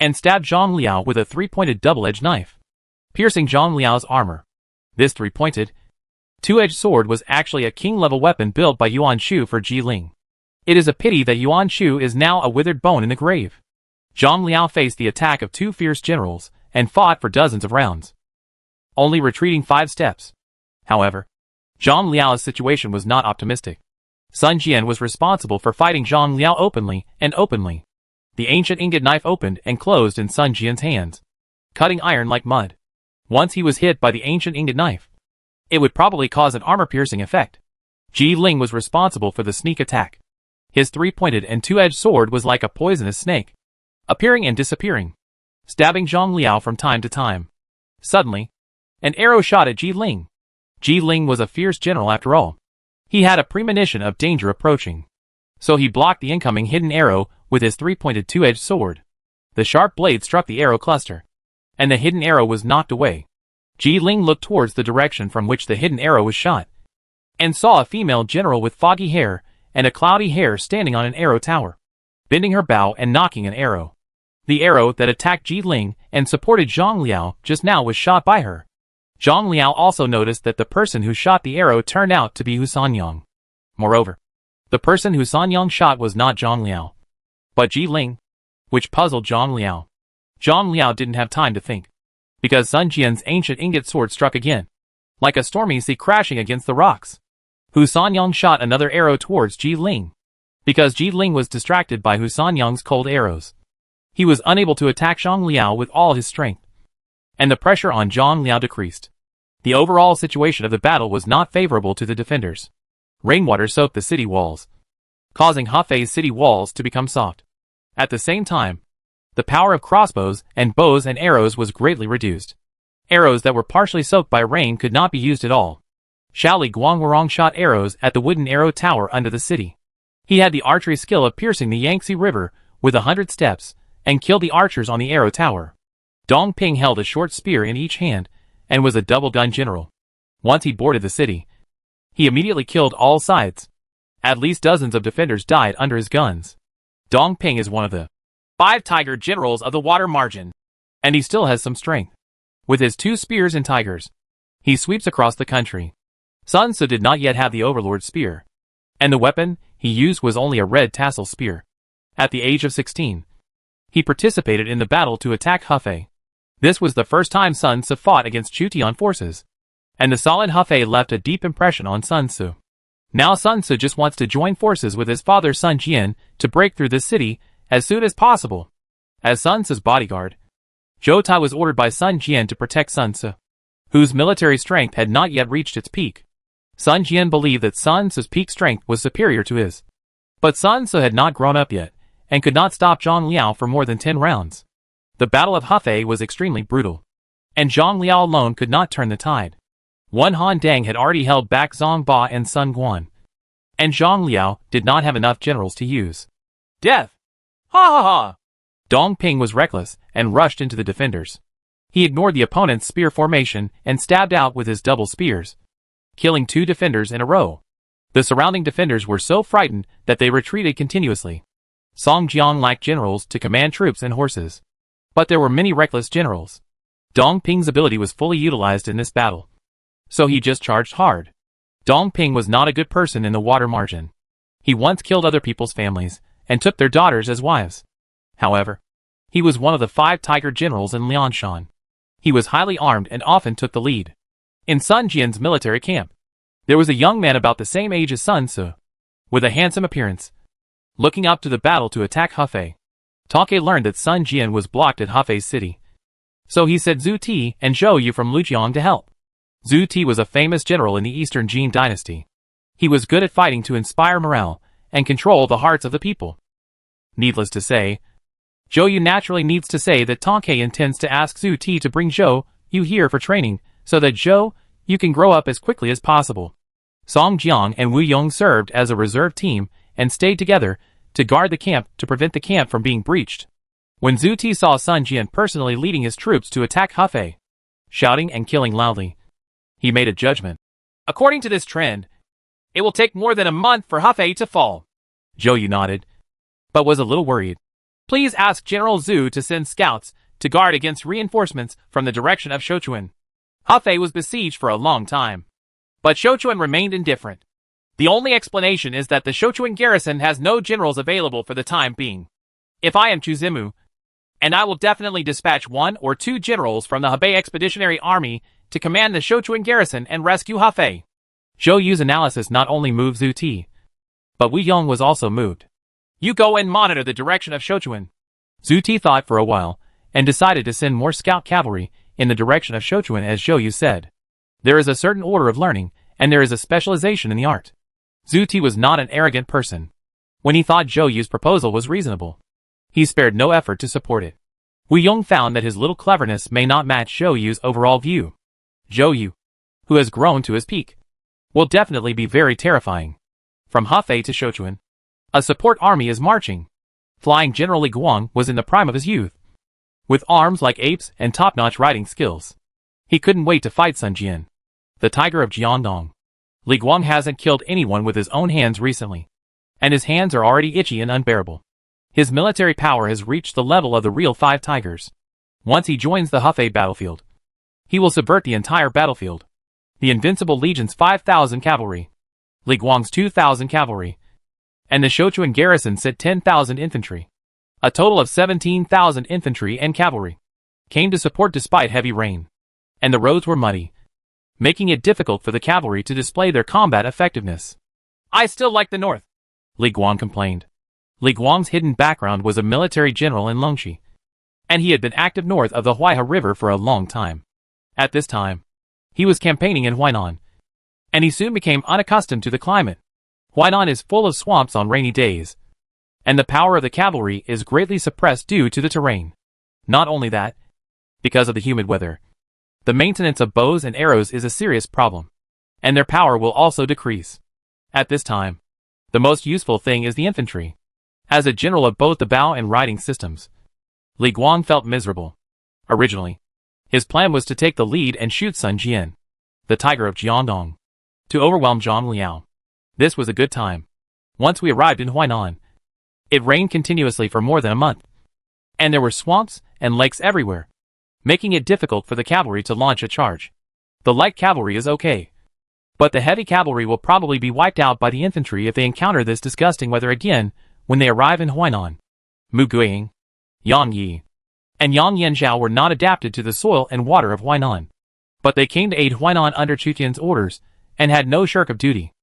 And stabbed Zhang Liao with a three-pointed double-edged knife, piercing Zhang Liao's armor. This three-pointed, two-edged sword was actually a king-level weapon built by Yuan Shu for Ji Ling. It is a pity that Yuan Shu is now a withered bone in the grave. Zhang Liao faced the attack of two fierce generals and fought for dozens of rounds, only retreating 5 steps. However, Zhang Liao's situation was not optimistic. Sun Jian was responsible for fighting Zhang Liao openly and openly. The ancient ingot knife opened and closed in Sun Jian's hands, cutting iron like mud. Once he was hit by the ancient ingot knife, it would probably cause an armor-piercing effect. Ji Ling was responsible for the sneak attack. His three-pointed and two-edged sword was like a poisonous snake, appearing and disappearing, stabbing Zhang Liao from time to time. Suddenly, an arrow shot at Ji Ling. Ji Ling was a fierce general after all. He had a premonition of danger approaching, so he blocked the incoming hidden arrow with his three-pointed two-edged sword. The sharp blade struck the arrow cluster, and the hidden arrow was knocked away. Ji Ling looked towards the direction from which the hidden arrow was shot, and saw a female general with foggy hair and a cloudy hair standing on an arrow tower, bending her bow and knocking an arrow. The arrow that attacked Ji Ling and supported Zhang Liao just now was shot by her. Zhang Liao also noticed that the person who shot the arrow turned out to be Hu Sanyang. Moreover, the person Hu Sanyang shot was not Zhang Liao, but Ji Ling, which puzzled Zhang Liao. Zhang Liao didn't have time to think, because Sun Jian's ancient ingot sword struck again, like a stormy sea crashing against the rocks. Hu Sanyang shot another arrow towards Ji Ling, because Ji Ling was distracted by Hu Sanyang's cold arrows. He was unable to attack Zhang Liao with all his strength, and the pressure on Zhang Liao decreased. The overall situation of the battle was not favorable to the defenders. Rainwater soaked the city walls, causing Hefei's city walls to become soft. At the same time, the power of crossbows and bows and arrows was greatly reduced. Arrows that were partially soaked by rain could not be used at all. Shaoli Guangwarong shot arrows at the wooden arrow tower under the city. He had the archery skill of piercing the Yangtze River with 100 steps and killed the archers on the arrow tower. Dong Ping held a short spear in each hand and was a double-gun general. Once he boarded the city, he immediately killed all sides. At least dozens of defenders died under his guns. Dong Ping is one of the 5 tiger generals of the water margin, and he still has some strength. With his 2 spears and tigers, He sweeps across the country. Sun Tzu did not yet have the Overlord spear, and the weapon he used was only a red tassel spear. At the age of 16, he participated in the battle to attack Hefei. This was the first time Sun Tzu fought against Chutian forces, and the solid Hefei left a deep impression on Sun Tzu. Now Sun Tzu just wants to join forces with his father Sun Jian to break through the city as soon as possible. As Sun Tzu's bodyguard, Zhou Tai was ordered by Sun Jian to protect Sun Tzu, whose military strength had not yet reached its peak. Sun Jian believed that Sun Tzu's peak strength was superior to his. But Sun Tzu had not grown up yet, and could not stop Zhang Liao for more than 10 rounds. The Battle of Hefei was extremely brutal, and Zhang Liao alone could not turn the tide. One Han Dang had already held back Zhang Ba and Sun Guan, and Zhang Liao did not have enough generals to use. Death! Ha ha ha! Dong Ping was reckless and rushed into the defenders. He ignored the opponent's spear formation and stabbed out with his double spears, killing 2 defenders in a row. The surrounding defenders were so frightened that they retreated continuously. Song Jiang lacked generals to command troops and horses, but there were many reckless generals. Dong Ping's ability was fully utilized in this battle, so he just charged hard. Dong Ping was not a good person in the water margin. He once killed other people's families and took their daughters as wives. However, he was one of the 5 tiger generals in Lianshan. He was highly armed and often took the lead. In Sun Jian's military camp, there was a young man about the same age as Sun Tzu, with a handsome appearance, looking up to the battle to attack Hefei. Take learned that Sun Jian was blocked at Hefei's city, so he sent Zhu Ti and Zhou Yu from Lujiang to help. Zhu Ti was a famous general in the Eastern Jin dynasty. He was good at fighting to inspire morale and control the hearts of the people. Needless to say, Zhou Yu naturally needs to say that Take intends to ask Zhu Ti to bring Zhou Yu here for training, so that Zhou Yu can grow up as quickly as possible. Song Jiang and Wu Yong served as a reserve team and stayed together to guard the camp to prevent the camp from being breached. When Zhu Ti saw Sun Jian personally leading his troops to attack Hefei, shouting and killing loudly, he made a judgment. According to this trend, it will take more than a month for Hefei to fall. Zhou Yu nodded, but was a little worried. Please ask General Zhu to send scouts to guard against reinforcements from the direction of Sichuan. Hefei was besieged for a long time, but Sichuan remained indifferent. The only explanation is that the Sichuan garrison has no generals available for the time being. If I am Chu Zimu, and I will definitely dispatch 1 or 2 generals from the Hebei Expeditionary Army to command the Sichuan garrison and rescue Hefei. Zhou Yu's analysis not only moved Zhu Ti, but Wu Yong was also moved. You go and monitor the direction of Sichuan. Zhu Ti thought for a while, and decided to send more scout cavalry in the direction of Sichuan as Zhou Yu said. There is a certain order of learning, and there is a specialization in the art. Zhu Ti was not an arrogant person. When he thought Zhou Yu's proposal was reasonable, he spared no effort to support it. Wu Yong found that his little cleverness may not match Zhou Yu's overall view. Zhou Yu, who has grown to his peak, will definitely be very terrifying. From Hefei to Sichuan, a support army is marching. Flying General Li Guang was in the prime of his youth, with arms like apes and top-notch riding skills. He couldn't wait to fight Sun Jian, the tiger of Jiangdong. Li Guang hasn't killed anyone with his own hands recently, and his hands are already itchy and unbearable. His military power has reached the level of the real 5 tigers. Once he joins the Hefei battlefield, he will subvert the entire battlefield. The Invincible Legion's 5,000 cavalry, Li Guang's 2,000 cavalry, and the Sichuan garrison sent 10,000 infantry. A total of 17,000 infantry and cavalry came to support despite heavy rain, and the roads were muddy, making it difficult for the cavalry to display their combat effectiveness. I still like the north, Li Guang complained. Li Guang's hidden background was a military general in Longxi, and he had been active north of the Huaihe River for a long time. At this time, he was campaigning in Huainan, and he soon became unaccustomed to the climate. Huainan is full of swamps on rainy days, and the power of the cavalry is greatly suppressed due to the terrain. Not only that, because of the humid weather, the maintenance of bows and arrows is a serious problem, and their power will also decrease. At this time, the most useful thing is the infantry. As a general of both the bow and riding systems, Li Guang felt miserable. Originally, his plan was to take the lead and shoot Sun Jian, the tiger of Jiangdong, to overwhelm Zhang Liao. This was a good time. Once we arrived in Huainan, it rained continuously for more than a month, and there were swamps and lakes everywhere, making it difficult for the cavalry to launch a charge. The light cavalry is okay. But the heavy cavalry will probably be wiped out by the infantry if they encounter this disgusting weather again when they arrive in Huainan. Mu Guiying, Yang Yi, and Yang Yanzhao were not adapted to the soil and water of Huainan. But they came to aid Huainan under Chu Tian's orders and had no shirk of duty.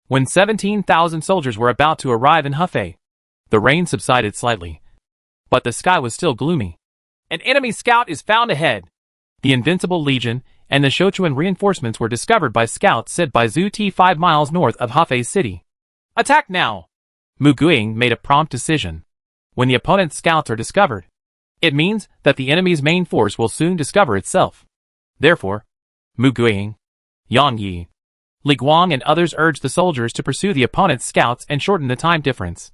When 17,000 soldiers were about to arrive in Hefei, the rain subsided slightly. But the sky was still gloomy. An enemy scout is found ahead. The Invincible Legion and the Sichuan reinforcements were discovered by scouts sent by Zhu Ti 5 miles north of Hefei city. Attack now! Mu Guiying made a prompt decision. When the opponent's scouts are discovered, it means that the enemy's main force will soon discover itself. Therefore, Mu Guiying, Yang Yi, Li Guang and others urged the soldiers to pursue the opponent's scouts and shorten the time difference.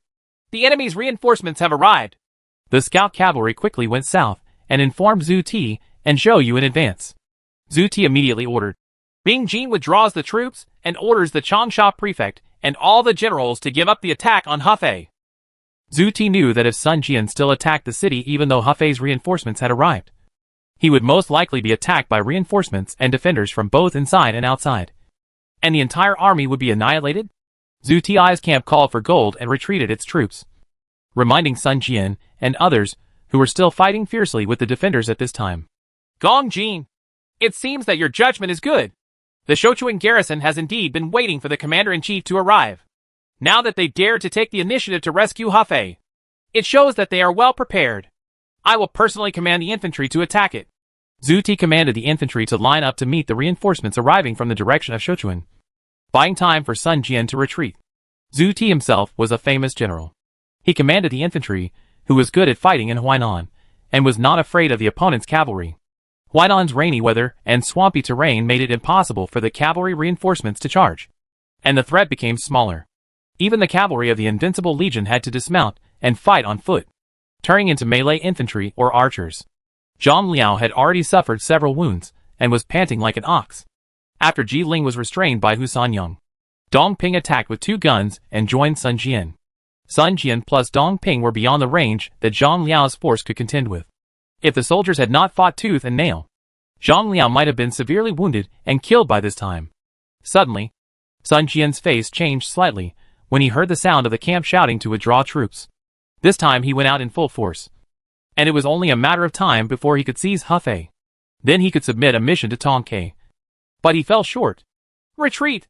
The enemy's reinforcements have arrived. The scout cavalry quickly went south and informed Zhu Ti and Zhou Yu in advance. Zhu Ti immediately ordered. Bing Jin withdraws the troops and orders the Changsha prefect and all the generals to give up the attack on Hefei. Zhu Ti knew that if Sun Jian still attacked the city even though Hefei's reinforcements had arrived, he would most likely be attacked by reinforcements and defenders from both inside and outside. And the entire army would be annihilated? Zhu Ti's camp called for gold and retreated its troops, reminding Sun Jian and others who were still fighting fiercely with the defenders at this time. Gong Jin, it seems that your judgment is good. The Sichuan garrison has indeed been waiting for the commander-in-chief to arrive. Now that they dare to take the initiative to rescue Hefei, it shows that they are well prepared. I will personally command the infantry to attack it. Zhu Ti commanded the infantry to line up to meet the reinforcements arriving from the direction of Sichuan, buying time for Sun Jian to retreat. Zhu Ti himself was a famous general. He commanded the infantry, who was good at fighting in Huainan, and was not afraid of the opponent's cavalry. Huainan's rainy weather and swampy terrain made it impossible for the cavalry reinforcements to charge, and the threat became smaller. Even the cavalry of the Invincible Legion had to dismount and fight on foot, turning into melee infantry or archers. Zhang Liao had already suffered several wounds and was panting like an ox. After Ji Ling was restrained by Hu Sanyang, Dong Ping attacked with 2 guns and joined Sun Jian. Sun Jian plus Dong Ping were beyond the range that Zhang Liao's force could contend with. If the soldiers had not fought tooth and nail, Zhang Liao might have been severely wounded and killed by this time. Suddenly, Sun Jian's face changed slightly when he heard the sound of the camp shouting to withdraw troops. This time he went out in full force, and it was only a matter of time before he could seize Hefei. Then he could submit a mission to Tong Kai. But he fell short. Retreat!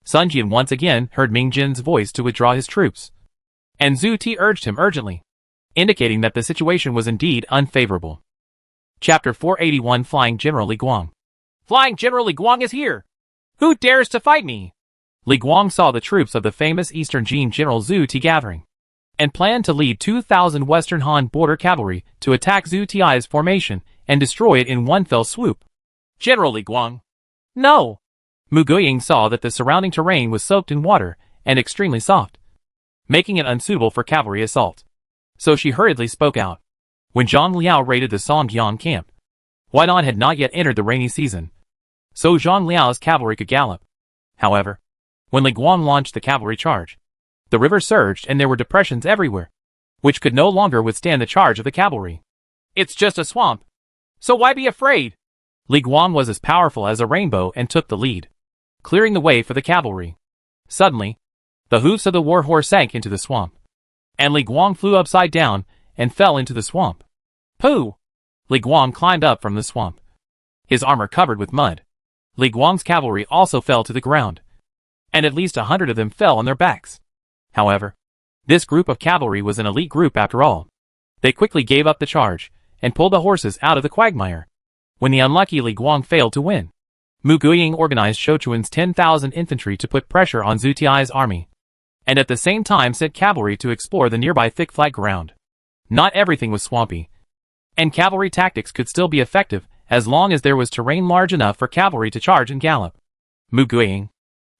Sun Jian once again heard Ming Jin's voice to withdraw his troops, and Zhu Ti urged him urgently, indicating that the situation was indeed unfavorable. Chapter 481 Flying General Li Guang. Flying General Li Guang is here! Who dares to fight me? Li Guang saw the troops of the famous Eastern Jin General Zhu Ti gathering, and planned to lead 2,000 Western Han border cavalry to attack Zhu Ti's formation and destroy it in one fell swoop. General Li Guang. No! Mu Guiying saw that the surrounding terrain was soaked in water and extremely soft, making it unsuitable for cavalry assault. So she hurriedly spoke out. When Zhang Liao raided the Songyan camp, Huainan had not yet entered the rainy season, so Zhang Liao's cavalry could gallop. However, when Li Guang launched the cavalry charge, the river surged and there were depressions everywhere, which could no longer withstand the charge of the cavalry. It's just a swamp, so why be afraid? Li Guang was as powerful as a rainbow and took the lead, clearing the way for the cavalry. Suddenly, the hoofs of the war horse sank into the swamp, and Li Guang flew upside down and fell into the swamp. Pooh! Li Guang climbed up from the swamp, his armor covered with mud. Li Guang's cavalry also fell to the ground, and at least 100 of them fell on their backs. However, this group of cavalry was an elite group after all. They quickly gave up the charge and pulled the horses out of the quagmire. When the unlucky Li Guang failed to win, Mu Guiying organized Sichuan's 10,000 infantry to put pressure on Zhu Ti's army, and at the same time sent cavalry to explore the nearby thick flat ground. Not everything was swampy, and cavalry tactics could still be effective as long as there was terrain large enough for cavalry to charge and gallop. Mu Guiying,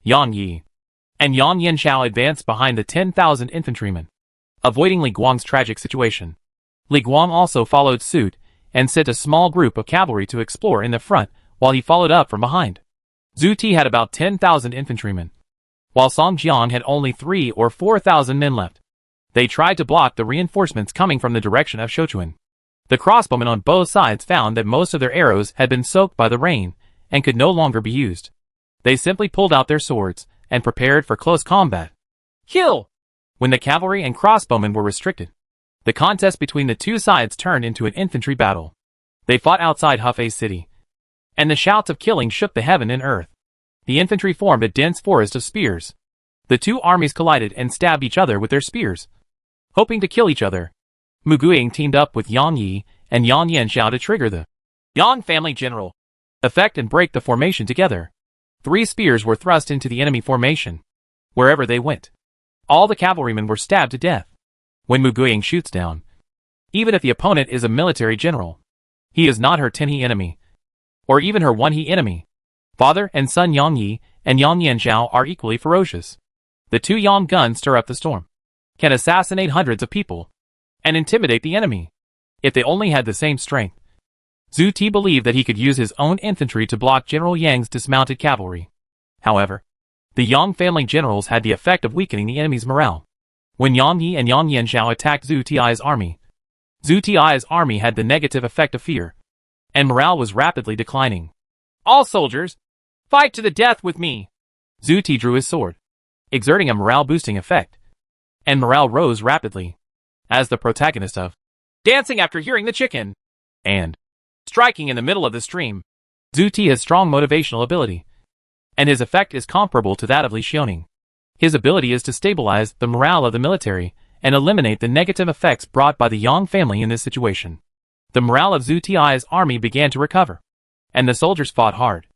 Yang Yi, and Yang Yanzhao advanced behind the 10,000 infantrymen, avoiding Li Guang's tragic situation. Li Guang also followed suit and sent a small group of cavalry to explore in the front while he followed up from behind. Zhu Ti had about 10,000 infantrymen, while Song Jiang had only 3,000 or 4,000 men left. They tried to block the reinforcements coming from the direction of Sichuan. The crossbowmen on both sides found that most of their arrows had been soaked by the rain, and could no longer be used. They simply pulled out their swords and prepared for close combat. Kill! When the cavalry and crossbowmen were restricted, the contest between the two sides turned into an infantry battle. They fought outside Hefei's city, and the shouts of killing shook the heaven and earth. The infantry formed a dense forest of spears. The two armies collided and stabbed each other with their spears, hoping to kill each other. Mu Guiying teamed up with Yang Yi and Yang Yanxiao to trigger the Yang family general effect and break the formation together. 3 spears were thrust into the enemy formation. Wherever they went, all the cavalrymen were stabbed to death. When Mu Guiying shoots down, even if the opponent is a military general, he is not her 10-he enemy, or even her 1-he enemy. Father and son Yang Yi and Yang Yanxiao are equally ferocious. The 2 Yang guns stir up the storm, can assassinate hundreds of people, and intimidate the enemy. If they only had the same strength, Zhu Ti believed that he could use his own infantry to block General Yang's dismounted cavalry. However, the Yang family generals had the effect of weakening the enemy's morale. When Yang Yi and Yang Yanxiao attacked Zhu Ti's army, Zhu Ti's army had the negative effect of fear, and morale was rapidly declining. All soldiers, fight to the death with me! Zhu Ti drew his sword, exerting a morale-boosting effect, and morale rose rapidly. As the protagonist of Dancing After Hearing the Chicken and Striking in the Middle of the Stream, Zhu Ti has strong motivational ability, and his effect is comparable to that of Li Xiaoning. His ability is to stabilize the morale of the military and eliminate the negative effects brought by the Yang family in this situation. The morale of Zhu Ti's army began to recover, and the soldiers fought hard.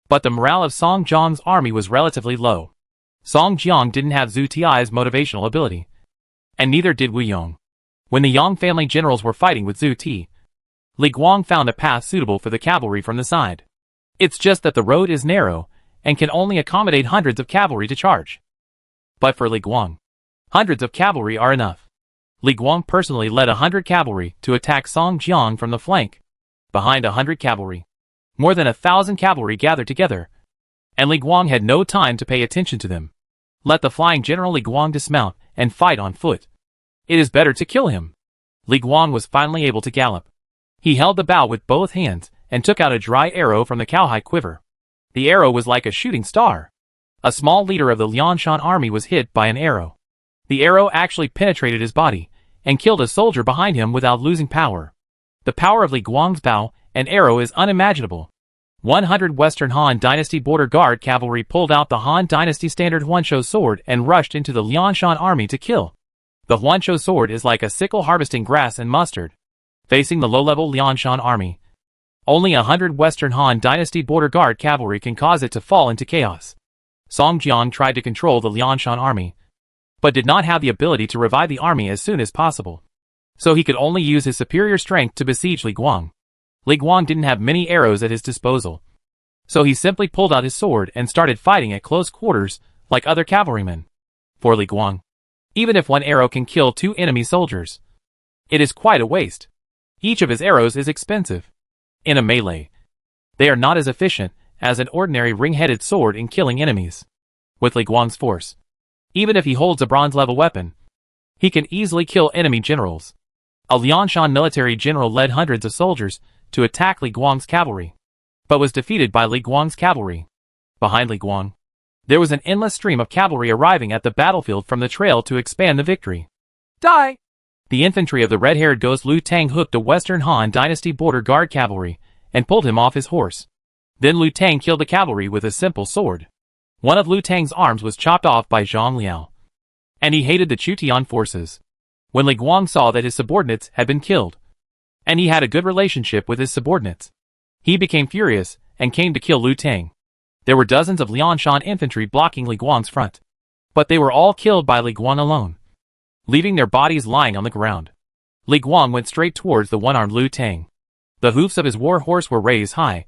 But the morale of Song Jiang's army was relatively low. Song Jiang didn't have Zhu Ti's motivational ability, and neither did Wu Yong. When the Yang family generals were fighting with Zhu Ti, Li Guang found a path suitable for the cavalry from the side. It's just that the road is narrow and can only accommodate hundreds of cavalry to charge. But for Li Guang, hundreds of cavalry are enough. Li Guang personally led 100 cavalry to attack Song Jiang from the flank. Behind 100 cavalry, more than 1,000 cavalry gathered together, and Li Guang had no time to pay attention to them. Let the flying general Li Guang dismount and fight on foot. It is better to kill him. Li Guang was finally able to gallop. He held the bow with both hands and took out a dry arrow from the cowhide quiver. The arrow was like a shooting star. A small leader of the Lianshan army was hit by an arrow. The arrow actually penetrated his body and killed a soldier behind him without losing power. The power of Li Guang's bow and arrow is unimaginable. 100 Western Han Dynasty Border Guard cavalry pulled out the Han Dynasty standard Huansho sword and rushed into the Lianshan army to kill. The Huansho sword is like a sickle harvesting grass and mustard. Facing the low-level Lianshan army, only 100 Western Han Dynasty Border Guard cavalry can cause it to fall into chaos. Song Jiang tried to control the Lianshan army, but did not have the ability to revive the army as soon as possible. So he could only use his superior strength to besiege Li Guang. Li Guang didn't have many arrows at his disposal, so he simply pulled out his sword and started fighting at close quarters like other cavalrymen. For Li Guang, even if one arrow can kill 2 enemy soldiers, it is quite a waste. Each of his arrows is expensive. In a melee, they are not as efficient as an ordinary ring-headed sword in killing enemies. With Li Guang's force, even if he holds a bronze-level weapon, he can easily kill enemy generals. A Lianshan military general led hundreds of soldiers to attack Li Guang's cavalry, but was defeated by Li Guang's cavalry. Behind Li Guang, there was an endless stream of cavalry arriving at the battlefield from the trail to expand the victory. Die! The infantry of the red-haired ghost Lu Tang hooked a Western Han Dynasty Border Guard cavalry and pulled him off his horse. Then Lu Tang killed the cavalry with a simple sword. One of Lu Tang's arms was chopped off by Zhang Liao, and he hated the Chutian forces. When Li Guang saw that his subordinates had been killed, and he had a good relationship with his subordinates, he became furious and came to kill Lu Tang. There were dozens of Lianshan infantry blocking Li Guang's front, but they were all killed by Li Guang alone, leaving their bodies lying on the ground. Li Guang went straight towards the one-armed Lu Tang. The hoofs of his war horse were raised high,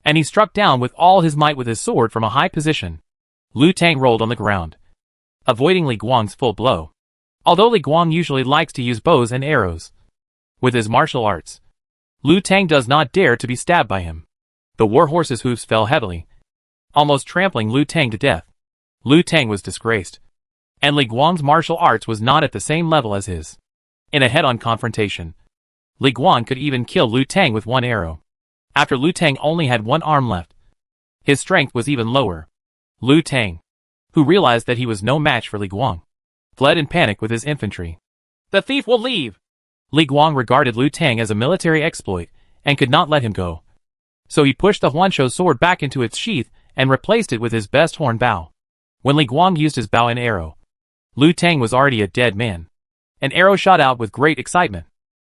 and he struck down with all his might with his sword from a high position. Lu Tang rolled on the ground, avoiding Li Guang's full blow. Although Li Guang usually likes to use bows and arrows with his martial arts, Lu Tang does not dare to be stabbed by him. The war horse's hoofs fell heavily, almost trampling Lu Tang to death. Lu Tang was disgraced, and Li Guang's martial arts was not at the same level as his. In a head-on confrontation, Li Guang could even kill Lu Tang with one arrow. After Lu Tang only had one arm left, His strength was even lower. Lu Tang, who realized that he was no match for Li Guang, fled in panic with his infantry. The thief will leave! Li Guang regarded Lu Tang as a military exploit and could not let him go. So he pushed the Huansho sword back into its sheath and replaced it with his best horn bow. When Li Guang used his bow and arrow, Lu Tang was already a dead man. An arrow shot out with great excitement.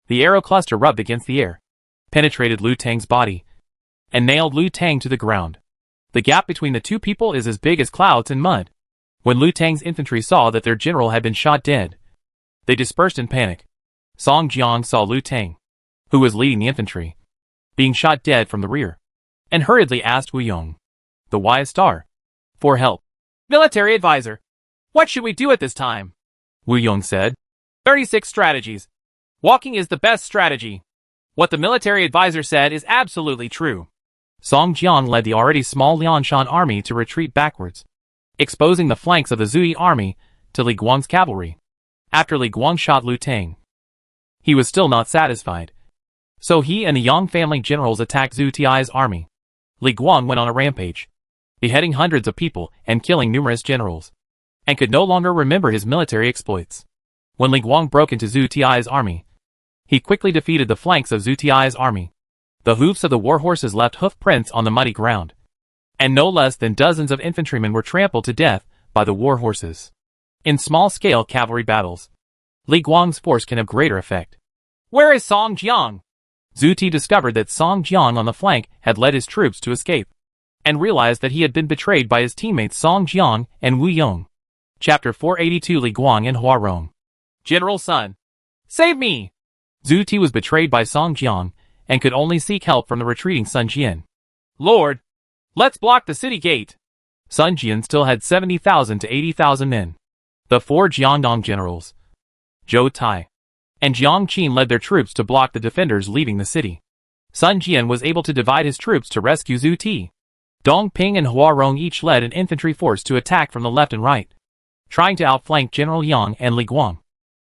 The arrow cluster rubbed against the air, penetrated Lu Tang's body, and nailed Lu Tang to the ground. The gap between the two people is as big as clouds and mud. When Lu Tang's infantry saw that their general had been shot dead, they dispersed in panic. Song Jiang saw Lu Tang, who was leading the infantry, being shot dead from the rear, and hurriedly asked Wu Yong, the wise star, for help. Military advisor, what should we do at this time? Wu Yong said. 36 strategies. Walking is the best strategy. What the military advisor said is absolutely true. Song Jiang led the already small Lianshan army to retreat backwards, exposing the flanks of the Zui army to Li Guang's cavalry. After Li Guang shot Lu Tang, he was still not satisfied. So he and the Yang family generals attacked Zhu Tiai's army. Li Guang went on a rampage, beheading hundreds of people and killing numerous generals, and could no longer remember his military exploits. When Li Guang broke into Zhu Tiai's army, he quickly defeated the flanks of Zhu Tiai's army. The hoofs of the war horses left hoof prints on the muddy ground, and no less than dozens of infantrymen were trampled to death by the war horses. In small-scale cavalry battles, Li Guang's force can have greater effect. Where is Song Jiang? Zhu Ti discovered that Song Jiang on the flank had led his troops to escape, and realized that he had been betrayed by his teammates Song Jiang and Wu Yong. Chapter 482 Li Guang and Hua Rong. General Sun, save me! Zhu Ti was betrayed by Song Jiang and could only seek help from the retreating Sun Jian. Lord, let's block the city gate. Sun Jian still had 70,000 to 80,000 men. The four Jiangdong generals, Zhou Tai and Jiang Qin, led their troops to block the defenders leaving the city. Sun Jian was able to divide his troops to rescue Zhu Ti. Dong Ping and Hua Rong each led an infantry force to attack from the left and right, trying to outflank General Yang and Li Guang.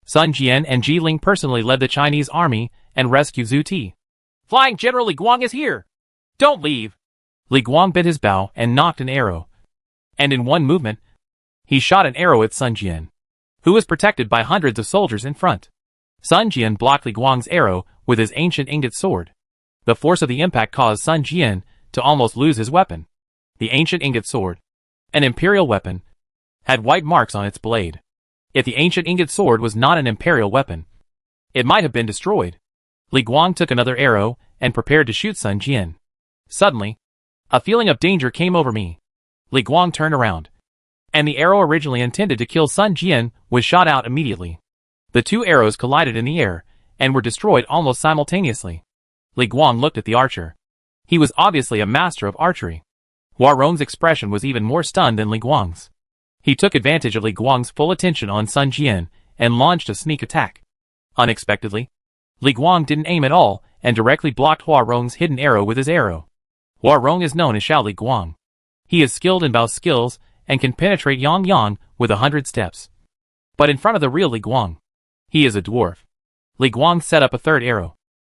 Sun Jian and Ji Ling personally led the Chinese army and rescued Zhu Ti. Flying General Li Guang is here! Don't leave! Li Guang bit his bow and knocked an arrow, and in one movement, he shot an arrow at Sun Jian, who was protected by hundreds of soldiers in front. Sun Jian blocked Li Guang's arrow with his ancient ingot sword. The force of the impact caused Sun Jian to almost lose his weapon. The ancient ingot sword, an imperial weapon, had white marks on its blade. If the ancient ingot sword was not an imperial weapon, it might have been destroyed. Li Guang took another arrow and prepared to shoot Sun Jian. Suddenly, a feeling of danger came over me. Li Guang turned around, and the arrow originally intended to kill Sun Jian was shot out immediately. The two arrows collided in the air and were destroyed almost simultaneously. Li Guang looked at the archer. He was obviously a master of archery. Hua Rong's expression was even more stunned than Li Guang's. He took advantage of Li Guang's full attention on Sun Jian and launched a sneak attack. Unexpectedly, Li Guang didn't aim at all and directly blocked Hua Rong's hidden arrow with his arrow. Hua Rong is known as Xiao Li Guang. He is skilled in bow skills and can penetrate Yang with 100 steps. But in front of the real Li Guang, he is a dwarf. Li Guang set up a third arrow,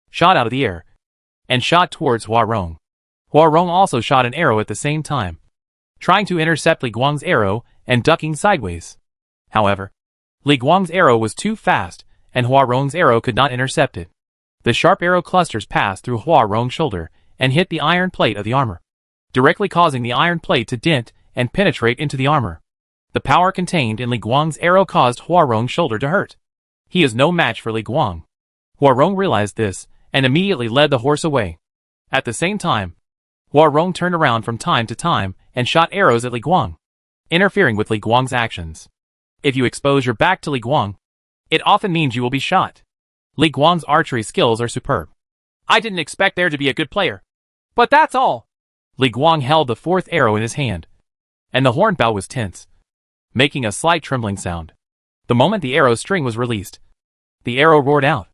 shot out of the air, and shot towards Hua Rong. Hua Rong also shot an arrow at the same time, trying to intercept Li Guang's arrow and ducking sideways. However, Li Guang's arrow was too fast, and Hua Rong's arrow could not intercept it. The sharp arrow clusters passed through Hua Rong's shoulder and hit the iron plate of the armor, directly causing the iron plate to dent and penetrate into the armor. The power contained in Li Guang's arrow caused Hua Rong's shoulder to hurt. He is no match for Li Guang. Hua Rong realized this and immediately led the horse away. At the same time, Hua Rong turned around from time to time and shot arrows at Li Guang, interfering with Li Guang's actions. If you expose your back to Li Guang, it often means you will be shot. Li Guang's archery skills are superb. I didn't expect there to be a good player. But that's all. Li Guang held the fourth arrow in his hand, and the horn bow was tense, making a slight trembling sound. The moment the arrow string was released, the arrow roared out.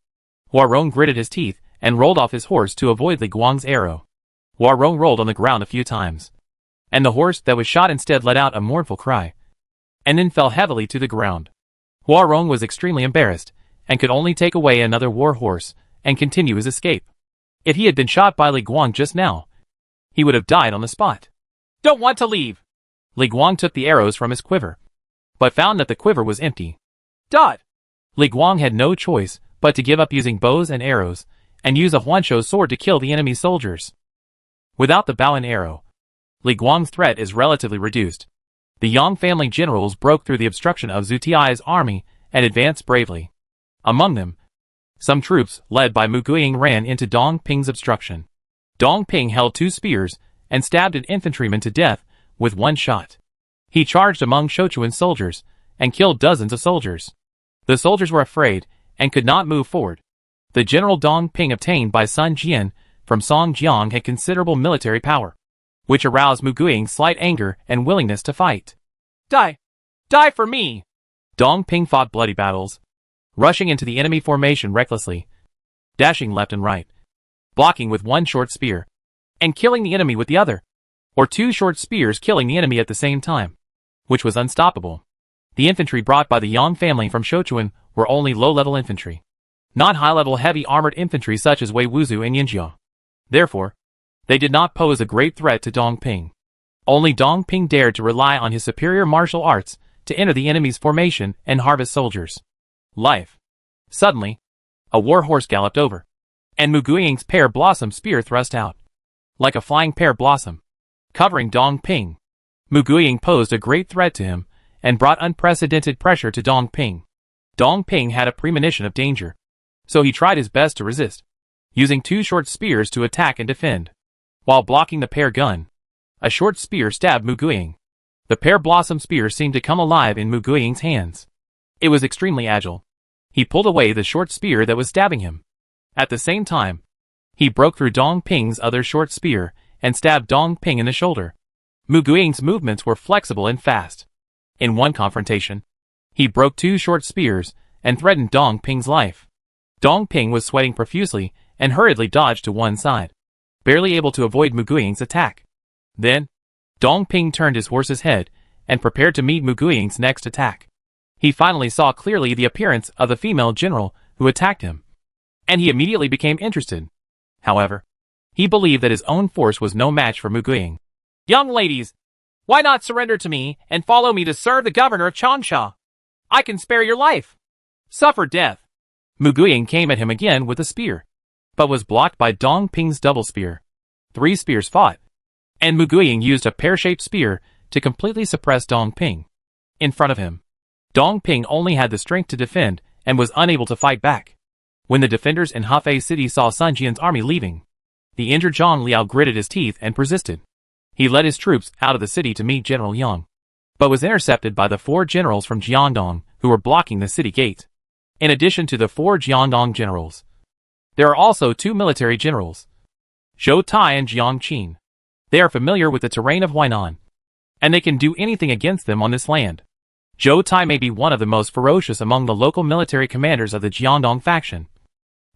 Hua Rong gritted his teeth and rolled off his horse to avoid Li Guang's arrow. Hua Rong rolled on the ground a few times, and the horse that was shot instead let out a mournful cry, and then fell heavily to the ground. Hua Rong was extremely embarrassed, and could only take away another war horse and continue his escape. If he had been shot by Li Guang just now, he would have died on the spot. don't want to leave. Li Guang took the arrows from his quiver, but found that the quiver was empty. Dot. Li Guang had no choice but to give up using bows and arrows, and use a Huanshou sword to kill the enemy soldiers. Without the bow and arrow, Li Guang's threat is relatively reduced. The Yang family generals broke through the obstruction of Zhu Tiai's army and advanced bravely. Among them, some troops, led by Mu Guiying, ran into Dong Ping's obstruction. Dong Ping held 2 spears and stabbed an infantryman to death with 1 shot. He charged among Shouchuan's soldiers and killed dozens of soldiers. The soldiers were afraid and could not move forward. The general Dong Ping obtained by Sun Jian from Song Jiang had considerable military power, which aroused Mu Guiying's slight anger and willingness to fight. Die! Die for me! Dong Ping fought bloody battles, rushing into the enemy formation recklessly, dashing left and right, blocking with 1 short spear, and killing the enemy with the other, or 2 short spears killing the enemy at the same time, which was unstoppable. The infantry brought by the Yang family from Shouchuan were only low-level infantry, not high-level heavy armored infantry such as Wei Wuzu and Yinjiao. Therefore, they did not pose a great threat to Dong Ping. Only Dong Ping dared to rely on his superior martial arts to enter the enemy's formation and harvest soldiers. Life. Suddenly, a war horse galloped over, and Mu Guiying's pear blossom spear thrust out, like a flying pear blossom, covering Dong Ping. Mu Guiying posed a great threat to him and brought unprecedented pressure to Dong Ping. Dong Ping had a premonition of danger, so he tried his best to resist, using 2 short spears to attack and defend. While blocking the pear gun, a short spear stabbed Mu Guiying. The pear blossom spear seemed to come alive in Mu Guiying's hands. It was extremely agile. He pulled away the short spear that was stabbing him. At the same time, he broke through Dong Ping's other short spear and stabbed Dong Ping in the shoulder. Mu Guiying's movements were flexible and fast. In one confrontation, he broke 2 short spears and threatened Dong Ping's life. Dong Ping was sweating profusely and hurriedly dodged to one side, barely able to avoid Mu Guiying's attack. Then, Dong Ping turned his horse's head and prepared to meet Mu Guiying's next attack. He finally saw clearly the appearance of the female general who attacked him, and he immediately became interested. However, he believed that his own force was no match for Mu Guiying. Young ladies, why not surrender to me and follow me to serve the governor of Changsha? I can spare your life. Suffer death. Mu Guiying came at him again with a spear, but was blocked by Dong Ping's double spear. 3 spears fought, and Mu Guiying used a pear-shaped spear to completely suppress Dong Ping. In front of him, Dong Ping only had the strength to defend and was unable to fight back. When the defenders in Hefei City saw Sun Jian's army leaving, the injured Zhang Liao gritted his teeth and persisted. He led his troops out of the city to meet General Yang, but was intercepted by the 4 generals from Jiangdong who were blocking the city gate. In addition to the 4 Jiangdong generals, there are also 2 military generals, Zhou Tai and Jiang Qin. They are familiar with the terrain of Huainan, and they can do anything against them on this land. Zhou Tai may be one of the most ferocious among the local military commanders of the Jiangdong faction,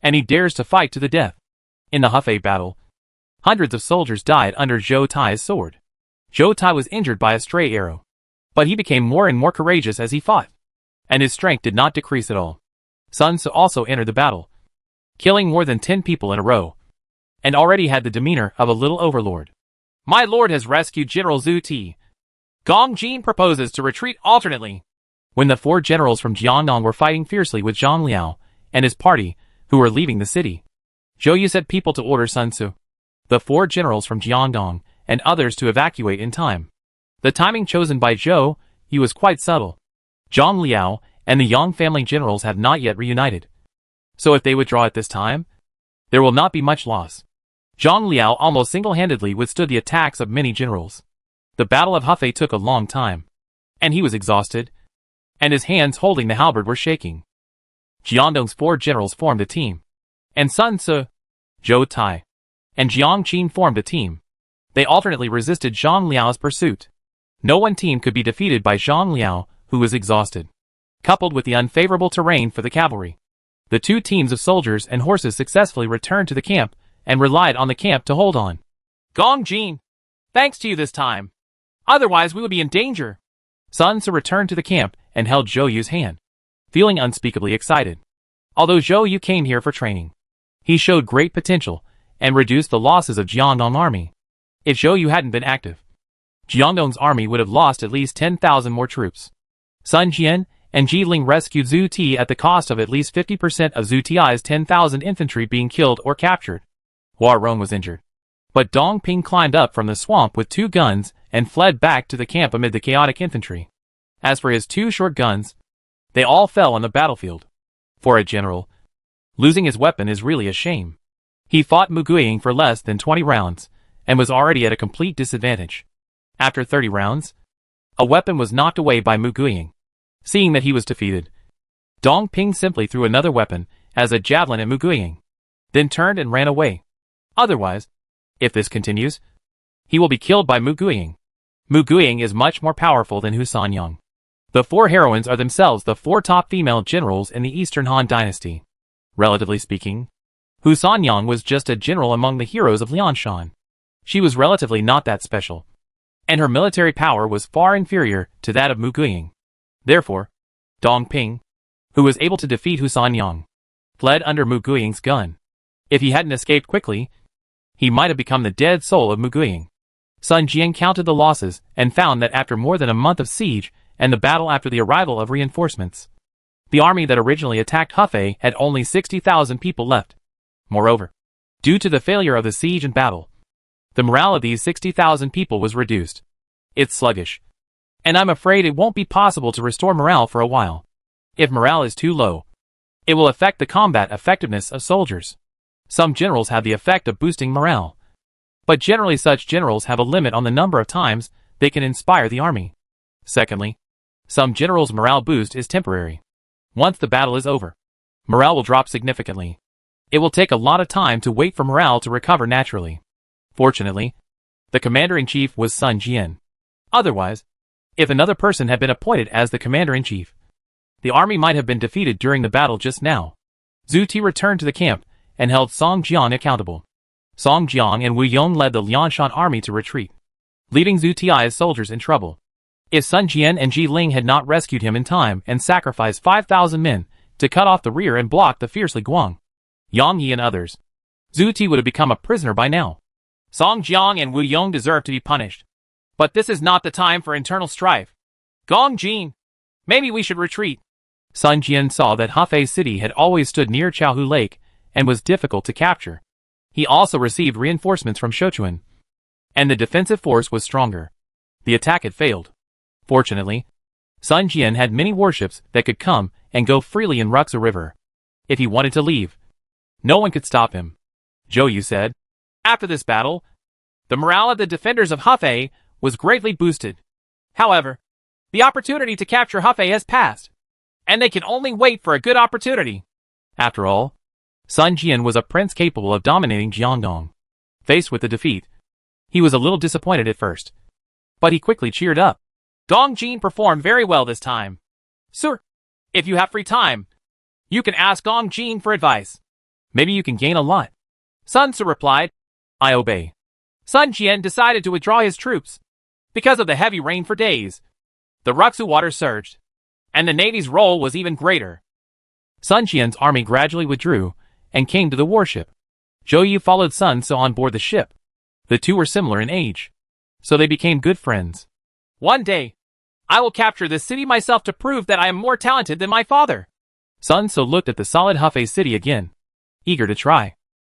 and he dares to fight to the death. In the Hefei battle, hundreds of soldiers died under Zhou Tai's sword. Zhou Tai was injured by a stray arrow, but he became more and more courageous as he fought, and his strength did not decrease at all. Sun Tzu also entered the battle, killing more than 10 people in a row, and already had the demeanor of a little overlord. My lord has rescued General Zhu Ti. Gong Jin proposes to retreat alternately. When the 4 generals from Jiangdong were fighting fiercely with Zhang Liao and his party, who were leaving the city, Zhou Yu sent people to order Sun Tzu, the 4 generals from Jiangdong, and others to evacuate in time. The timing chosen by Zhou Yu was quite subtle. Zhang Liao and the Yang family generals have not yet reunited, so if they withdraw at this time, there will not be much loss. Zhang Liao almost single-handedly withstood the attacks of many generals. The Battle of Hefei took a long time, and he was exhausted, and his hands holding the halberd were shaking. Jiangdong's 4 generals formed a team, and Sun Tzu, Zhou Tai, and Jiang Qin formed a team. They alternately resisted Zhang Liao's pursuit. No one team could be defeated by Zhang Liao, who was exhausted, coupled with the unfavorable terrain for the cavalry. The 2 teams of soldiers and horses successfully returned to the camp and relied on the camp to hold on. Gong Jin, thanks to you this time. Otherwise we would be in danger. Sun Tzu returned to the camp and held Zhou Yu's hand, feeling unspeakably excited. Although Zhou Yu came here for training, he showed great potential and reduced the losses of Jiangdong army. If Zhou Yu hadn't been active, Jiangdong's army would have lost at least 10,000 more troops. Sun Jian and Ji Ling rescued Zhu Ti at the cost of at least 50% of Zhu Ti's 10,000 infantry being killed or captured. Hua Rong was injured. But Dong Ping climbed up from the swamp with 2 guns and fled back to the camp amid the chaotic infantry. As for his 2 short guns, they all fell on the battlefield. For a general, losing his weapon is really a shame. He fought Mu Guiying for less than 20 rounds, and was already at a complete disadvantage. After 30 rounds, a weapon was knocked away by Mu Guiying. Seeing that he was defeated, Dong Ping simply threw another weapon as a javelin at Mu Guiying, then turned and ran away. Otherwise, if this continues, he will be killed by Mu Guiying. Mu Guiying is much more powerful than Hu Sanyang. The 4 heroines are themselves the 4 top female generals in the Eastern Han Dynasty. Relatively speaking, Hu Sanyang was just a general among the heroes of Lianshan. She was relatively not that special, and her military power was far inferior to that of Mu Guiying. Therefore, Dong Ping, who was able to defeat Hu Sanyang, fled under Mu Guiying's gun. If he hadn't escaped quickly, he might have become the dead soul of Mu Guiying. Sun Jian counted the losses and found that after more than a month of siege and the battle after the arrival of reinforcements, the army that originally attacked Hefei had only 60,000 people left. Moreover, due to the failure of the siege and battle, the morale of these 60,000 people was reduced. It's sluggish, and I'm afraid it won't be possible to restore morale for a while. If morale is too low, it will affect the combat effectiveness of soldiers. Some generals have the effect of boosting morale, but generally such generals have a limit on the number of times they can inspire the army. Secondly, some generals' morale boost is temporary. Once the battle is over, morale will drop significantly. It will take a lot of time to wait for morale to recover naturally. Fortunately, the commander-in-chief was Sun Jian. Otherwise, if another person had been appointed as the commander-in-chief, the army might have been defeated during the battle just now. Zhu Ti returned to the camp and held Song Jiang accountable. Song Jiang and Wu Yong led the Lianshan army to retreat, leaving Zhu Ti's soldiers in trouble. If Sun Jian and Ji Ling had not rescued him in time and sacrificed 5,000 men to cut off the rear and block the fiercely Guang, Yang Yi and others, Zhu Ti would have become a prisoner by now. Song Jiang and Wu Yong deserve to be punished. But this is not the time for internal strife. Gong Jin, maybe we should retreat. Sun Jian saw that Hefei city had always stood near Chaohu Lake and was difficult to capture. He also received reinforcements from Shochuan, and the defensive force was stronger. The attack had failed. Fortunately, Sun Jian had many warships that could come and go freely in Ruxa River. If he wanted to leave, no one could stop him. Zhou Yu said. After this battle, the morale of the defenders of Hefei was greatly boosted. However, the opportunity to capture Hefei has passed, and they can only wait for a good opportunity. After all, Sun Jian was a prince capable of dominating Jiangdong. Faced with the defeat, he was a little disappointed at first, but he quickly cheered up. Dong Jin performed very well this time. Sir, if you have free time, you can ask Gong Jin for advice. Maybe you can gain a lot. Sun Tzu replied. I obey. Sun Jian decided to withdraw his troops. Because of the heavy rain for days, the Ruxu water surged, and the navy's role was even greater. Sun Jian's army gradually withdrew and came to the warship. Zhou Yu followed Sun Tzu on board the ship. The two were similar in age, so they became good friends. One day, I will capture this city myself to prove that I am more talented than my father. Sun Tzu looked at the solid Hefei city again, eager to try.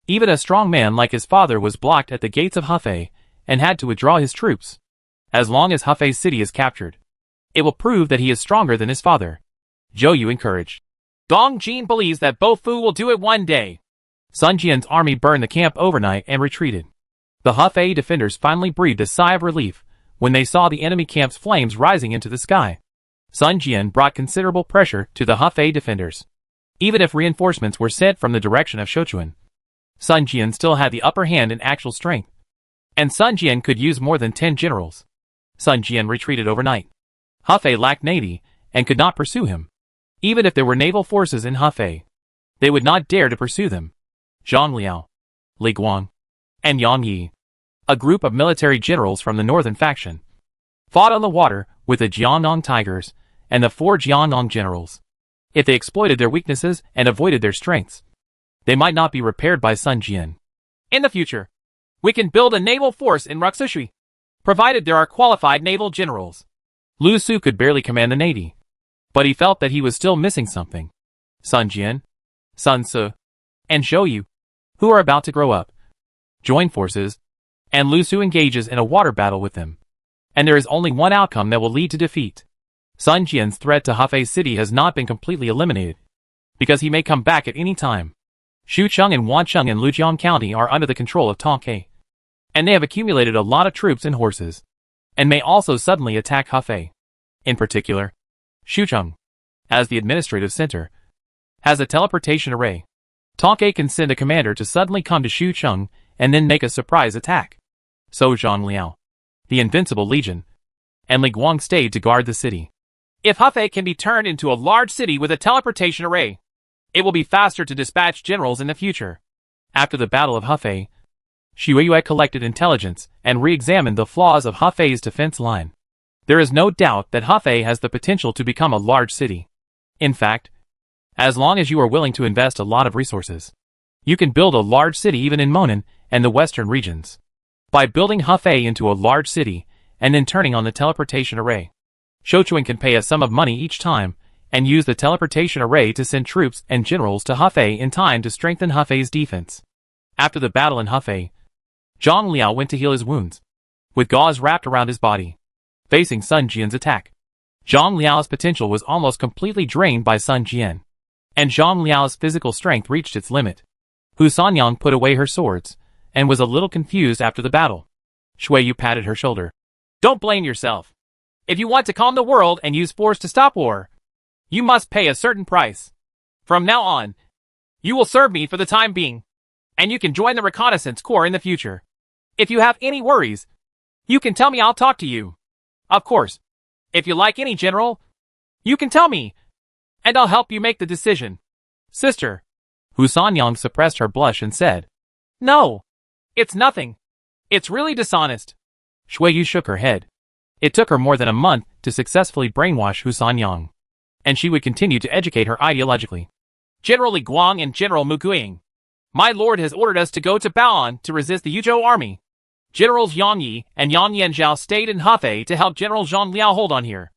Even a strong man like his father was blocked at the gates of Hefei and had to withdraw his troops. As long as Hefei city is captured, it will prove that he is stronger than his father. Zhou Yu encouraged. Dong Jin believes that Bo Fu will do it one day. Sun Jian's army burned the camp overnight and retreated. The Hefei defenders finally breathed a sigh of relief when they saw the enemy camp's flames rising into the sky. Sun Jian brought considerable pressure to the Hefei defenders. Even if reinforcements were sent from the direction of Shochuan, Sun Jian still had the upper hand in actual strength, and Sun Jian could use more than 10 generals. Sun Jian retreated overnight. Hefei lacked navy and could not pursue him. Even if there were naval forces in Hefei, they would not dare to pursue them. Zhang Liao, Li Guang, and Yang Yi, a group of military generals from the northern faction, fought on the water with the Jiangdong Tigers and the 4 Jiangdong generals. If they exploited their weaknesses and avoided their strengths, they might not be repaired by Sun Jian. In the future, we can build a naval force in Ruxushui. provided there are qualified naval generals. Lu Su could barely command the navy, but he felt that he was still missing something. Sun Jian, Sun Ce, and Zhou Yu, who are about to grow up, join forces, and Lu Su engages in a water battle with them. And there is only one outcome that will lead to defeat. Sun Jian's threat to Hefei City has not been completely eliminated, because he may come back at any time. Xucheng and Wancheng in Lujiang County are under the control of Tongke, and they have accumulated a lot of troops and horses, and may also suddenly attack Hefei. In particular, Xucheng, as the administrative center, has a teleportation array. Tongke can send a commander to suddenly come to Xucheng and then make a surprise attack. So Zhang Liao, the Invincible Legion, and Li Guang stayed to guard the city. If Hefei can be turned into a large city with a teleportation array, it will be faster to dispatch generals in the future. After the Battle of Hefei, Xue Yue collected intelligence and re-examined the flaws of Hefei's defense line. There is no doubt that Hefei has the potential to become a large city. In fact, as long as you are willing to invest a lot of resources, you can build a large city even in Monan and the western regions. By building Hefei into a large city and then turning on the teleportation array, Shouchuan can pay a sum of money each time and use the teleportation array to send troops and generals to Hefei in time to strengthen Hefei's defense. After the battle in Hefei, Zhang Liao went to heal his wounds, with gauze wrapped around his body, facing Sun Jian's attack. Zhang Liao's potential was almost completely drained by Sun Jian, and Zhang Liao's physical strength reached its limit. Hu Sanyang put away her swords, and was a little confused after the battle. Shui Yu patted her shoulder. Don't blame yourself. If you want to calm the world and use force to stop war, you must pay a certain price. From now on, you will serve me for the time being, and you can join the reconnaissance corps in the future. If you have any worries, you can tell me. I'll talk to you. Of course, if you like any general, you can tell me, and I'll help you make the decision. Sister. Hu Sanyang suppressed her blush and said, No, it's nothing. It's really dishonest. Shui Yu shook her head. It took her more than a month to successfully brainwash Hu Sanyang, and she would continue to educate her ideologically. General Li Guang and General Mu Guiying, my lord has ordered us to go to Bao'an to resist the Yuzhou army. Generals Yang Yi and Yang Yanzhao stayed in Hefei to help General Zhang Liao hold on here.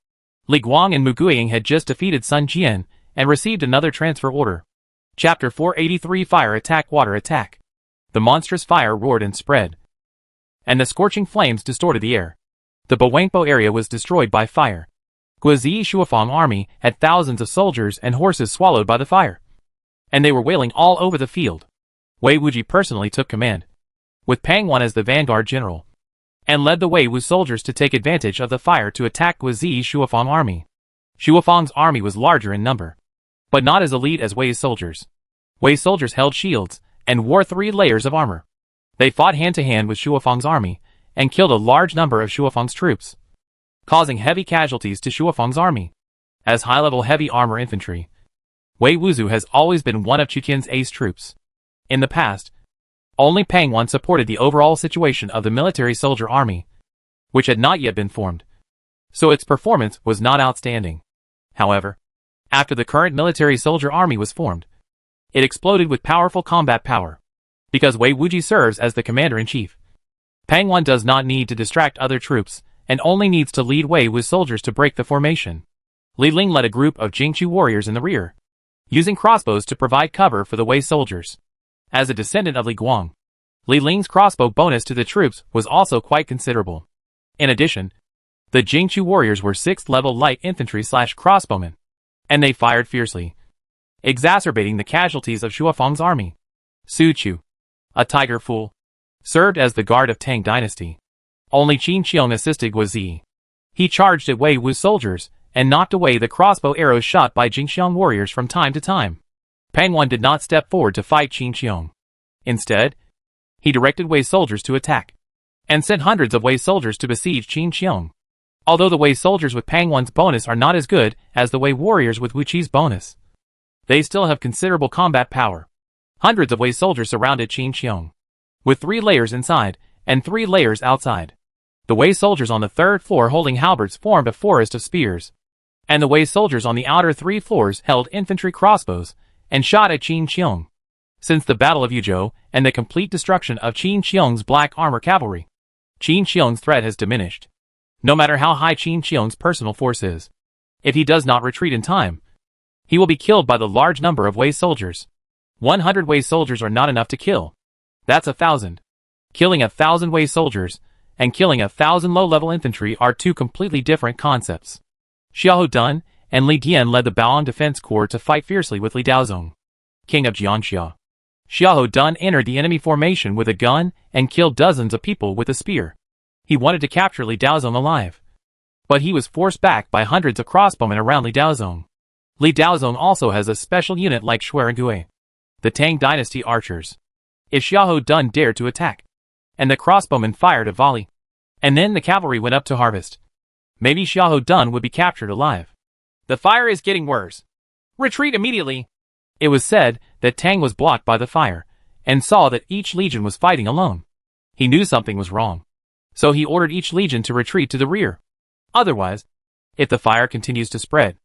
Li Guang and Mu Guiying had just defeated Sun Jian and received another transfer order. Chapter 483 Fire Attack Water Attack. The monstrous fire roared and spread, and the scorching flames distorted the air. The Bawangpo area was destroyed by fire. Guizi Shuafang army had thousands of soldiers and horses swallowed by the fire, and they were wailing all over the field. Wei Wuji personally took command, with Pang Wan as the vanguard general, and led the Wei Wu soldiers to take advantage of the fire to attack Guizi Shuafang army. Shuafang's army was larger in number, but not as elite as Wei's soldiers. Wei's soldiers held shields and wore 3 layers of armor. They fought hand-to-hand with Shuafang's army and killed a large number of Shuafang's troops, causing heavy casualties to Shuafang's army. As high-level heavy armor infantry, Wei Wuzu has always been one of Chuqian's ace troops. In the past, only Pang Wan supported the overall situation of the military soldier army, which had not yet been formed, so its performance was not outstanding. However, after the current military soldier army was formed, it exploded with powerful combat power, because Wei Wuji serves as the commander-in-chief. Pang Wan does not need to distract other troops, and only needs to lead Wei Wu's soldiers to break the formation. Li Ling led a group of Jingchu warriors in the rear, using crossbows to provide cover for the Wei soldiers. As a descendant of Li Guang, Li Ling's crossbow bonus to the troops was also quite considerable. In addition, the Jingchu warriors were 6th level light infantry/crossbowmen, and they fired fiercely, exacerbating the casualties of Shuafang's army. Su Chu, a tiger fool, served as the guard of Tang dynasty. Only Qin Qiong assisted Guizi. He charged at Wei Wu's soldiers and knocked away the crossbow arrows shot by Jingxiang warriors from time to time. Pang Wan did not step forward to fight Qin Qiong. Instead, he directed Wei's soldiers to attack, and sent hundreds of Wei's soldiers to besiege Qin Qiong. Although the Wei soldiers with Pang Wan's bonus are not as good as the Wei warriors with Wu Qi's bonus, they still have considerable combat power. Hundreds of Wei soldiers surrounded Qin Qiong, with 3 layers inside and 3 layers outside. The Wei soldiers on the 3rd floor holding halberds formed a forest of spears, and the Wei soldiers on the outer 3 floors held infantry crossbows and shot at Qin Qiong. Since the Battle of Yuzhou and the complete destruction of Qin Qiong's black armor cavalry, Qin Xiong's threat has diminished. No matter how high Qin Xiong's personal force is, if he does not retreat in time, he will be killed by the large number of Wei soldiers. 100 Wei soldiers are not enough to kill. That's 1,000. Killing 1,000 Wei soldiers and killing 1,000 low-level infantry are two completely different concepts. Xiahou Dun and Li Dian led the Bao'an Defense Corps to fight fiercely with Li Daozong, king of Jiangxia. Xiahou Dun entered the enemy formation with a gun and killed dozens of people with a spear. He wanted to capture Li Daozong alive, but he was forced back by hundreds of crossbowmen around Li Daozong. Li Daozong also has a special unit like Shuerengui, the Tang Dynasty archers. If Xiahou Dun dared to attack, and the crossbowmen fired a volley, and then the cavalry went up to harvest, maybe Xiahou Dun would be captured alive. The fire is getting worse. Retreat immediately. It was said that Tang was blocked by the fire, and saw that each legion was fighting alone. He knew something was wrong, so he ordered each legion to retreat to the rear. Otherwise, if the fire continues to spread,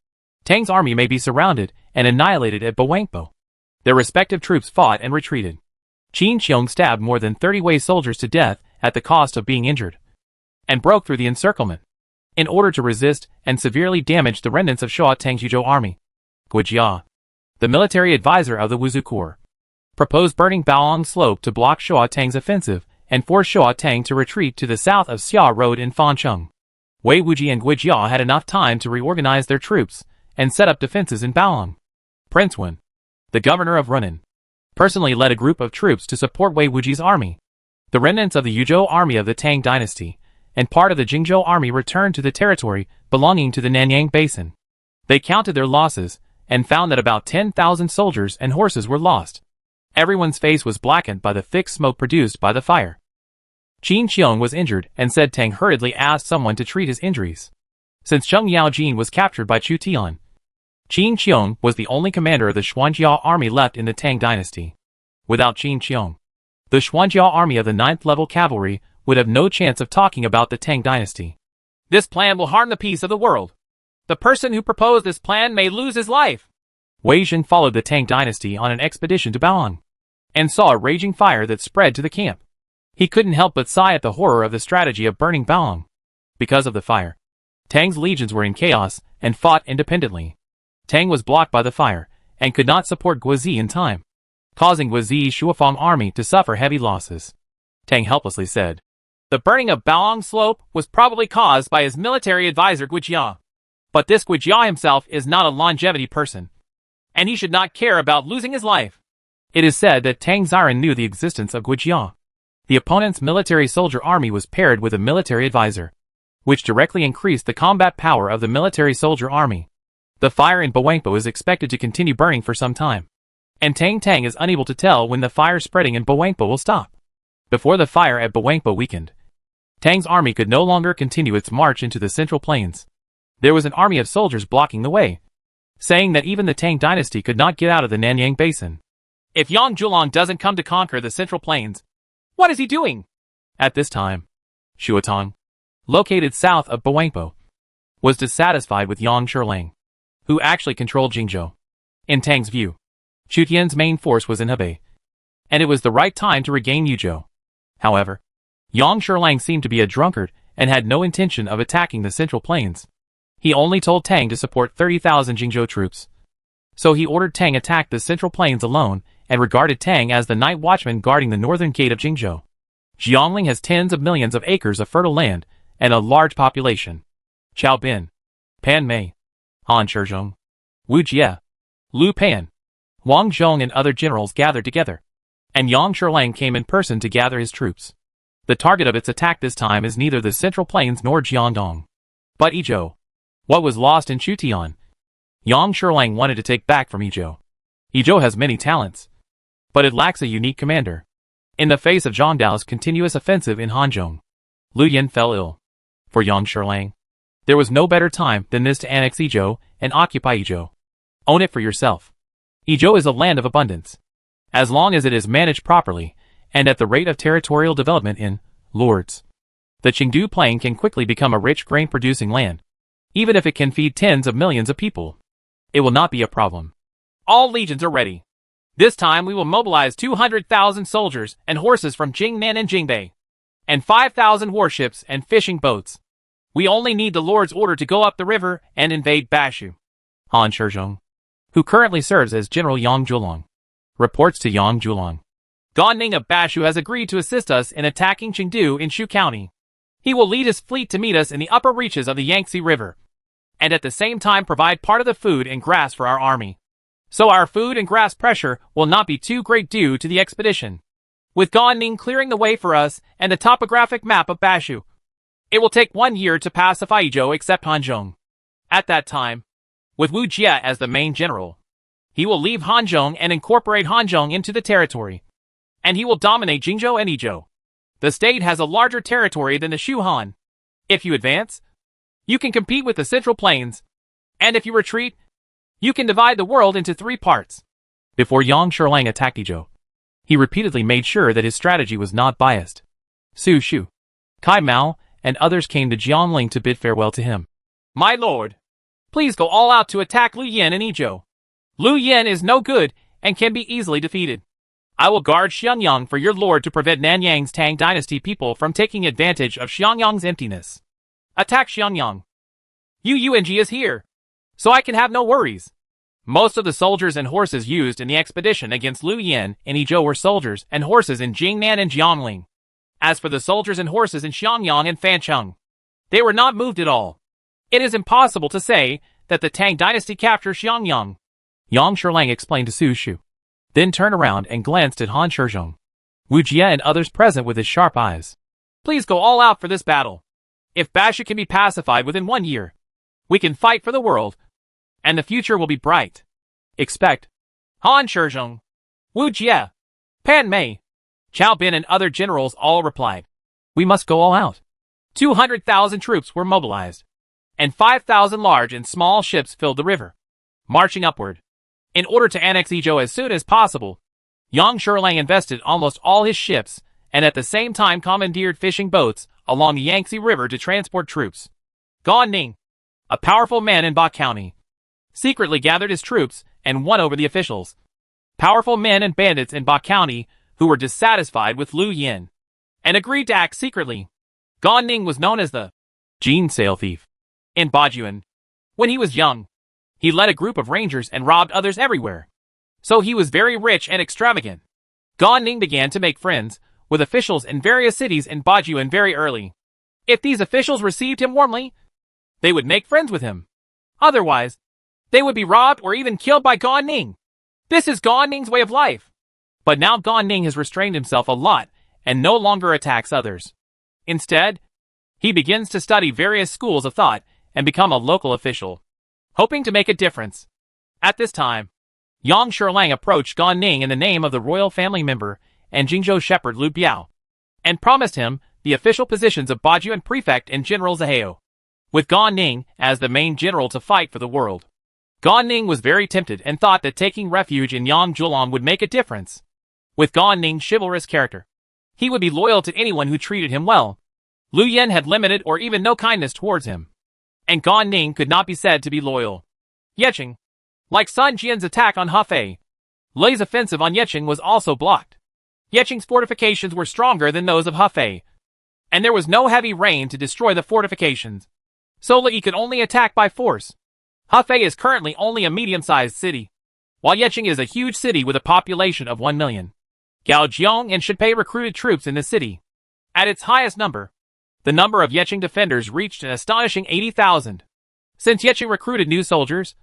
Tang's army may be surrounded and annihilated at Bawangpo. Their respective troops fought and retreated. Qin Xiong stabbed more than 30 Wei soldiers to death at the cost of being injured, and broke through the encirclement in order to resist and severely damage the remnants of Shuo Tang's Yuzhou army. Guijia, the military advisor of the Wuzhu Corps, proposed burning Bao'an Slope to block Shuo Tang's offensive and force Shuo Tang to retreat to the south of Xia Road in Fancheng. Wei Wuji and Guijia had enough time to reorganize their troops and set up defenses in Bao'an. Prince Wen, the governor of Runan, personally led a group of troops to support Wei Wuji's army. The remnants of the Yuzhou army of the Tang dynasty and part of the Jingzhou army returned to the territory belonging to the Nanyang Basin. They counted their losses and found that about 10,000 soldiers and horses were lost. Everyone's face was blackened by the thick smoke produced by the fire. Qin Xiong was injured and said Tang hurriedly asked someone to treat his injuries. Since Cheng Yaojin was captured by Chu Tian, Qin Xiong was the only commander of the Xuanjia army left in the Tang dynasty. Without Qin Xiong, the Xuanjia army of the 9th level cavalry would have no chance of talking about the Tang dynasty. This plan will harm the peace of the world. The person who proposed this plan may lose his life. Wei Zhen followed the Tang dynasty on an expedition to Bao'an, and saw a raging fire that spread to the camp. He couldn't help but sigh at the horror of the strategy of burning Bao'an. Because of the fire, Tang's legions were in chaos and fought independently. Tang was blocked by the fire and could not support Guizi in time, causing Guizi's Shuofang army to suffer heavy losses. Tang helplessly said, "The burning of Bao'an Slope was probably caused by his military advisor Guijia. But this Guijia himself is not a longevity person, and he should not care about losing his life." It is said that Tang Xiren knew the existence of Guijia. The opponent's military soldier army was paired with a military advisor, which directly increased the combat power of the military soldier army. The fire in Bawangpo is expected to continue burning for some time, and Tang is unable to tell when the fire spreading in Bawangpo will stop. Before the fire at Bawangpo weakened, Tang's army could no longer continue its march into the Central Plains. There was an army of soldiers blocking the way, saying that even the Tang dynasty could not get out of the Nanyang Basin. If Yang Zhulong doesn't come to conquer the Central Plains, what is he doing? At this time, Shuotong, located south of Bawangpo, was dissatisfied with Yang Shirlang, who actually controlled Jingzhou. In Tang's view, Chu Tian's main force was in Hebei, and it was the right time to regain Yuzhou. However, Yang Shirlang seemed to be a drunkard and had no intention of attacking the Central Plains. He only told Tang to support 30,000 Jingzhou troops. So he ordered Tang attack the Central Plains alone and regarded Tang as the night watchman guarding the northern gate of Jingzhou. Jiangling has tens of millions of acres of fertile land and a large population. Chao Bin, Pan Mei, Han Shizhong, Wu Jie, Lu Pan, Wang Zhong and other generals gathered together, and Yang Shirlang came in person to gather his troops. The target of its attack this time is neither the Central Plains nor Jiangdong, but Yizhou. What was lost in Chutian, Yang Shirlang wanted to take back from Yizhou. Yizhou has many talents, but it lacks a unique commander. In the face of Zhang Dao's continuous offensive in Hanzhong, Lu Yan fell ill. For Yang Shirlang, there was no better time than this to annex Yizhou and occupy Yizhou. Own it for yourself. Yizhou is a land of abundance, as long as it is managed properly and at the rate of territorial development in lords. The Qingdu Plain can quickly become a rich grain-producing land, even if it can feed tens of millions of people. It will not be a problem. All legions are ready. This time we will mobilize 200,000 soldiers and horses from Jingnan and Jingbei, and 5,000 warships and fishing boats. We only need the Lord's order to go up the river and invade Bashu. Han Shizhong, who currently serves as General Yang Zhulang, reports to Yang Zhulang. Gan Ning of Bashu has agreed to assist us in attacking Chengdu in Shu County. He will lead his fleet to meet us in the upper reaches of the Yangtze River, and at the same time provide part of the food and grass for our army. So our food and grass pressure will not be too great due to the expedition. With Gan Ning clearing the way for us and the topographic map of Bashu, it will take 1 year to pacify Yizhou except Hanzhong. At that time, with Wu Jie as the main general, he will leave Hanzhong and incorporate Hanzhong into the territory, and he will dominate Jingzhou and Yizhou. The state has a larger territory than the Shu Han. If you advance, you can compete with the Central Plains, and if you retreat, you can divide the world into 3 parts. Before Yang Shirlang attacked Yizhou, he repeatedly made sure that his strategy was not biased. Su Shu, Kai Mao, and others came to Jiangling to bid farewell to him. My lord, please go all out to attack Lu Yin and Yizhou. Lu Yin is no good and can be easily defeated. I will guard Xiangyang for your lord to prevent Nanyang's Tang dynasty people from taking advantage of Xiangyang's emptiness. Attack Xiangyang. Yueng is here, so I can have no worries. Most of the soldiers and horses used in the expedition against Lu Yin and Yizhou were soldiers and horses in Jingnan and Jiangling. As for the soldiers and horses in Xiangyang and Fancheng, they were not moved at all. It is impossible to say that the Tang dynasty captured Xiangyang. Yang Shirlang explained to Su Shu, then turned around and glanced at Han Shizhong, Wu Jie and others present with his sharp eyes. Please go all out for this battle. If Bashu can be pacified within 1 year, we can fight for the world, and the future will be bright. Expect Han Shizhong, Wu Jie, Pan Mei, Chao Bin and other generals all replied. We must go all out. 200,000 troops were mobilized, and 5,000 large and small ships filled the river, marching upward. In order to annex Yizhou as soon as possible, Yang Shirlang invested almost all his ships and at the same time commandeered fishing boats along the Yangtze River to transport troops. Gan Ning, a powerful man in Ba County, secretly gathered his troops and won over the officials. Powerful men and bandits in Ba County who were dissatisfied with Lu Yin and agreed to act secretly. Gan Ning was known as the Gene Sale Thief in Bajuan. When he was young, he led a group of rangers and robbed others everywhere. So he was very rich and extravagant. Gan Ning began to make friends with officials in various cities in Bajuan very early. If these officials received him warmly, they would make friends with him. Otherwise, they would be robbed or even killed by Gan Ning. This is Gan Ning's way of life. But now Gan Ning has restrained himself a lot and no longer attacks others. Instead, he begins to study various schools of thought and become a local official, hoping to make a difference. At this time, Yang Shirlang approached Gan Ning in the name of the royal family member and Jingzhou shepherd Lu Biao, and promised him the official positions of Bajuan prefect and General Zahao, with Gan Ning as the main general to fight for the world. Gan Ning was very tempted and thought that taking refuge in Yang Zhulang would make a difference. With Gan Ning's chivalrous character, he would be loyal to anyone who treated him well. Lu Yin had limited or even no kindness towards him, and Gan Ning could not be said to be loyal. Yeqing, like Sun Jian's attack on Hefei, Lei's offensive on Yeqing was also blocked. Yeqing's fortifications were stronger than those of Hefei, and there was no heavy rain to destroy the fortifications, so Lei could only attack by force. Hefei is currently only a medium-sized city, while Yeqing is a huge city with a population of 1 million. Gao Jiong and Shipei recruited troops in the city. At its highest number, the number of Yeqing defenders reached an astonishing 80,000. Since Yeqing recruited new soldiers,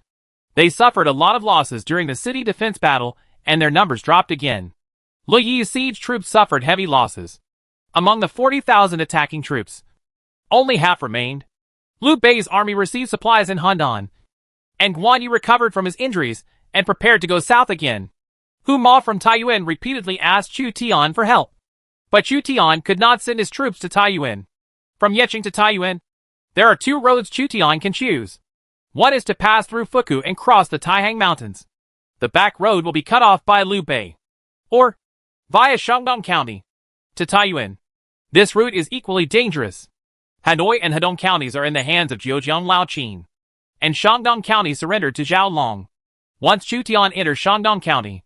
they suffered a lot of losses during the city defense battle and their numbers dropped again. Lu Yi's siege troops suffered heavy losses. Among the 40,000 attacking troops, only half remained. Liu Bei's army received supplies in Handan, and Guan Yu recovered from his injuries and prepared to go south again. Hu Ma from Taiyuan repeatedly asked Chu Tian for help, but Chu Tian could not send his troops to Taiyuan. From Yeqing to Taiyuan, there are 2 roads Chu Tian can choose. One is to pass through Fuku and cross the Taihang Mountains. The back road will be cut off by Liu Bei, or via Shandong County to Taiyuan. This route is equally dangerous. Hanoi and Hedong counties are in the hands of Zhejiang Laoqin, and Shandong County surrendered to Zhao Long. Once Chu Tian enters Shandong County,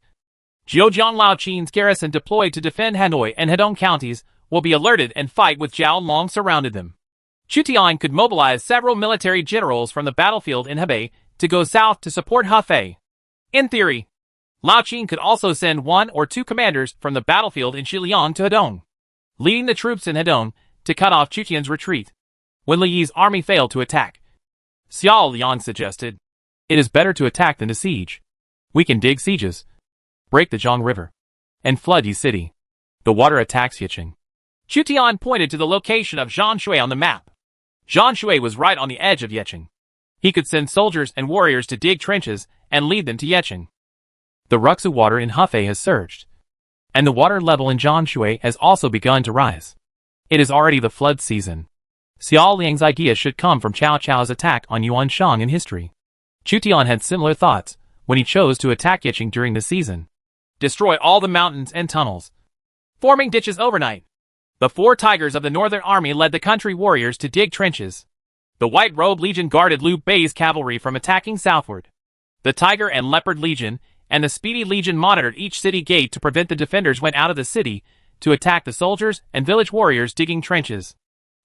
Zhejiang Laoqin's garrison deployed to defend Hanoi and Hedong counties will be alerted and fight with Zhao Long surrounded them. Chu Tian could mobilize several military generals from the battlefield in Hebei to go south to support Hefei. In theory, Lao Qin could also send 1 or 2 commanders from the battlefield in Xiliang to Hedong, leading the troops in Hedong to cut off Chu Tian's retreat. When Li Yi's army failed to attack, Xiao Liang suggested, "It is better to attack than to siege. We can dig sieges, break the Zhang River, and flood Yi City. The water attacks Yiqing." Chu Tian pointed to the location of Zhang Shui on the map. Zhang Shui was right on the edge of Yiqing. He could send soldiers and warriors to dig trenches and lead them to Yiqing. The Ruxu water in Hefei has surged, and the water level in Zhang Shui has also begun to rise. It is already the flood season. Xiao Liang's idea should come from Cao Cao's attack on Yuanshang in history. Chu Tian had similar thoughts when he chose to attack Yiqing during the season. Destroy all the mountains and tunnels, forming ditches overnight. The 4 tigers of the Northern Army led the country warriors to dig trenches. The White Robe Legion guarded Liu Bei's cavalry from attacking southward. The Tiger and Leopard Legion and the Speedy Legion monitored each city gate to prevent the defenders went out of the city to attack the soldiers and village warriors digging trenches.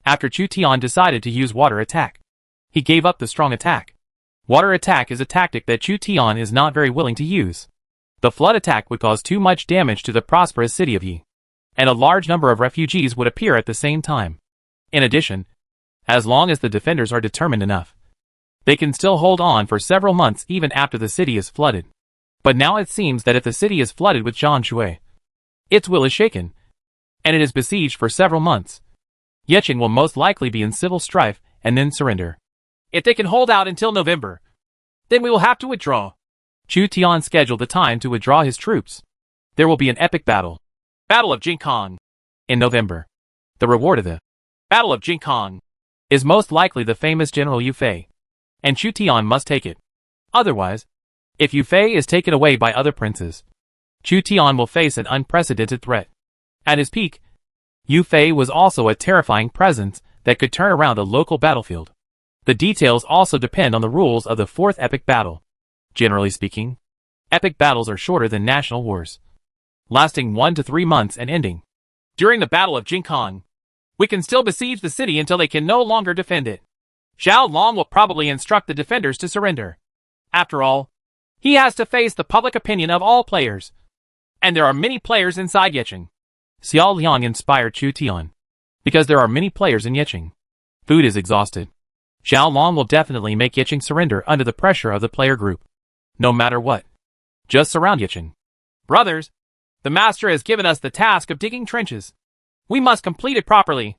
After Chu Tian decided to use water attack, he gave up the strong attack. Water attack is a tactic that Chu Tian is not very willing to use. The flood attack would cause too much damage to the prosperous city of Yi, and a large number of refugees would appear at the same time. In addition, as long as the defenders are determined enough, they can still hold on for several months even after the city is flooded. But now it seems that if the city is flooded with Zhang Shui, its will is shaken, and it is besieged for several months. Yiqing will most likely be in civil strife and then surrender. If they can hold out until November, then we will have to withdraw. Chu Tian scheduled the time to withdraw his troops. There will be an epic battle, Battle of Jingkong, in November. The reward of the Battle of Jingkong is most likely the famous General Yu Fei, and Chu Tian must take it. Otherwise, if Yu Fei is taken away by other princes, Chu Tian will face an unprecedented threat. At his peak, Yu Fei was also a terrifying presence that could turn around a local battlefield. The details also depend on the rules of the 4th epic battle. Generally speaking, epic battles are shorter than national wars, lasting 1 to 3 months and ending. During the Battle of Jingkong, we can still besiege the city until they can no longer defend it. Zhao Long will probably instruct the defenders to surrender. After all, he has to face the public opinion of all players, and there are many players inside Yiqing. Xiao Liang inspired Chu Tian, because there are many players in Yiqing. Food is exhausted. Zhao Long will definitely make Yiqing surrender under the pressure of the player group. No matter what, just surround Yiqing. Brothers, the master has given us the task of digging trenches. We must complete it properly.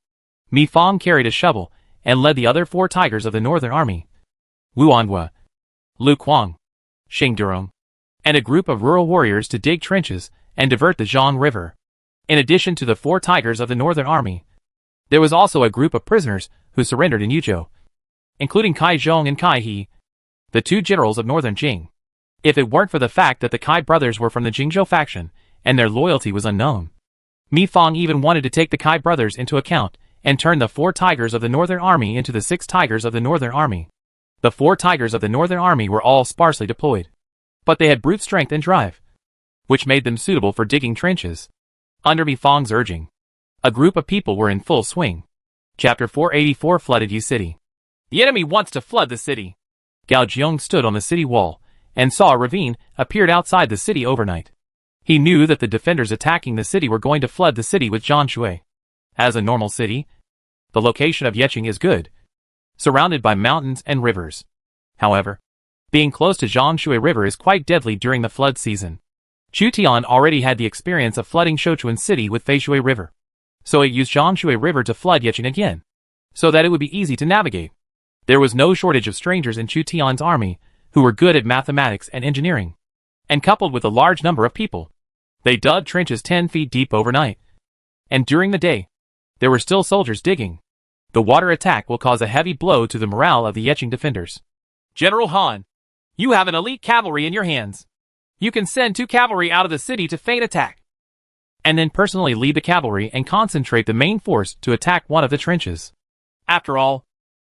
Mi Fang carried a shovel and led the other 4 tigers of the Northern Army, Wu Anhua, Lu Kuang, Xing Durong, and a group of rural warriors to dig trenches and divert the Zhang River. In addition to the 4 tigers of the Northern Army, there was also a group of prisoners who surrendered in Yuzhou, including Kai Zhong and Kai He, the 2 generals of Northern Jing. If it weren't for the fact that the Kai brothers were from the Jingzhou faction and their loyalty was unknown, Mi Fang even wanted to take the Kai brothers into account and turn the 4 tigers of the Northern Army into the 6 tigers of the Northern Army. The 4 tigers of the Northern Army were all sparsely deployed, but they had brute strength and drive, which made them suitable for digging trenches. Under Mi Fang's urging, a group of people were in full swing. Chapter 484 Flooded Yi City. The enemy wants to flood the city. Gao Jiong stood on the city wall and saw a ravine appeared outside the city overnight. He knew that the defenders attacking the city were going to flood the city with Zhang Shui. As a normal city, the location of Yiqing is good, surrounded by mountains and rivers. However, being close to Zhang Shui River is quite deadly during the flood season. Chu Tian already had the experience of flooding Shouchuan City with Feishui River, so he used Zhang Shui River to flood Yiqing again, so that it would be easy to navigate. There was no shortage of strangers in Chu Tian's army who were good at mathematics and engineering, and coupled with a large number of people, they dug trenches 10 feet deep overnight. And during the day, there were still soldiers digging. The water attack will cause a heavy blow to the morale of the Yiqing defenders. General Han, you have an elite cavalry in your hands. You can send 2 cavalry out of the city to feint attack, and then personally lead the cavalry and concentrate the main force to attack one of the trenches. After all,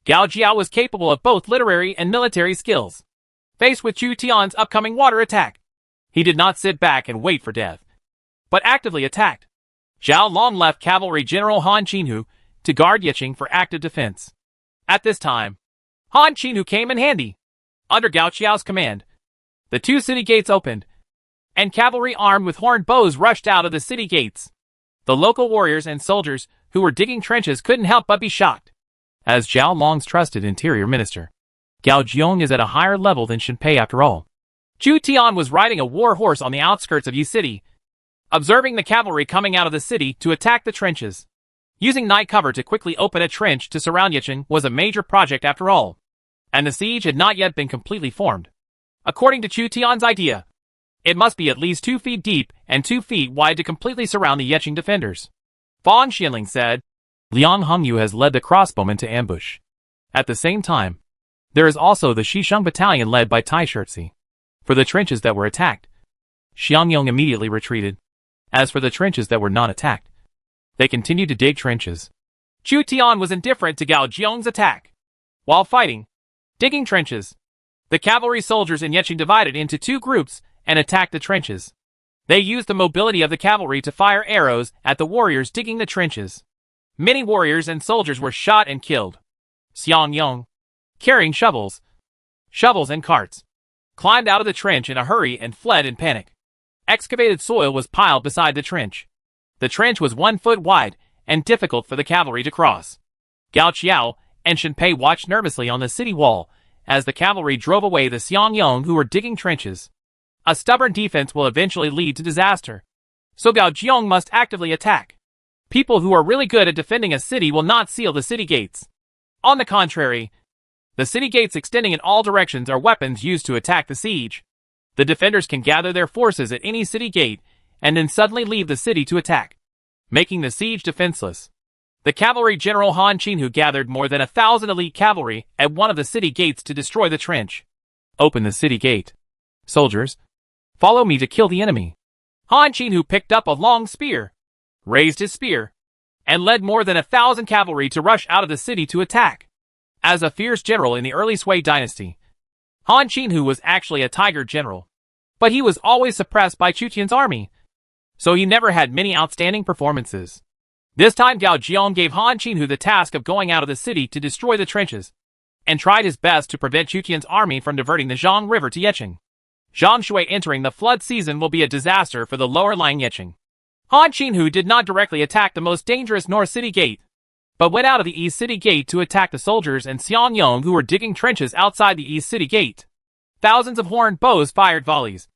Gao Jiao was capable of both literary and military skills. Faced with Chu Tian's upcoming water attack, he did not sit back and wait for death, but actively attacked. Zhao Long left Cavalry General Han Qinhu to guard Yiqing for active defense. At this time, Han Qinhu came in handy. Under Gao Qiao's command, the two city gates opened, and cavalry armed with horned bows rushed out of the city gates. The local warriors and soldiers who were digging trenches couldn't help but be shocked. As Zhao Long's trusted interior minister, Gao Jiong is at a higher level than Shenpei after all. Zhu Tian was riding a war horse on the outskirts of Yi City, observing the cavalry coming out of the city to attack the trenches. Using night cover to quickly open a trench to surround Yiqing was a major project after all, and the siege had not yet been completely formed. According to Zhu Tian's idea, it must be at least 2 feet deep and 2 feet wide to completely surround the Yiqing defenders. Fang Xianling said, Liang Hongyu has led the crossbowmen to ambush. At the same time, there is also the Xisheng battalion led by Tai Shirzi. For the trenches that were attacked, Xiangyong immediately retreated. As for the trenches that were not attacked, they continued to dig trenches. Zhu Tian was indifferent to Gao Jiong's attack. While fighting, digging trenches, the cavalry soldiers in Yiqing divided into 2 groups and attacked the trenches. They used the mobility of the cavalry to fire arrows at the warriors digging the trenches. Many warriors and soldiers were shot and killed. Xiangyong, carrying shovels and carts, climbed out of the trench in a hurry and fled in panic. Excavated soil was piled beside the trench. The trench was 1 foot wide and difficult for the cavalry to cross. Gao Qiao and Shenpei watched nervously on the city wall as the cavalry drove away the Xiangyong who were digging trenches. A stubborn defense will eventually lead to disaster, so Gao Jiong must actively attack. People who are really good at defending a city will not seal the city gates. On the contrary, the city gates extending in all directions are weapons used to attack the siege. The defenders can gather their forces at any city gate and then suddenly leave the city to attack, making the siege defenseless. The cavalry general Han Qinhu gathered more than 1,000 elite cavalry at one of the city gates to destroy the trench. Open the city gate. Soldiers, follow me to kill the enemy. Han Qinhu picked up a long spear, raised his spear, and led more than 1,000 cavalry to rush out of the city to attack. As a fierce general in the early Sui dynasty, Han Qinhu was actually a tiger general, but he was always suppressed by Chu Tian's army, so he never had many outstanding performances. This time Gao Jiong gave Han Qinhu the task of going out of the city to destroy the trenches, and tried his best to prevent Chu Tian's army from diverting the Zhang River to Yiqing. Zhang Shui entering the flood season will be a disaster for the lower-lying Yiqing. Han Qinhu did not directly attack the most dangerous North City Gate, but went out of the East City Gate to attack the soldiers and Xiangyong who were digging trenches outside the East City Gate. Thousands of horned bows fired volleys,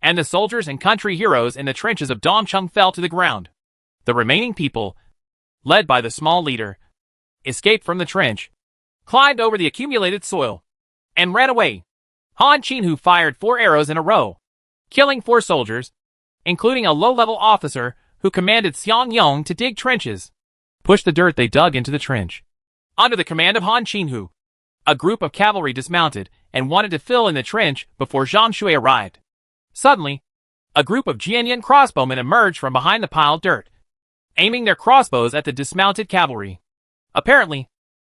and the soldiers and country heroes in the trenches of Dongcheng fell to the ground. The remaining people, led by the small leader, escaped from the trench, climbed over the accumulated soil, and ran away. Han Qinhu fired 4 arrows in a row, killing 4 soldiers, including a low-level officer who commanded Xiangyong to dig trenches. Push the dirt they dug into the trench. Under the command of Han Qinhu, a group of cavalry dismounted and wanted to fill in the trench before Zhang Shui arrived. Suddenly, a group of Jianyan crossbowmen emerged from behind the piled dirt, aiming their crossbows at the dismounted cavalry. Apparently,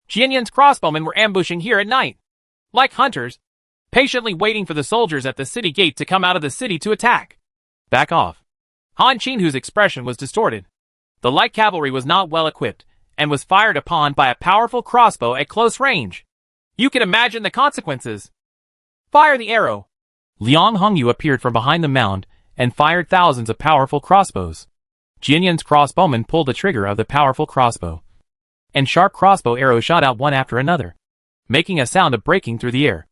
Jianyan's crossbowmen were ambushing here at night, like hunters, patiently waiting for the soldiers at the city gate to come out of the city to attack. Back off. Han Qinhu's expression was distorted. The light cavalry was not well equipped, and was fired upon by a powerful crossbow at close range. You can imagine the consequences. Fire the arrow. Liang Hongyu appeared from behind the mound, and fired thousands of powerful crossbows. Jianyan's crossbowman pulled the trigger of the powerful crossbow, and sharp crossbow arrows shot out one after another, making a sound of breaking through the air,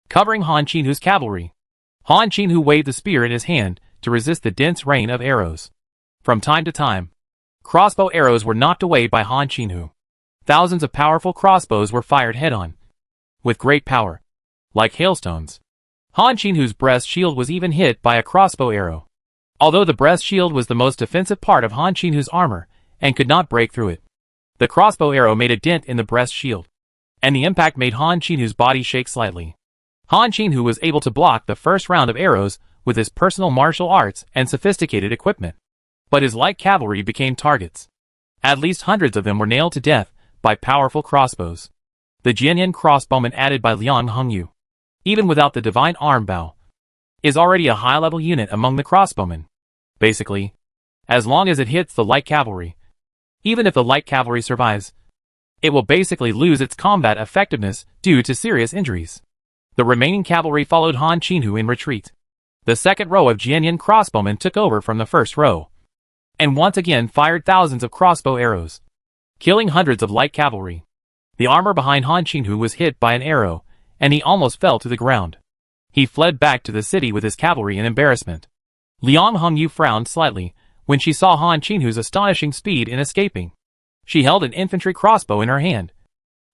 covering Han Qinhu's cavalry. Han Qinhu waved the spear in his hand to resist the dense rain of arrows. From time to time, crossbow arrows were knocked away by Han Qinhu. Thousands of powerful crossbows were fired head-on, with great power, like hailstones. Han Qinhu's breast shield was even hit by a crossbow arrow. Although the breast shield was the most defensive part of Han Qinhu's armor, and could not break through it, the crossbow arrow made a dent in the breast shield, and the impact made Han Qinhu's body shake slightly. Han Qinhu was able to block the first round of arrows with his personal martial arts and sophisticated equipment. But his light cavalry became targets. At least hundreds of them were nailed to death by powerful crossbows. The Jianyan crossbowman added by Liang Hongyu, even without the divine arm bow, is already a high-level unit among the crossbowmen. Basically, as long as it hits the light cavalry. Even if the light cavalry survives, it will basically lose its combat effectiveness due to serious injuries. The remaining cavalry followed Han Qinhu in retreat. The second row of Jianyan crossbowmen took over from the first row, and once again fired thousands of crossbow arrows, killing hundreds of light cavalry. The armor behind Han Qinhu was hit by an arrow, and he almost fell to the ground. He fled back to the city with his cavalry in embarrassment. Liang Hongyu frowned slightly when she saw Han Qinhu's astonishing speed in escaping. She held an infantry crossbow in her hand,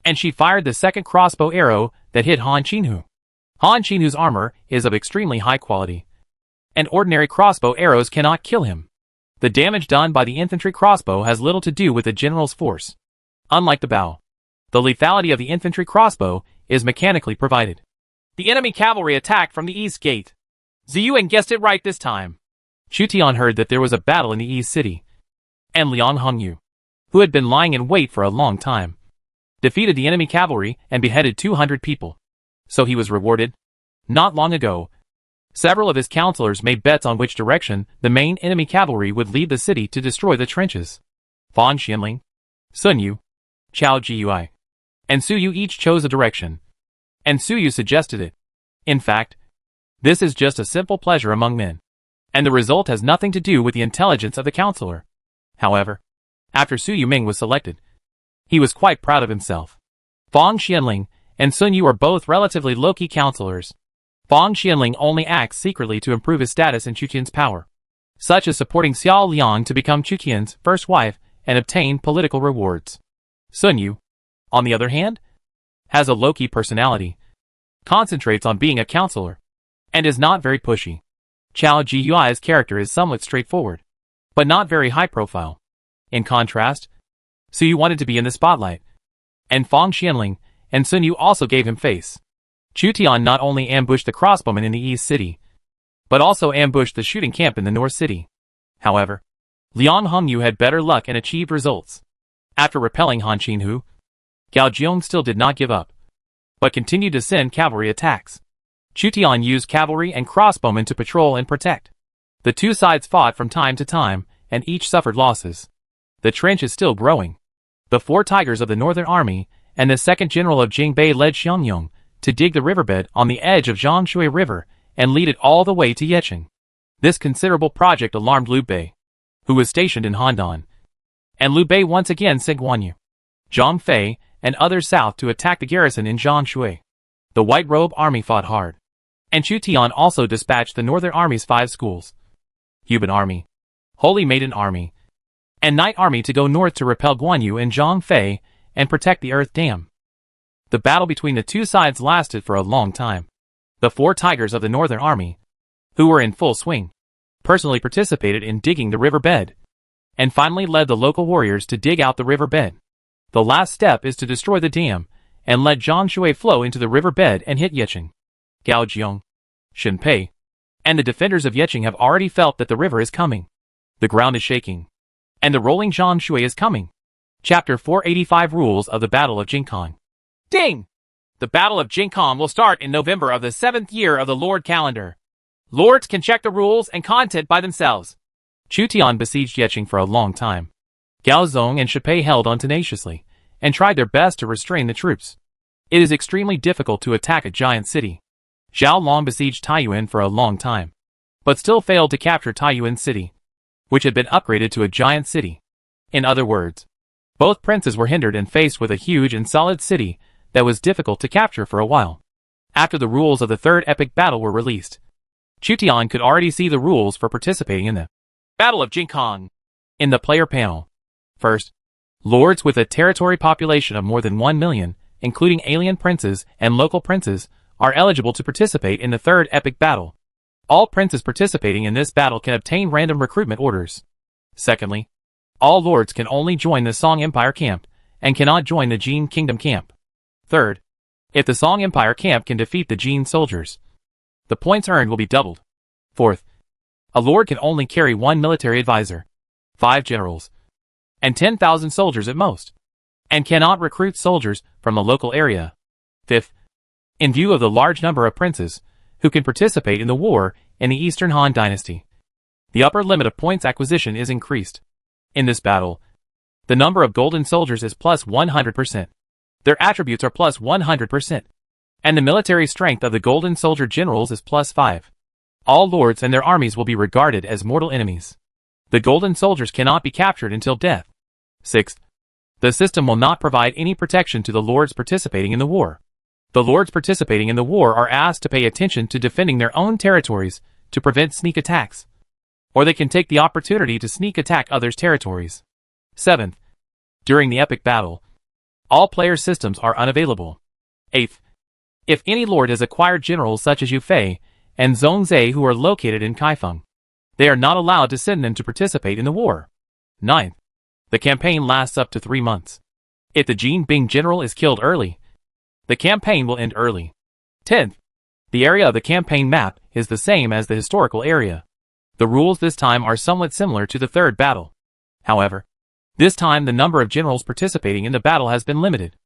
and she fired the second crossbow arrow that hit Han Qinhu. Han Qinhu's armor is of extremely high quality, and ordinary crossbow arrows cannot kill him. The damage done by the infantry crossbow has little to do with the general's force. Unlike the bow, the lethality of the infantry crossbow is mechanically provided. The enemy cavalry attacked from the east gate. Ziyuan guessed it right this time. Chu Tian heard that there was a battle in the east city, and Liang Hongyu, who had been lying in wait for a long time, defeated the enemy cavalry and beheaded 200 people. So he was rewarded. Not long ago, several of his counselors made bets on which direction the main enemy cavalry would lead the city to destroy the trenches. Fan Xianling, Sun Yu, Chao Jiui, and Su Yu each chose a direction, and Su Yu suggested it. In fact, this is just a simple pleasure among men, and the result has nothing to do with the intelligence of the counselor. However, after Su Yuming was selected, he was quite proud of himself. Fang Xianling and Sun Yu are both relatively low-key counselors. Fang Xianling only acts secretly to improve his status in Chu Qian's power, such as supporting Xiao Liang to become Chu Qian's first wife and obtain political rewards. Sun Yu, on the other hand, has a low-key personality, concentrates on being a counselor, and is not very pushy. Chao Jiui's character is somewhat straightforward, but not very high-profile. In contrast, Su Yu wanted to be in the spotlight, and Fang Xianling and Sun Yu also gave him face. Chu Tian not only ambushed the crossbowmen in the east city, but also ambushed the shooting camp in the north city. However, Liang Hongyu had better luck and achieved results. After repelling Han Qinhu, Gao Jiong still did not give up, but continued to send cavalry attacks. Chu Tian used cavalry and crossbowmen to patrol and protect. The two sides fought from time to time, and each suffered losses. The trench is still growing. The 4 tigers of the Northern Army and the second general of Jingbei led Xiangyong to dig the riverbed on the edge of Jiangshui River and lead it all the way to Yeqing. This considerable project alarmed Liu Bei, who was stationed in Handan, and Liu Bei once again sent Guan Yu, Zhang Fei, and others south to attack the garrison in Jiangshui. The White Robe Army fought hard, and Chu Tian also dispatched the Northern Army's 5 schools, Huban Army, Holy Maiden Army, and Knight Army to go north to repel Guan Yu and Zhang Fei and protect the Earth Dam. The battle between the two sides lasted for a long time. The 4 tigers of the Northern Army, who were in full swing, personally participated in digging the riverbed, and finally led the local warriors to dig out the riverbed. The last step is to destroy the dam and let Jiangshui flow into the riverbed and hit Yeqing. Gao Jiong, Shen Pei, and the defenders of Yeqing have already felt that the river is coming. The ground is shaking, and the rolling Jiangshui is coming. Chapter 485 Rules of the Battle of Jingkong. Ding! The Battle of Jingkong will start in November of the 7th year of the Lord calendar. Lords can check the rules and content by themselves. Chu Tian besieged Yeqing for a long time. Gao Zong and Shi Pei held on tenaciously and tried their best to restrain the troops. It is extremely difficult to attack a giant city. Zhao Long besieged Taiyuan for a long time, but still failed to capture Taiyuan city, which had been upgraded to a giant city. In other words, both princes were hindered and faced with a huge and solid city that was difficult to capture for a while. After the rules of the third epic battle were released, Chu Tian could already see the rules for participating in the Battle of Jingkong. In the player panel, first, lords with a territory population of more than 1 million, including alien princes and local princes, are eligible to participate in the third epic battle. All princes participating in this battle can obtain random recruitment orders. Secondly, all lords can only join the Song Empire camp and cannot join the Jin Kingdom camp. Third, if the Song Empire camp can defeat the Jin soldiers, the points earned will be doubled. Fourth, a lord can only carry 1 military advisor, 5 generals, and 10,000 soldiers at most, and cannot recruit soldiers from the local area. Fifth, in view of the large number of princes who can participate in the war in the Eastern Han Dynasty, The upper limit of points acquisition is increased. In this battle, the number of golden soldiers is plus 100%. Their attributes are plus 100%. And the military strength of the golden soldier generals is plus 5. All lords and their armies will be regarded as mortal enemies. The golden soldiers cannot be captured until death. 6th, the system will not provide any protection to the lords participating in the war. The lords participating in the war are asked to pay attention to defending their own territories to prevent sneak attacks. Or they can take the opportunity to sneak attack others' territories. 7th, during the epic battle, all player systems are unavailable. 8th, if any lord has acquired generals such as Yu Fei and Zhongzhe who are located in Kaifeng, they are not allowed to send them to participate in the war. 9th, the campaign lasts up to 3 months. If the Jin Bing general is killed early, the campaign will end early. 10th, the area of the campaign map is the same as the historical area. The rules this time are somewhat similar to the third battle. However, this time the number of generals participating in the battle has been limited.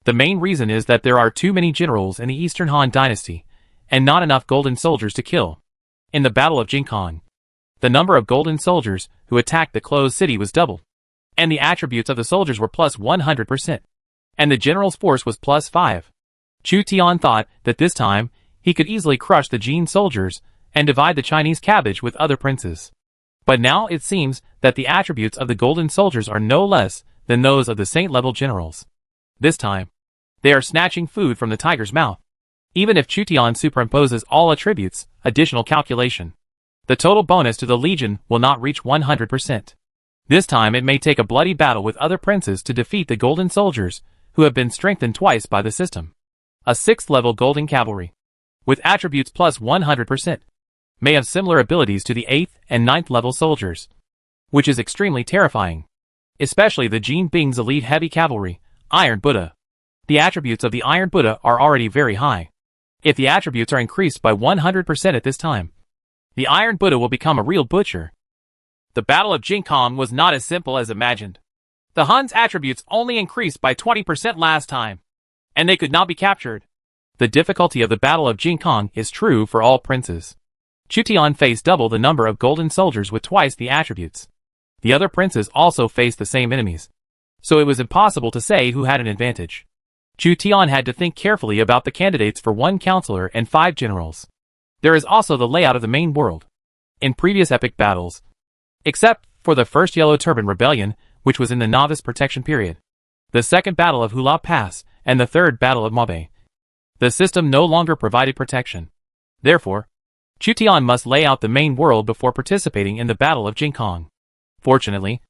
The main reason is that there are too many generals in the Eastern Han Dynasty, and not enough golden soldiers to kill. In the Battle of Jinkong, the number of golden soldiers who attacked the closed city was doubled, and the attributes of the soldiers were plus 100%, and the general's force was plus 5. Chu Tian thought that this time he could easily crush the Jin soldiers and divide the Chinese cabbage with other princes. But now it seems that the attributes of the golden soldiers are no less than those of the saint-level generals. This time, they are snatching food from the tiger's mouth. Even if Chu Tian superimposes all attributes, additional calculation, the total bonus to the legion will not reach 100%. This time it may take a bloody battle with other princes to defeat the golden soldiers, who have been strengthened twice by the system. A 6th level golden cavalry, with attributes plus 100%, may have similar abilities to the 8th and 9th level soldiers, which is extremely terrifying. Especially the Jin Bing's elite heavy cavalry, Iron Buddha. The attributes of the Iron Buddha are already very high. If the attributes are increased by 100% at this time, the Iron Buddha will become a real butcher. The Battle of Jinkong was not as simple as imagined. The Hun's attributes only increased by 20% last time, and they could not be captured. The difficulty of the Battle of Jinkong is true for all princes. Chu Tian faced double the number of golden soldiers with twice the attributes. The other princes also faced the same enemies, so it was impossible to say who had an advantage. Chu Tian had to think carefully about the candidates for 1 counselor and 5 generals. There is also the layout of the main world. In previous epic battles, except for the first Yellow Turban Rebellion, which was in the novice protection period, the second battle of Hula Pass, and the third battle of Mabe, the system no longer provided protection. Therefore, Chu Tian must lay out the main world before participating in the Battle of Jinkong. Fortunately,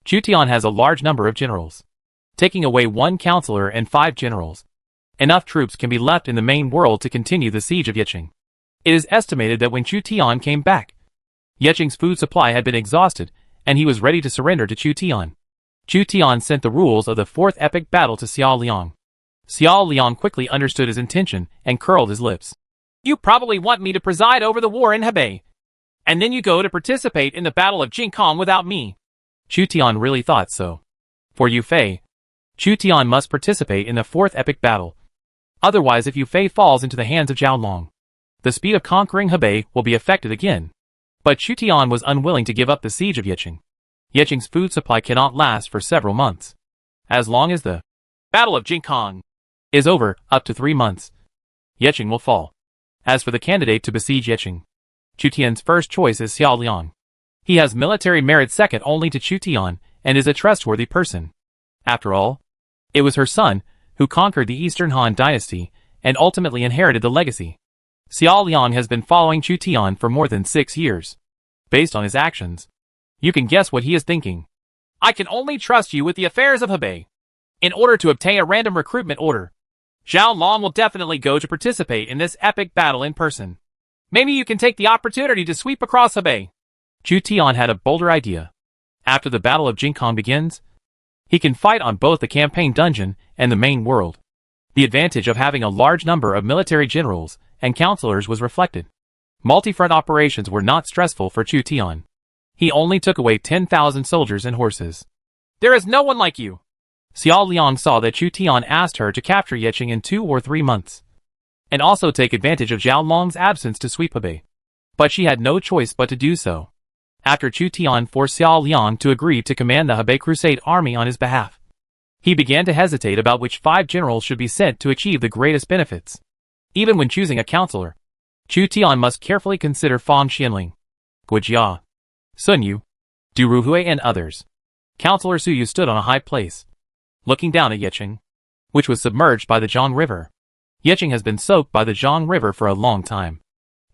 Chu Tian has a large number of generals. Taking away 1 counselor and 5 generals, enough troops can be left in the main world to continue the siege of Yiqing. It is estimated that when Chu Tian came back, Yiqing's food supply had been exhausted, and he was ready to surrender to Chu Tian. Chu Tian sent the rules of the 4th epic battle to Xiao Liang. Xiao Liang quickly understood his intention and curled his lips. You probably want me to preside over the war in Hebei, and then you go to participate in the Battle of Jinkong without me. Chu Tian really thought so. For Yu Fei, Chu Tian must participate in the 4th epic battle. Otherwise, if Yu Fei falls into the hands of Zhao Long, the speed of conquering Hebei will be affected again. But Chu Tian was unwilling to give up the siege of Yiqing. Yiqing's food supply cannot last for several months. As long as the Battle of Jinkong is over, up to 3 months, Yiqing will fall. As for the candidate to besiege Yiqing, Chu Tian's first choice is Xiao Liang. He has military merit second only to Chu Tian and is a trustworthy person. After all, it was her son who conquered the Eastern Han Dynasty and ultimately inherited the legacy. Xiao Liang has been following Chu Tian for more than 6 years. Based on his actions, you can guess what he is thinking. I can only trust you with the affairs of Hebei. In order to obtain a random recruitment order, Zhao Long will definitely go to participate in this epic battle in person. Maybe you can take the opportunity to sweep across Hebei. Chu Tian had a bolder idea. After the Battle of Jinkong begins, he can fight on both the campaign dungeon and the main world. The advantage of having a large number of military generals and counselors was reflected. Multi-front operations were not stressful for Chu Tian. He only took away 10,000 soldiers and horses. There is no one like you. Xiao Liang saw that Chu Tian asked her to capture Yiqing in 2 or 3 months, and also take advantage of Zhao Long's absence to sweep Hebei. But she had no choice but to do so. after Chu Tian forced Xiao Liang to agree to command the Hebei Crusade army on his behalf. He began to hesitate about which 5 generals should be sent to achieve the greatest benefits. Even when choosing a counselor, Chu Tian must carefully consider Fang Xianling, Guo Jia, Sun Yu, Du Ruhui and others. Counselor Su Yu stood on a high place, looking down at Yeqing, which was submerged by the Jiang River. Yeqing has been soaked by the Jiang River for a long time.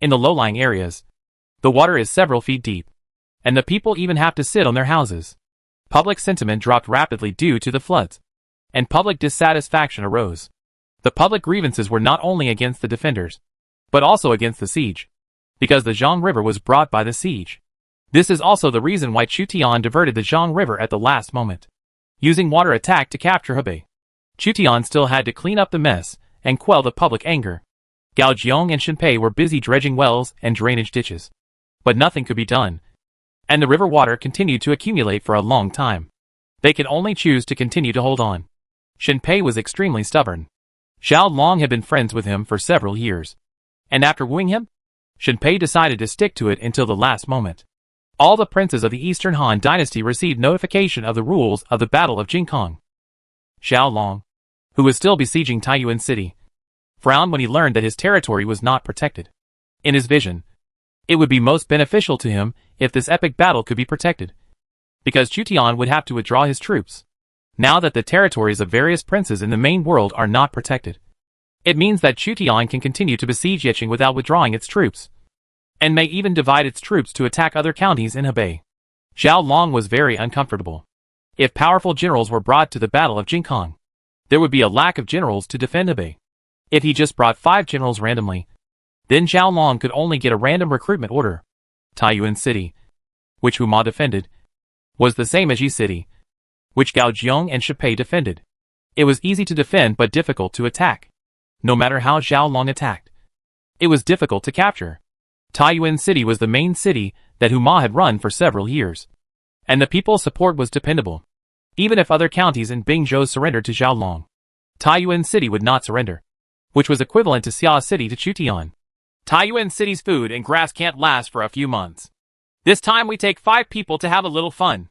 In the low-lying areas, the water is several feet deep, and the people even have to sit on their houses. Public sentiment dropped rapidly due to the floods, and public dissatisfaction arose. The public grievances were not only against the defenders, but also against the siege, because the Jiang River was brought by the siege. This is also the reason why Chu Tian diverted the Jiang River at the last moment, using water attack to capture Hebei. Chu Tian still had to clean up the mess and quell the public anger. Gao Jiong and Shen Pei were busy dredging wells and drainage ditches, but nothing could be done, and the river water continued to accumulate for a long time. They could only choose to continue to hold on. Shen Pei was extremely stubborn. Xiao Long had been friends with him for several years, and after wooing him, Shen Pei decided to stick to it until the last moment. All the princes of the Eastern Han dynasty received notification of the rules of the Battle of Jingkong. Xiao Long, who was still besieging Taiyuan City, frowned when he learned that his territory was not protected. In his vision, it would be most beneficial to him if this epic battle could be protected, because Chu Tian would have to withdraw his troops. Now that the territories of various princes in the main world are not protected, it means that Chu Tian can continue to besiege Yeqing without withdrawing its troops, and may even divide its troops to attack other counties in Hebei. Xiao Long was very uncomfortable. If powerful generals were brought to the Battle of Jingkong, there would be a lack of generals to defend Hebei. If he just brought 5 generals randomly, then Xiao Long could only get a random recruitment order. Taiyuan City, which Huma defended, was the same as Yi City, which Gao Jiong and Shen Pei defended. It was easy to defend but difficult to attack. No matter how Xiao Long attacked, it was difficult to capture. Taiyuan City was the main city that Huma had run for several years, and the people's support was dependable. Even if other counties in Bingzhou surrendered to Xiao Long, Taiyuan City would not surrender, which was equivalent to Xia City to Chutian. Taiyuan City's food and grass can't last for a few months. This time we take 5 people to have a little fun.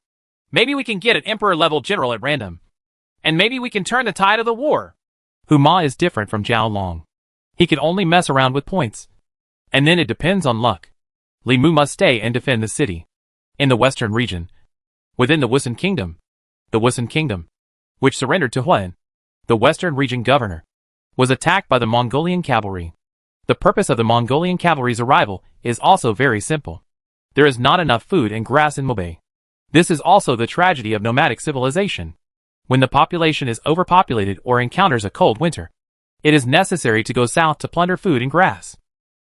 Maybe we can get an emperor-level general at random, and maybe we can turn the tide of the war. Huma is different from Xiao Long. He can only mess around with points, and then it depends on luck. Li Mu must stay and defend the city. In the western region, within the Wusun Kingdom, which surrendered to Huan, the western region governor, was attacked by the Mongolian cavalry. The purpose of the Mongolian cavalry's arrival is also very simple. There is not enough food and grass in Hebei. This is also the tragedy of nomadic civilization. When the population is overpopulated or encounters a cold winter, it is necessary to go south to plunder food and grass.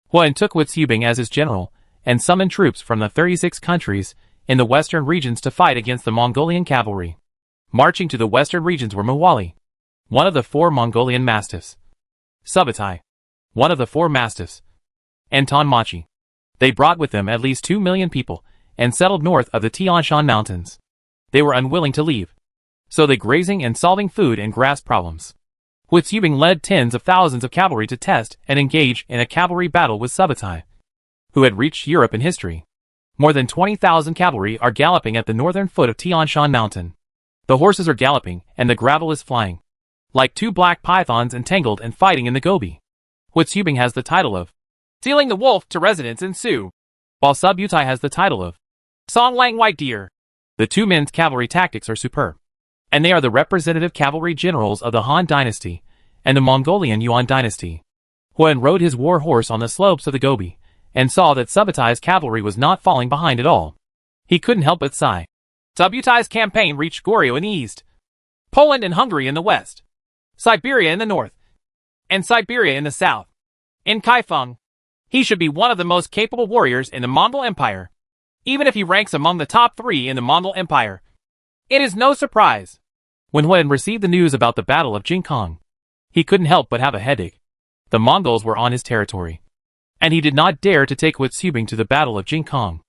Huan took Witzubing as his general, and summoned troops from the 36 countries in the western regions to fight against the Mongolian cavalry. Marching to the western regions were Mawali, one of the 4 Mongolian mastiffs, Subutai, one of the 4 mastiffs, and Tonmachi. They brought with them at least 2 million people, and settled north of the Tian Shan Mountains. They were unwilling to leave, so they grazing and solving food and grass problems. Witzubing led tens of thousands of cavalry to test and engage in a cavalry battle with Subutai, who had reached Europe in history. More than 20,000 cavalry are galloping at the northern foot of Tian Shan Mountain. The horses are galloping and the gravel is flying, like 2 black pythons entangled and fighting in the Gobi. Witzubing has the title of Sealing the Wolf to residence in Su, while Subutai has the title of Song Lang White Deer. The 2 men's cavalry tactics are superb, and they are the representative cavalry generals of the Han dynasty and the Mongolian Yuan dynasty. Huan rode his war horse on the slopes of the Gobi, and saw that Subutai's cavalry was not falling behind at all. He couldn't help but sigh. Subutai's campaign reached Goryeo in the east, Poland and Hungary in the west, Siberia in the north, and Siberia in the south. In Kaifeng, he should be one of the most capable warriors in the Mongol Empire, even if he ranks among the top 3 in the Mongol Empire. It is no surprise. When Huan received the news about the Battle of Jingkong, he couldn't help but have a headache. The Mongols were on his territory, and he did not dare to take Witzubing to the Battle of Jingkong.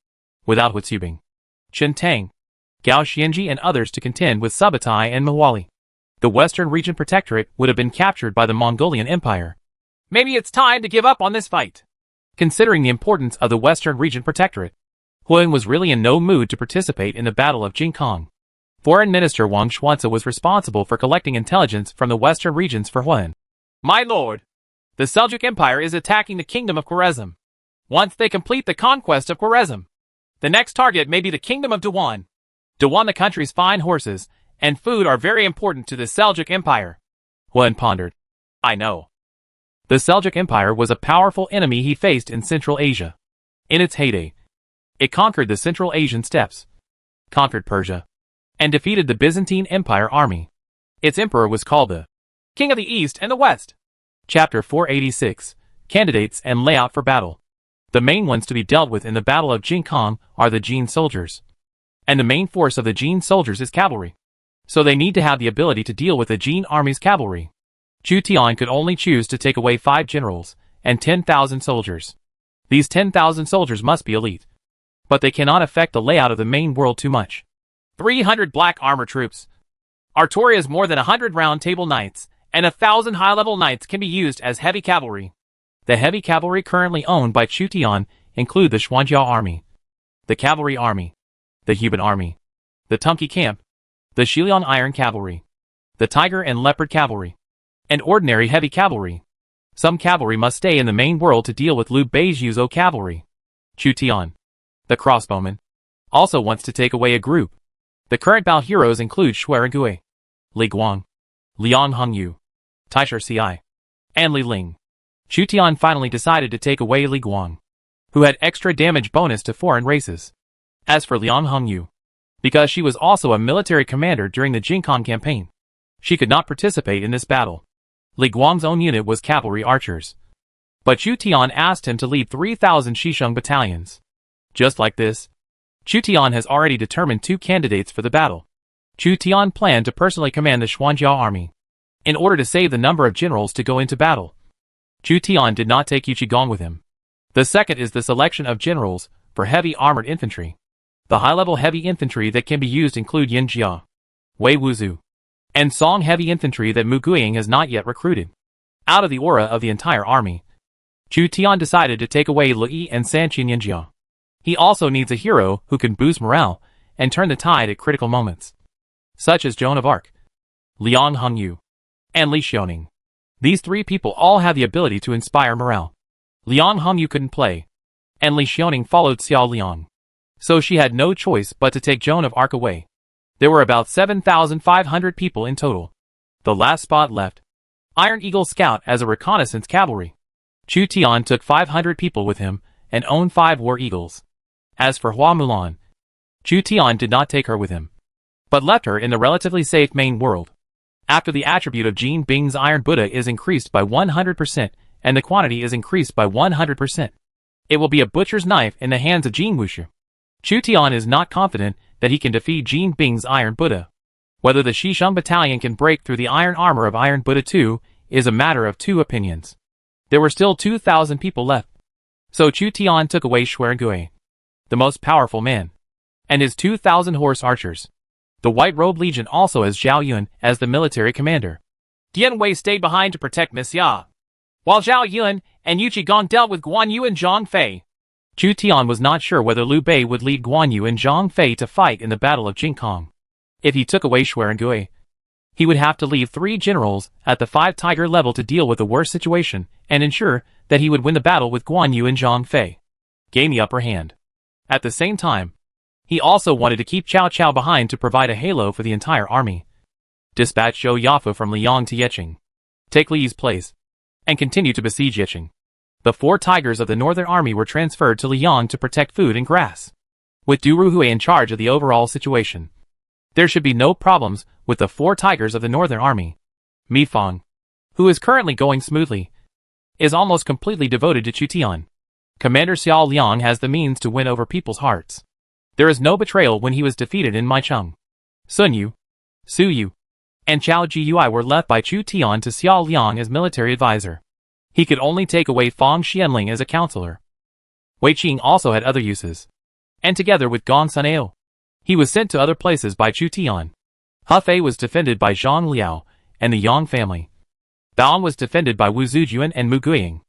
Without Witzubing, Chen Tang, Gao Xianji and others to contend with Subutai and Mawali, the Western Region Protectorate would have been captured by the Mongolian Empire. Maybe it's time to give up on this fight. Considering the importance of the Western Region Protectorate, Huan was really in no mood to participate in the Battle of Jingkong. Foreign Minister Wang Xuanzi was responsible for collecting intelligence from the western regions for Huan. My lord, the Seljuk Empire is attacking the kingdom of Khwarezm. Once they complete the conquest of Khwarezm, the next target may be the kingdom of Dewan. Dewan, the country's fine horses and food are very important to the Seljuk Empire. Huan pondered. I know. The Seljuk Empire was a powerful enemy he faced in Central Asia. In its heyday, it conquered the Central Asian steppes, conquered Persia, and defeated the Byzantine Empire army. Its emperor was called the King of the East and the West. Chapter 486, Candidates and Layout for Battle. The main ones to be dealt with in the Battle of Jingkong are the Jin soldiers. And the main force of the Jin soldiers is cavalry. So they need to have the ability to deal with the Jin army's cavalry. Chu Tian could only choose to take away 5 generals and 10,000 soldiers. These 10,000 soldiers must be elite. But they cannot affect the layout of the main world too much. 300 black armor troops. Artoria's more than 100 round table knights and 1,000 high-level knights can be used as heavy cavalry. The heavy cavalry currently owned by Chu Tian include the Xuanjiao army, the cavalry army, the Huban army, the Tunki camp, the Shiliang iron cavalry, the tiger and leopard cavalry, and ordinary heavy cavalry. Some cavalry must stay in the main world to deal with Liu Bei's Yuzo cavalry. Chu Tian, the crossbowman, also wants to take away a group. The current Bao heroes include Shui Gui, Li Guang, Liang Hongyu, Taishar Ci, and Li Ling. Chu Tian finally decided to take away Li Guang, who had extra damage bonus to foreign races. As for Liang Hongyu, because she was also a military commander during the Jingkong campaign, she could not participate in this battle. Li Guang's own unit was cavalry archers. But Chu Tian asked him to lead 3,000 Shisheng battalions. Just like this, Chu Tian has already determined 2 candidates for the battle. Chu Tian planned to personally command the Xuanjiao army, in order to save the number of generals to go into battle. Chu Tian did not take Yu Qigong with him. The second is the selection of generals for heavy armored infantry. The high-level heavy infantry that can be used include Yin Jia, Wei Wuzu, and Song heavy infantry that Mu Guiying has not yet recruited. Out of the aura of the entire army, Chu Tian decided to take away Lu Yi and San Qin Yinjia. He also needs a hero who can boost morale and turn the tide at critical moments, such as Joan of Arc, Liang Hongyu, and Li Xiaoning. These 3 people all have the ability to inspire morale. Liang Hongyu couldn't play, and Li Xiaoning followed Xiao Liang. So she had no choice but to take Joan of Arc away. There were about 7,500 people in total. The last spot left, Iron Eagle Scout as a reconnaissance cavalry. Chu Tian took 500 people with him and owned 5 War Eagles. As for Hua Mulan, Chu Tian did not take her with him, but left her in the relatively safe main world. After the attribute of Jin Bing's Iron Buddha is increased by 100% and the quantity is increased by 100%, it will be a butcher's knife in the hands of Jin Wushu. Chu Tian is not confident that he can defeat Jin Bing's Iron Buddha. Whether the Shisheng battalion can break through the iron armor of Iron Buddha 2 is a matter of 2 opinions. There were still 2,000 people left. So Chu Tian took away Shui Gui, the most powerful man, and his 2,000 horse archers. The White Robe Legion also has Zhao Yun as the military commander. Dian Wei stayed behind to protect Miss Ya, while Zhao Yun and Yu Qigong dealt with Guan Yu and Zhang Fei. Chu Tian was not sure whether Liu Bei would lead Guan Yu and Zhang Fei to fight in the Battle of Jingkong. If he took away Shui Gui, he would have to leave 3 generals at the 5 tiger level to deal with the worst situation and ensure that he would win the battle with Guan Yu and Zhang Fei, gain the upper hand. At the same time, he also wanted to keep Cao Cao behind to provide a halo for the entire army. Dispatch Zhou Yafu from Liang to Yeqing, take Li's place, and continue to besiege Yeqing. The 4 tigers of the northern army were transferred to Liang to protect food and grass, with Du Ruhui in charge of the overall situation. There should be no problems with the 4 tigers of the northern army. Mi Fang, who is currently going smoothly, is almost completely devoted to Chu Tian. Commander Xiao Liang has the means to win over people's hearts. There is no betrayal when he was defeated in Maicheng. Sun Yu, Su Yu, and Chao Jiui were left by Chu Tian to Xiao Liang as military advisor. He could only take away Fang Xianling as a counselor. Wei Qing also had other uses. And together with Gong Sunao, he was sent to other places by Chu Tian. Hefei was defended by Zhang Liao and the Yang family. Baoan was defended by Wu Zujuan and Mu Guiying.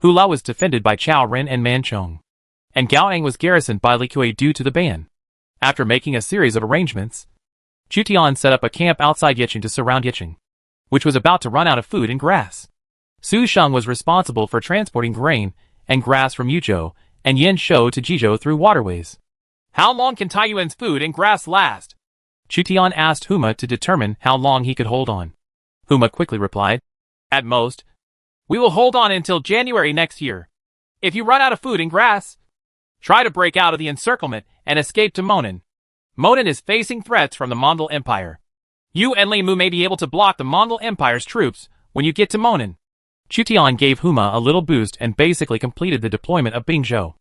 Hulao was defended by Chao Ren and Man Chong. and Gaoang was garrisoned by Li Kui due to the ban. After making a series of arrangements, Chu Tian set up a camp outside Yicheng to surround Yicheng, which was about to run out of food and grass. Su Sheng was responsible for transporting grain and grass from Yuzhou and Yanshou to Jizhou through waterways. How long can Taiyuan's food and grass last? Chu Tian asked Huma to determine how long he could hold on. Huma quickly replied, At most, we will hold on until January next year. If you run out of food and grass, try to break out of the encirclement and escape to Monan. Monan is facing threats from the Mongol Empire. You and Li Mu may be able to block the Mongol Empire's troops when you get to Monan. Chu Tian gave Huma a little boost and basically completed the deployment of Bingzhou.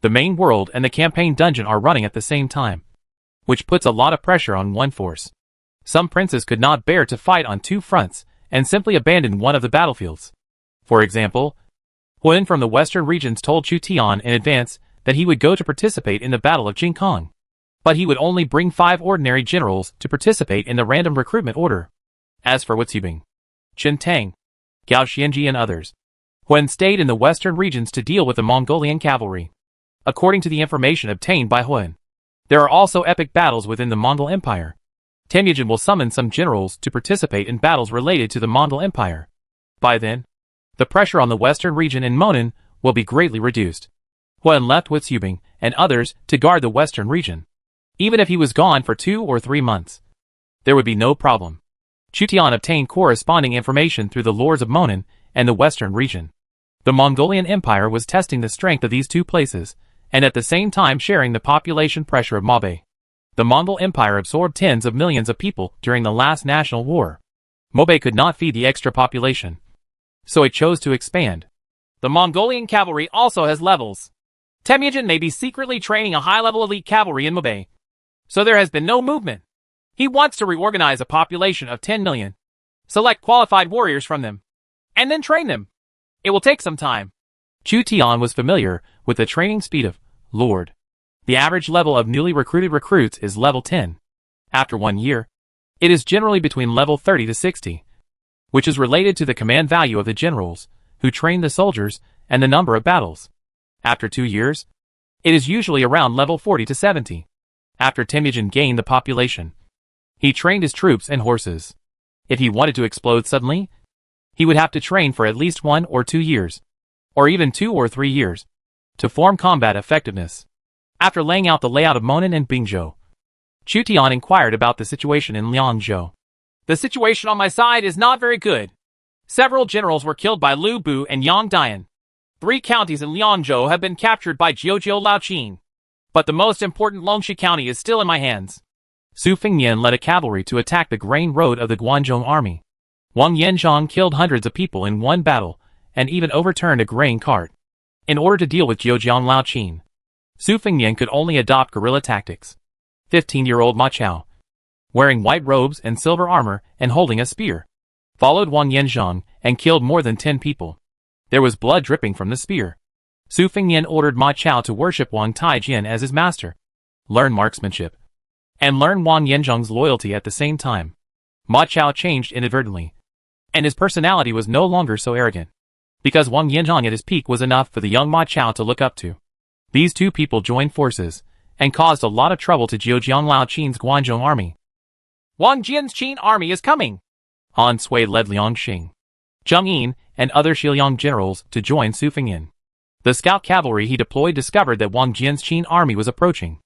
The main world and the campaign dungeon are running at the same time, which puts a lot of pressure on one force. Some princes could not bear to fight on two fronts and simply abandoned one of the battlefields. For example, Huan from the western regions told Chu Tian in advance that he would go to participate in the Battle of Jingkong, but he would only bring 5 ordinary generals to participate in the random recruitment order. As for Wutsubing, Chen Tang, Gao Xianji and others, Huan stayed in the western regions to deal with the Mongolian cavalry. According to the information obtained by Huan, there are also epic battles within the Mongol Empire. Temujin will summon some generals to participate in battles related to the Mongol Empire. By then, the pressure on the western region in Monan will be greatly reduced. Huan left with Yubing and others to guard the western region. Even if he was gone for 2 or 3 months, there would be no problem. Chu Tian obtained corresponding information through the lords of Monan and the western region. The Mongolian Empire was testing the strength of these two places, and at the same time sharing the population pressure of Mabe. The Mongol Empire absorbed tens of millions of people during the last national war. Mabe could not feed the extra population, so it chose to expand. The Mongolian cavalry also has levels. Temujin may be secretly training a high-level elite cavalry in Mabe, so there has been no movement. He wants to reorganize a population of 10 million, select qualified warriors from them, and then train them. It will take some time. Chu Tian was familiar with the training speed of Lord. The average level of newly recruited recruits is level 10. After 1 year, it is generally between level 30 to 60, which is related to the command value of the generals who train the soldiers and the number of battles. After 2 years, it is usually around level 40 to 70. After Temujin gained the population, he trained his troops and horses. If he wanted to explode suddenly, he would have to train for at least 1 or 2 years, or even 2 or 3 years, to form combat effectiveness. After laying out the layout of Monan and Bingzhou, Chu Tian inquired about the situation in Liangzhou. The situation on my side is not very good. Several generals were killed by Lu Bu and Yang Dian. 3 counties in Liangzhou have been captured by Jiuzhou Laoqin. But the most important Longxi County is still in my hands. Su Fengnian led a cavalry to attack the grain road of the Guanzhong army. Wang Yanzhong killed hundreds of people in one battle and even overturned a grain cart. In order to deal with Jiuzhou Laoqin, Su Fengnian could only adopt guerrilla tactics. 15-year-old Ma Chao, wearing white robes and silver armor and holding a spear, followed Wang Yanzhong and killed more than 10 people. There was blood dripping from the spear. Su Fengnian ordered Ma Chao to worship Wang Taijian as his master, learn marksmanship, and learn Wang Yanzhong's loyalty at the same time. Ma Chao changed inadvertently, and his personality was no longer so arrogant, because Wang Yanzhong at his peak was enough for the young Ma Chao to look up to. These two people joined forces and caused a lot of trouble to Jiuzhou Laoqin's Guanzhong army. Wang Jian's Qin army is coming. Han Sui led Liang Xing, Zheng Yin, and other Xiliang generals to join Su Fengnian. The scout cavalry he deployed discovered that Wang Jian's Qin army was approaching,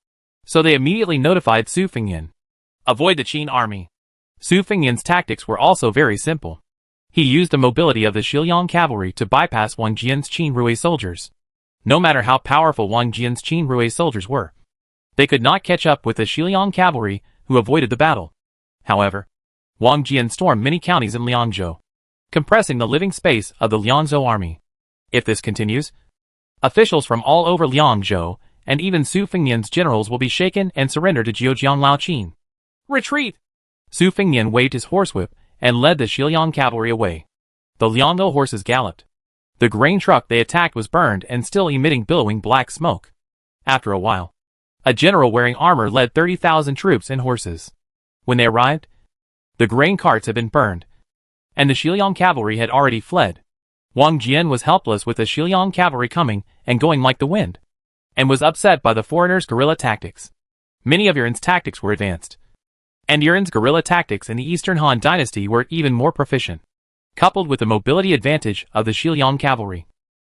so they immediately notified Su Fengnian. Avoid the Qin army. Su Fengnian's tactics were also very simple. He used the mobility of the Xiliang cavalry to bypass Wang Jian's Qin Rui soldiers. No matter how powerful Wang Jian's Qin Rui soldiers were, they could not catch up with the Xiliang cavalry who avoided the battle. However, Wang Jian stormed many counties in Liangzhou, compressing the living space of the Liangzhou army. If this continues, officials from all over Liangzhou and even Su Fengnian's generals will be shaken and surrender to Jiuzhou Laoqin. Retreat! Su Fengnian waved his horsewhip and led the Xiliang cavalry away. The Liangzhou horses galloped. The grain truck they attacked was burned and still emitting billowing black smoke. After a while, a general wearing armor led 30,000 troops and horses. When they arrived, the grain carts had been burned, and the Xiliang cavalry had already fled. Wang Jian was helpless with the Xiliang cavalry coming and going like the wind. and was upset by the foreigners' guerrilla tactics. Many of Yuan's tactics were advanced, and Yuan's guerrilla tactics in the Eastern Han Dynasty were even more proficient. Coupled with the mobility advantage of the Shiliang cavalry,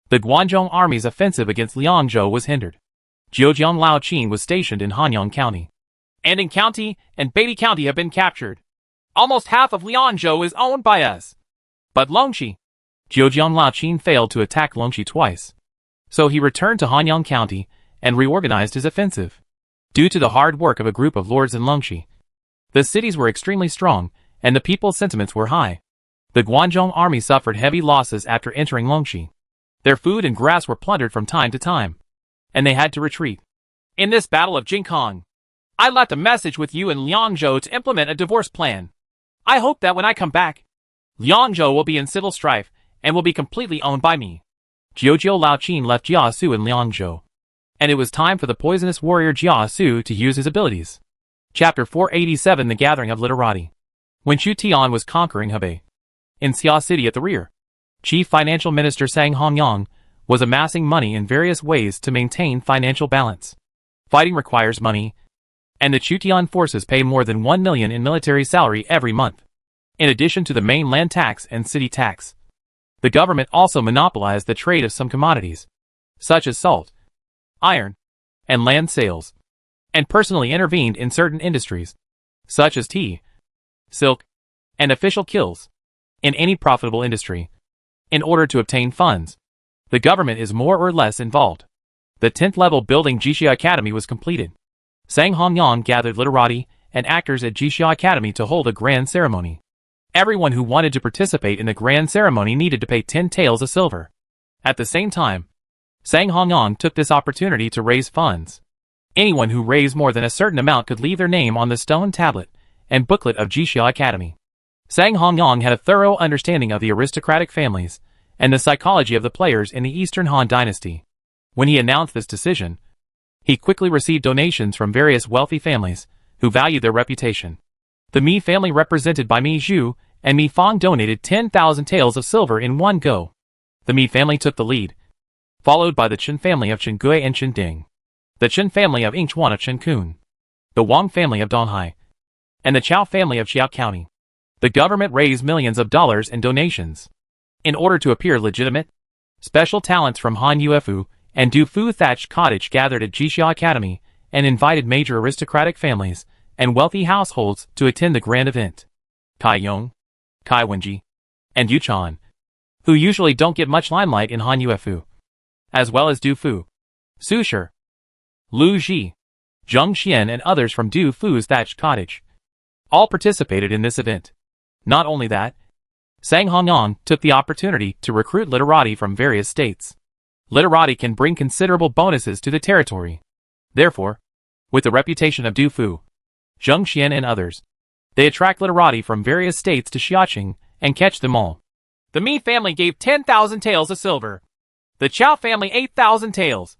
the Guanzhong army's offensive against Liangzhou was hindered. Zhejiang Laoqin was stationed in Hanyang County. Anding County and Beatty County have been captured. Almost half of Liangzhou is owned by us. But Longxi, Zhejiang Laoqin failed to attack Longxi twice, so he returned to Hanyang County and reorganized his offensive. Due to the hard work of a group of lords in Longxi, the cities were extremely strong, and the people's sentiments were high. The Guanzhong army suffered heavy losses after entering Longxi. Their food and grass were plundered from time to time, and they had to retreat. In this battle of Jingkong, I left a message with you and Liangzhou to implement a divorce plan. I hope that when I come back, Liangzhou will be in civil strife and will be completely owned by me. Zhejiao Laoqin left Jiasu in Liangzhou, and it was time for the poisonous warrior Jiasu to use his abilities. Chapter 487 The Gathering of Literati. When Chu Tian was conquering Hebei, in Xia City at the rear, Chief Financial Minister Sang Hongyang was amassing money in various ways to maintain financial balance. Fighting requires money, and the Chu Tian forces pay more than 1 million in military salary every month, in addition to the main land tax and city tax. The government also monopolized the trade of some commodities, such as salt, iron, and land sales, and personally intervened in certain industries, such as tea, silk, and official kills, in any profitable industry. In order to obtain funds, the government is more or less involved. The 10th level building Jixia Academy was completed. Sang Hongyang gathered literati and actors at Jixia Academy to hold a grand ceremony. Everyone who wanted to participate in the grand ceremony needed to pay 10 taels of silver. At the same time, Sang Hongyang took this opportunity to raise funds. Anyone who raised more than a certain amount could leave their name on the stone tablet and booklet of Jixia Academy. Sang Hongyang had a thorough understanding of the aristocratic families and the psychology of the players in the Eastern Han Dynasty. When he announced this decision, he quickly received donations from various wealthy families who valued their reputation. The Mi family, represented by Mi Zhu and Mi Fang, donated 10,000 taels of silver in one go. The Mi family took the lead, followed by the Chen family of Chen Gui and Chen Ding, the Chen family of Yingchuan of Chen Kun, the Wang family of Donghai, and the Chao family of Xiao County. The government raised millions of dollars in donations. In order to appear legitimate, special talents from Han Yuefu and Du Fu Thatched Cottage gathered at Jixia Academy and invited major aristocratic families and wealthy households to attend the grand event. Kai Yong, Kai Wenji, and Yu Chan, who usually don't get much limelight in Han Yuefu, as well as Du Fu, Su Shi, Lu Ji, Zheng Xian, and others from Du Fu's Thatched Cottage, all participated in this event. Not only that, Sang Hongyang took the opportunity to recruit literati from various states. Literati can bring considerable bonuses to the territory. Therefore, with the reputation of Du Fu, Zheng Xian, and others, they attract literati from various states to Xiaqing and catch them all. The Mi family gave 10,000 taels of silver, the Chao family 8,000 taels,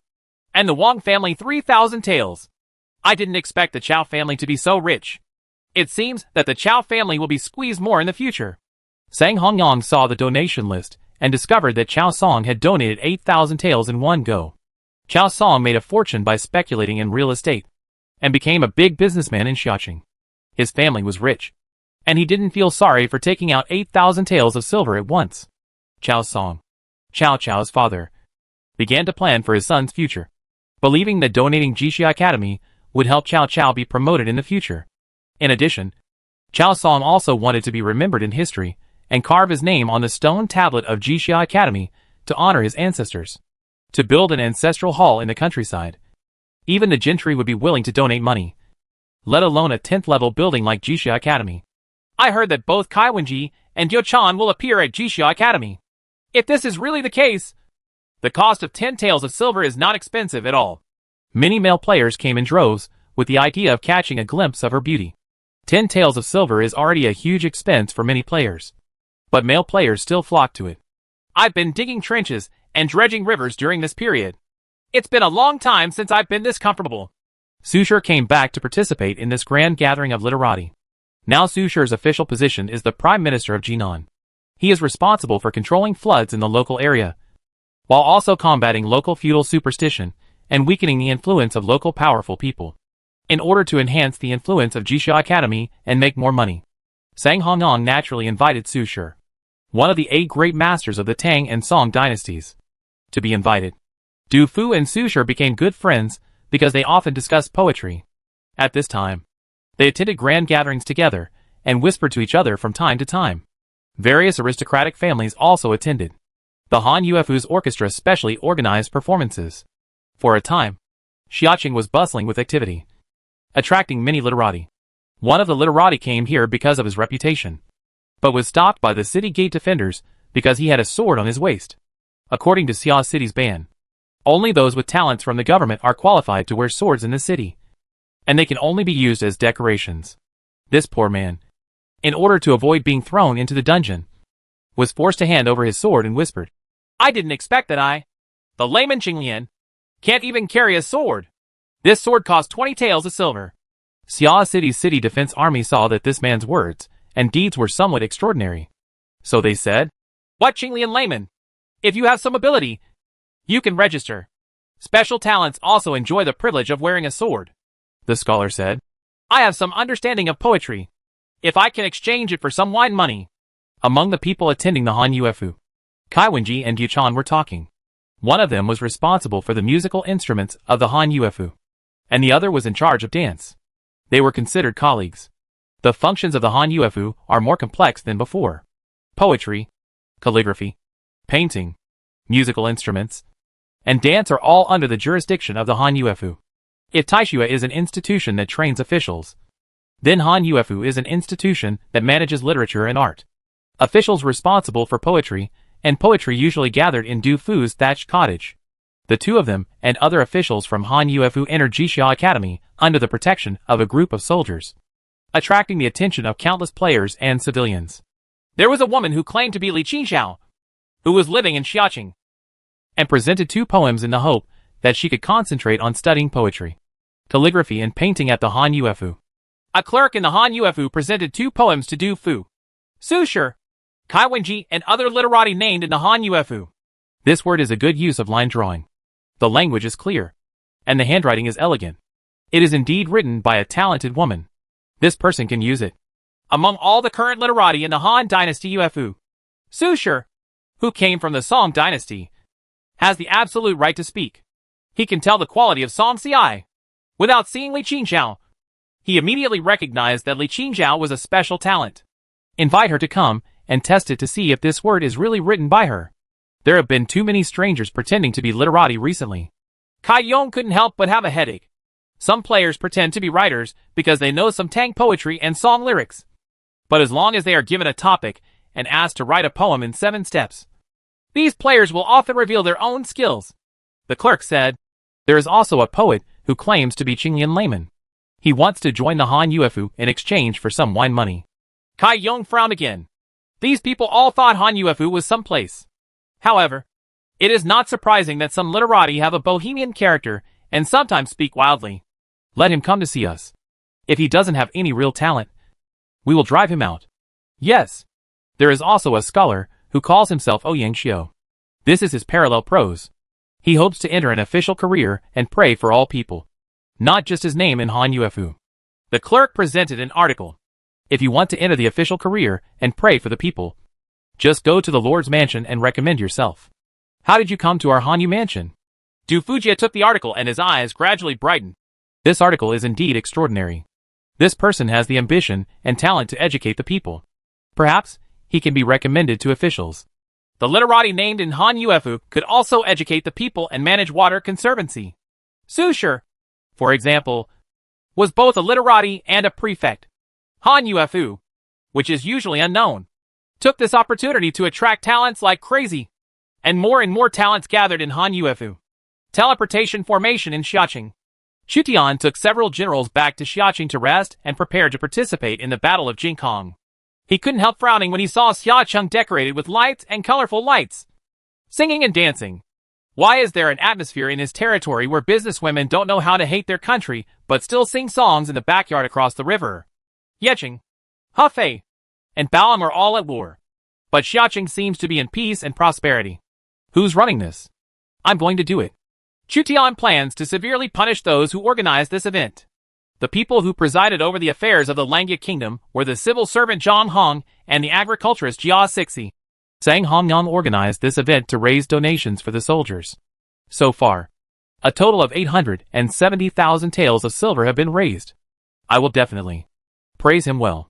and the Wang family 3,000 taels. I didn't expect the Chao family to be so rich. It seems that the Chao family will be squeezed more in the future. Sang Hongyang saw the donation list and discovered that Chao Song had donated 8,000 taels in one go. Chao Song made a fortune by speculating in real estate and became a big businessman in Xiaqing. His family was rich, and he didn't feel sorry for taking out 8,000 taels of silver at once. Chao Song, Chao Chao's father, began to plan for his son's future, believing that donating Jixia Academy would help Chao Chao be promoted in the future. In addition, Chao Song also wanted to be remembered in history and carve his name on the stone tablet of Jixia Academy to honor his ancestors. To build an ancestral hall in the countryside, even the gentry would be willing to donate money, let alone a 10th level building like Jixia Academy. I heard that both Kai Wenji and Yu Chan will appear at Jixia Academy. If this is really the case, the cost of 10 taels of silver is not expensive at all. Many male players came in droves with the idea of catching a glimpse of her beauty. 10 taels of silver is already a huge expense for many players, but male players still flock to it. I've been digging trenches and dredging rivers during this period. It's been a long time since I've been this comfortable. Su Shi came back to participate in this grand gathering of literati. Now Su Shi's official position is the Prime Minister of Jinan. He is responsible for controlling floods in the local area, while also combating local feudal superstition and weakening the influence of local powerful people. In order to enhance the influence of Jixia Academy and make more money, Zhang Hongnong naturally invited Su Shi, one of the 8 great masters of the Tang and Song dynasties, to be invited. Du Fu and Su Shi became good friends because they often discussed poetry. At this time, they attended grand gatherings together and whispered to each other from time to time. Various aristocratic families also attended. The Han Yuefu's orchestra specially organized performances. For a time, Xiaqing was bustling with activity, attracting many literati. One of the literati came here because of his reputation, but was stopped by the city gate defenders because he had a sword on his waist. According to Xia City's ban, only those with talents from the government are qualified to wear swords in the city, and they can only be used as decorations. This poor man, in order to avoid being thrown into the dungeon, was forced to hand over his sword and whispered, "I didn't expect that the layman Qinglian, can't even carry a sword. This sword cost 20 taels of silver." Xia City's city defense army saw that this man's words and deeds were somewhat extraordinary. So they said, "What Qinglian layman? If you have some ability, you can register. Special talents also enjoy the privilege of wearing a sword." The scholar said, "I have some understanding of poetry. If I can exchange it for some wine money." Among the people attending the Han Yuefu, Kai Wenji and Yuchan were talking. One of them was responsible for the musical instruments of the Han Yuefu, and the other was in charge of dance. They were considered colleagues. The functions of the Han Yuefu are more complex than before. Poetry, calligraphy, painting, musical instruments, and dance are all under the jurisdiction of the Han Yuefu. If Taishua is an institution that trains officials, then Han Yuefu is an institution that manages literature and art. Officials responsible for poetry, and poetry usually gathered in Du Fu's thatched cottage. The two of them and other officials from Han Yuefu entered Jixia Academy under the protection of a group of soldiers, attracting the attention of countless players and civilians. There was a woman who claimed to be Li Qingxiao, who was living in Xiaqing, and presented 2 poems in the hope that she could concentrate on studying poetry, calligraphy and painting at the Han Yuefu. A clerk in the Han Yuefu presented 2 poems to Du Fu, Su Shi, Kai Wenji, and other literati named in the Han Yuefu. This word is a good use of line drawing. The language is clear, and the handwriting is elegant. It is indeed written by a talented woman. This person can use it. Among all the current literati in the Han Dynasty Yuefu, Su Shi, who came from the Song Dynasty, has the absolute right to speak. He can tell the quality of Song Ci. Without seeing Li Qingxiao, he immediately recognized that Li Qingxiao was a special talent. Invite her to come and test it to see if this word is really written by her. There have been too many strangers pretending to be literati recently. Kai Yong couldn't help but have a headache. Some players pretend to be writers because they know some Tang poetry and song lyrics. But as long as they are given a topic and asked to write a poem in 7 steps, these players will often reveal their own skills. The clerk said, there is also a poet who claims to be Qinglian layman. He wants to join the Han Yuefu in exchange for some wine money. Kai Yong frowned again. These people all thought Han Yuefu was someplace. However, it is not surprising that some literati have a bohemian character and sometimes speak wildly. Let him come to see us. If he doesn't have any real talent, we will drive him out. Yes. There is also a scholar who calls himself Ouyang Xiu. This is his parallel prose. He hopes to enter an official career and pray for all people, not just his name in Han Yuefu. The clerk presented an article. If you want to enter the official career and pray for the people, just go to the Lord's mansion and recommend yourself. How did you come to our Hanyu mansion? Du Fujie took the article and his eyes gradually brightened. This article is indeed extraordinary. This person has the ambition and talent to educate the people. Perhaps he can be recommended to officials. The literati named in Han Yuefu could also educate the people and manage water conservancy. Su Shi, for example, was both a literati and a prefect. Han Yuefu, which is usually unknown, took this opportunity to attract talents like crazy. And more talents gathered in Han Yuefu. Teleportation formation in Xiaqing. Chutian took several generals back to Xiaqing to rest and prepare to participate in the Battle of Jingkong. He couldn't help frowning when he saw Xiaqing decorated with lights and colorful lights, singing and dancing. Why is there an atmosphere in his territory where businesswomen don't know how to hate their country but still sing songs in the backyard across the river? Yecheng, Hefei, and Bao'em are all at war, but Xiaqing seems to be in peace and prosperity. Who's running this? I'm going to do it. Chu Tian plans to severely punish those who organized this event. The people who presided over the affairs of the Langya Kingdom were the civil servant Zhang Hong and the agriculturist Jia Sixi. Zhang Hongyang organized this event to raise donations for the soldiers. So far, a total of 870,000 taels of silver have been raised. I will definitely praise him well.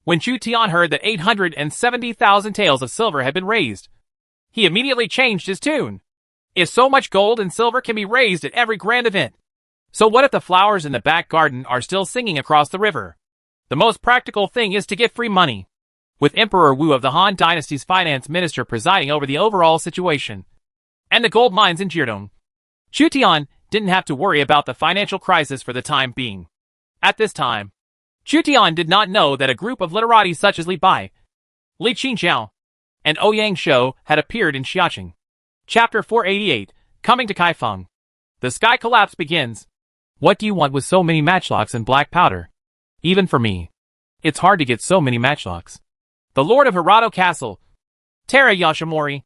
When Chu Tian heard that 870,000 taels of silver had been raised, he immediately changed his tune. If so much gold and silver can be raised at every grand event, so what if the flowers in the back garden are still singing across the river? The most practical thing is to get free money. With Emperor Wu of the Han Dynasty's finance minister presiding over the overall situation, and the gold mines in Jirdong, Chu Tian didn't have to worry about the financial crisis for the time being. At this time, Chu Tian did not know that a group of literati such as Li Bai, Li Qingjiao, and Ouyang Shou had appeared in Xiaoqing. Chapter 488, Coming to Kaifeng. The sky collapse begins. What do you want with so many matchlocks and black powder? Even for me, it's hard to get so many matchlocks. The Lord of Hirado Castle, Tara Yoshimori,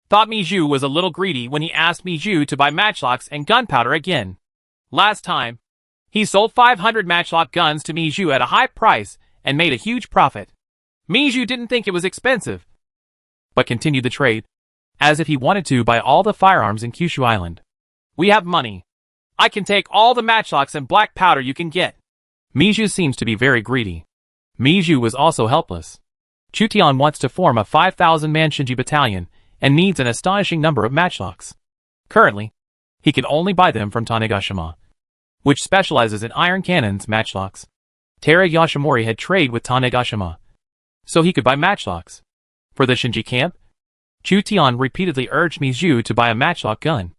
thought Miju was a little greedy when he asked Miju to buy matchlocks and gunpowder again. Last time, he sold 500 matchlock guns to Miju at a high price and made a huge profit. Miju didn't think it was expensive, but continued the trade, as if he wanted to buy all the firearms in Kyushu Island. We have money. I can take all the matchlocks and black powder you can get. Miju seems to be very greedy. Miju was also helpless. Chu Tian wants to form a 5,000-man Shinji battalion and needs an astonishing number of matchlocks. Currently, he can only buy them from Tanegashima, which specializes in iron cannons matchlocks. Tara Yoshimori had trade with Tanegashima, so he could buy matchlocks. For the Shinji camp, Chu Tian repeatedly urged Miju to buy a matchlock gun.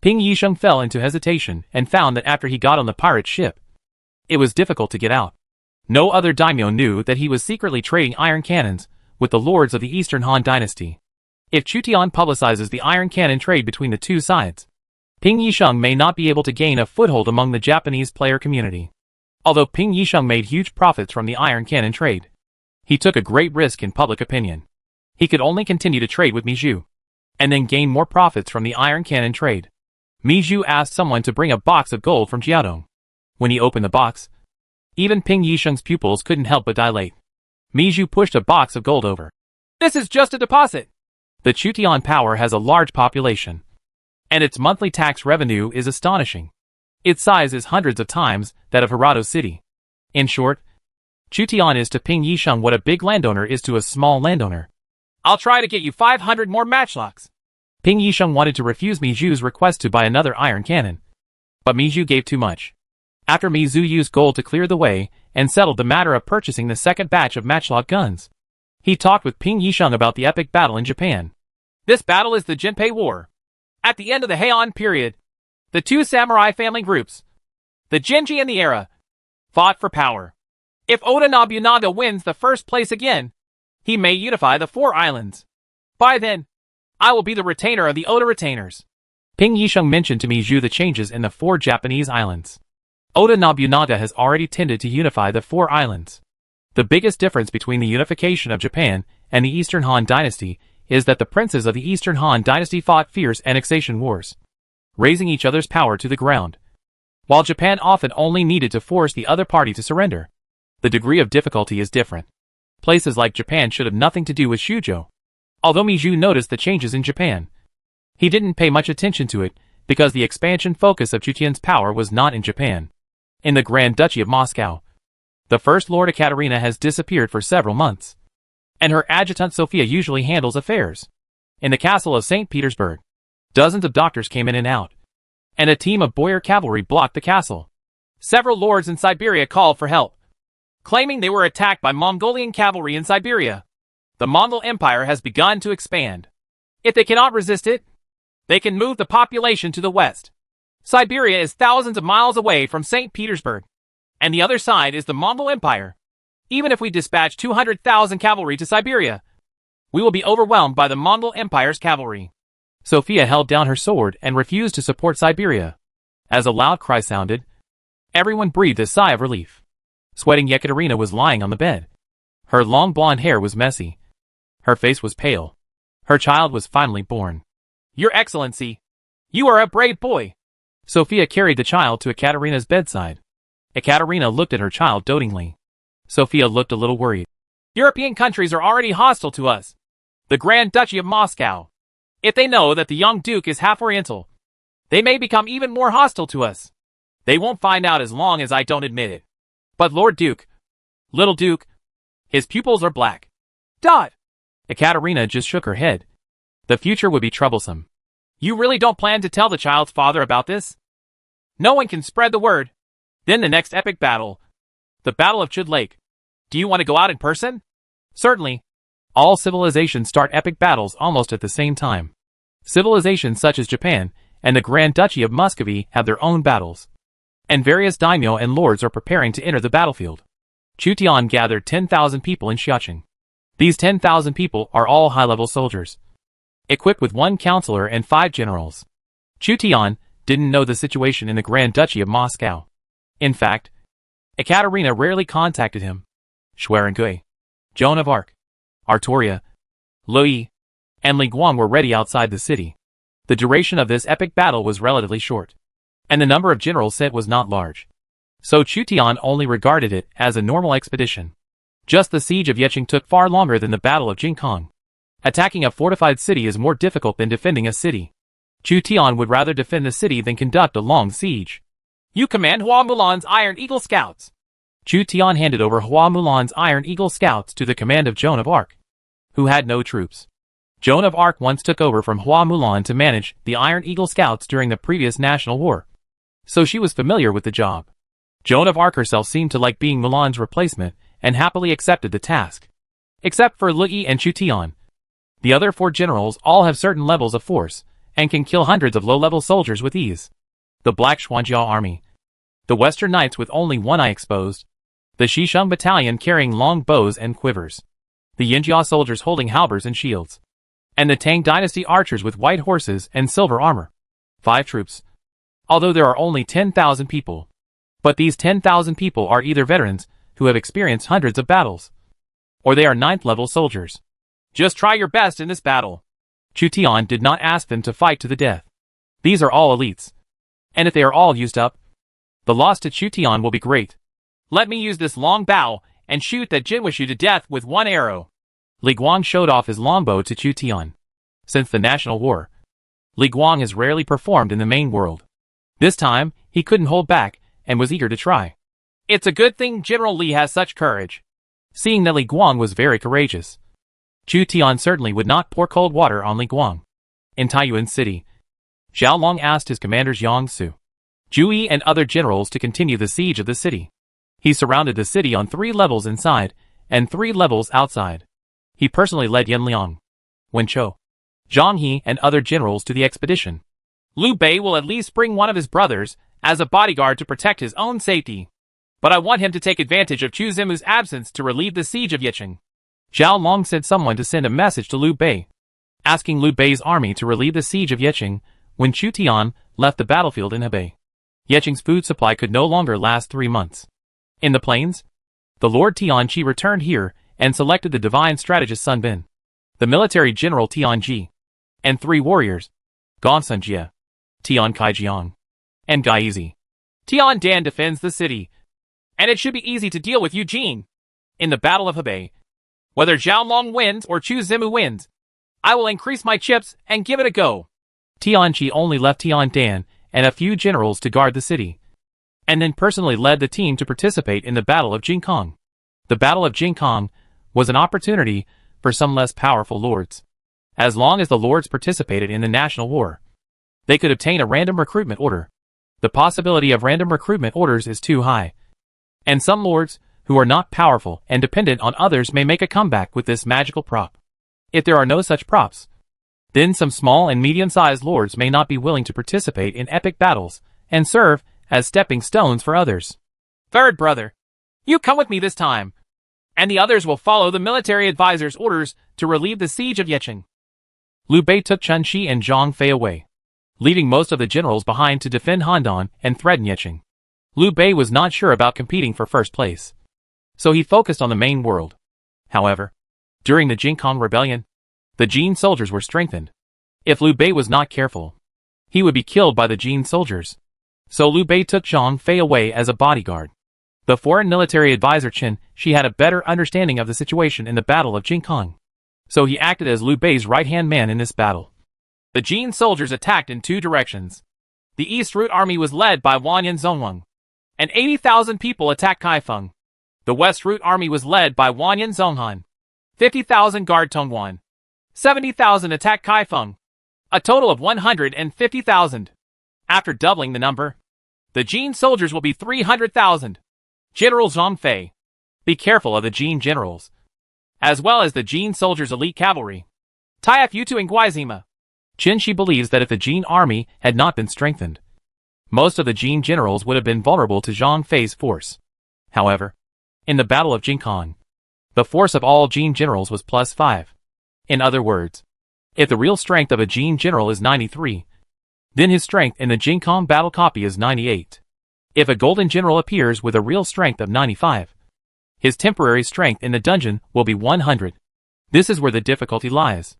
Ping Yisheng fell into hesitation and found that after he got on the pirate ship, it was difficult to get out. No other daimyo knew that he was secretly trading iron cannons with the lords of the Eastern Han Dynasty. If Chu Tian publicizes the iron cannon trade between the two sides, Ping Yisheng may not be able to gain a foothold among the Japanese player community. Although Ping Yisheng made huge profits from the iron cannon trade, he took a great risk in public opinion. He could only continue to trade with Miju, and then gain more profits from the iron cannon trade. Miju asked someone to bring a box of gold from Jiaodong. When he opened the box, even Ping Yisheng's pupils couldn't help but dilate. Miju pushed a box of gold over. This is just a deposit. The Chu Tian power has a large population, and its monthly tax revenue is astonishing. Its size is hundreds of times that of Hirado City. In short, Chu Tian is to Ping Yisheng what a big landowner is to a small landowner. I'll try to get you 500 more matchlocks. Ping Yisheng wanted to refuse Miju's request to buy another iron cannon, but Miju gave too much. After Mizu used gold to clear the way and settled the matter of purchasing the second batch of matchlock guns, he talked with Ping Yisheng about the epic battle in Japan. This battle is the Jinpei War. At the end of the Heian period, the two samurai family groups, the Genji and the Era, fought for power. If Oda Nobunaga wins the first place again, he may unify the four islands. By then, I will be the retainer of the Oda retainers. Ping Yisheng mentioned to Miju the changes in the four Japanese islands. Oda Nobunaga has already tended to unify the four islands. The biggest difference between the unification of Japan and the Eastern Han Dynasty is that the princes of the Eastern Han Dynasty fought fierce annexation wars, raising each other's power to the ground, while Japan often only needed to force the other party to surrender. The degree of difficulty is different. Places like Japan should have nothing to do with Shujo. Although Miju noticed the changes in Japan, he didn't pay much attention to it because the expansion focus of Chu Tian's power was not in Japan. In the Grand Duchy of Moscow, the First Lord Ekaterina has disappeared for several months, and her adjutant Sophia usually handles affairs. In the castle of St. Petersburg, dozens of doctors came in and out, and a team of boyar cavalry blocked the castle. Several lords in Siberia called for help, claiming they were attacked by Mongolian cavalry in Siberia. The Mongol Empire has begun to expand. If they cannot resist it, they can move the population to the west. Siberia is thousands of miles away from St. Petersburg, and the other side is the Mongol Empire. Even if we dispatch 200,000 cavalry to Siberia, we will be overwhelmed by the Mongol Empire's cavalry. Sophia held down her sword and refused to support Siberia. As a loud cry sounded, everyone breathed a sigh of relief. Sweating Yekaterina was lying on the bed. Her long blonde hair was messy. Her face was pale. Her child was finally born. Your Excellency, you are a brave boy. Sophia carried the child to Ekaterina's bedside. Ekaterina looked at her child dotingly. Sophia looked a little worried. European countries are already hostile to us. The Grand Duchy of Moscow. If they know that the young Duke is half Oriental, they may become even more hostile to us. They won't find out as long as I don't admit it. But Lord Duke, Little Duke, his pupils are black. Dot. Ekaterina just shook her head. The future would be troublesome. You really don't plan to tell the child's father about this? No one can spread the word. Then the next epic battle. The Battle of Chud Lake. Do you want to go out in person? Certainly. All civilizations start epic battles almost at the same time. Civilizations such as Japan and the Grand Duchy of Muscovy have their own battles. And various daimyo and lords are preparing to enter the battlefield. Chu Tian gathered 10,000 people in Xiaoqing. These 10,000 people are all high-level soldiers, equipped with 1 counselor and 5 generals. Chu Tian didn't know the situation in the Grand Duchy of Moscow. In fact, Ekaterina rarely contacted him. Schwerenkui, Joan of Arc, Artoria, Lui, and Li Guang were ready outside the city. The duration of this epic battle was relatively short, and the number of generals sent was not large. So Chu Tian only regarded it as a normal expedition. Just the siege of Yeqing took far longer than the Battle of Jingkong. Attacking a fortified city is more difficult than defending a city. Chu Tian would rather defend the city than conduct a long siege. You command Hua Mulan's Iron Eagle Scouts. Chu Tian handed over Hua Mulan's Iron Eagle Scouts to the command of Joan of Arc, who had no troops. Joan of Arc once took over from Hua Mulan to manage the Iron Eagle Scouts during the previous national war, so she was familiar with the job. Joan of Arc herself seemed to like being Mulan's replacement and happily accepted the task. Except for Lui and Chu Tian. The other 4 generals all have certain levels of force and can kill hundreds of low-level soldiers with ease. The Black Xuanjia Army, the Western Knights with only one eye exposed, the Shisheng Battalion carrying long bows and quivers, the Yinjia soldiers holding halberds and shields, and the Tang Dynasty archers with white horses and silver armor. 5 troops. Although there are only 10,000 people. But these 10,000 people are either veterans who have experienced hundreds of battles, or they are 9th-level soldiers. Just try your best in this battle. Chu Tian did not ask them to fight to the death. These are all elites. And if they are all used up, the loss to Chu Tian will be great. Let me use this long bow and shoot that Jinwishu to death with 1 arrow. Li Guang showed off his longbow to Chu Tian. Since the National War, Li Guang has rarely performed in the main world. This time, he couldn't hold back and was eager to try. It's a good thing General Li has such courage. Seeing that Li Guang was very courageous, Chu Tian certainly would not pour cold water on Li Guang. In Taiyuan City, Zhao Long asked his commanders Yang Su, Zhu Yi and other generals to continue the siege of the city. He surrounded the city on 3 levels inside and 3 levels outside. He personally led Yan Liang, Wen Chou, Zhang He and other generals to the expedition. Liu Bei will at least bring one of his brothers as a bodyguard to protect his own safety. But I want him to take advantage of Chu Zimu's absence to relieve the siege of Yeqing. Zhao Long sent someone to send a message to Liu Bei, asking Liu Bei's army to relieve the siege of Yeqing when Chu Tian left the battlefield in Hebei. Yeqing's food supply could no longer last 3 months. In the plains, the Lord Tianqi returned here and selected the divine strategist Sun Bin, the military general Tianji, and 3 warriors, Gong Sunjie, Tian Kaijiang, and Gaizi. Tian Dan defends the city, and it should be easy to deal with Eugene. In the Battle of Hebei, whether Zhao Long wins or Chu Zimu wins, I will increase my chips and give it a go. Tianqi only left Tian Dan and a few generals to guard the city, and then personally led the team to participate in the Battle of Jingkong. The Battle of Jingkong was an opportunity for some less powerful lords. As long as the lords participated in the national war, they could obtain a random recruitment order. The possibility of random recruitment orders is too high, and some lords who are not powerful and dependent on others may make a comeback with this magical prop. If there are no such props, then some small and medium-sized lords may not be willing to participate in epic battles and serve as stepping stones for others. Third brother, you come with me this time, and the others will follow the military advisor's orders to relieve the siege of Yeqing. Liu Bei took Chen Shi and Zhang Fei away, leaving most of the generals behind to defend Handan and threaten Yeqing. Liu Bei was not sure about competing for first place, so he focused on the main world. However, during the Jingkong Rebellion, the Jin soldiers were strengthened. If Liu Bei was not careful, he would be killed by the Jin soldiers. So Liu Bei took Zhang Fei away as a bodyguard. The foreign military advisor Qin Shi had a better understanding of the situation in the Battle of Jingkong. So he acted as Liu Bei's right-hand man in this battle. The Jin soldiers attacked in two directions. The East Route army was led by Wanyan Zhongwang, and 80,000 people attacked Kaifeng. The West Route army was led by Wanyan Zhonghan. 50,000 guard Tongguan. 70,000 attacked Kaifeng. A total of 150,000. After doubling the number, the Jin soldiers will be 300,000. General Zhang Fei. Be careful of the Jin generals, as well as the Jin soldiers' elite cavalry. Taifu Yutu and Guizima. Qin Shi believes that if the Jin army had not been strengthened, most of the Jin generals would have been vulnerable to Zhang Fei's force. However, in the Battle of Jingkong, the force of all Jin generals was +5. In other words, if the real strength of a Jin general is 93, then his strength in the Jingkong battle copy is 98. If a golden general appears with a real strength of 95, his temporary strength in the dungeon will be 100. This is where the difficulty lies.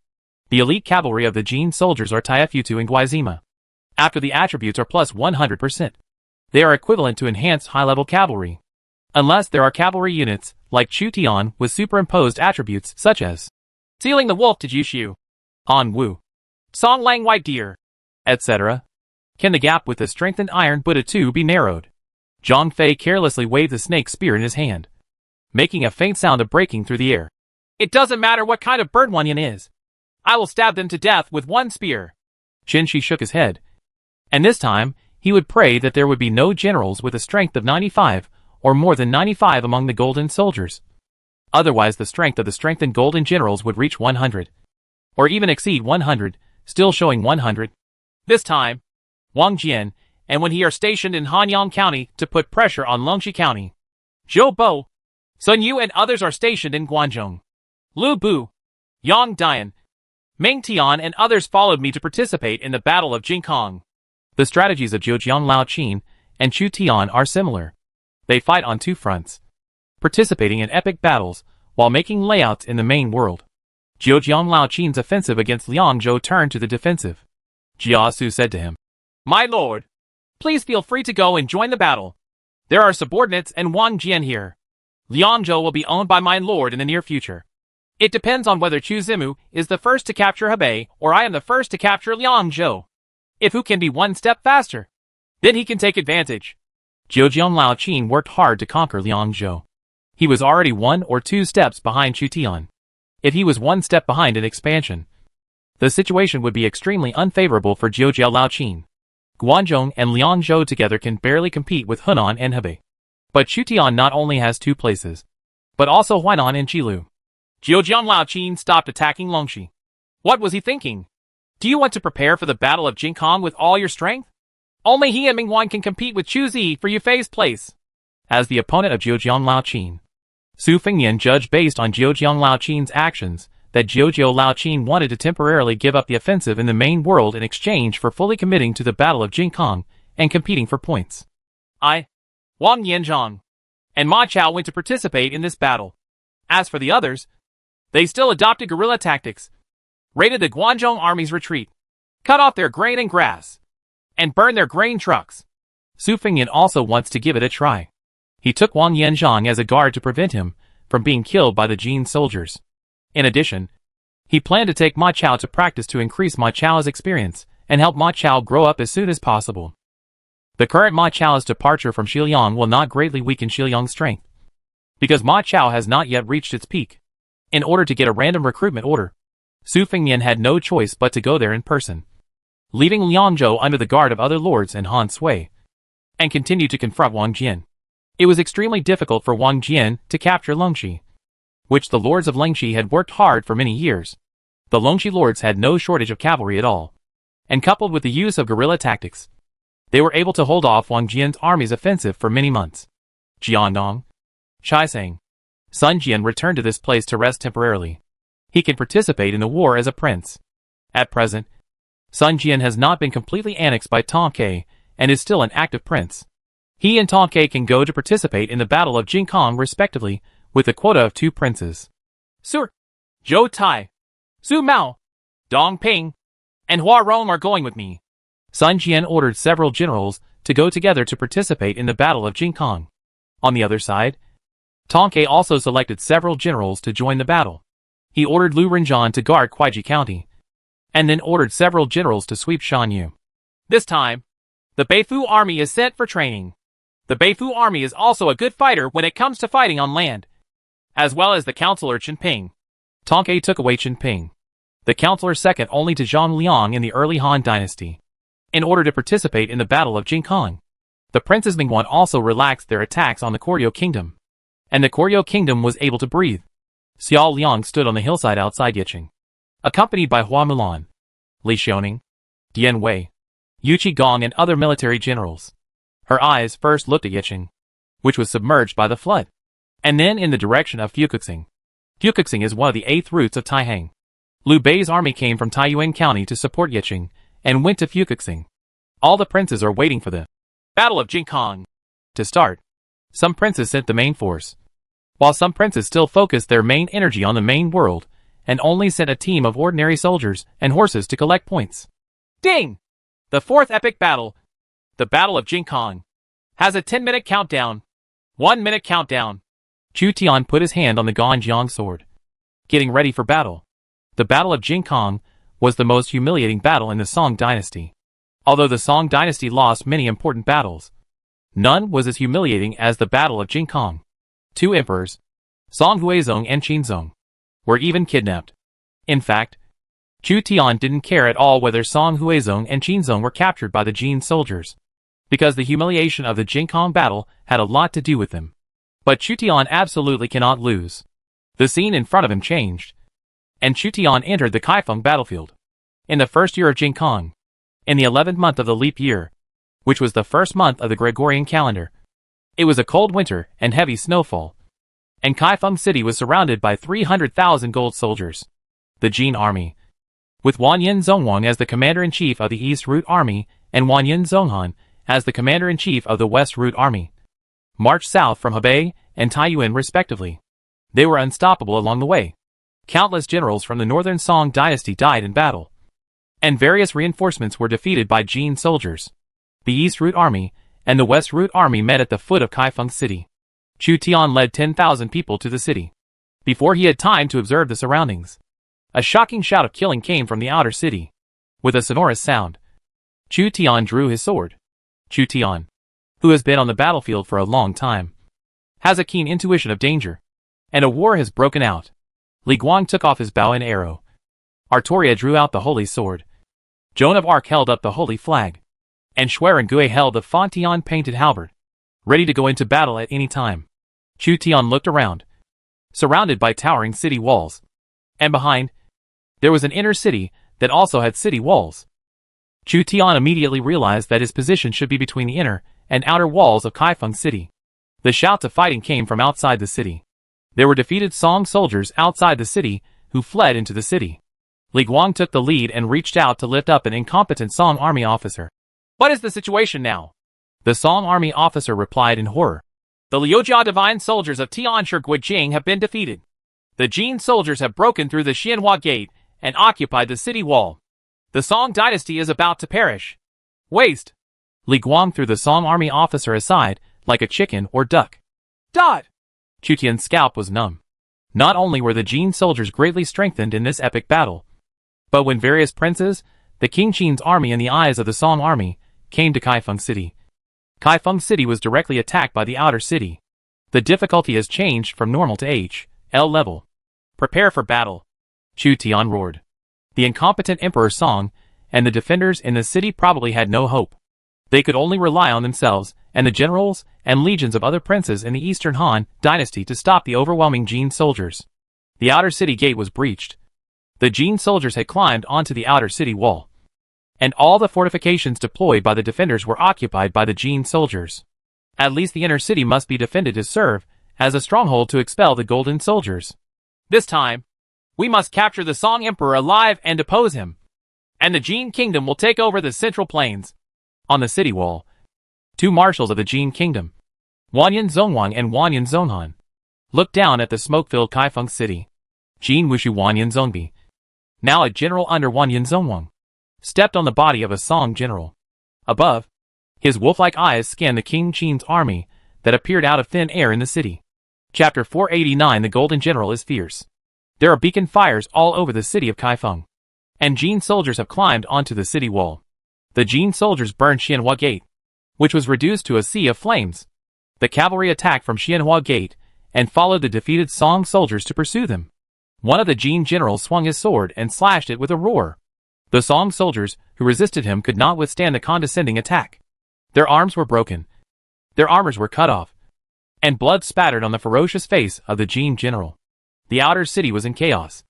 The elite cavalry of the Jin soldiers are Taifu Yutu and Guizima. After the attributes are plus 100%, they are equivalent to enhanced high-level cavalry. Unless there are cavalry units, like Chu Tian, with superimposed attributes such as Sealing the Wolf to Jushu, On Wu, Song Lang White Deer, etc. Can the gap with the strengthened Iron Buddha 2 be narrowed? Zhang Fei carelessly waved the snake spear in his hand, making a faint sound of breaking through the air. It doesn't matter what kind of bird Wanyan is. I will stab them to death with one spear. Qin Shi shook his head, and this time he would pray that there would be no generals with a strength of 95 or more than 95 among the golden soldiers. Otherwise the strength of the strengthened golden generals would reach 100, or even exceed 100, still showing 100. This time, Wang Jian, and when he are stationed in Hanyang County to put pressure on Longxi County. Zhou Bo, Sun Yu and others are stationed in Guangzhou. Lu Bu, Yang Dian, Ming Tian and others followed me to participate in the Battle of Jingkong. The strategies of Zhejiang Lao Qin and Chu Tian are similar. They fight on two fronts, participating in epic battles while making layouts in the main world. Zhejiang Lao Qin's offensive against Liang Zhou turned to the defensive. Jia Su said to him, My lord, please feel free to go and join the battle. There are subordinates and Wang Jian here. Liang Zhou will be owned by my lord in the near future. It depends on whether Chu Zimu is the first to capture Hebei or I am the first to capture Liang Zhou. If who can be one step faster, then he can take advantage. Zhejiang Lao Qin worked hard to conquer Liang Zhou. He was already 1 or 2 steps behind Chu Tian. If he was 1 step behind in expansion, the situation would be extremely unfavorable for Zhejiang Lao Qin. Guangzhou and Liang Zhou together can barely compete with Hunan and Hebei. But Chu Tian not only has 2 places, but also Huainan and Qilu. Zhejiang Lao Qin stopped attacking Longxi. What was he thinking? Do you want to prepare for the Battle of Jingkong with all your strength? Only he and Mingwan can compete with Chu Zi for Yufei's place. As the opponent of Zhejiang Lao Qin, Su Fengyan judged based on Zhejiang Lao Qin's actions that Zhejiang Lao Qin wanted to temporarily give up the offensive in the main world in exchange for fully committing to the Battle of Jingkong and competing for points. I, Wang Yanzhang, and Ma Chao went to participate in this battle. As for the others, they still adopted guerrilla tactics, raided the Guangzhou army's retreat, cut off their grain and grass, and burned their grain trucks. Su Fengyan also wants to give it a try. He took Wang Yanzhang as a guard to prevent him from being killed by the Jin soldiers. In addition, he planned to take Ma Chao to practice to increase Ma Chao's experience and help Ma Chao grow up as soon as possible. The current Ma Chao's departure from Xiliang will not greatly weaken Xiliang's strength, because Ma Chao has not yet reached its peak. In order to get a random recruitment order, Su Fengyan had no choice but to go there in person, leaving Liang Zhou under the guard of other lords and Han Sui, and continue to confront Wang Jian. It was extremely difficult for Wang Jian to capture Longxi, which the lords of Longxi had worked hard for many years. The Longxi lords had no shortage of cavalry at all, and coupled with the use of guerrilla tactics, they were able to hold off Wang Jian's army's offensive for many months. Jiandong, Chaisang, Sun Jian returned to this place to rest temporarily. He can participate in the war as a prince. At present, Sun Jian has not been completely annexed by Tong Kai and is still an active prince. He and Tong Kai can go to participate in the Battle of Jingkong respectively with a quota of 2 princes. Sir, Zhou Tai, Su Mao, Dong Ping, and Hua Rong are going with me. Sun Jian ordered several generals to go together to participate in the Battle of Jingkong. On the other side, Tong Kai also selected several generals to join the battle. He ordered Lu Renjian to guard Kuaiji County, and then ordered several generals to sweep Shanyu. This time, the Beifu army is sent for training. The Beifu army is also a good fighter when it comes to fighting on land, as well as the counselor Chen Ping. Tong Kai took away Chen Ping, the counselor second only to Zhang Liang in the early Han dynasty, in order to participate in the Battle of Jingkong. The princes Mingguan also relaxed their attacks on the Koryo kingdom, and the Koryo kingdom was able to breathe. Xiao Liang stood on the hillside outside Yicheng, accompanied by Hua Mulan, Li Xiaoning, Dian Wei, Yu Qigong and other military generals. Her eyes first looked at Yicheng, which was submerged by the flood, and then in the direction of Fukuxing. Fukuxing is one of the 8th routes of Taihang. Liu Bei's army came from Taiyuan County to support Yicheng, and went to Fukuxing. All the princes are waiting for the Battle of Jingkong to start. Some princes sent the main force, while some princes still focused their main energy on the main world, and only sent a team of ordinary soldiers and horses to collect points. Ding! The 4th epic battle, the Battle of Jingkong, has a 10-minute countdown. 1-minute countdown. Chu Tian put his hand on the Ganjiang sword, getting ready for battle. The Battle of Jingkong was the most humiliating battle in the Song dynasty. Although the Song dynasty lost many important battles, none was as humiliating as the Battle of Jingkong. 2 emperors, Song Huizong and Qinzong, were even kidnapped. In fact, Chu Tian didn't care at all whether Song Huizong and Qinzong were captured by the Jin soldiers, because the humiliation of the Jingkong battle had a lot to do with them. But Chu Tian absolutely cannot lose. The scene in front of him changed, and Chu Tian entered the Kaifeng battlefield. In the first year of Jingkong, in the 11th month of the leap year, which was the first month of the Gregorian calendar, it was a cold winter and heavy snowfall, and Kaifeng city was surrounded by 300,000 gold soldiers. The Jin army, with Wanyan Zhongwang as the commander-in-chief of the East Route Army and Wanyan Zhonghan as the commander-in-chief of the West Route Army, marched south from Hebei and Taiyuan respectively. They were unstoppable along the way. Countless generals from the northern Song dynasty died in battle, and various reinforcements were defeated by Jin soldiers. The East Route Army and the West Route Army met at the foot of Kaifeng city. Chu Tian led 10,000 people to the city. Before he had time to observe the surroundings, a shocking shout of killing came from the outer city. With a sonorous sound, Chu Tian drew his sword. Chu Tian, who has been on the battlefield for a long time, has a keen intuition of danger, and a war has broken out. Li Guang took off his bow and arrow. Artoria drew out the holy sword. Joan of Arc held up the holy flag, and Schwerin-Gui held the Fontian painted halberd, ready to go into battle at any time. Chu Tian looked around, surrounded by towering city walls, and behind, there was an inner city that also had city walls. Chu Tian immediately realized that his position should be between the inner and outer walls of Kaifeng city. The shouts of fighting came from outside the city. There were defeated Song soldiers outside the city who fled into the city. Li Guang took the lead and reached out to lift up an incompetent Song army officer. What is the situation now? The Song army officer replied in horror. The Liujia divine soldiers of Tianshi Guijing have been defeated. The Jin soldiers have broken through the Xianhua gate and occupied the city wall. The Song dynasty is about to perish. Waste! Li Guang threw the Song army officer aside like a chicken or duck. Dot! Chu Tian's scalp was numb. Not only were the Jin soldiers greatly strengthened in this epic battle, but when various princes, the King Qin's army and the eyes of the Song army, came to Kaifeng city, Kaifeng city was directly attacked by the outer city. The difficulty has changed from normal to H.L. level. Prepare for battle. Chu Tian roared. The incompetent Emperor Song and the defenders in the city probably had no hope. They could only rely on themselves and the generals and legions of other princes in the Eastern Han dynasty to stop the overwhelming Jin soldiers. The outer city gate was breached. The Jin soldiers had climbed onto the outer city wall, and all the fortifications deployed by the defenders were occupied by the Jin soldiers. At least the inner city must be defended to serve as a stronghold to expel the golden soldiers. This time, we must capture the Song Emperor alive and depose him, and the Jin kingdom will take over the central plains. On the city wall, 2 marshals of the Jin kingdom, Wanyan Zhongwang and Wanyan Zhonghan, looked down at the smoke-filled Kaifeng city. Jin Wushu Wanyan Zhongbi, now a general under Wanyan Zhongwang, stepped on the body of a Song general. Above, His wolf-like eyes scanned the King Qin's army that appeared out of thin air in the city. Chapter 489. The Golden General is fierce. There are beacon fires all over the city of Kaifeng, and Jin soldiers have climbed onto the city wall. The Jin soldiers burned Xianhua Gate, which was reduced to a sea of flames. The cavalry attacked from Xianhua Gate and followed the defeated Song soldiers to pursue them. One of the Jin generals swung his sword and slashed it with a roar. The Song soldiers who resisted him could not withstand the condescending attack. Their arms were broken, their armors were cut off, and blood spattered on the ferocious face of the Jin general. The outer city was in chaos.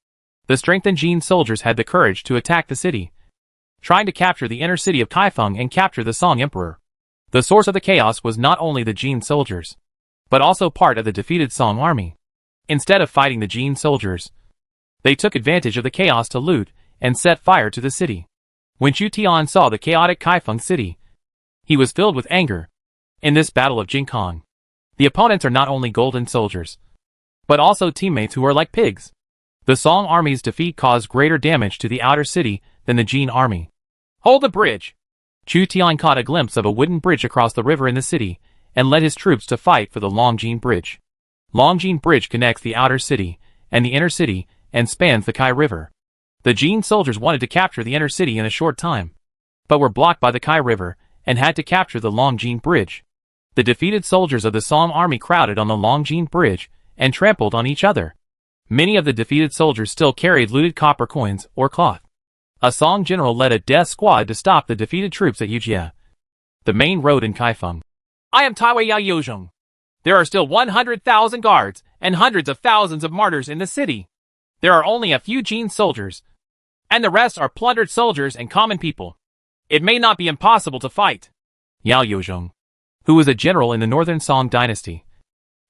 The strengthened Jin soldiers had the courage to attack the city, trying to capture the inner city of Kaifeng and capture the Song emperor. The source of the chaos was not only the Jin soldiers, but also part of the defeated Song army. Instead of fighting the Jin soldiers, they took advantage of the chaos to loot and set fire to the city. When Chu Tian saw the chaotic Kaifeng city, he was filled with anger. In this battle of Jinkong, the opponents are not only golden soldiers, but also teammates who are like pigs. The Song army's defeat caused greater damage to the outer city than the Jin army. Hold the bridge! Chu Tian caught a glimpse of a wooden bridge across the river in the city, and led his troops to fight for the Longjin Bridge. Longjin Bridge connects the outer city and the inner city and spans the Kai River. The Jin soldiers wanted to capture the inner city in a short time, but were blocked by the Kai River and had to capture the Longjin Bridge. The defeated soldiers of the Song army crowded on the Longjin Bridge and trampled on each other. Many of the defeated soldiers still carried looted copper coins or cloth. A Song general led a death squad to stop the defeated troops at Yujia, the main road in Kaifeng. I am Taiwei Yao Yuzhong. There are still 100,000 guards and hundreds of thousands of martyrs in the city. There are only a few Jin soldiers, and the rest are plundered soldiers and common people. It may not be impossible to fight. Yao Yuzhong, who was a general in the northern Song dynasty,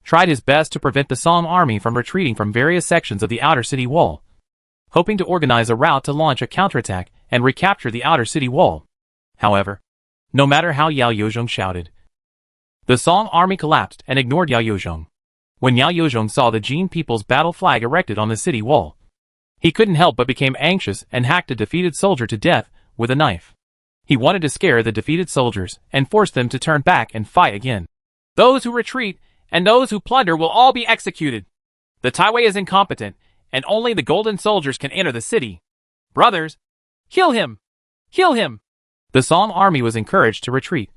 tried his best to prevent the Song army from retreating from various sections of the outer city wall, hoping to organize a route to launch a counterattack and recapture the outer city wall. However, no matter how Yao Yuzhong shouted, the Song army collapsed and ignored Yao Yuzhong. When Yao Yuzhong saw the Jin people's battle flag erected on the city wall, he couldn't help but became anxious and hacked a defeated soldier to death with a knife. He wanted to scare the defeated soldiers and force them to turn back and fight again. Those who retreat and those who plunder will all be executed. The Taiwei is incompetent, and only the golden soldiers can enter the city. Brothers, kill him! Kill him! The Song army was encouraged to retreat,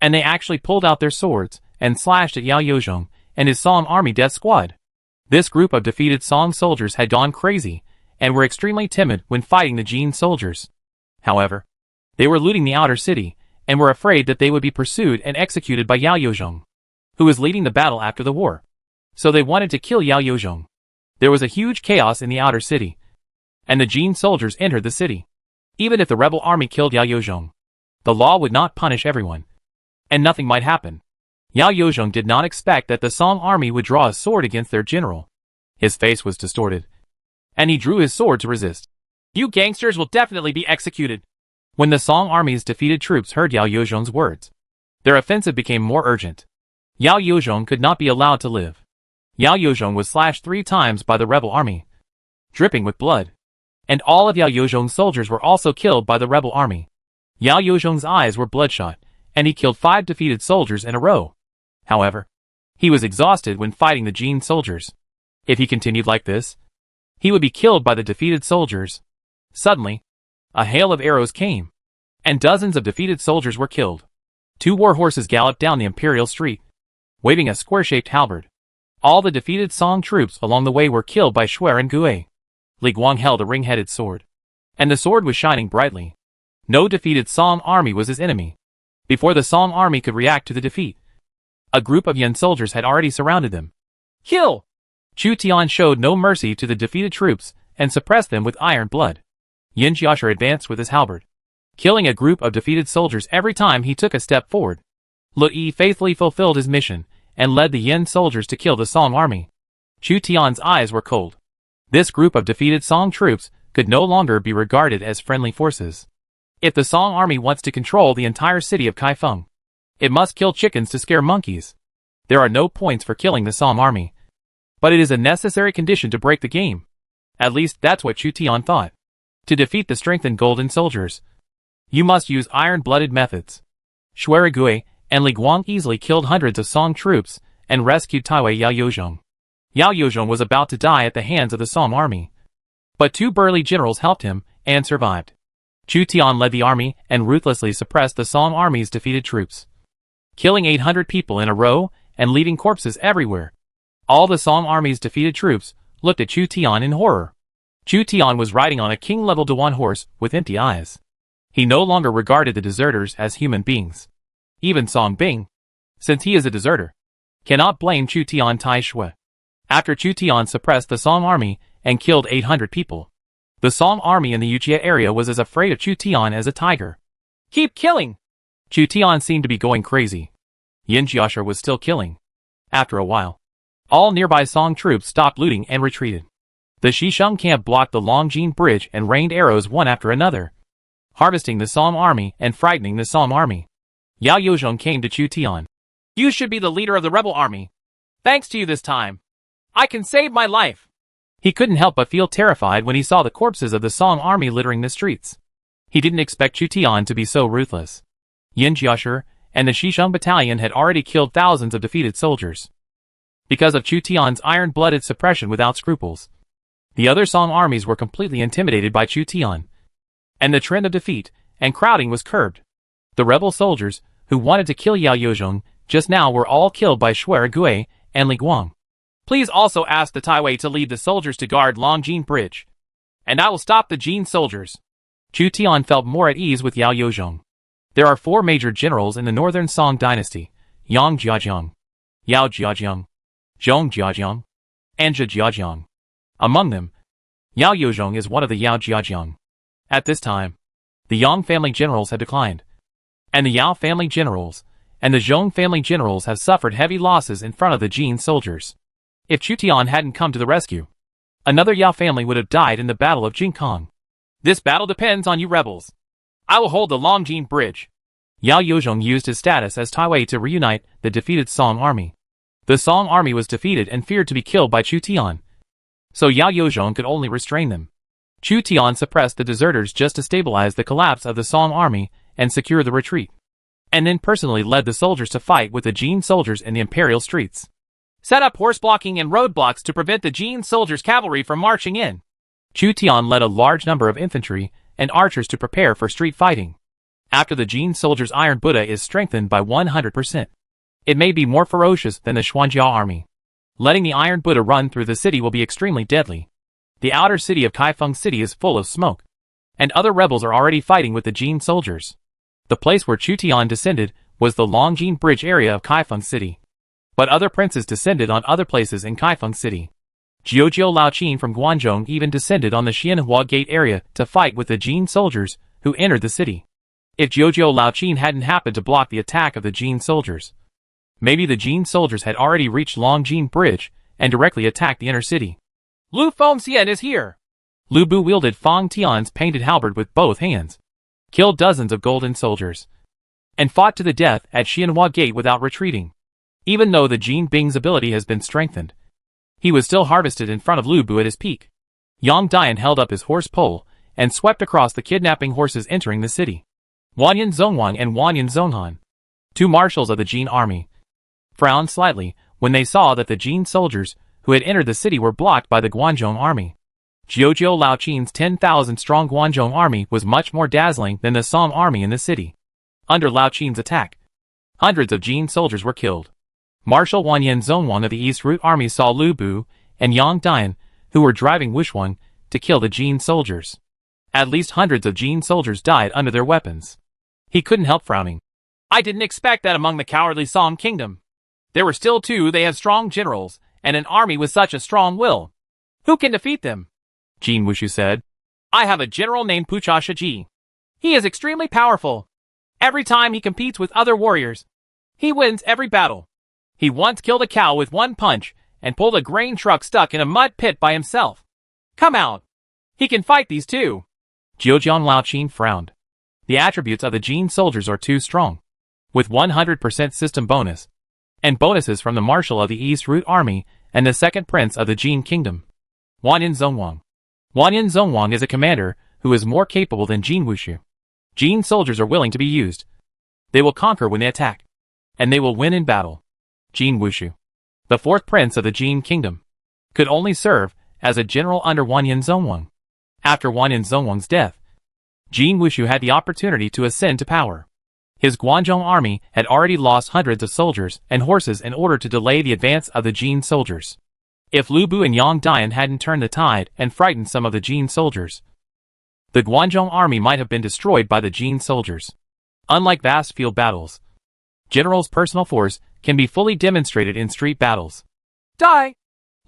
and they actually pulled out their swords and slashed at Yao Yuzhong and his Song army death squad. This group of defeated Song soldiers had gone crazy and were extremely timid when fighting the Jin soldiers. However, they were looting the outer city and were afraid that they would be pursued and executed by Yao Yuzhong, who was leading the battle after the war. So they wanted to kill Yao Yuzhong. There was a huge chaos in the outer city, and the Jin soldiers entered the city. Even if the rebel army killed Yao Yuzhong, the law would not punish everyone, and nothing might happen. Yao Yuzhong did not expect that the Song army would draw a sword against their general. His face was distorted, and he drew his sword to resist. You gangsters will definitely be executed. When the Song army's defeated troops heard Yao Yuzhong's words, their offensive became more urgent. Yao Yuzhong could not be allowed to live. Yao Yuzhong was slashed 3 times by the rebel army, dripping with blood, and all of Yao Yuzhong's soldiers were also killed by the rebel army. Yao Yuzhong's eyes were bloodshot, and he killed 5 defeated soldiers in a row. However, he was exhausted when fighting the Jin soldiers. If he continued like this, he would be killed by the defeated soldiers. Suddenly, a hail of arrows came, and dozens of defeated soldiers were killed. 2 war horses galloped down the imperial street, waving a square-shaped halberd. All the defeated Song troops along the way were killed by Shuai and Gui. Li Guang held a ring-headed sword, and the sword was shining brightly. No defeated Song army was his enemy. Before the Song army could react to the defeat, a group of Yan soldiers had already surrounded them. Kill! Chu Tian showed no mercy to the defeated troops and suppressed them with iron blood. Yin Jiashi advanced with his halberd, killing a group of defeated soldiers every time he took a step forward. Lu Yi faithfully fulfilled his mission and led the Yin soldiers to kill the Song army. Chu Tian's eyes were cold. This group of defeated Song troops could no longer be regarded as friendly forces. If the Song army wants to control the entire city of Kaifeng, it must kill chickens to scare monkeys. There are no points for killing the Song army, but it is a necessary condition to break the game. At least that's what Chu Tian thought. To defeat the strengthened golden soldiers, you must use iron-blooded methods. Shuarigui and Li Guang easily killed hundreds of Song troops and rescued Taiwei Yao Yozhong. Yao Yozhong was about to die at the hands of the Song army. But two burly generals helped him and survived. Chu Tian led the army and ruthlessly suppressed the Song army's defeated troops, killing 800 people in a row and leaving corpses everywhere. All the Song army's defeated troops looked at Chu Tian in horror. Chu Tian was riding on a king-level Dewan horse with empty eyes. He no longer regarded the deserters as human beings. Even Song Bing, since he is a deserter, cannot blame Chu Tian Tai Shui. After Chu Tian suppressed the Song army and killed 800 people, the Song army in the Yuchia area was as afraid of Chu Tian as a tiger. Keep killing! Chu Tian seemed to be going crazy. Yin Jiasha was still killing. After a while, all nearby Song troops stopped looting and retreated. The Shisheng camp blocked the Longjing bridge and rained arrows one after another, harvesting the Song army and frightening the Song army. Yao Yozhong came to Chu Tian. You should be the leader of the rebel army. Thanks to you this time, I can save my life. He couldn't help but feel terrified when he saw the corpses of the Song army littering the streets. He didn't expect Chu Tian to be so ruthless. Yin Jiasher and the Shisheng battalion had already killed thousands of defeated soldiers because of Chu Tian's iron-blooded suppression without scruples. The other Song armies were completely intimidated by Chu Tian, and the trend of defeat and crowding was curbed. The rebel soldiers who wanted to kill Yao Yozhong just now were all killed by Shuarigui and Li Guang. Please also ask the Taiwei to lead the soldiers to guard Longjing Bridge, and I will stop the Jin soldiers. Chu Tian felt more at ease with Yao Yozhong. There are 4 major generals in the northern Song dynasty: Yang Jiajiang, Yao Jiajiang, Zhong Jiajiang, and Zhe Jiajiang. Among them, Yao Yozhong is one of the Yao Jiajiang. At this time, the Yang family generals had declined, and the Yao family generals and the Zhong family generals have suffered heavy losses in front of the Jin soldiers. If Chu Tian hadn't come to the rescue, another Yao family would have died in the Battle of Jinkong. This battle depends on you rebels. I will hold the Longjing Bridge. Yao Yozhong used his status as Taiwei to reunite the defeated Song army. The Song army was defeated and feared to be killed by Chu Tian, so Yao Yozhong could only restrain them. Chu Tian suppressed the deserters just to stabilize the collapse of the Song army and secure the retreat, and then personally led the soldiers to fight with the Jin soldiers in the imperial streets. Set up horse blocking and roadblocks to prevent the Jin soldiers' cavalry from marching in. Chu Tian led a large number of infantry and archers to prepare for street fighting. After the Jin soldiers' Iron Buddha is strengthened by 100%, it may be more ferocious than the Xuanjia army. Letting the Iron Buddha run through the city will be extremely deadly. The outer city of Kaifeng City is full of smoke, and other rebels are already fighting with the Jin soldiers. The place where Chu Tian descended was the Longjing Bridge area of Kaifeng City, but other princes descended on other places in Kaifeng City. Jiujiu Laoqin from Guangzhou even descended on the Xianhua Gate area to fight with the Jin soldiers who entered the city. If Jiujiu Laoqin hadn't happened to block the attack of the Jin soldiers, maybe the Jin soldiers had already reached Longjing Bridge and directly attacked the inner city. Lu Fengxian is here! Lu Bu wielded Fang Tian's painted halberd with both hands, killed dozens of golden soldiers, and fought to the death at Xianhua Gate without retreating. Even though the Jin Bing's ability has been strengthened, he was still harvested in front of Lu Bu at his peak. Yang Dian held up his horse pole and swept across the kidnapping horses entering the city. Wanyan Zhongwang and Wanyan Zhonghan, 2 marshals of the Jin army, frowned slightly when they saw that the Jin soldiers who had entered the city were blocked by the Guangzhou army. Jiujiu Laoqin's 10,000-strong Guangzhou army was much more dazzling than the Song army in the city. Under Laoqin's attack, hundreds of Jin soldiers were killed. Marshal Wanyan Zhongwang of the East Route Army saw Lu Bu and Yang Dian, who were driving Wushuang, to kill the Jin soldiers. At least hundreds of Jin soldiers died under their weapons. He couldn't help frowning. I didn't expect that among the cowardly Song kingdom. There were still 2 they have strong generals, and an army with such a strong will. Who can defeat them? Jin Wushu said. I have a general named Pucha Shiji. He is extremely powerful. Every time he competes with other warriors, he wins every battle. He once killed a cow with 1 punch and pulled a grain truck stuck in a mud pit by himself. Come out. He can fight these 2. Jiujiang Laoqin frowned. The attributes of the Jin soldiers are too strong, with 100% system bonus, and bonuses from the Marshal of the East Route Army and the second prince of the Jin Kingdom, Wanyan Zhongwang. Wanyan Zhongwang is a commander who is more capable than Jin Wushu. Jin soldiers are willing to be used, They will conquer when they attack. And they will win in battle. Jin Wushu, the fourth prince of the Jin kingdom, could only serve as a general under Wanyan Zhongwang. After Wanyan Zhongwang's death, Jin Wushu had the opportunity to ascend to power. His Guanzhong army had already lost hundreds of soldiers and horses in order to delay the advance of the Jin soldiers. If Lu Bu and Yang Dian hadn't turned the tide and frightened some of the Jin soldiers, the Guanzhong army might have been destroyed by the Jin soldiers. Unlike vast field battles, generals' personal force can be fully demonstrated in street battles. Die!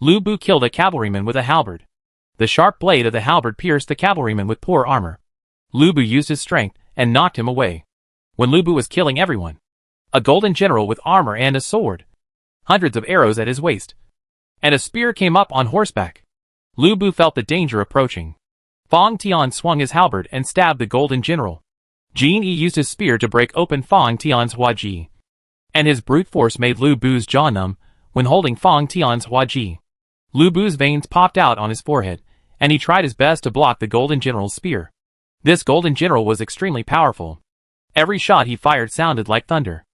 Lu Bu killed a cavalryman with a halberd. The sharp blade of the halberd pierced the cavalryman with poor armor. Lu Bu used his strength and knocked him away. When Lu Bu was killing everyone, a golden general with armor and a sword, hundreds of arrows at his waist, and a spear came up on horseback. Lu Bu felt the danger approaching. Fang Tian swung his halberd and stabbed the golden general. Jin Yi used his spear to break open Fang Tian's huaji, and his brute force made Lu Bu's jaw numb when holding Fang Tian's huaji. Lu Bu's veins popped out on his forehead, and he tried his best to block the golden general's spear. This golden general was extremely powerful. Every shot he fired sounded like thunder.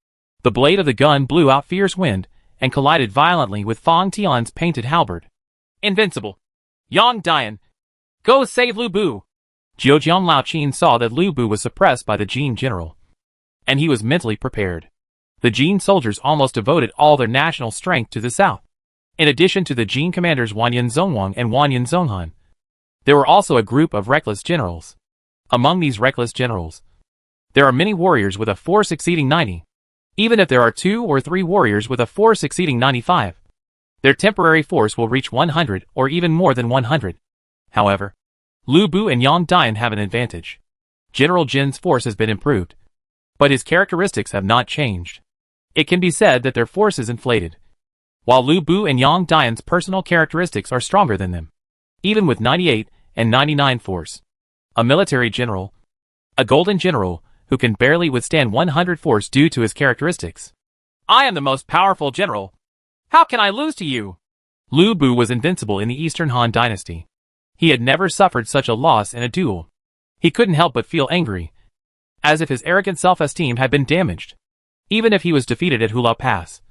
The blade of the gun blew out fierce wind and collided violently with Fang Tian's painted halberd. Invincible! Yang Dian! Go save Lu Bu! Zheojiang Laoqin saw that Lu Bu was suppressed by the Jin general, and he was mentally prepared. The Jin soldiers almost devoted all their national strength to the south. In addition to the Jin commanders Wanyan Zhongwang and Wanyan Zhonghan, there were also a group of reckless generals. Among these reckless generals, there are many warriors with a force exceeding 90. Even if there are 2 or 3 warriors with a force exceeding 95, their temporary force will reach 100 or even more than 100. However, Lu Bu and Yang Dian have an advantage. General Jin's force has been improved, but his characteristics have not changed. It can be said that their force is inflated, while Lu Bu and Yang Dian's personal characteristics are stronger than them. Even with 98 and 99 force, a military general, a golden general, who can barely withstand 100 force due to his characteristics. I am the most powerful general. How can I lose to you? Lu Bu was invincible in the Eastern Han dynasty. He had never suffered such a loss in a duel. He couldn't help but feel angry, as if his arrogant self-esteem had been damaged. Even if he was defeated at Hula Pass,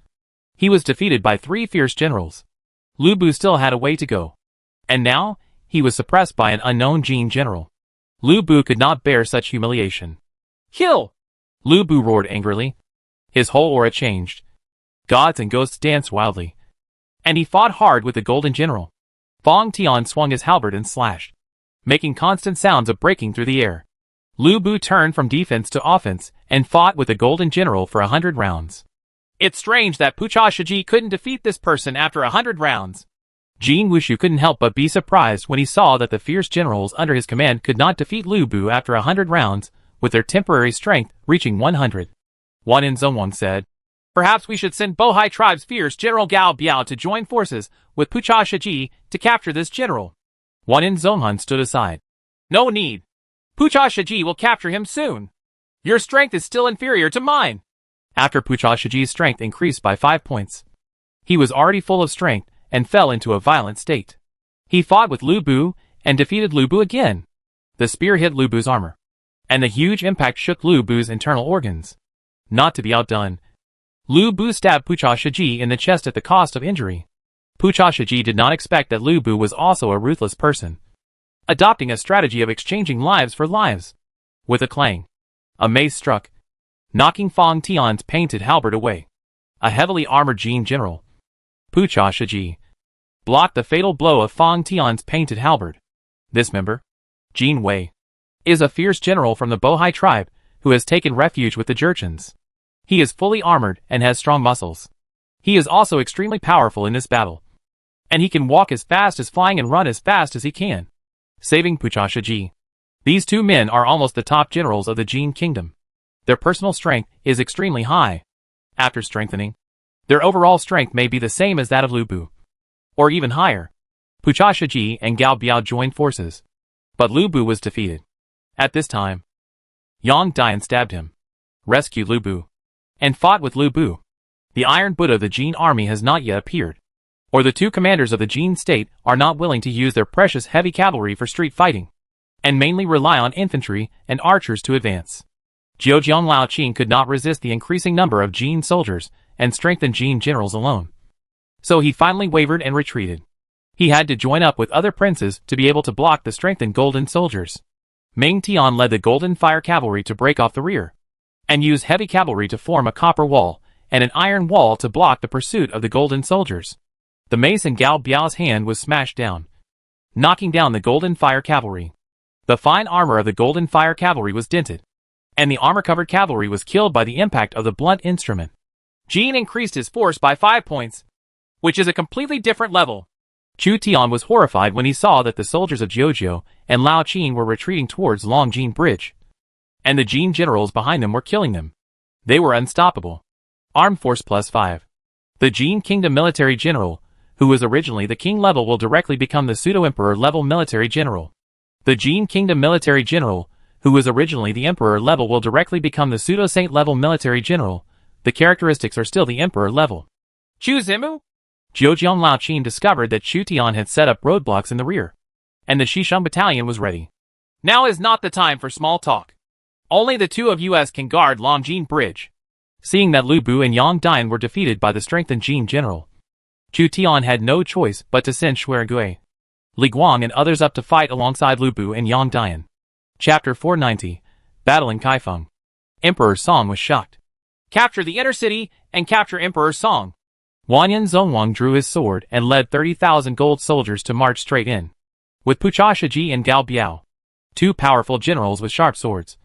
he was defeated by 3 fierce generals. Lu Bu still had a way to go. And now, he was suppressed by an unknown Jin general. Lu Bu could not bear such humiliation. Kill! Lu Bu roared angrily. His whole aura changed. Gods and ghosts danced wildly. And he fought hard with the golden general. Fang Tian swung his halberd and slashed, making constant sounds of breaking through the air. Lu Bu turned from defense to offense and fought with the golden general for 100 rounds. It's strange that Pucha Shiji couldn't defeat this person after 100 rounds. Jin Wushu couldn't help but be surprised when he saw that the fierce generals under his command could not defeat Lu Bu after 100 rounds, with their temporary strength reaching 100. Wanyan Zhongwang said, Perhaps we should send Bohai tribe's fierce General Gao Biao to join forces with Pucha Shiji to capture this general. Wanyan Zhonghan stood aside. No need. Pucha Shiji will capture him soon. Your strength is still inferior to mine. After Pucha Shiji's strength increased by 5 points, he was already full of strength and fell into a violent state. He fought with Lu Bu and defeated Lu Bu again. The spear hit Lu Bu's armor, and the huge impact shook Lu Bu's internal organs. Not to be outdone, Lu Bu stabbed Pucha Shiji in the chest at the cost of injury. Pucha Shiji did not expect that Lu Bu was also a ruthless person, adopting a strategy of exchanging lives for lives. With a clang, a mace struck, knocking Fang Tian's painted halberd away. A heavily armored Jin general, Pucha Shiji, blocked the fatal blow of Fang Tian's painted halberd. This member, Jin Wei, is a fierce general from the Bohai tribe who has taken refuge with the Jurchens. He is fully armored and has strong muscles. He is also extremely powerful in this battle, and he can walk as fast as flying and run as fast as he can, saving Pucha Shiji. These 2 men are almost the top generals of the Jin kingdom. Their personal strength is extremely high. After strengthening, their overall strength may be the same as that of Lu Bu, or even higher. Pucha Shiji and Gao Biao joined forces, but Lu Bu was defeated. At this time, Yang Dian stabbed him, rescued Lu Bu, and fought with Lu Bu. The Iron Buddha of the Jin army has not yet appeared, or the 2 commanders of the Jin state are not willing to use their precious heavy cavalry for street fighting, and mainly rely on infantry and archers to advance. Zhejiang Lao Qin could not resist the increasing number of Jin soldiers and strengthened Jin generals alone. So he finally wavered and retreated. He had to join up with other princes to be able to block the strengthened golden soldiers. Ming Tian led the Golden Fire Cavalry to break off the rear, and used heavy cavalry to form a copper wall and an iron wall to block the pursuit of the golden soldiers. The mace in Gao Biao's hand was smashed down, knocking down the Golden Fire Cavalry. The fine armor of the Golden Fire Cavalry was dented, and the armor-covered cavalry was killed by the impact of the blunt instrument. Jin increased his force by 5 points, which is a completely different level. Chu Tian was horrified when he saw that the soldiers of Jiuzhou and Lao Qin were retreating towards Longjing Bridge, and the Jin generals behind them were killing them. They were unstoppable. Armed Force +5. The Jin Kingdom Military General, who was originally the king level, will directly become the pseudo-emperor level military general. The Jin Kingdom Military General, who was originally the emperor level, will directly become the pseudo-saint level military general. The characteristics are still the emperor level. Chu Zimu? Zhejiang Lao Qin discovered that Chu Tian had set up roadblocks in the rear, and the Xisheng battalion was ready. Now is not the time for small talk. Only the two of us can guard Longjing Bridge. Seeing that Lu Bu and Yang Dian were defeated by the strengthened Jin general, Chu Tian had no choice but to send Xuergui, Li Guang and others up to fight alongside Lu Bu and Yang Dian. Chapter 490, Battle in Kaifeng. Emperor Song was shocked. Capture the inner city and capture Emperor Song. Wanyan Zongwang drew his sword and led 30,000 gold soldiers to march straight in, with Pucha Shiji and Gao Biao, two powerful generals with sharp swords.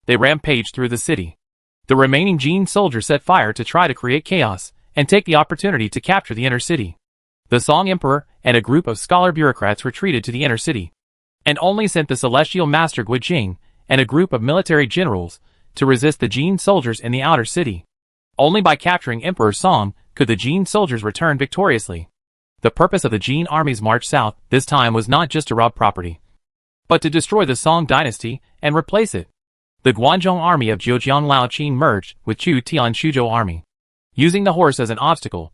They rampaged through the city. The remaining Jin soldiers set fire to try to create chaos and take the opportunity to capture the inner city. The Song Emperor and a group of scholar bureaucrats retreated to the inner city, and only sent the celestial master Guijing and a group of military generals to resist the Jin soldiers in the outer city. Only by capturing Emperor Song could the Jin soldiers return victoriously. The purpose of the Jin army's march south this time was not just to rob property, but to destroy the Song dynasty and replace it. The Guanzhong army of Zhejiang Lao Qin merged with Chu Tian Shuzhou army. Using the horse as an obstacle,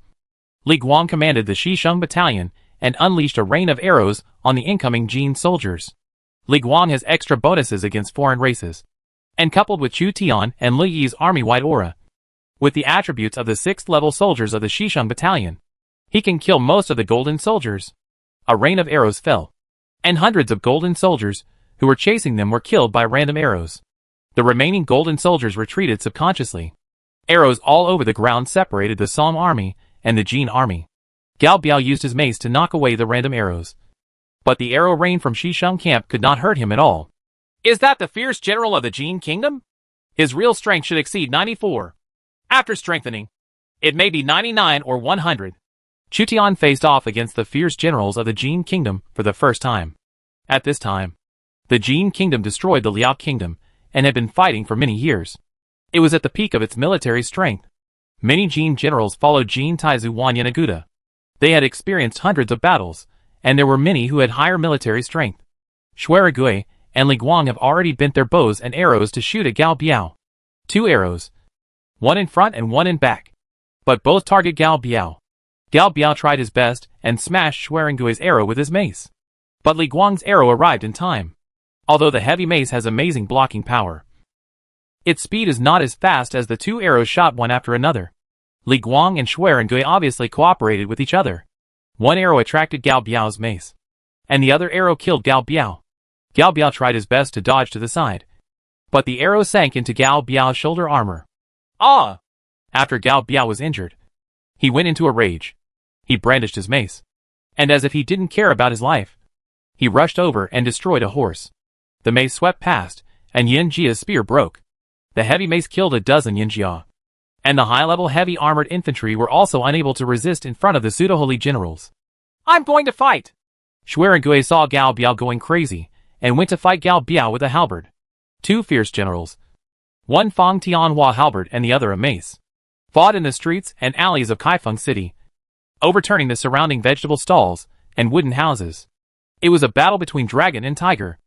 Li Guang commanded the Xisheng battalion and unleashed a rain of arrows on the incoming Jin soldiers. Li Guang has extra bonuses against foreign races, and coupled with Chu Tian and Li Yi's army-wide aura, with the attributes of the 6th level soldiers of the Xisheng battalion, he can kill most of the golden soldiers. A rain of arrows fell, and hundreds of golden soldiers who were chasing them were killed by random arrows. The remaining golden soldiers retreated subconsciously. Arrows all over the ground separated the Song army and the Jin army. Gao Biao used his mace to knock away the random arrows, but the arrow rain from Xisheng camp could not hurt him at all. Is that the fierce general of the Jin kingdom? His real strength should exceed 94. After strengthening, it may be 99 or 100. Chu Tian faced off against the fierce generals of the Jin kingdom for the first time. At this time, the Jin kingdom destroyed the Liao kingdom and had been fighting for many years. It was at the peak of its military strength. Many Jin generals followed Jin Taizu Wanyan Aguda. They had experienced hundreds of battles, and there were many who had higher military strength. Xuergui and Li Guang have already bent their bows and arrows to shoot at Gao Biao. 2 arrows, one in front and one in back, but both target Gao Biao. Gao Biao tried his best and smashed Xuergui's arrow with his mace, but Li Guang's arrow arrived in time. Although the heavy mace has amazing blocking power, its speed is not as fast as the 2 arrows shot one after another. Li Guang and Xuergui obviously cooperated with each other. One arrow attracted Gao Biao's mace, and the other arrow killed Gao Biao. Gao Biao tried his best to dodge to the side, but the arrow sank into Gao Biao's shoulder armor. Ah! After Gao Biao was injured, he went into a rage. He brandished his mace, and as if he didn't care about his life, he rushed over and destroyed a horse. The mace swept past, and Yin Jia's spear broke. The heavy mace killed a dozen Yin Jia, and the high-level heavy armored infantry were also unable to resist in front of the pseudo-holy generals. I'm going to fight! Xuergui saw Gao Biao going crazy, and went to fight Gao Biao with a halberd. 2 fierce generals, one Fang Tianhua halberd and the other a mace, fought in the streets and alleys of Kaifeng City, overturning the surrounding vegetable stalls and wooden houses. It was a battle between dragon and tiger.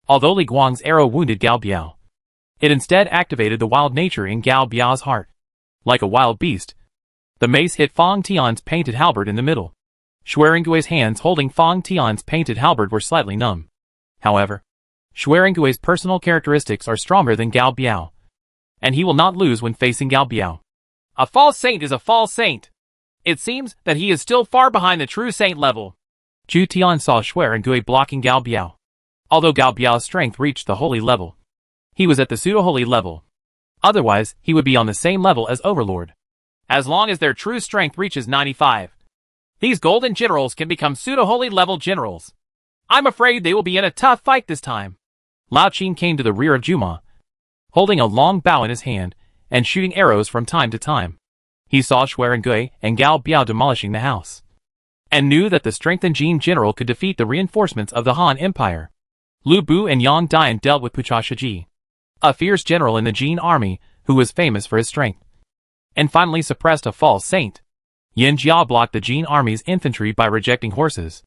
Although Li Guang's arrow wounded Gao Biao, it instead activated the wild nature in Gao Biao's heart. Like a wild beast, the mace hit Fang Tian's painted halberd in the middle. Xuergui's hands holding Fang Tian's painted halberd were slightly numb. However, Xuergui's personal characteristics are stronger than Gao Biao. and he will not lose when facing Gao Biao. A false saint is a false saint. It seems that he is still far behind the true saint level. Chu Tian saw Shuai and Gui blocking Gao Biao. Although Gao Biao's strength reached the holy level, he was at the pseudo-holy level. Otherwise, he would be on the same level as Overlord. As long as their true strength reaches 95, these golden generals can become pseudo-holy level generals. I'm afraid they will be in a tough fight this time. Lao Qin came to the rear of Juma, holding a long bow in his hand and shooting arrows from time to time. He saw Shuai and Gui and Gao Biao demolishing the house, and knew that the strengthened Jin general could defeat the reinforcements of the Han Empire. Lu Bu and Yang Dian dealt with Pucha Shiji, a fierce general in the Jin army who was famous for his strength, and finally suppressed a false saint. Yin Jiao blocked the Jin army's infantry by rejecting horses,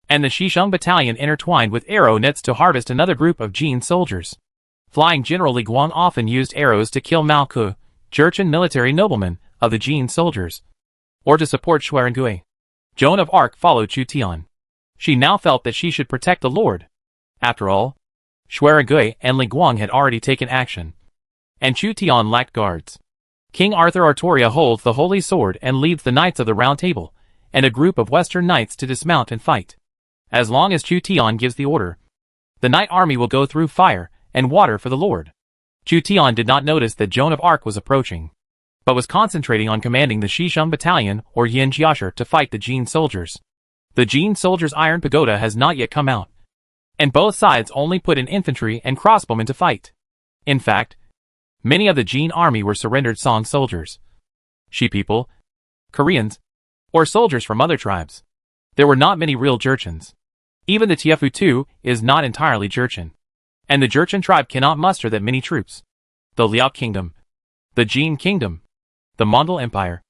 and the Xisheng battalion intertwined with arrow nets to harvest another group of Jin soldiers. Flying General Li Guang often used arrows to kill Mao Ke, Jurchen military noblemen of the Jin soldiers, or to support Shuai and Gui. Joan of Arc followed Chu Tian. She now felt that she should protect the Lord. After all, Shuai and Gui and Li Guang had already taken action, and Chu Tian lacked guards. King Arthur Artoria holds the holy sword and leads the Knights of the Round Table and a group of Western Knights to dismount and fight. As long as Chu Tian gives the order, the Knight army will go through fire and water for the Lord. Chu Tian did not notice that Joan of Arc was approaching, but was concentrating on commanding the Xisheng battalion or Yin Jiasher to fight the Jin soldiers. The Jin soldiers' iron pagoda has not yet come out, and both sides only put in infantry and crossbowmen to fight. In fact, many of the Jin army were surrendered Song soldiers, Shi people, Koreans, or soldiers from other tribes. There were not many real Jurchens. Even the Tiefu too is not entirely Jurchen, and the Jurchen tribe cannot muster that many troops. The Liao kingdom, the Jin kingdom, the Mongol Empire,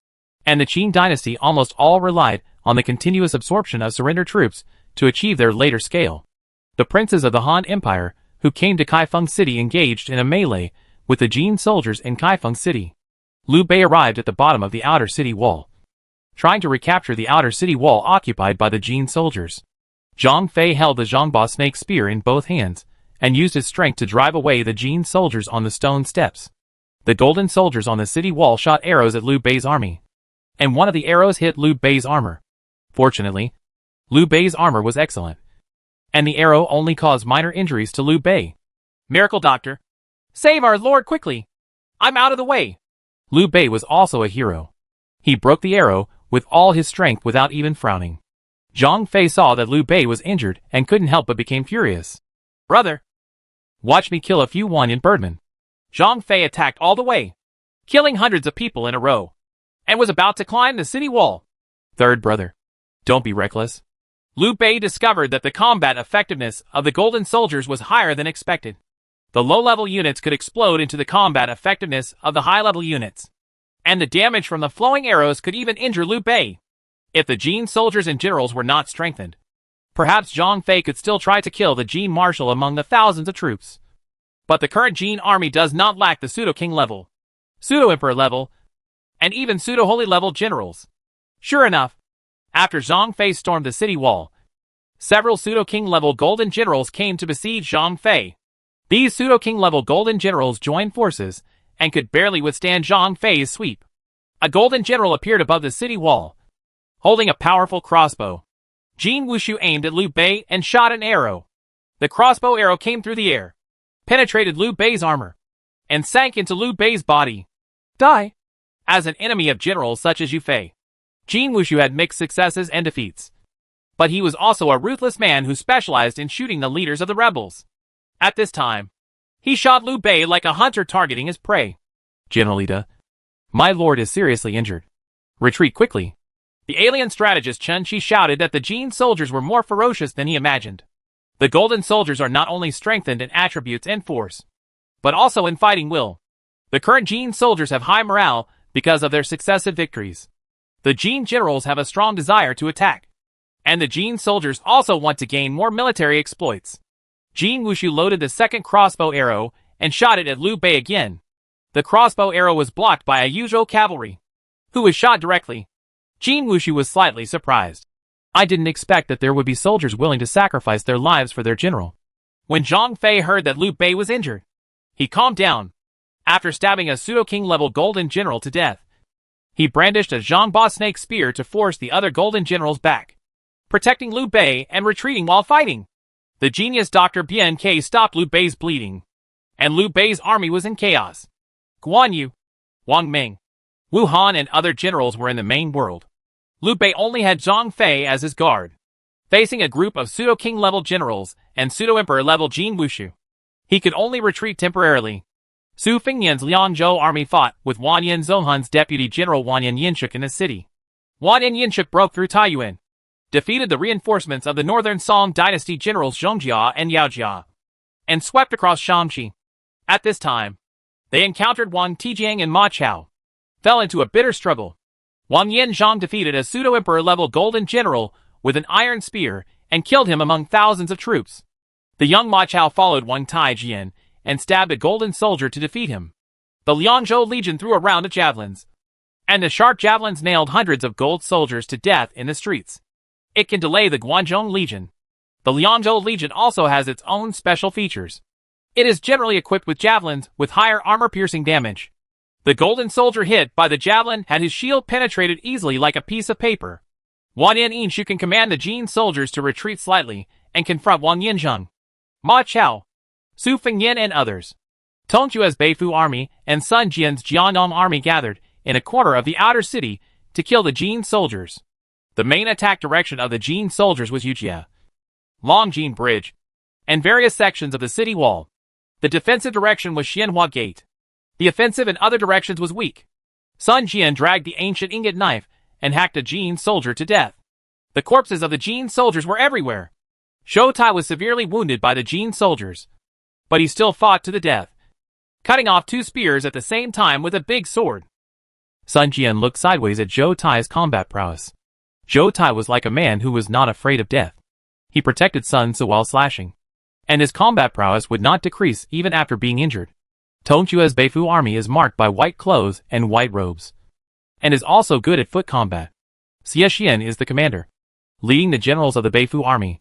and the Qin dynasty almost all relied on the continuous absorption of surrendered troops to achieve their later scale. The princes of the Han Empire who came to Kaifeng City engaged in a melee with the Jin soldiers in Kaifeng City. Liu Bei arrived at the bottom of the outer city wall, trying to recapture the outer city wall occupied by the Jin soldiers. Zhang Fei held the Zhangba snake spear in both hands and used his strength to drive away the Jin soldiers on the stone steps. The golden soldiers on the city wall shot arrows at Liu Bei's army, and one of the arrows hit Liu Bei's armor. Fortunately, Liu Bei's armor was excellent, and the arrow only caused minor injuries to Liu Bei. Miracle Doctor, save our Lord quickly! I'm out of the way! Liu Bei was also a hero. He broke the arrow with all his strength without even frowning. Zhang Fei saw that Liu Bei was injured and couldn't help but became furious. Brother, watch me kill a few Wanyan birdmen. Zhang Fei attacked all the way, killing hundreds of people in a row, and was about to climb the city wall. Third brother, don't be reckless. Liu Bei discovered that the combat effectiveness of the golden soldiers was higher than expected. The low-level units could explode into the combat effectiveness of the high-level units, and the damage from the flowing arrows could even injure Liu Bei. If the Jin soldiers and generals were not strengthened, perhaps Zhang Fei could still try to kill the Jin marshal among the thousands of troops. But the current Jin army does not lack the pseudo-king level, pseudo-emperor level, and even pseudo-holy level generals. Sure enough, after Zhang Fei stormed the city wall, several pseudo-king level golden generals came to besiege Zhang Fei. These pseudo-king level golden generals joined forces and could barely withstand Zhang Fei's sweep. A golden general appeared above the city wall, holding a powerful crossbow. Jin Wushu aimed at Liu Bei and shot an arrow. The crossbow arrow came through the air, penetrated Liu Bei's armor, and sank into Liu Bei's body. Die! As an enemy of generals such as Yu Fei, Jin Wushu had mixed successes and defeats. But he was also a ruthless man who specialized in shooting the leaders of the rebels. At this time, he shot Liu Bei like a hunter targeting his prey. Generalita, my lord is seriously injured. Retreat quickly. The alien strategist Chen Shi shouted that the Jin soldiers were more ferocious than he imagined. The golden soldiers are not only strengthened in attributes and force, but also in fighting will. The current Jin soldiers have high morale because of their successive victories. The Jin generals have a strong desire to attack, and the Jin soldiers also want to gain more military exploits. Jin Wushu loaded the second crossbow arrow and shot it at Liu Bei again. The crossbow arrow was blocked by a Yuzhou cavalry, who was shot directly. Jin Wushu was slightly surprised. I didn't expect that there would be soldiers willing to sacrifice their lives for their general. When Zhang Fei heard that Liu Bei was injured, he calmed down. After stabbing a pseudo-king level golden general to death, he brandished a Zhangba snake spear to force the other golden generals back, protecting Liu Bei and retreating while fighting. The genius Dr. Bian Ke stopped Liu Bei's bleeding, and Liu Bei's army was in chaos. Guan Yu, Wang Ming, Wu Han and other generals were in the main world. Liu Bei only had Zhang Fei as his guard, facing a group of pseudo-king level generals and pseudo-emperor level Jin Wushu. He could only retreat temporarily. Su Fingyan's Liangzhou army fought with Wanyan Zhonghan's deputy general Wanyan Yinshuk in the city. Wanyan Yinshuk broke through Taiyuan, defeated the reinforcements of the northern Song dynasty generals Zhongjia and Yaojia, and swept across Shamshi. At this time, they encountered Wang Tijiang and Ma Chao, fell into a bitter struggle. Wang Yanzhang defeated a pseudo-emperor level golden general with an iron spear and killed him among thousands of troops. The young Ma Chao followed Wang Taijian and stabbed a golden soldier to defeat him. The Liangzhou Legion threw a round of javelins, and the sharp javelins nailed hundreds of gold soldiers to death in the streets. It can delay the Guanzhong Legion. The Liangzhou Legion also has its own special features. It is generally equipped with javelins with higher armor-piercing damage. The golden soldier hit by the javelin had his shield penetrated easily like a piece of paper. Wanyan Yinshu can command the Jin soldiers to retreat slightly and confront Wang Yinzhang, Ma Chao, Su Fingyan and others. Tongchua's Beifu army and Sun Jian's Jiannong army gathered in a corner of the outer city to kill the Jin soldiers. The main attack direction of the Jin soldiers was Yujia, Longjin Bridge, and various sections of the city wall. The defensive direction was Xianhua Gate. The offensive in other directions was weak. Sun Jian dragged the ancient ingot knife and hacked a Jin soldier to death. The corpses of the Jin soldiers were everywhere. Shou Tai was severely wounded by the Jin soldiers, but he still fought to the death, cutting off 2 spears at the same time with a big sword. Sun Jian looked sideways at Zhou Tai's combat prowess. Zhou Tai was like a man who was not afraid of death. He protected Sun Tzu while slashing, and his combat prowess would not decrease even after being injured. Tongchua's Beifu army is marked by white clothes and white robes, and is also good at foot combat. Xie Xian is the commander, leading the generals of the Beifu army,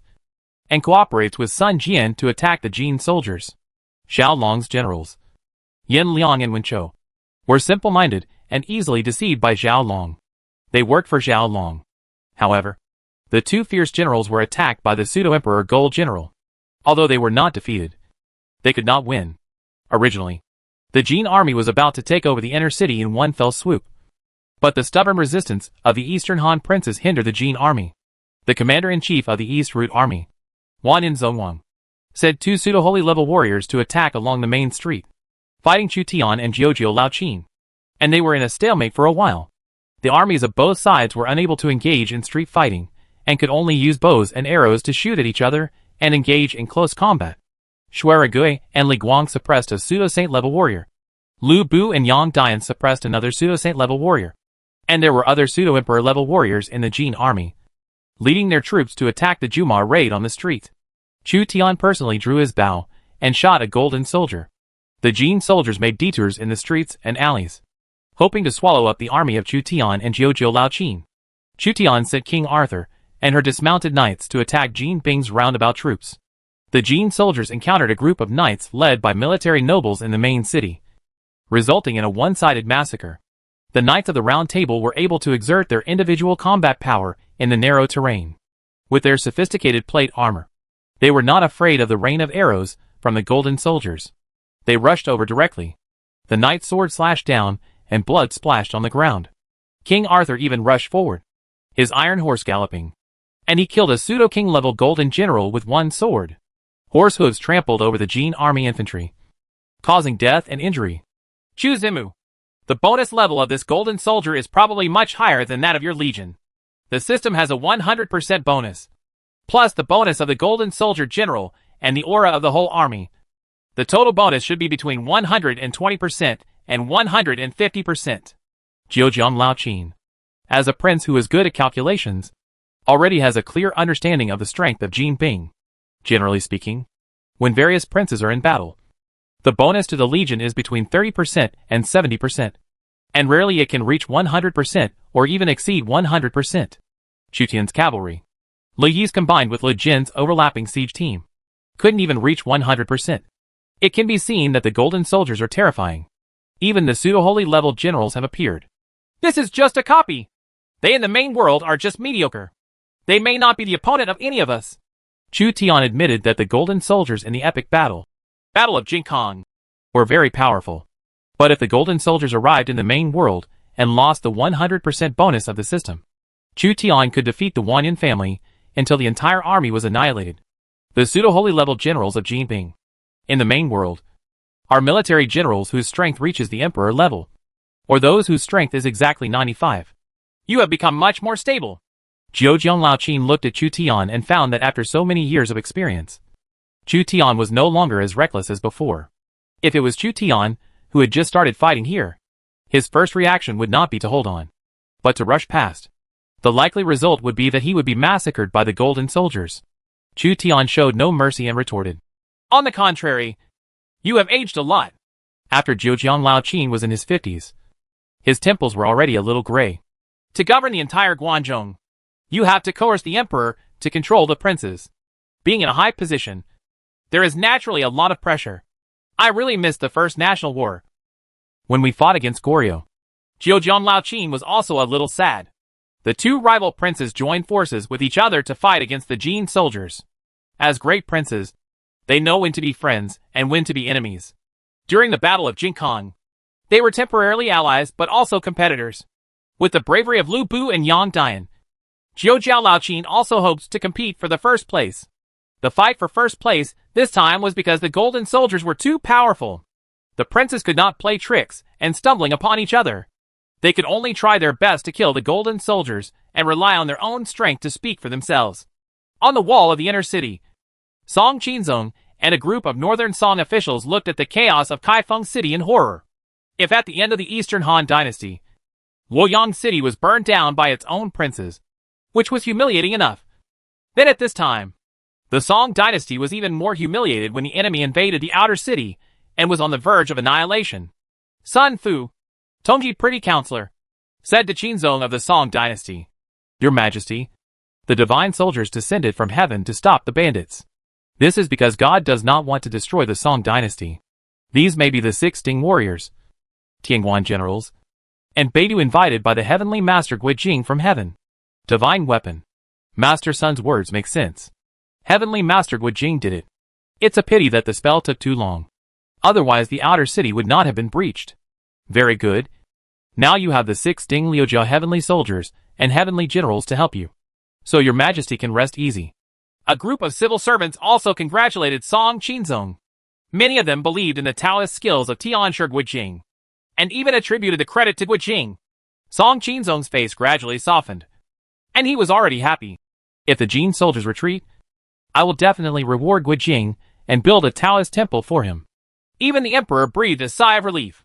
and cooperates with Sun Jian to attack the Jin soldiers. Xiao Long's generals, Yin Liang and Wen Chou, were simple-minded and easily deceived by Xiao Long. They worked for Xiao Long. However, the 2 fierce generals were attacked by the pseudo-emperor Gold General. Although they were not defeated, they could not win. Originally, the Jin army was about to take over the inner city in one fell swoop, but the stubborn resistance of the Eastern Han princes hindered the Jin army. The commander-in-chief of the East Route army, Wanyan Zhongwang, sent 2 pseudo-holy level warriors to attack along the main street, fighting Chu Tian and Jiujiu Laoqin, and they were in a stalemate for a while. The armies of both sides were unable to engage in street fighting, and could only use bows and arrows to shoot at each other and engage in close combat. Shuaragui and Li Guang suppressed a pseudo-saint level warrior. Lu Bu and Yang Dian suppressed another pseudo-saint level warrior. And there were other pseudo-emperor level warriors in the Jin army, leading their troops to attack the Juma raid on the street. Chu Tian personally drew his bow and shot a golden soldier. The Jin soldiers made detours in the streets and alleys, hoping to swallow up the army of Chu Tian and Jiujiu Laoqin. Chu Tian sent King Arthur and her dismounted knights to attack Jin Bing's roundabout troops. The Jin soldiers encountered a group of knights led by military nobles in the main city, resulting in a one-sided massacre. The Knights of the Round Table were able to exert their individual combat power in the narrow terrain. With their sophisticated plate armor, they were not afraid of the rain of arrows from the golden soldiers. They rushed over directly. The knight's sword slashed down, and blood splashed on the ground. King Arthur even rushed forward, his iron horse galloping, and he killed a pseudo-king level golden general with one sword. Horse hooves trampled over the Jin army infantry, causing death and injury. Chu Zimu. The bonus level of this golden soldier is probably much higher than that of your legion. The system has a 100% bonus, plus the bonus of the golden soldier general and the aura of the whole army. The total bonus should be between 120% and 150%. Jiujiang Laoqin, as a prince who is good at calculations, already has a clear understanding of the strength of Jin Bing. Generally speaking, when various princes are in battle, the bonus to the legion is between 30% and 70%, and rarely it can reach 100% or even exceed 100%. Chu Tian's cavalry, Li Yi's combined with Li Jin's overlapping siege team, couldn't even reach 100%. It can be seen that the golden soldiers are terrifying. Even the pseudo-holy level generals have appeared. This is just a copy. They in the main world are just mediocre. They may not be the opponent of any of us. Chu Tian admitted that the golden soldiers in the epic battle Battle of Jinkong were very powerful. But if the golden soldiers arrived in the main world and lost the 100% bonus of the system, Chu Tian could defeat the Wanyan family until the entire army was annihilated. The pseudo-holy level generals of Jinping in the main world are military generals whose strength reaches the emperor level, or those whose strength is exactly 95. You have become much more stable. Zhou Laoqin looked at Chu Tian and found that after so many years of experience, Chu Tian was no longer as reckless as before. If it was Chu Tian who had just started fighting here, his first reaction would not be to hold on, but to rush past. The likely result would be that he would be massacred by the golden soldiers. Chu Tian showed no mercy and retorted, On the contrary, you have aged a lot. After Zhou Laoqin was in his 50s, his temples were already a little gray. To govern the entire Guangzhou, you have to coerce the emperor to control the princes. Being in a high position, there is naturally a lot of pressure. I really missed the First National War. When we fought against Goryeo, Zhou Laoqin was also a little sad. The two rival princes joined forces with each other to fight against the Jin soldiers. As great princes, they know when to be friends and when to be enemies. During the Battle of Jinkong, they were temporarily allies but also competitors. With the bravery of Lu Bu and Yang Dian, Zhou Laoqin also hopes to compete for the first place. The fight for first place this time was because the golden soldiers were too powerful. The princes could not play tricks and stumbling upon each other. They could only try their best to kill the golden soldiers and rely on their own strength to speak for themselves. On the wall of the inner city, Song Qinzong and a group of northern Song officials looked at the chaos of Kaifeng City in horror. If at the end of the Eastern Han Dynasty, Luoyang City was burned down by its own princes, which was humiliating enough, then at this time, the Song Dynasty was even more humiliated when the enemy invaded the outer city and was on the verge of annihilation. Sun Fu, Tongji Pretty Counselor, said to Qinzong of the Song Dynasty, Your Majesty, the divine soldiers descended from heaven to stop the bandits. This is because God does not want to destroy the Song Dynasty. These may be the 6 Ding warriors, Tianguan generals, and Beidou invited by the heavenly master Guijing from heaven. Divine weapon. Master Sun's words make sense. Heavenly Master Guijing did it. It's a pity that the spell took too long. Otherwise the outer city would not have been breached. Very good. Now you have the 6 Ding Liujia heavenly soldiers and heavenly generals to help you. So your majesty can rest easy. A group of civil servants also congratulated Song Qinzong. Many of them believed in the Taoist skills of Tianshi Guijing, and even attributed the credit to Guijing. Song Qinzong's face gradually softened, and he was already happy. If the Jin soldiers retreat, I will definitely reward Guijing and build a Taoist temple for him. Even the emperor breathed a sigh of relief.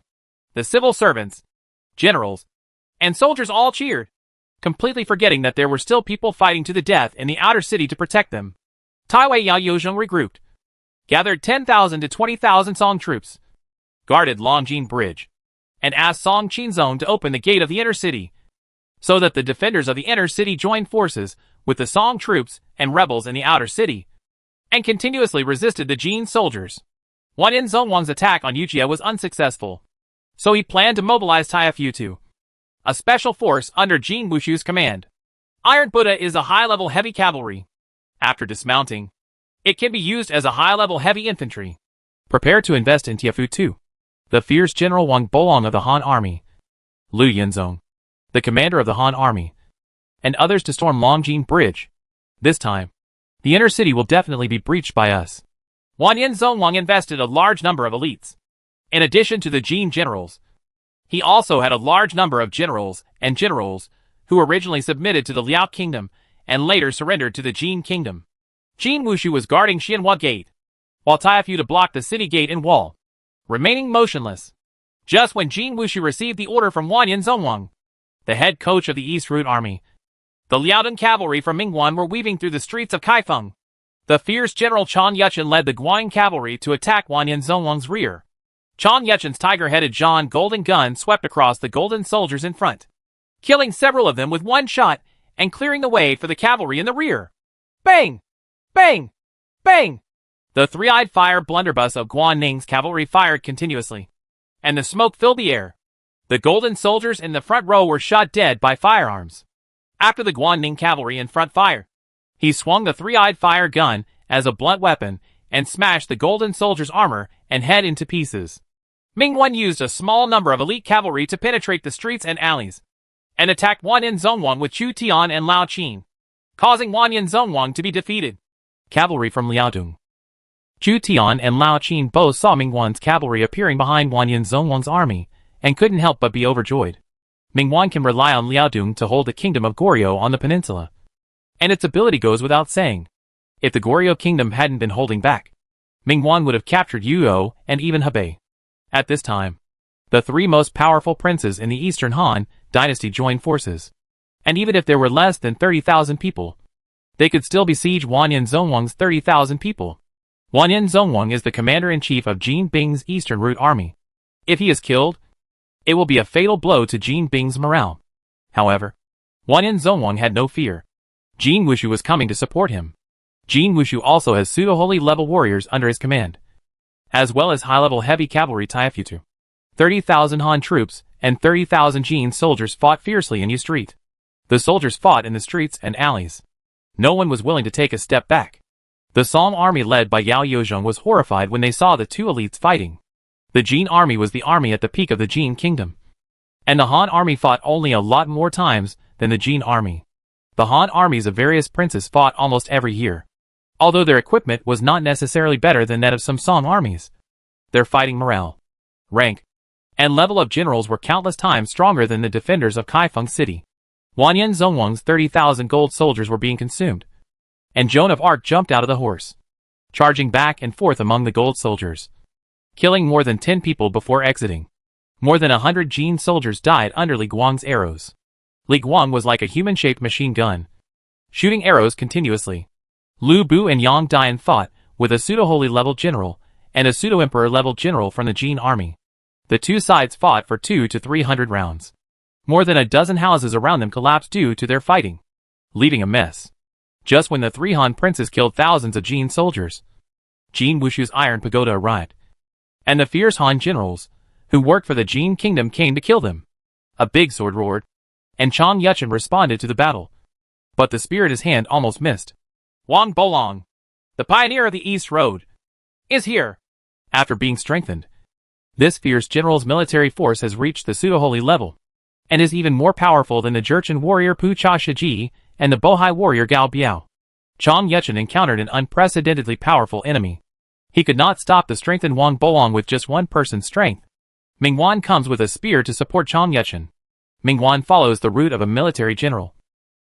The civil servants, generals, and soldiers all cheered, completely forgetting that there were still people fighting to the death in the outer city to protect them. Taiwei Yao Yozheng regrouped, gathered 10,000 to 20,000 Song troops, guarded Longjing Bridge, and asked Song Qinzong to open the gate of the inner city, so that the defenders of the inner city joined forces with the Song troops and rebels in the outer city, and continuously resisted the Jin soldiers. Wanyan Zhongwang's attack on Yujia was unsuccessful, so he planned to mobilize Taifu, a special force under Jin Wushu's command. Iron Buddha is a high-level heavy cavalry. After dismounting, it can be used as a high-level heavy infantry. Prepare to invest in Tiafu too. The fierce General Wang Bolong of the Han Army, Lu Yenzong, the commander of the Han Army, and others to storm Longjing Bridge. This time, the inner city will definitely be breached by us. Wanyan Zhongwang invested a large number of elites. In addition to the Jin generals, he also had a large number of generals who originally submitted to the Liao Kingdom and later surrendered to the Jin Kingdom. Jin Wushu was guarding Xianhua Gate, while Taifu blocked the city gate and wall, remaining motionless. Just when Jin Wushu received the order from Wanyan Zhongwang, the head coach of the East Route Army, the Liaodong cavalry from Mingwan were weaving through the streets of Kaifeng. The fierce General Chan Yuchen led the Guanyin cavalry to attack Wanyan Zhongwang's rear. Chan Yuchen's tiger-headed Zhan golden gun swept across the golden soldiers in front, killing several of them with one shot and clearing the way for the cavalry in the rear. Bang! Bang! Bang! The three-eyed fire blunderbuss of Guan Ning's cavalry fired continuously, and the smoke filled the air. The golden soldiers in the front row were shot dead by firearms. After the Guanning cavalry in front fire, he swung the three-eyed fire gun as a blunt weapon and smashed the golden soldier's armor and head into pieces. Mingguan used a small number of elite cavalry to penetrate the streets and alleys, and attacked Wanyan Zhongwang with Chu Tian and Lao Qin, causing Wanyan Zhongwang to be defeated. Cavalry from Liaodong. Chu Tian and Lao Qin both saw Mingguan's cavalry appearing behind Wanyan Zhongwang's army, and couldn't help but be overjoyed. Mingguan can rely on Liaodong to hold the kingdom of Goryeo on the peninsula, and its ability goes without saying. If the Goryeo kingdom hadn't been holding back, Mingguan would have captured Yuo and even Hebei. At this time, the three most powerful princes in the Eastern Han dynasty joined forces, and even if there were less than 30,000 people, they could still besiege Wanyan Zhongwang's 30,000 people. Wanyan Zhongwang is the commander-in-chief of Jin Bing's Eastern Route Army. If he is killed, it will be a fatal blow to Jin Bing's morale. However, Wanyan Zhongwang had no fear. Jin Wushu was coming to support him. Jin Wushu also has pseudo-holy level warriors under his command, as well as high-level heavy cavalry Taifutu. 30,000 Han troops and 30,000 Jin soldiers fought fiercely in Yu Street. The soldiers fought in the streets and alleys. No one was willing to take a step back. The Song army led by Yao Yozhong was horrified when they saw the two elites fighting. The Jin army was the army at the peak of the Jin kingdom, and the Han army fought only a lot more times than the Jin army. The Han armies of various princes fought almost every year. Although their equipment was not necessarily better than that of some Song armies, their fighting morale, rank, and level of generals were countless times stronger than the defenders of Kaifeng City. Wanyan Zhongwang's 30,000 gold soldiers were being consumed, and Joan of Arc jumped out of the horse, charging back and forth among the gold soldiers, killing more than 10 people before exiting. More than 100 Jin soldiers died under Li Guang's arrows. Li Guang was like a human-shaped machine gun, shooting arrows continuously. Lu Bu and Yang Dian fought with a pseudo-holy level general and a pseudo-emperor level general from the Jin army. The two sides fought for 200 to 300 rounds. More than a dozen houses around them collapsed due to their fighting, leaving a mess. Just when the three Han princes killed thousands of Jin soldiers, Jin Wushu's Iron Pagoda arrived, and the fierce Han generals, who worked for the Jin kingdom, came to kill them. A big sword roared, and Chang Yuchen responded to the battle, but the spear at his hand almost missed. Wang Bolong, the pioneer of the East Road, is here. After being strengthened, this fierce general's military force has reached the pseudo-holy level, and is even more powerful than the Jurchen warrior Pu Cha Shiji and the Bohai warrior Gao Biao. Chang Yuchen encountered an unprecedentedly powerful enemy. He could not stop the strengthened Wang Bolong with just one person's strength. Mingguan comes with a spear to support Chang Yuchen. Mingguan follows the route of a military general,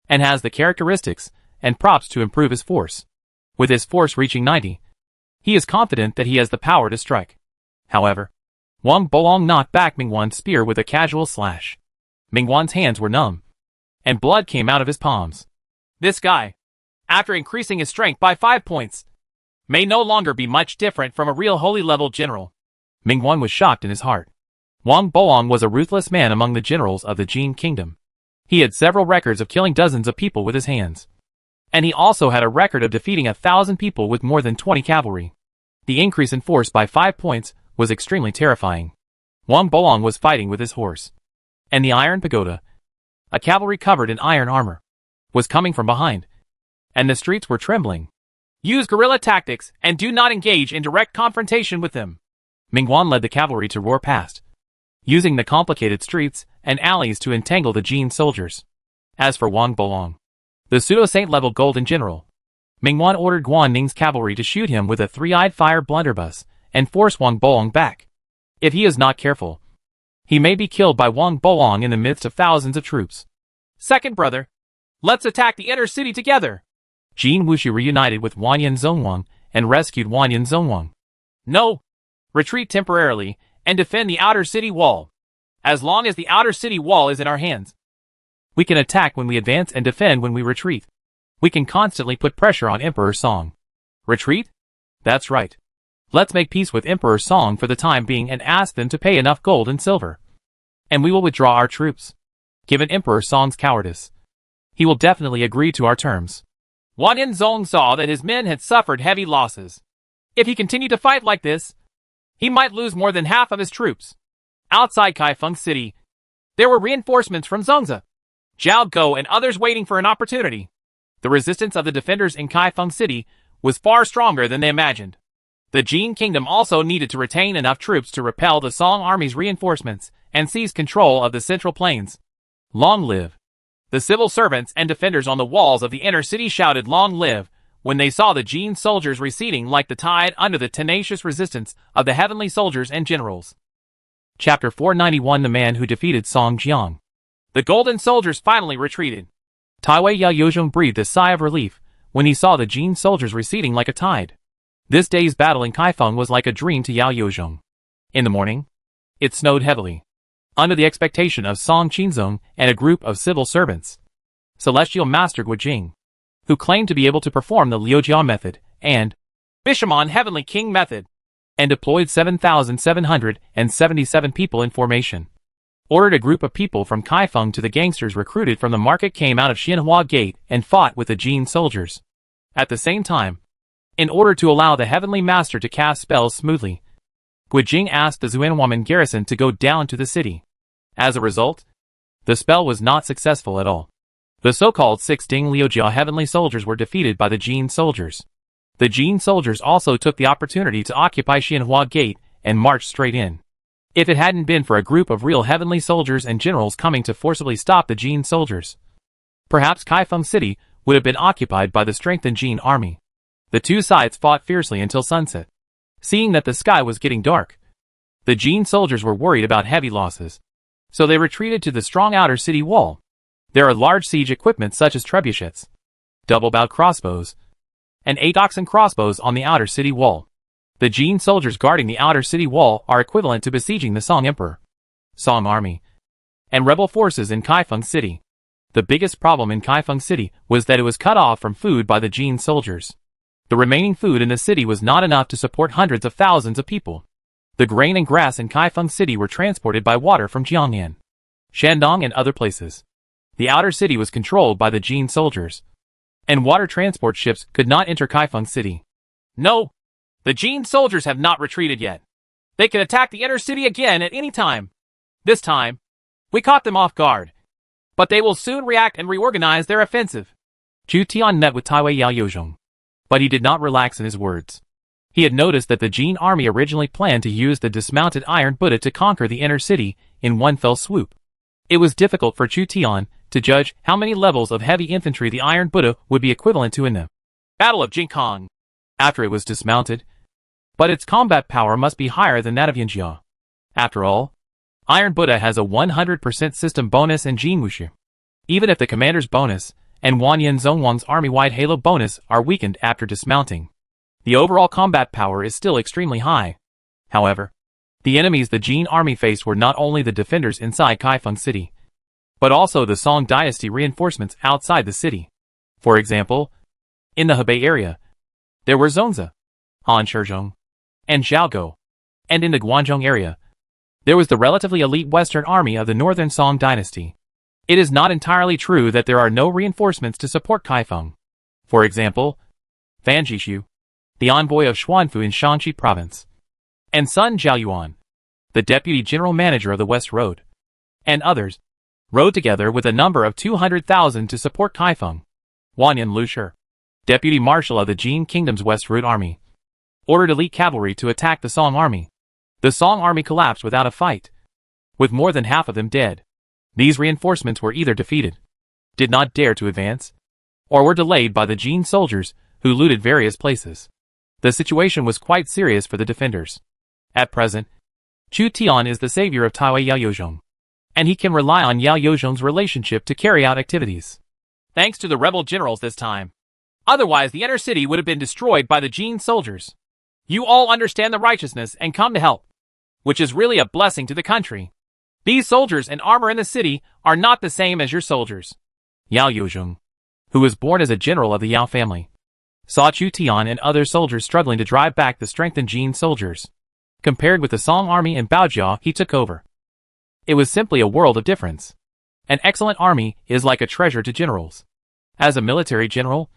and has the characteristics and props to improve his force. With his force reaching 90, he is confident that he has the power to strike. However, Wang Bolong knocked back Mingguan's spear with a casual slash. Mingguan's hands were numb, and blood came out of his palms. This guy, after increasing his strength by 5 points, may no longer be much different from a real holy level general. Mingguan was shocked in his heart. Wang Bolong was a ruthless man among the generals of the Jin kingdom. He had several records of killing dozens of people with his hands, and he also had a record of defeating 1,000 people with more than 20 cavalry. The increase in force by 5 points was extremely terrifying. Wang Bolong was fighting with his horse, and the Iron Pagoda, a cavalry covered in iron armor, was coming from behind, and the streets were trembling. Use guerrilla tactics and do not engage in direct confrontation with them. Mingguan led the cavalry to roar past, using the complicated streets and alleys to entangle the Jin soldiers. As for Wang Bolong, the pseudo-saint level golden general, Mingguan ordered Guan Ning's cavalry to shoot him with a three-eyed fire blunderbuss and force Wang Bolong back. If he is not careful, he may be killed by Wang Bolong in the midst of thousands of troops. Second brother, let's attack the inner city together. Jin Wushu reunited with Wanyan Zhongwang and rescued Wanyan Zhongwang. No, retreat temporarily and defend the outer city wall. As long as the outer city wall is in our hands, we can attack when we advance and defend when we retreat. We can constantly put pressure on Emperor Song. Retreat? That's right. Let's make peace with Emperor Song for the time being and ask them to pay enough gold and silver, and we will withdraw our troops. Given Emperor Song's cowardice, he will definitely agree to our terms. Wanyan Zong saw that his men had suffered heavy losses. If he continued to fight like this, he might lose more than half of his troops. Outside Kaifeng City, there were reinforcements from Zhongzi, Jiaogou, and others waiting for an opportunity. The resistance of the defenders in Kaifeng City was far stronger than they imagined. The Jin Kingdom also needed to retain enough troops to repel the Song army's reinforcements and seize control of the central plains. Long live! The civil servants and defenders on the walls of the inner city shouted long live when they saw the Jin soldiers receding like the tide under the tenacious resistance of the heavenly soldiers and generals. Chapter 491 The Man Who Defeated Song Jiang. The golden soldiers finally retreated. Taiwei Yaoyozhong breathed a sigh of relief when he saw the Jin soldiers receding like a tide. This day's battle in Kaifeng was like a dream to Yaoyozhong. In the morning, it snowed heavily. Under the expectation of Song Qinzong and a group of civil servants, Celestial Master Guojing, who claimed to be able to perform the Liujia method and Bishamon Heavenly King method, and deployed 7,777 people in formation, ordered a group of people from Kaifeng to the gangsters recruited from the market came out of Xinhua Gate and fought with the Jin soldiers. At the same time, in order to allow the Heavenly Master to cast spells smoothly, Guojing asked the Zuanwaman garrison to go down to the city. As a result, the spell was not successful at all. The so-called 6 Ding Liujia heavenly soldiers were defeated by the Jin soldiers. The Jin soldiers also took the opportunity to occupy Xinhua Gate and march straight in. If it hadn't been for a group of real heavenly soldiers and generals coming to forcibly stop the Jin soldiers, perhaps Kaifeng City would have been occupied by the strengthened Jin army. The two sides fought fiercely until sunset. Seeing that the sky was getting dark, the Jin soldiers were worried about heavy losses, so they retreated to the strong outer city wall. There are large siege equipment such as trebuchets, double-bowed crossbows, and 8 oxen crossbows on the outer city wall. The Jin soldiers guarding the outer city wall are equivalent to besieging the Song Emperor, Song army, and rebel forces in Kaifeng City. The biggest problem in Kaifeng City was that it was cut off from food by the Jin soldiers. The remaining food in the city was not enough to support hundreds of thousands of people. The grain and grass in Kaifeng City were transported by water from Jiangnan, Shandong, and other places. The outer city was controlled by the Jin soldiers, and water transport ships could not enter Kaifeng City. No, the Jin soldiers have not retreated yet. They can attack the inner city again at any time. This time, we caught them off guard, but they will soon react and reorganize their offensive. Zhu Tian met with Taiwei Yaoyozhong, but he did not relax in his words. He had noticed that the Jin army originally planned to use the dismounted Iron Buddha to conquer the inner city in one fell swoop. It was difficult for Zhu Tian to judge how many levels of heavy infantry the Iron Buddha would be equivalent to in the Battle of Jinkong after it was dismounted, but its combat power must be higher than that of Yanjia. After all, Iron Buddha has a 100% system bonus and Jin Wushu. Even if the commander's bonus and Wanyan Zhongwang's army-wide halo bonus are weakened after dismounting, the overall combat power is still extremely high. However, the enemies the Jin army faced were not only the defenders inside Kaifeng City, but also the Song dynasty reinforcements outside the city. For example, in the Hebei area, there were Zhongzi, Han Shizhong, and Jiaogou, and in the Guangzhong area, there was the relatively elite Western army of the Northern Song dynasty. It is not entirely true that there are no reinforcements to support Kaifeng. For example, Fan Jishu, the envoy of Xuanfu in Shanxi province, and Sun Jiaoyuan, the deputy general manager of the West Road, and others, rode together with a number of 200,000 to support Kaifeng. Wanyan Lushi, deputy marshal of the Jin Kingdom's West Road army, ordered elite cavalry to attack the Song army. The Song army collapsed without a fight, with more than half of them dead. These reinforcements were either defeated, did not dare to advance, or were delayed by the Jin soldiers, who looted various places. The situation was quite serious for the defenders. At present, Zhu Tian is the savior of Taiwei Yaoyozhong, and he can rely on Yaoyozhong's relationship to carry out activities. Thanks to the rebel generals this time. Otherwise the inner city would have been destroyed by the Jin soldiers. You all understand the righteousness and come to help, which is really a blessing to the country. These soldiers and armor in the city are not the same as your soldiers. Yaoyozhong, who was born as a general of the Yao family, saw Zhu Tian and other soldiers struggling to drive back the strengthened Jin soldiers. Compared with the Song army and Baojia he took over, it was simply a world of difference. An excellent army is like a treasure to generals. As a military general,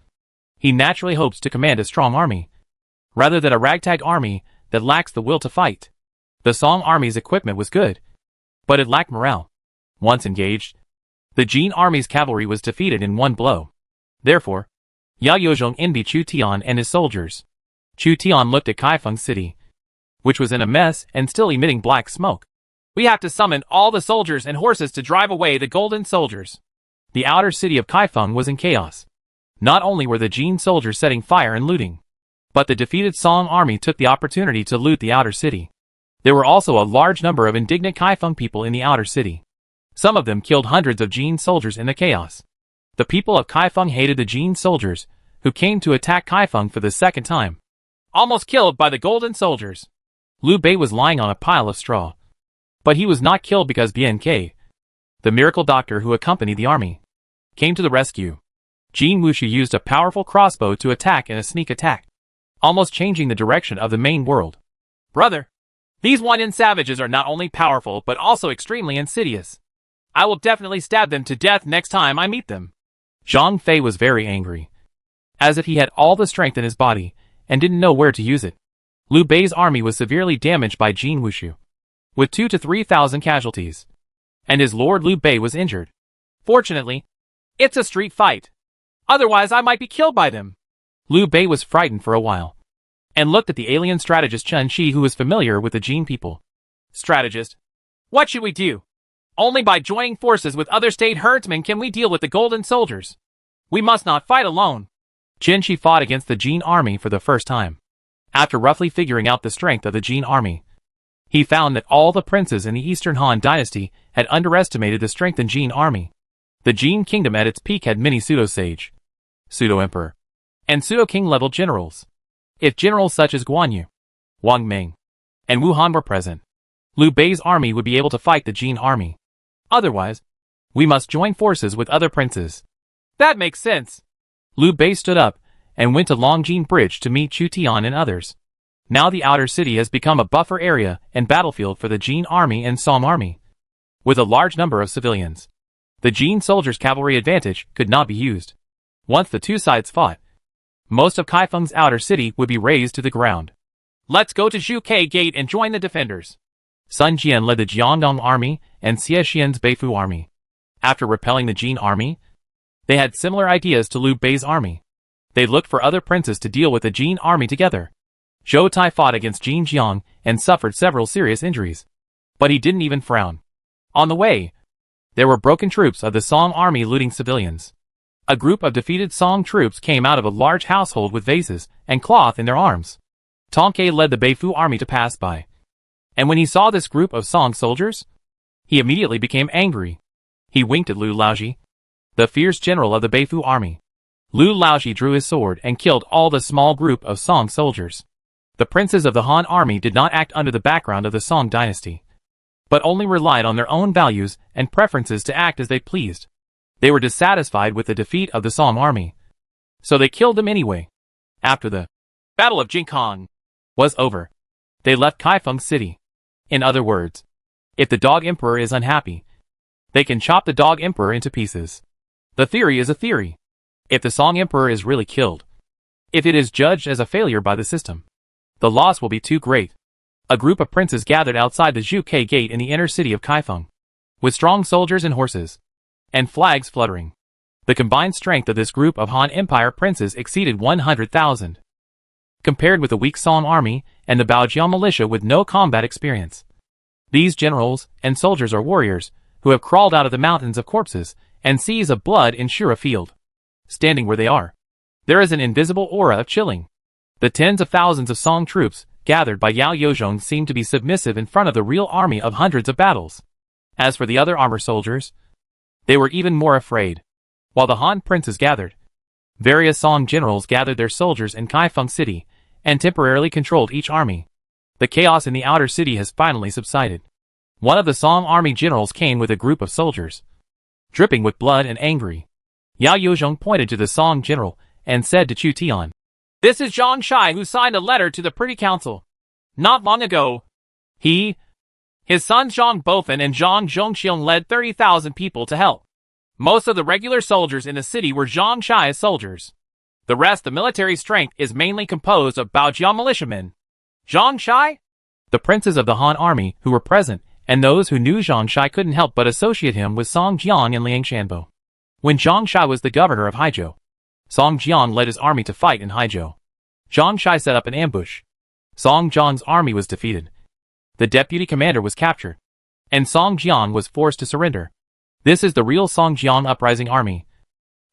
he naturally hopes to command a strong army, rather than a ragtag army that lacks the will to fight. The Song army's equipment was good, but it lacked morale. Once engaged, the Jin army's cavalry was defeated in one blow. Therefore, Yao Yozhong envied Chu Tian and his soldiers. Chu Tian looked at Kaifeng City, which was in a mess and still emitting black smoke. We have to summon all the soldiers and horses to drive away the golden soldiers. The outer city of Kaifeng was in chaos. Not only were the Jin soldiers setting fire and looting, but the defeated Song army took the opportunity to loot the outer city. There were also a large number of indignant Kaifeng people in the outer city. Some of them killed hundreds of Jin soldiers in the chaos. The people of Kaifeng hated the Jin soldiers, who came to attack Kaifeng for the second time. Almost killed by the golden soldiers. Liu Bei was lying on a pile of straw. But he was not killed because Bian Ke, the miracle doctor who accompanied the army, came to the rescue. Jin Wushu used a powerful crossbow to attack in a sneak attack, almost changing the direction of the main world. Brother, these one-in savages are not only powerful but also extremely insidious. I will definitely stab them to death next time I meet them. Zhang Fei was very angry, as if he had all the strength in his body and didn't know where to use it. Liu Bei's army was severely damaged by Jin Wushu, with 2,000 to 3,000 casualties, and his lord Liu Bei was injured. Fortunately, it's a street fight. Otherwise I might be killed by them. Liu Bei was frightened for a while, and looked at the alien strategist Chen Shi, who was familiar with the Jin people. Strategist, what should we do? Only by joining forces with other state herdsmen can we deal with the golden soldiers. We must not fight alone. Chen Shi fought against the Jin army for the first time. After roughly figuring out the strength of the Jin army, he found that all the princes in the Eastern Han dynasty had underestimated the strength in Jin army. The Jin kingdom at its peak had many pseudo-sage, pseudo-emperor, and pseudo-king level generals. If generals such as Guan Yu, Wang Ming, and Wu Han were present, Liu Bei's army would be able to fight the Jin army. Otherwise, we must join forces with other princes. That makes sense. Liu Bei stood up and went to Longjing Bridge to meet Chu Tian and others. Now the outer city has become a buffer area and battlefield for the Jin army and Song army, with a large number of civilians. The Jin soldiers' cavalry advantage could not be used. Once the two sides fought, most of Kaifeng's outer city would be razed to the ground. Let's go to Zhuke Gate and join the defenders. Sun Jian led the Jiangdong army and Xie Xian's Beifu army. After repelling the Jin army, they had similar ideas to Liu Bei's army. They looked for other princes to deal with the Jin army together. Zhou Tai fought against Jin Jiang and suffered several serious injuries, but he didn't even frown. On the way, there were broken troops of the Song army looting civilians. A group of defeated Song troops came out of a large household with vases and cloth in their arms. Tongke led the Beifu army to pass by, and when he saw this group of Song soldiers, he immediately became angry. He winked at Liu Laoji, the fierce general of the Beifu army. Liu Laoji drew his sword and killed all the small group of Song soldiers. The princes of the Han army did not act under the background of the Song dynasty, but only relied on their own values and preferences to act as they pleased. They were dissatisfied with the defeat of the Song army, so they killed them anyway. After the Battle of Jinkong was over, they left Kaifeng City. In other words, if the Dog Emperor is unhappy, they can chop the Dog Emperor into pieces. The theory is a theory. If the Song Emperor is really killed, if it is judged as a failure by the system, the loss will be too great. A group of princes gathered outside the Zhuke Gate in the inner city of Kaifeng, with strong soldiers and horses, and flags fluttering. The combined strength of this group of Han Empire princes exceeded 100,000. Compared with the weak Song army and the Baojiao militia with no combat experience. These generals and soldiers are warriors who have crawled out of the mountains of corpses and seas of blood ensure a field. Standing where they are, there is an invisible aura of chilling. The tens of thousands of Song troops gathered by Yao Yozhong seemed to be submissive in front of the real army of hundreds of battles. As for the other armor soldiers, they were even more afraid. While the Han princes gathered, various Song generals gathered their soldiers in Kaifeng City and temporarily controlled each army. The chaos in the outer city has finally subsided. One of the Song army generals came with a group of soldiers, dripping with blood and angry. Yao Yozhong pointed to the Song general and said to Chu Tian, "This is Zhang Shai, who signed a letter to the Privy Council not long ago. His sons Zhang Bofen and Zhang Zhongxiong led 30,000 people to help. Most of the regular soldiers in the city were Zhang Shai's soldiers. The rest, the military strength, is mainly composed of Baojiao militiamen. Zhang Shai?" The princes of the Han army who were present and those who knew Zhang Shai couldn't help but associate him with Song Jiang and Liang Shanbo. When Zhang Shai was the governor of Haizhou, Song Jiang led his army to fight in Haizhou. Zhang Shai set up an ambush. Song Jiang's army was defeated. The deputy commander was captured, and Song Jiang was forced to surrender. This is the real Song Jiang uprising army,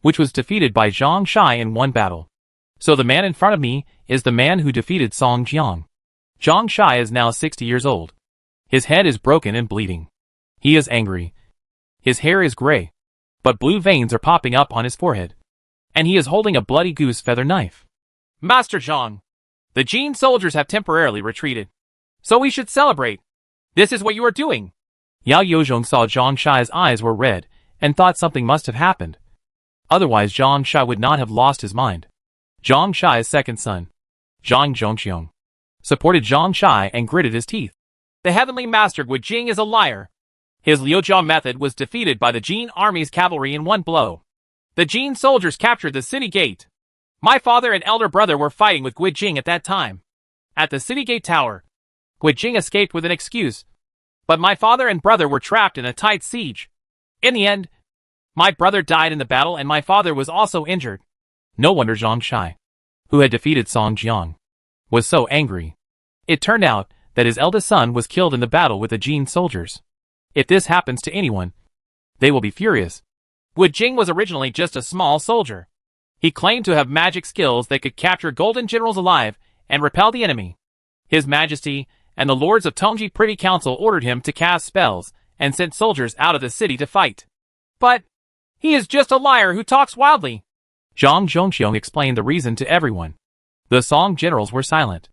which was defeated by Zhang Shai in one battle. So the man in front of me is the man who defeated Song Jiang. Zhang Shai is now 60 years old. His head is broken and bleeding. He is angry. His hair is gray, but blue veins are popping up on his forehead, and he is holding a bloody goose feather knife. Master Zhang, the Jin soldiers have temporarily retreated, so we should celebrate. This is what you are doing. Yao Yozhong saw Zhang Shai's eyes were red and thought something must have happened. Otherwise Zhang Shai would not have lost his mind. Zhang Shai's second son, Zhang Zhongxiong, supported Zhang Shai and gritted his teeth. The heavenly master Gui Jing is a liar. His Liujiao method was defeated by the Jin army's cavalry in one blow. The Jin soldiers captured the city gate. My father and elder brother were fighting with Gui Jing at that time. At the city gate tower, Gui Jing escaped with an excuse, but my father and brother were trapped in a tight siege. In the end, my brother died in the battle and my father was also injured. No wonder Zhang Shai, who had defeated Song Jiang, was so angry. It turned out that his eldest son was killed in the battle with the Jin soldiers. If this happens to anyone, they will be furious. Gui Jing was originally just a small soldier. He claimed to have magic skills that could capture golden generals alive and repel the enemy. His Majesty and the lords of Tongji Privy Council ordered him to cast spells and sent soldiers out of the city to fight. But he is just a liar who talks wildly. Zhang Zhongxiong explained the reason to everyone. The Song generals were silent.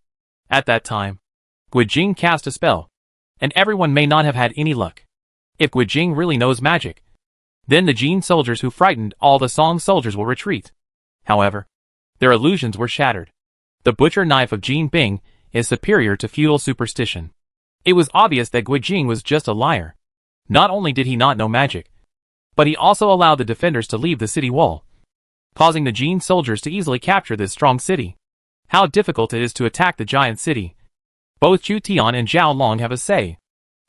At that time, Gui Jing cast a spell, and everyone may not have had any luck. If Gui Jing really knows magic, then the Jin soldiers who frightened all the Song soldiers will retreat. However, their illusions were shattered. The butcher knife of Jin Bing is superior to feudal superstition. It was obvious that Gui Jing was just a liar. Not only did he not know magic, but he also allowed the defenders to leave the city wall, causing the Jin soldiers to easily capture this strong city. How difficult it is to attack the giant city. Both Chu Tian and Zhao Long have a say.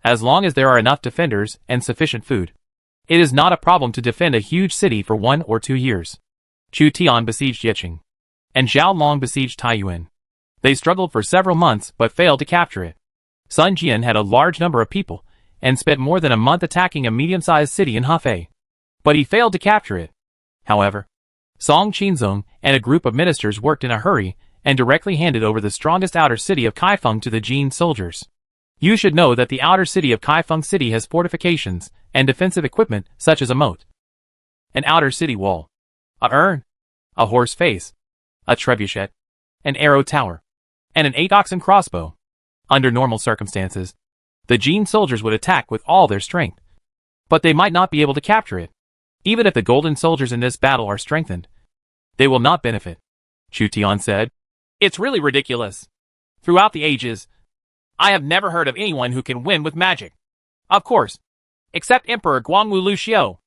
As long as there are enough defenders and sufficient food, it is not a problem to defend a huge city for 1 or 2 years. Chu Tian besieged Yiqing, and Zhao Long besieged Taiyuan. They struggled for several months but failed to capture it. Sun Jian had a large number of people, and spent more than a month attacking a medium-sized city in Hefei. But he failed to capture it. However, Song Qinzong and a group of ministers worked in a hurry and directly handed over the strongest outer city of Kaifeng to the Jin soldiers. You should know that the outer city of Kaifeng City has fortifications and defensive equipment such as a moat, an outer city wall, a urn, a horse face, a trebuchet, an arrow tower, and an 8-oxen crossbow. Under normal circumstances, the Jin soldiers would attack with all their strength, but they might not be able to capture it. Even if the golden soldiers in this battle are strengthened, they will not benefit. Chu Tian said, It's really ridiculous. Throughout the ages, I have never heard of anyone who can win with magic. Of course, except Emperor Guangwu Luxiu.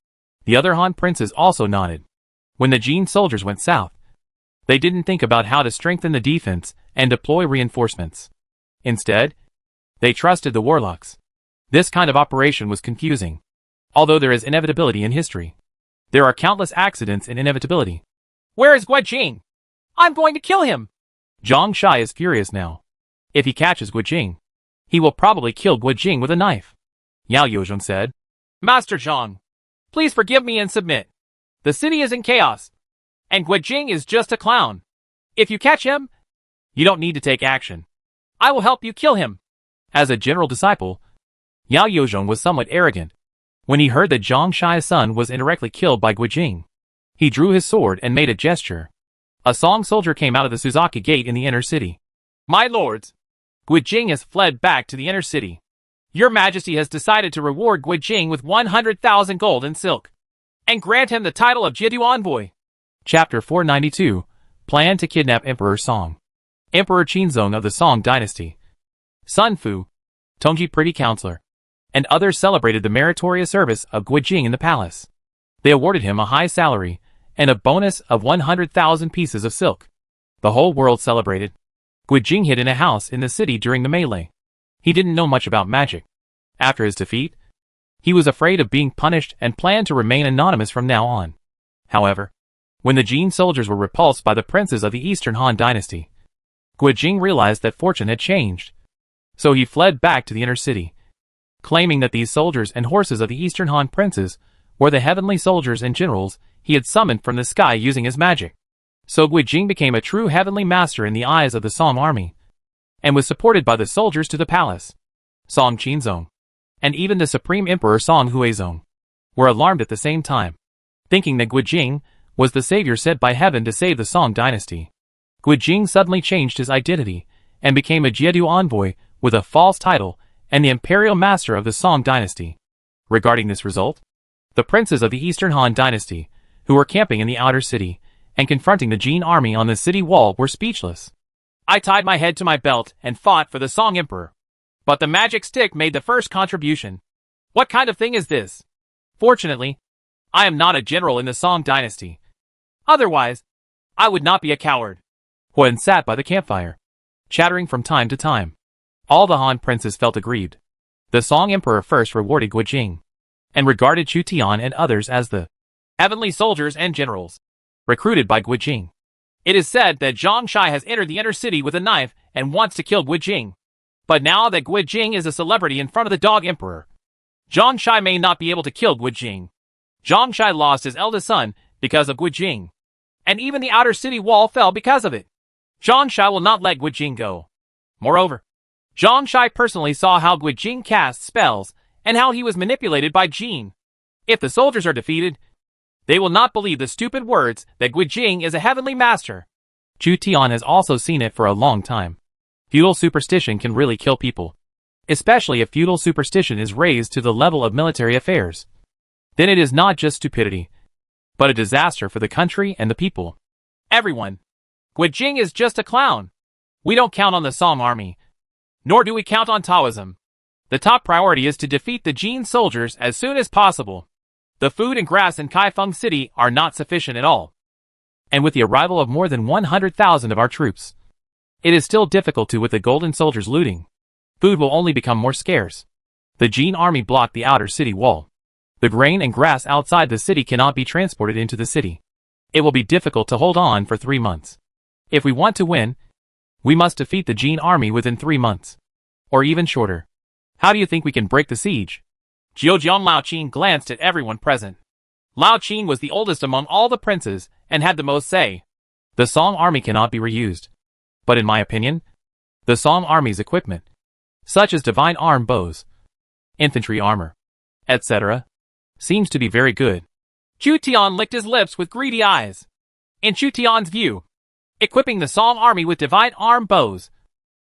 The other Han princes also nodded. When the Jin soldiers went south, they didn't think about how to strengthen the defense and deploy reinforcements. Instead, they trusted the warlocks. This kind of operation was confusing. Although there is inevitability in history, there are countless accidents in inevitability. Where is Gui Jing? I'm going to kill him. Zhang Shai is furious now. If he catches Gui Jing, he will probably kill Gui Jing with a knife. Yao Yozhong said, Master Zhang, please forgive me and submit. The city is in chaos, and Gui Jing is just a clown. If you catch him, you don't need to take action. I will help you kill him. As a general disciple, Yao Yozhong was somewhat arrogant. When he heard that Zhang Shai's son was indirectly killed by Gui Jing, he drew his sword and made a gesture. A Song soldier came out of the Suzaki gate in the inner city. My lords, Gui Jing has fled back to the inner city. Your Majesty has decided to reward Gui Jing with 100,000 gold and silk, and grant him the title of Jiedu Envoy. Chapter 492, Plan to Kidnap Emperor Song. Emperor Qinzong of the Song dynasty, Sun Fu, Tongji Privy Councillor, and others celebrated the meritorious service of Gui Jing in the palace. They awarded him a high salary and a bonus of 100,000 pieces of silk. The whole world celebrated. Gui Jing hid in a house in the city during the melee. He didn't know much about magic. After his defeat, he was afraid of being punished and planned to remain anonymous from now on. However, when the Jin soldiers were repulsed by the princes of the Eastern Han dynasty, Guijing realized that fortune had changed. So he fled back to the inner city, claiming that these soldiers and horses of the Eastern Han princes were the heavenly soldiers and generals he had summoned from the sky using his magic. So Guijing became a true heavenly master in the eyes of the Song army, and was supported by the soldiers to the palace. Song Qinzong, and even the Supreme Emperor Song Huizong, were alarmed at the same time, thinking that Guijing was the savior sent by heaven to save the Song dynasty. Guijing suddenly changed his identity and became a Jiedu envoy with a false title and the imperial master of the Song dynasty. Regarding this result, the princes of the Eastern Han dynasty, who were camping in the outer city and confronting the Jin army on the city wall, were speechless. I tied my head to my belt and fought for the Song Emperor. But the magic stick made the first contribution. What kind of thing is this? Fortunately, I am not a general in the Song dynasty. Otherwise, I would not be a coward. Huan sat by the campfire, chattering from time to time. All the Han princes felt aggrieved. The Song Emperor first rewarded Guijing, and regarded Chu Tian and others as the heavenly soldiers and generals recruited by Guijing. It is said that Zhang Shai has entered the inner city with a knife and wants to kill Guijing. But now that Guijing is a celebrity in front of the Dog Emperor, Zhang Shai may not be able to kill Guijing. Zhang Shai lost his eldest son because of Guijing, and even the outer city wall fell because of it. Zhang Shai will not let Guijing go. Moreover, Zhang Shai personally saw how Guijing cast spells and how he was manipulated by Jin. If the soldiers are defeated, they will not believe the stupid words that Guijing is a heavenly master. Chu Tian has also seen it for a long time. Feudal superstition can really kill people, especially if feudal superstition is raised to the level of military affairs. Then it is not just stupidity, but a disaster for the country and the people. Everyone, Guijing is just a clown. We don't count on the Song army, nor do we count on Taoism. The top priority is to defeat the Jin soldiers as soon as possible. The food and grass in Kaifeng City are not sufficient at all. And with the arrival of more than 100,000 of our troops, it is still difficult to with the golden soldiers looting. Food will only become more scarce. The Jin army blocked the outer city wall. The grain and grass outside the city cannot be transported into the city. It will be difficult to hold on for 3 months. If we want to win, we must defeat the Jin army within 3 months, or even shorter. How do you think we can break the siege? Zhoujiang Laoqin glanced at everyone present. Laoqin was the oldest among all the princes and had the most say. The Song army cannot be reused. But in my opinion, the Song army's equipment, such as divine arm bows, infantry armor, etc., seems to be very good. Chu Tian licked his lips with greedy eyes. In Chu Tian's view, equipping the Song army with divine arm bows,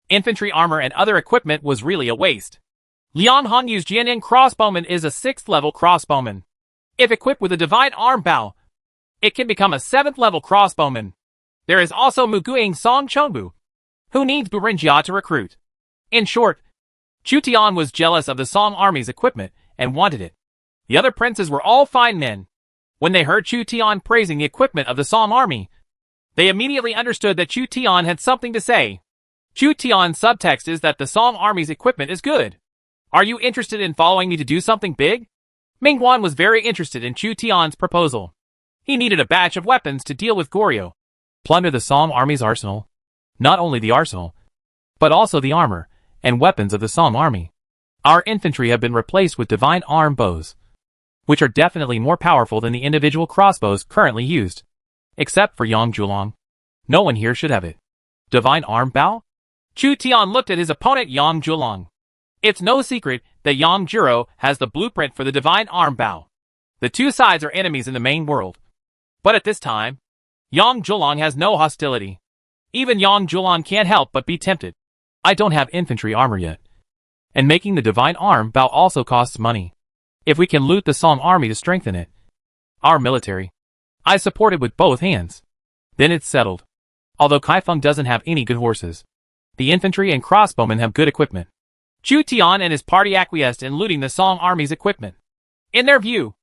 infantry armor and other equipment was really a waste. Lian Hanyu's Jianyan crossbowman is a 6th level crossbowman. If equipped with a divine arm bow, it can become a 7th level crossbowman. There is also Muguing Song Chongbu, who needs Burinjia to recruit. In short, Chu Tian was jealous of the Song army's equipment and wanted it. The other princes were all fine men. When they heard Chu Tian praising the equipment of the Song army, they immediately understood that Chu Tian had something to say. Chu Tian's subtext is that the Song army's equipment is good. Are you interested in following me to do something big? Mingguan was very interested in Chu Tian's proposal. He needed a batch of weapons to deal with Goryeo. Plunder the Song army's arsenal. Not only the arsenal, but also the armor and weapons of the Song army. Our infantry have been replaced with divine arm bows, which are definitely more powerful than the individual crossbows currently used. Except for Yang Zhulang. No one here should have it. Divine arm bow? Chu Tian looked at his opponent Yang Zhulang. It's no secret that Yang Juro has the blueprint for the divine arm bow. The two sides are enemies in the main world. But at this time, Yang Zhulang has no hostility. Even Yang Zhulang can't help but be tempted. I don't have infantry armor yet. And making the divine arm bow also costs money. If we can loot the Song army to strengthen it, our military, I support it with both hands. Then it's settled. Although Kaifeng doesn't have any good horses, the infantry and crossbowmen have good equipment. Chu Tian and his party acquiesced in looting the Song army's equipment. In their view,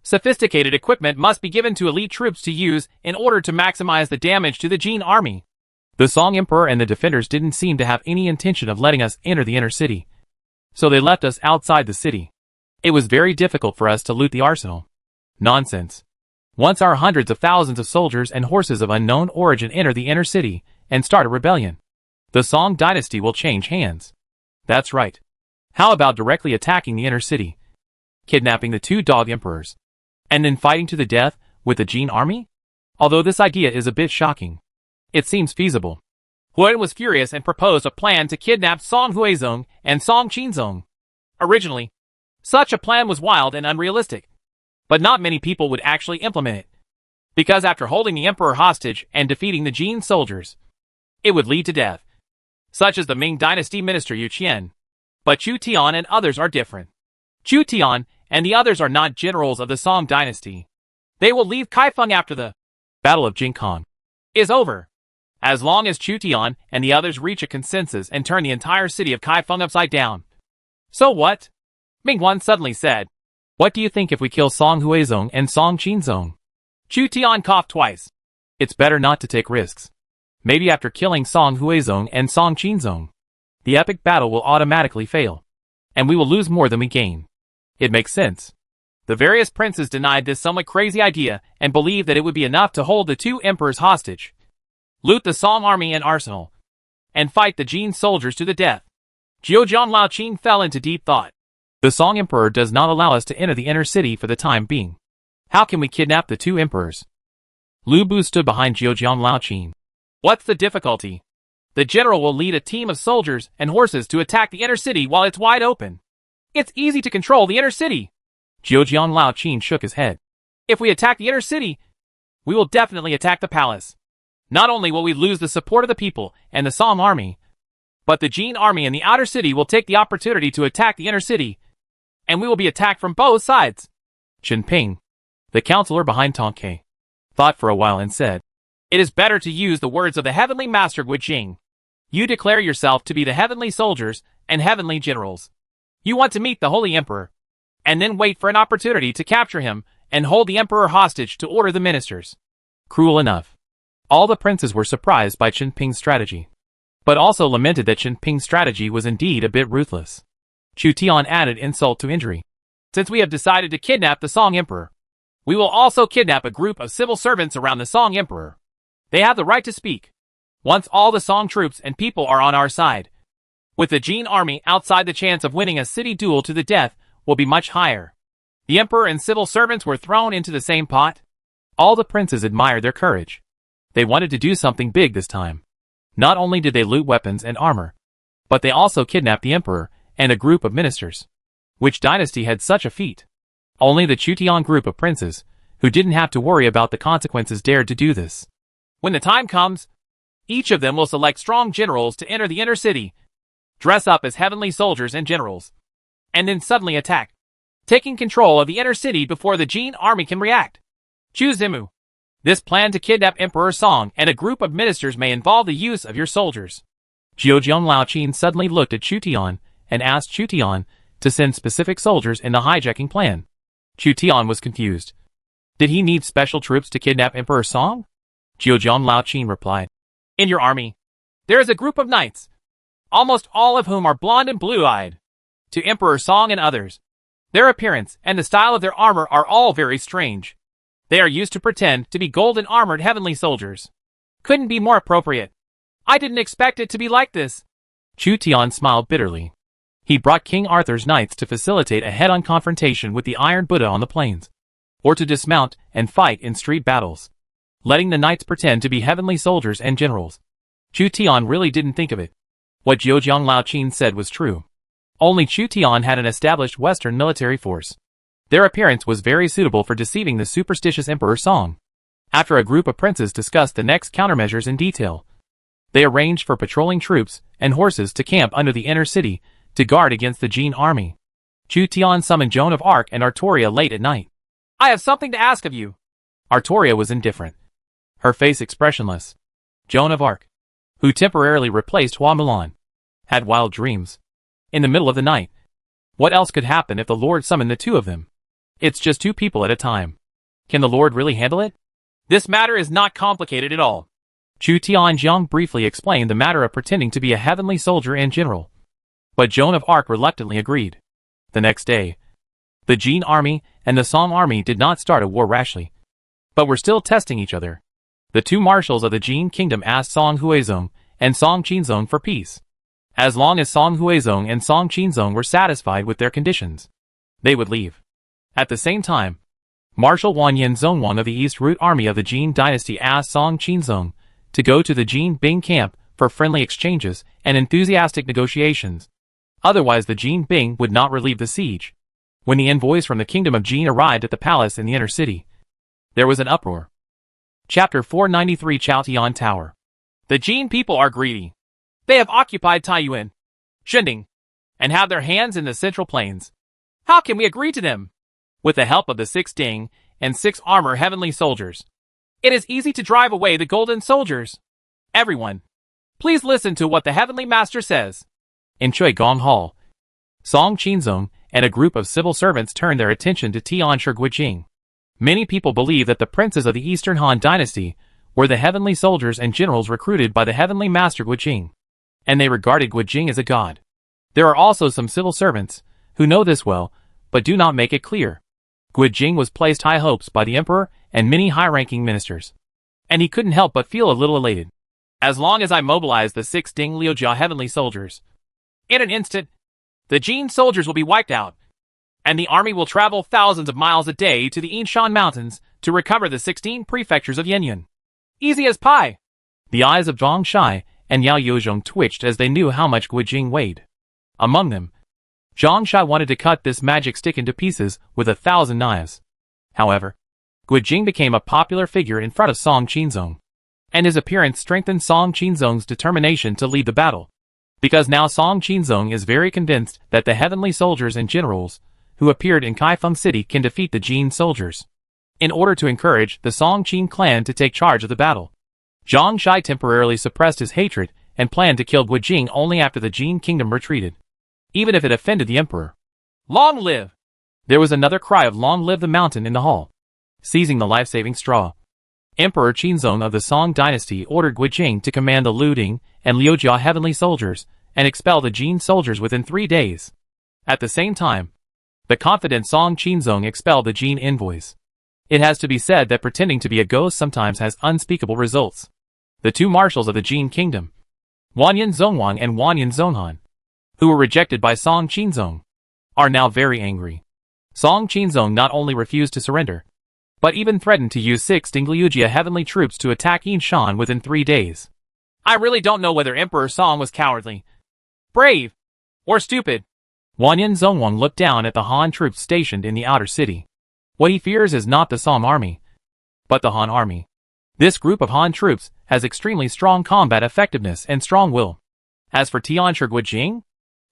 sophisticated equipment must be given to elite troops to use in order to maximize the damage to the Jin army. The Song Emperor and the defenders didn't seem to have any intention of letting us enter the inner city. So they left us outside the city. It was very difficult for us to loot the arsenal. Nonsense. Once our hundreds of thousands of soldiers and horses of unknown origin enter the inner city and start a rebellion, the Song dynasty will change hands. That's right. How about directly attacking the inner city, kidnapping the two dog emperors, and then fighting to the death with the Jin army? Although this idea is a bit shocking, it seems feasible. Huan was furious and proposed a plan to kidnap Song Huizong and Song Qinzong. Originally, such a plan was wild and unrealistic, but not many people would actually implement it, because after holding the emperor hostage and defeating the Jin soldiers, it would lead to death, such as the Ming dynasty minister Yu Qian. But Chu Tian and others are different. Chu Tian and the others are not generals of the Song dynasty. They will leave Kaifeng after the Battle of Jinkong is over. As long as Chu Tian and the others reach a consensus and turn the entire city of Kaifeng upside down. So what? Ming Huan suddenly said. What do you think if we kill Song Huizong and Song Qinzong? Chu Tian coughed twice. It's better not to take risks. Maybe after killing Song Huizong and Song Qinzong, the epic battle will automatically fail, and we will lose more than we gain. It makes sense. The various princes denied this somewhat crazy idea and believed that it would be enough to hold the two emperors hostage, loot the Song army and arsenal, and fight the Jin soldiers to the death. Zhejiang Laoqin fell into deep thought. The Song emperor does not allow us to enter the inner city for the time being. How can we kidnap the two emperors? Lu Bu stood behind Zhejiang Laoqin. What's the difficulty? The general will lead a team of soldiers and horses to attack the inner city while it's wide open. It's easy to control the inner city. Zhejiang Laoqin shook his head. If we attack the inner city, we will definitely attack the palace. Not only will we lose the support of the people and the Song army, but the Jin army in the outer city will take the opportunity to attack the inner city, and we will be attacked from both sides. Chen Ping, the counselor behind Tong Ke, thought for a while and said, It is better to use the words of the heavenly master Gu Jing. You declare yourself to be the heavenly soldiers and heavenly generals. You want to meet the holy emperor, and then wait for an opportunity to capture him and hold the emperor hostage to order the ministers. Cruel enough. All the princes were surprised by Chen Ping's strategy, but also lamented that Chen Ping's strategy was indeed a bit ruthless. Chu Tian added insult to injury. Since we have decided to kidnap the Song emperor, we will also kidnap a group of civil servants around the Song emperor. They have the right to speak. Once all the Song troops and people are on our side, with the Jin army outside, the chance of winning a city duel to the death will be much higher. The emperor and civil servants were thrown into the same pot. All the princes admired their courage. They wanted to do something big this time. Not only did they loot weapons and armor, but they also kidnapped the emperor and a group of ministers. Which dynasty had such a feat? Only the Chu Tian group of princes, who didn't have to worry about the consequences, dared to do this. When the time comes, each of them will select strong generals to enter the inner city, dress up as heavenly soldiers and generals, and then suddenly attack, taking control of the inner city before the Jin army can react. Chu Zimu. This plan to kidnap Emperor Song and a group of ministers may involve the use of your soldiers. Zhejiang Laoqin suddenly looked at Chu Tian and asked Chu Tian to send specific soldiers in the hijacking plan. Chu Tian was confused. Did he need special troops to kidnap Emperor Song? Zhejiang Laoqin replied. In your army, there is a group of knights, almost all of whom are blonde and blue-eyed. To Emperor Song and others, their appearance and the style of their armor are all very strange. They are used to pretend to be golden-armored heavenly soldiers. Couldn't be more appropriate. I didn't expect it to be like this. Chu Tian smiled bitterly. He brought King Arthur's knights to facilitate a head-on confrontation with the Iron Buddha on the plains, or to dismount and fight in street battles, letting the knights pretend to be heavenly soldiers and generals. Chu Tian really didn't think of it. What Zhejiang Laoqin said was true. Only Chu Tian had an established Western military force. Their appearance was very suitable for deceiving the superstitious Emperor Song. After a group of princes discussed the next countermeasures in detail, they arranged for patrolling troops and horses to camp under the inner city to guard against the Jin army. Chu Tian summoned Joan of Arc and Artoria late at night. I have something to ask of you. Artoria was indifferent, her face expressionless. Joan of Arc, who temporarily replaced Hua Mulan, had wild dreams. In the middle of the night, what else could happen if the Lord summoned the two of them? It's just two people at a time. Can the Lord really handle it? This matter is not complicated at all. Chu Tianjiang briefly explained the matter of pretending to be a heavenly soldier and general. But Joan of Arc reluctantly agreed. The next day, the Jin army and the Song army did not start a war rashly, but were still testing each other. The two marshals of the Jin kingdom asked Song Huizong and Song Qinzong for peace. As long as Song Huizong and Song Qinzong were satisfied with their conditions, they would leave. At the same time, Marshal Wanyan Zongwang of the East Root army of the Jin dynasty asked Song Qinzong to go to the Jin Bing camp for friendly exchanges and enthusiastic negotiations. Otherwise the Jin Bing would not relieve the siege. When the envoys from the kingdom of Jin arrived at the palace in the inner city, there was an uproar. Chapter 493 Chaotian Tower. The Jin people are greedy. They have occupied Taiyuan, Shinding, and have their hands in the central plains. How can we agree to them? With the help of the 6 Ding and 6 armor heavenly soldiers, it is easy to drive away the golden soldiers. Everyone, please listen to what the heavenly master says. In Chui Gong Hall, Song Qinzong and a group of civil servants turned their attention to Tianshi Guijing. Many people believe that the princes of the Eastern Han dynasty were the heavenly soldiers and generals recruited by the heavenly master Guijing, and they regarded Guijing as a god. There are also some civil servants who know this well, but do not make it clear. Guijing was placed high hopes by the emperor and many high-ranking ministers, and he couldn't help but feel a little elated. As long as I mobilize the 6 Ding Liujia heavenly soldiers, in an instant, the Jin soldiers will be wiped out, and the army will travel thousands of miles a day to the Yinshan Mountains to recover the 16 prefectures of Yenyun. Easy as pie. The eyes of Zhang Shai and Yao Yozhong twitched as they knew how much Guijing weighed. Among them, Zhang Shai wanted to cut this magic stick into pieces with 1,000 knives. However, Guijing became a popular figure in front of Song Qinzong, and his appearance strengthened Song Qinzong's determination to lead the battle. Because now Song Qinzong is very convinced that the heavenly soldiers and generals who appeared in Kaifeng City can defeat the Jin soldiers. In order to encourage the Song Qin clan to take charge of the battle, Zhang Shai temporarily suppressed his hatred and planned to kill Guijing only after the Jin kingdom retreated, even if it offended the emperor. Long live! There was another cry of long live the mountain in the hall. Seizing the life-saving straw, Emperor Qinzong of the Song dynasty ordered Guijing to command the Luding and Liujia heavenly soldiers and expel the Jin soldiers within 3 days. At the same time, the confident Song Qinzong expelled the Jin envoys. It has to be said that pretending to be a ghost sometimes has unspeakable results. The two marshals of the Jin kingdom, Wanyan Zongwang and Wanyan Zonghan, who were rejected by Song Qinzong, are now very angry. Song Qinzong not only refused to surrender, but even threatened to use 6 Dingliujia heavenly troops to attack Yinshan within 3 days. I really don't know whether Emperor Song was cowardly, brave, or stupid. Wanyan Zongwang looked down at the Han troops stationed in the outer city. What he fears is not the Song army, but the Han army. This group of Han troops has extremely strong combat effectiveness and strong will. As for Tianshi Guijing,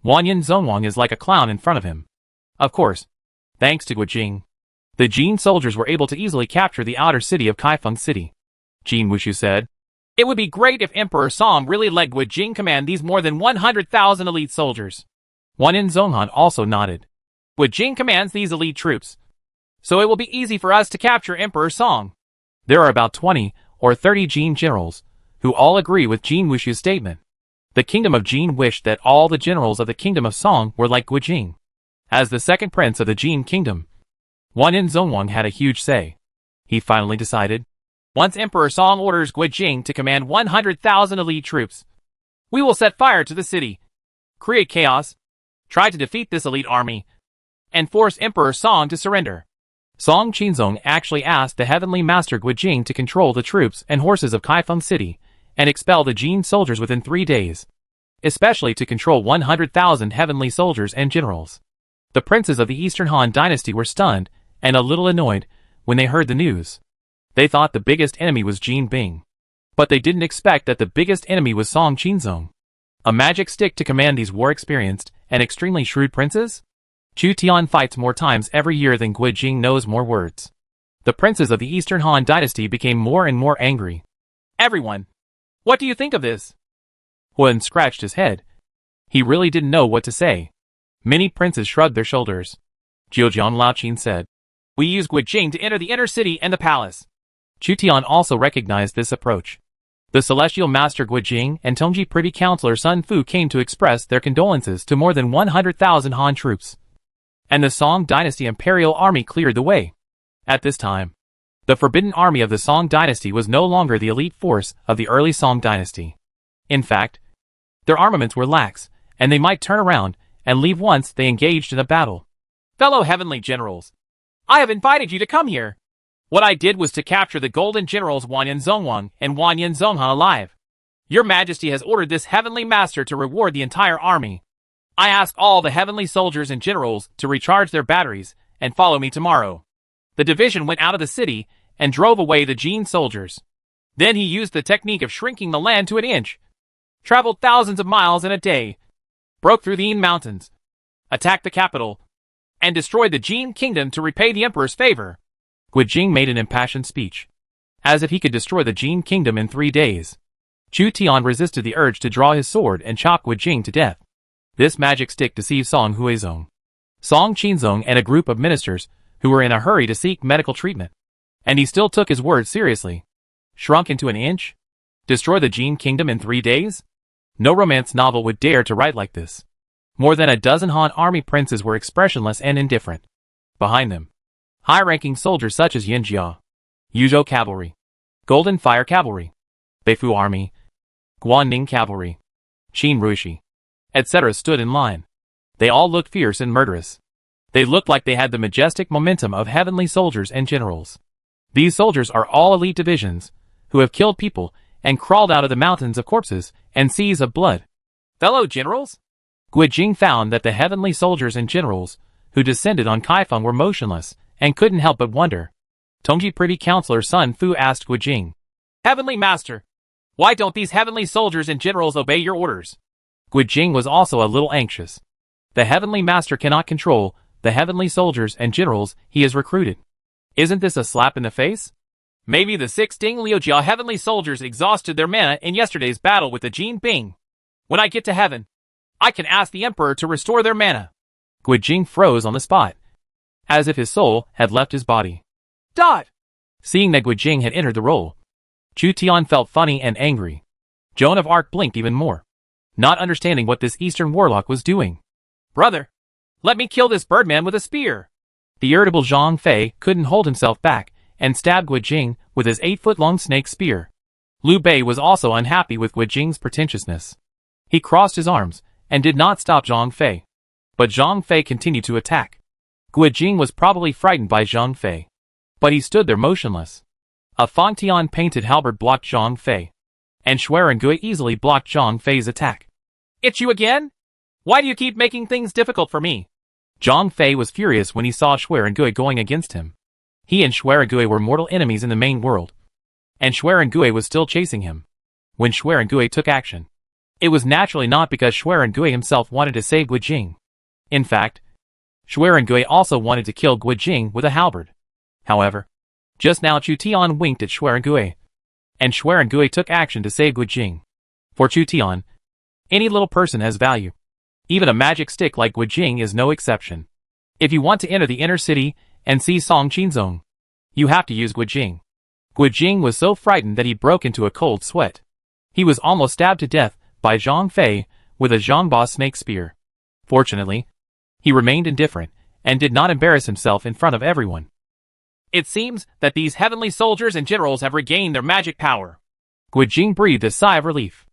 Wanyan Zongwang is like a clown in front of him. Of course, thanks to Guijing, the Jin soldiers were able to easily capture the outer city of Kaifeng City. Jin Wushu said, "It would be great if Emperor Song really let Guijing command these more than 100,000 elite soldiers." Wanyan Zonghan also nodded. Guijing commands these elite troops, so it will be easy for us to capture Emperor Song. There are about 20 or 30 Jin generals who all agree with Jin Wushu's statement. The kingdom of Jin wished that all the generals of the kingdom of Song were like Guijing. As the second prince of the Jin kingdom, Wanyan Zongwang had a huge say. He finally decided, once Emperor Song orders Guijing to command 100,000 elite troops, we will set fire to the city, create chaos, try to defeat this elite army, and force Emperor Song to surrender. Song Qinzong actually asked the heavenly master Guijing to control the troops and horses of Kaifeng City and expel the Jin soldiers within 3 days, especially to control 100,000 heavenly soldiers and generals. The princes of the Eastern Han dynasty were stunned and a little annoyed when they heard the news. They thought the biggest enemy was Jin Bing, but they didn't expect that the biggest enemy was Song Qinzong. A magic stick to command these war-experienced and extremely shrewd princes? Chu Tian fights more times every year than Guijing knows more words. The princes of the Eastern Han dynasty became more and more angry. Everyone, what do you think of this? Huan scratched his head. He really didn't know what to say. Many princes shrugged their shoulders. Zhejiang Laoqin said, "We use Guijing to enter the inner city and the palace." Chu Tian also recognized this approach. The celestial master Guijing and Tongji Privy Councillor Sun Fu came to express their condolences to more than 100,000 Han troops. And the Song Dynasty Imperial Army cleared the way. At this time, the Forbidden Army of the Song Dynasty was no longer the elite force of the early Song Dynasty. In fact, their armaments were lax, and they might turn around and leave once they engaged in a battle. Fellow heavenly generals, I have invited you to come here. What I did was to capture the golden generals Wanyan Zhongwang and Wanyan Zhonghan alive. Your Majesty has ordered this heavenly master to reward the entire army. I ask all the heavenly soldiers and generals to recharge their batteries and follow me tomorrow. The division went out of the city and drove away the Jin soldiers. Then he used the technique of shrinking the land to an inch, traveled thousands of miles in a day, broke through the Yin mountains, attacked the capital, and destroyed the Jin kingdom to repay the emperor's favor. Guijing made an impassioned speech, as if he could destroy the Jin kingdom in 3 days. Chu Tian resisted the urge to draw his sword and chop Guijing to death. This magic stick deceived Song Huizong, Song Qinzong and a group of ministers who were in a hurry to seek medical treatment. And he still took his words seriously. Shrunk into an inch? Destroy the Jin kingdom in 3 days? No romance novel would dare to write like this. More than a dozen Han army princes were expressionless and indifferent. Behind them, high-ranking soldiers such as Yin Jia, Yuzhou Cavalry, Golden Fire Cavalry, Beifu Army, Guanning Cavalry, Qin Ruishi, etc. stood in line. They all looked fierce and murderous. They looked like they had the majestic momentum of heavenly soldiers and generals. These soldiers are all elite divisions, who have killed people and crawled out of the mountains of corpses and seas of blood. Fellow generals? Guijing found that the heavenly soldiers and generals who descended on Kaifeng were motionless and couldn't help but wonder. Tongji Privy Councillor Sun Fu asked Guijing, Heavenly Master, why don't these heavenly soldiers and generals obey your orders? Guijing was also a little anxious. The heavenly master cannot control the heavenly soldiers and generals he has recruited. Isn't this a slap in the face? Maybe the 6 Ding Liujia heavenly soldiers exhausted their mana in yesterday's battle with the Jin Bing. When I get to heaven, I can ask the emperor to restore their mana. Guijing froze on the spot, as if his soul had left his body. Dot! Seeing that Guijing had entered the role, Chu Tian felt funny and angry. Joan of Arc blinked even more, not understanding what this Eastern warlock was doing. Brother, let me kill this birdman with a spear. The irritable Zhang Fei couldn't hold himself back and stabbed Guijing with his 8-foot-long snake spear. Liu Bei was also unhappy with Guijing's pretentiousness. He crossed his arms and did not stop Zhang Fei. But Zhang Fei continued to attack. Guijing was probably frightened by Zhang Fei, but he stood there motionless. A Fangtian painted halberd blocked Zhang Fei, and Xuerengui easily blocked Zhang Fei's attack. It's you again? Why do you keep making things difficult for me? Zhang Fei was furious when he saw Xuerengui going against him. He and Xuerengui were mortal enemies in the main world, and Xuerengui was still chasing him. When Xuerengui took action, it was naturally not because Xuerengui himself wanted to save Guijing. In fact, Xuerengui also wanted to kill Guijing with a halberd. However, just now Chu Tian winked at Xuerengui, and Xuerengui took action to save Guijing. For Chu Tian, any little person has value. Even a magic stick like Guijing is no exception. If you want to enter the inner city and see Song Qinzong, you have to use Guijing. Guijing was so frightened that he broke into a cold sweat. He was almost stabbed to death by Zhang Fei with a Zhangba snake spear. Fortunately, he remained indifferent and did not embarrass himself in front of everyone. It seems that these heavenly soldiers and generals have regained their magic power. Guijing breathed a sigh of relief.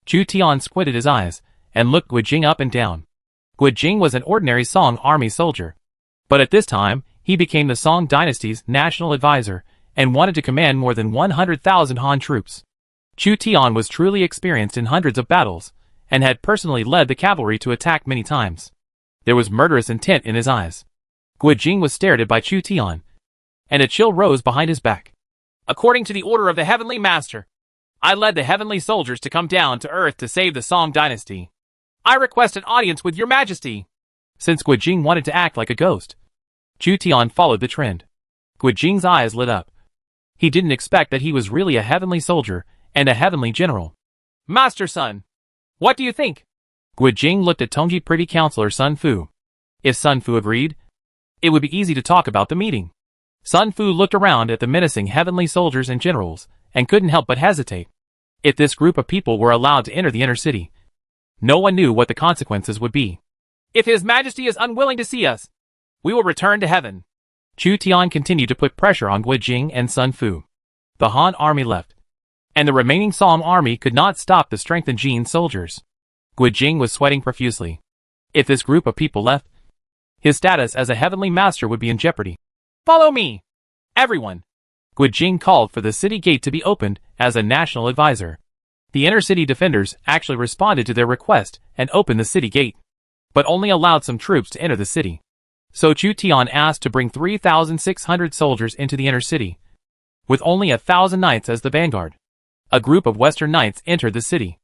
Chu Tian squinted his eyes and looked Guijing up and down. Guijing was an ordinary Song army soldier, but at this time, he became the Song dynasty's national advisor and wanted to command more than 100,000 Han troops. Chu Tian was truly experienced in hundreds of battles and had personally led the cavalry to attack many times. There was murderous intent in his eyes. Guijing was stared at by Chu Tian, and a chill rose behind his back. According to the order of the Heavenly Master, I led the heavenly soldiers to come down to earth to save the Song dynasty. I request an audience with your majesty. Since Guijing wanted to act like a ghost, Chu Tian followed the trend. Guijing's eyes lit up. He didn't expect that he was really a heavenly soldier and a heavenly general. Master Sun, what do you think? Guijing looked at Tongji Privy Councillor Sun Fu. If Sun Fu agreed, it would be easy to talk about the meeting. Sun Fu looked around at the menacing heavenly soldiers and generals and couldn't help but hesitate. If this group of people were allowed to enter the inner city, no one knew what the consequences would be. If His Majesty is unwilling to see us, we will return to heaven. Chu Tian continued to put pressure on Gui Jing and Sun Fu. The Han army left, and the remaining Song army could not stop the strengthened Jin soldiers. Gui Jing was sweating profusely. If this group of people left, his status as a heavenly master would be in jeopardy. Follow me, everyone. Gui Jing called for the city gate to be opened as a national advisor. The inner city defenders actually responded to their request and opened the city gate, but only allowed some troops to enter the city. So Chu Tian asked to bring 3,600 soldiers into the inner city, with only 1,000 knights as the vanguard. A group of Western knights entered the city.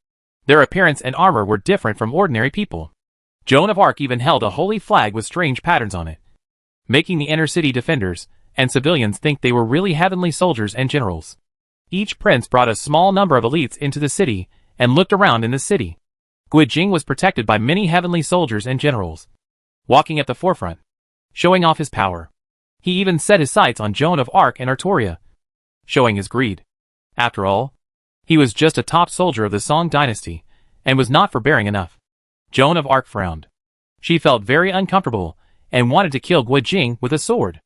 Their appearance and armor were different from ordinary people. Joan of Arc even held a holy flag with strange patterns on it, making the inner city defenders and civilians think they were really heavenly soldiers and generals. Each prince brought a small number of elites into the city and looked around in the city. Gui Jing was protected by many heavenly soldiers and generals, walking at the forefront, showing off his power. He even set his sights on Joan of Arc and Artoria, showing his greed. After all, he was just a top soldier of the Song dynasty, and was not forbearing enough. Joan of Arc frowned. She felt very uncomfortable, and wanted to kill Gui Jing with a sword.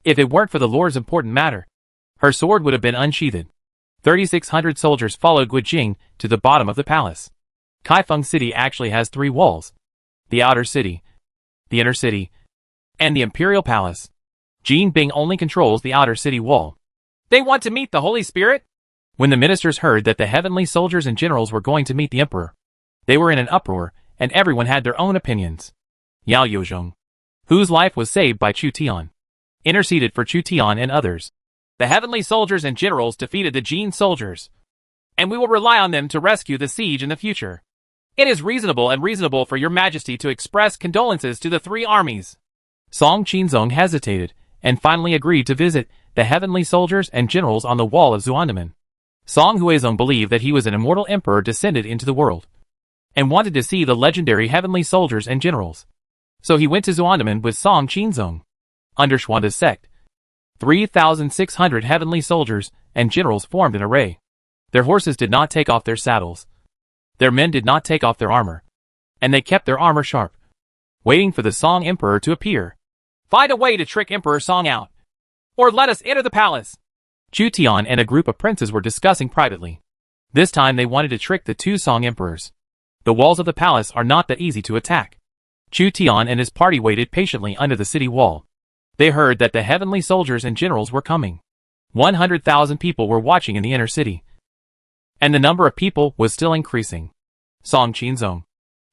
If it weren't for the Lord's important matter, her sword would have been unsheathed. 3,600 soldiers followed Gui Jing to the bottom of the palace. Kaifeng City actually has 3 walls: the outer city, the inner city, and the imperial palace. Jin Bing only controls the outer city wall. They want to meet the Holy Spirit? When the ministers heard that the heavenly soldiers and generals were going to meet the emperor, they were in an uproar, and everyone had their own opinions. Yao Yozhong, whose life was saved by Chu Tian, interceded for Chu Tian and others. The heavenly soldiers and generals defeated the Jin soldiers, and we will rely on them to rescue the siege in the future. It is reasonable for your majesty to express condolences to the 3 armies. Song Qinzong hesitated, and finally agreed to visit the heavenly soldiers and generals on the wall of Zuandaman. Song Huizong believed that he was an immortal emperor descended into the world, and wanted to see the legendary heavenly soldiers and generals. So he went to Zuandaman with Song Qinzong. Under Xuanda's sect, 3,600 heavenly soldiers and generals formed an array. Their horses did not take off their saddles. Their men did not take off their armor, and they kept their armor sharp, waiting for the Song Emperor to appear. Find a way to trick Emperor Song out, or let us enter the palace. Chu Tian and a group of princes were discussing privately. This time they wanted to trick the 2 Song emperors. The walls of the palace are not that easy to attack. Chu Tian and his party waited patiently under the city wall. They heard that the heavenly soldiers and generals were coming. 100,000 people were watching in the inner city, and the number of people was still increasing. Song Qinzong,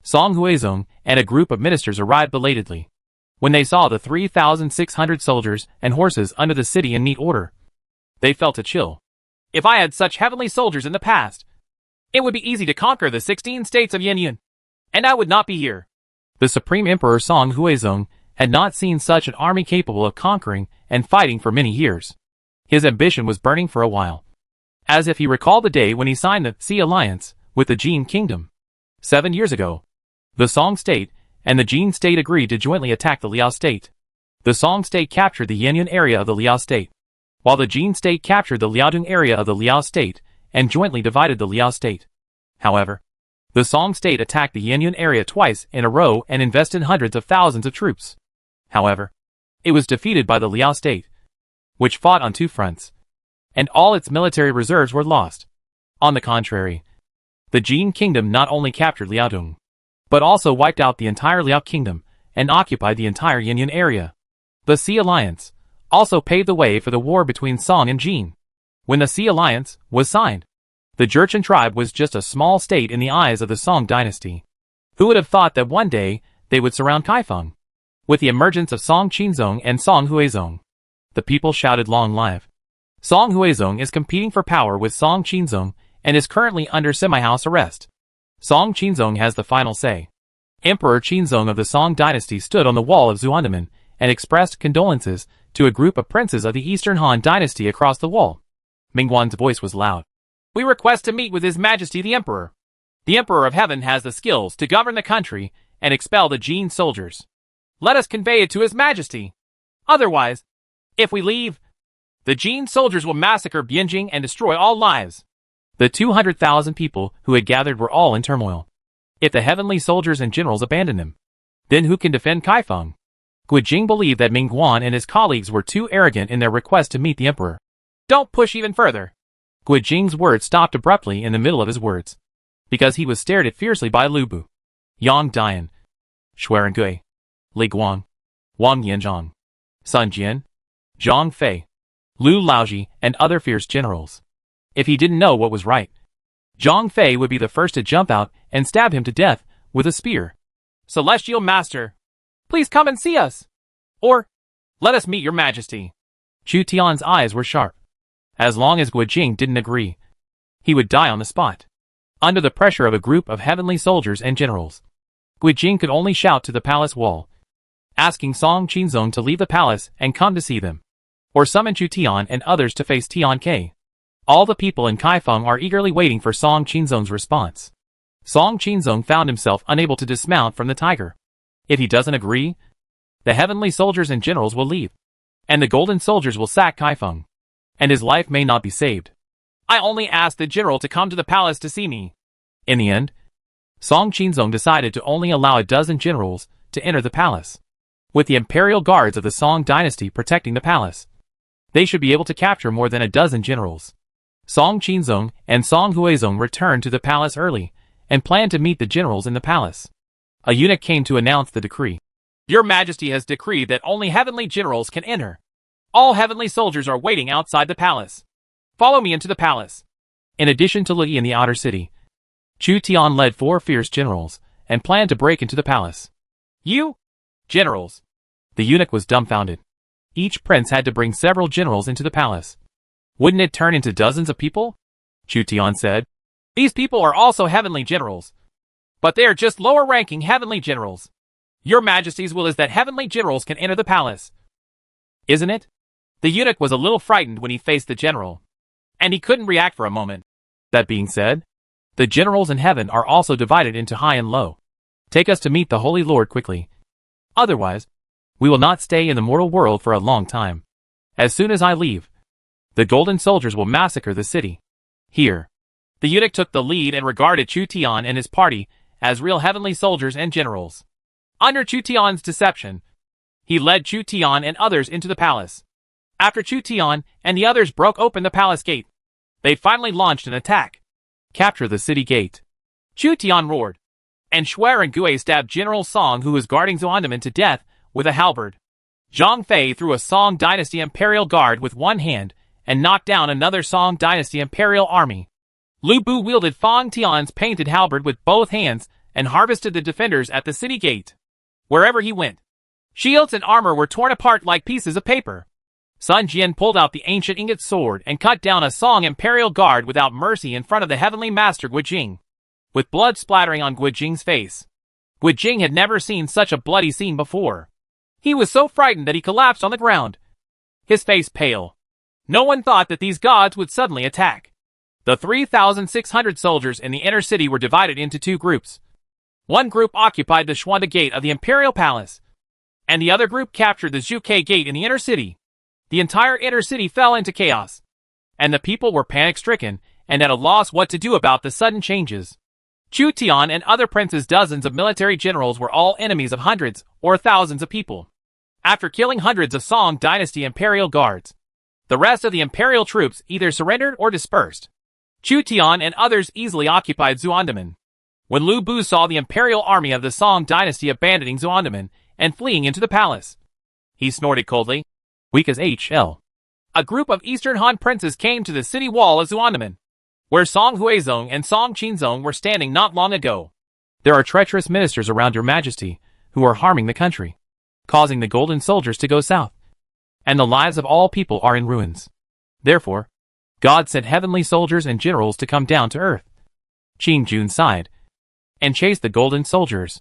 Song Huizong, and a group of ministers arrived belatedly. When they saw the 3,600 soldiers and horses under the city in neat order, they felt a chill. If I had such heavenly soldiers in the past, it would be easy to conquer the 16 states of Yanyan, and I would not be here. The Supreme Emperor Song Huizong had not seen such an army capable of conquering and fighting for many years. His ambition was burning for a while, as if he recalled the day when he signed the Sea Alliance with the Jin Kingdom. 7 years ago, the Song State and the Jin State agreed to jointly attack the Liao State. The Song State captured the Yanyan area of the Liao State, while the Jin State captured the Liaodong area of the Liao State and jointly divided the Liao State. However, the Song State attacked the Yanyan area twice in a row and invested hundreds of thousands of troops. However, it was defeated by the Liao State, which fought on 2 fronts, and all its military reserves were lost. On the contrary, the Jin Kingdom not only captured Liaodong, but also wiped out the entire Liao Kingdom and occupied the entire Yanyan area. The Sea Alliance also paved the way for the war between Song and Jin. When the Sea Alliance was signed, the Jurchen tribe was just a small state in the eyes of the Song dynasty. Who would have thought that one day they would surround Kaifeng? With the emergence of Song Qinzong and Song Huizong, the people shouted long live. Song Huizong is competing for power with Song Qinzong and is currently under semi-house arrest. Song Qinzong has the final say. Emperor Qinzong of the Song dynasty stood on the wall of Zuandaman and expressed condolences to a group of princes of the Eastern Han dynasty across the wall. Mingguan's voice was loud. We request to meet with His Majesty the Emperor. The Emperor of Heaven has the skills to govern the country and expel the Jin soldiers. Let us convey it to His Majesty. Otherwise, if we leave, the Jin soldiers will massacre Bianjing and destroy all lives. The 200,000 people who had gathered were all in turmoil. If the heavenly soldiers and generals abandoned them, then who can defend Kaifeng? Guijing believed that Mingguan and his colleagues were too arrogant in their request to meet the emperor. Don't push even further. Guijing's words stopped abruptly in the middle of his words, because he was stared at fiercely by Lu Bu, Yang Dian, Xuerengui, Li Guang, Wang Yanzhang, Sun Jian, Zhang Fei, Lu Laoji, and other fierce generals. If he didn't know what was right, Zhang Fei would be the first to jump out and stab him to death with a spear. Celestial Master, please come and see us. Or, let us meet your majesty. Chu Tian's eyes were sharp. As long as Guijing didn't agree, he would die on the spot. Under the pressure of a group of heavenly soldiers and generals, Guijing could only shout to the palace wall, asking Song Qinzong to leave the palace and come to see them, or summon Chu Tian and others to face Tian Ke. All the people in Kaifeng are eagerly waiting for Song Qinzong's response. Song Qinzong found himself unable to dismount from the tiger. If he doesn't agree, the heavenly soldiers and generals will leave, and the golden soldiers will sack Kaifeng, and his life may not be saved. I only asked the general to come to the palace to see me. In the end, Song Qinzong decided to only allow a dozen generals to enter the palace, with the imperial guards of the Song dynasty protecting the palace. They should be able to capture more than a dozen generals. Song Qinzong and Song Huizong returned to the palace early and planned to meet the generals in the palace. A eunuch came to announce the decree. Your Majesty has decreed that only heavenly generals can enter. All heavenly soldiers are waiting outside the palace. Follow me into the palace. In addition to Li in the outer city, Chu Tian led 4 fierce generals and planned to break into the palace. You? Generals? The eunuch was dumbfounded. Each prince had to bring several generals into the palace. Wouldn't it turn into dozens of people? Chu Tian said. These people are also heavenly generals, but they are just lower-ranking heavenly generals. Your Majesty's will is that heavenly generals can enter the palace. Isn't it? The eunuch was a little frightened when he faced the general, and he couldn't react for a moment. That being said, the generals in heaven are also divided into high and low. Take us to meet the Holy Lord quickly. Otherwise, we will not stay in the mortal world for a long time. As soon as I leave, the golden soldiers will massacre the city. Here. The eunuch took the lead and regarded Chu Tian and his party as real heavenly soldiers and generals. Under Chu Tian's deception, he led Chu Tian and others into the palace. After Chu Tian and the others broke open the palace gate, they finally launched an attack. Capture the city gate. Chu Tian roared, and Xuerengui stabbed General Song, who was guarding Zuandaman, to death with a halberd. Zhang Fei threw a Song dynasty imperial guard with one hand and knocked down another Song dynasty imperial army. Lu Bu wielded Fang Tian's painted halberd with both hands and harvested the defenders at the city gate. Wherever he went, shields and armor were torn apart like pieces of paper. Sun Jian pulled out the ancient ingot sword and cut down a Song imperial guard without mercy in front of the heavenly master Guijing, with blood splattering on Guijing's face. Guijing had never seen such a bloody scene before. He was so frightened that he collapsed on the ground, his face pale. No one thought that these gods would suddenly attack. The 3,600 soldiers in the inner city were divided into 2 groups. One group occupied the Xuanda Gate of the Imperial Palace, and the other group captured the Zhuke Gate in the inner city. The entire inner city fell into chaos, and the people were panic-stricken and at a loss what to do about the sudden changes. Chu Tian and other princes, dozens of military generals, were all enemies of hundreds or thousands of people. After killing hundreds of Song dynasty imperial guards, the rest of the imperial troops either surrendered or dispersed. Chu Tian and others easily occupied Zuandaman. When Lu Bu saw the imperial army of the Song dynasty abandoning Zuandaman and fleeing into the palace, he snorted coldly. Weak as HL. A group of Eastern Han princes came to the city wall of Zuandaman, where Song Huizong and Song Qinzong were standing not long ago. There are treacherous ministers around your majesty who are harming the country, causing the golden soldiers to go south, and the lives of all people are in ruins. Therefore, God sent heavenly soldiers and generals to come down to earth. Qing Jun sighed and chased the golden soldiers.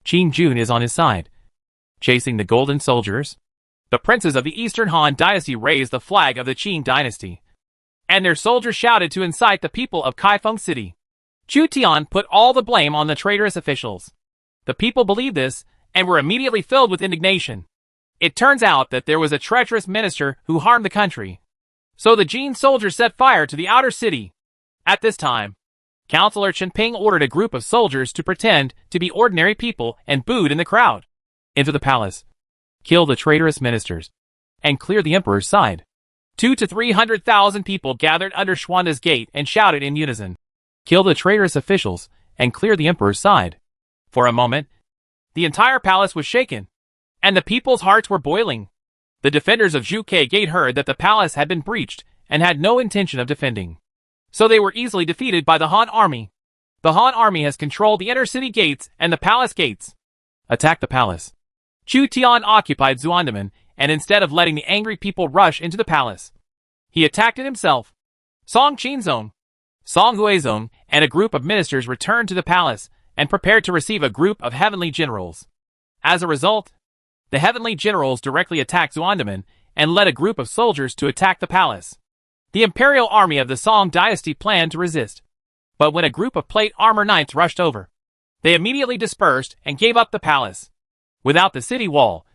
Qing Jun is on his side, chasing the golden soldiers. The princes of the Eastern Han dynasty raised the flag of the Qing dynasty, and their soldiers shouted to incite the people of Kaifeng City. Chu Tian put all the blame on the traitorous officials. The people believed this and were immediately filled with indignation. It turns out that there was a treacherous minister who harmed the country. So the Jin soldiers set fire to the outer city. At this time, Counselor Chenping ordered a group of soldiers to pretend to be ordinary people and booed in the crowd. Enter the palace. Kill the traitorous ministers. And clear the emperor's side. 200,000 to 300,000 people gathered under Schwanda's gate and shouted in unison. Kill the traitorous officials and clear the emperor's side. For a moment, the entire palace was shaken, and the people's hearts were boiling. The defenders of Zhuke Gate heard that the palace had been breached and had no intention of defending. So they were easily defeated by the Han army. The Han army has controlled the inner city gates and the palace gates. Attack the palace. Chu Tian occupied Xuandaman, and instead of letting the angry people rush into the palace, he attacked it himself. Song Qinzong, Song Huizong, and a group of ministers returned to the palace and prepared to receive a group of heavenly generals. As a result, the heavenly generals directly attacked Xuandaman and led a group of soldiers to attack the palace. The imperial army of the Song dynasty planned to resist, but when a group of plate armor knights rushed over, they immediately dispersed and gave up the palace. Without the city wall,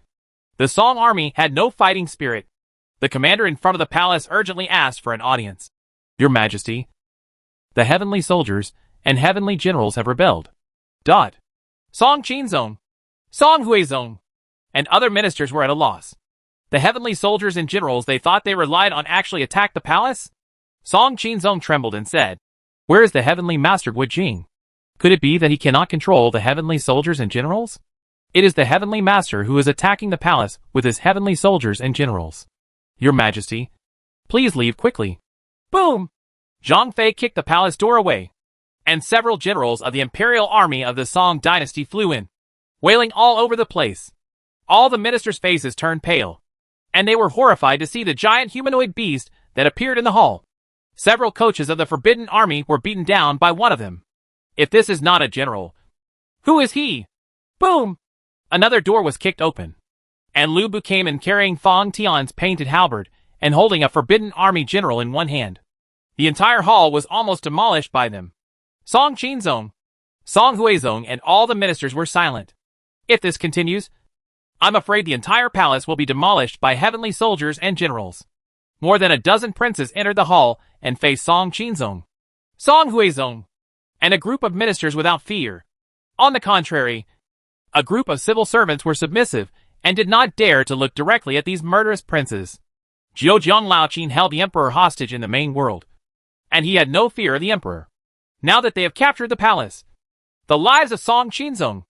the Song army had no fighting spirit. The commander in front of the palace urgently asked for an audience. Your Majesty, the heavenly soldiers and heavenly generals have rebelled. Song Qinzong, Song Huizong, and other ministers were at a loss. The heavenly soldiers and generals they thought they relied on actually attacked the palace? Song Qinzong trembled and said, "Where is the heavenly master Guijing? Could it be that he cannot control the heavenly soldiers and generals? It is the heavenly master who is attacking the palace with his heavenly soldiers and generals. Your Majesty, please leave quickly." Boom! Zhang Fei kicked the palace door away, and several generals of the imperial army of the Song dynasty flew in, wailing all over the place. All the ministers' faces turned pale, and they were horrified to see the giant humanoid beast that appeared in the hall. Several coaches of the Forbidden Army were beaten down by one of them. If this is not a general, who is he? Boom! Another door was kicked open, and Lu Bu came in carrying Fong Tian's painted halberd and holding a Forbidden Army general in one hand. The entire hall was almost demolished by them. Song Qinzong, Song Huizong, and all the ministers were silent. If this continues, I'm afraid the entire palace will be demolished by heavenly soldiers and generals. More than a dozen princes entered the hall and faced Song Qinzong, Song Huizong, and a group of ministers without fear. On the contrary, a group of civil servants were submissive and did not dare to look directly at these murderous princes. Zhejiang Laoqin held the emperor hostage in the main world, and he had no fear of the emperor. Now that they have captured the palace, the lives of Song Qinzong,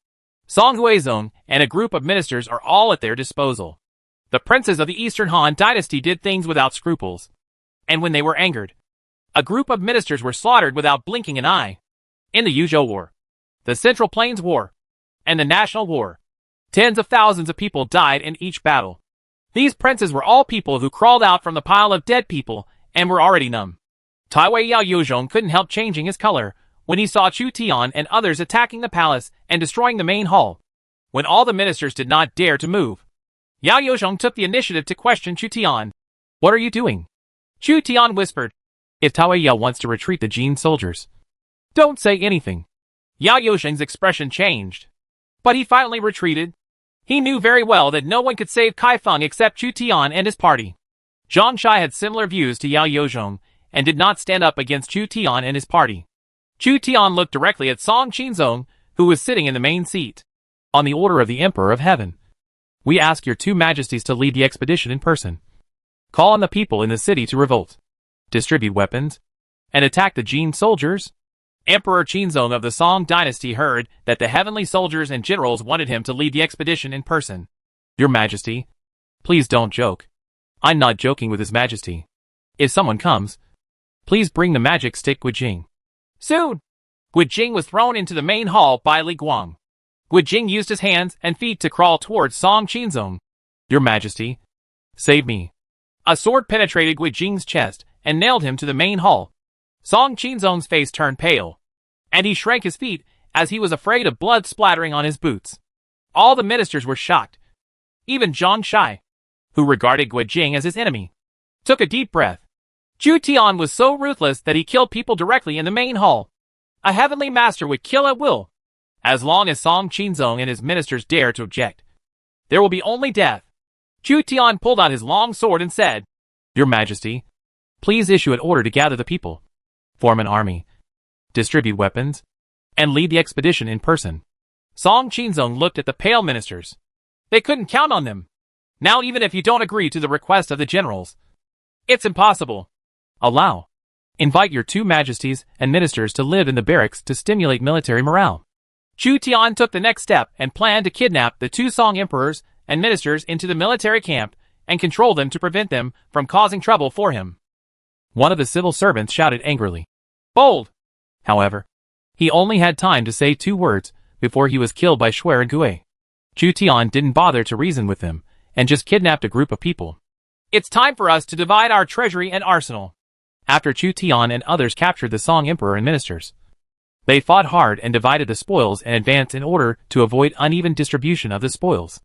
Song Huizong, and a group of ministers are all at their disposal. The princes of the Eastern Han dynasty did things without scruples, and when they were angered, a group of ministers were slaughtered without blinking an eye. In the Yuzhou War, the Central Plains War, and the National War, tens of thousands of people died in each battle. These princes were all people who crawled out from the pile of dead people and were already numb. Taiwei Yao Yozhong couldn't help changing his color when he saw Chu Tian and others attacking the palace and destroying the main hall. When all the ministers did not dare to move, Yao Yozhong took the initiative to question Chu Tian. "What are you doing?" Chu Tian whispered. "If Taiwei Yao wants to retreat the Jin soldiers, don't say anything." Yao Yozhong's expression changed, but he finally retreated. He knew very well that no one could save Kaifeng except Chu Tian and his party. Zhang Shai had similar views to Yao Yozhong and did not stand up against Chu Tian and his party. Chu Tian looked directly at Song Qinzong, who was sitting in the main seat. "On the order of the Emperor of Heaven, we ask your two majesties to lead the expedition in person. Call on the people in the city to revolt, distribute weapons, and attack the Jin soldiers." Emperor Qinzong of the Song dynasty heard that the heavenly soldiers and generals wanted him to lead the expedition in person. "Your Majesty, please don't joke. I'm not joking with His Majesty. If someone comes, please bring the magic stick Guijing." Soon, Guijing was thrown into the main hall by Li Guang. Guijing used his hands and feet to crawl towards Song Qinzong. "Your Majesty, save me." A sword penetrated Guijing's chest and nailed him to the main hall. Song Qinzong's face turned pale, and he shrank his feet as he was afraid of blood splattering on his boots. All the ministers were shocked. Even Zhang Shai, who regarded Guijing as his enemy, took a deep breath. Chu Tian was so ruthless that he killed people directly in the main hall. A heavenly master would kill at will, as long as Song Qinzong and his ministers dare to object. There will be only death. Chu Tian pulled out his long sword and said, "Your Majesty, please issue an order to gather the people. form an army, distribute weapons, and lead the expedition in person. Song Qinzong looked at the pale ministers. They couldn't count on them. Now even if you don't agree to the request of the generals, it's impossible. Invite your two majesties and ministers to live in the barracks to stimulate military morale. Chu Tian took the next step and planned to kidnap the two Song emperors and ministers into the military camp and control them to prevent them from causing trouble for him. One of the civil servants shouted angrily. Bold! However, he only had time to say 2 words before he was killed by Shuai and Gui. Chu Tian didn't bother to reason with them and just kidnapped a group of people. It's time for us to divide our treasury and arsenal. After Chu Tian and others captured the Song emperor and ministers, they fought hard and divided the spoils and advanced in order to avoid uneven distribution of the spoils.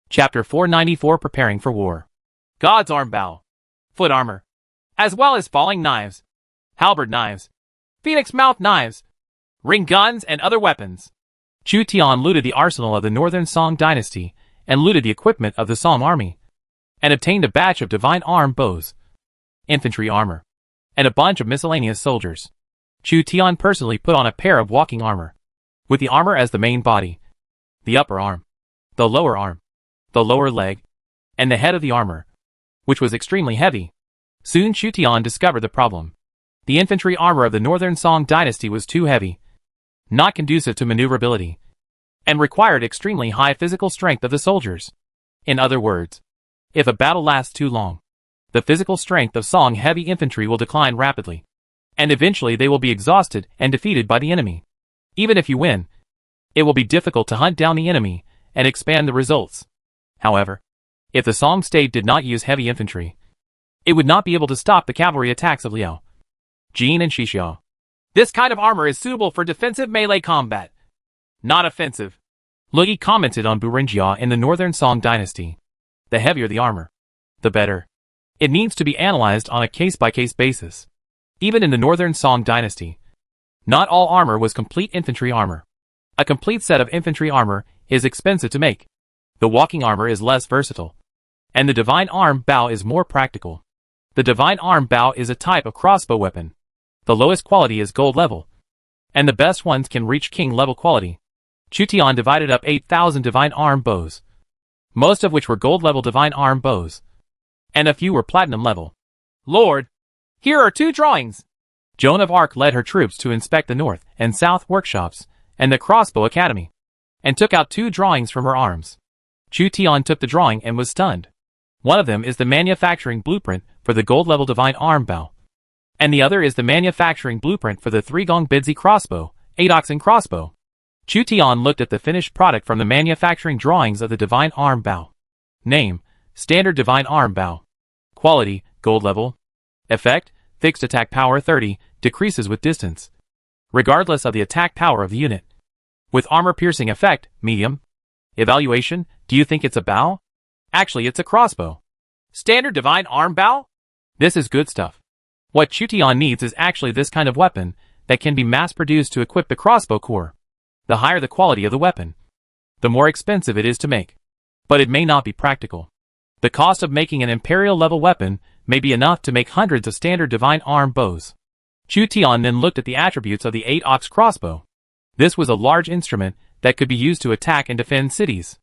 Chapter 494 Preparing for War. God's arm bow, foot armor, as well as falling knives, halberd knives, phoenix mouth knives, ring guns and other weapons. Chu Tian looted the arsenal of the northern Song dynasty and looted the equipment of the Song army, and obtained a batch of divine arm bows, infantry armor, and a bunch of miscellaneous soldiers. Chu Tian personally put on a pair of walking armor, with the armor as the main body, the upper arm, the lower leg, and the head of the armor, which was extremely heavy. Soon Chu Tian discovered the problem. The infantry armor of the northern Song dynasty was too heavy, not conducive to maneuverability, and required extremely high physical strength of the soldiers. In other words, if a battle lasts too long, the physical strength of Song heavy infantry will decline rapidly, and eventually they will be exhausted and defeated by the enemy. Even if you win, it will be difficult to hunt down the enemy and expand the results. However, if the Song state did not use heavy infantry, it would not be able to stop the cavalry attacks of Liao, Jin and Shixiao. This kind of armor is suitable for defensive melee combat, not offensive. Li commented on Burenjia in the northern Song dynasty. The heavier the armor, the better. It needs to be analyzed on a case-by-case basis. Even in the northern Song dynasty, not all armor was complete infantry armor. A complete set of infantry armor is expensive to make. The walking armor is less versatile, and the divine arm bow is more practical. The divine arm bow is a type of crossbow weapon. The lowest quality is gold level, and the best ones can reach king level quality. Chu Tian divided up 8,000 divine arm bows, most of which were gold level divine arm bows, and a few were platinum level. Lord, here are 2 drawings. Joan of Arc led her troops to inspect the north and south workshops and the crossbow academy, and took out 2 drawings from her arms. Chu Tian took the drawing and was stunned. One of them is the manufacturing blueprint for the gold level divine arm bow, and the other is the manufacturing blueprint for the 3-gong Bidzi crossbow, 8-oxen crossbow. Chu Tian looked at the finished product from the manufacturing drawings of the divine arm bow. Name: Standard divine arm bow. Quality: gold level. Effect: fixed attack power 30, decreases with distance, regardless of the attack power of the unit. With armor piercing effect, medium. Evaluation: do you think it's a bow? Actually, it's a crossbow. Standard divine arm bow? This is good stuff. What Chu Tian needs is actually this kind of weapon that can be mass-produced to equip the crossbow core. The higher the quality of the weapon, the more expensive it is to make. But it may not be practical. The cost of making an imperial level weapon may be enough to make hundreds of standard divine arm bows. Chu Tian then looked at the attributes of the 8-ox crossbow. This was a large instrument that could be used to attack and defend cities.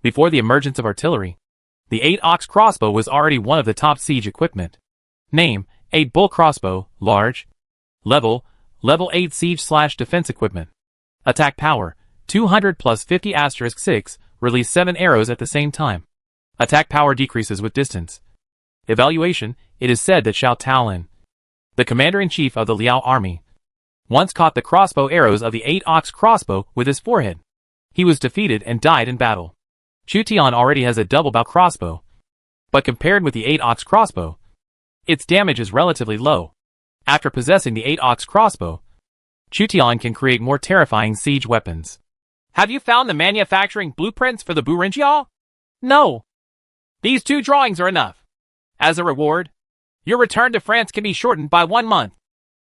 Before the emergence of artillery, the 8-ox crossbow was already one of the top siege equipment. Name: 8-bull crossbow, large. Level 8 siege/defense equipment. Attack power: 200 plus 50*6, release 7 arrows at the same time. Attack power decreases with distance. Evaluation: it is said that Xiao Taolin, the commander-in-chief of the Liao army, once caught the crossbow arrows of the 8-ox crossbow with his forehead. He was defeated and died in battle. Chu Tian already has a double-bow crossbow, but compared with the 8-ox crossbow, its damage is relatively low. After possessing the 8-ox crossbow, Chu Tian can create more terrifying siege weapons. Have you found the manufacturing blueprints for the Burenjia? No. These 2 drawings are enough. As a reward, your return to France can be shortened by 1 month.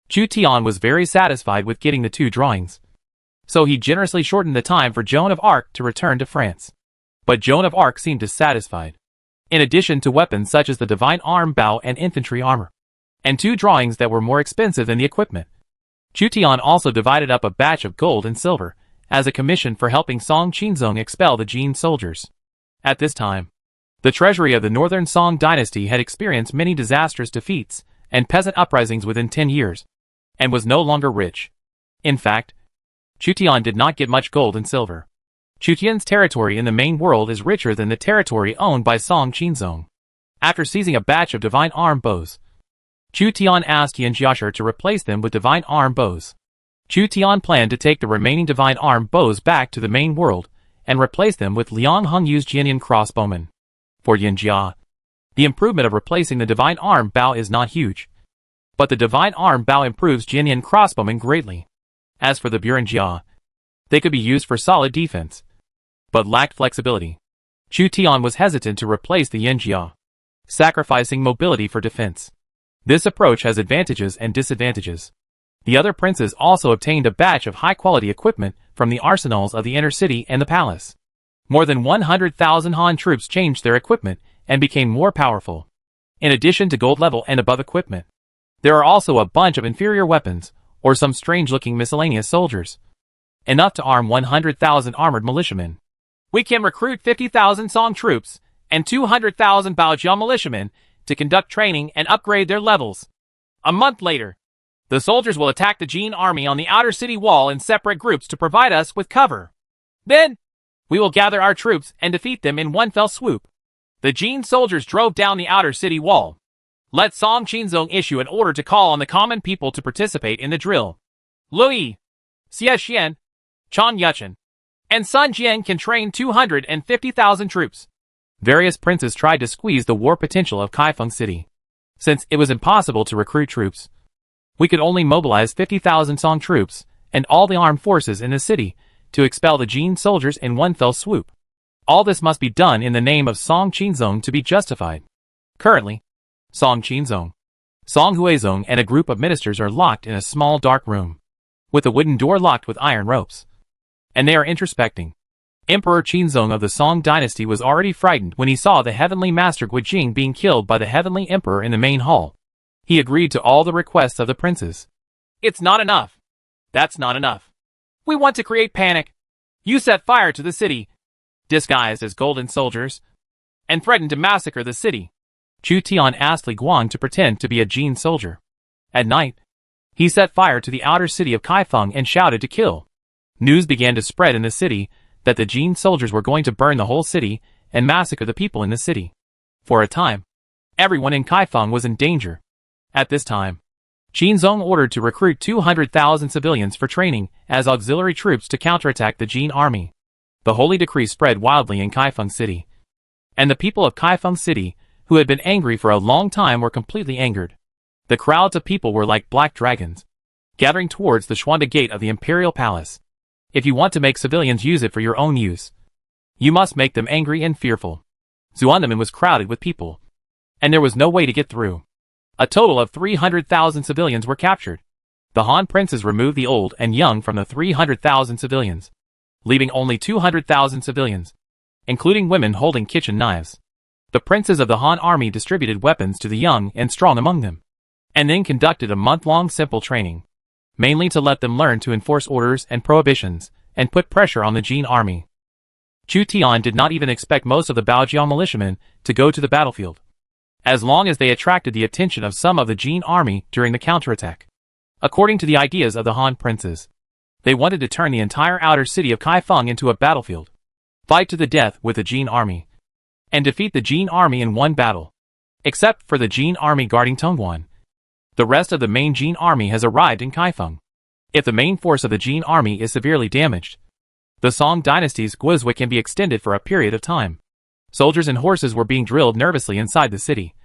Chu Tian was very satisfied with getting the 2 drawings, so he generously shortened the time for Joan of Arc to return to France. But Joan of Arc seemed dissatisfied. In addition to weapons such as the divine arm bow and infantry armor, and 2 drawings that were more expensive than the equipment, Chu Tian also divided up a batch of gold and silver as a commission for helping Song Qinzong expel the Jin soldiers. At this time, the treasury of the northern Song dynasty had experienced many disastrous defeats and peasant uprisings within 10 years, and was no longer rich. In fact, Chu Tian did not get much gold and silver. Chu Tian's territory in the main world is richer than the territory owned by Song Qinzong. After seizing a batch of divine arm bows, Chu Tian asked Yan Jiashir to replace them with divine arm bows. Chu Tian planned to take the remaining divine arm bows back to the main world and replace them with Liang Hongyu's Jianyan crossbowmen. For Yan Jia, the improvement of replacing the divine arm bow is not huge, but the divine arm bow improves Jianyan crossbowmen greatly. As for the Buren Jia, they could be used for solid defense, but lacked flexibility. Chu Tian was hesitant to replace the Yan Jia, sacrificing mobility for defense. This approach has advantages and disadvantages. The other princes also obtained a batch of high-quality equipment from the arsenals of the inner city and the palace. More than 100,000 Han troops changed their equipment and became more powerful. In addition to gold level and above equipment, there are also a bunch of inferior weapons, or some strange-looking miscellaneous soldiers. Enough to arm 100,000 armored militiamen. We can recruit 50,000 Song troops and 200,000 Baojia militiamen to conduct training and upgrade their levels. A month later, the soldiers will attack the Jin army on the outer city wall in separate groups to provide us with cover. Then, we will gather our troops and defeat them in one fell swoop. The Jin soldiers drove down the outer city wall. Let Song Qinzong issue an order to call on the common people to participate in the drill. Lu Yi, Xie Xian, Chan Yuchen, and Sun Jian can train 250,000 troops. Various princes tried to squeeze the war potential of Kaifeng City. Since it was impossible to recruit troops, we could only mobilize 50,000 Song troops and all the armed forces in the city to expel the Jin soldiers in one fell swoop. All this must be done in the name of Song Qinzong to be justified. Currently, Song Qinzong, Song Huizong and a group of ministers are locked in a small dark room, with a wooden door locked with iron ropes. And they are introspecting. Emperor Qinzong of the Song dynasty was already frightened when he saw the heavenly master Guijing being killed by the heavenly emperor in the main hall. He agreed to all the requests of the princes. It's not enough. That's not enough. We want to create panic. You set fire to the city, disguised as golden soldiers, and threatened to massacre the city. Chu Tian asked Li Guang to pretend to be a Jin soldier. At night, he set fire to the outer city of Kaifeng and shouted to kill. News began to spread in the city that the Jin soldiers were going to burn the whole city and massacre the people in the city. For a time, everyone in Kaifeng was in danger. At this time, Qinzong ordered to recruit 200,000 civilians for training as auxiliary troops to counterattack the Jin army. The holy decree spread wildly in Kaifeng City, and the people of Kaifeng City, who had been angry for a long time, were completely angered. The crowds of people were like black dragons, gathering towards the Xuanda gate of the imperial palace. If you want to make civilians use it for your own use, you must make them angry and fearful. Xuandamen was crowded with people, and there was no way to get through. A total of 300,000 civilians were captured. The Han princes removed the old and young from the 300,000 civilians, leaving only 200,000 civilians, including women holding kitchen knives. The princes of the Han army distributed weapons to the young and strong among them, and then conducted a month-long simple training, mainly to let them learn to enforce orders and prohibitions, and put pressure on the Jin army. Chu Tian did not even expect most of the Baojiao militiamen to go to the battlefield, as long as they attracted the attention of some of the Jin army during the counterattack. According to the ideas of the Han princes, they wanted to turn the entire outer city of Kaifeng into a battlefield, fight to the death with the Jin army, and defeat the Jin army in one battle. Except for the Jin army guarding Tongguan, the rest of the main Jin army has arrived in Kaifeng. If the main force of the Jin army is severely damaged, the Song dynasty's Guizhui can be extended for a period of time. Soldiers and horses were being drilled nervously inside the city,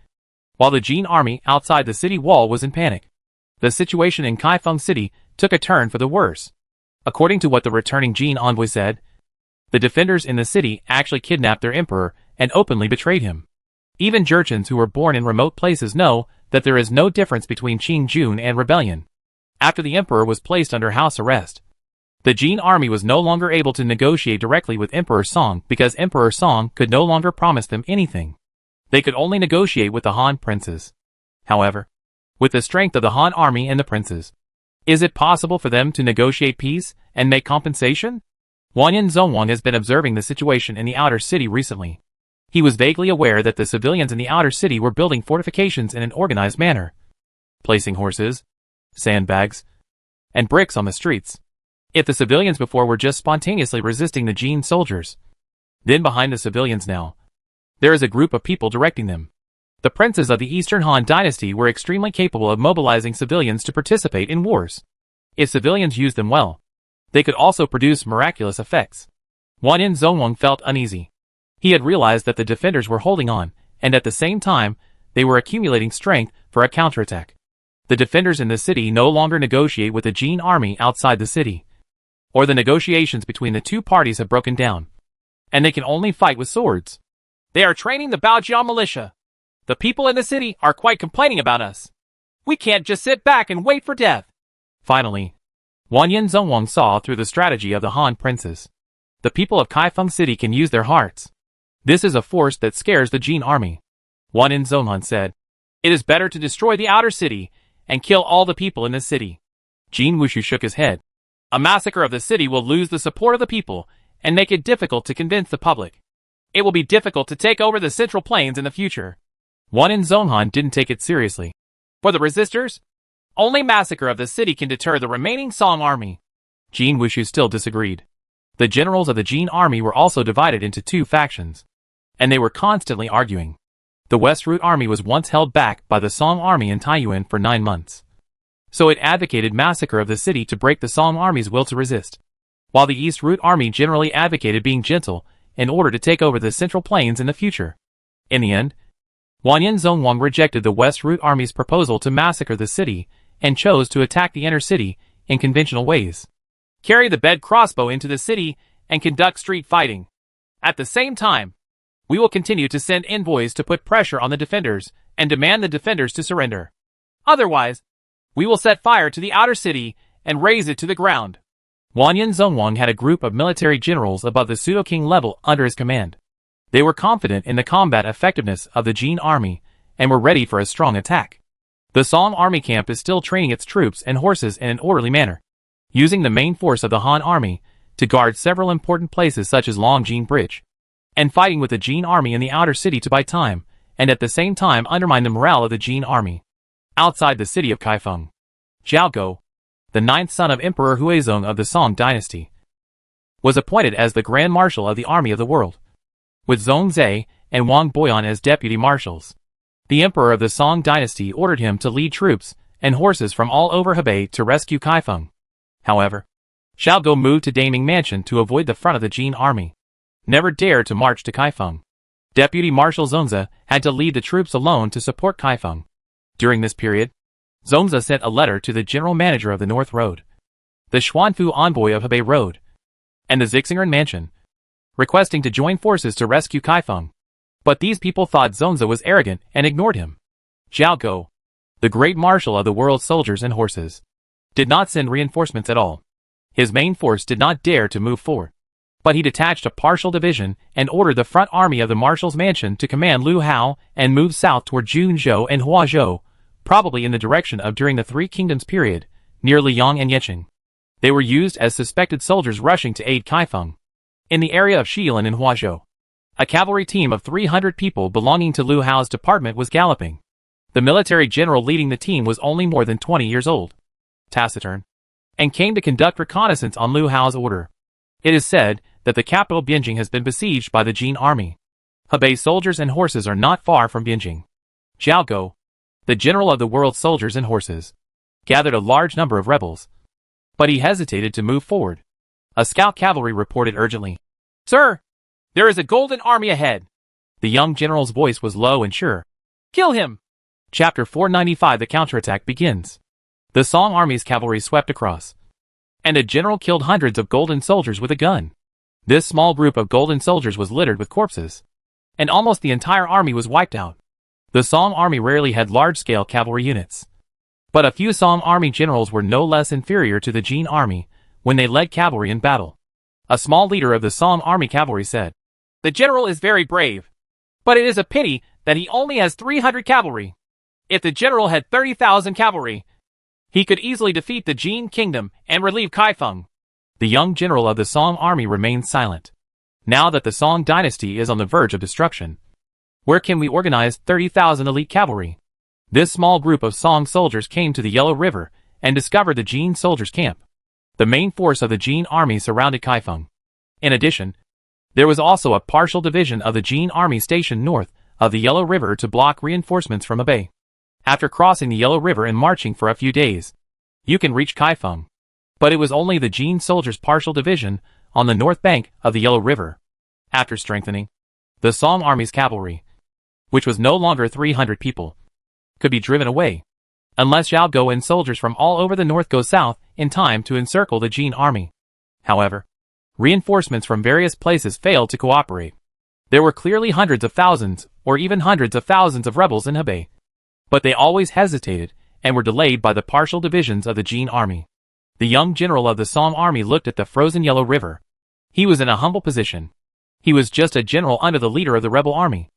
while the Jin army outside the city wall was in panic. The situation in Kaifeng City took a turn for the worse. According to what the returning Jin envoy said, the defenders in the city actually kidnapped their emperor and openly betrayed him. Even Jurchens who were born in remote places know that there is no difference between Qing-Jun and rebellion. After the emperor was placed under house arrest, the Jin army was no longer able to negotiate directly with Emperor Song because Emperor Song could no longer promise them anything. They could only negotiate with the Han princes. However, with the strength of the Han army and the princes, Is it possible for them to negotiate peace and make compensation? Wanyan Zhongwang has been observing the situation in the outer city recently. He was vaguely aware that the civilians in the outer city were building fortifications in an organized manner, placing horses, sandbags, and bricks on the streets. If the civilians before were just spontaneously resisting the Jin soldiers, then behind the civilians now, there is a group of people directing them. The princes of the Eastern Han dynasty were extremely capable of mobilizing civilians to participate in wars. If civilians used them well, they could also produce miraculous effects. Wanyan Zhongwang felt uneasy. He had realized that the defenders were holding on, and at the same time, they were accumulating strength for a counterattack. The defenders in the city no longer negotiate with the Jin army outside the city, or the negotiations between the two parties have broken down, and they can only fight with swords. They are training the Baojiao militia. The people in the city are quite complaining about us. We can't just sit back and wait for death. Finally, Wanyan Zhongwang saw through the strategy of the Han princes. The people of Kaifeng City can use their hearts. This is a force that scares the Jin army. Wanyan Zhonghan said, "It is better to destroy the outer city and kill all the people in the city." Jin Wushu shook his head. "A massacre of the city will lose the support of the people and make it difficult to convince the public. It will be difficult to take over the Central Plains in the future." Wanyan Zhonghan didn't take it seriously. For the resistors, only massacre of the city can deter the remaining Song army. Jin Wushu still disagreed. The generals of the Jin army were also divided into two factions, and they were constantly arguing. The West Route army was once held back by the Song army in Taiyuan for 9 months, so it advocated massacre of the city to break the Song army's will to resist, while the East Route army generally advocated being gentle in order to take over the Central Plains in the future. In the end, Wanyan Zhongwang rejected the West Route army's proposal to massacre the city and chose to attack the inner city in conventional ways. Carry the bed crossbow into the city and conduct street fighting. At the same time, we will continue to send envoys to put pressure on the defenders and demand the defenders to surrender. Otherwise, we will set fire to the outer city and raze it to the ground. Wanyan Zhongwang had a group of military generals above the pseudo-king level under his command. They were confident in the combat effectiveness of the Jin army and were ready for a strong attack. The Song army camp is still training its troops and horses in an orderly manner, using the main force of the Han army to guard several important places such as Longjing Bridge, and fighting with the Jin army in the outer city to buy time, and at the same time undermine the morale of the Jin army. Outside the city of Kaifeng, Zhao Go, the 9th son of Emperor Huizong of the Song dynasty, was appointed as the Grand Marshal of the Army of the World, with Zhong Zhe and Wang Boyan as deputy marshals. The Emperor of the Song dynasty ordered him to lead troops and horses from all over Hebei to rescue Kaifeng. However, Zhao Go moved to Daming Mansion to avoid the front of the Jin army, never dared to march to Kaifeng. Deputy Marshal Zongza had to lead the troops alone to support Kaifeng. During this period, Zongza sent a letter to the general manager of the North Road, the Xuanfu envoy of Hebei Road, and the Zixingern Mansion, requesting to join forces to rescue Kaifeng. But these people thought Zongza was arrogant and ignored him. Zhao Go, the great marshal of the world's soldiers and horses, did not send reinforcements at all. His main force did not dare to move forward, but he detached a partial division and ordered the front army of the marshal's mansion to command Lu Hao and move south toward Junzhou and Huazhou, probably in the direction of during the Three Kingdoms period, near Liyang and Yeqing. They were used as suspected soldiers rushing to aid Kaifeng. In the area of Shilin and Huazhou, a cavalry team of 300 people belonging to Lu Hao's department was galloping. The military general leading the team was only more than 20 years old, taciturn, and came to conduct reconnaissance on Lu Hao's order. It is said that the capital Bianjing has been besieged by the Jin army. Hebei soldiers and horses are not far from Bianjing. Zhao Go, the general of the world's soldiers and horses, gathered a large number of rebels, but he hesitated to move forward. A scout cavalry reported urgently, "Sir, there is a golden army ahead." The young general's voice was low and sure. "Kill him!" Chapter 495. The counterattack begins. The Song army's cavalry swept across, and a general killed hundreds of golden soldiers with a gun. This small group of golden soldiers was littered with corpses, and almost the entire army was wiped out. The Song army rarely had large-scale cavalry units, but a few Song army generals were no less inferior to the Jin army when they led cavalry in battle. A small leader of the Song army cavalry said, "The general is very brave, but it is a pity that he only has 300 cavalry. If the general had 30,000 cavalry, He could easily defeat the Jin kingdom and relieve Kaifeng. The young general of the Song army remained silent. Now that the Song dynasty is on the verge of destruction, where can we organize 30,000 elite cavalry? This small group of Song soldiers came to the Yellow River and discovered the Jin soldiers' camp. The main force of the Jin army surrounded Kaifeng. In addition, there was also a partial division of the Jin army stationed north of the Yellow River to block reinforcements from Hebei. After crossing the Yellow River and marching for a few days, you can reach Kaifeng. But it was only the Jin soldiers' partial division on the north bank of the Yellow River. After strengthening, the Song army's cavalry, which was no longer 300 people, could be driven away, unless Xiao Go and soldiers from all over the north go south in time to encircle the Jin army. However, reinforcements from various places failed to cooperate. There were clearly hundreds of thousands, or even hundreds of thousands of rebels in Hebei, but they always hesitated and were delayed by the partial divisions of the Jin army. The young general of the Song army looked at the frozen Yellow River. He was in a humble position. He was just a general under the leader of the rebel army.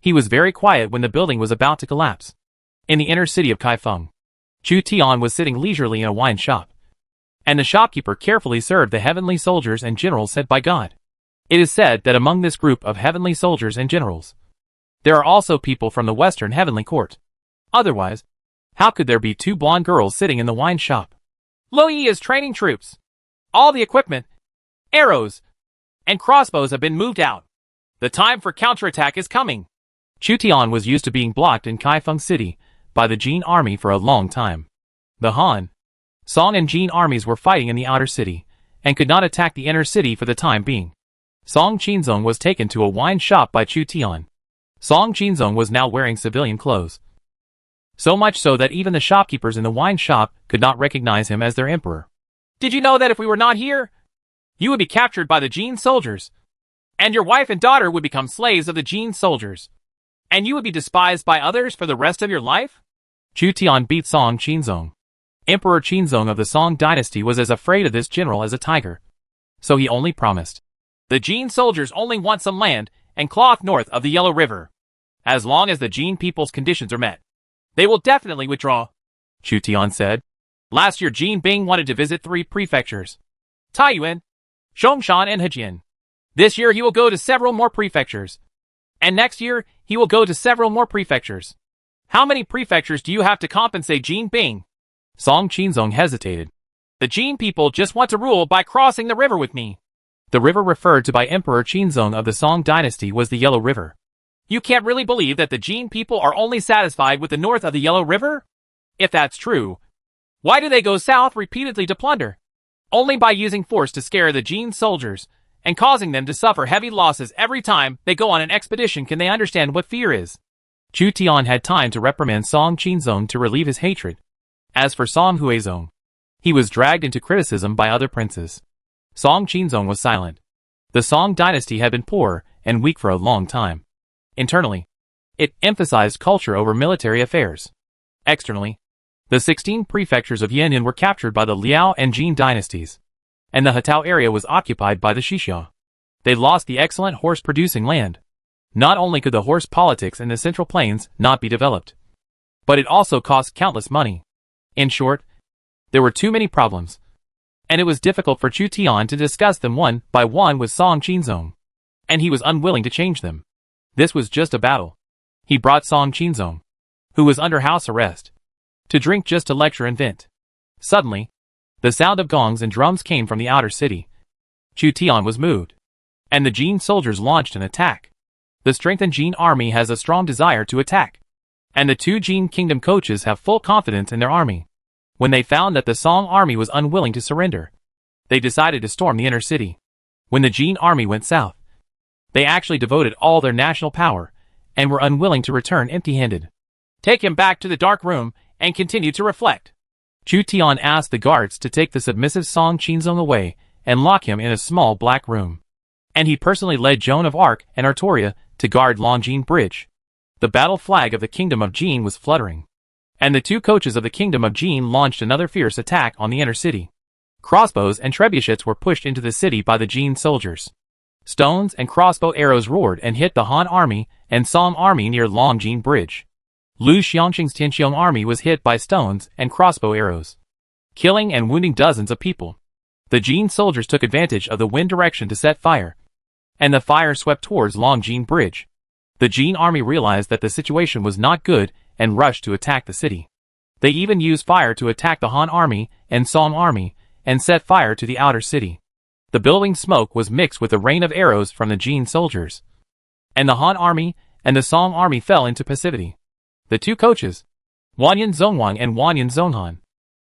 He was very quiet when the building was about to collapse. In the inner city of Kaifeng, Chu Tian was sitting leisurely in a wine shop, and the shopkeeper carefully served the heavenly soldiers and generals sent by God. It is said that among this group of heavenly soldiers and generals, there are also people from the Western Heavenly Court. Otherwise, how could there be two blonde girls sitting in the wine shop? Lo Yi is training troops. All the equipment, arrows, and crossbows have been moved out. The time for counterattack is coming. Chu Tian was used to being blocked in Kaifeng City by the Jin army for a long time. The Han, Song and Jin armies were fighting in the outer city, and could not attack the inner city for the time being. Song Qinzong was taken to a wine shop by Chu Tian. Song Qinzong was now wearing civilian clothes, so much so that even the shopkeepers in the wine shop could not recognize him as their emperor. Did you know that if we were not here, you would be captured by the Jin soldiers, and your wife and daughter would become slaves of the Jin soldiers, and you would be despised by others for the rest of your life? Chu Tian beat Song Qinzong. Emperor Qinzong of the Song dynasty was as afraid of this general as a tiger, so he only promised. The Jin soldiers only want some land and cloth north of the Yellow River. As long as the Jin people's conditions are met, they will definitely withdraw, Chu Tian said. Last year Jin Bing wanted to visit 3 prefectures, Taiyuan, Zhongshan and Hejian. This year he will go to several more prefectures. And next year, he will go to several more prefectures. How many prefectures do you have to compensate Jin Bing? Song Qinzong hesitated. The Jin people just want to rule by crossing the river with me. The river referred to by Emperor Qinzong of the Song dynasty was the Yellow River. You can't really believe that the Jin people are only satisfied with the north of the Yellow River? If that's true, why do they go south repeatedly to plunder? Only by using force to scare the Jin soldiers and causing them to suffer heavy losses every time they go on an expedition can they understand what fear is. Chu Tian had time to reprimand Song Qinzong to relieve his hatred. As for Song Huizong, he was dragged into criticism by other princes. Song Qinzong was silent. The Song dynasty had been poor and weak for a long time. Internally, it emphasized culture over military affairs. Externally, the 16 prefectures of Yan'an were captured by the Liao and Jin dynasties, and the Hetao area was occupied by the Xixia. They lost the excellent horse-producing land. Not only could the horse politics in the Central Plains not be developed, but it also cost countless money. In short, there were too many problems, and it was difficult for Chu Tian to discuss them one by one with Song Qinzong, and he was unwilling to change them. This was just a battle. He brought Song Qinzong, who was under house arrest, to drink just to lecture and vent. Suddenly, the sound of gongs and drums came from the outer city. Chu Tian was moved, and the Jin soldiers launched an attack. The strengthened Jin army has a strong desire to attack, and the 2 Jin kingdom coaches have full confidence in their army. When they found that the Song army was unwilling to surrender, they decided to storm the inner city. When the Jin army went south, they actually devoted all their national power and were unwilling to return empty-handed. Take him back to the dark room and continue to reflect. Chu Tian asked the guards to take the submissive Song Qinzong away and lock him in a small black room. And he personally led Joan of Arc and Artoria to guard Longjin Bridge. The battle flag of the Kingdom of Jin was fluttering, and the 2 coaches of the Kingdom of Jin launched another fierce attack on the inner city. Crossbows and trebuchets were pushed into the city by the Jin soldiers. Stones and crossbow arrows roared and hit the Han army and Song army near Longjin Bridge. Lu Xiangqing's Tianxiong army was hit by stones and crossbow arrows. killing and wounding dozens of people. The Jin soldiers took advantage of the wind direction to set fire, and the fire swept towards Longjing Bridge. The Jin army realized that the situation was not good and rushed to attack the city. They even used fire to attack the Han army and Song army and set fire to the outer city. The billowing smoke was mixed with the rain of arrows from the Jin soldiers, and the Han army and the Song army fell into passivity. The two coaches, Wanyan Zongwang and Wanyan Zonghan,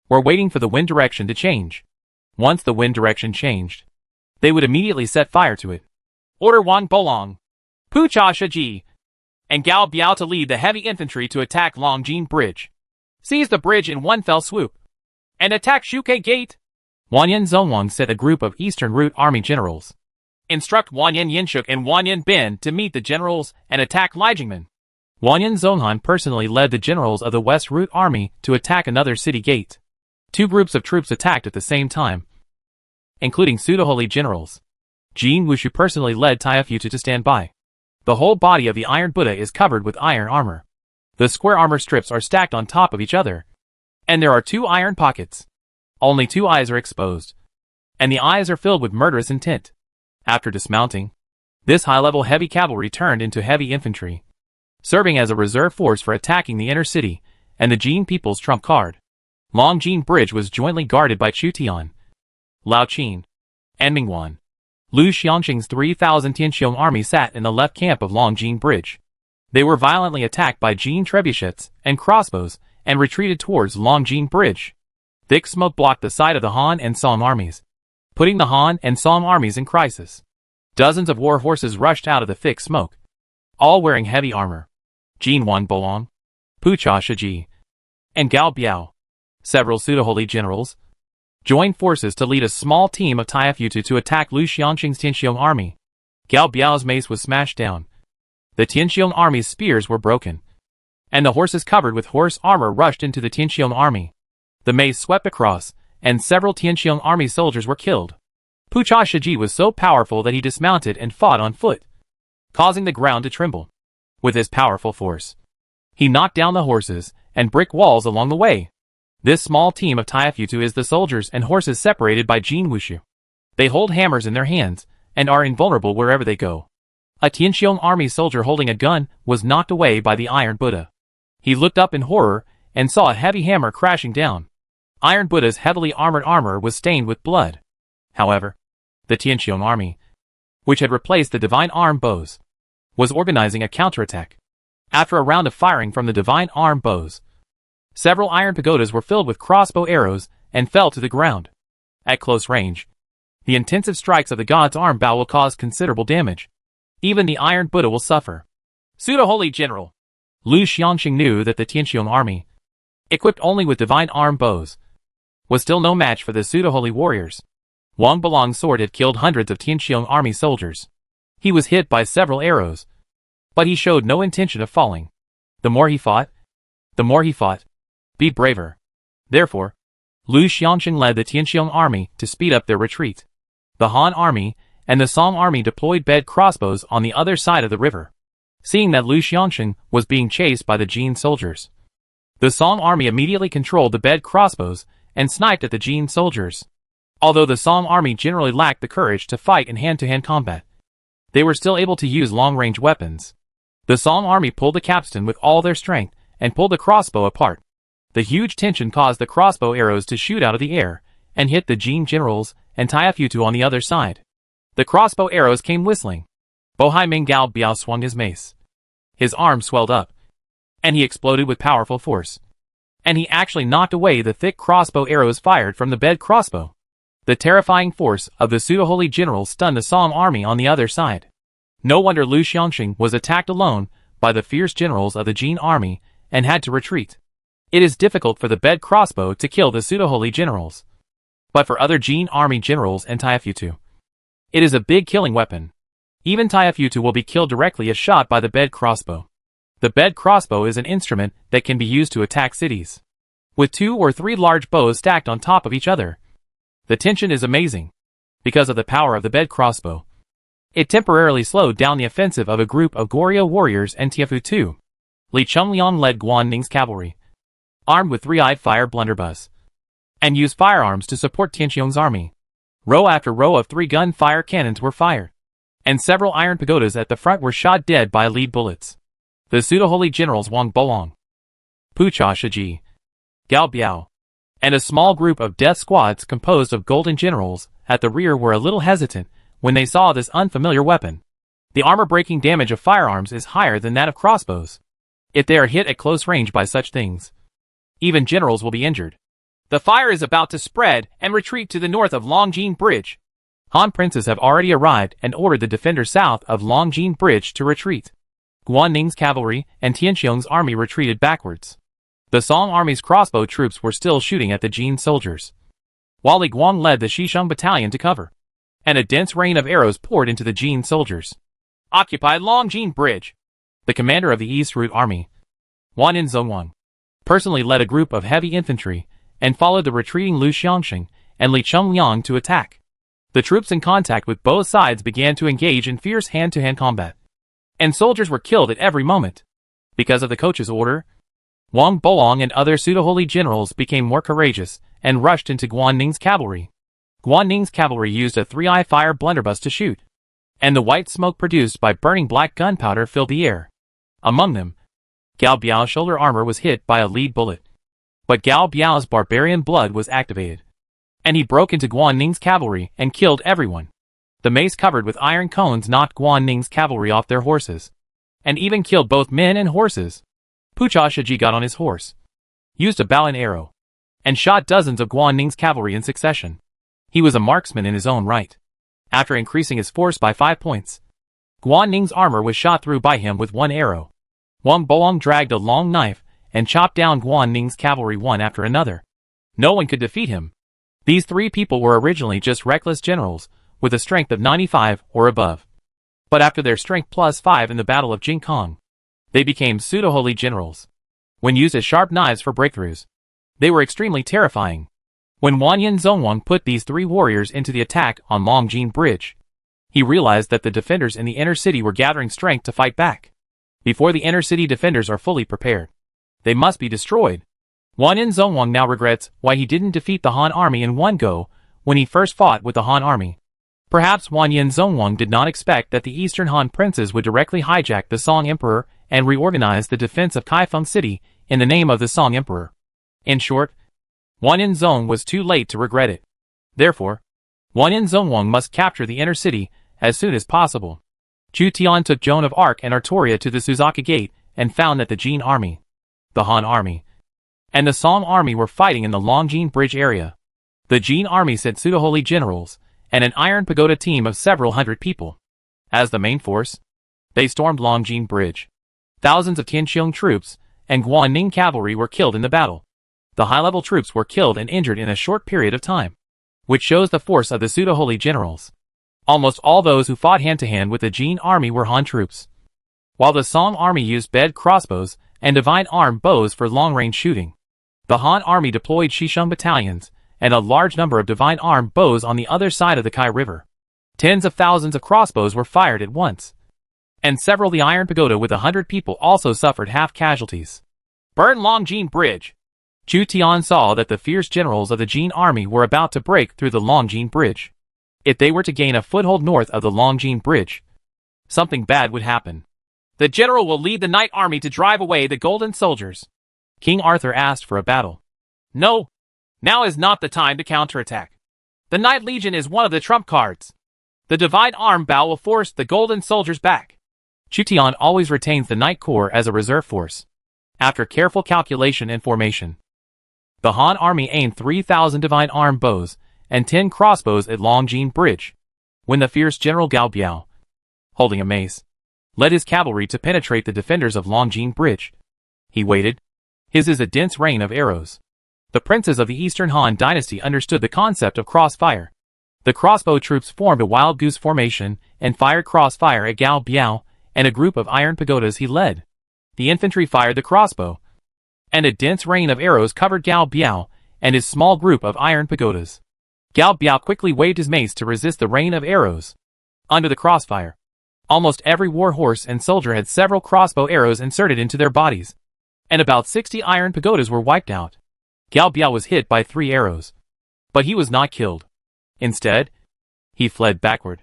were waiting for the wind direction to change. Once the wind direction changed, they would immediately set fire to it. Order Wang Bolong, Pu Cha Shiji, and Gao Biao to lead the heavy infantry to attack Longjing Bridge. Seize the bridge in one fell swoop, and attack Shuke Gate. Wanyan Zongwang sent a group of Eastern Route Army generals. Instruct Wanyan Yinshuk and Wanyan Bin to meet the generals and attack Liejingmen. Wanyan Zonghan personally led the generals of the West Route Army to attack another city gate. Two groups of troops attacked at the same time, including pseudo-holy generals. Jin Wushu personally led Taifutu to stand by. The whole body of the Iron Buddha is covered with iron armor. The square armor strips are stacked on top of each other, and there are 2 iron pockets. Only 2 eyes are exposed, and the eyes are filled with murderous intent. After dismounting, this high-level heavy cavalry turned into heavy infantry, serving as a reserve force for attacking the inner city and the Jin people's trump card. Longjing Bridge was jointly guarded by Chu Tian, Lao Qin, and Mingwan. Lu Xianxing's 3,000 Tianqiong army sat in the left camp of Longjing Bridge. They were violently attacked by Jin trebuchets and crossbows and retreated towards Longjing Bridge. Thick smoke blocked the side of the Han and Song armies, putting the Han and Song armies in crisis. Dozens of war horses rushed out of the thick smoke, all wearing heavy armor. Jin Wan Bolong, Pu Cha Shiji, and Gao Biao, several pseudo-holy generals, joined forces to lead a small team of Taifutu to attack Lu Xianxing's Tianqiong army. Gao Biao's mace was smashed down. The Tianqiong army's spears were broken, and the horses covered with horse armor rushed into the Tianqiong army. The mace swept across, and several Tianqiong army soldiers were killed. Pu Cha Shiji was so powerful that he dismounted and fought on foot, causing the ground to tremble. With his powerful force, he knocked down the horses and brick walls along the way. This small team of Taifutu is the soldiers and horses separated by Jin Wushu. They hold hammers in their hands and are invulnerable wherever they go. A Tianqiong army soldier holding a gun was knocked away by the Iron Buddha. He looked up in horror and saw a heavy hammer crashing down. Iron Buddha's heavily armored armor was stained with blood. However, the Tianqiong army, which had replaced the divine arm bows, was organizing a counterattack. After a round of firing from the divine arm bows, several iron pagodas were filled with crossbow arrows and fell to the ground. At close range, the intensive strikes of the god's arm bow will cause considerable damage. Even the Iron Buddha will suffer. Pseudo-holy general Lu Xianxing knew that the Tianqiong army, equipped only with divine arm bows, was still no match for the pseudo-holy warriors. Wang Belong's sword had killed hundreds of Tianqiong army soldiers. He was hit by several arrows, but he showed no intention of falling. The more he fought, be braver. Therefore, Lu Xianxing led the Tianqiong army to speed up their retreat. The Han army and the Song army deployed bed crossbows on the other side of the river. Seeing that Lu Xianxing was being chased by the Jin soldiers, the Song army immediately controlled the bed crossbows and sniped at the Jin soldiers. Although the Song army generally lacked the courage to fight in hand-to-hand combat, they were still able to use long-range weapons. The Song army pulled the capstan with all their strength and pulled the crossbow apart. The huge tension caused the crossbow arrows to shoot out of the air and hit the Jin generals and Taifutu on the other side. The crossbow arrows came whistling. Bohai Ming Gao Biao swung his mace. His arm swelled up, and he exploded with powerful force. And he actually knocked away the thick crossbow arrows fired from the bed crossbow. The terrifying force of the pseudo-holy general stunned the Song army on the other side. No wonder Lu Xianxing was attacked alone by the fierce generals of the Jin army and had to retreat. It is difficult for the bed crossbow to kill the pseudo-holy generals, but for other Jin army generals and Taifutu, it is a big killing weapon. Even Taifutu will be killed directly if shot by the bed crossbow. The bed crossbow is an instrument that can be used to attack cities. With 2 or 3 large bows stacked on top of each other, the tension is amazing. Because of the power of the bed crossbow, it temporarily slowed down the offensive of a group of Goryeo warriors and Taifutu. Li Chunliang led Guan Ning's cavalry, armed with 3-eyed fire blunderbuss, and used firearms to support Tianqiong's army. Row after row of 3-gun fire cannons were fired, and several iron pagodas at the front were shot dead by lead bullets. The pseudo-holy generals Wang Bolong, Pucha Shiji, Gao Biao, and a small group of death squads composed of golden generals at the rear were a little hesitant when they saw this unfamiliar weapon. The armor-breaking damage of firearms is higher than that of crossbows. If they are hit at close range by such things, even generals will be injured. The fire is about to spread and retreat to the north of Longjing Bridge. Han princes have already arrived and ordered the defenders south of Longjing Bridge to retreat. Guan Ning's cavalry and Tianqiong's army retreated backwards. The Song army's crossbow troops were still shooting at the Jin soldiers, while Li Guang led the Xisheng battalion to cover, and a dense rain of arrows poured into the Jin soldiers. Occupied Longjing Bridge. The commander of the East Route Army, Wan Zhongwang, personally led a group of heavy infantry and followed the retreating Lu Xiangxing and Li Chengliang to attack. The troops in contact with both sides began to engage in fierce hand-to-hand combat, and soldiers were killed at every moment. Because of the coach's order, Wang Bolong and other pseudo-holy generals became more courageous and rushed into Guan Ning's cavalry. Guan Ning's cavalry used a 3-eye fire blunderbuss to shoot, and the white smoke produced by burning black gunpowder filled the air. Among them, Gao Biao's shoulder armor was hit by a lead bullet, but Gao Biao's barbarian blood was activated, and he broke into Guan Ning's cavalry and killed everyone. The mace covered with iron cones knocked Guan Ning's cavalry off their horses, and even killed both men and horses. Pucha Shiji got on his horse, used a bow and arrow, and shot dozens of Guan Ning's cavalry in succession. He was a marksman in his own right. After increasing his force by 5 points, Guan Ning's armor was shot through by him with 1 arrow. Wang Bolong dragged a long knife and chopped down Guan Ning's cavalry one after another. No one could defeat him. These 3 people were originally just reckless generals, with a strength of 95 or above. But after their strength plus 5 in the Battle of Jingkong, they became pseudo-holy generals. When used as sharp knives for breakthroughs, they were extremely terrifying. When Wanyan Zhongwang put these 3 warriors into the attack on Longjing Bridge, he realized that the defenders in the inner city were gathering strength to fight back. Before the inner city defenders are fully prepared, they must be destroyed. Wanyan Zhongwang now regrets why he didn't defeat the Han army in one go when he first fought with the Han army. Perhaps Wanyan Zhongwang did not expect that the Eastern Han princes would directly hijack the Song Emperor and reorganize the defense of Kaifeng City in the name of the Song Emperor. In short, Wanyan Zhong was too late to regret it. Therefore, Wanyan Zhongwang must capture the inner city as soon as possible. Chu Tian took Joan of Arc and Artoria to the Suzaka Gate and found that the Jin army, the Han army, and the Song army were fighting in the Longjing Bridge area. The Jin army sent pseudo-holy generals and an iron pagoda team of several hundred people. As the main force, they stormed Longjing Bridge. Thousands of Tianqiong troops and Guan Ning cavalry were killed in the battle. The high-level troops were killed and injured in a short period of time, which shows the force of the pseudo-holy generals. Almost all those who fought hand-to-hand with the Jin army were Han troops, while the Song army used bed crossbows and divine arm bows for long-range shooting. The Han army deployed Xisheng battalions and a large number of divine arm bows on the other side of the Kai River. Tens of thousands of crossbows were fired at once, and several the Iron Pagoda with 100 people also suffered half casualties. Burn Longjing Bridge! Chu Tian saw that the fierce generals of the Jin army were about to break through the Longjing Bridge. If they were to gain a foothold north of the Longjing Bridge, something bad would happen. The general will lead the Knight army to drive away the Golden Soldiers. King Arthur asked for a battle. No, now is not the time to counterattack. The Knight Legion is one of the trump cards. The Divine Arm Bow will force the Golden Soldiers back. Chu Tian always retains the Knight Corps as a reserve force. After careful calculation and formation, the Han army aimed 3,000 divine arm bows and 10 crossbows at Longjing Bridge, when the fierce General Gao Biao, holding a mace, led his cavalry to penetrate the defenders of Longjing Bridge. He waited. His is a dense rain of arrows. The princes of the Eastern Han dynasty understood the concept of crossfire. The crossbow troops formed a wild goose formation and fired crossfire at Gao Biao and a group of iron pagodas he led. The infantry fired the crossbow, and a dense rain of arrows covered Gao Biao and his small group of iron pagodas. Gao Biao quickly waved his mace to resist the rain of arrows. Under the crossfire, almost every war horse and soldier had several crossbow arrows inserted into their bodies, and about 60 iron pagodas were wiped out. Gao Biao was hit by 3 arrows. But he was not killed. Instead, he fled backward.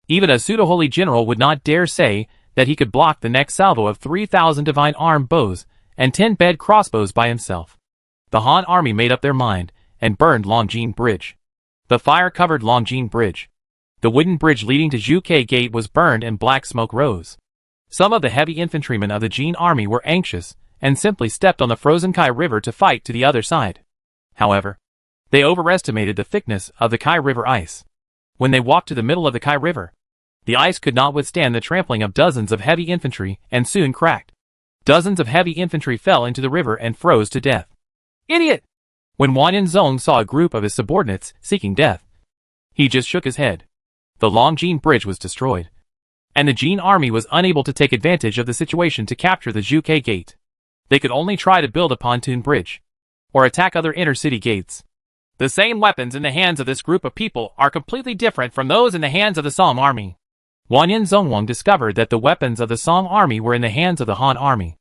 Even a pseudo-holy general would not dare say that he could block the next salvo of 3,000 divine armed bows and 10 bed crossbows by himself. The Han army made up their mind and burned Longjing Bridge. The fire covered Longjing Bridge. The wooden bridge leading to Zhuge Gate was burned and black smoke rose. Some of the heavy infantrymen of the Jin army were anxious and simply stepped on the frozen Kai River to fight to the other side. However, they overestimated the thickness of the Kai River ice. When they walked to the middle of the Kai River, the ice could not withstand the trampling of dozens of heavy infantry and soon cracked. Dozens of heavy infantry fell into the river and froze to death. Idiot! When Wanyan Zong saw a group of his subordinates seeking death, he just shook his head. The Longjing Bridge was destroyed, and the Jin army was unable to take advantage of the situation to capture the Zhuge Gate. They could only try to build a pontoon bridge, or attack other inner-city gates. The same weapons in the hands of this group of people are completely different from those in the hands of the Song army. Wanyan Zongwang discovered that the weapons of the Song army were in the hands of the Han army.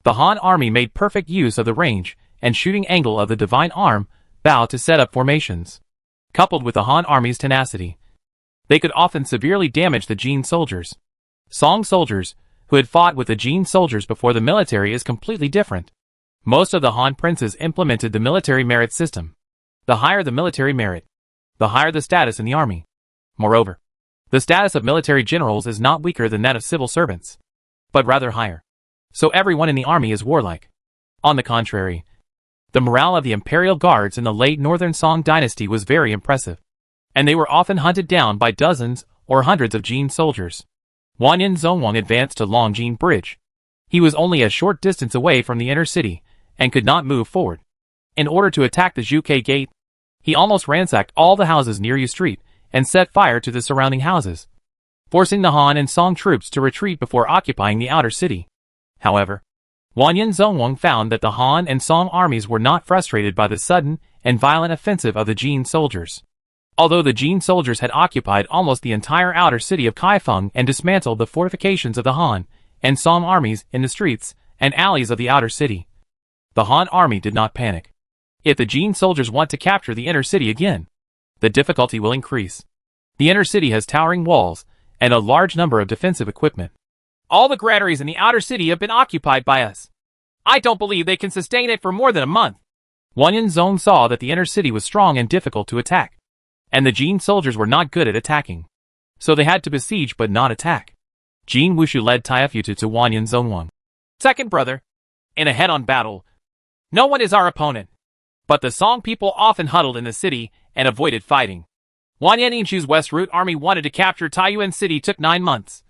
The Han army made perfect use of the range and shooting angle of the divine arm bow to set up formations. Coupled with the Han army's tenacity, they could often severely damage the Jin soldiers. Song soldiers, who had fought with the Jin soldiers before the military, is completely different. Most of the Han princes implemented the military merit system. The higher the military merit, the higher the status in the army. Moreover, the status of military generals is not weaker than that of civil servants, but rather higher. So everyone in the army is warlike. On the contrary, the morale of the imperial guards in the late Northern Song dynasty was very impressive, and they were often hunted down by dozens or hundreds of Jin soldiers. Wanyan Zongwang advanced to Longjing Bridge. He was only a short distance away from the inner city and could not move forward. In order to attack the Zhuge Gate, he almost ransacked all the houses near U Street and set fire to the surrounding houses, forcing the Han and Song troops to retreat before occupying the outer city. However, Wanyan Zongwang found that the Han and Song armies were not frustrated by the sudden and violent offensive of the Jin soldiers. Although the Jin soldiers had occupied almost the entire outer city of Kaifeng and dismantled the fortifications of the Han and Song armies in the streets and alleys of the outer city, the Han army did not panic. If the Jin soldiers want to capture the inner city again, the difficulty will increase. The inner city has towering walls and a large number of defensive equipment. All the granaries in the outer city have been occupied by us. I don't believe they can sustain it for more than a month. Wanyan Zong saw that the inner city was strong and difficult to attack, and the Jin soldiers were not good at attacking, so they had to besiege but not attack. Jin Wushu led Taifutu to Wanyan Zongwang. Second brother, in a head-on battle, no one is our opponent, but the Song people often huddled in the city and avoided fighting. Wanyan Yinshu's West Route army wanted to capture Taiyuan city took 9 months.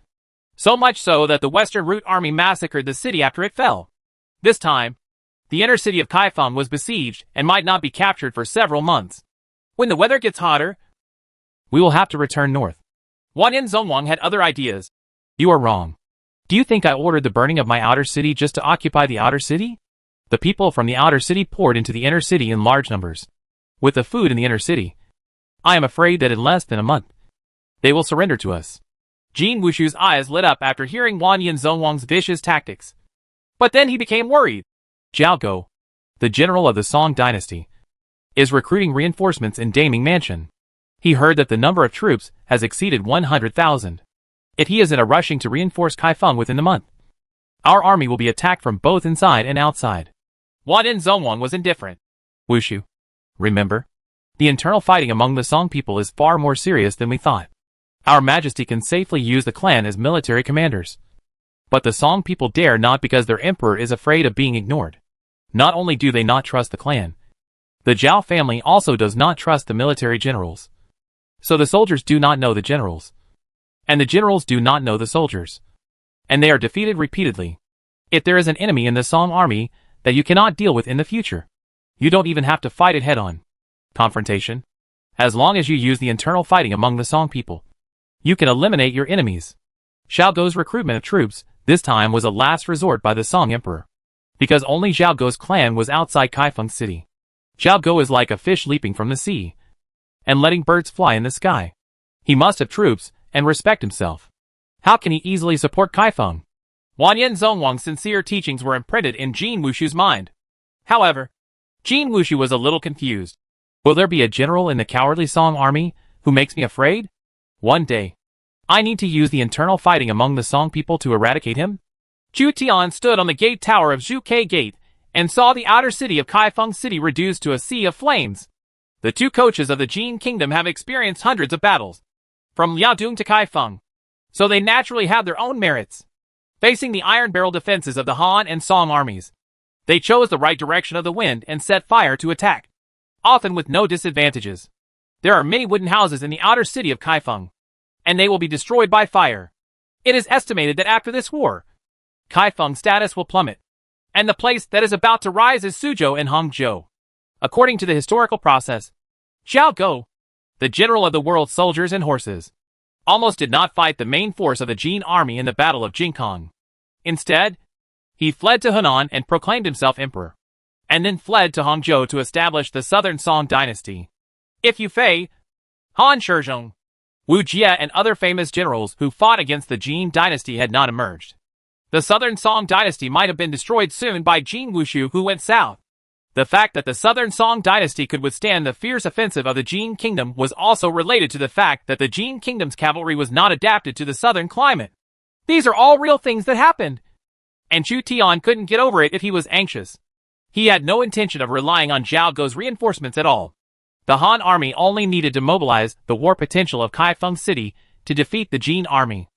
So much so that the Western Route army massacred the city after it fell. This time, the inner city of Kaifeng was besieged and might not be captured for several months. When the weather gets hotter, we will have to return north. Wanyan Zongwang had other ideas. You are wrong. Do you think I ordered the burning of my outer city just to occupy the outer city? The people from the outer city poured into the inner city in large numbers. With the food in the inner city, I am afraid that in less than a month, they will surrender to us. Jin Wushu's eyes lit up after hearing Wanyan Zongwang's vicious tactics. But then he became worried. Zhao Go, the general of the Song dynasty, is recruiting reinforcements in Daming Mansion. He heard that the number of troops has exceeded 100,000. If he is in a rushing to reinforce Kaifeng within the month, our army will be attacked from both inside and outside. Wanyan Zongwang was indifferent. Wushu, remember, the internal fighting among the Song people is far more serious than we thought. Our Majesty can safely use the clan as military commanders. But the Song people dare not because their emperor is afraid of being ignored. Not only do they not trust the clan, the Zhao family also does not trust the military generals. So the soldiers do not know the generals, and the generals do not know the soldiers, and they are defeated repeatedly. If there is an enemy in the Song army that you cannot deal with in the future, you don't even have to fight it head-on. Confrontation. As long as you use the internal fighting among the Song people, you can eliminate your enemies. Zhao Go's recruitment of troops this time was a last resort by the Song emperor, because only Zhao Go's clan was outside Kaifeng city. Zhao Go is like a fish leaping from the sea and letting birds fly in the sky. He must have troops and respect himself. How can he easily support Kaifeng? Wanyan Zongwang's sincere teachings were imprinted in Jin Wushu's mind. However, Jin Wushu was a little confused. Will there be a general in the cowardly Song army who makes me afraid? One day, I need to use the internal fighting among the Song people to eradicate him? Chu Tian stood on the gate tower of Zhuke Gate and saw the outer city of Kaifeng City reduced to a sea of flames. The two coaches of the Jin Kingdom have experienced hundreds of battles, from Liaodong to Kaifeng, so they naturally have their own merits. Facing the iron barrel defenses of the Han and Song armies, they chose the right direction of the wind and set fire to attack, often with no disadvantages. There are many wooden houses in the outer city of Kaifeng, and they will be destroyed by fire. It is estimated that after this war, Kaifeng's status will plummet, and the place that is about to rise is Suzhou and Hangzhou. According to the historical process, Xiao Go, the general of the world's soldiers and horses, almost did not fight the main force of the Jin army in the Battle of Jinkong. Instead, he fled to Hunan and proclaimed himself emperor, and then fled to Hangzhou to establish the Southern Song dynasty. If Yu Fei, Han Shizhong, Wu Jie and other famous generals who fought against the Jin dynasty had not emerged, the Southern Song dynasty might have been destroyed soon by Jin Wushu who went south. The fact that the Southern Song dynasty could withstand the fierce offensive of the Jin kingdom was also related to the fact that the Jin kingdom's cavalry was not adapted to the southern climate. These are all real things that happened, and Chu Tian couldn't get over it if he was anxious. He had no intention of relying on Zhao Go's reinforcements at all. The Han army only needed to mobilize the war potential of Kaifeng City to defeat the Jin army.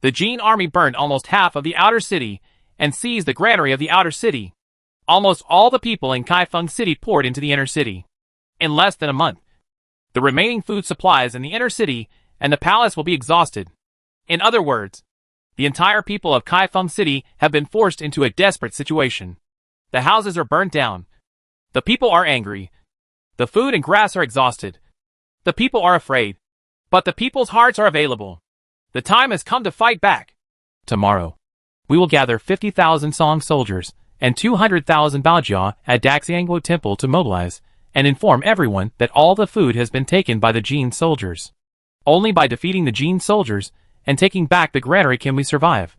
The Jin army burned almost half of the outer city and seized the granary of the outer city. Almost all the people in Kaifeng City poured into the inner city. In less than a month, the remaining food supplies in the inner city and the palace will be exhausted. In other words, the entire people of Kaifeng City have been forced into a desperate situation. The houses are burnt down. The people are angry. The food and grass are exhausted. The people are afraid. But the people's hearts are available. The time has come to fight back. Tomorrow, we will gather 50,000 Song soldiers and 200,000 Baojia at Daxianglo Temple to mobilize and inform everyone that all the food has been taken by the Jin soldiers. Only by defeating the Jin soldiers and taking back the granary can we survive.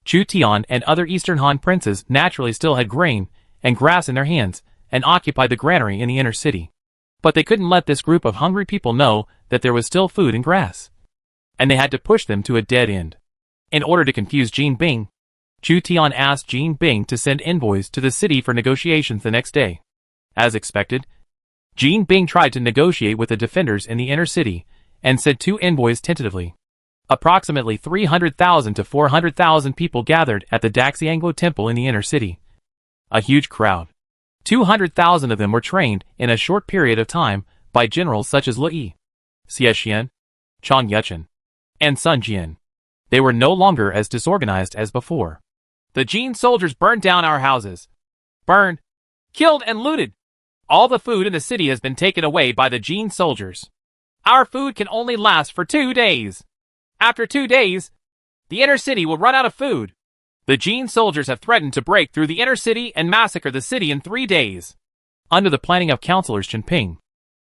Chu Tian and other Eastern Han princes naturally still had grain and grass in their hands and occupied the granary in the inner city. But they couldn't let this group of hungry people know that there was still food and grass, and they had to push them to a dead end. In order to confuse Jin Bing, Chu Tian asked Jin Bing to send envoys to the city for negotiations the next day. As expected, Jin Bing tried to negotiate with the defenders in the inner city and sent 2 envoys tentatively. Approximately 300,000 to 400,000 people gathered at the Daxianglo Temple in the inner city. A huge crowd. 200,000 of them were trained in a short period of time by generals such as Li Yi, Xie Xian, Chang Yuchen, and Sun Jian. They were no longer as disorganized as before. The Jin soldiers burned down our houses. Burned, killed, and looted. All the food in the city has been taken away by the Jin soldiers. Our food can only last for 2 days. After 2 days, the inner city will run out of food. The Jin soldiers have threatened to break through the inner city and massacre the city in 3 days. Under the planning of councillors Chen Ping,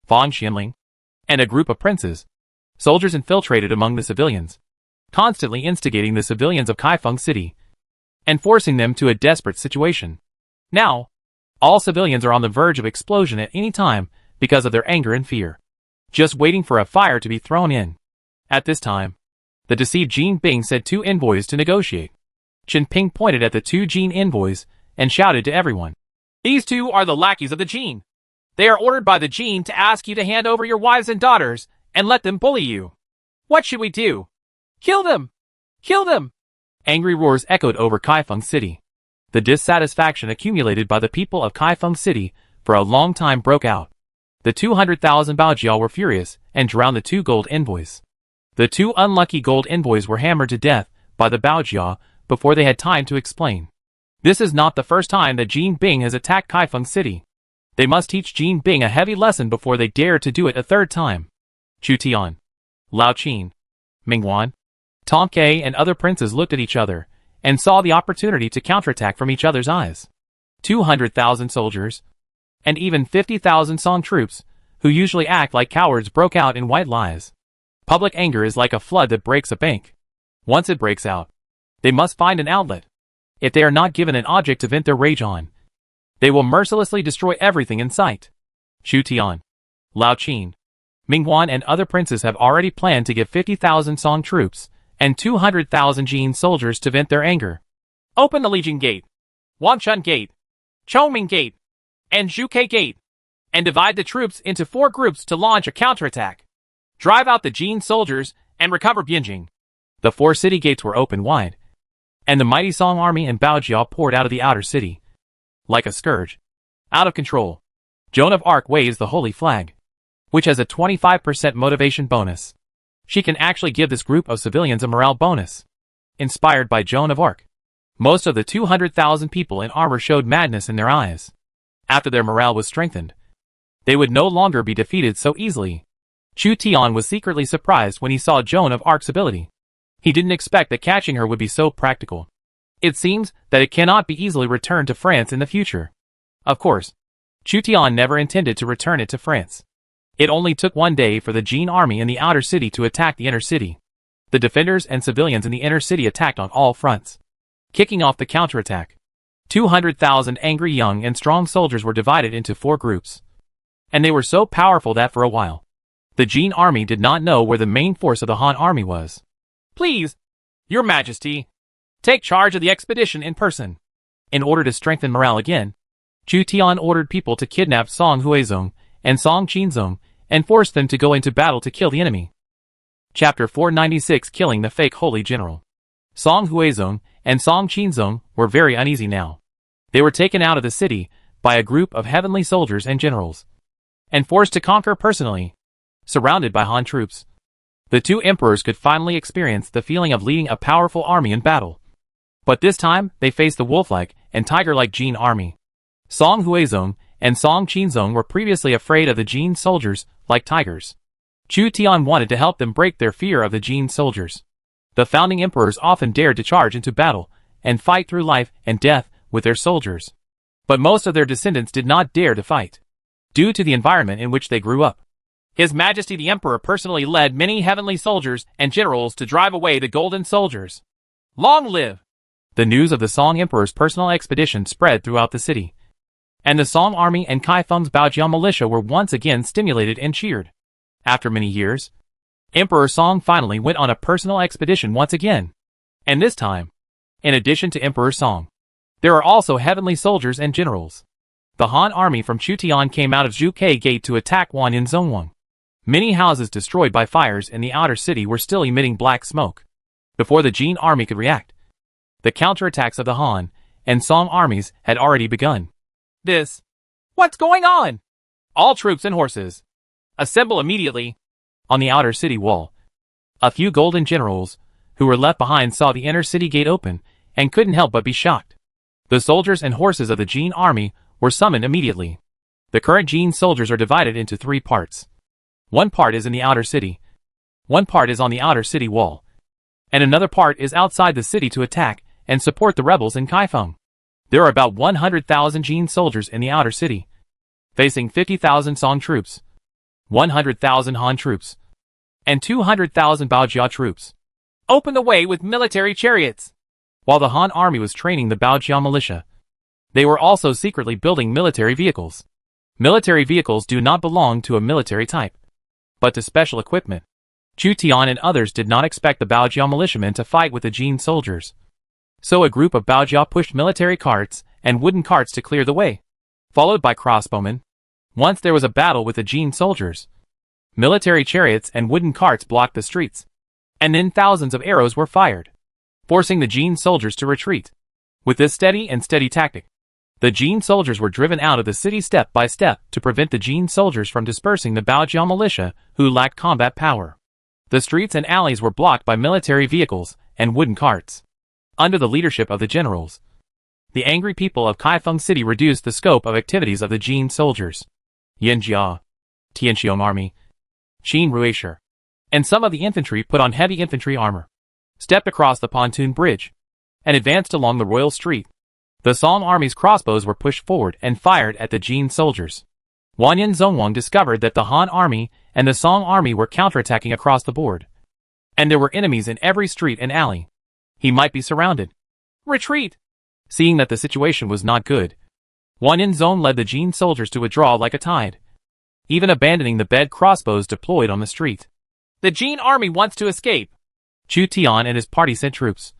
Fang Xianling, and a group of princes, soldiers infiltrated among the civilians, constantly instigating the civilians of Kaifeng City and forcing them to a desperate situation. Now, all civilians are on the verge of explosion at any time because of their anger and fear, just waiting for a fire to be thrown in. At this time, the deceived Jin Bing sent 2 envoys to negotiate. Chen Ping pointed at the 2 Jin envoys and shouted to everyone, "These 2 are the lackeys of the Jin. They are ordered by the Jin to ask you to hand over your wives and daughters and let them bully you. What should we do? Kill them! Kill them!" Angry roars echoed over Kaifeng City. The dissatisfaction accumulated by the people of Kaifeng City for a long time broke out. The 200,000 Baojia were furious and drowned the 2 gold envoys. The 2 unlucky gold envoys were hammered to death by the Baojia before they had time to explain. This is not the first time that Jin Bing has attacked Kaifeng City. They must teach Jin Bing a heavy lesson before they dare to do it a 3rd time. Chu Tian, Lao Qin, Mingwan, Tong Ke and other princes looked at each other and saw the opportunity to counterattack from each other's eyes. 200,000 soldiers, and even 50,000 Song troops, who usually act like cowards, broke out in white lies. Public anger is like a flood that breaks a bank. Once it breaks out, they must find an outlet. If they are not given an object to vent their rage on, They will mercilessly destroy everything in sight. Chu Tian, Lao Qin, Mingguan and other princes have already planned to give 50,000 Song troops and 200,000 Jin soldiers to vent their anger. Open the Legion Gate, Wanchun Gate, Chongming Gate, and Zhuke Gate, and divide the troops into 4 groups to launch a counterattack. Drive out the Jin soldiers and recover Bianjing. The 4 city gates were opened wide, and the mighty Song army and Baojia poured out of the outer city. Like a scourge. Out of control. Joan of Arc waves the holy flag, which has a 25% motivation bonus. She can actually give this group of civilians a morale bonus. Inspired by Joan of Arc, most of the 200,000 people in armor showed madness in their eyes. After their morale was strengthened, they would no longer be defeated so easily. Chu Tian was secretly surprised when he saw Joan of Arc's ability. He didn't expect that catching her would be so practical. It seems that it cannot be easily returned to France in the future. Of course, Chu Tian never intended to return it to France. It only took 1 day for the Jin army in the outer city to attack the inner city. The defenders and civilians in the inner city attacked on all fronts, kicking off the counterattack. 200,000 angry young and strong soldiers were divided into 4 groups. And they were so powerful that for a while, the Jin army did not know where the main force of the Han army was. Please, Your Majesty, take charge of the expedition in person. In order to strengthen morale again, Chu Tian ordered people to kidnap Song Huizong and Song Qinzong and forced them to go into battle to kill the enemy. Chapter 496 Killing the Fake Holy General. Song Huizong and Song Qinzong were very uneasy now. They were taken out of the city by a group of heavenly soldiers and generals, and forced to conquer personally, surrounded by Han troops. The 2 emperors could finally experience the feeling of leading a powerful army in battle. But this time, they faced the wolf-like and tiger-like Jin army. Song Huizong and Song Qinzong were previously afraid of the Jin soldiers like tigers. Chu Tian wanted to help them break their fear of the Jin soldiers. The founding emperors often dared to charge into battle and fight through life and death with their soldiers. But most of their descendants did not dare to fight, due to the environment in which they grew up. His Majesty the Emperor personally led many heavenly soldiers and generals to drive away the golden soldiers. Long live! The news of the Song Emperor's personal expedition spread throughout the city, and the Song army and Kaifeng's Baojia militia were once again stimulated and cheered. After many years, Emperor Song finally went on a personal expedition once again. And this time, in addition to Emperor Song, there are also heavenly soldiers and generals. The Han army from Chu Tian came out of Zhuke Gate to attack Wanyan Zhongwang. Many houses destroyed by fires in the outer city were still emitting black smoke. Before the Jin army could react, the counterattacks of the Han and Song armies had already begun. What's going on? All troops and horses, assemble immediately. On the outer city wall, a few golden generals who were left behind saw the inner city gate open and couldn't help but be shocked. The soldiers and horses of the Jin army were summoned immediately. The current Jin soldiers are divided into 3 parts. 1 part is in the outer city, 1 part is on the outer city wall, and another part is outside the city to attack and support the rebels in Kaifeng. There are about 100,000 Jin soldiers in the outer city, facing 50,000 Song troops, 100,000 Han troops, and 200,000 Baojia troops. Open the way with military chariots! While the Han army was training the Baojia militia, they were also secretly building military vehicles. Military vehicles do not belong to a military type, but to special equipment. Chu Tian and others did not expect the Baojia militiamen to fight with the Jin soldiers. So a group of Baojia pushed military carts and wooden carts to clear the way, followed by crossbowmen. Once there was a battle with the Jin soldiers, military chariots and wooden carts blocked the streets, and then thousands of arrows were fired, forcing the Jin soldiers to retreat. With this steady tactic, the Jin soldiers were driven out of the city step by step to prevent the Jin soldiers from dispersing the Baojia militia who lacked combat power. The streets and alleys were blocked by military vehicles and wooden carts. Under the leadership of the generals, the angry people of Kaifeng City reduced the scope of activities of the Jin soldiers. Yanjia, Tianqiong Army, Qin Ruisher, and some of the infantry put on heavy infantry armor, stepped across the pontoon bridge, and advanced along the royal street. The Song army's crossbows were pushed forward and fired at the Jin soldiers. Wanyan Zhongwang discovered that the Han army and the Song army were counterattacking across the board, and there were enemies in every street and alley. He might be surrounded. Retreat! Seeing that the situation was not good, Guan Zhong led the Jin soldiers to withdraw like a tide, even abandoning the bed crossbows deployed on the street. The Jin army wants to escape. Chu Tian and his party sent troops.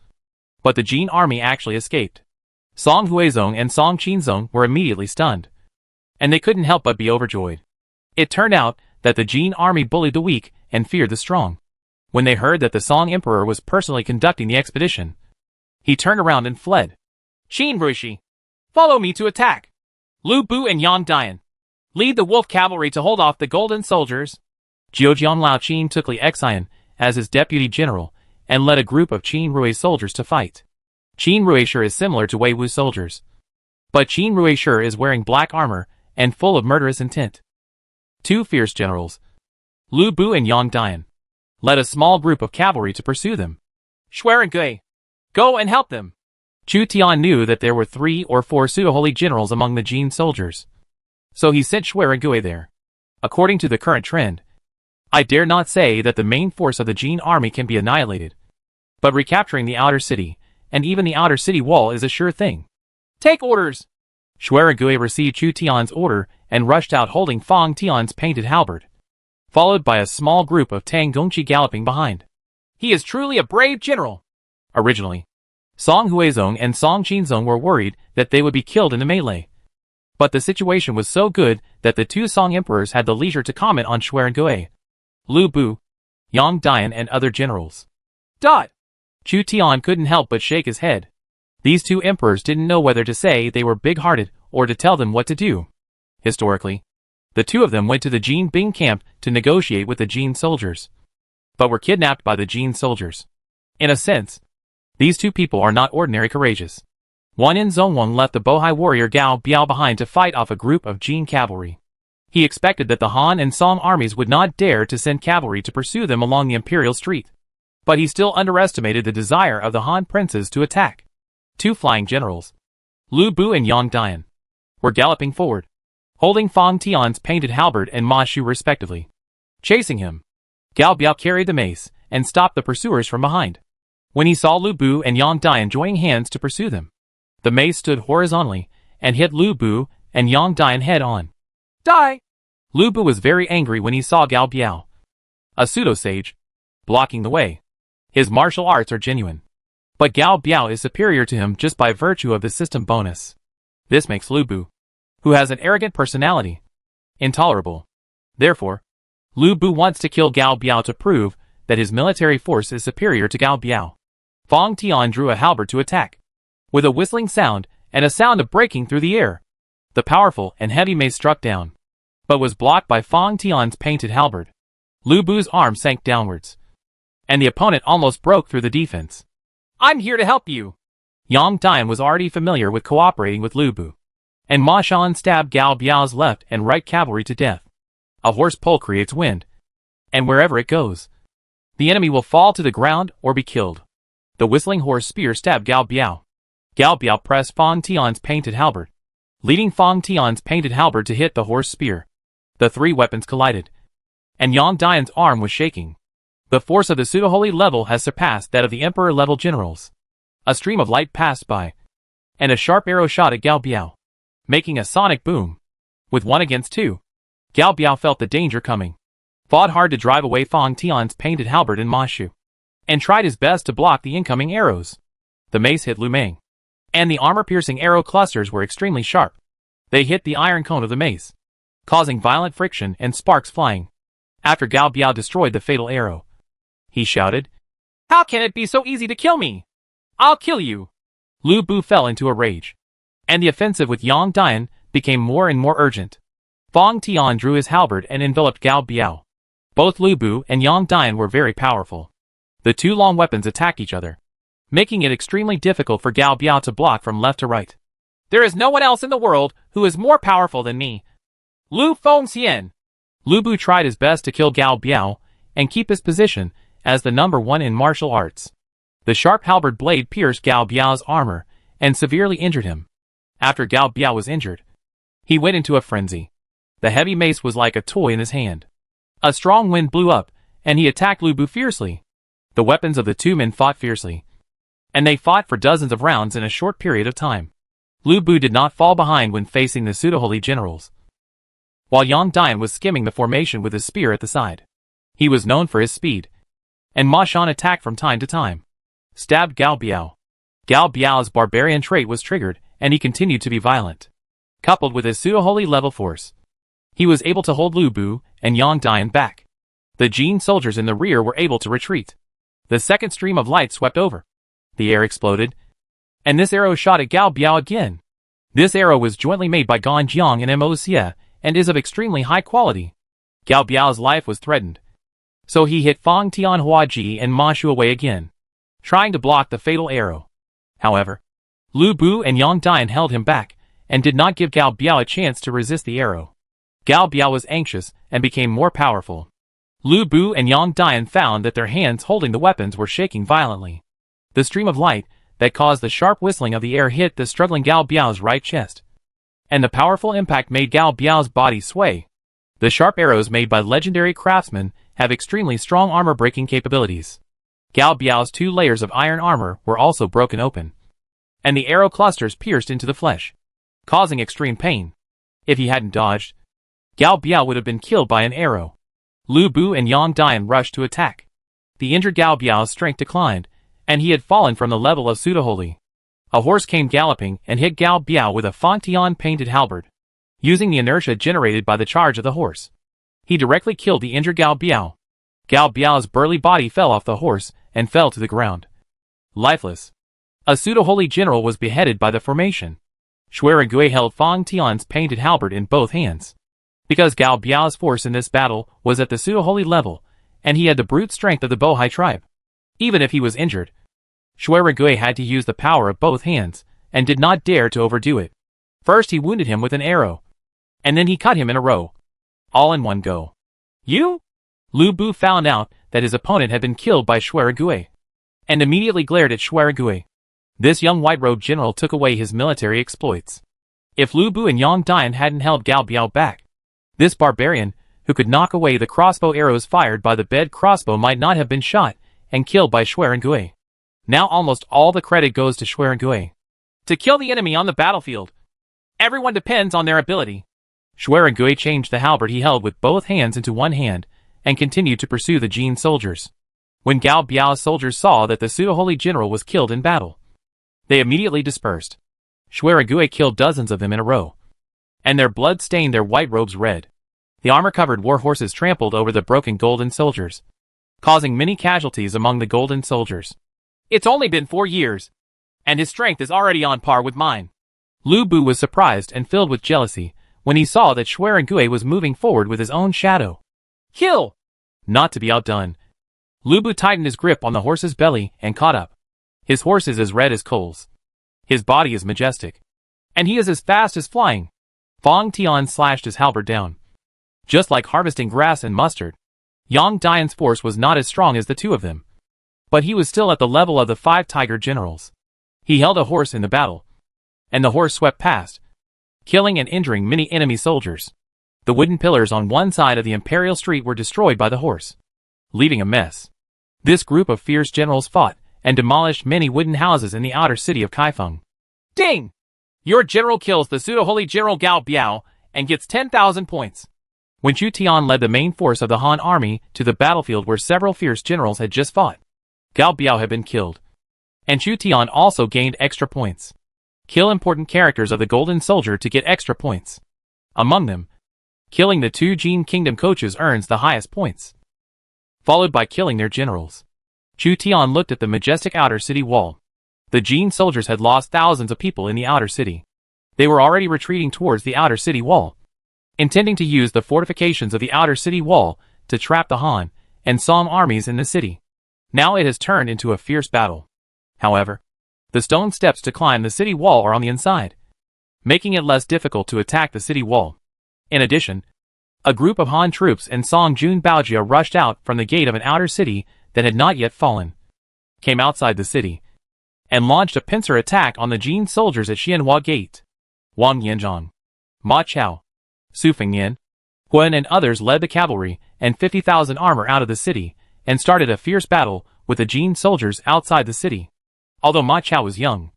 But the Jin army actually escaped. Song Huizong and Song Qinzong were immediately stunned, and they couldn't help but be overjoyed. It turned out that the Jin army bullied the weak and feared the strong. When they heard that the Song Emperor was personally conducting the expedition, he turned around and fled. Qin Ruishi, follow me to attack. Lu Bu and Yang Dian, lead the wolf cavalry to hold off the golden soldiers. Jiujiang Lao Qin took Li Xian as his deputy general and led a group of Qin Rui soldiers to fight. Qin Ruishi is similar to Wei Wu soldiers, but Qin Ruishi is wearing black armor and full of murderous intent. Two fierce generals, Lu Bu and Yang Dian, led a small group of cavalry to pursue them. Xuerengui, go and help them. Chu Tian knew that there were 3 or 4 pseudo-holy generals among the Jin soldiers, so he sent Xuerengui there. According to the current trend, I dare not say that the main force of the Jin army can be annihilated, but recapturing the outer city, and even the outer city wall, is a sure thing. Take orders. Xuerengui received Chu Tian's order and rushed out holding Fang Tian's painted halberd, followed by a small group of Tang Gongqi galloping behind. He is truly a brave general. Originally, Song Huizong and Song Qinzong were worried that they would be killed in the melee, but the situation was so good that the two Song emperors had the leisure to comment on Xuerengui, Lu Bu, Yang Dian and other generals. Chu Tian couldn't help but shake his head. These two emperors didn't know whether to say they were big-hearted or to tell them what to do. Historically, the two of them went to the Jin Bing camp to negotiate with the Jin soldiers, but were kidnapped by the Jin soldiers. In a sense, these two people are not ordinary courageous. Guan Zhongwang left the Bohai warrior Gao Biao behind to fight off a group of Jin cavalry. He expected that the Han and Song armies would not dare to send cavalry to pursue them along the imperial street, but he still underestimated the desire of the Han princes to attack. Two flying generals, Lu Bu and Yang Dian, were galloping forward, holding Fang Tian's painted halberd and Ma Shu respectively. Chasing him, Gao Biao carried the mace and stopped the pursuers from behind. When he saw Lu Bu and Yang Dian joining hands to pursue them, the mace stood horizontally and hit Lu Bu and Yang Dian head on. Die! Lu Bu was very angry when he saw Gao Biao, a pseudo-sage, blocking the way. His martial arts are genuine, but Gao Biao is superior to him just by virtue of the system bonus. This makes Lu Bu, who has an arrogant personality, intolerable. Therefore, Lu Bu wants to kill Gao Biao to prove that his military force is superior to Gao Biao. Fang Tian drew a halberd to attack, with a whistling sound and a sound of breaking through the air. The powerful and heavy mace struck down, but was blocked by Fang Tian's painted halberd. Lu Bu's arm sank downwards, and the opponent almost broke through the defense. I'm here to help you. Yang Dian was already familiar with cooperating with Lu Bu, and Ma Shan stabbed Gao Biao's left and right cavalry to death. A horse pole creates wind, and wherever it goes, the enemy will fall to the ground or be killed. The whistling horse spear stabbed Gao Biao. Gao Biao pressed Fang Tian's painted halberd, leading Fang Tian's painted halberd to hit the horse spear. The three weapons collided, and Yang Dian's arm was shaking. The force of the pseudo-holy level has surpassed that of the emperor-level generals. A stream of light passed by, and a sharp arrow shot at Gao Biao, making a sonic boom. With 1 against 2, Gao Biao felt the danger coming, fought hard to drive away Fang Tian's painted halberd and Ma Shu, and tried his best to block the incoming arrows. The mace hit Lu Meng, and the armor-piercing arrow clusters were extremely sharp. They hit the iron cone of the mace, causing violent friction and sparks flying. After Gao Biao destroyed the fatal arrow, he shouted, "How can it be so easy to kill me? I'll kill you!" Lu Bu fell into a rage, and the offensive with Yang Dian became more and more urgent. Fang Tian drew his halberd and enveloped Gao Biao. Both Lu Bu and Yang Dian were very powerful. The two long weapons attacked each other, making it extremely difficult for Gao Biao to block from left to right. There is no one else in the world who is more powerful than me. Lu Fengxian. Lu Bu tried his best to kill Gao Biao and keep his position as the number 1 in martial arts. The sharp halberd blade pierced Gao Biao's armor and severely injured him. After Gao Biao was injured, he went into a frenzy. The heavy mace was like a toy in his hand. A strong wind blew up, and he attacked Lu Bu fiercely. The weapons of the two men fought fiercely, and they fought for dozens of rounds in a short period of time. Lu Bu did not fall behind when facing the pseudo-holy generals. While Yang Dian was skimming the formation with his spear at the side. He was known for his speed. And Ma Shan attacked from time to time. Stabbed Gao Biao. Gao Biao's barbarian trait was triggered, and he continued to be violent. Coupled with his pseudo-holy level force, he was able to hold Lu Bu and Yang Dian back. The Jin soldiers in the rear were able to retreat. The second stream of light swept over. The air exploded, and this arrow shot at Gao Biao again. This arrow was jointly made by Gan Jiang and Mo Xie, and is of extremely high quality. Gao Biao's life was threatened, so he hit Fang Tianhuaji and Ma Shu away again, trying to block the fatal arrow. However, Lu Bu and Yang Dian held him back, and did not give Gao Biao a chance to resist the arrow. Gao Biao was anxious, and became more powerful. Lu Bu and Yang Dian found that their hands holding the weapons were shaking violently. The stream of light that caused the sharp whistling of the air hit the struggling Gao Biao's right chest, and the powerful impact made Gao Biao's body sway. The sharp arrows made by legendary craftsmen have extremely strong armor-breaking capabilities. Gao Biao's 2 layers of iron armor were also broken open, and the arrow clusters pierced into the flesh, causing extreme pain. If he hadn't dodged, Gao Biao would have been killed by an arrow. Lu Bu and Yang Dian rushed to attack. The injured Gao Biao's strength declined, and he had fallen from the level of pseudo-holy. A horse came galloping and hit Gao Biao with a Fangtian painted halberd. Using the inertia generated by the charge of the horse, he directly killed the injured Gao Biao. Gao Biao's burly body fell off the horse and fell to the ground, lifeless. A pseudo-holy general was beheaded by the formation. Xuerengui held Fang Tian's painted halberd in both hands. Because Gao Biao's force in this battle was at the pseudo-holy level, and he had the brute strength of the Bohai tribe. Even if he was injured, Xuerengui had to use the power of both hands, and did not dare to overdo it. First he wounded him with an arrow, and then he cut him in a row, all in one go. You? Lu Bu found out that his opponent had been killed by Xuerengui, and immediately glared at Xuerengui. This young white-robed general took away his military exploits. If Lu Bu and Yang Dian hadn't held Gao Biao back, this barbarian, who could knock away the crossbow arrows fired by the bed crossbow, might not have been shot and killed by Xuerengui. Now almost all the credit goes to Xuerengui. To kill the enemy on the battlefield, everyone depends on their ability. Xuerengui changed the halberd he held with both hands into one hand, and continued to pursue the Jin soldiers. When Gao Biao's soldiers saw that the pseudo-holy general was killed in battle, they immediately dispersed. Xuerengui killed dozens of them in a row, and their blood stained their white robes red. The armor-covered war horses trampled over the broken golden soldiers, causing many casualties among the golden soldiers. It's only been 4 years, and his strength is already on par with mine. Lu Bu was surprised and filled with jealousy when he saw that Xuerengui was moving forward with his own shadow. Kill! Not to be outdone, Lu Bu tightened his grip on the horse's belly and caught up. His horse is as red as coals. His body is majestic, and he is as fast as flying. Fang Tian slashed his halberd down, just like harvesting grass and mustard. Yang Dian's force was not as strong as the two of them, but he was still at the level of the 5 tiger generals. He held a horse in the battle, and the horse swept past, killing and injuring many enemy soldiers. The wooden pillars on one side of the imperial street were destroyed by the horse, leaving a mess. This group of fierce generals fought and demolished many wooden houses in the outer city of Kaifeng. Ding! Your general kills the pseudo-holy general Gao Biao and gets 10,000 points. When Chu Tian led the main force of the Han army to the battlefield where several fierce generals had just fought, Gao Biao had been killed, and Chu Tian also gained extra points. Kill important characters of the Golden Soldier to get extra points. Among them, killing the 2 Jin Kingdom coaches earns the highest points, followed by killing their generals. Chu Tian looked at the majestic outer city wall. The Jin soldiers had lost thousands of people in the outer city. They were already retreating towards the outer city wall, intending to use the fortifications of the outer city wall to trap the Han and Song armies in the city. Now it has turned into a fierce battle. However, the stone steps to climb the city wall are on the inside, making it less difficult to attack the city wall. In addition, a group of Han troops and Song Jun Baojia rushed out from the gate of an outer city that had not yet fallen, came outside the city, and launched a pincer attack on the Jin soldiers at Xianhua Gate. Wang Yanzhang, Ma Chao, Su Fengnian, Huan and others led the cavalry and 50,000 armor out of the city, and started a fierce battle with the Jin soldiers outside the city. Although Ma Chao was young,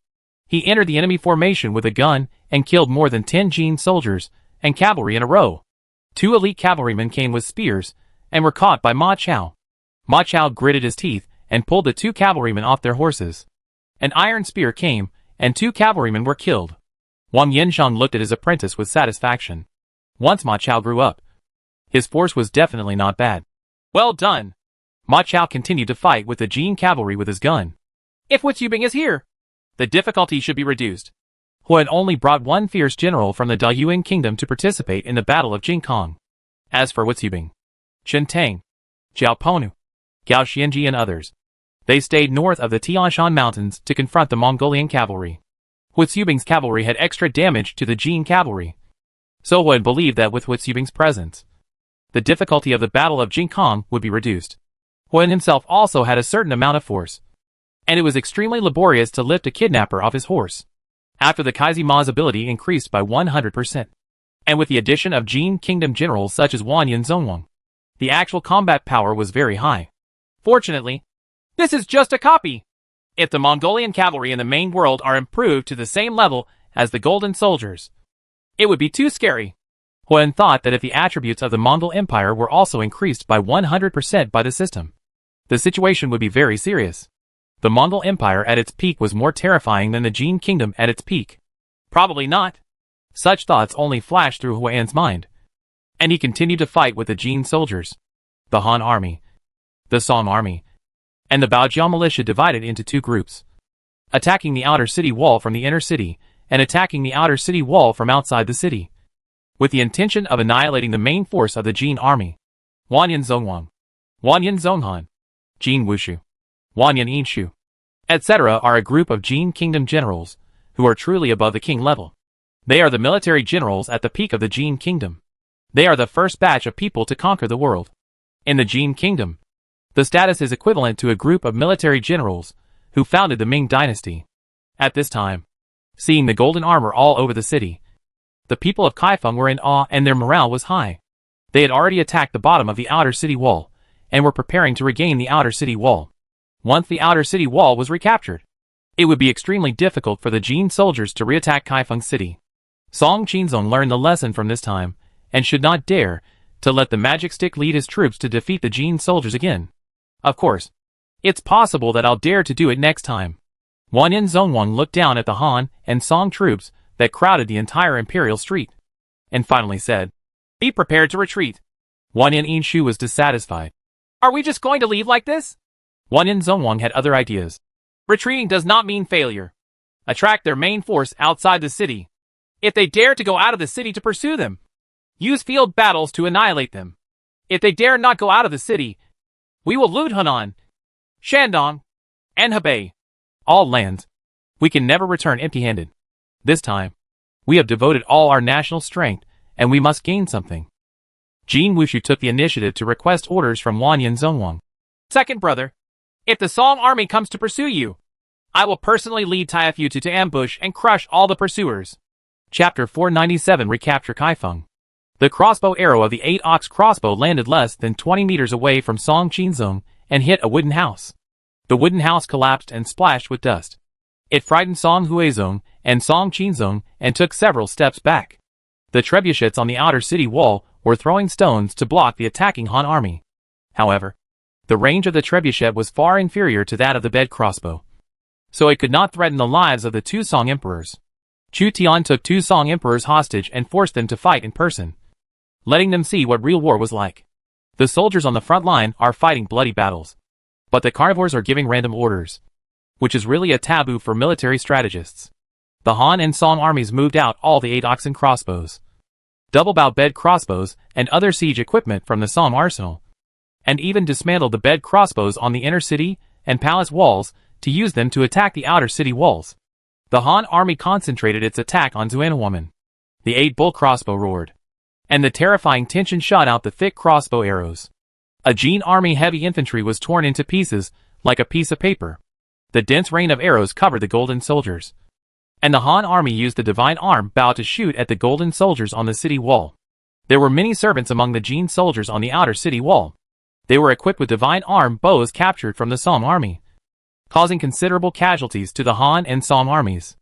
He entered the enemy formation with a gun and killed more than 10 Jin soldiers and cavalry in a row. 2 elite cavalrymen came with spears and were caught by Ma Chao. Ma Chao gritted his teeth and pulled the 2 cavalrymen off their horses. An iron spear came, and 2 cavalrymen were killed. Wang Yanshang looked at his apprentice with satisfaction. Once Ma Chao grew up, his force was definitely not bad. Well done! Ma Chao continued to fight with the Jin cavalry with his gun. If Wu Yubing is here, the difficulty should be reduced. Hu had only brought one fierce general from the Dayuan kingdom to participate in the Battle of Jingkong. As for Wu Yubing, Chen Tang, Jiao Ponu, Gao Xianji and others, they stayed north of the Tianshan Mountains to confront the Mongolian cavalry. Wu Yubing's cavalry had extra damage to the Jin cavalry, so Hu had believed that with Wu Yubing's presence, the difficulty of the Battle of Jingkong would be reduced. Hu himself also had a certain amount of force, and it was extremely laborious to lift a kidnapper off his horse. After the Kaizi Ma's ability increased by 100%, and with the addition of Jin kingdom generals such as Wanyan Zongwang, the actual combat power was very high. Fortunately, this is just a copy. If the Mongolian cavalry in the main world are improved to the same level as the Golden Soldiers, it would be too scary. Huan thought that if the attributes of the Mongol Empire were also increased by 100% by the system, the situation would be very serious. The Mongol Empire at its peak was more terrifying than the Jin Kingdom at its peak. Probably not. Such thoughts only flashed through Huan's mind, and he continued to fight with the Jin soldiers, the Han army, the Song army, and the Baojiao militia divided into 2 groups, attacking the outer city wall from the inner city and attacking the outer city wall from outside the city, with the intention of annihilating the main force of the Jin army. Wanyan Zongwang, Wanyan Zonghan, Jin Wushu, Wanyan Yinshu, etc. are a group of Jin kingdom generals who are truly above the king level. They are the military generals at the peak of the Jin kingdom. They are the first batch of people to conquer the world. In the Jin kingdom, the status is equivalent to a group of military generals who founded the Ming dynasty. At this time, seeing the golden armor all over the city, the people of Kaifeng were in awe and their morale was high. They had already attacked the bottom of the outer city wall and were preparing to regain the outer city wall. Once the outer city wall was recaptured, it would be extremely difficult for the Jin soldiers to reattack Kaifeng city. Song Qinzong learned the lesson from this time and should not dare to let the magic stick lead his troops to defeat the Jin soldiers again. Of course, it's possible that I'll dare to do it next time. Wanyan Zongwang looked down at the Han and Song troops that crowded the entire imperial street, and finally said, "Be prepared to retreat." Wanyan Yinshu was dissatisfied. "Are we just going to leave like this?" Wanyan Zongwang had other ideas. "Retreating does not mean failure. Attract their main force outside the city. If they dare to go out of the city to pursue them, use field battles to annihilate them. If they dare not go out of the city, we will loot Hunan, Shandong, and Hebei, all lands. We can never return empty-handed. This time, we have devoted all our national strength, and we must gain something." Jin Wushu took the initiative to request orders from Wanyan Zongwang. "Second brother, if the Song army comes to pursue you, I will personally lead Taifutu to ambush and crush all the pursuers." Chapter 497 Recapture Kaifeng. The crossbow arrow of the 8-ox crossbow landed less than 20 meters away from Song Qinzong and hit a wooden house. The wooden house collapsed and splashed with dust. It frightened Song Huizong and Song Qinzong and took several steps back. The trebuchets on the outer city wall were throwing stones to block the attacking Han army. However, the range of the trebuchet was far inferior to that of the bed crossbow, so it could not threaten the lives of the 2 Song emperors. Chu Tian took 2 Song emperors hostage and forced them to fight in person, letting them see what real war was like. The soldiers on the front line are fighting bloody battles, but the carnivores are giving random orders, which is really a taboo for military strategists. The Han and Song armies moved out all the 8-oxen crossbows, double-bow bed crossbows, and other siege equipment from the Song arsenal, and even dismantled the bed crossbows on the inner city and palace walls to use them to attack the outer city walls. The Han army concentrated its attack on Zuanwoman. The 8-bull crossbow roared, and the terrifying tension shot out the thick crossbow arrows. A Jin army heavy infantry was torn into pieces like a piece of paper. The dense rain of arrows covered the golden soldiers, and the Han army used the divine arm bow to shoot at the golden soldiers on the city wall. There were many servants among the Jin soldiers on the outer city wall. They were equipped with divine arm bows captured from the Song army, causing considerable casualties to the Han and Song armies.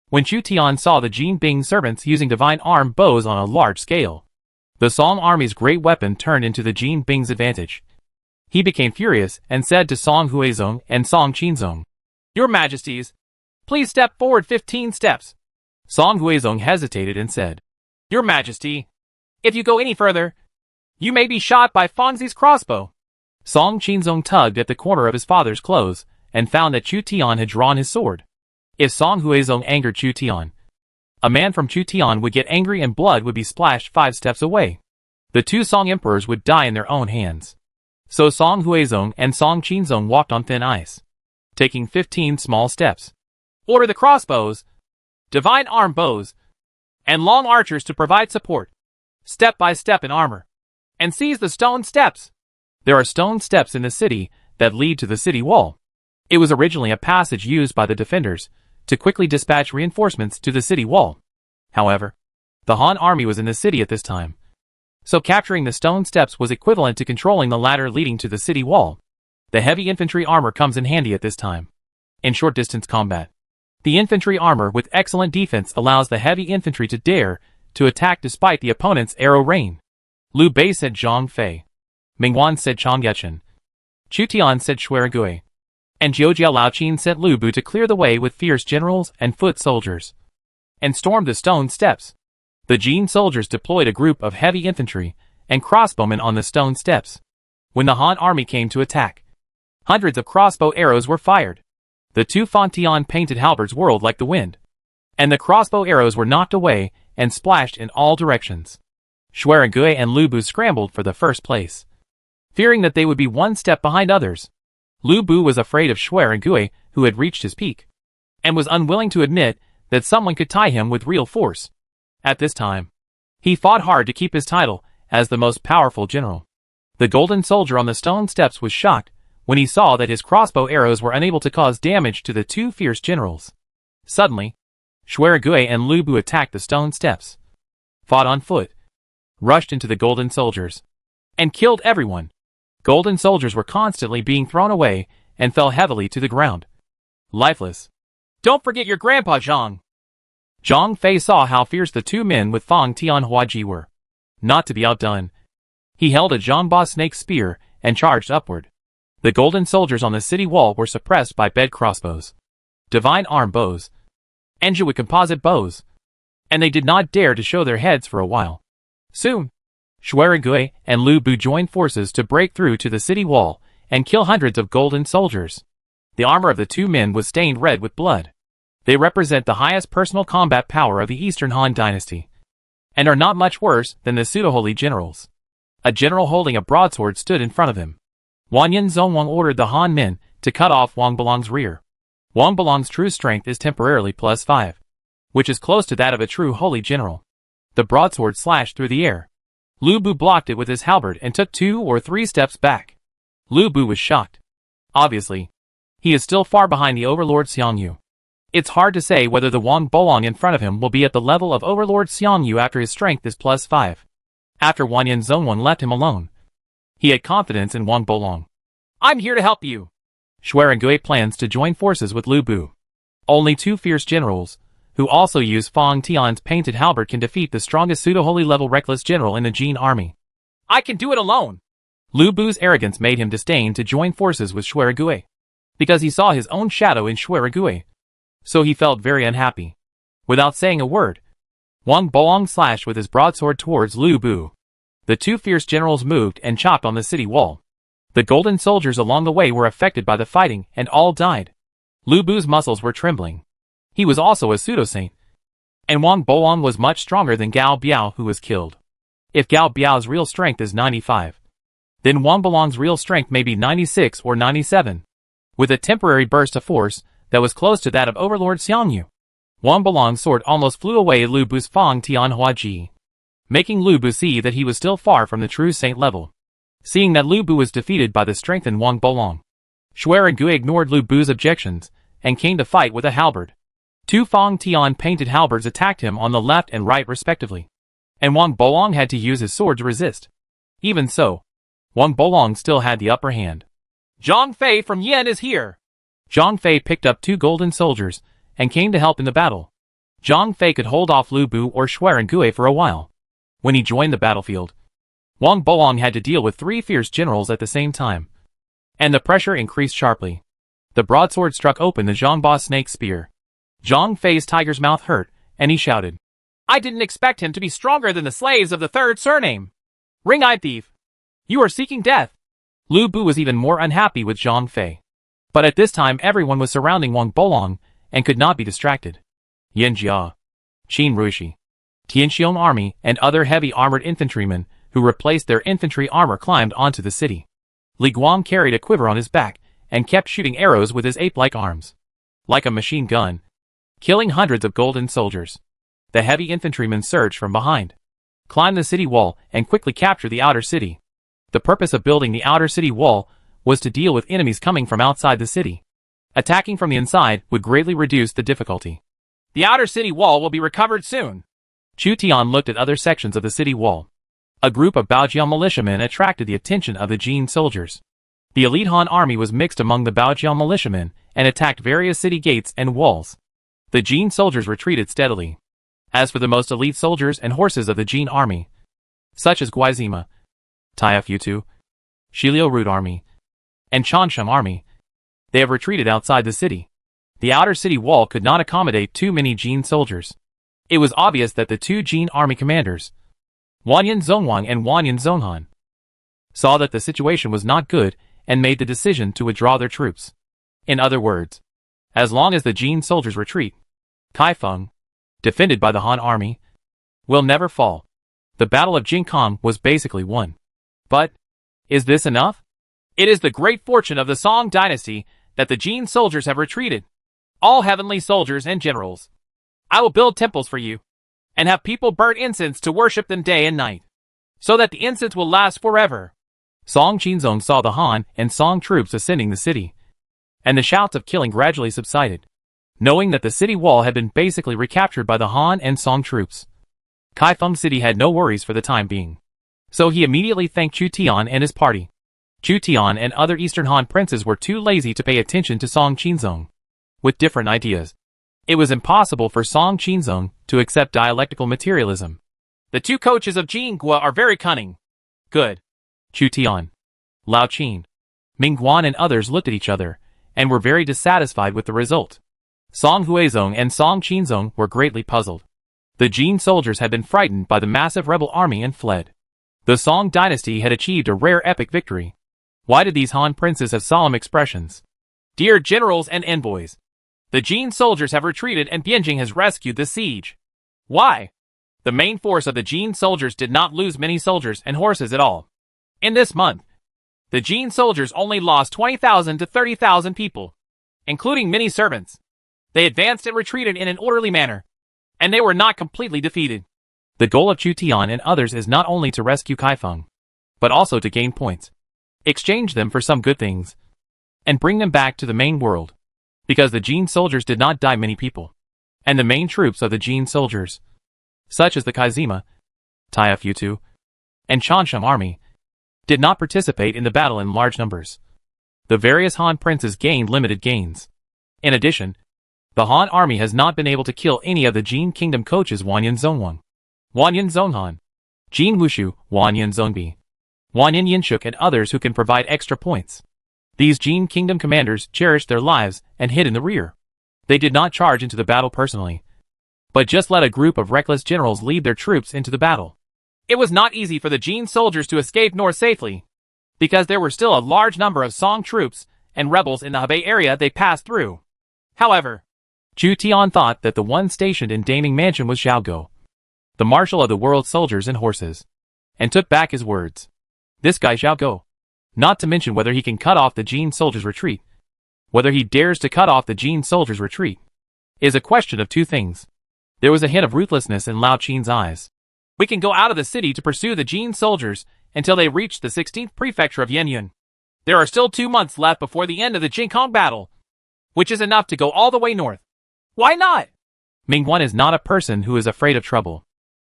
when Chu Tian saw the Jin Bing servants using divine arm bows on a large scale. The Song army's great weapon turned into the Jin Bing's advantage. He became furious and said to Song Huizong and Song Qinzong, "Your Majesties, please step forward 15 steps." Song Huizong hesitated and said, "Your Majesty, if you go any further, you may be shot by Fangzi's crossbow." Song Qinzong tugged at the corner of his father's clothes and found that Chu Tian had drawn his sword. If Song Huizong angered Chu Tian, a man from Chu Tian would get angry and blood would be splashed 5 steps away. The two Song emperors would die in their own hands. So Song Huizong and Song Qinzong walked on thin ice, taking 15 small steps. "Order the crossbows, divine arm bows, and long archers to provide support, step by step in armor, and seize the stone steps." There are stone steps in the city that lead to the city wall. It was originally a passage used by the defenders to quickly dispatch reinforcements to the city wall. However, the Han army was in the city at this time, so capturing the stone steps was equivalent to controlling the ladder leading to the city wall. The heavy infantry armor comes in handy at this time. In short-distance combat, the infantry armor with excellent defense allows the heavy infantry to dare to attack despite the opponent's arrow rain. Liu Bei said Zhang Fei. Mingwan said Chang Yechen. Chu Tian said Shuerigui. And Jiujia Laoqin sent Lu Bu to clear the way with fierce generals and foot soldiers, and stormed the stone steps. The Jin soldiers deployed a group of heavy infantry and crossbowmen on the stone steps. When the Han army came to attack, hundreds of crossbow arrows were fired. The two Fantian painted halberds whirled like the wind, and the crossbow arrows were knocked away and splashed in all directions. Shuerigui and Lu Bu scrambled for the first place, fearing that they would be one step behind others. Lu Bu was afraid of Shuerigui, who had reached his peak, and was unwilling to admit that someone could tie him with real force. At this time, he fought hard to keep his title as the most powerful general. The golden soldier on the stone steps was shocked when he saw that his crossbow arrows were unable to cause damage to the two fierce generals. Suddenly, Shuerigui and Lu Bu attacked the stone steps, fought on foot, rushed into the golden soldiers, and killed everyone. Golden soldiers were constantly being thrown away and fell heavily to the ground, lifeless. "Don't forget your grandpa, Zhang." Zhang Fei saw how fierce the two men with Fang Tianhuaji were. Not to be outdone, he held a Zhangba snake spear and charged upward. The golden soldiers on the city wall were suppressed by bed crossbows, divine arm bows, and Jui composite bows, and they did not dare to show their heads for a while. Soon, Shuerigui and Lu Bu joined forces to break through to the city wall and kill hundreds of golden soldiers. The armor of the two men was stained red with blood. They represent the highest personal combat power of the Eastern Han dynasty, and are not much worse than the pseudo-holy generals. A general holding a broadsword stood in front of him. Wanyan Zongwang ordered the Han men to cut off Wang Belong's rear. Wang Belong's true strength is temporarily +5, which is close to that of a true holy general. The broadsword slashed through the air. Lu Bu blocked it with his halberd and took 2 or 3 steps back. Lu Bu was shocked. Obviously, he is still far behind the Overlord Xiangyu. It's hard to say whether the Wang Bolong in front of him will be at the level of Overlord Xiangyu after his strength is +5. After Wanyan Zongwan left him alone, he had confidence in Wang Bolong. "I'm here to help you." Shuerigui plans to join forces with Lu Bu. Only 2 fierce generals, who also use Fang Tian's painted halberd, can defeat the strongest pseudo-holy level reckless general in the Jin army. "I can do it alone." Lu Bu's arrogance made him disdain to join forces with Shuerigui, because he saw his own shadow in Shuerigui. So he felt very unhappy. Without saying a word, Wang Bolong slashed with his broadsword towards Lu Bu. The 2 fierce generals moved and chopped on the city wall. The golden soldiers along the way were affected by the fighting and all died. Lu Bu's muscles were trembling. He was also a pseudo-saint. And Wang Bolong was much stronger than Gao Biao, who was killed. If Gao Biao's real strength is 95, then Wang Bolong's real strength may be 96 or 97. With a temporary burst of force that was close to that of Overlord Xiangyu, Wang Bolong's sword almost flew away Lu Bu's Fang Tianhuaji, making Lu Bu see that he was still far from the true saint level. Seeing that Lu Bu was defeated by the strengthened Wang Bolong, Shuerigui ignored Lu Bu's objections and came to fight with a halberd. 2 Fang Tian painted halberds attacked him on the left and right respectively, and Wang Bolong had to use his sword to resist. Even so, Wang Bolong still had the upper hand. "Zhang Fei from Yan is here." Zhang Fei picked up 2 golden soldiers and came to help in the battle. Zhang Fei could hold off Lu Bu or Xuan Gui for a while. When he joined the battlefield, Wang Bolong had to deal with 3 fierce generals at the same time. And the pressure increased sharply. The broadsword struck open the Zhangba snake spear. Zhang Fei's tiger's mouth hurt, and he shouted, I didn't expect him to be stronger than the slaves of the third surname. Ring-eyed thief. You are seeking death. Lu Bu was even more unhappy with Zhang Fei. But at this time everyone was surrounding Wang Bolong, and could not be distracted. Yan Jia, Qin Ruishi, Tianxiong army, and other heavy armored infantrymen, who replaced their infantry armor, climbed onto the city. Li Guang carried a quiver on his back, and kept shooting arrows with his ape-like arms. Like a machine gun, killing hundreds of golden soldiers. The heavy infantrymen surged from behind, climbed the city wall, and quickly captured the outer city. The purpose of building the outer city wall was to deal with enemies coming from outside the city. Attacking from the inside would greatly reduce the difficulty. The outer city wall will be recovered soon. Chu Tian looked at other sections of the city wall. A group of Baojiang militiamen attracted the attention of the Jin soldiers. The elite Han army was mixed among the Baojiang militiamen and attacked various city gates and walls. The Jin soldiers retreated steadily. As for the most elite soldiers and horses of the Jin army, such as Guizima, Taifutu, Shiliu Root army, and Chansham army, they have retreated outside the city. The outer city wall could not accommodate too many Jin soldiers. It was obvious that the 2 Jin army commanders, Wanyan Zongwang and Wanyan Zonghan, saw that the situation was not good and made the decision to withdraw their troops. In other words, as long as the Jin soldiers retreat, Kaifeng, defended by the Han army, will never fall. The Battle of Jinkong was basically won. But, is this enough? It is the great fortune of the Song dynasty that the Jin soldiers have retreated. All heavenly soldiers and generals. I will build temples for you, and have people burn incense to worship them day and night, so that the incense will last forever. Song Qinzong saw the Han and Song troops ascending the city, and the shouts of killing gradually subsided. Knowing that the city wall had been basically recaptured by the Han and Song troops, Kaifeng City had no worries for the time being. So he immediately thanked Chu Tian and his party. Chu Tian and other Eastern Han princes were too lazy to pay attention to Song Qinzong. With different ideas, it was impossible for Song Qinzong to accept dialectical materialism. The 2 coaches of Jingguo are very cunning. Good. Chu Tian, Lao Qin, Ming Guan and others looked at each other, and were very dissatisfied with the result. Song Huizong and Song Qinzong were greatly puzzled. The Jin soldiers had been frightened by the massive rebel army and fled. The Song dynasty had achieved a rare epic victory. Why did these Han princes have solemn expressions? Dear generals and envoys, the Jin soldiers have retreated and Bianjing has rescued the siege. Why? The main force of the Jin soldiers did not lose many soldiers and horses at all. In this month, the Jin soldiers only lost 20,000 to 30,000 people, including many servants. They advanced and retreated in an orderly manner, and they were not completely defeated. The goal of Chu Tian and others is not only to rescue Kaifeng, but also to gain points, exchange them for some good things, and bring them back to the main world. Because the Jin soldiers did not die many people, and the main troops of the Jin soldiers, such as the Kaizima, Taifutu, and Chansham army, did not participate in the battle in large numbers. The various Han princes gained limited gains. In addition, the Han army has not been able to kill any of the Jin kingdom coaches Wanyan Zongwang, Wanyan Zonghan, Jin Wushu, Wanyan Zongbi, Wanyan Yinshuk and others who can provide extra points. These Jin kingdom commanders cherished their lives and hid in the rear. They did not charge into the battle personally, but just let a group of reckless generals lead their troops into the battle. It was not easy for the Jin soldiers to escape north safely, because there were still a large number of Song troops and rebels in the Hebei area they passed through. However, Chu Tian thought that the one stationed in Daming Mansion was Xiaogo, the marshal of the world's soldiers and horses, and took back his words. This guy Xiaogo, not to mention whether he can cut off the Jin soldiers' retreat, whether he dares to cut off the Jin soldiers' retreat, is a question of 2 things. There was a hint of ruthlessness in Lao Qin's eyes. We can go out of the city to pursue the Jin soldiers until they reach the 16th prefecture of Yenyun. There are still 2 months left before the end of the Jinkong battle, which is enough to go all the way north. Why not? Mingguan is not a person who is afraid of trouble.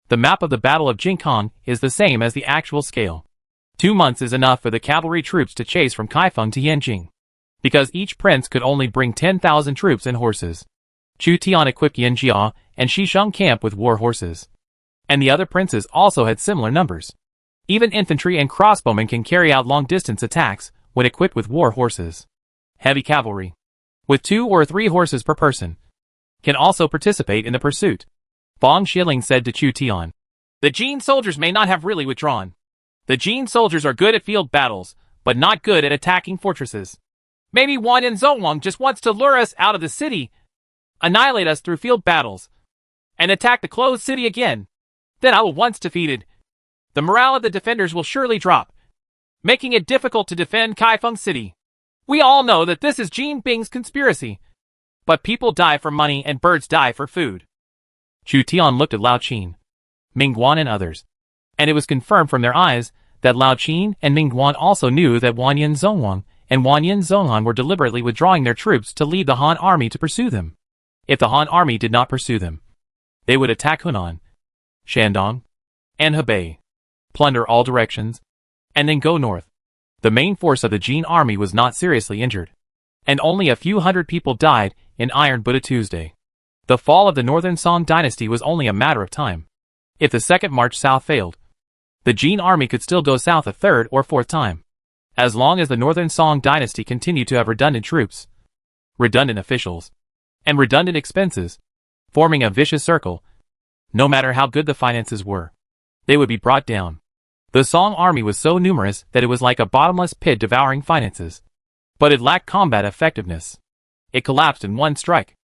The map of the Battle of Jinkong is the same as the actual scale. 2 months is enough for the cavalry troops to chase from Kaifeng to Yanjing, because each prince could only bring 10,000 troops and horses. Chu Tian equipped Yan Jia and Shisheng camp with war horses. And the other princes also had similar numbers. Even infantry and crossbowmen can carry out long-distance attacks when equipped with war horses. Heavy cavalry, with 2 or 3 horses per person, can also participate in the pursuit. Fang Xiling said to Chu Tian, "The Jin soldiers may not have really withdrawn. The Jin soldiers are good at field battles, but not good at attacking fortresses. Maybe Wanyan Zhongwang just wants to lure us out of the city, annihilate us through field battles, and attack the closed city again. Then once defeated, the morale of the defenders will surely drop, making it difficult to defend Kaifeng City. We all know that this is Jin Bing's conspiracy, but people die for money and birds die for food." Chu Tian looked at Lao Qin, Ming Guan and others, and it was confirmed from their eyes that Lao Qin and Ming Guan also knew that Wanyan Zhongwang and Wanyan Zhonghan were deliberately withdrawing their troops to lead the Han army to pursue them. If the Han army did not pursue them, they would attack Hunan, Shandong, and Hebei, plunder all directions, and then go north. The main force of the Jin army was not seriously injured, and only a few hundred people died in Iron Buddha Tuesday. The fall of the Northern Song dynasty was only a matter of time. If the second march south failed, the Jin army could still go south a third or fourth time. As long as the Northern Song dynasty continued to have redundant troops, redundant officials, and redundant expenses, forming a vicious circle, no matter how good the finances were, they would be brought down. The Song army was so numerous that it was like a bottomless pit devouring finances. But it lacked combat effectiveness. It collapsed in one strike.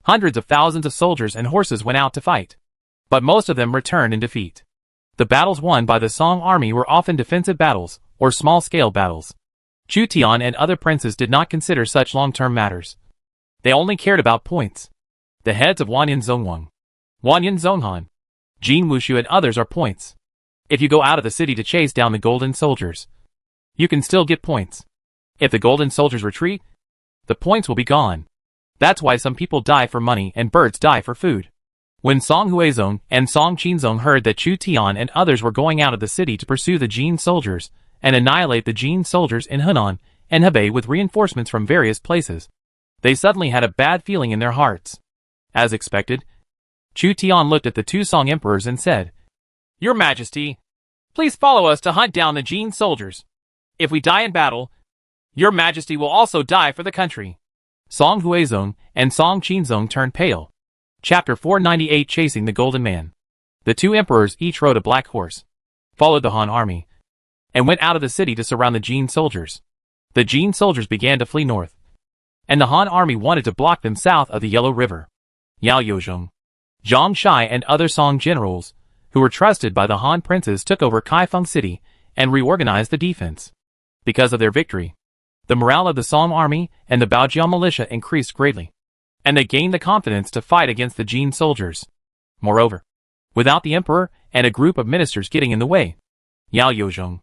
Hundreds of thousands of soldiers and horses went out to fight, but most of them returned in defeat. The battles won by the Song army were often defensive battles or small-scale battles. Chu Tian and other princes did not consider such long-term matters. They only cared about points. The heads of Wanyan Zhongwang, Wanyan Zhonghan, Jin Wushu and others are points. If you go out of the city to chase down the golden soldiers, you can still get points. If the golden soldiers retreat, the points will be gone. That's why some people die for money and birds die for food. When Song Huizong and Song Qinzong heard that Chu Tian and others were going out of the city to pursue the Jin soldiers and annihilate the Jin soldiers in Hunan and Hebei with reinforcements from various places, they suddenly had a bad feeling in their hearts. As expected, Chu Tian looked at the 2 Song emperors and said, "Your Majesty, please follow us to hunt down the Jin soldiers. If we die in battle, Your Majesty will also die for the country." Song Huizong and Song Qinzong turned pale. Chapter 498 Chasing the Golden Man. The 2 emperors each rode a black horse, followed the Han army, and went out of the city to surround the Jin soldiers. The Jin soldiers began to flee north, and the Han army wanted to block them south of the Yellow River. Yao Yozhong, Zhang Shai and other Song generals, who were trusted by the Han princes, took over Kaifeng City and reorganized the defense. Because of their victory, the morale of the Song army and the Baojiao militia increased greatly, and they gained the confidence to fight against the Jin soldiers. Moreover, without the emperor and a group of ministers getting in the way, Yao Yozhong,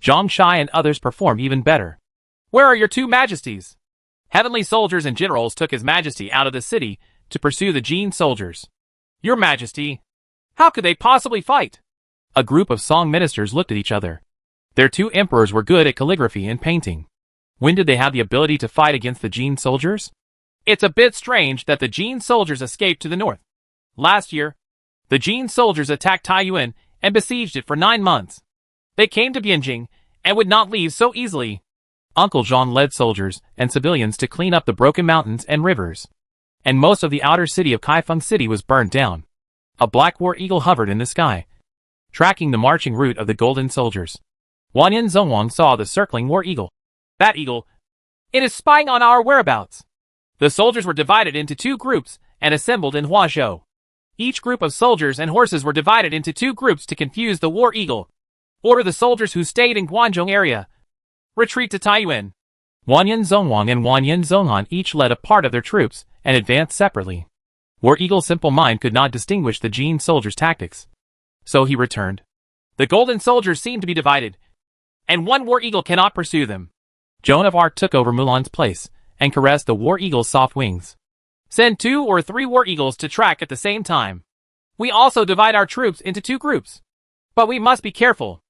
Zhang Shai and others performed even better. "Where are your 2 majesties?" Heavenly soldiers and generals took His Majesty out of the city to pursue the Jin soldiers. "Your Majesty, how could they possibly fight?" A group of Song ministers looked at each other. Their 2 emperors were good at calligraphy and painting. When did they have the ability to fight against the Jin soldiers? "It's a bit strange that the Jin soldiers escaped to the north. Last year, the Jin soldiers attacked Taiyuan and besieged it for 9 months. They came to Bianjing and would not leave so easily." Uncle Jean led soldiers and civilians to clean up the broken mountains and rivers, and most of the outer city of Kaifeng City was burned down. A black war eagle hovered in the sky, tracking the marching route of the golden soldiers. Wanyan Zhongwang saw the circling war eagle. "That eagle, it is spying on our whereabouts." The soldiers were divided into 2 groups and assembled in Huazhou. Each group of soldiers and horses were divided into 2 groups to confuse the war eagle. Order the soldiers who stayed in Guangzhou area retreat to Taiyuan. Wanyan Zhongwang and Wanyan Zhonghan each led a part of their troops and advanced separately. War Eagle's simple mind could not distinguish the Jin soldiers' tactics, so he returned. "The golden soldiers seem to be divided, and one war eagle cannot pursue them." Joan of Arc took over Mulan's place and caressed the war eagle's soft wings. "Send 2 or 3 war eagles to track at the same time. We also divide our troops into 2 groups. But we must be careful."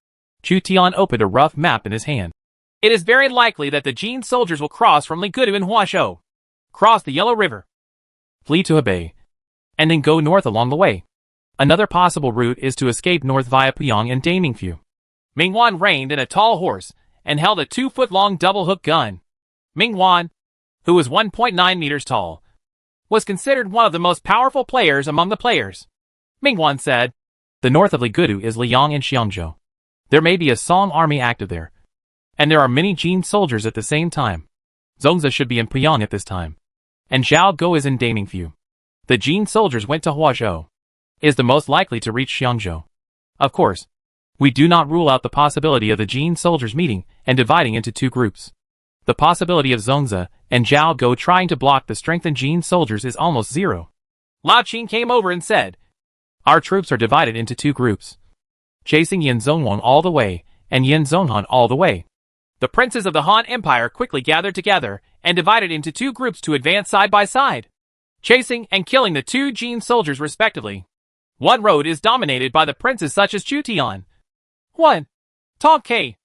Chu Tian opened a rough map in his hand. "It is very likely that the Jin soldiers will cross from Ligudu in Huazhou, cross the Yellow River, flee to Hebei, and then go north along the way. Another possible route is to escape north via Puyang and Daningfu. Mingwan reined in a tall horse and held a 2-foot-long double-hook gun. Mingwan, who was 1.9 meters tall, was considered one of the most powerful players among the players. Mingwan said, "The north of Ligudu is Liang and Xiangzhou. There may be a Song army active there, and there are many Jin soldiers at the same time. Zongzi should be in Puyang at this time, and Zhao Go is in Daningfu. The Jin soldiers went to Huazhou, is the most likely to reach Xiangzhou. Of course, we do not rule out the possibility of the Jin soldiers meeting and dividing into two groups. The possibility of Zongzi and Zhao Go trying to block the strengthened Jin soldiers is almost zero." Lao Qin came over and said, "Our troops are divided into two groups, chasing Yin Zongwang all the way and Yin Zonghan all the way." The princes of the Han Empire quickly gathered together and divided into two groups to advance side by side, chasing and killing the two Jin soldiers respectively. One road is dominated by the princes such as Chu Tian, 1. Tong Kai,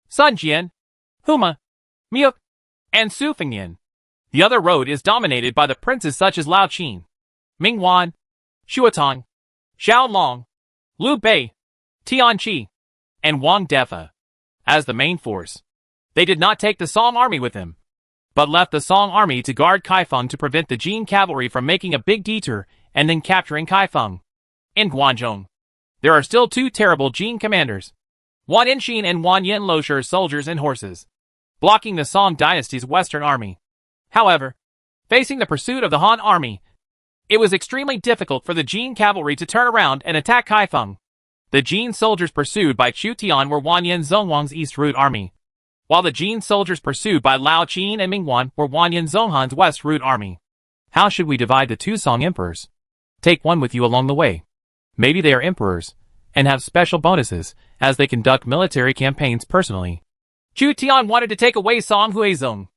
Sun Jian, Huma, Miuk, and Su Fengyan. The other road is dominated by the princes such as Lao Qin, Ming Wan, Shuatong, Xiao Long, Liu Bei, Tian Qi, and Wang Defa as the main force. They did not take the Song army with them, but left the Song army to guard Kaifeng to prevent the Jin cavalry from making a big detour and then capturing Kaifeng. In Guangzhou, there are still two terrible Jin commanders, Wan Yinxin and Wan Yinlosher soldiers and horses, blocking the Song dynasty's western army. However, facing the pursuit of the Han army, it was extremely difficult for the Jin cavalry to turn around and attack Kaifeng. The Jin soldiers pursued by Chu Tian were Wan Yin Zongwang's east route army, while the Jin soldiers pursued by Lao Qin and Mingwan were Wan Yin Zonghan's west route army. How should we divide the two Song emperors? Take one with you along the way. Maybe they are emperors, and have special bonuses, as they conduct military campaigns personally. Chu Tian wanted to take away Song Huizong,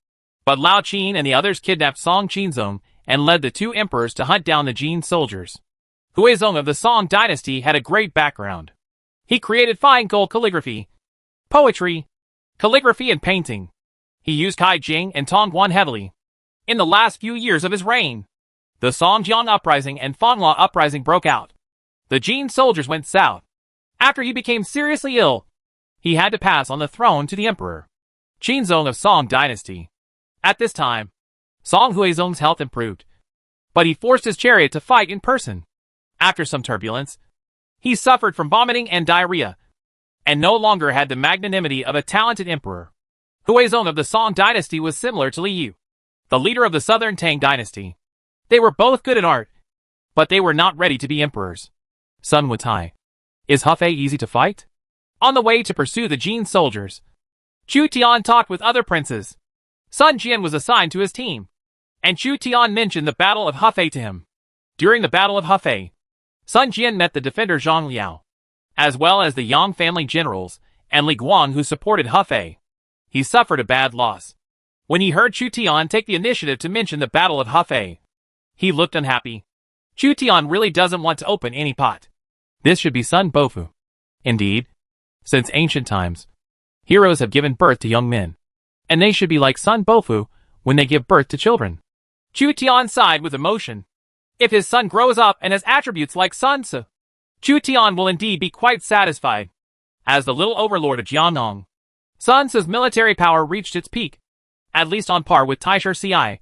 but Lao Qin and the others kidnapped Song Qinzong and led the two emperors to hunt down the Jin soldiers. Huizong of the Song dynasty had a great background. He created fine gold calligraphy, poetry, calligraphy and painting. He used Kai Jing and Tongguan heavily. In the last few years of his reign, the Songjiang uprising and Fanghua uprising broke out. The Jin soldiers went south. After he became seriously ill, he had to pass on the throne to the emperor, Qinzong of Song dynasty. At this time, Song Huizong's health improved, but he forced his chariot to fight in person. After some turbulence, he suffered from vomiting and diarrhea, and no longer had the magnanimity of a talented emperor. Huizong of the Song dynasty was similar to Li Yu, the leader of the southern Tang dynasty. They were both good at art, but they were not ready to be emperors. Sun Wutai. Is Hefei easy to fight? On the way to pursue the Jin soldiers, Chu Tian talked with other princes. Sun Jian was assigned to his team, and Chu Tian mentioned the Battle of Hefei to him. During the Battle of Hefei, Sun Jian met the defender Zhang Liao, as well as the Yang family generals and Li Guang who supported Hefei. He suffered a bad loss. When he heard Chu Tian take the initiative to mention the Battle of Hefei, he looked unhappy. Chu Tian really doesn't want to open any pot. This should be Sun Bofu. Indeed, since ancient times, heroes have given birth to young men, and they should be like Sun Bofu when they give birth to children. Chu Tian sighed with emotion. If his son grows up and has attributes like Sun Tzu, Chu Tian will indeed be quite satisfied. As the little overlord of Jiangnan, Sun Tzu's military power reached its peak, at least on par with Taisher Ci,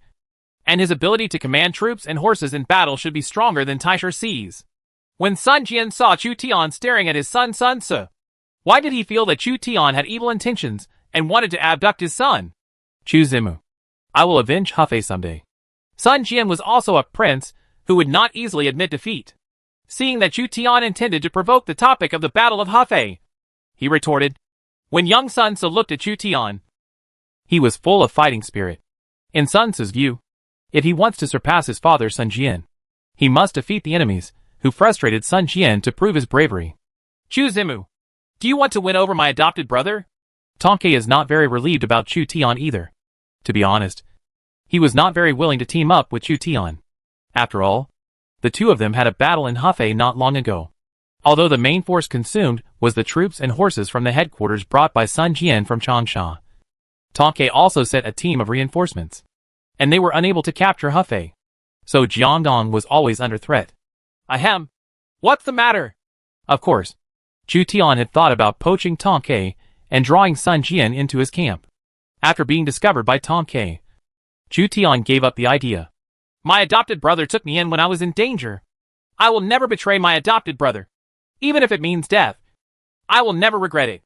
and his ability to command troops and horses in battle should be stronger than Taisher Ci's. When Sun Jian saw Chu Tian staring at his son Sun Tzu, why did he feel that Chu Tian had evil intentions and wanted to abduct his son? Chu Zimu. I will avenge Hefei someday. Sun Jian was also a prince who would not easily admit defeat. Seeing that Chu Tian intended to provoke the topic of the Battle of Hefei, he retorted. When young Sun Tzu looked at Chu Tian, he was full of fighting spirit. In Sun Tzu's view, if he wants to surpass his father Sun Jian, he must defeat the enemies who frustrated Sun Jian to prove his bravery. Chu Zimu, do you want to win over my adopted brother? Tonkei is not very relieved about Chu Tian either. To be honest, he was not very willing to team up with Chu Tian. After all, the two of them had a battle in Hefei not long ago. Although the main force consumed was the troops and horses from the headquarters brought by Sun Jian from Changsha. Tonkei also sent a team of reinforcements, and they were unable to capture Hefei. so Jiangdong was always under threat. Ahem. What's the matter? Of course, Chu Tian had thought about poaching Tong Kai and drawing Sun Jian into his camp. After being discovered by Tong Kai, Chu Tian gave up the idea. My adopted brother took me in when I was in danger. I will never betray my adopted brother. Even if it means death. I will never regret it.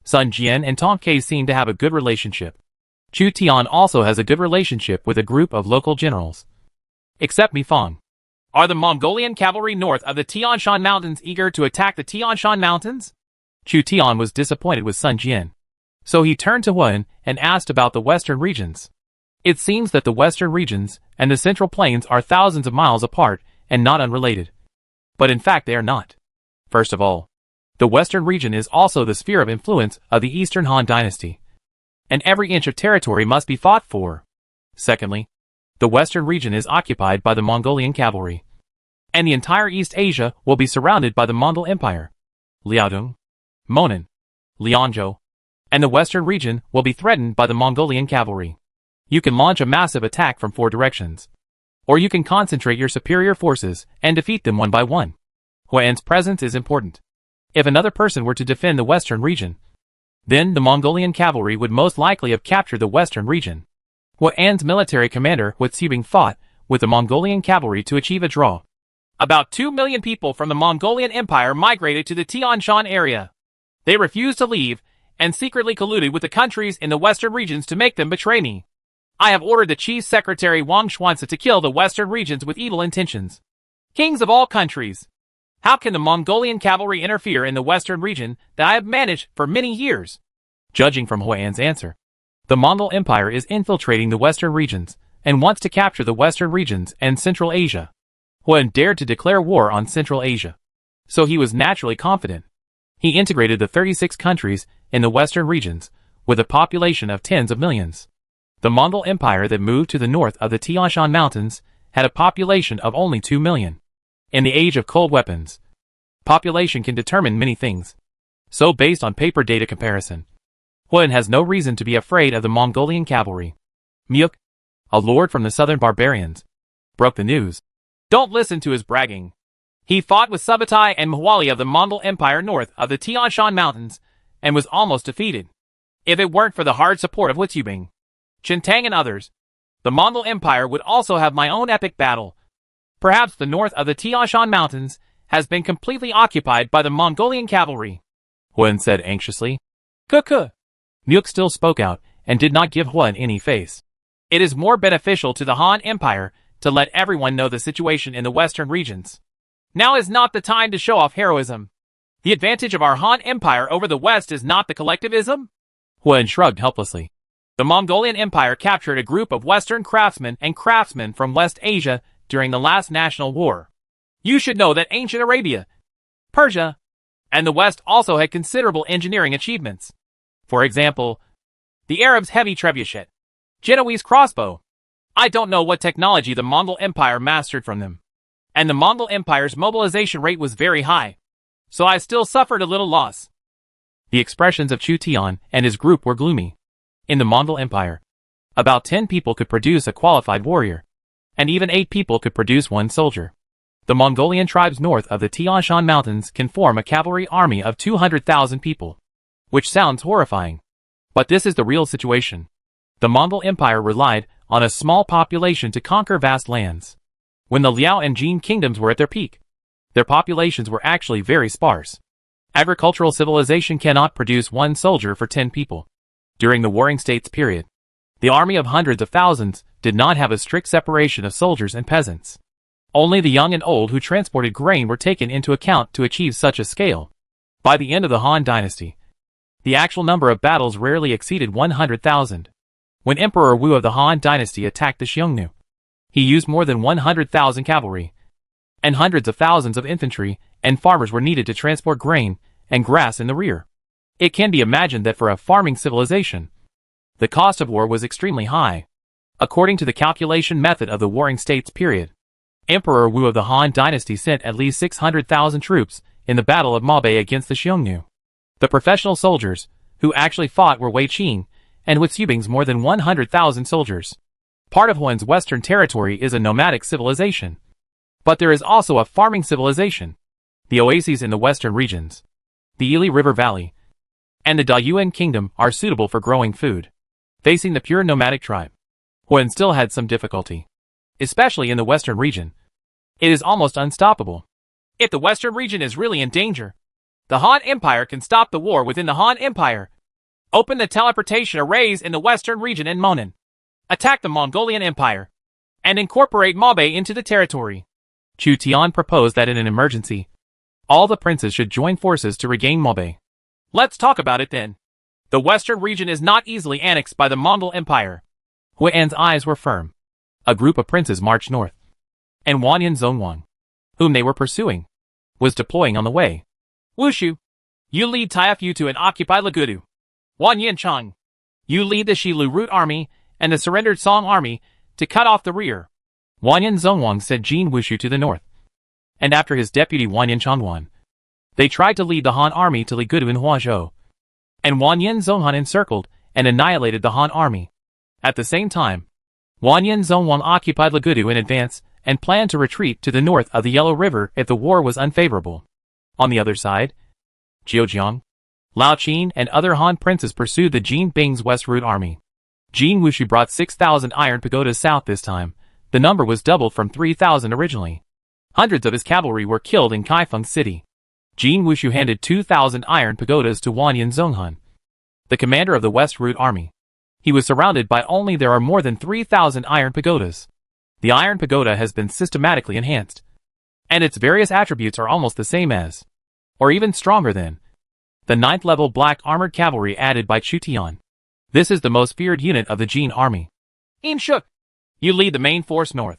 Sun Jian and Tong Kai seem to have a good relationship. Chu Tian also has a good relationship with a group of local generals. Except Mi Fang. Are the Mongolian cavalry north of the Tian Shan Mountains eager to attack the Tian Shan Mountains? Chu Tian was disappointed with Sun Jian. So he turned to Huan and asked about the western regions. It seems that the western regions and the central plains are thousands of miles apart and not unrelated. But in fact they are not. First of all, the western region is also the sphere of influence of the Eastern Han Dynasty. And every inch of territory must be fought for. Secondly, the western region is occupied by the Mongolian cavalry. And the entire East Asia will be surrounded by the Mongol Empire. Liaodong, Monan, Lianzhou, and the western region will be threatened by the Mongolian cavalry. You can launch a massive attack from 4 directions. Or you can concentrate your superior forces and defeat them one by one. Huan's presence is important. If another person were to defend the western region, then the Mongolian cavalry would most likely have captured the western region. Huan's military commander Wu Xibing fought with the Mongolian cavalry to achieve a draw. About 2 million people from the Mongolian Empire migrated to the Tian Shan area. They refused to leave and secretly colluded with the countries in the western regions to make them betray me. I have ordered the Chief Secretary Wang Xuanzi to kill the western regions with evil intentions. Kings of all countries, how can the Mongolian cavalry interfere in the western region that I have managed for many years? Judging from Huan's answer, the Mongol Empire is infiltrating the western regions and wants to capture the western regions and Central Asia. Huan dared to declare war on Central Asia, so he was naturally confident. He integrated the 36 countries in the western regions with a population of tens of millions. The Mongol Empire that moved to the north of the Tian Shan Mountains had a population of only 2 million. In the age of cold weapons, population can determine many things. So based on paper data comparison, Huan has no reason to be afraid of the Mongolian cavalry. Myuk, a lord from the southern barbarians, broke the news. Don't listen to his bragging. He fought with Subutai and Mawali of the Mongol Empire north of the Tian Shan Mountains and was almost defeated. If it weren't for the hard support of Wu Xibing, Qintang and others, the Mongol Empire would also have my own epic battle. Perhaps the north of the Tian Shan Mountains has been completely occupied by the Mongolian cavalry. Huan said anxiously. Kuku. Myuk still spoke out and did not give Huan any face. It is more beneficial to the Han Empire to let everyone know the situation in the western regions. Now is not the time to show off heroism. The advantage of our Han Empire over the West is not the collectivism? Huan shrugged helplessly. The Mongolian Empire captured a group of Western craftsmen and craftsmen from West Asia during the last national war. You should know that ancient Arabia, Persia, and the West also had considerable engineering achievements. For example, the Arabs' heavy trebuchet, Genoese crossbow. I don't know what technology the Mongol Empire mastered from them. And the Mongol Empire's mobilization rate was very high. So I still suffered a little loss. The expressions of Chu Tian and his group were gloomy. In the Mongol Empire, about 10 people could produce a qualified warrior, and even 8 people could produce 1 soldier. The Mongolian tribes north of the Tian Shan Mountains can form a cavalry army of 200,000 people, which sounds horrifying. But this is the real situation. The Mongol Empire relied on a small population to conquer vast lands. When the Liao and Jin kingdoms were at their peak, their populations were actually very sparse. Agricultural civilization cannot produce 1 soldier for 10 people. During the Warring States period, the army of hundreds of thousands did not have a strict separation of soldiers and peasants. Only the young and old who transported grain were taken into account to achieve such a scale. By the end of the Han Dynasty, the actual number of battles rarely exceeded 100,000. When Emperor Wu of the Han Dynasty attacked the Xiongnu, he used more than 100,000 cavalry, and hundreds of thousands of infantry and farmers were needed to transport grain and grass in the rear. It can be imagined that for a farming civilization, the cost of war was extremely high. According to the calculation method of the Warring States period, Emperor Wu of the Han Dynasty sent at least 600,000 troops in the Battle of Mabe against the Xiongnu. The professional soldiers who actually fought were Wei Qin and Wu Xibing's more than 100,000 soldiers. Part of Huan's western territory is a nomadic civilization. But there is also a farming civilization. The oases in the western regions, the Ili River Valley, and the Dayuan Kingdom are suitable for growing food. Facing the pure nomadic tribe, Huan still had some difficulty. Especially in the western region. It is almost unstoppable. If the western region is really in danger, the Han Empire can stop the war within the Han Empire. Open the teleportation arrays in the western region in Monan. Attack the Mongolian Empire. And incorporate Mabe into the territory. Chu Tian proposed that in an emergency, all the princes should join forces to regain Mabe. Let's talk about it then. The western region is not easily annexed by the Mongol Empire. Huan's eyes were firm. A group of princes marched north. And Wanyan Zhongwang, whom they were pursuing, was deploying on the way. Wushu, you lead Taifu and occupy Lagudu. Wanyan Chang, you lead the Shilu Root Army and the surrendered Song Army to cut off the rear. Wanyan Zhongwang sent Jin Wushu to the north. And after his deputy Wanyan Changwan, they tried to lead the Han army to Lagudu in Huazhou. And Wanyan Zhonghan encircled and annihilated the Han army. At the same time, Wanyan Zhongwang occupied Lagudu in advance and planned to retreat to the north of the Yellow River if the war was unfavorable. On the other side, Jiujiang, Lao Qin and other Han princes pursued the Jin Bing's West Route army. Jin Wushu brought 6,000 iron pagodas south this time. The number was doubled from 3,000 originally. Hundreds of his cavalry were killed in Kaifeng City. Jin Wushu handed 2,000 iron pagodas to Wanyan Zhonghan, the commander of the West Route army. He was surrounded by only there are more than 3,000 iron pagodas. The iron pagoda has been systematically enhanced, and its various attributes are almost the same as, or even stronger than, the 9th level black armored cavalry added by Chu Tian. This is the most feared unit of the Jin army. In Shuk, you lead the main force north.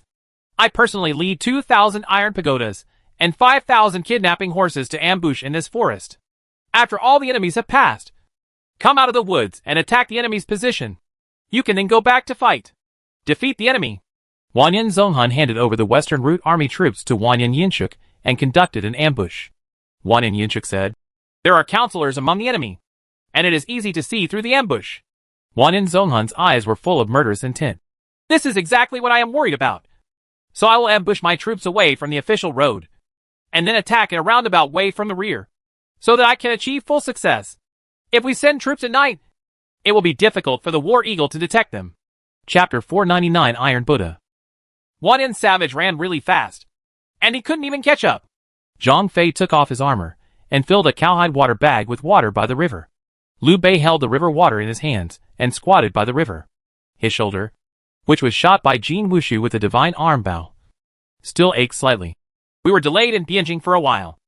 I personally lead 2,000 iron pagodas and 5,000 kidnapping horses to ambush in this forest. After all the enemies have passed, come out of the woods and attack the enemy's position. You can then go back to fight. Defeat the enemy. Wanyan Zhonghan handed over the Western Route army troops to Wanyan Yinshuk and conducted an ambush. Wanyan Yinshuk said, "There are counselors among the enemy, and it is easy to see through the ambush." Wanyan Zhonghan's eyes were full of murderous intent. This is exactly what I am worried about. So I will ambush my troops away from the official road, and then attack in a roundabout way from the rear, so that I can achieve full success. If we send troops at night, it will be difficult for the War Eagle to detect them. Chapter 499 Iron Buddha. Wanyan Savage ran really fast, and he couldn't even catch up. Zhang Fei took off his armor, and filled a cowhide water bag with water by the river. Liu Bei held the river water in his hands, and squatted by the river. His shoulder, which was shot by Jin Wushu with a divine arm bow, still ached slightly. We were delayed in Bianjing for a while.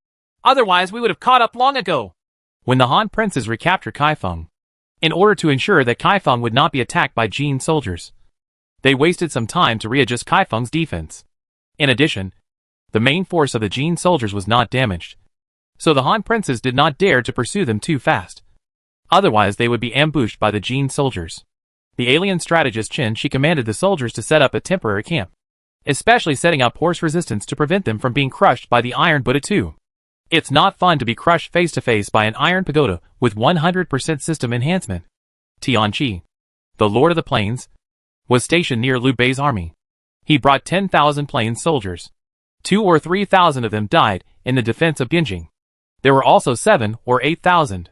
Otherwise we would have caught up long ago. When the Han princes recaptured Kaifeng, in order to ensure that Kaifeng would not be attacked by Jin soldiers, they wasted some time to readjust Kaifeng's defense. In addition, the main force of the Jin soldiers was not damaged, so the Han princes did not dare to pursue them too fast. Otherwise they would be ambushed by the Jin soldiers. The alien strategist Qin Shi commanded the soldiers to set up a temporary camp, especially setting up horse resistance to prevent them from being crushed by the Iron Buddha too. It's not fun to be crushed face to face by an Iron Pagoda with 100% system enhancement. Tian Qi, the Lord of the Plains, was stationed near Liu Bei's army. He brought 10,000 plains soldiers. 2 or 3,000 of them died in the defense of Bianjing. There were also 7 or 8,000.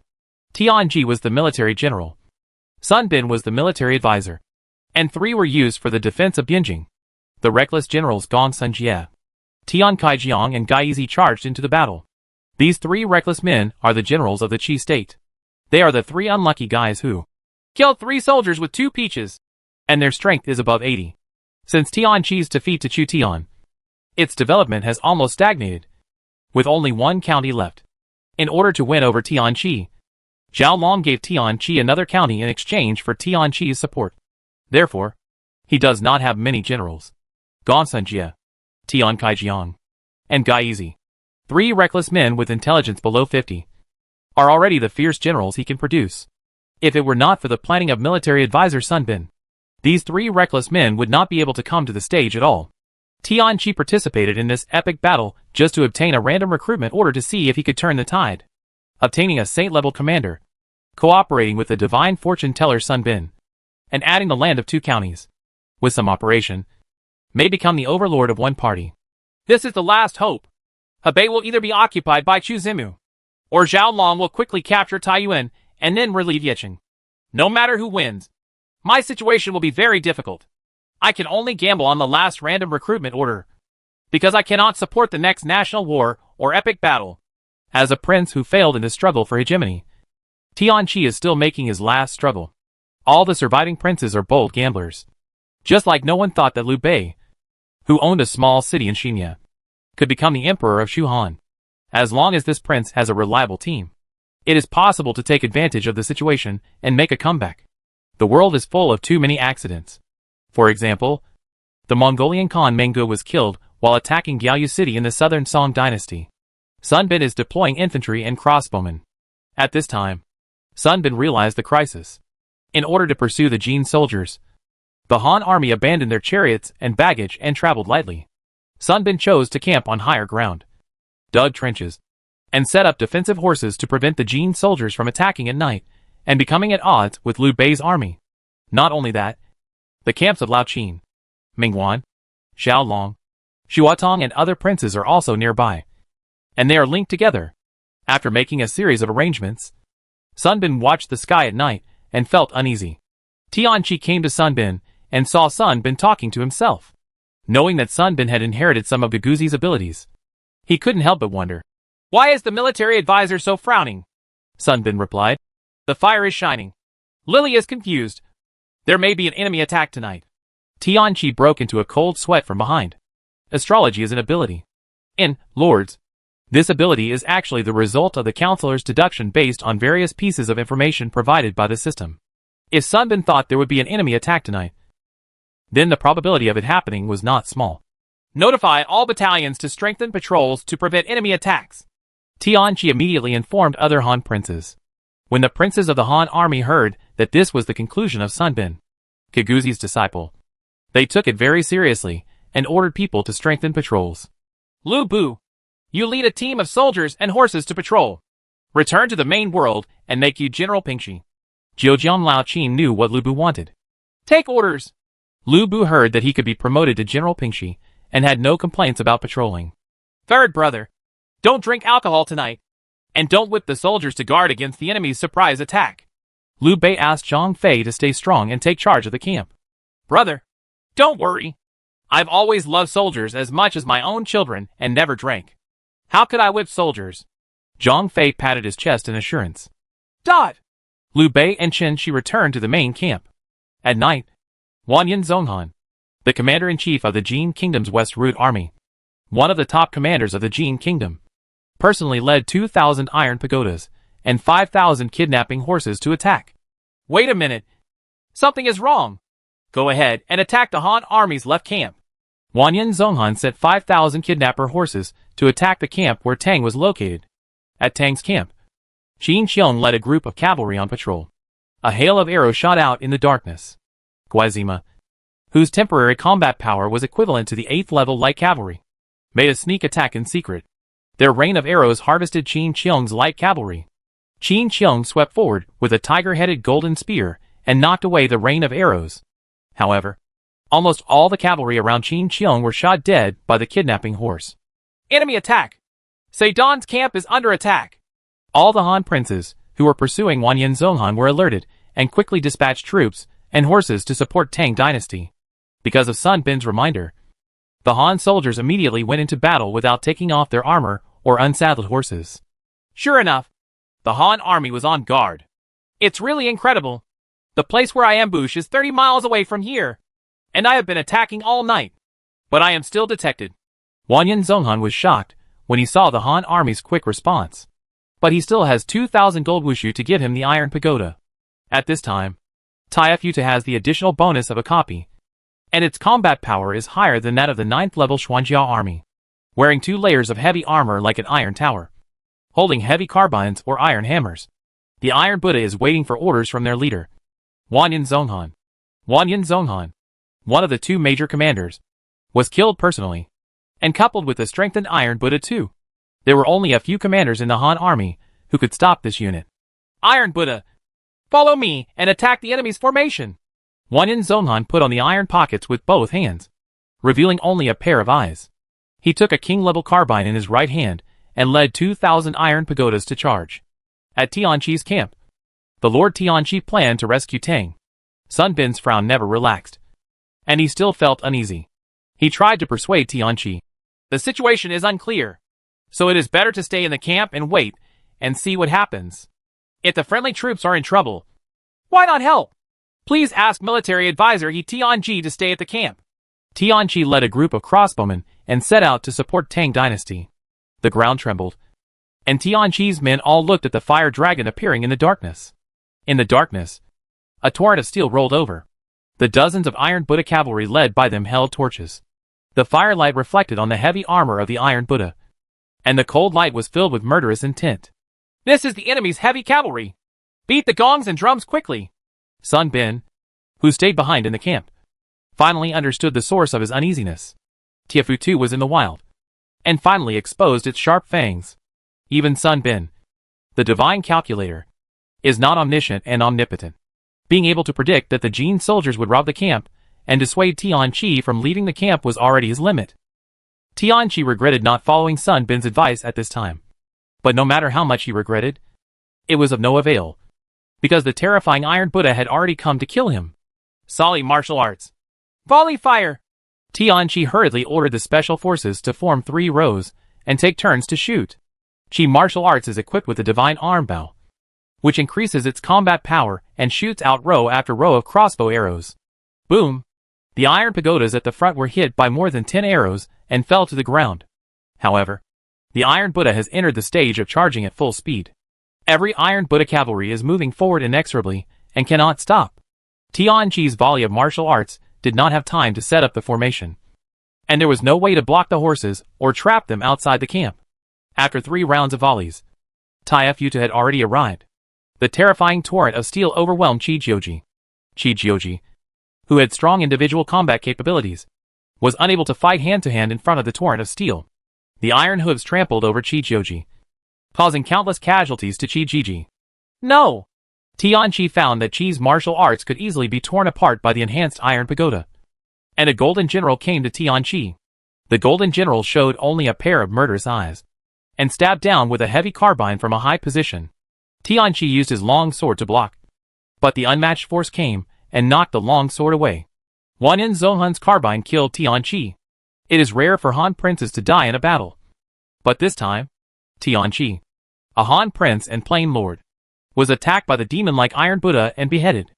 Tian Ji was the military general. Sun Bin was the military advisor. And 3 were used for the defense of Bianjing. The reckless generals Gong Sunjie, Tian Kaijiang and Gai Yizi charged into the battle. These 3 reckless men are the generals of the Qi state. They are the 3 unlucky guys who killed 3 soldiers with 2 peaches, and their strength is above 80. Since Tian Qi's defeat to Chu Tian, its development has almost stagnated, with only 1 county left. In order to win over Tian Qi, Zhao Long gave Tian Qi another county in exchange for Tian Qi's support. Therefore, he does not have many generals. Gong Sunjie, Tian Kaijiang, and Gai Yizi, 3 reckless men with intelligence below 50, are already the fierce generals he can produce. If it were not for the planning of military advisor Sun Bin, these 3 reckless men would not be able to come to the stage at all. Tian Qi participated in this epic battle just to obtain a random recruitment order to see if he could turn the tide. Obtaining a saint-level commander, cooperating with the divine fortune teller Sun Bin, and adding the land of 2 counties. with some operation, may become the overlord of one party. This is the last hope. Hebei will either be occupied by Chu Zimu, or Zhao Long will quickly capture Taiyuan and then relieve Yicheng. No matter who wins, my situation will be very difficult. I can only gamble on the last random recruitment order, because I cannot support the next national war or epic battle. As a prince who failed in the struggle for hegemony, Tianqi is still making his last struggle. All the surviving princes are bold gamblers. Just like no one thought that Liu Bei, who owned a small city in Xinya, could become the emperor of Shuhan. As long as this prince has a reliable team, it is possible to take advantage of the situation and make a comeback. The world is full of too many accidents. For example, the Mongolian Khan Mengu was killed while attacking Gaoyu City in the southern Song dynasty. Sun Bin is deploying infantry and crossbowmen. At this time, Sun Bin realized the crisis. In order to pursue the Jin soldiers, the Han army abandoned their chariots and baggage and traveled lightly. Sun Bin chose to camp on higher ground, dug trenches, and set up defensive horses to prevent the Jin soldiers from attacking at night and becoming at odds with Liu Bei's army. Not only that, the camps of Lao Qin, Mingwan, Zhao Long, Shuatong and other princes are also nearby, and they are linked together. After making a series of arrangements, Sun Bin watched the sky at night and felt uneasy. Tianqi came to Sun Bin and saw Sun Bin talking to himself. Knowing that Sun Bin had inherited some of Gaguzi's abilities, he couldn't help but wonder. Why is the military advisor so frowning? Sun Bin replied. The fire is shining. Lily is confused. There may be an enemy attack tonight. Tianqi broke into a cold sweat from behind. Astrology is an ability. In Lords, this ability is actually the result of the counselor's deduction based on various pieces of information provided by the system. If Sun Bin thought there would be an enemy attack tonight, then the probability of it happening was not small. Notify all battalions to strengthen patrols to prevent enemy attacks. Tianqi immediately informed other Han princes. When the princes of the Han army heard that this was the conclusion of Sun Bin, Kaguzi's disciple, they took it very seriously and ordered people to strengthen patrols. Lu Bu, you lead a team of soldiers and horses to patrol. Return to the main world and make you General Pingxi. Zhejiang Lao Qin knew what Lu Bu wanted. Take orders. Lu Bu heard that he could be promoted to General Pingxi and had no complaints about patrolling. Third brother, don't drink alcohol tonight, and don't whip the soldiers to guard against the enemy's surprise attack. Liu Bei asked Zhang Fei to stay strong and take charge of the camp. Brother, don't worry. I've always loved soldiers as much as my own children and never drank. How could I whip soldiers? Zhang Fei patted his chest in assurance. Dot! Liu Bei and Chen Shi returned to the main camp. At night, Wanyan Zonghan, the commander-in-chief of the Jin Kingdom's West Route Army, one of the top commanders of the Jin Kingdom, personally led 2,000 iron pagodas and 5,000 kidnapping horses to attack. Wait a minute. Something is wrong. Go ahead and attack the Han army's left camp. Wanyan Zonghan sent 5,000 kidnapper horses to attack the camp where Tang was located. At Tang's camp, Qin Xiong led a group of cavalry on patrol. A hail of arrows shot out in the darkness. Guazima, whose temporary combat power was equivalent to the 8th level light cavalry, made a sneak attack in secret. Their rain of arrows harvested Qin Xiong's light cavalry. Qin Xiong swept forward with a tiger-headed golden spear and knocked away the rain of arrows. However, almost all the cavalry around Qin Xiong were shot dead by the kidnapping horse. Enemy attack! Seidon's camp is under attack! All the Han princes who were pursuing Wanyan Zonghan were alerted and quickly dispatched troops and horses to support Tang dynasty. Because of Sun Bin's reminder, the Han soldiers immediately went into battle without taking off their armor or unsaddled horses. Sure enough, the Han army was on guard. It's really incredible. The place where I ambush is 30 miles away from here, and I have been attacking all night, but I am still detected. Wanyan Zonghan was shocked when he saw the Han army's quick response. But he still has 2,000 gold wushu to give him the Iron Pagoda. At this time, Taifuta has the additional bonus of a copy, and its combat power is higher than that of the 9th level Xuanjia army, wearing 2 layers of heavy armor like an iron tower, holding heavy carbines or iron hammers. The Iron Buddha is waiting for orders from their leader, Wanyan Zonghan. Wanyan Zonghan, one of the 2 major commanders, was killed personally, and coupled with the strengthened Iron Buddha too. There were only a few commanders in the Han army who could stop this unit. Iron Buddha, follow me and attack the enemy's formation. Wanyan Zonghan put on the iron pockets with both hands, revealing only a pair of eyes. He took a king-level carbine in his right hand and led 2,000 iron pagodas to charge. At Tianqi's camp, the Lord Tianqi planned to rescue Tang. Sun Bin's frown never relaxed, and he still felt uneasy. He tried to persuade Tianqi. The situation is unclear, so it is better to stay in the camp and wait and see what happens. If the friendly troops are in trouble, why not help? Please ask military advisor He Tianqi to stay at the camp. Tianqi led a group of crossbowmen and set out to support Tang dynasty. The ground trembled, and Tianqi's men all looked at the fire dragon appearing in the darkness. In the darkness, a torrent of steel rolled over. The dozens of Iron Buddha cavalry led by them held torches. The firelight reflected on the heavy armor of the Iron Buddha, and the cold light was filled with murderous intent. This is the enemy's heavy cavalry. Beat the gongs and drums quickly. Sun Bin, who stayed behind in the camp, finally understood the source of his uneasiness. Tiafu too was in the wild, and finally exposed its sharp fangs. Even Sun Bin, the divine calculator, is not omniscient and omnipotent. Being able to predict that the Jin soldiers would rob the camp and dissuade Tianqi from leaving the camp was already his limit. Tianqi regretted not following Sun Bin's advice at this time. But no matter how much he regretted, it was of no avail, because the terrifying Iron Buddha had already come to kill him. Sali martial arts. Volley fire! Tianqi hurriedly ordered the special forces to form 3 rows and take turns to shoot. Qi martial arts is equipped with a divine arm bow, which increases its combat power and shoots out row after row of crossbow arrows. Boom! The iron pagodas at the front were hit by more than 10 arrows and fell to the ground. However, the Iron Buddha has entered the stage of charging at full speed. Every Iron Buddha cavalry is moving forward inexorably and cannot stop. Tianqi's volley of martial arts did not have time to set up the formation, and there was no way to block the horses or trap them outside the camp. After 3 rounds of volleys, Tiafu had already arrived. The terrifying torrent of steel overwhelmed Qi Jioji. Qi Jioji, who had strong individual combat capabilities, was unable to fight hand-to-hand in front of the torrent of steel. The iron hooves trampled over Qi Jioji, causing countless casualties to Qi Jiji. No! Tianqi found that Qi's martial arts could easily be torn apart by the enhanced iron pagoda, and a golden general came to Tianqi. The golden general showed only a pair of murderous eyes, and stabbed down with a heavy carbine from a high position. Tianqi used his long sword to block, but the unmatched force came and knocked the long sword away. Wanyan Zonghan's carbine killed Tianqi. It is rare for Han princes to die in a battle, but this time, Tianqi, a Han prince and plain lord, was attacked by the demon-like Iron Buddha and beheaded.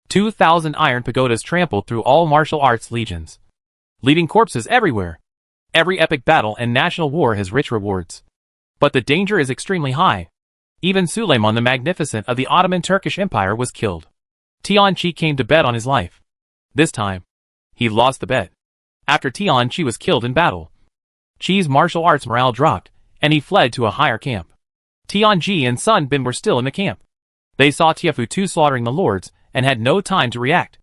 2,000 iron pagodas trampled through all martial arts legions, leaving corpses everywhere. Every epic battle and national war has rich rewards, but the danger is extremely high. Even Suleiman the Magnificent of the Ottoman Turkish Empire was killed. Tianqi came to bet on his life. This time, he lost the bet. After Tianqi was killed in battle, Qi's martial arts morale dropped, and he fled to a higher camp. Tianqi and Sun Bin were still in the camp. They saw Tiafu Tu slaughtering the lords, and had no time to react.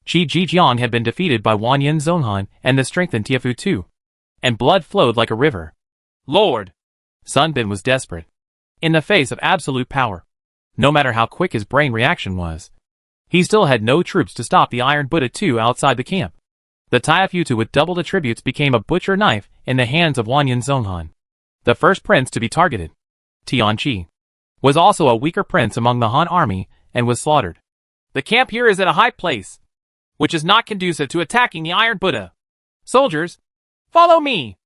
Qi Jijiang had been defeated by Wanyan Zonghan and the strengthened Tiafu Tu, and blood flowed like a river. Lord! Sun Bin was desperate. In the face of absolute power, no matter how quick his brain reaction was, he still had no troops to stop the Iron Buddha Tu outside the camp. The Tiafu Tu with doubled attributes became a butcher knife in the hands of Wanyan Zonghan, the first prince to be targeted. Tianqi was also a weaker prince among the Han army and was slaughtered. The camp here is at a high place, which is not conducive to attacking the Iron Buddha. Soldiers, follow me!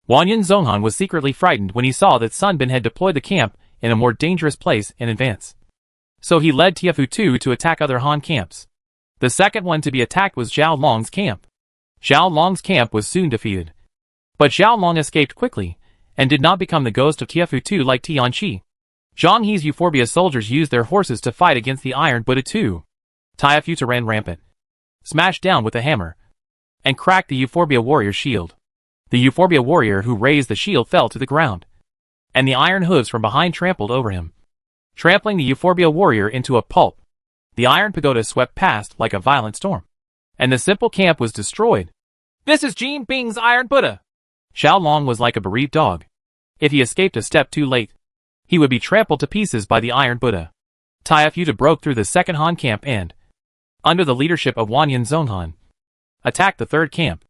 Wanyan Zonghan was secretly frightened when he saw that Sun Bin had deployed the camp in a more dangerous place in advance. So he led Tiafu Tu to attack other Han camps. The second one to be attacked was Zhao Long's camp. Zhao Long's camp was soon defeated, but Zhao Long escaped quickly and did not become the ghost of Tiafu Tu like Tianqi. Zhang He's Euphorbia soldiers used their horses to fight against the Iron Buddha Tu. Tiafu Tu ran rampant, smashed down with a hammer, and cracked the Euphorbia warrior's shield. The Euphorbia warrior who raised the shield fell to the ground, and the iron hooves from behind trampled over him, trampling the Euphorbia warrior into a pulp. The iron pagoda swept past like a violent storm, and the simple camp was destroyed. This is Jin Bing's Iron Buddha! Zhao Long was like a bereaved dog. If he escaped a step too late, he would be trampled to pieces by the Iron Buddha. Tiafu Tu broke through the second Han camp and, under the leadership of Wanyan Zonghan, attacked the third camp.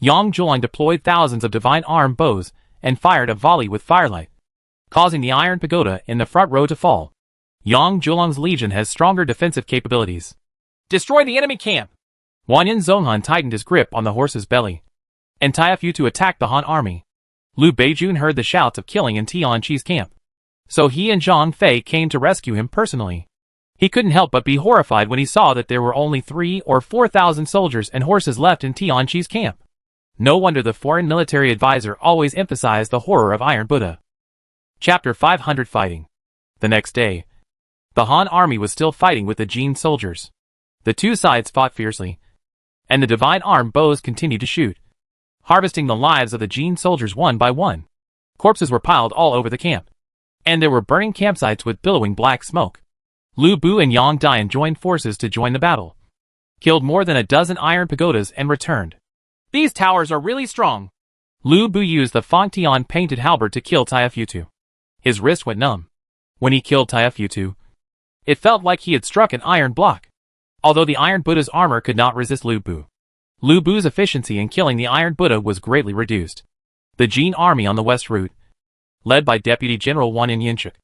Yang Zhulang deployed thousands of divine arm bows and fired a volley with firelight, causing the iron pagoda in the front row to fall. Yang Zhulang's legion has stronger defensive capabilities. Destroy the enemy camp! Wanyan Zonghan tightened his grip on the horse's belly and Taifu to attack the Han army. Liu Beijun heard the shouts of killing in Tianqi's camp, so he and Zhang Fei came to rescue him personally. He couldn't help but be horrified when he saw that there were only 3,000 or 4,000 soldiers and horses left in Tianqi's camp. No wonder the foreign military advisor always emphasized the horror of Iron Buddha. Chapter 500 Fighting. The next day, the Han army was still fighting with the Jin soldiers. The two sides fought fiercely, and the divine arm bows continued to shoot, harvesting the lives of the Jin soldiers one by one. Corpses were piled all over the camp, and there were burning campsites with billowing black smoke. Lu Bu and Yang Dian joined forces to join the battle, killed more than a dozen iron pagodas and returned. These towers are really strong. Lu Bu used the Fangtian painted halberd to kill Taifu. His wrist went numb. When he killed Taifu, it felt like he had struck an iron block, although the Iron Buddha's armor could not resist Lu Bu. Lu Bu's efficiency in killing the Iron Buddha was greatly reduced. The Jin army on the west route, led by Deputy General Wanyan Yinchuk,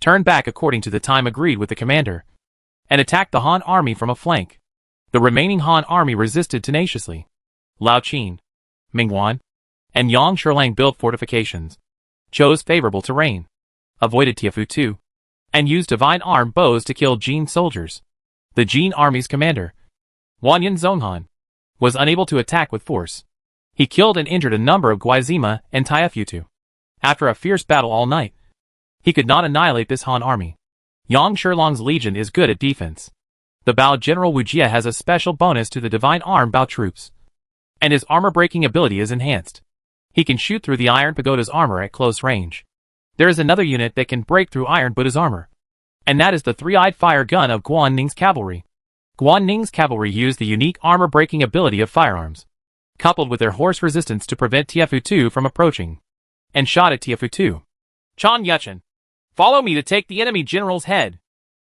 turned back according to the time agreed with the commander, and attacked the Han army from a flank. The remaining Han army resisted tenaciously. Lao Qin, Mingwan, and Yang Sherlang built fortifications, chose favorable terrain, avoided Taifu, and used divine arm bows to kill Jin soldiers. The Jin army's commander, Wanyan Zonghan, was unable to attack with force. He killed and injured a number of Guizima and Taifu. After a fierce battle all night, he could not annihilate this Han army. Yang Sherlong's legion is good at defense. The Bao General Wu Jie has a special bonus to the divine arm Bao troops, and his armor-breaking ability is enhanced. He can shoot through the Iron Pagoda's armor at close range. There is another unit that can break through Iron Buddha's armor, and that is the three-eyed fire gun of Guan Ning's cavalry. Guan Ning's cavalry used the unique armor-breaking ability of firearms, coupled with their horse resistance to prevent Taifu from approaching, and shot at Taifu. Chan Yuchen, follow me to take the enemy general's head.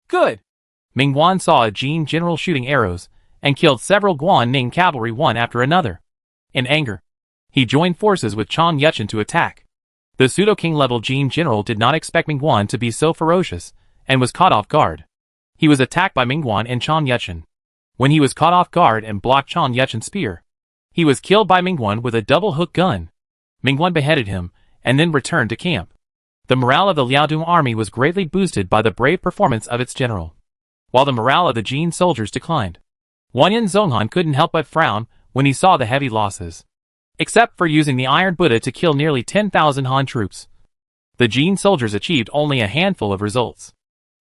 Good. Mingwan saw a Jin general shooting arrows, and killed several Guan Ning cavalry one after another. In anger, he joined forces with Chan Yuchen to attack. The pseudo-king level Jin general did not expect Mingwan to be so ferocious, and was caught off guard. He was attacked by Mingwan and Chan Yuchen. When he was caught off guard and blocked Chan Yuchen's spear, he was killed by Mingwan with a double-hook gun. Mingwan beheaded him, and then returned to camp. The morale of the Liaodong army was greatly boosted by the brave performance of its general, while the morale of the Jin soldiers declined. Wanyan Zonghan couldn't help but frown when he saw the heavy losses. Except for using the Iron Buddha to kill nearly 10,000 Han troops, the Jin soldiers achieved only a handful of results.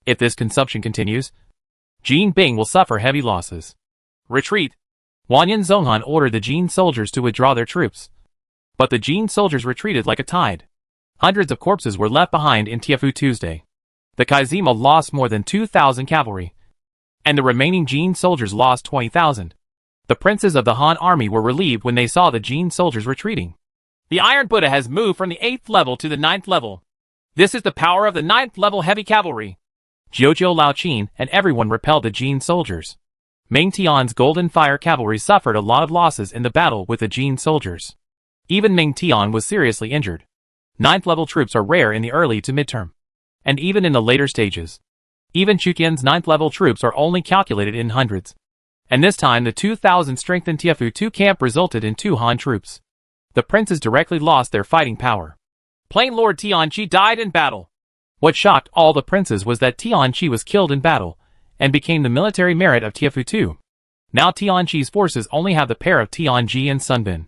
If this consumption continues, Jin Bing will suffer heavy losses. Retreat! Wanyan Zonghan ordered the Jin soldiers to withdraw their troops, but the Jin soldiers retreated like a tide. Hundreds of corpses were left behind in Taifu Tuesday. The Kaizima lost more than 2,000 cavalry, and the remaining Jin soldiers lost 20,000. The princes of the Han army were relieved when they saw the Jin soldiers retreating. The Iron Buddha has moved from the 8th level to the 9th level. This is the power of the 9th level heavy cavalry. Jiuzhou Lao Qin and everyone repelled the Jin soldiers. Meng Tian's Golden Fire cavalry suffered a lot of losses in the battle with the Jin soldiers. Even Meng Tian was seriously injured. 9th level troops are rare in the early to midterm, and even in the later stages. Even Chuqian's 9th level troops are only calculated in hundreds. And this time the 2,000 strengthened Taifu camp resulted in 2 Han troops. The princes directly lost their fighting power. Plain Lord Tianqi died in battle. What shocked all the princes was that Tianqi was killed in battle, and became the military merit of Taifu. Now Tianqi's forces only have the pair of Tianji and Sun Bin,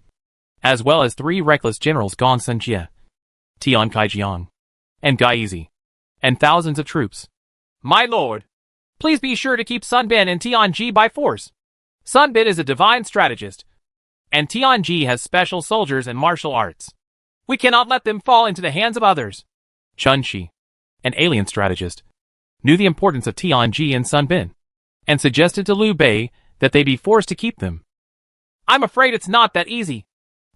as well as 3 reckless generals Gong Sun Jie, Tian Kaijiang, and Gai Yizi, and thousands of troops. My lord, please be sure to keep Sun Bin and Tianji by force. Sun Bin is a divine strategist, and Tianji has special soldiers and martial arts. We cannot let them fall into the hands of others. Chun Shi, an alien strategist, knew the importance of Tianji and Sun Bin, and suggested to Liu Bei that they be forced to keep them. I'm afraid it's not that easy.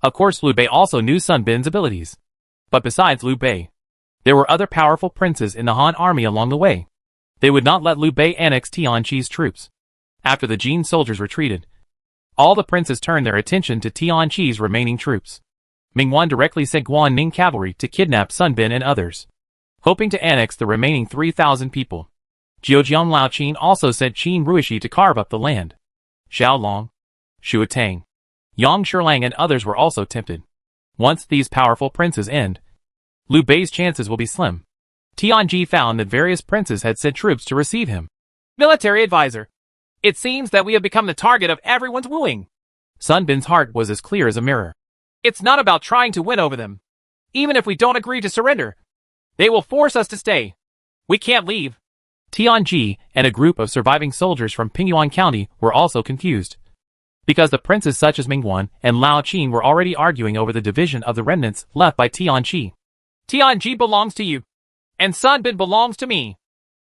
Of course Liu Bei also knew Sun Bin's abilities. But besides Liu Bei, there were other powerful princes in the Han army along the way. They would not let Liu Bei annex Tianqi's troops. After the Jin soldiers retreated, all the princes turned their attention to Tianqi's remaining troops. Mingwan directly sent Guanning cavalry to kidnap Sun Bin and others, hoping to annex the remaining 3,000 people. Zhejiang Laoqin also sent Qin Ruishi to carve up the land. Xiao Long, Xu Tang, Yang Shilang and others were also tempted. Once these powerful princes end, Liu Bei's chances will be slim. Tianji found that various princes had sent troops to receive him. Military advisor. It seems that we have become the target of everyone's wooing. Sun Bin's heart was as clear as a mirror. It's not about trying to win over them. Even if we don't agree to surrender, they will force us to stay. We can't leave. Tianji and a group of surviving soldiers from Pingyuan County were also confused, because the princes such as Mingwan and Lao Qin were already arguing over the division of the remnants left by Tianji. Tianji belongs to you, and Sun Bin belongs to me.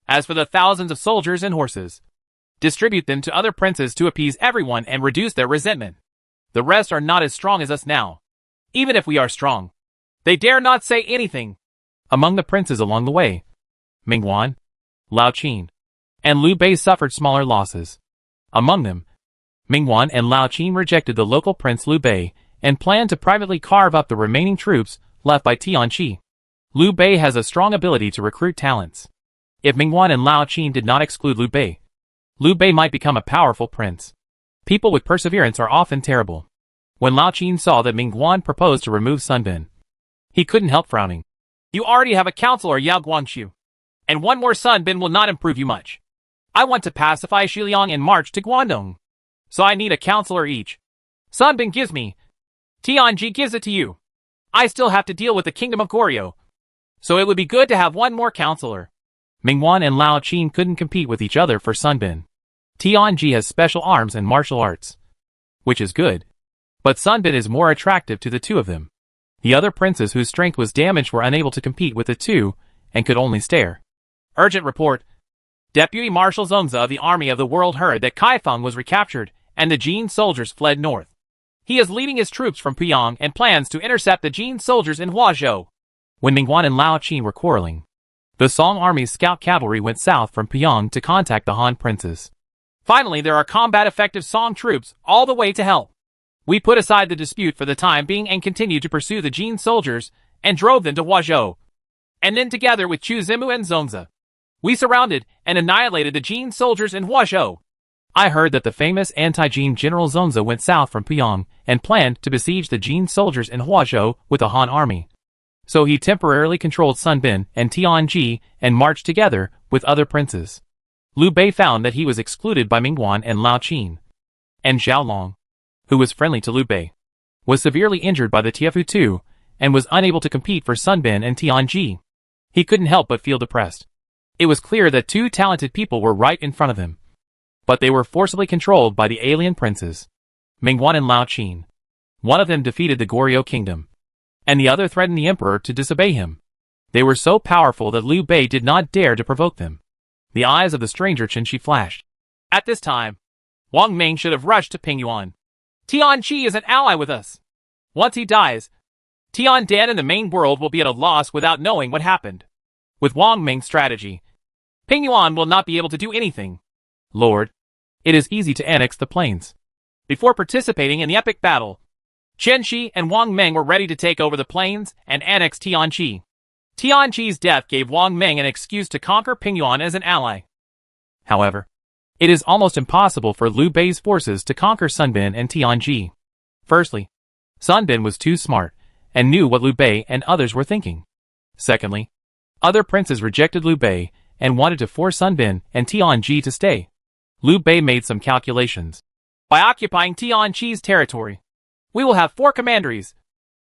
As for the thousands of soldiers and horses, distribute them to other princes to appease everyone and reduce their resentment. The rest are not as strong as us now. Even if we are strong, they dare not say anything. Among the princes along the way, Mingwan, Lao Qin, and Liu Bei suffered smaller losses. Among them, Mingwan and Lao Qin rejected the local prince Liu Bei and planned to privately carve up the remaining troops left by Tianji. Liu Bei has a strong ability to recruit talents. If Mingwan and Lao Qin did not exclude Liu Bei might become a powerful prince. People with perseverance are often terrible. When Lao Qin saw that Mingwan proposed to remove Sun Bin, he couldn't help frowning. You already have a counselor, Yao Guangqiu, and one more Sun Bin will not improve you much. I want to pacify Xiliang and march to Guangdong, so I need a counselor each. Sun Bin gives me, Tianji gives it to you. I still have to deal with the kingdom of Goryeo, so it would be good to have one more counselor. Mingwan and Lao Qin couldn't compete with each other for Sun Bin. Tianji has special arms and martial arts, which is good, but Sun Bin is more attractive to the two of them. The other princes whose strength was damaged were unable to compete with the two and could only stare. Urgent report. Deputy Marshal Zongza of the Army of the World heard that Kaifeng was recaptured and the Jin soldiers fled north. He is leading his troops from Puyang and plans to intercept the Jin soldiers in Huazhou. When Mingwan and Lao Qin were quarreling, the Song Army's scout cavalry went south from Puyang to contact the Han princes. Finally, there are combat-effective Song troops all the way to help. We put aside the dispute for the time being and continued to pursue the Jin soldiers and drove them to Huazhou. And then together with Chu Zimu and Zongza, we surrounded and annihilated the Jin soldiers in Huazhou. I heard that the famous anti-Jin General Zongza went south from Puyang and planned to besiege the Jin soldiers in Huazhou with the Han army. So he temporarily controlled Sun Bin and Tianji and marched together with other princes. Liu Bei found that he was excluded by Mingwan and Lao Qin. And Xiao Long, who was friendly to Liu Bei, was severely injured by the Tiefu too and was unable to compete for Sun Bin and Tianji. He couldn't help but feel depressed. It was clear that two talented people were right in front of him, but they were forcibly controlled by the alien princes, Mingwan and Lao Qin. One of them defeated the Goryeo kingdom, and the other threatened the emperor to disobey him. They were so powerful that Liu Bei did not dare to provoke them. The eyes of the stranger Qinshi flashed. At this time, Wang Ming should have rushed to Pingyuan. Tianji is an ally with us. Once he dies, Tiandan and the main world will be at a loss without knowing what happened. With Wang Ming's strategy, Pingyuan will not be able to do anything. Lord, it is easy to annex the plains. Before participating in the epic battle, Chen Shi and Wang Ming were ready to take over the plains and annex Tianji. Tianji's death gave Wang Ming an excuse to conquer Pingyuan as an ally. However, it is almost impossible for Liu Bei's forces to conquer Sun Bin and Tianji. Firstly, Sun Bin was too smart and knew what Liu Bei and others were thinking. Secondly, other princes rejected Liu Bei and wanted to force Sun Bin and Tianji to stay. Liu Bei made some calculations. By occupying Tianji's territory, we will have 4 commanderies,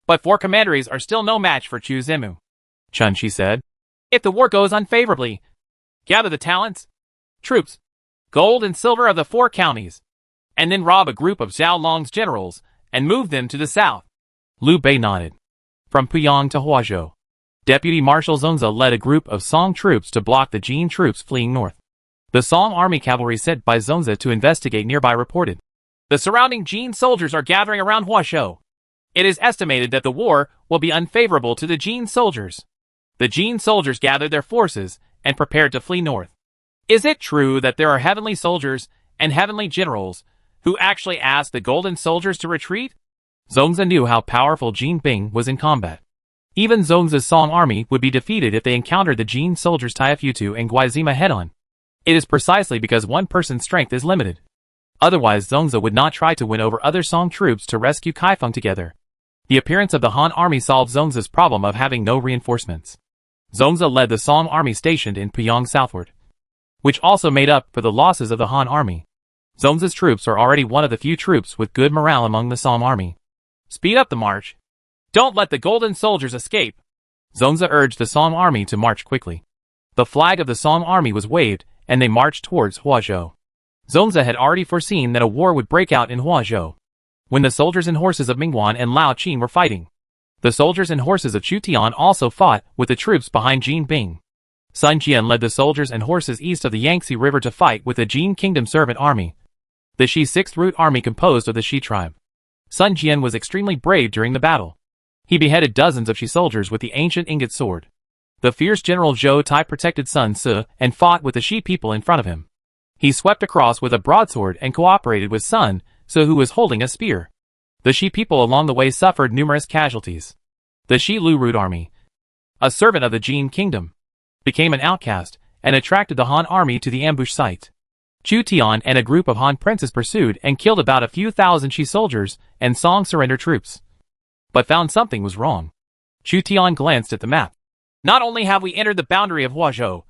but 4 commanderies are still no match for Chu Zimu. Chen Shi said, if the war goes unfavorably, gather the talents, troops, gold and silver of the 4 counties, and then rob a group of Xiao Long's generals and move them to the south. Liu Bei nodded. From Puyang to Huazhou, Deputy Marshal Zongza led a group of Song troops to block the Jin troops fleeing north. The Song army cavalry sent by Zongza to investigate nearby reported, the surrounding Jin soldiers are gathering around Huazhou. It is estimated that the war will be unfavorable to the Jin soldiers. The Jin soldiers gathered their forces and prepared to flee north. Is it true that there are heavenly soldiers and heavenly generals, who actually asked the golden soldiers to retreat? Zongzi knew how powerful Jin Bing was in combat. Even Zongzi's Song army would be defeated if they encountered the Jin soldiers Taifutu and Guizima head-on. It is precisely because one person's strength is limited. Otherwise Zongzi would not try to win over other Song troops to rescue Kaifeng together. The appearance of the Han army solved Zongzi's problem of having no reinforcements. Zongzi led the Song army stationed in Puyang southward, which also made up for the losses of the Han army. Zongzi's troops are already one of the few troops with good morale among the Song army. Speed up the march. Don't let the golden soldiers escape. Zongzi urged the Song army to march quickly. The flag of the Song army was waved, and they marched towards Huazhou. Zongzi had already foreseen that a war would break out in Huazhou, when the soldiers and horses of Mingwan and Lao Qin were fighting. The soldiers and horses of Chu Tian also fought with the troops behind Jin Bing. Sun Jian led the soldiers and horses east of the Yangtze River to fight with the Jin Kingdom Servant Army, the Shi 6th Root Army composed of the Shi tribe. Sun Jian was extremely brave during the battle. He beheaded dozens of Shi soldiers with the ancient ingot sword. The fierce General Zhou Tai protected Sun Ce and fought with the Shi people in front of him. He swept across with a broadsword and cooperated with Sun Ce, who was holding a spear. The Shi people along the way suffered numerous casualties. The Shi Lu Root Army, a servant of the Jin Kingdom, became an outcast and attracted the Han army to the ambush site. Chu Tian and a group of Han princes pursued and killed about a few thousand Shi soldiers and Song surrender troops, but found something was wrong. Chu Tian glanced at the map. Not only have we entered the boundary of Huazhou,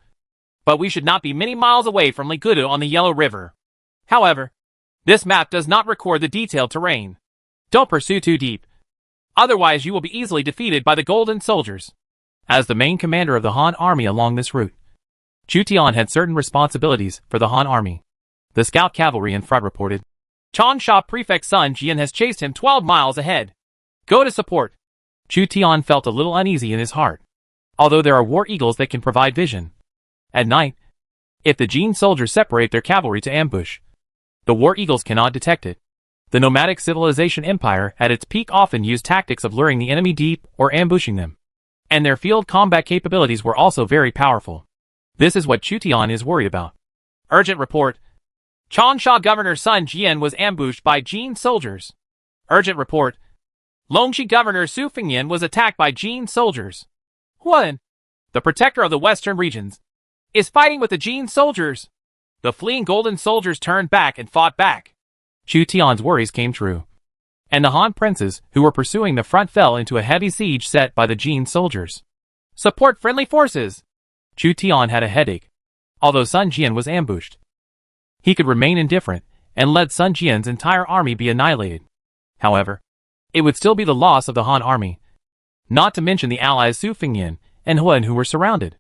but we should not be many miles away from Ligudu on the Yellow River. However, this map does not record the detailed terrain. Don't pursue too deep. Otherwise you will be easily defeated by the golden soldiers. As the main commander of the Han army along this route, Chu Tian had certain responsibilities for the Han army. The scout cavalry in front reported, Changsha Prefect Sun Jian has chased him 12 miles ahead. Go to support. Chu Tian felt a little uneasy in his heart, although there are war eagles that can provide vision. At night, if the Jin soldiers separate their cavalry to ambush, the war eagles cannot detect it. The nomadic civilization empire at its peak often used tactics of luring the enemy deep or ambushing them, and their field combat capabilities were also very powerful. This is what Chu Tian is worried about. Urgent report. Changsha Governor Sun Jian was ambushed by Jin soldiers. Urgent report. Longxi Governor Su Fengyan was attacked by Jin soldiers. Huan, the protector of the western regions, is fighting with the Jin soldiers. The fleeing golden soldiers turned back and fought back. Chu Tian's worries came true, and the Han princes who were pursuing the front fell into a heavy siege set by the Jin soldiers. Support friendly forces. Chu Tian had a headache. Although Sun Jian was ambushed, he could remain indifferent and let Sun Jian's entire army be annihilated. However, it would still be the loss of the Han army, not to mention the allies Su Fengyan and Huan who were surrounded.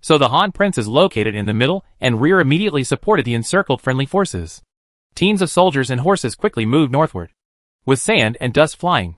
So the Han princes located in the middle and rear immediately supported the encircled friendly forces. Teams of soldiers and horses quickly moved northward, with sand and dust flying.